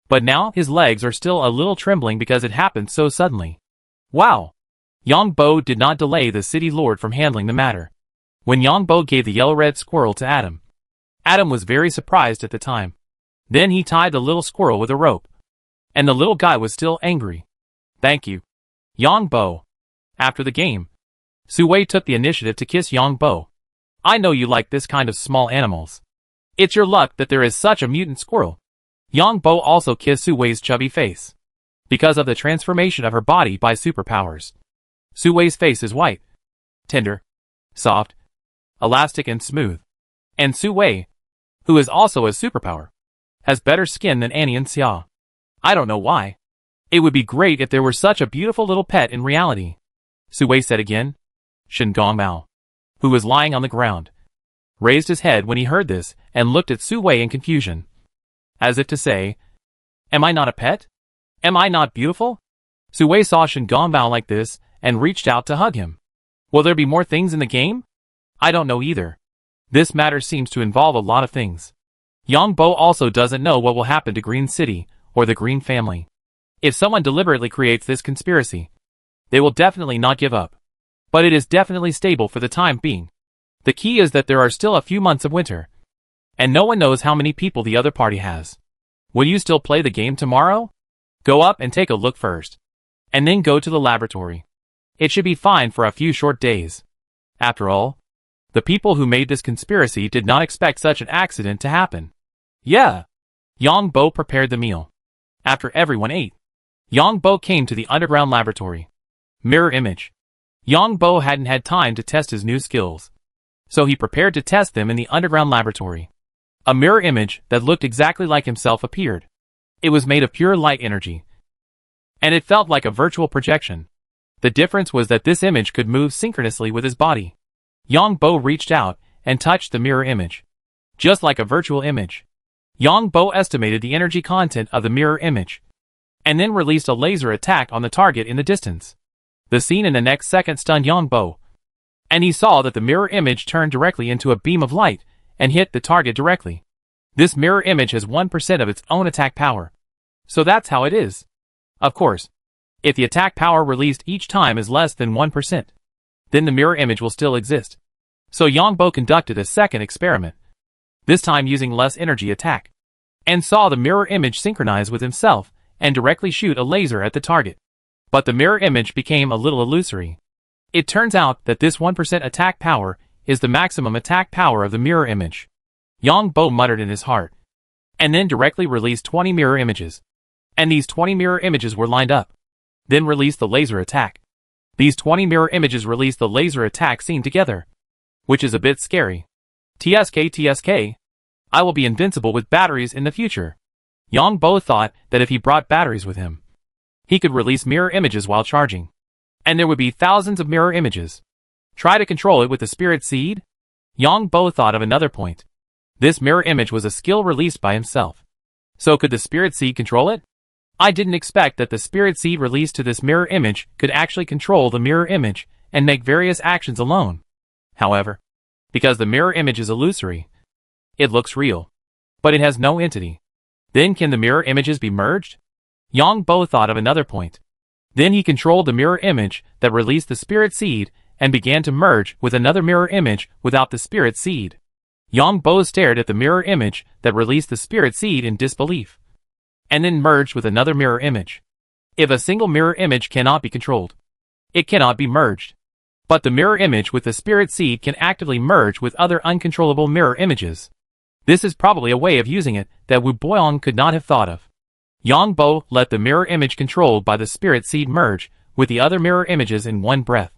But now his legs are still a little trembling because it happened so suddenly. Wow! Yang Bo did not delay the city lord from handling the matter. When Yang Bo gave the yellow-red squirrel to Adam, Adam was very surprised at the time. Then he tied the little squirrel with a rope. And the little guy was still angry. Thank you, Yang Bo. After the game, Su Wei took the initiative to kiss Yang Bo. I know you like this kind of small animals. It's your luck that there is such a mutant squirrel. Yang Bo also kissed Su Wei's chubby face, because of the transformation of her body by superpowers. Su Wei's face is white, tender, soft, elastic and smooth. And Su Wei, who is also a superpower, has better skin than Annie and Xia. I don't know why. It would be great if there were such a beautiful little pet in reality. Su Wei said again. Shen Gongmao, who was lying on the ground, raised his head when he heard this and looked at Su Wei in confusion, as if to say, am I not a pet? Am I not beautiful? Su Wei saw Shen Gongmao like this and reached out to hug him. Will there be more things in the game? I don't know either. This matter seems to involve a lot of things. Yang Bo also doesn't know what will happen to Green City or the Green family. If someone deliberately creates this conspiracy, they will definitely not give up. But it is definitely stable for the time being. The key is that there are still a few months of winter, and no one knows how many people the other party has. Will you still play the game tomorrow? Go up and take a look first, and then go to the laboratory. It should be fine for a few short days. After all, the people who made this conspiracy did not expect such an accident to happen. Yeah. Yang Bo prepared the meal. After everyone ate, Yang Bo came to the underground laboratory. Mirror image. Yang Bo hadn't had time to test his new skills, so he prepared to test them in the underground laboratory. A mirror image that looked exactly like himself appeared. It was made of pure light energy, and it felt like a virtual projection. The difference was that this image could move synchronously with his body. Yang Bo reached out and touched the mirror image, just like a virtual image. Yang Bo estimated the energy content of the mirror image, and then released a laser attack on the target in the distance. The scene in the next second stunned Yang Bo, and he saw that the mirror image turned directly into a beam of light and hit the target directly. This mirror image has 1% of its own attack power, so that's how it is. Of course, if the attack power released each time is less than 1%, then the mirror image will still exist. So Yang Bo conducted a second experiment, this time using less energy attack, and saw the mirror image synchronize with himself and directly shoot a laser at the target. But the mirror image became a little illusory. It turns out that this 1% attack power is the maximum attack power of the mirror image. Yang Bo muttered in his heart, and then directly released 20 mirror images. And these 20 mirror images were lined up. Then released the laser attack. These 20 mirror images released the laser attack scene together, which is a bit scary. TSK, I will be invincible with batteries in the future. Yang Bo thought that if he brought batteries with him, he could release mirror images while charging. And there would be thousands of mirror images. Try to control it with the spirit seed? Yang Bo thought of another point. This mirror image was a skill released by himself. So could the spirit seed control it? I didn't expect that the spirit seed released to this mirror image could actually control the mirror image and make various actions alone. However, because the mirror image is illusory, it looks real, but it has no entity. Then can the mirror images be merged? Yang Bo thought of another point. Then he controlled the mirror image that released the spirit seed and began to merge with another mirror image without the spirit seed. Yang Bo stared at the mirror image that released the spirit seed in disbelief, and then merged with another mirror image. If a single mirror image cannot be controlled, it cannot be merged. But the mirror image with the spirit seed can actively merge with other uncontrollable mirror images. This is probably a way of using it that Wu Boyong could not have thought of. Yang Bo let the mirror image controlled by the spirit seed merge with the other mirror images in one breath.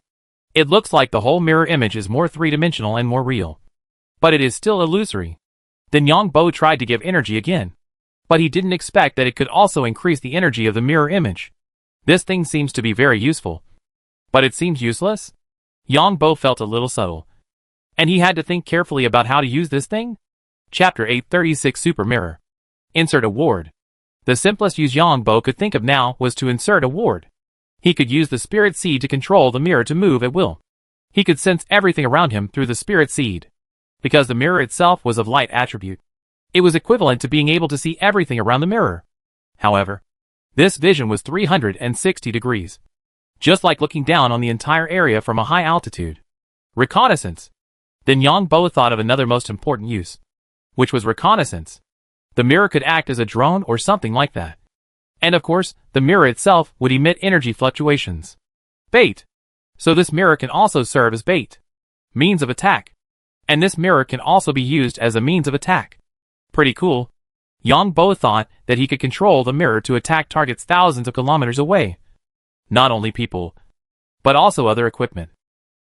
It looks like the whole mirror image is more three-dimensional and more real. But it is still illusory. Then Yang Bo tried to give energy again. But he didn't expect that it could also increase the energy of the mirror image. This thing seems to be very useful. But it seems useless? Yang Bo felt a little subtle. And he had to think carefully about how to use this thing? Chapter 836 Super Mirror. Insert a ward. The simplest use Yang Bo could think of now was to insert a ward. He could use the spirit seed to control the mirror to move at will. He could sense everything around him through the spirit seed. Because the mirror itself was of light attribute, it was equivalent to being able to see everything around the mirror. However, this vision was 360 degrees. Just like looking down on the entire area from a high altitude. Reconnaissance. Then Yang Bo thought of another most important use, which was reconnaissance. The mirror could act as a drone or something like that. And of course, the mirror itself would emit energy fluctuations. Bait. So this mirror can also serve as bait. Means of attack. And this mirror can also be used as a means of attack. Pretty cool. Yang Bo thought that he could control the mirror to attack targets thousands of kilometers away. Not only people, but also other equipment.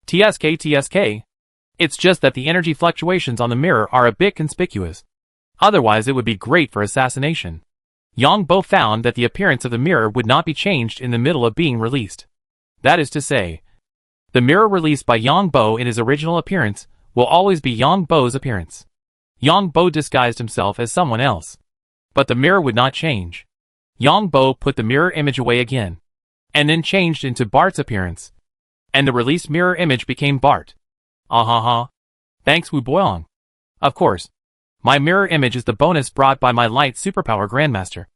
TSK. It's just that the energy fluctuations on the mirror are a bit conspicuous. Otherwise it would be great for assassination. Yang Bo found that the appearance of the mirror would not be changed in the middle of being released. That is to say, the mirror released by Yang Bo in his original appearance will always be Yang Bo's appearance. Yang Bo disguised himself as someone else. But the mirror would not change. Yang Bo put the mirror image away again, and then changed into Bart's appearance. And the released mirror image became Bart. Thanks Wu Boyong. Of course. My mirror image is the bonus brought by my light superpower Grandmaster.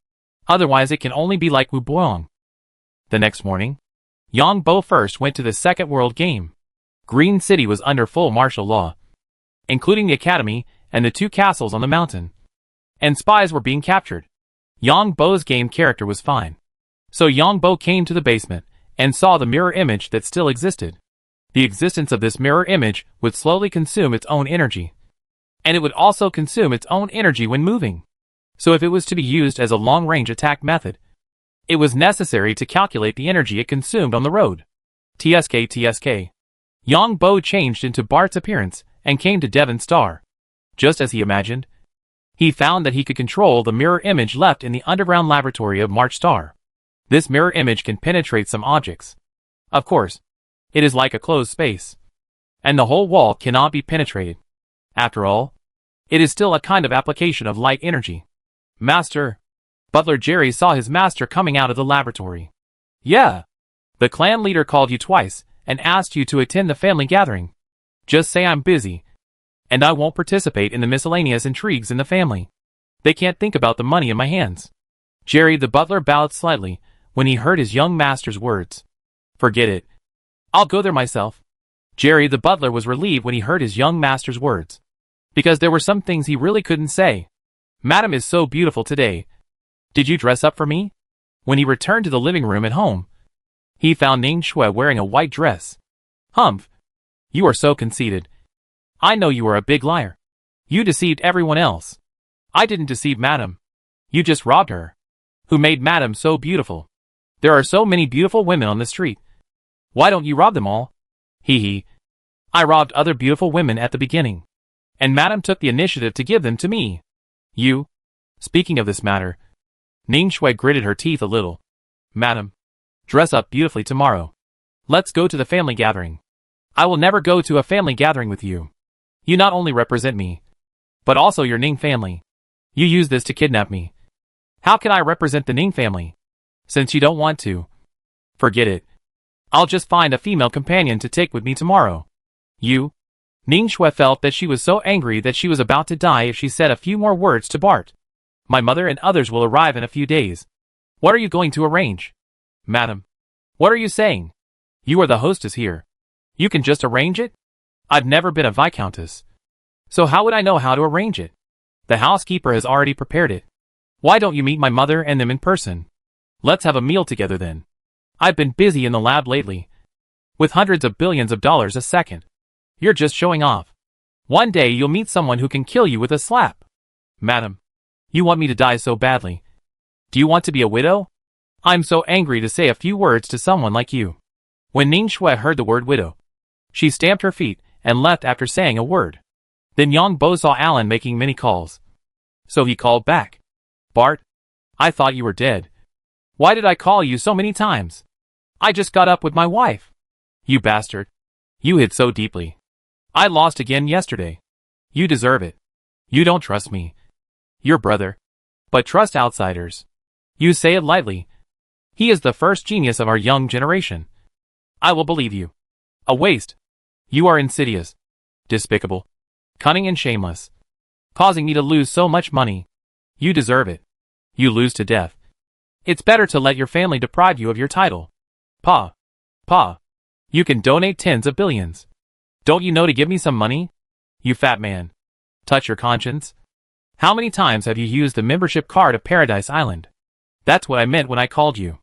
Otherwise it can only be like Wu Boyong. The next morning, Yang Bo first went to the second world game. Green City was under full martial law, including the academy and the 2 castles on the mountain. And spies were being captured. Yang Bo's game character was fine. So Yang Bo came to the basement and saw the mirror image that still existed. The existence of this mirror image would slowly consume its own energy. And it would also consume its own energy when moving. So if it was to be used as a long-range attack method, it was necessary to calculate the energy it consumed on the road. TSK. Yang Bo changed into Bart's appearance and came to Devon Star. Just as he imagined, he found that he could control the mirror image left in the underground laboratory of March Star. This mirror image can penetrate some objects. Of course, it is like a closed space, and the whole wall cannot be penetrated. After all, it is still a kind of application of light energy. Master. Butler Jerry saw his master coming out of the laboratory. Yeah. The clan leader called you twice and asked you to attend the family gathering. Just say I'm busy, and I won't participate in the miscellaneous intrigues in the family. They can't think about the money in my hands. Jerry the butler bowed slightly when he heard his young master's words. Forget it. I'll go there myself. Jerry the butler was relieved when he heard his young master's words, because there were some things he really couldn't say. Madam is so beautiful today. Did you dress up for me? When he returned to the living room at home, he found Ning Shui wearing a white dress. Humph. You are so conceited. I know you are a big liar. You deceived everyone else. I didn't deceive Madam. You just robbed her. Who made Madam so beautiful? There are so many beautiful women on the street. Why don't you rob them all? Hee hee. I robbed other beautiful women at the beginning. And Madam took the initiative to give them to me. You? Speaking of this matter, Ning Shui gritted her teeth a little. Madam, dress up beautifully tomorrow. Let's go to the family gathering. I will never go to a family gathering with you. You not only represent me, but also your Ning family. You use this to kidnap me. How can I represent the Ning family? Since you don't want to. Forget it. I'll just find a female companion to take with me tomorrow. You? Ning Shui felt that she was so angry that she was about to die if she said a few more words to Bart. My mother and others will arrive in a few days. What are you going to arrange? Madam. What are you saying? You are the hostess here. You can just arrange it? I've never been a viscountess. So how would I know how to arrange it? The housekeeper has already prepared it. Why don't you meet my mother and them in person? Let's have a meal together then. I've been busy in the lab lately. With hundreds of billions of dollars a second. You're just showing off. One day you'll meet someone who can kill you with a slap. Madam. You want me to die so badly. Do you want to be a widow? I'm so angry to say a few words to someone like you. When Ning Shui heard the word widow, she stamped her feet and left after saying a word. Then Yang Bo saw Alan making many calls. So he called back. Bart, I thought you were dead. Why did I call you so many times? I just got up with my wife. You bastard. You hid so deeply. I lost again yesterday. You deserve it. You don't trust me. Your brother. But trust outsiders. You say it lightly. He is the first genius of our young generation. I will believe you. A waste. You are insidious. Despicable. Cunning and shameless. Causing me to lose so much money. You deserve it. You lose to death. It's better to let your family deprive you of your title. Pa. You can donate tens of billions. Don't you know to give me some money? You fat man. Touch your conscience. How many times have you used the membership card of Paradise Island? That's what I meant when I called you.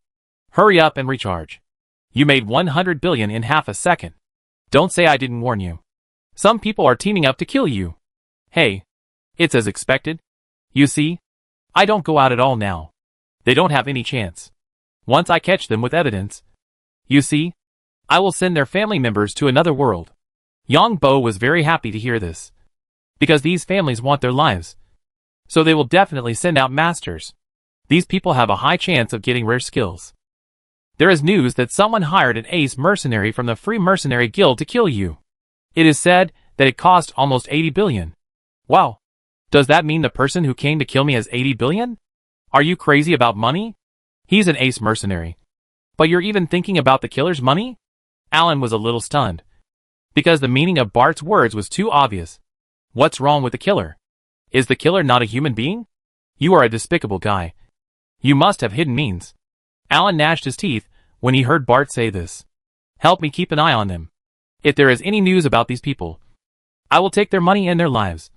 Hurry up and recharge. You made 100 billion in half a second. Don't say I didn't warn you. Some people are teaming up to kill you. Hey. It's as expected. You see? I don't go out at all now. They don't have any chance. Once I catch them with evidence. You see? I will send their family members to another world. Yang Bo was very happy to hear this. Because these families want their lives. So they will definitely send out masters. These people have a high chance of getting rare skills. There is news that someone hired an ace mercenary from the Free Mercenary Guild to kill you. It is said that it cost almost 80 billion. Wow. Does that mean the person who came to kill me has 80 billion? Are you crazy about money? He's an ace mercenary. But you're even thinking about the killer's money? Alan was a little stunned. Because the meaning of Bart's words was too obvious. What's wrong with the killer? Is the killer not a human being? You are a despicable guy. You must have hidden means. Alan gnashed his teeth when he heard Bart say this. Help me keep an eye on them. If there is any news about these people, I will take their money and their lives.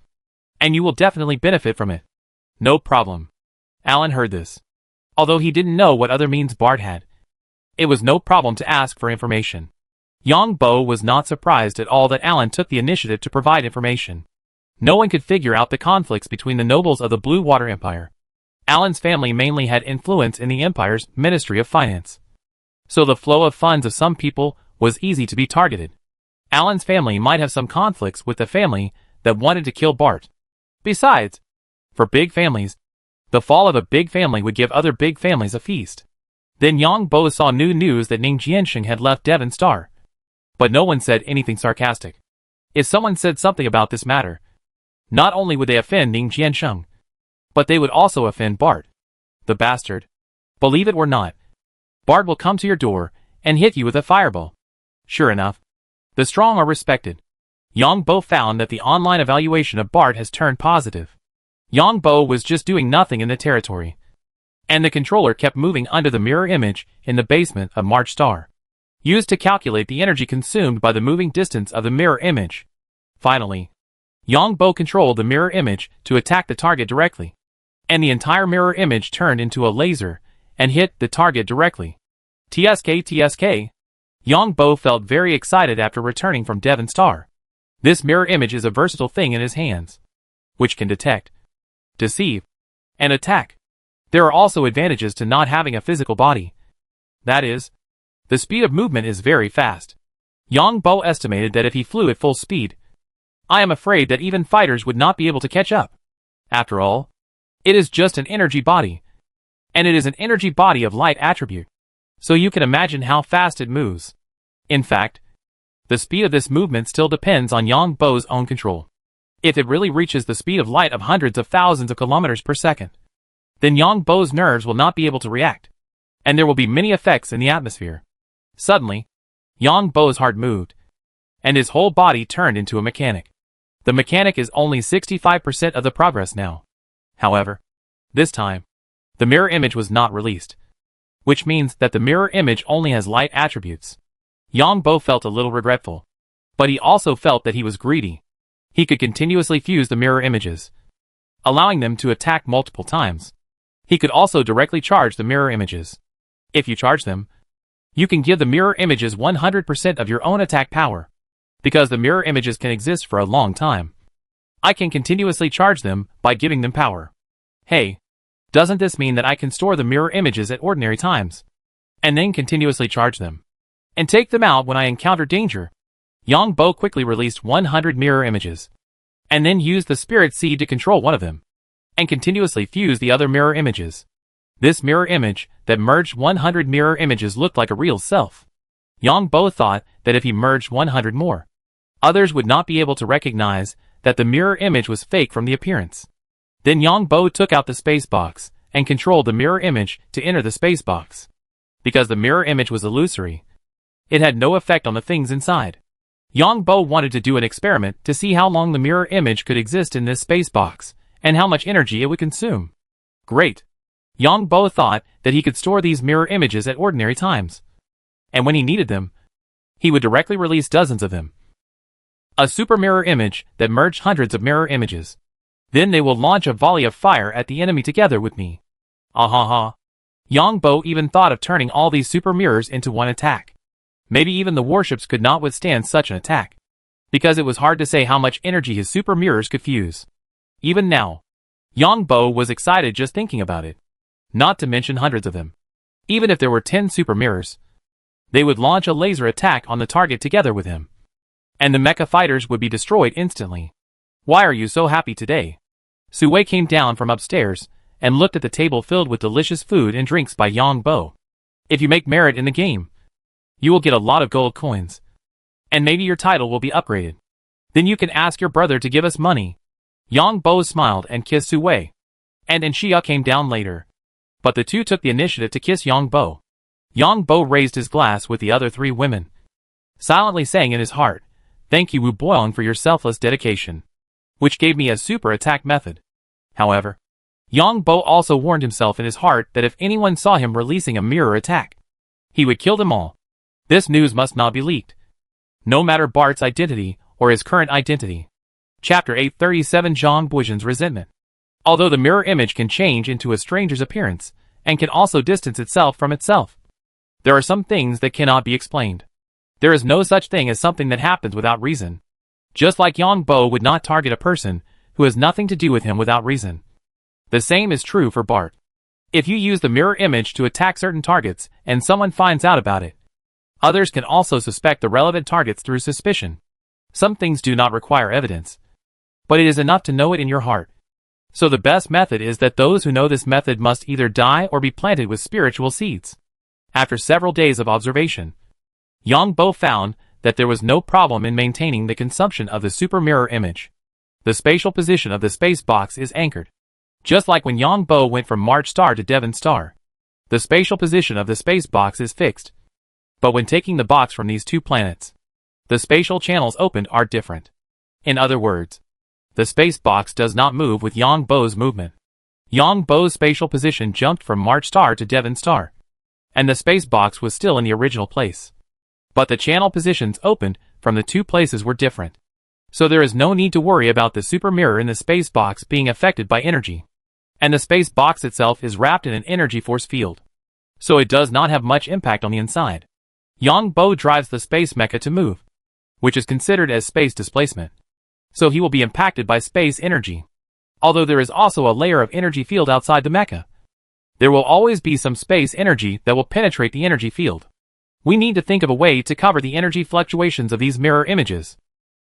And you will definitely benefit from it. No problem. Alan heard this. Although he didn't know what other means Bart had. It was no problem to ask for information. Yang Bo was not surprised at all that Alan took the initiative to provide information. No one could figure out the conflicts between the nobles of the Blue Water Empire. Alan's family mainly had influence in the Empire's Ministry of Finance. So the flow of funds of some people was easy to be targeted. Alan's family might have some conflicts with the family that wanted to kill Bart. Besides, for big families, the fall of a big family would give other big families a feast. Then Yang Bo saw new news that Ning Jiansheng had left Devon Star. But no one said anything sarcastic. If someone said something about this matter, not only would they offend Ning Jiansheng, but they would also offend Bart. The bastard. Believe it or not, Bart will come to your door and hit you with a fireball. Sure enough, the strong are respected. Yang Bo found that the online evaluation of Bart has turned positive. Yang Bo was just doing nothing in the territory. And the controller kept moving under the mirror image in the basement of March Star, used to calculate the energy consumed by the moving distance of the mirror image. Finally, Yang Bo controlled the mirror image to attack the target directly. And the entire mirror image turned into a laser and hit the target directly. TSK. Bo felt very excited after returning from Devon Star. This mirror image is a versatile thing in his hands, which can detect, deceive, and attack. There are also advantages to not having a physical body. That is, the speed of movement is very fast. Bo estimated that if he flew at full speed, I am afraid that even fighters would not be able to catch up. After all, it is just an energy body, and it is an energy body of light attribute, so you can imagine how fast it moves. In fact, the speed of this movement still depends on Bo's own control. If it really reaches the speed of light of hundreds of thousands of kilometers per second, then Bo's nerves will not be able to react, and there will be many effects in the atmosphere. Suddenly, Bo's heart moved, and his whole body turned into a mechanic. The mechanic is only 65% of the progress now. However, this time, the mirror image was not released, which means that the mirror image only has light attributes. Bo felt a little regretful, but he also felt that he was greedy. He could continuously fuse the mirror images, allowing them to attack multiple times. He could also directly charge the mirror images. If you charge them, you can give the mirror images 100% of your own attack power. Because the mirror images can exist for a long time, I can continuously charge them by giving them power. Hey, doesn't this mean that I can store the mirror images at ordinary times, and then continuously charge them, and take them out when I encounter danger? Bo quickly released 100 mirror images, and then used the spirit seed to control one of them, and continuously fuse the other mirror images. This mirror image that merged 100 mirror images looked like a real self. Bo thought that if he merged 100 more, others would not be able to recognize that the mirror image was fake from the appearance. Then Bo took out the space box and controlled the mirror image to enter the space box. Because the mirror image was illusory, it had no effect on the things inside. Bo wanted to do an experiment to see how long the mirror image could exist in this space box, and how much energy it would consume. Great! Bo thought that he could store these mirror images at ordinary times, and when he needed them, he would directly release dozens of them. A super mirror image that merged hundreds of mirror images. Then they will launch a volley of fire at the enemy together with me. Ahaha. Bo even thought of turning all these super mirrors into one attack. Maybe even the warships could not withstand such an attack, because it was hard to say how much energy his super mirrors could fuse. Even now, Bo was excited just thinking about it. Not to mention hundreds of them. Even if there were 10 super mirrors, they would launch a laser attack on the target together with him, and the mecha fighters would be destroyed instantly. Why are you so happy today? Sue came down from upstairs and looked at the table filled with delicious food and drinks by Bo. If you make merit in the game, you will get a lot of gold coins, and maybe your title will be upgraded. Then you can ask your brother to give us money. Bo smiled and kissed Sue, and Xia came down later, but the two took the initiative to kiss Bo. Bo raised his glass with the other 3 women, silently saying in his heart, "Thank you Wu Boyong for your selfless dedication, which gave me a super attack method." However, Bo also warned himself in his heart that if anyone saw him releasing a mirror attack, he would kill them all. This news must not be leaked, no matter Bart's identity or his current identity. Chapter 837 Zhang Buizhen's Resentment. Although the mirror image can change into a stranger's appearance, and can also distance itself from itself, there are some things that cannot be explained. There is no such thing as something that happens without reason. Just like Bo would not target a person who has nothing to do with him without reason. The same is true for Bart. If you use the mirror image to attack certain targets and someone finds out about it, others can also suspect the relevant targets through suspicion. Some things do not require evidence, but it is enough to know it in your heart. So the best method is that those who know this method must either die or be planted with spiritual seeds. After several days of observation, Bo found that there was no problem in maintaining the consumption of the super mirror image. The spatial position of the space box is anchored. Just like when Bo went from March star to Devon star, the spatial position of the space box is fixed. But when taking the box from these 2 planets, the spatial channels opened are different. In other words, the space box does not move with Bo's movement. Bo's spatial position jumped from March star to Devon star, and the space box was still in the original place. But the channel positions opened from the 2 places were different. So there is no need to worry about the super mirror in the space box being affected by energy. And the space box itself is wrapped in an energy force field, so it does not have much impact on the inside. Yang Bo drives the space mecha to move, which is considered as space displacement. So he will be impacted by space energy. Although there is also a layer of energy field outside the mecha, there will always be some space energy that will penetrate the energy field. We need to think of a way to cover the energy fluctuations of these mirror images.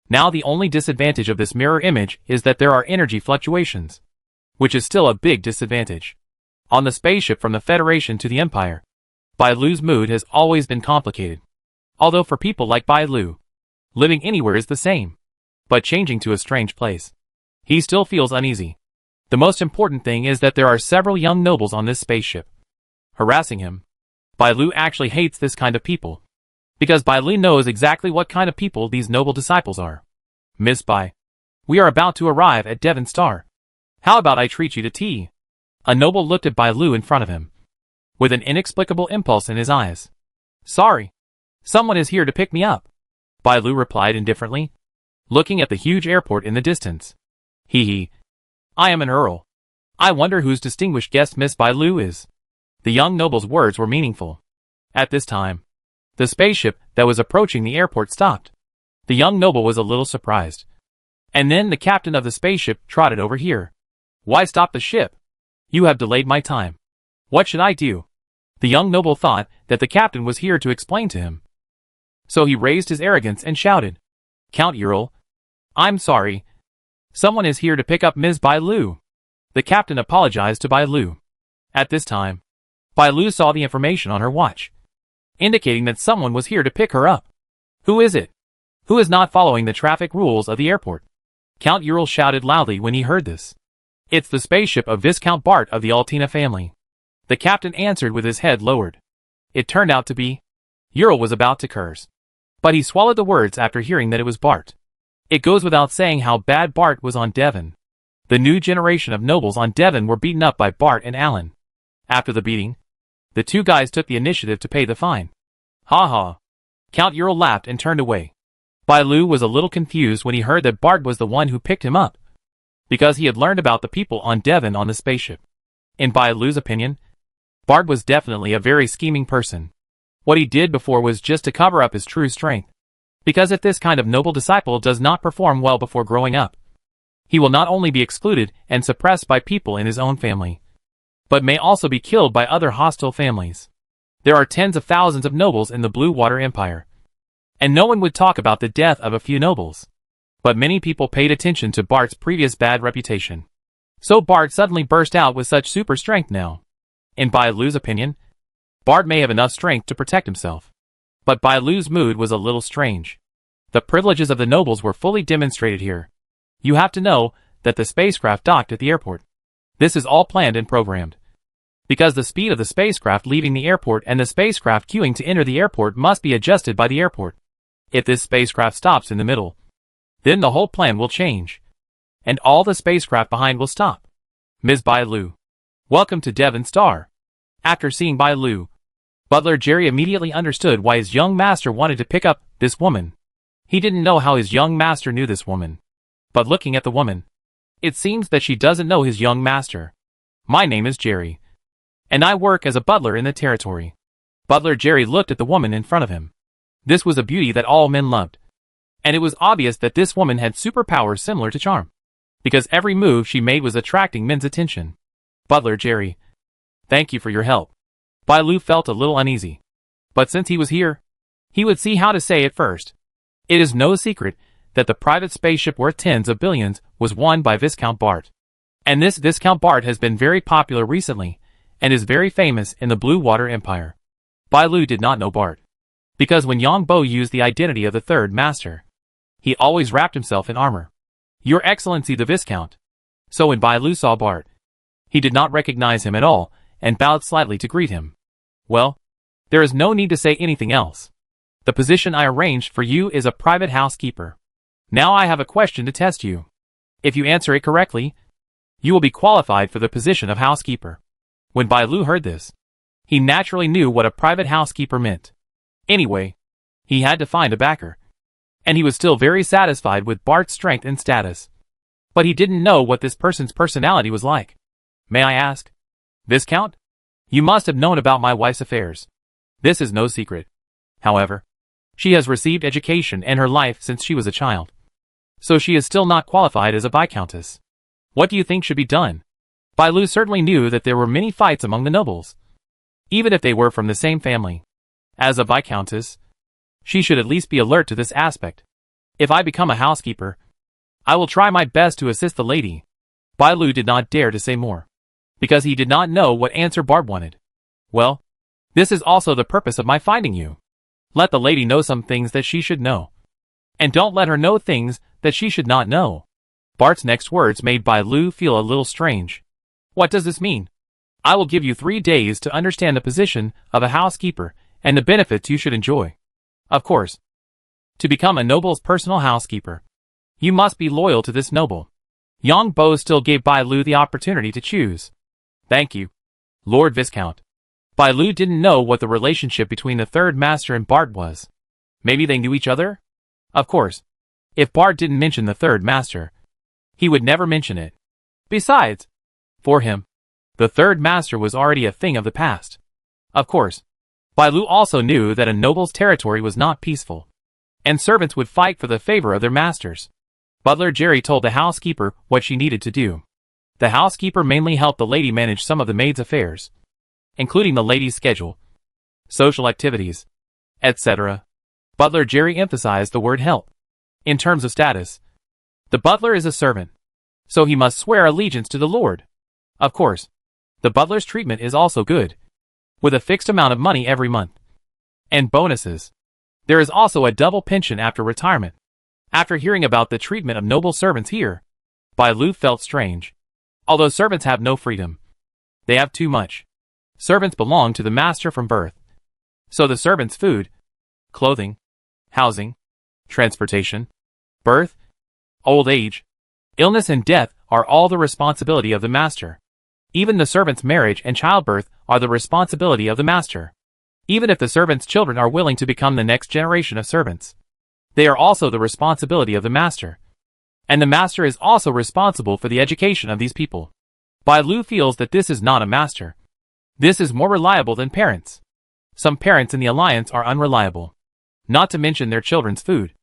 Now the only disadvantage of this mirror image is that there are energy fluctuations, which is still a big disadvantage. On the spaceship from the Federation to the Empire, Bai Lu's mood has always been complicated. Although for people like Bai Lu, living anywhere is the same, but changing to a strange place, he still feels uneasy. The most important thing is that there are several young nobles on this spaceship, harassing him. Bai Lu actually hates this kind of people, because Bai Lu knows exactly what kind of people these noble disciples are. Miss Bai, we are about to arrive at Devon Star. How about I treat you to tea? A noble looked at Bai Lu in front of him, with an inexplicable impulse in his eyes. Sorry, someone is here to pick me up, Bai Lu replied indifferently, looking at the huge airport in the distance. Hee. I am an earl. I wonder whose distinguished guest Miss Bai Lu is. The young noble's words were meaningful. At this time, the spaceship that was approaching the airport stopped. The young noble was a little surprised. And then the captain of the spaceship trotted over here. Why stop the ship? You have delayed my time. What should I do? The young noble thought that the captain was here to explain to him. So he raised his arrogance and shouted, Count Ural, I'm sorry. Someone is here to pick up Ms. Bai Lu. The captain apologized to Bai Lu. At this time, Bai Lu saw the information on her watch, indicating that someone was here to pick her up. Who is it? Who is not following the traffic rules of the airport? Count Ural shouted loudly when he heard this. It's the spaceship of Viscount Bart of the Altina family. The captain answered with his head lowered. It turned out to be. Ural was about to curse, but he swallowed the words after hearing that it was Bart. It goes without saying how bad Bart was on Devon. The new generation of nobles on Devon were beaten up by Bart and Alan. After the beating, the two guys took the initiative to pay the fine. Ha ha. Count Ural laughed and turned away. Bai Lu was a little confused when he heard that Bart was the one who picked him up, because he had learned about the people on Devon on the spaceship. In Bai Lu's opinion, Bart was definitely a very scheming person. What he did before was just to cover up his true strength, because if this kind of noble disciple does not perform well before growing up, he will not only be excluded and suppressed by people in his own family, but may also be killed by other hostile families. There are tens of thousands of nobles in the Blue Water Empire, and no one would talk about the death of a few nobles. But many people paid attention to Bart's previous bad reputation. So Bart suddenly burst out with such super strength now. In Bai Lu's opinion, Bart may have enough strength to protect himself. But Bai Lu's mood was a little strange. The privileges of the nobles were fully demonstrated here. You have to know that the spacecraft docked at the airport. This is all planned and programmed, because the speed of the spacecraft leaving the airport and the spacecraft queuing to enter the airport must be adjusted by the airport. If this spacecraft stops in the middle, then the whole plan will change, and all the spacecraft behind will stop. Ms. Bai Lu, welcome to Devon Star. After seeing Bai Lu, Butler Jerry immediately understood why his young master wanted to pick up this woman. He didn't know how his young master knew this woman, but looking at the woman, it seems that she doesn't know his young master. My name is Jerry, and I work as a butler in the territory. Butler Jerry looked at the woman in front of him. This was a beauty that all men loved, and it was obvious that this woman had superpowers similar to charm, because every move she made was attracting men's attention. Butler Jerry, thank you for your help. Bai Lu felt a little uneasy, but since he was here, he would see how to say it first. It is no secret that the private spaceship worth tens of billions was won by Viscount Bart. And this Viscount Bart has been very popular recently, and is very famous in the Blue Water Empire. Bai Lu did not know Bart, because when Yang Bo used the identity of the third master, he always wrapped himself in armor. Your Excellency the Viscount. So when Bai Lu saw Bart, he did not recognize him at all, and bowed slightly to greet him. Well, there is no need to say anything else. The position I arranged for you is a private housekeeper. Now I have a question to test you. If you answer it correctly, you will be qualified for the position of housekeeper. When Bai Lu heard this, he naturally knew what a private housekeeper meant. Anyway, he had to find a backer, and he was still very satisfied with Bart's strength and status. But he didn't know what this person's personality was like. May I ask? Viscount? You must have known about my wife's affairs. This is no secret. However, she has received education in her life since she was a child. So she is still not qualified as a viscountess. What do you think should be done? Bai Lu certainly knew that there were many fights among the nobles, even if they were from the same family. As a viscountess, she should at least be alert to this aspect. If I become a housekeeper, I will try my best to assist the lady. Bai Lu did not dare to say more, because he did not know what answer Bart wanted. Well, this is also the purpose of my finding you. Let the lady know some things that she should know, and don't let her know things that she should not know. Bart's next words made Bai Lu feel a little strange. What does this mean? I will give you 3 days to understand the position of a housekeeper and the benefits you should enjoy. Of course, to become a noble's personal housekeeper, you must be loyal to this noble. Yang Bo still gave Bai Lu the opportunity to choose. Thank you, Lord Viscount. Bai Lu didn't know what the relationship between the third master and Bart was. Maybe they knew each other? Of course, if Bart didn't mention the third master, he would never mention it. Besides, for him, the third master was already a thing of the past. Of course, Bai Lu also knew that a noble's territory was not peaceful, and servants would fight for the favor of their masters. Butler Jerry told the housekeeper what she needed to do. The housekeeper mainly helped the lady manage some of the maid's affairs, including the lady's schedule, social activities, etc. Butler Jerry emphasized the word help. In terms of status, the butler is a servant, so he must swear allegiance to the Lord. Of course, the butler's treatment is also good, with a fixed amount of money every month, and bonuses. There is also a double pension after retirement. After hearing about the treatment of noble servants here, Bai Lu felt strange. Although servants have no freedom, they have too much. Servants belong to the master from birth, so the servants' food, clothing, housing, transportation, birth, old age, illness and death are all the responsibility of the master. Even the servant's marriage and childbirth are the responsibility of the master. Even if the servant's children are willing to become the next generation of servants, they are also the responsibility of the master. And the master is also responsible for the education of these people. Bai Lu feels that this is not a master. This is more reliable than parents. Some parents in the alliance are unreliable. Not to mention their children's food,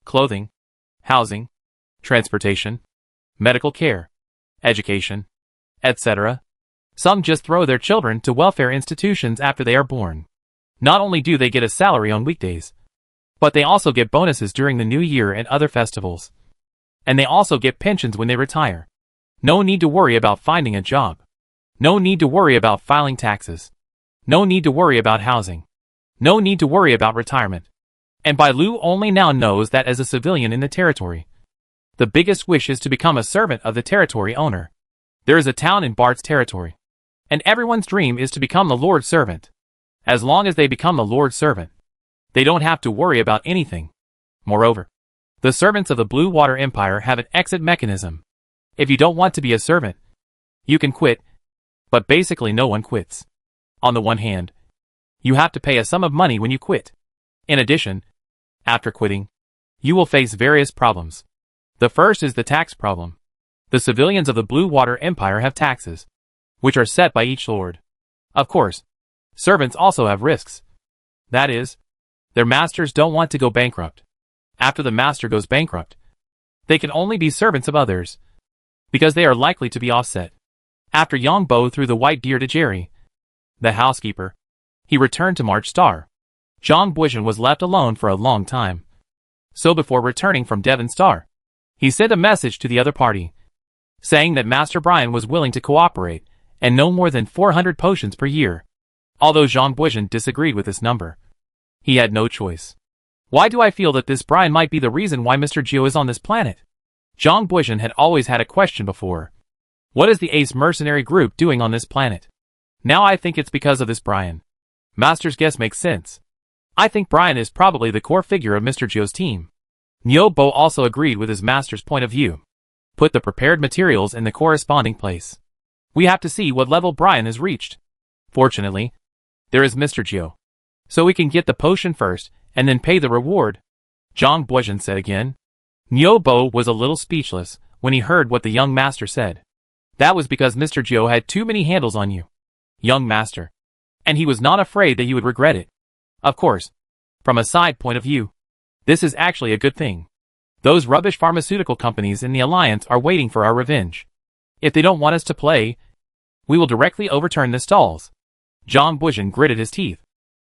clothing, housing, transportation, medical care, education, etc. Some just throw their children to welfare institutions after they are born. Not only do they get a salary on weekdays, but they also get bonuses during the New Year and other festivals. And they also get pensions when they retire. No need to worry about finding a job. No need to worry about filing taxes. No need to worry about housing. No need to worry about retirement. And Bai Lu only now knows that as a civilian in the territory, the biggest wish is to become a servant of the territory owner. There is a town in Bart's territory, and everyone's dream is to become the Lord's servant. As long as they become the Lord's servant, they don't have to worry about anything. Moreover, the servants of the Blue Water Empire have an exit mechanism. If you don't want to be a servant, you can quit, but basically no one quits. On the one hand, you have to pay a sum of money when you quit. In addition, after quitting, you will face various problems. The first is the tax problem. The civilians of the Blue Water Empire have taxes, which are set by each lord. Of course, servants also have risks. That is, their masters don't want to go bankrupt. After the master goes bankrupt, they can only be servants of others, because they are likely to be offset. After Yang Bo threw the white deer to Jerry, the housekeeper, he returned to March Star. Zhang Buizhen was left alone for a long time. So before returning from Devon Star, he sent a message to the other party, saying that Master Brian was willing to cooperate, and no more than 400 potions per year. Although Zhang Buizhen disagreed with this number, he had no choice. Why do I feel that this Brian might be the reason why Mr. Jiu is on this planet? Zhang Buizhen had always had a question before. What is the Ace mercenary group doing on this planet? Now I think it's because of this Brian. Master's guess makes sense. I think Brian is probably the core figure of Mr. Jiu's team. Niu Bo also agreed with his master's point of view. Put the prepared materials in the corresponding place. We have to see what level Brian has reached. Fortunately, there is Mr. Jiu, so we can get the potion first, and then pay the reward, Zhang Buizhen said again. Niu Bo was a little speechless when he heard what the young master said. That was because Mr. Jiu had too many handles on you, young master, and he was not afraid that you would regret it. Of course, From a side point of view, this is actually a good thing. Those rubbish pharmaceutical companies in the Alliance are waiting for our revenge. If they don't want us to play, we will directly overturn the stalls. Zhang Buizhen gritted his teeth.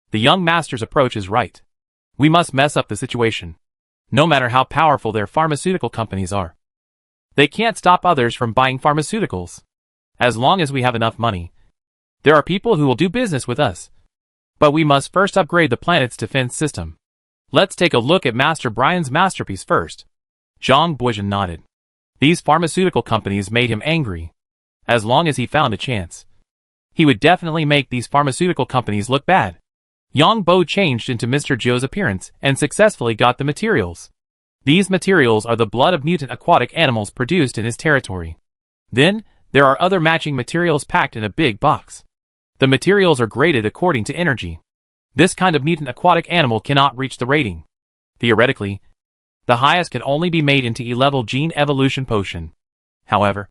The young master's approach is right. We must mess up the situation. No matter how powerful their pharmaceutical companies are, they can't stop others from buying pharmaceuticals. As long as we have enough money, there are people who will do business with us. But we must first upgrade the planet's defense system. Let's take a look at Master Brian's masterpiece first. Zhang Buizhen nodded. These pharmaceutical companies made him angry. As long as he found a chance, he would definitely make these pharmaceutical companies look bad. Yang Bo changed into Mr. Zhou's appearance and successfully got the materials. These materials are the blood of mutant aquatic animals produced in his territory. Then, there are other matching materials packed in a big box. The materials are graded according to energy. This kind of mutant aquatic animal cannot reach the rating. Theoretically, the highest can only be made into E-level gene evolution potion. However,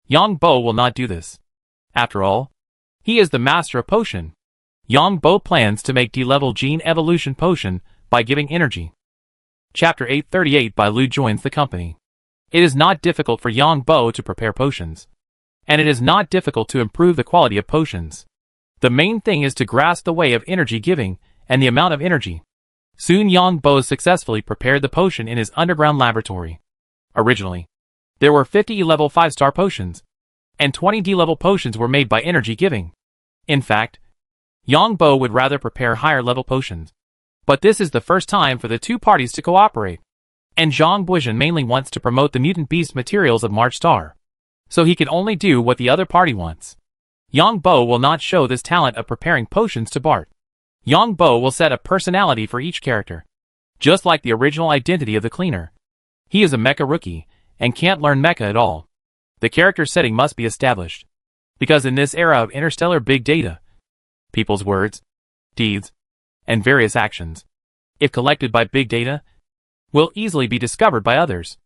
Yang Bo will not do this. After all, he is the master of potion. Yang Bo plans to make D-level gene evolution potion by giving energy. Chapter 838 by Lu joins the company. It is not difficult for Yang Bo to prepare potions. And it is not difficult to improve the quality of potions. The main thing is to grasp the way of energy giving and the amount of energy. Soon Yang Bo successfully prepared the potion in his underground laboratory. Originally, there were 50 E-level 5-star potions, and 20 D-level potions were made by energy giving. In fact, Yang Bo would rather prepare higher level potions. But this is the first time for the two parties to cooperate. And Zhang Buizhen mainly wants to promote the mutant beast materials of March Star. So he can only do what the other party wants. Yang Bo will not show this talent of preparing potions to Bart. Yang Bo will set a personality for each character. Just like the original identity of the cleaner. He is a mecha rookie, and can't learn mecha at all. The character setting must be established. Because in this era of interstellar big data, people's words, deeds, and various actions, if collected by big data, will easily be discovered by others.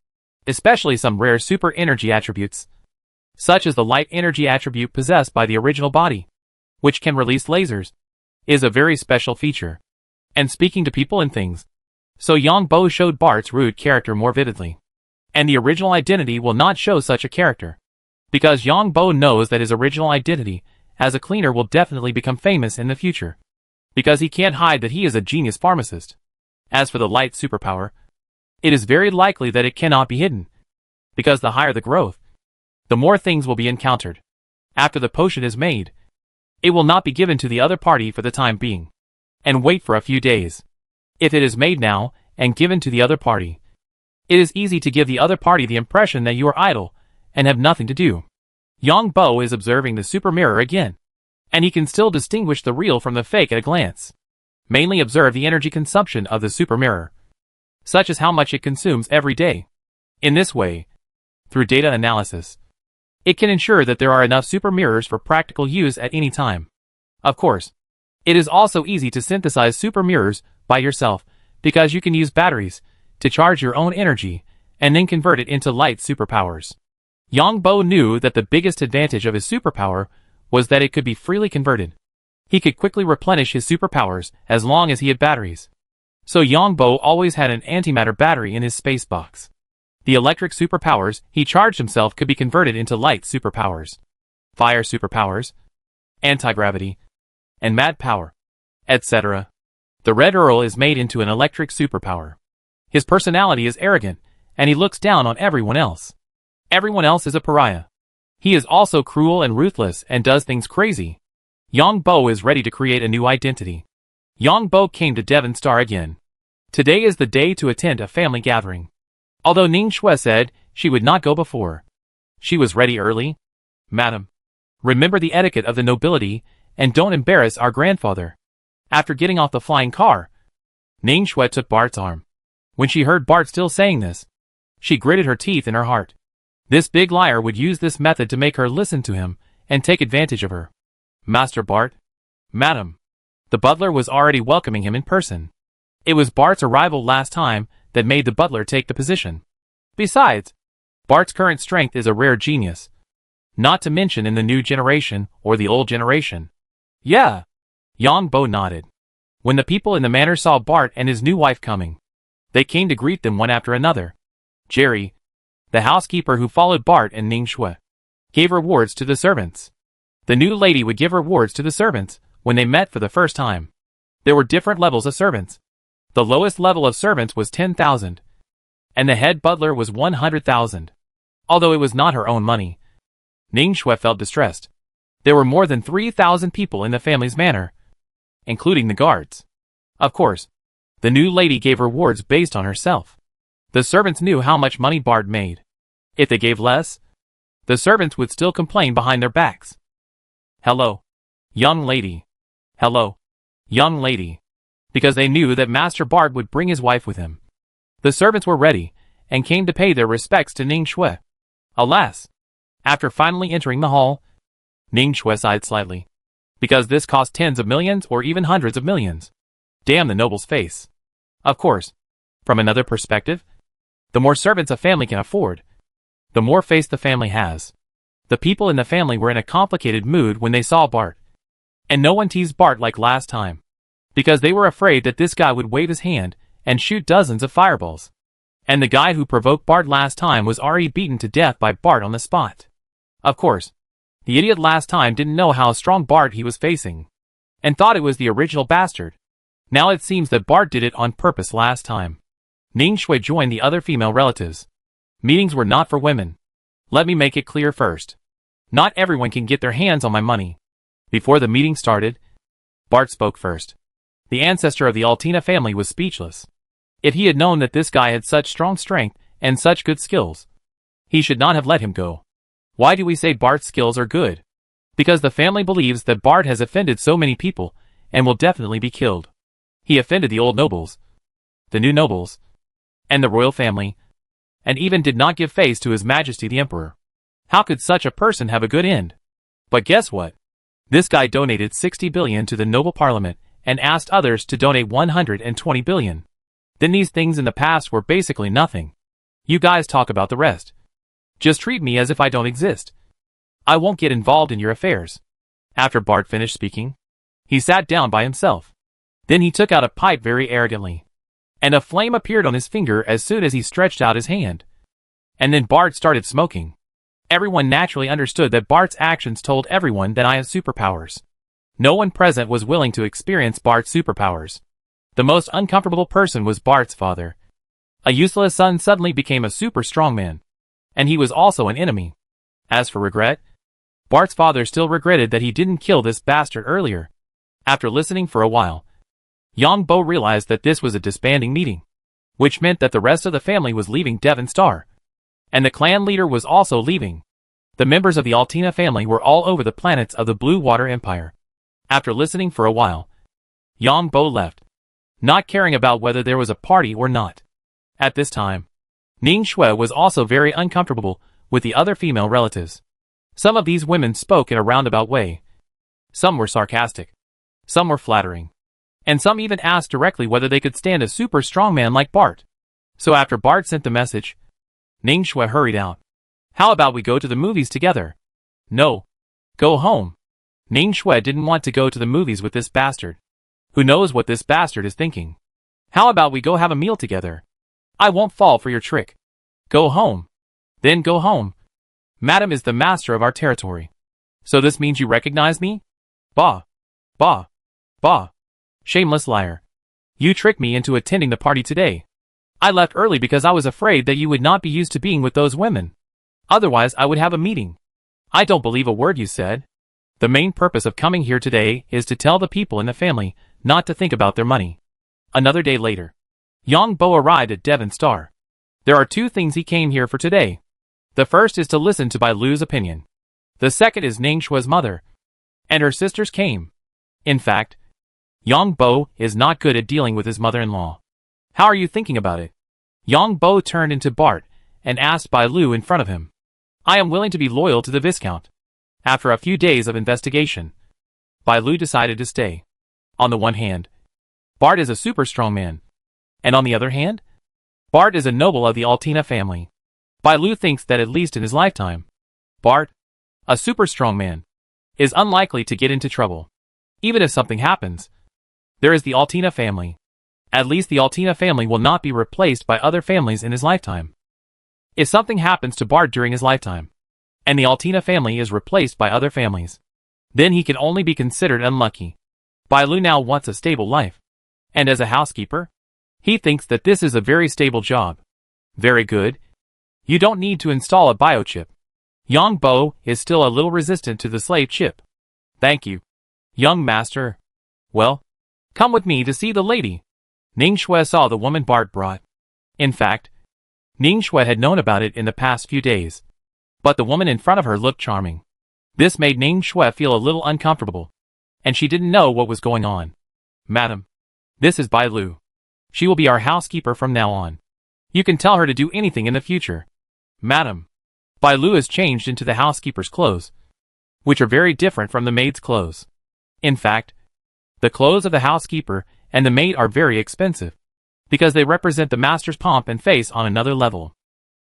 Especially some rare super energy attributes, such as the light energy attribute possessed by the original body, which can release lasers, is a very special feature. And speaking to people and things. So Yang Bo showed Bart's rude character more vividly. And the original identity will not show such a character. Because Yang Bo knows that his original identity, as a cleaner, will definitely become famous in the future. Because he can't hide that he is a genius pharmacist. As for the light superpower, it is very likely that it cannot be hidden. Because the higher the growth, the more things will be encountered. After the potion is made, it will not be given to the other party for the time being. And wait for a few days. If it is made now, and given to the other party, it is easy to give the other party the impression that you are idle, and have nothing to do. Yang Bo is observing the super mirror again. And he can still distinguish the real from the fake at a glance. Mainly observe the energy consumption of the super mirror, such as how much it consumes every day. In this way, through data analysis, it can ensure that there are enough super mirrors for practical use at any time. Of course, it is also easy to synthesize super mirrors by yourself, because you can use batteries to charge your own energy and then convert it into light superpowers. Yang Bo knew that the biggest advantage of his superpower was that it could be freely converted. He could quickly replenish his superpowers as long as he had batteries. So Yang Bo always had an antimatter battery in his space box. The electric superpowers he charged himself could be converted into light superpowers, fire superpowers, anti-gravity, and mad power, etc. The Red Earl is made into an electric superpower. His personality is arrogant, and he looks down on everyone else. Everyone else is a pariah. He is also cruel and ruthless and does things crazy. Yang Bo is ready to create a new identity. Yang Bo came to Devon Star again. Today is the day to attend a family gathering. Although Ning Shui said she would not go before, she was ready early. Madam, remember the etiquette of the nobility and don't embarrass our grandfather. After getting off the flying car, Ning Shui took Bart's arm. When she heard Bart still saying this, she gritted her teeth in her heart. This big liar would use this method to make her listen to him and take advantage of her. Master Bart? Madam. The butler was already welcoming him in person. It was Bart's arrival last time that made the butler take the position. Besides, Bart's current strength is a rare genius. Not to mention in the new generation or the old generation. Yeah. Yang Bo nodded. When the people in the manor saw Bart and his new wife coming, they came to greet them one after another. Jerry, the housekeeper who followed Bart and Ning Shui, gave rewards to the servants. The new lady would give rewards to the servants when they met for the first time. There were different levels of servants. The lowest level of servants was 10,000, and the head butler was 100,000. Although it was not her own money, Ning Shui felt distressed. There were more than 3,000 people in the family's manor, including the guards. Of course, the new lady gave rewards based on herself. The servants knew how much money Bart made. If they gave less, the servants would still complain behind their backs. Hello, young lady. Hello, young lady. Because they knew that Master Bart would bring his wife with him. The servants were ready, and came to pay their respects to Ning Shui. Alas, after finally entering the hall, Ning Shui sighed slightly. Because this cost tens of millions or even hundreds of millions. Damn the noble's face. Of course, from another perspective, the more servants a family can afford, the more face the family has. The people in the family were in a complicated mood when they saw Bart. And no one teased Bart like last time, because they were afraid that this guy would wave his hand and shoot dozens of fireballs. And the guy who provoked Bart last time was already beaten to death by Bart on the spot. Of course, the idiot last time didn't know how strong Bart he was facing, and thought it was the original bastard. Now it seems that Bart did it on purpose last time. Ning Shui joined the other female relatives. Meetings were not for women. Let me make it clear first. Not everyone can get their hands on my money. Before the meeting started, Bart spoke first. The ancestor of the Altina family was speechless. If he had known that this guy had such strong strength and such good skills, he should not have let him go. Why do we say Bart's skills are good? Because the family believes that Bart has offended so many people and will definitely be killed. He offended the old nobles, the new nobles, and the royal family, and even did not give face to His Majesty the Emperor. How could such a person have a good end? But guess what? This guy donated 60 billion to the noble parliament and asked others to donate 120 billion. Then these things in the past were basically nothing. You guys talk about the rest. Just treat me as if I don't exist. I won't get involved in your affairs. After Bart finished speaking, he sat down by himself. Then he took out a pipe very arrogantly, and a flame appeared on his finger as soon as he stretched out his hand. And then Bart started smoking. Everyone naturally understood that Bart's actions told everyone that I have superpowers. No one present was willing to experience Bart's superpowers. The most uncomfortable person was Bart's father. A useless son suddenly became a super strong man. And he was also an enemy. As for regret, Bart's father still regretted that he didn't kill this bastard earlier. After listening for a while, Yang Bo realized that this was a disbanding meeting, which meant that the rest of the family was leaving Devon Star. And the clan leader was also leaving. The members of the Altina family were all over the planets of the Blue Water Empire. After listening for a while, Yang Bo left, not caring about whether there was a party or not. At this time, Ning Shui was also very uncomfortable with the other female relatives. Some of these women spoke in a roundabout way. Some were sarcastic. Some were flattering. And some even asked directly whether they could stand a super strong man like Bart. So after Bart sent the message, Ning Shui hurried out. How about we go to the movies together? No. Go home. Ning Shui didn't want to go to the movies with this bastard. Who knows what this bastard is thinking? How about we go have a meal together? I won't fall for your trick. Go home. Then go home. Madam is the master of our territory. So this means you recognize me? Bah. Bah. Bah. Shameless liar. You tricked me into attending the party today. I left early because I was afraid that you would not be used to being with those women. Otherwise I would have a meeting. I don't believe a word you said. The main purpose of coming here today is to tell the people in the family not to think about their money. Another day later, Yang Bo arrived at Devon Star. There are two things he came here for today. The first is to listen to Bai Lu's opinion. The second is Ning Shui's mother. And her sisters came. In fact, Yang Bo is not good at dealing with his mother-in-law. How are you thinking about it? Yang Bo turned into Bart and asked Bai Lu in front of him. I am willing to be loyal to the Viscount. After a few days of investigation, Bai Lu decided to stay. On the one hand, Bart is a super strong man. And on the other hand, Bart is a noble of the Altina family. Bai Lu thinks that at least in his lifetime, Bart, a super strong man, is unlikely to get into trouble. Even if something happens, There is the Altina family. At least the Altina family will not be replaced by other families in his lifetime. If something happens to Bart during his lifetime, and the Altina family is replaced by other families, then he can only be considered unlucky. Bailu now wants a stable life. And as a housekeeper, he thinks that this is a very stable job. Very good. You don't need to install a biochip. Young Bo is still a little resistant to the slave chip. Thank you, young master. Well, come with me to see the lady. Ning Shui saw the woman Bart brought. In fact, Ning Shui had known about it in the past few days. But the woman in front of her looked charming. This made Ning Shui feel a little uncomfortable. And she didn't know what was going on. Madam, this is Bai Lu. She will be our housekeeper from now on. You can tell her to do anything in the future. Madam, Bai Lu is changed into the housekeeper's clothes, which are very different from the maid's clothes. In fact, the clothes of the housekeeper and the maid are very expensive, because they represent the master's pomp and face on another level.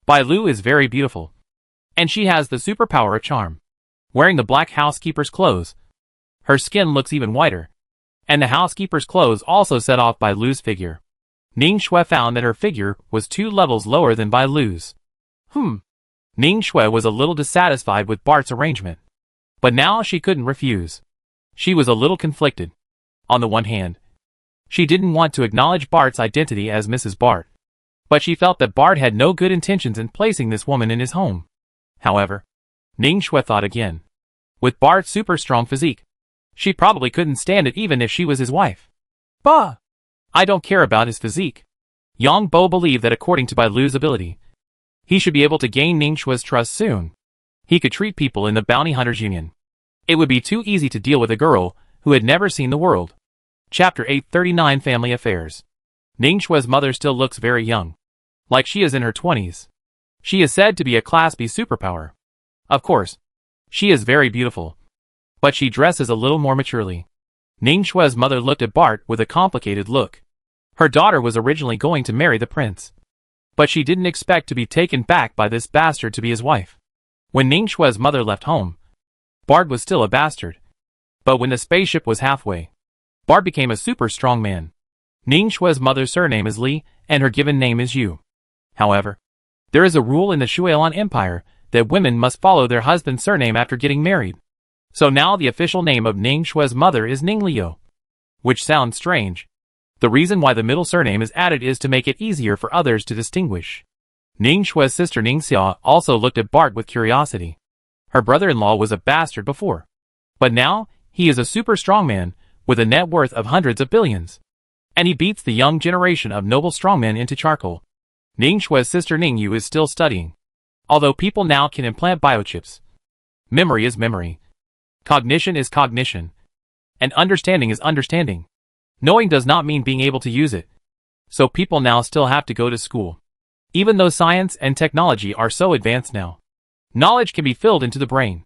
Bai Lu is very beautiful, and she has the superpower of charm. Wearing the black housekeeper's clothes, her skin looks even whiter, and the housekeeper's clothes also set off Bai Lu's figure. Ning Shui found that her figure was 2 levels lower than Bai Lu's. Ning Shui was a little dissatisfied with Bart's arrangement, but now she couldn't refuse. She was a little conflicted. On the one hand, she didn't want to acknowledge Bart's identity as Mrs. Bart, but she felt that Bart had no good intentions in placing this woman in his home. However, Ning Shui thought again. With Bart's super strong physique, she probably couldn't stand it even if she was his wife. Bah! I don't care about his physique. Yang Bo believed that according to Bai Lu's ability, he should be able to gain Ning Shui's trust soon. He could treat people in the Bounty Hunters Union. It would be too easy to deal with a girl who had never seen the world. Chapter 839 Family Affairs. Ning Shui's mother still looks very young, like she is in her 20s. She is said to be a Class B superpower. Of course, she is very beautiful, but she dresses a little more maturely. Ning Shui's mother looked at Bart with a complicated look. Her daughter was originally going to marry the prince, but she didn't expect to be taken back by this bastard to be his wife. When Ning Shui's mother left home, Bart was still a bastard. But when the spaceship was halfway, Bart became a super strong man. Ning Shui's mother's surname is Li, and her given name is Yu. However, there is a rule in the Shuilan Empire that women must follow their husband's surname after getting married. So now the official name of Ning Shui's mother is Ning Liu. Which sounds strange. The reason why the middle surname is added is to make it easier for others to distinguish. Ning Shui's sister Ning Xia also looked at Bart with curiosity. Her brother-in-law was a bastard before, but now he is a super strong man with a net worth of hundreds of billions. And he beats the young generation of noble strongmen into charcoal. Ning Shui's sister Ning Yu is still studying. Although people now can implant biochips, memory is memory. Cognition is cognition. And understanding is understanding. Knowing does not mean being able to use it. So people now still have to go to school. Even though science and technology are so advanced now, knowledge can be filled into the brain.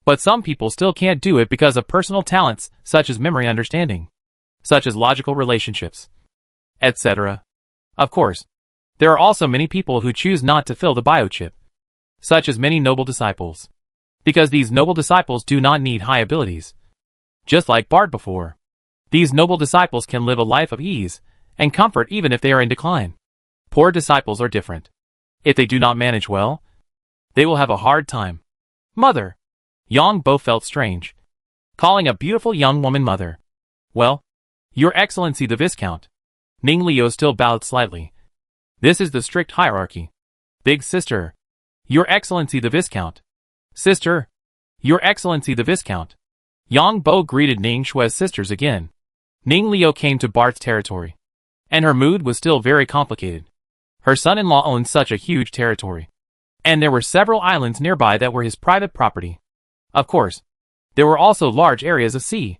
But some people still can't do it because of personal talents such as memory understanding, such as logical relationships, etc. Of course, there are also many people who choose not to fill the biochip, such as many noble disciples. Because these noble disciples do not need high abilities. Just like Bart before, these noble disciples can live a life of ease and comfort even if they are in decline. Poor disciples are different. If they do not manage well, they will have a hard time. Mother. Yang Bo felt strange, calling a beautiful young woman mother. Well, Your Excellency the Viscount. Ning Liu still bowed slightly. This is the strict hierarchy. Big sister. Your Excellency the Viscount. Sister. Your Excellency the Viscount. Yang Bo greeted Ning Shui's sisters again. Ning Liu came to Bart's territory, and her mood was still very complicated. Her son-in-law owned such a huge territory, and there were several islands nearby that were his private property. Of course, there were also large areas of sea,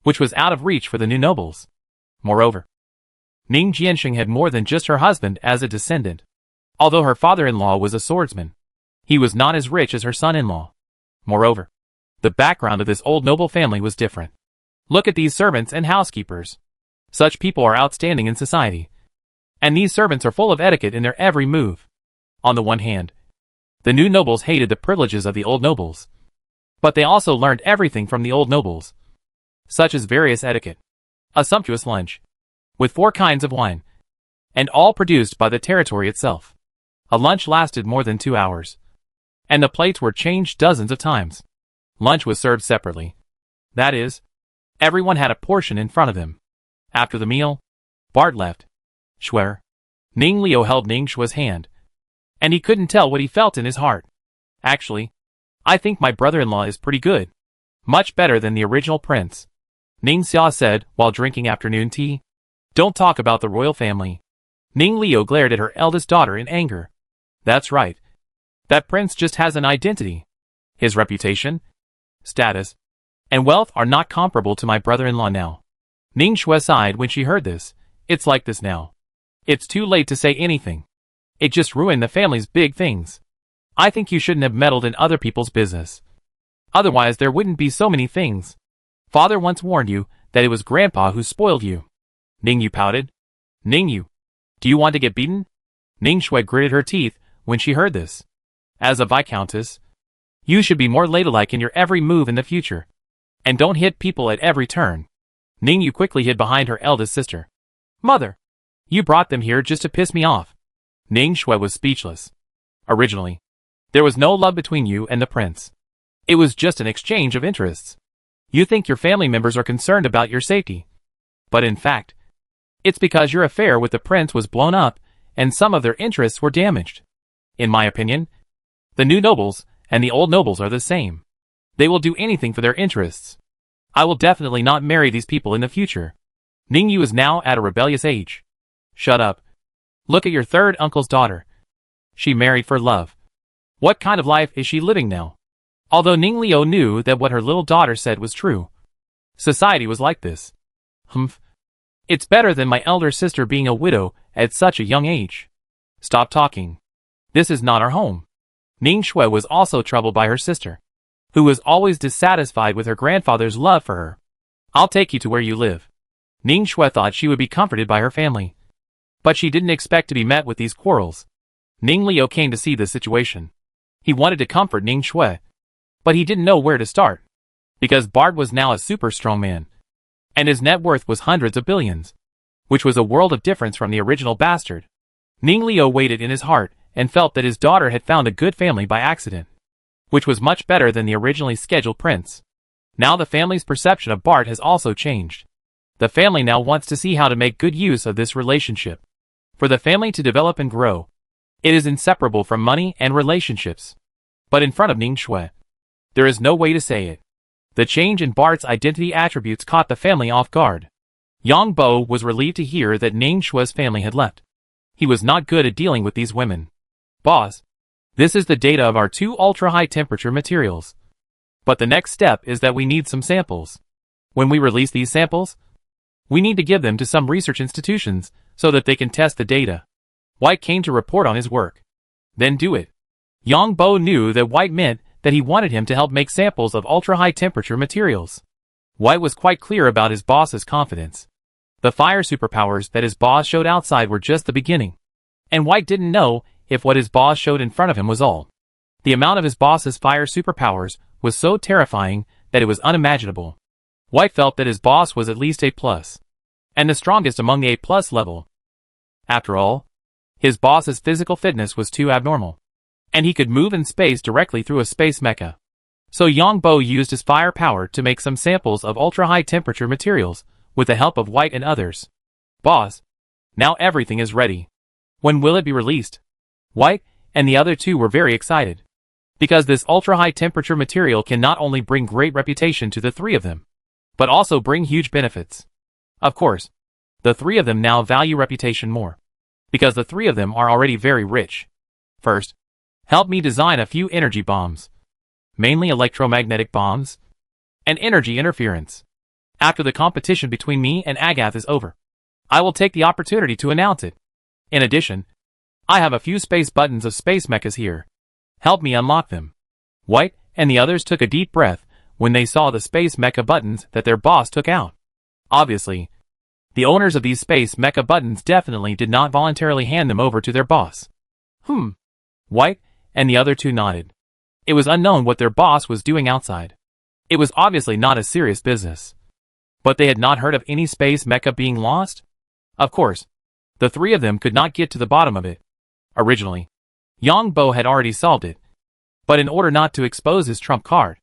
which was out of reach for the new nobles. Moreover, Ning Jianxing had more than just her husband as a descendant. Although her father-in-law was a swordsman, he was not as rich as her son-in-law. Moreover, the background of this old noble family was different. Look at these servants and housekeepers. Such people are outstanding in society. And these servants are full of etiquette in their every move. On the one hand, the new nobles hated the privileges of the old nobles. But they also learned everything from the old nobles, such as various etiquette. A sumptuous lunch, with 4 kinds of wine, and all produced by the territory itself. A lunch lasted more than 2 hours, and the plates were changed dozens of times. Lunch was served separately. That is, everyone had a portion in front of them. After the meal, Bart left. Schwer. Ning Leo held Ning Shue's hand, and he couldn't tell what he felt in his heart. Actually, I think my brother-in-law is pretty good. Much better than the original prince, Ning Xia said while drinking afternoon tea. Don't talk about the royal family. Ning Leo glared at her eldest daughter in anger. That's right. That prince just has an identity. His reputation, status, and wealth are not comparable to my brother-in-law now. Ning Xue sighed when she heard this. It's like this now. It's too late to say anything. It just ruined the family's big things. I think you shouldn't have meddled in other people's business. Otherwise there wouldn't be so many things. Father once warned you that it was Grandpa who spoiled you. Ning Yu pouted. Ning Yu, do you want to get beaten? Ning Xue gritted her teeth when she heard this. As a viscountess, you should be more ladylike in your every move in the future. And don't hit people at every turn. Ning Yu quickly hid behind her eldest sister. Mother, you brought them here just to piss me off. Ning Xue was speechless. Originally, there was no love between you and the prince. It was just an exchange of interests. You think your family members are concerned about your safety. But in fact, it's because your affair with the prince was blown up and some of their interests were damaged. In my opinion, the new nobles and the old nobles are the same. They will do anything for their interests. I will definitely not marry these people in the future. Ning Yu is now at a rebellious age. Shut up. Look at your third uncle's daughter. She married for love. What kind of life is she living now? Although Ning Leo knew that what her little daughter said was true. Society was like this. Humph. It's better than my elder sister being a widow at such a young age. Stop talking. This is not our home. Ning Xue was also troubled by her sister, who was always dissatisfied with her grandfather's love for her. I'll take you to where you live. Ning Xue thought she would be comforted by her family. But she didn't expect to be met with these quarrels. Ning Leo came to see the situation. He wanted to comfort Ning Xue, but he didn't know where to start. Because Bart was now a super strong man, and his net worth was hundreds of billions, which was a world of difference from the original bastard. Ning Leo waited in his heart and felt that his daughter had found a good family by accident, which was much better than the originally scheduled prince. Now the family's perception of Bart has also changed. The family now wants to see how to make good use of this relationship. For the family to develop and grow, it is inseparable from money and relationships. But in front of Ning Xue, there is no way to say it. The change in Bart's identity attributes caught the family off guard. Yang Bo was relieved to hear that Ning Xue's family had left. He was not good at dealing with these women. Boss, this is the data of our 2 ultra-high temperature materials. But the next step is that we need some samples. When we release these samples, we need to give them to some research institutions so that they can test the data. White came to report on his work. Then do it. Yang Bo knew that White meant that he wanted him to help make samples of ultra-high temperature materials. White was quite clear about his boss's confidence. The fire superpowers that his boss showed outside were just the beginning. And White didn't know if what his boss showed in front of him was all. The amount of his boss's fire superpowers was so terrifying that it was unimaginable. White felt that his boss was at least A+, and the strongest among the A+ level. After all, his boss's physical fitness was too abnormal, and he could move in space directly through a space mecha. So Yang Bo used his fire power to make some samples of ultra-high temperature materials with the help of White and others. Boss, now everything is ready. When will it be released? White and the other 2 were very excited, because this ultra-high temperature material can not only bring great reputation to the 3 of them, but also bring huge benefits. Of course, the 3 of them now value reputation more, because the 3 of them are already very rich. First, help me design a few energy bombs, mainly electromagnetic bombs, and energy interference. After the competition between me and Agath is over, I will take the opportunity to announce it. In addition, I have a few space buttons of space mechas here. Help me unlock them. White and the others took a deep breath when they saw the space mecha buttons that their boss took out. Obviously, the owners of these space mecha buttons definitely did not voluntarily hand them over to their boss. White and the other 2 nodded. It was unknown what their boss was doing outside. It was obviously not a serious business. But they had not heard of any space mecha being lost? Of course, the three of them could not get to the bottom of it. Originally, Yang Bo had already solved it. But in order not to expose his trump card,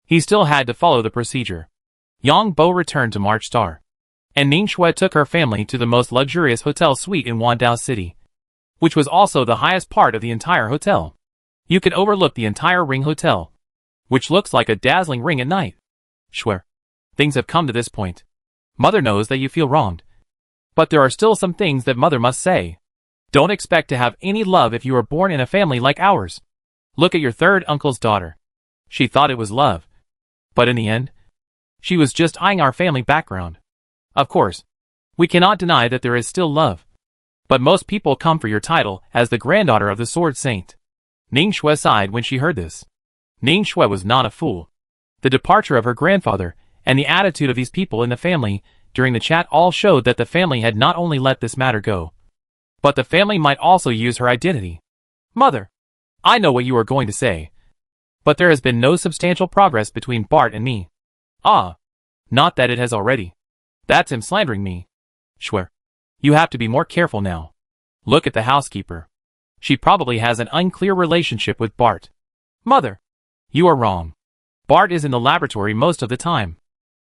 he still had to follow the procedure. Yang Bo returned to March Star, and Ning Shui took her family to the most luxurious hotel suite in Wandao City, which was also the highest part of the entire hotel. You could overlook the entire Ring Hotel, which looks like a dazzling ring at night. Sure, things have come to this point. Mother knows that you feel wronged. But there are still some things that Mother must say. Don't expect to have any love if you are born in a family like ours. Look at your third uncle's daughter. She thought it was love. But in the end, she was just eyeing our family background. Of course, we cannot deny that there is still love. But most people come for your title as the granddaughter of the Sword Saint. Ning Shui sighed when she heard this. Ning Shui was not a fool. The departure of her grandfather and the attitude of these people in the family during the chat all showed that the family had not only let this matter go, but the family might also use her identity. Mother, I know what you are going to say. But there has been no substantial progress between Bart and me. Ah, not that it has already. That's him slandering me. Sure. You have to be more careful now. Look at the housekeeper. She probably has an unclear relationship with Bart. Mother, you are wrong. Bart is in the laboratory most of the time.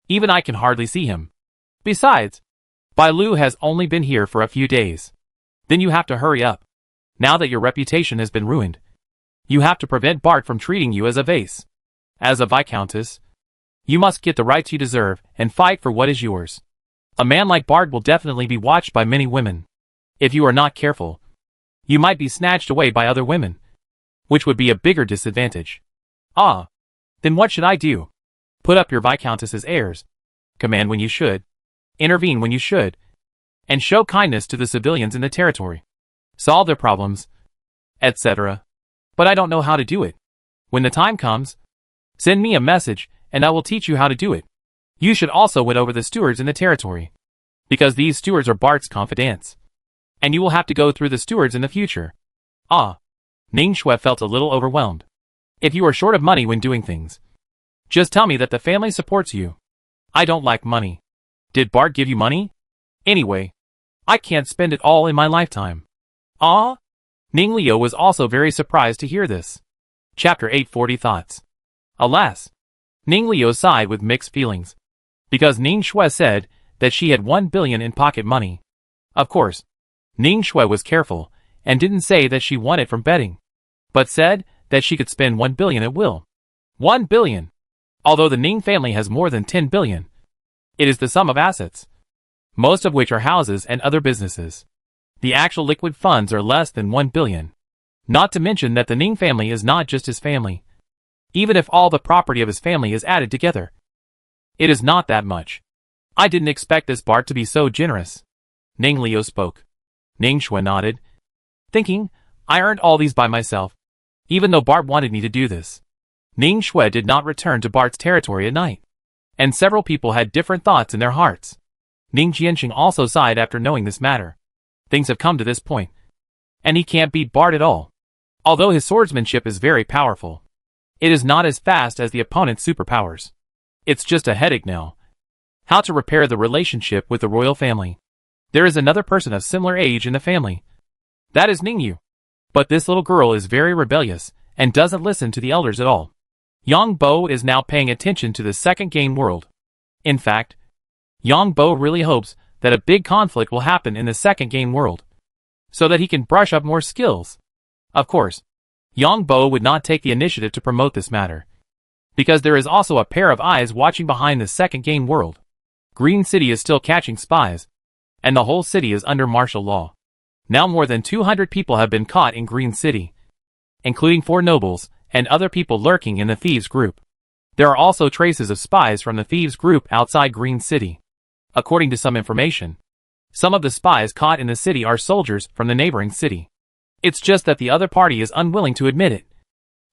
Even I can hardly see him. Besides, Bai Lu has only been here for a few days. Then you have to hurry up. Now that your reputation has been ruined, you have to prevent Bart from treating you as a vase. As a Viscountess, you must get the rights you deserve and fight for what is yours. A man like Bart will definitely be watched by many women. If you are not careful, you might be snatched away by other women, which would be a bigger disadvantage. Ah, then what should I do? Put up your Viscountess's airs, command when you should, intervene when you should, and show kindness to the civilians in the territory. Solve their problems, etc. But I don't know how to do it. When the time comes, send me a message and I will teach you how to do it. You should also win over the stewards in the territory, because these stewards are Bart's confidants, and you will have to go through the stewards in the future. Ah. Ning Shui felt a little overwhelmed. If you are short of money when doing things, just tell me that the family supports you. I don't like money. Did Bart give you money? Anyway, I can't spend it all in my lifetime. Ah? Ning Liu was also very surprised to hear this. Chapter 840 Thoughts. Alas. Ning Liu sighed with mixed feelings, because Ning Shui said that she had 1 billion in pocket money. Of course, Ning Shui was careful and didn't say that she won it from betting, but said that she could spend 1 billion at will. 1 billion! Although the Ning family has more than 10 billion, it is the sum of assets, most of which are houses and other businesses. The actual liquid funds are less than 1 billion. Not to mention that the Ning family is not just his family. Even if all the property of his family is added together, it is not that much. I didn't expect this Bart to be so generous. Ning Liu spoke. Ning Shui nodded, thinking, I earned all these by myself, even though Bart wanted me to do this. Ning Shui did not return to Bart's territory at night, and several people had different thoughts in their hearts. Ning Jianqing also sighed after knowing this matter. Things have come to this point, and he can't beat Bart at all. Although his swordsmanship is very powerful, it is not as fast as the opponent's superpowers. It's just a headache now. How to repair the relationship with the royal family. There is another person of similar age in the family. That is Ningyu. But this little girl is very rebellious and doesn't listen to the elders at all. Yang Bo is now paying attention to the second game world. In fact, Yang Bo really hopes that a big conflict will happen in the second game world, so that he can brush up more skills. Of course, Yang Bo would not take the initiative to promote this matter, because there is also a pair of eyes watching behind the second game world. Green City is still catching spies, and the whole city is under martial law. Now more than 200 people have been caught in Green City, including 4 nobles and other people lurking in the thieves group. There are also traces of spies from the thieves group outside Green City. According to some information, some of the spies caught in the city are soldiers from the neighboring city. It's just that the other party is unwilling to admit it,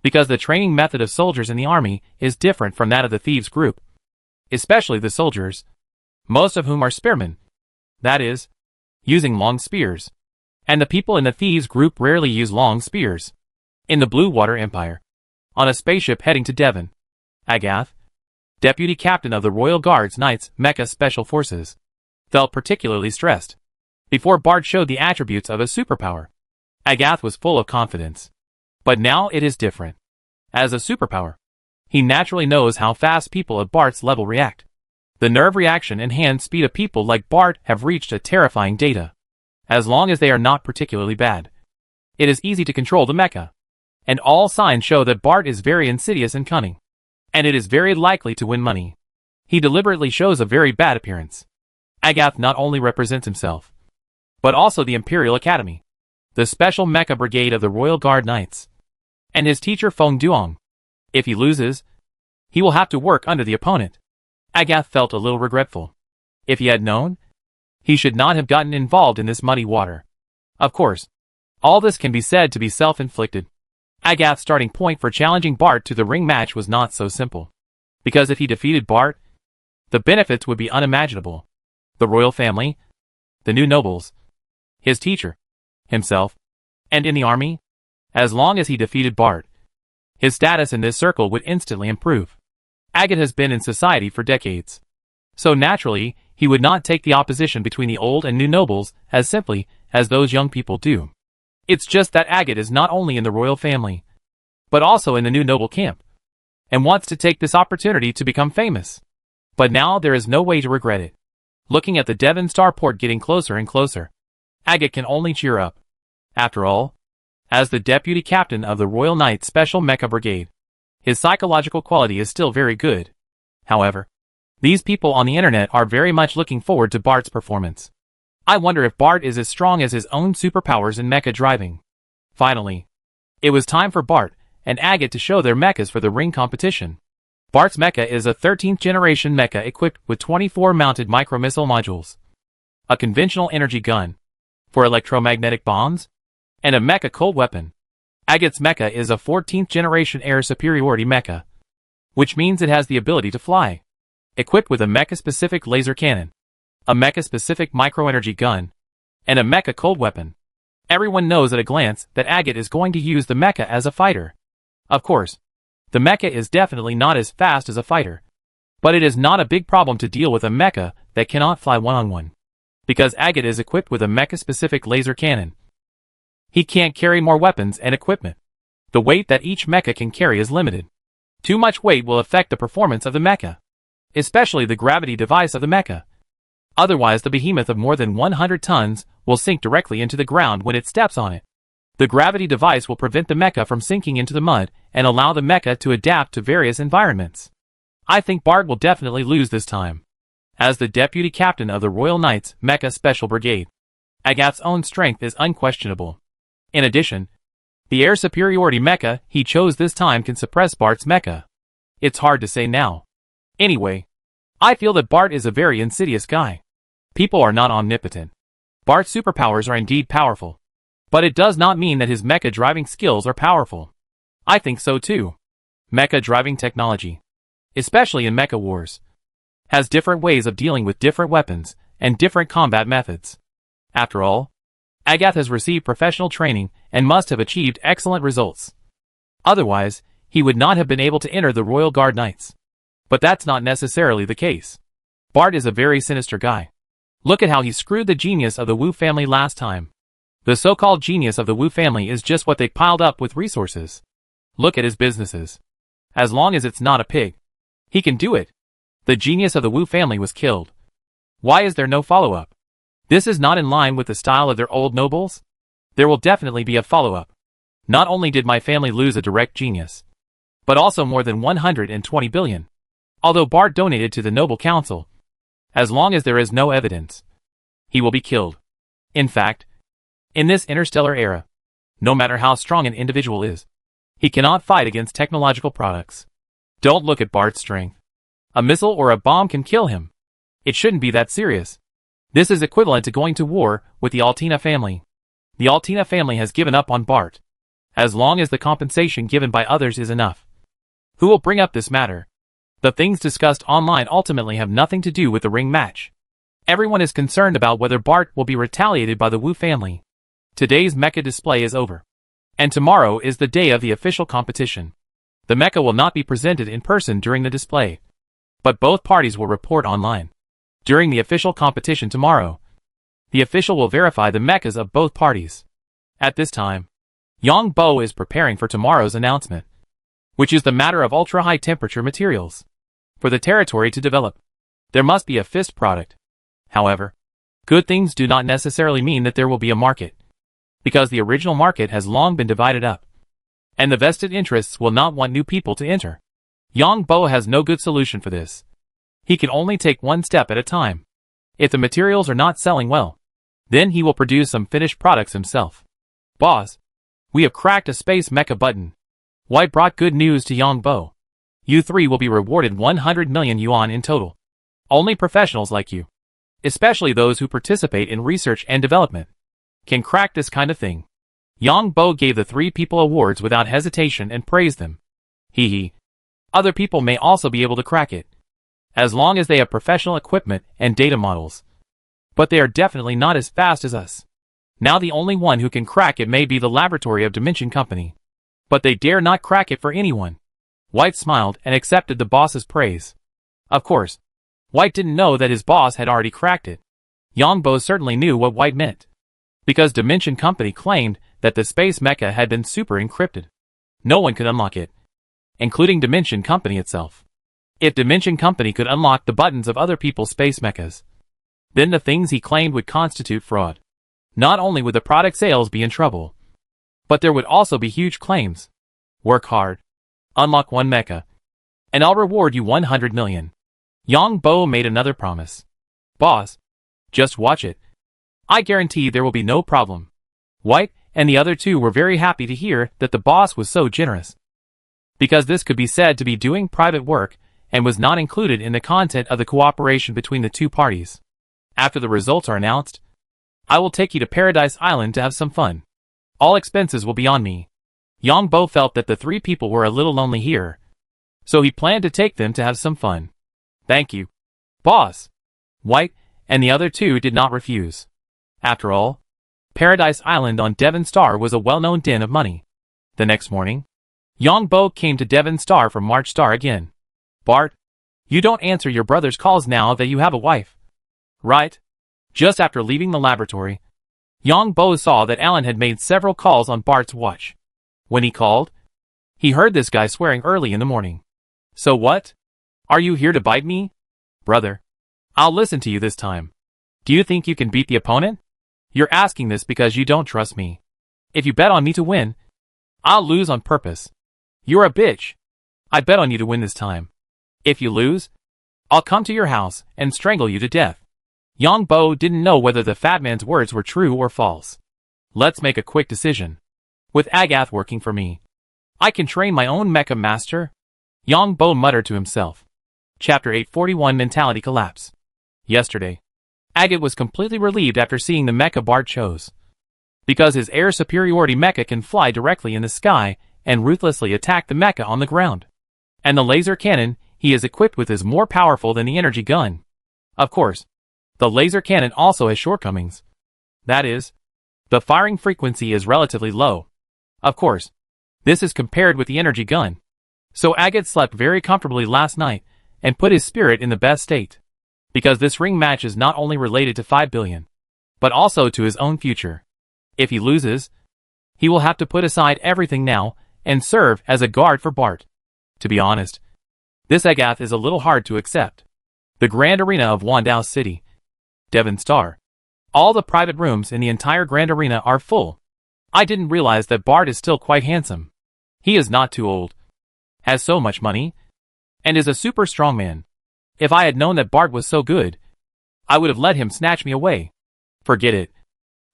because the training method of soldiers in the army is different from that of the thieves group, especially the soldiers, most of whom are spearmen, that is, using long spears, and the people in the thieves group rarely use long spears. In the Blue Water Empire, on a spaceship heading to Devon, Agath, deputy captain of the Royal Guards Knights Mecha Special Forces, felt particularly stressed. Before Bart showed the attributes of a superpower, Agath was full of confidence. But now it is different. As a superpower, he naturally knows how fast people of Bart's level react. The nerve reaction and hand speed of people like Bart have reached a terrifying data. As long as they are not particularly bad, it is easy to control the mecha. And all signs show that Bart is very insidious and cunning. And it is very likely to win money. He deliberately shows a very bad appearance. Agath not only represents himself, but also the Imperial Academy, the special mecha brigade of the Royal Guard Knights, and his teacher Feng Duong. If he loses, he will have to work under the opponent. Agath felt a little regretful. If he had known, he should not have gotten involved in this muddy water. Of course, all this can be said to be self-inflicted. Agath's starting point for challenging Bart to the ring match was not so simple. Because if he defeated Bart, the benefits would be unimaginable. The royal family, the new nobles, his teacher, himself, and in the army, as long as he defeated Bart, his status in this circle would instantly improve. Agath has been in society for decades. So naturally, he would not take the opposition between the old and new nobles as simply as those young people do. It's just that Agath is not only in the royal family, but also in the new noble camp, and wants to take this opportunity to become famous. But now there is no way to regret it. Looking at the Devon starport getting closer and closer, Agath can only cheer up. After all, as the deputy captain of the Royal Knights Special Mecha Brigade, his psychological quality is still very good. However, these people on the internet are very much looking forward to Bart's performance. I wonder if Bart is as strong as his own superpowers in mecha driving. Finally, it was time for Bart and Agath to show their mechas for the ring competition. Bart's mecha is a 13th generation mecha equipped with 24 mounted micro-missile modules, a conventional energy gun for electromagnetic bombs, and a mecha cold weapon. Agath's mecha is a 14th generation air superiority mecha, which means it has the ability to fly, equipped with a mecha-specific laser cannon, a mecha-specific micro-energy gun, and a mecha cold weapon. Everyone knows at a glance that Agath is going to use the mecha as a fighter. Of course, the mecha is definitely not as fast as a fighter, but it is not a big problem to deal with a mecha that cannot fly one-on-one. Because Agath is equipped with a mecha-specific laser cannon, he can't carry more weapons and equipment. The weight that each mecha can carry is limited. Too much weight will affect the performance of the mecha, especially the gravity device of the mecha. Otherwise, the behemoth of more than 100 tons will sink directly into the ground when it steps on it. The gravity device will prevent the mecha from sinking into the mud and allow the mecha to adapt to various environments. I think Bart will definitely lose this time. As the deputy captain of the Royal Knights Mecha Special Brigade, Agath's own strength is unquestionable. In addition, the air superiority mecha he chose this time can suppress Bart's mecha. It's hard to say now. Anyway, I feel that Bart is a very insidious guy. People are not omnipotent. Bart's superpowers are indeed powerful, but it does not mean that his mecha driving skills are powerful. I think so too. Mecha driving technology, especially in mecha wars, has different ways of dealing with different weapons and different combat methods. After all, Agath has received professional training and must have achieved excellent results. Otherwise, he would not have been able to enter the Royal Guard Knights. But that's not necessarily the case. Bart is a very sinister guy. Look at how he screwed the genius of the Wu family last time. The so-called genius of the Wu family is just what they piled up with resources. Look at his businesses. As long as it's not a pig, he can do it. The genius of the Wu family was killed. Why is there no follow-up? This is not in line with the style of their old nobles. There will definitely be a follow-up. Not only did my family lose a direct genius, but also more than 120 billion. Although Bart donated to the Noble Council, as long as there is no evidence, he will be killed. In fact, in this interstellar era, no matter how strong an individual is, he cannot fight against technological products. Don't look at Bart's strength. A missile or a bomb can kill him. It shouldn't be that serious. This is equivalent to going to war with the Altina family. The Altina family has given up on Bart, as long as the compensation given by others is enough. Who will bring up this matter? The things discussed online ultimately have nothing to do with the ring match. Everyone is concerned about whether Bart will be retaliated by the Wu family. Today's mecha display is over, and tomorrow is the day of the official competition. The mecha will not be presented in person during the display. but both parties will report online. During the official competition tomorrow, the official will verify the mechas of both parties. At this time, Yang Bo is preparing for tomorrow's announcement, which is the matter of ultra-high temperature materials. For the territory to develop, there must be a fist product. However, good things do not necessarily mean that there will be a market, because the original market has long been divided up, and the vested interests will not want new people to enter. Yang Bo has no good solution for this. He can only take one step at a time. If the materials are not selling well, then he will produce some finished products himself. Boss, we have cracked a space mecha button. White brought good news to Yang Bo. You three will be rewarded 100 million yuan in total. Only professionals like you, especially those who participate in research and development, can crack this kind of thing. Yang Bo gave the three people awards without hesitation and praised them. Hee hee. Other people may also be able to crack it, as long as they have professional equipment and data models. But they are definitely not as fast as us. Now the only one who can crack it may be the laboratory of Dimension Company. But they dare not crack it for anyone. White smiled and accepted the boss's praise. Of course, White didn't know that his boss had already cracked it. Yang Bo certainly knew what White meant, because Dimension Company claimed that the space mecha had been super encrypted. No one could unlock it, including Dimension Company itself. If Dimension Company could unlock the buttons of other people's space mechas, then the things he claimed would constitute fraud. Not only would the product sales be in trouble, but there would also be huge claims. Work hard, unlock one mecha, and I'll reward you 100 million. Yang Bo made another promise. Boss, just watch it. I guarantee there will be no problem. White and the other two were very happy to hear that the boss was so generous, because this could be said to be doing private work and was not included in the content of the cooperation between the two parties. After the results are announced, I will take you to Paradise Island to have some fun. All expenses will be on me. Yang Bo felt that the three people were a little lonely here, so he planned to take them to have some fun. Thank you, boss. White and the other two did not refuse. After all, Paradise Island on Devon Star was a well-known den of money. The next morning, Yang Bo came to Devon Star from March Star again. Bart, you don't answer your brother's calls now that you have a wife, right? Just after leaving the laboratory, Yang Bo saw that Alan had made several calls on Bart's watch. When he called, he heard this guy swearing early in the morning. So what? Are you here to bite me? Brother, I'll listen to you this time. Do you think you can beat the opponent? You're asking this because you don't trust me. If you bet on me to win, I'll lose on purpose. You're a bitch. I bet on you to win this time. If you lose, I'll come to your house and strangle you to death. Yang Bo didn't know whether the fat man's words were true or false. Let's make a quick decision. With Agath working for me, I can train my own mecha master? Yang Bo muttered to himself. Chapter 841 Mentality Collapse. Yesterday, Agat was completely relieved after seeing the mecha Bart chose, because his air superiority mecha can fly directly in the sky and ruthlessly attack the mecha on the ground. And the laser cannon he is equipped with is more powerful than the energy gun. Of course, the laser cannon also has shortcomings. That is, the firing frequency is relatively low. Of course, this is compared with the energy gun. So Agat slept very comfortably last night and put his spirit in the best state, because this ring match is not only related to 5 billion, but also to his own future. If he loses, he will have to put aside everything now and serve as a guard for Bart. To be honest, this Agath is a little hard to accept. The Grand Arena of Wandao City, Devon Star. All the private rooms in the entire Grand Arena are full. I didn't realize that Bart is still quite handsome. He is not too old, has so much money, and is a super strong man. If I had known that Bart was so good, I would have let him snatch me away. Forget it.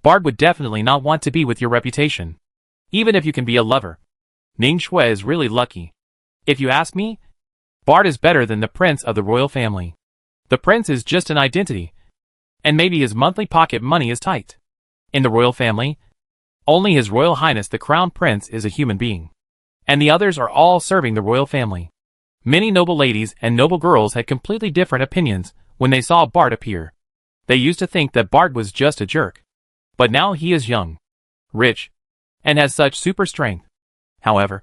Bart would definitely not want to be with your reputation, even if you can be a lover. Ning Shui is really lucky. If you ask me, Bart is better than the prince of the royal family. The prince is just an identity, and maybe his monthly pocket money is tight. In the royal family, only His Royal Highness the Crown Prince is a human being, and the others are all serving the royal family. Many noble ladies and noble girls had completely different opinions when they saw Bart appear. They used to think that Bart was just a jerk. But now he is young, rich, and has such super strength. However,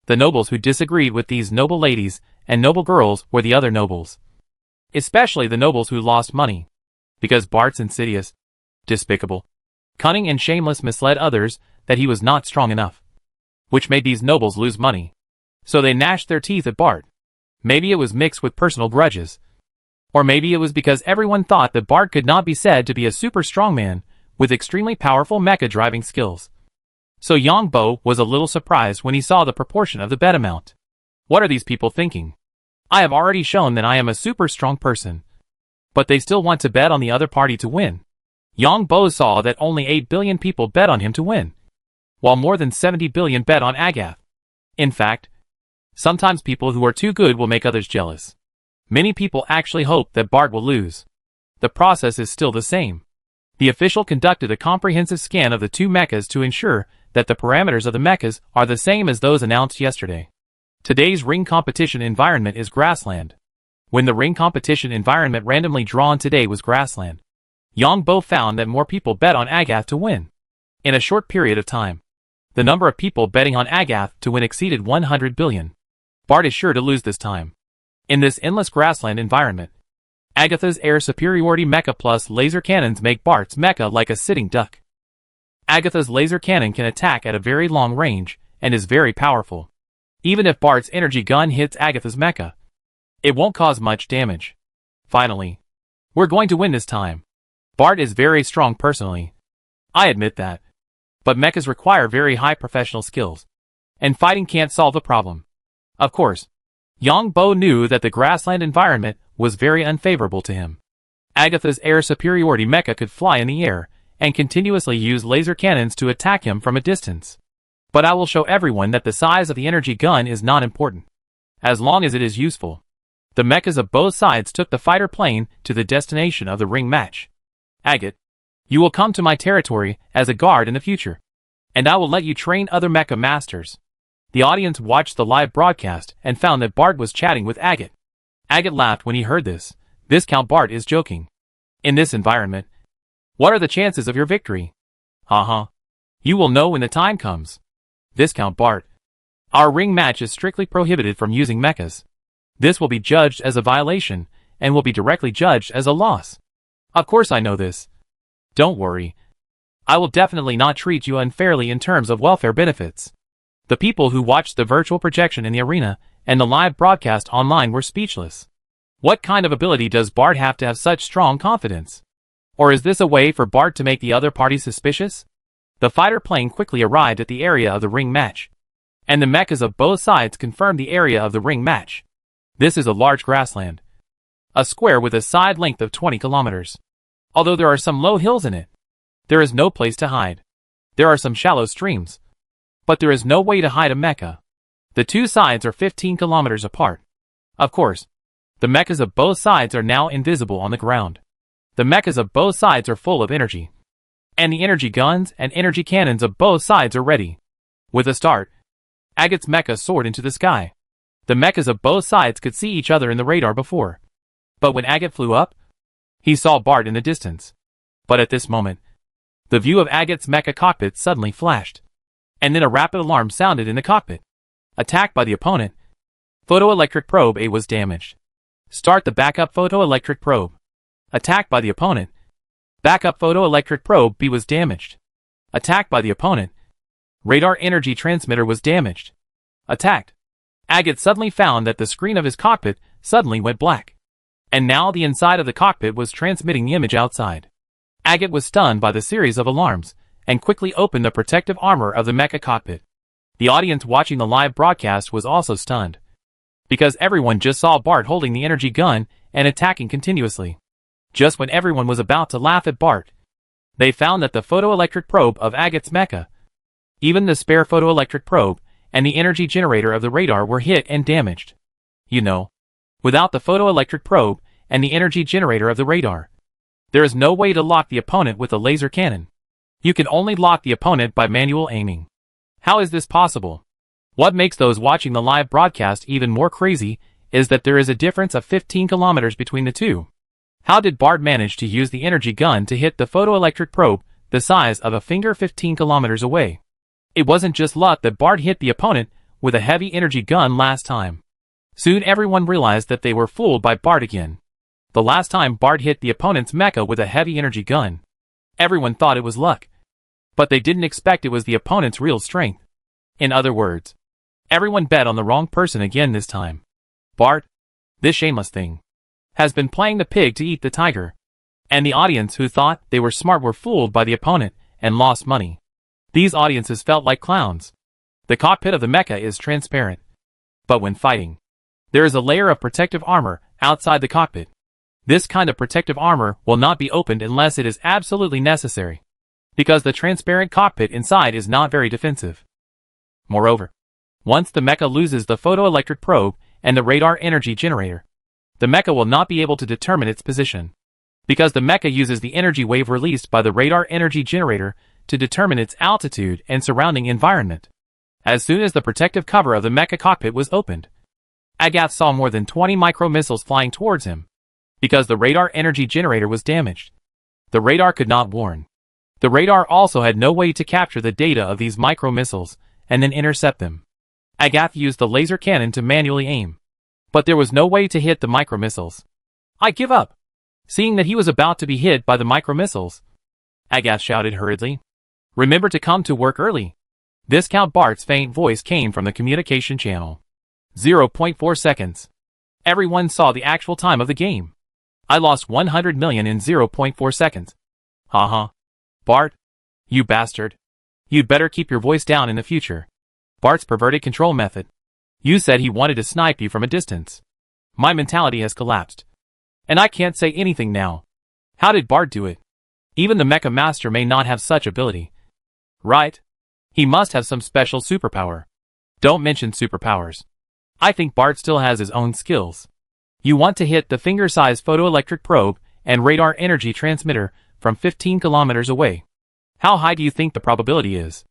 the nobles who disagreed with these noble ladies and noble girls were the other nobles. especially the nobles who lost money. Because Bart's insidious, despicable, cunning and shameless misled others that he was not strong enough, which made these nobles lose money. So they gnashed their teeth at Bart. Maybe it was mixed with personal grudges. Or maybe it was because everyone thought that Bart could not be said to be a super strong man with extremely powerful mecha driving skills. So Yang Bo was a little surprised when he saw the proportion of the bet amount. What are these people thinking? I have already shown that I am a super strong person. But they still want to bet on the other party to win. Yang Bo saw that only 8 billion people bet on him to win, while more than 70 billion bet on Agath. In fact, sometimes people who are too good will make others jealous. Many people actually hope that Bart will lose. The process is still the same. The official conducted a comprehensive scan of the two mechas to ensure that the parameters of the mechas are the same as those announced yesterday. Today's ring competition environment is grassland. When the ring competition environment randomly drawn today was grassland, Yang Bo found that more people bet on Agath to win. In a short period of time, the number of people betting on Agath to win exceeded 100 billion. Bart is sure to lose this time. In this endless grassland environment, Agatha's air superiority mecha plus laser cannons make Bart's mecha like a sitting duck. Agatha's laser cannon can attack at a very long range and is very powerful. Even if Bart's energy gun hits Agatha's mecha, it won't cause much damage. Finally, we're going to win this time. Bart is very strong personally. I admit that. But mechas require very high professional skills, and fighting can't solve the problem. Of course, Yang Bo knew that the grassland environment was very unfavorable to him. Agatha's air superiority mecha could fly in the air and continuously use laser cannons to attack him from a distance. But I will show everyone that the size of the energy gun is not important, as long as it is useful. The mechas of both sides took the fighter plane to the destination of the ring match. Agat, you will come to my territory as a guard in the future, and I will let you train other mecha masters. The audience watched the live broadcast and found that Bart was chatting with Agat. Agat laughed when he heard this. Viscount Bart is joking. In this environment, what are the chances of your victory? Haha. You will know when the time comes. Viscount Bart, our ring match is strictly prohibited from using mechas. This will be judged as a violation and will be directly judged as a loss. Of course I know this. Don't worry. I will definitely not treat you unfairly in terms of welfare benefits. The people who watched the virtual projection in the arena and the live broadcast online were speechless. What kind of ability does Bart have to have such strong confidence? Or is this a way for Bart to make the other party suspicious? The fighter plane quickly arrived at the area of the ring match, and the mechas of both sides confirmed the area of the ring match. This is a large grassland, a square with a side length of 20 kilometers. Although there are some low hills in it, there is no place to hide. There are some shallow streams, but there is no way to hide a mecha. The two sides are 15 kilometers apart. Of course, the mechas of both sides are now invisible on the ground. The mechas of both sides are full of energy, and the energy guns and energy cannons of both sides are ready. With a start, Agat's mecha soared into the sky. The mechas of both sides could see each other in the radar before, but when Agat flew up, he saw Bart in the distance. But at this moment, the view of Agat's mecha cockpit suddenly flashed, and then a rapid alarm sounded in the cockpit. Attacked by the opponent. Photoelectric probe A was damaged. Start the backup photoelectric probe. Attacked by the opponent. Backup photoelectric probe B was damaged. Attacked by the opponent. Radar energy transmitter was damaged. Attacked. Agat suddenly found that the screen of his cockpit suddenly went black, and now the inside of the cockpit was transmitting the image outside. Agat was stunned by the series of alarms, and quickly opened the protective armor of the mecha cockpit. The audience watching the live broadcast was also stunned, because everyone just saw Bart holding the energy gun and attacking continuously. Just when everyone was about to laugh at Bart, they found that the photoelectric probe of Agat's mecha, even the spare photoelectric probe, and the energy generator of the radar were hit and damaged. You know, without the photoelectric probe and the energy generator of the radar, there is no way to lock the opponent with a laser cannon. You can only lock the opponent by manual aiming. How is this possible? What makes those watching the live broadcast even more crazy is that there is a difference of 15 kilometers between the two. How did Bart manage to use the energy gun to hit the photoelectric probe the size of a finger 15 kilometers away? It wasn't just luck that Bart hit the opponent with a heavy energy gun last time. Soon everyone realized that they were fooled by Bart again. The last time Bart hit the opponent's mecha with a heavy energy gun, everyone thought it was luck. But they didn't expect it was the opponent's real strength. In other words, everyone bet on the wrong person again this time. Bart, this shameless thing, has been playing the pig to eat the tiger. And the audience who thought they were smart were fooled by the opponent and lost money. These audiences felt like clowns. The cockpit of the mecha is transparent. But when fighting, there is a layer of protective armor outside the cockpit. This kind of protective armor will not be opened unless it is absolutely necessary, because the transparent cockpit inside is not very defensive. Moreover, once the mecha loses the photoelectric probe and the radar energy generator, the mecha will not be able to determine its position, because the mecha uses the energy wave released by the radar energy generator to determine its altitude and surrounding environment. As soon as the protective cover of the mecha cockpit was opened, Agath saw more than 20 micro-missiles flying towards him, because the radar energy generator was damaged. The radar could not warn. The radar also had no way to capture the data of these micro-missiles and then intercept them. Agath used the laser cannon to manually aim, but there was no way to hit the micro-missiles. I give up. Seeing that he was about to be hit by the micro-missiles, Agath shouted hurriedly, "Remember to come to work early." Viscount Bart's faint voice came from the communication channel. 0.4 seconds. Everyone saw the actual time of the game. I lost 100 million in 0.4 seconds. Haha. Bart, you bastard. You'd better keep your voice down in the future. Bart's perverted control method. You said he wanted to snipe you from a distance. My mentality has collapsed. And I can't say anything now. How did Bart do it? Even the Mecha Master may not have such ability. Right? He must have some special superpower. Don't mention superpowers. I think Bart still has his own skills. You want to hit the finger-sized photoelectric probe and radar energy transmitter from 15 kilometers away. How high do you think the probability is?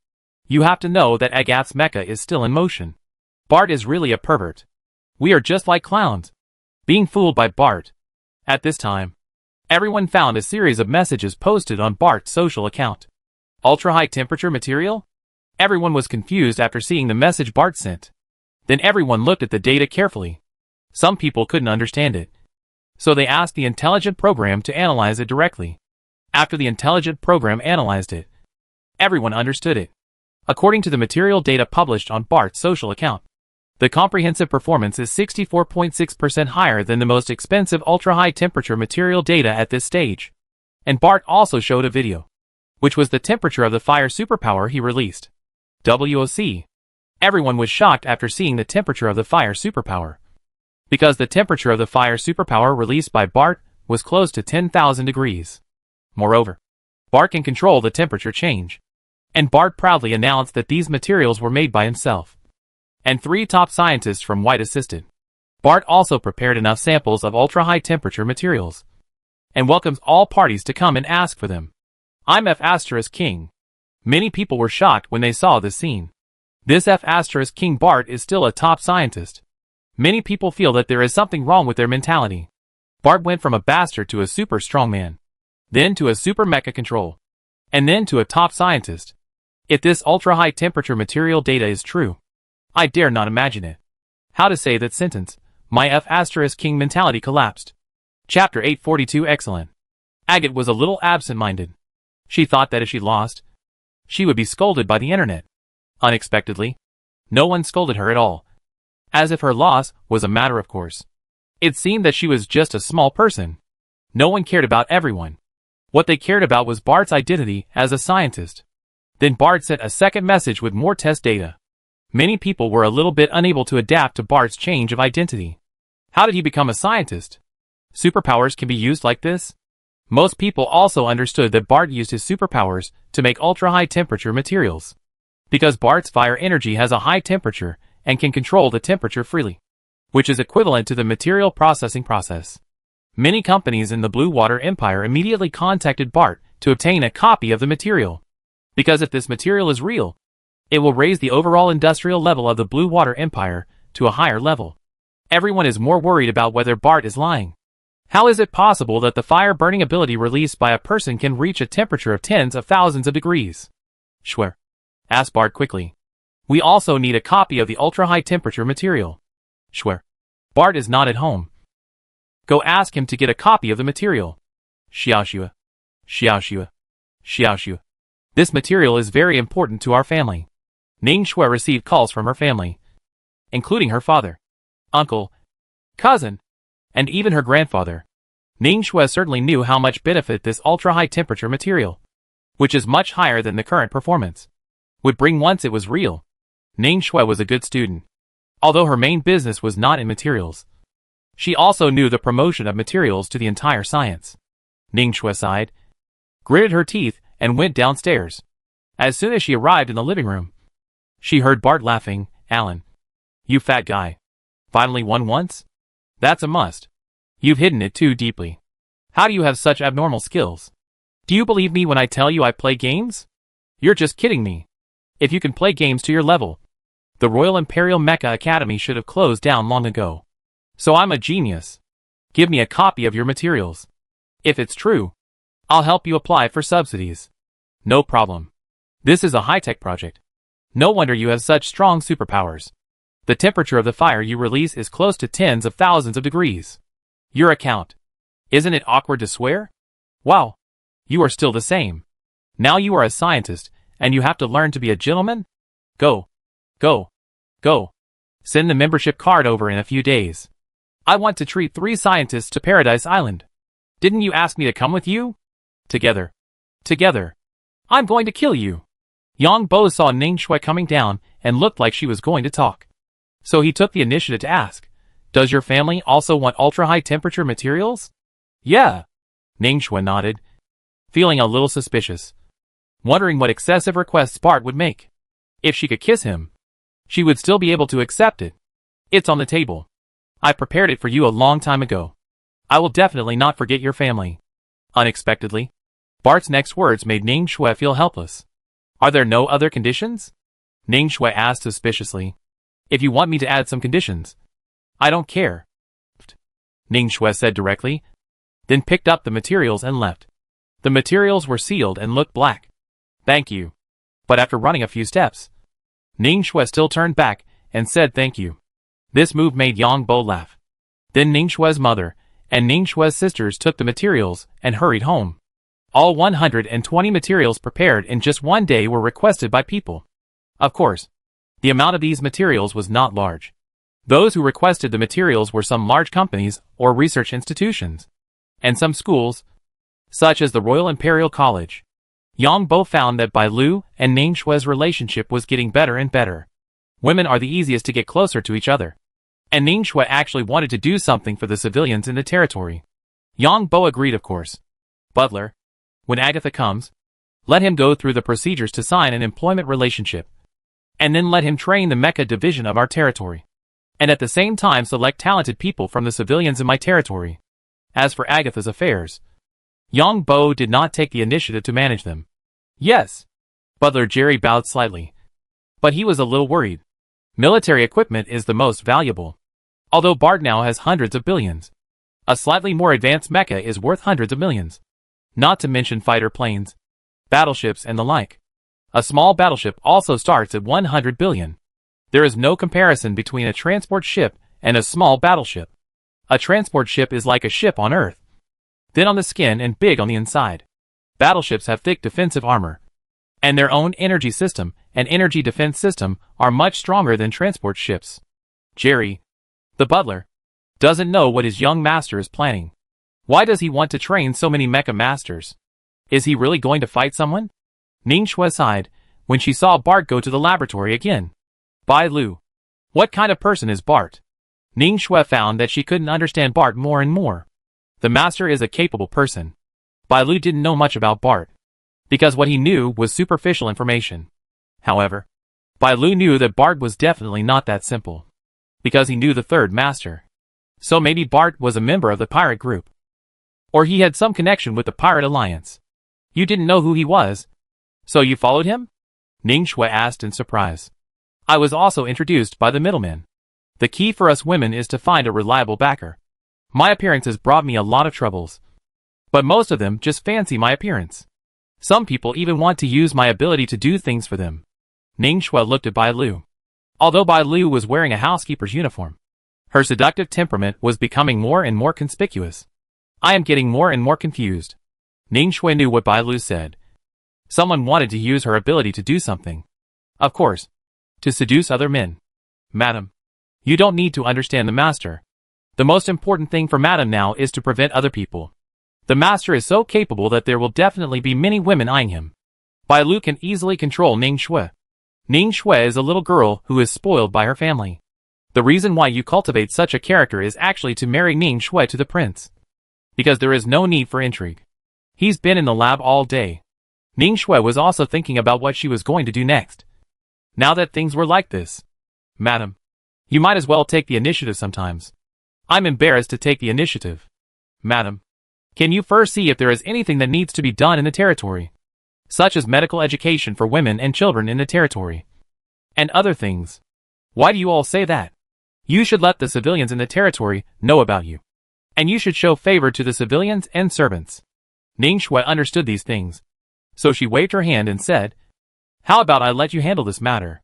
You have to know that Agath's mecha is still in motion. Bart is really a pervert. We are just like clowns, being fooled by Bart. At this time, everyone found a series of messages posted on Bart's social account. Ultra-high temperature material? Everyone was confused after seeing the message Bart sent. Then everyone looked at the data carefully. Some people couldn't understand it, so they asked the intelligent program to analyze it directly. After the intelligent program analyzed it, everyone understood it. According to the material data published on Bart's social account, the comprehensive performance is 64.6% higher than the most expensive ultra-high temperature material data at this stage. And Bart also showed a video, which was the temperature of the fire superpower he released. WOC. Everyone was shocked after seeing the temperature of the fire superpower, because the temperature of the fire superpower released by Bart was close to 10,000 degrees. Moreover, Bart can control the temperature change, and Bart proudly announced that these materials were made by himself, and 3 top scientists from White assisted. Bart also prepared enough samples of ultra-high temperature materials, and welcomes all parties to come and ask for them. I'm F** King. Many people were shocked when they saw this scene. This F** King Bart is still a top scientist. Many people feel that there is something wrong with their mentality. Bart went from a bastard to a super strongman, then to a super mecha control, and then to a top scientist. If this ultra-high temperature material data is true, I dare not imagine it. How to say that sentence? My F** King mentality collapsed. Chapter 842 Excellent. Agate was a little absent-minded. She thought that if she lost, she would be scolded by the internet. Unexpectedly, no one scolded her at all, as if her loss was a matter of course. It seemed that she was just a small person. No one cared about everyone. What they cared about was Bart's identity as a scientist. Then Bart sent a second message with more test data. Many people were a little bit unable to adapt to Bart's change of identity. How did he become a scientist? Superpowers can be used like this? Most people also understood that Bart used his superpowers to make ultra-high temperature materials, because Bart's fire energy has a high temperature and can control the temperature freely, which is equivalent to the material processing process. Many companies in the Blue Water Empire immediately contacted Bart to obtain a copy of the material, because if this material is real, it will raise the overall industrial level of the Blue Water Empire to a higher level. Everyone is more worried about whether Bart is lying. How is it possible that the fire-burning ability released by a person can reach a temperature of tens of thousands of degrees? Schwer, asked Bart quickly. We also need a copy of the ultra-high temperature material. Schwer. Bart is not at home. Go ask him to get a copy of the material. Xiaoxue. Xiaoxue. Xiaoxue. This material is very important to our family. Ning Shui received calls from her family, including her father, uncle, cousin, and even her grandfather. Ning Shui certainly knew how much benefit this ultra-high temperature material, which is much higher than the current performance, would bring once it was real. Ning Shui was a good student, although her main business was not in materials. She also knew the promotion of materials to the entire science. Ning Shui sighed, gritted her teeth, and went downstairs. As soon as she arrived in the living room, she heard Bart laughing. Alan, you fat guy. Finally won once? That's a must. You've hidden it too deeply. How do you have such abnormal skills? Do you believe me when I tell you I play games? You're just kidding me. If you can play games to your level, the Royal Imperial Mecha Academy should have closed down long ago. So I'm a genius. Give me a copy of your materials. If it's true, I'll help you apply for subsidies. No problem. This is a high-tech project. No wonder you have such strong superpowers. The temperature of the fire you release is close to tens of thousands of degrees. Your account. Isn't it awkward to swear? Wow. You are still the same. Now you are a scientist, and you have to learn to be a gentleman? Go. Go. Go. Send the membership card over in a few days. I want to treat 3 scientists to Paradise Island. Didn't you ask me to come with you? Together. Together. I'm going to kill you. Yang Bo saw Ning Shui coming down and looked like she was going to talk. So he took the initiative to ask, does your family also want ultra-high temperature materials? Yeah. Ning Shui nodded, feeling a little suspicious, wondering what excessive requests Bart would make. If she could kiss him, she would still be able to accept it. It's on the table. I prepared it for you a long time ago. I will definitely not forget your family. Unexpectedly, Bart's next words made Ning Shui feel helpless. Are there no other conditions? Ning Shui asked suspiciously. If you want me to add some conditions, I don't care. Ning Shui said directly, then picked up the materials and left. The materials were sealed and looked black. Thank you. But after running a few steps, Ning Shui still turned back and said thank you. This move made Yang Bo laugh. Then Ning Shui's mother and Ning Shui's sisters took the materials and hurried home. All 120 materials prepared in just one day were requested by people. Of course, the amount of these materials was not large. Those who requested the materials were some large companies or research institutions, and some schools, such as the Royal Imperial College. Yang Bo found that Bai Lu and Ning Shui's relationship was getting better and better. Women are the easiest to get closer to each other, and Ning Shui actually wanted to do something for the civilians in the territory. Yang Bo agreed, of course. Butler, when Agatha comes, let him go through the procedures to sign an employment relationship, and then let him train the mecha division of our territory, and at the same time select talented people from the civilians in my territory. As for Agatha's affairs, Yang Bo did not take the initiative to manage them. Yes. Butler Jerry bowed slightly, but he was a little worried. Military equipment is the most valuable. Although Bart now has hundreds of billions, a slightly more advanced mecha is worth hundreds of millions. Not to mention fighter planes, battleships and the like. A small battleship also starts at 100 billion. There is no comparison between a transport ship and a small battleship. A transport ship is like a ship on Earth, thin on the skin and big on the inside. Battleships have thick defensive armor, and their own energy system and energy defense system are much stronger than transport ships. Jerry, the butler, doesn't know what his young master is planning. Why does he want to train so many mecha masters? Is he really going to fight someone? Ning Shui sighed when she saw Bart go to the laboratory again. Bai Lu. What kind of person is Bart? Ning Shui found that she couldn't understand Bart more and more. The master is a capable person. Bai Lu didn't know much about Bart, because what he knew was superficial information. However, Bai Lu knew that Bart was definitely not that simple, because he knew the third master. So maybe Bart was a member of the pirate group, or he had some connection with the pirate alliance. You didn't know who he was, so you followed him? Ning Shui asked in surprise. I was also introduced by the middleman. The key for us women is to find a reliable backer. My appearance has brought me a lot of troubles, but most of them just fancy my appearance. Some people even want to use my ability to do things for them. Ning Shui looked at Bai Lu. Although Bai Lu was wearing a housekeeper's uniform, Her seductive temperament was becoming more and more conspicuous. I am getting more and more confused. Ning Shui knew what Bai Lu said. Someone wanted to use her ability to do something. Of course. To seduce other men. Madam. You don't need to understand the master. The most important thing for Madam now is to prevent other people. The master is so capable that there will definitely be many women eyeing him. Bai Lu can easily control Ning Shui. Ning Shui is a little girl who is spoiled by her family. The reason why you cultivate such a character is actually to marry Ning Shui to the prince. Because there is no need for intrigue. He's been in the lab all day. Ning Shui was also thinking about what she was going to do next. Now that things were like this. Madam. You might as well take the initiative sometimes. I'm embarrassed to take the initiative. Madam. Can you first see if there is anything that needs to be done in the territory? Such as medical education for women and children in the territory. And other things. Why do you all say that? You should let the civilians in the territory know about you. And you should show favor to the civilians and servants. Ning Shui understood these things. So she waved her hand and said, How about I let you handle this matter?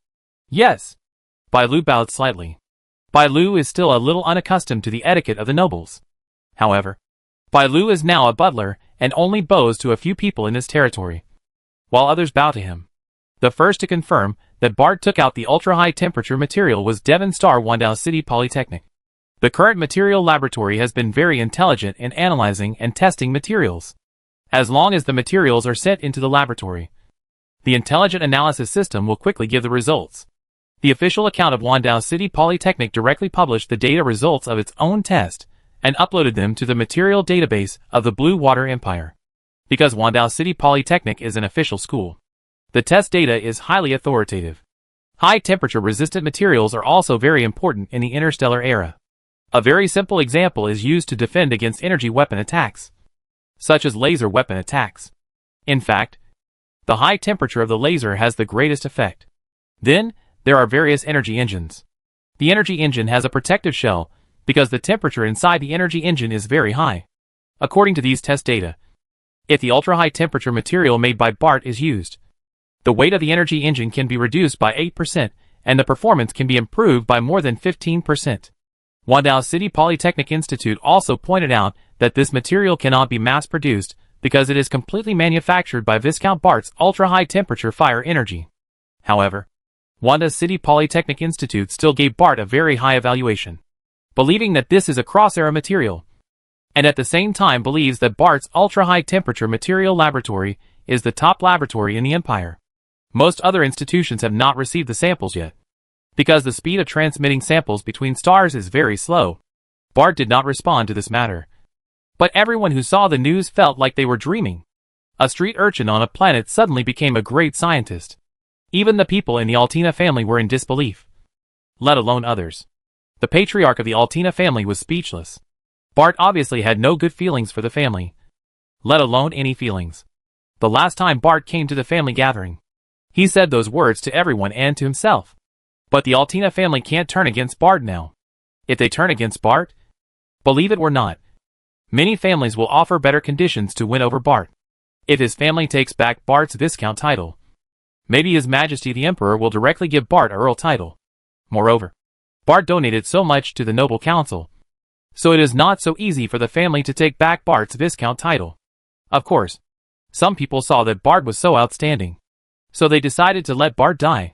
Yes. Bai Lu bowed slightly. Bai Lu is still a little unaccustomed to the etiquette of the nobles. However, Bai Lu is now a butler and only bows to a few people in his territory, while others bow to him. The first to confirm that Bart took out the ultra-high temperature material was Devon Star Wandao City Polytechnic. The current material laboratory has been very intelligent in analyzing and testing materials. As long as the materials are sent into the laboratory, the intelligent analysis system will quickly give the results. The official account of Wandao City Polytechnic directly published the data results of its own test and uploaded them to the material database of the Blue Water Empire. Because Wandao City Polytechnic is an official school, the test data is highly authoritative. High-temperature resistant materials are also very important in the interstellar era. A very simple example is used to defend against energy weapon attacks, such as laser weapon attacks. In fact, the high temperature of the laser has the greatest effect. Then, there are various energy engines. The energy engine has a protective shell because the temperature inside the energy engine is very high. According to these test data, if the ultra-high temperature material made by Bart is used, the weight of the energy engine can be reduced by 8% and the performance can be improved by more than 15%. Wandao City Polytechnic Institute also pointed out that this material cannot be mass-produced because it is completely manufactured by Viscount Bart's ultra-high temperature fire energy. However, Wandao City Polytechnic Institute still gave Bart a very high evaluation, believing that this is a cross-era material, and at the same time believes that Bart's ultra-high temperature material laboratory is the top laboratory in the empire. Most other institutions have not received the samples yet, because the speed of transmitting samples between stars is very slow. Bart did not respond to this matter. But everyone who saw the news felt like they were dreaming. A street urchin on a planet suddenly became a great scientist. Even the people in the Altina family were in disbelief, let alone others. The patriarch of the Altina family was speechless. Bart obviously had no good feelings for the family, let alone any feelings. The last time Bart came to the family gathering, he said those words to everyone and to himself. But the Altina family can't turn against Bart now. If they turn against Bart, believe it or not, many families will offer better conditions to win over Bart. If his family takes back Bart's Viscount title, maybe His Majesty the Emperor will directly give Bart a Earl title. Moreover, Bart donated so much to the Noble Council, so it is not so easy for the family to take back Bart's Viscount title. Of course, some people saw that Bart was so outstanding, so they decided to let Bart die.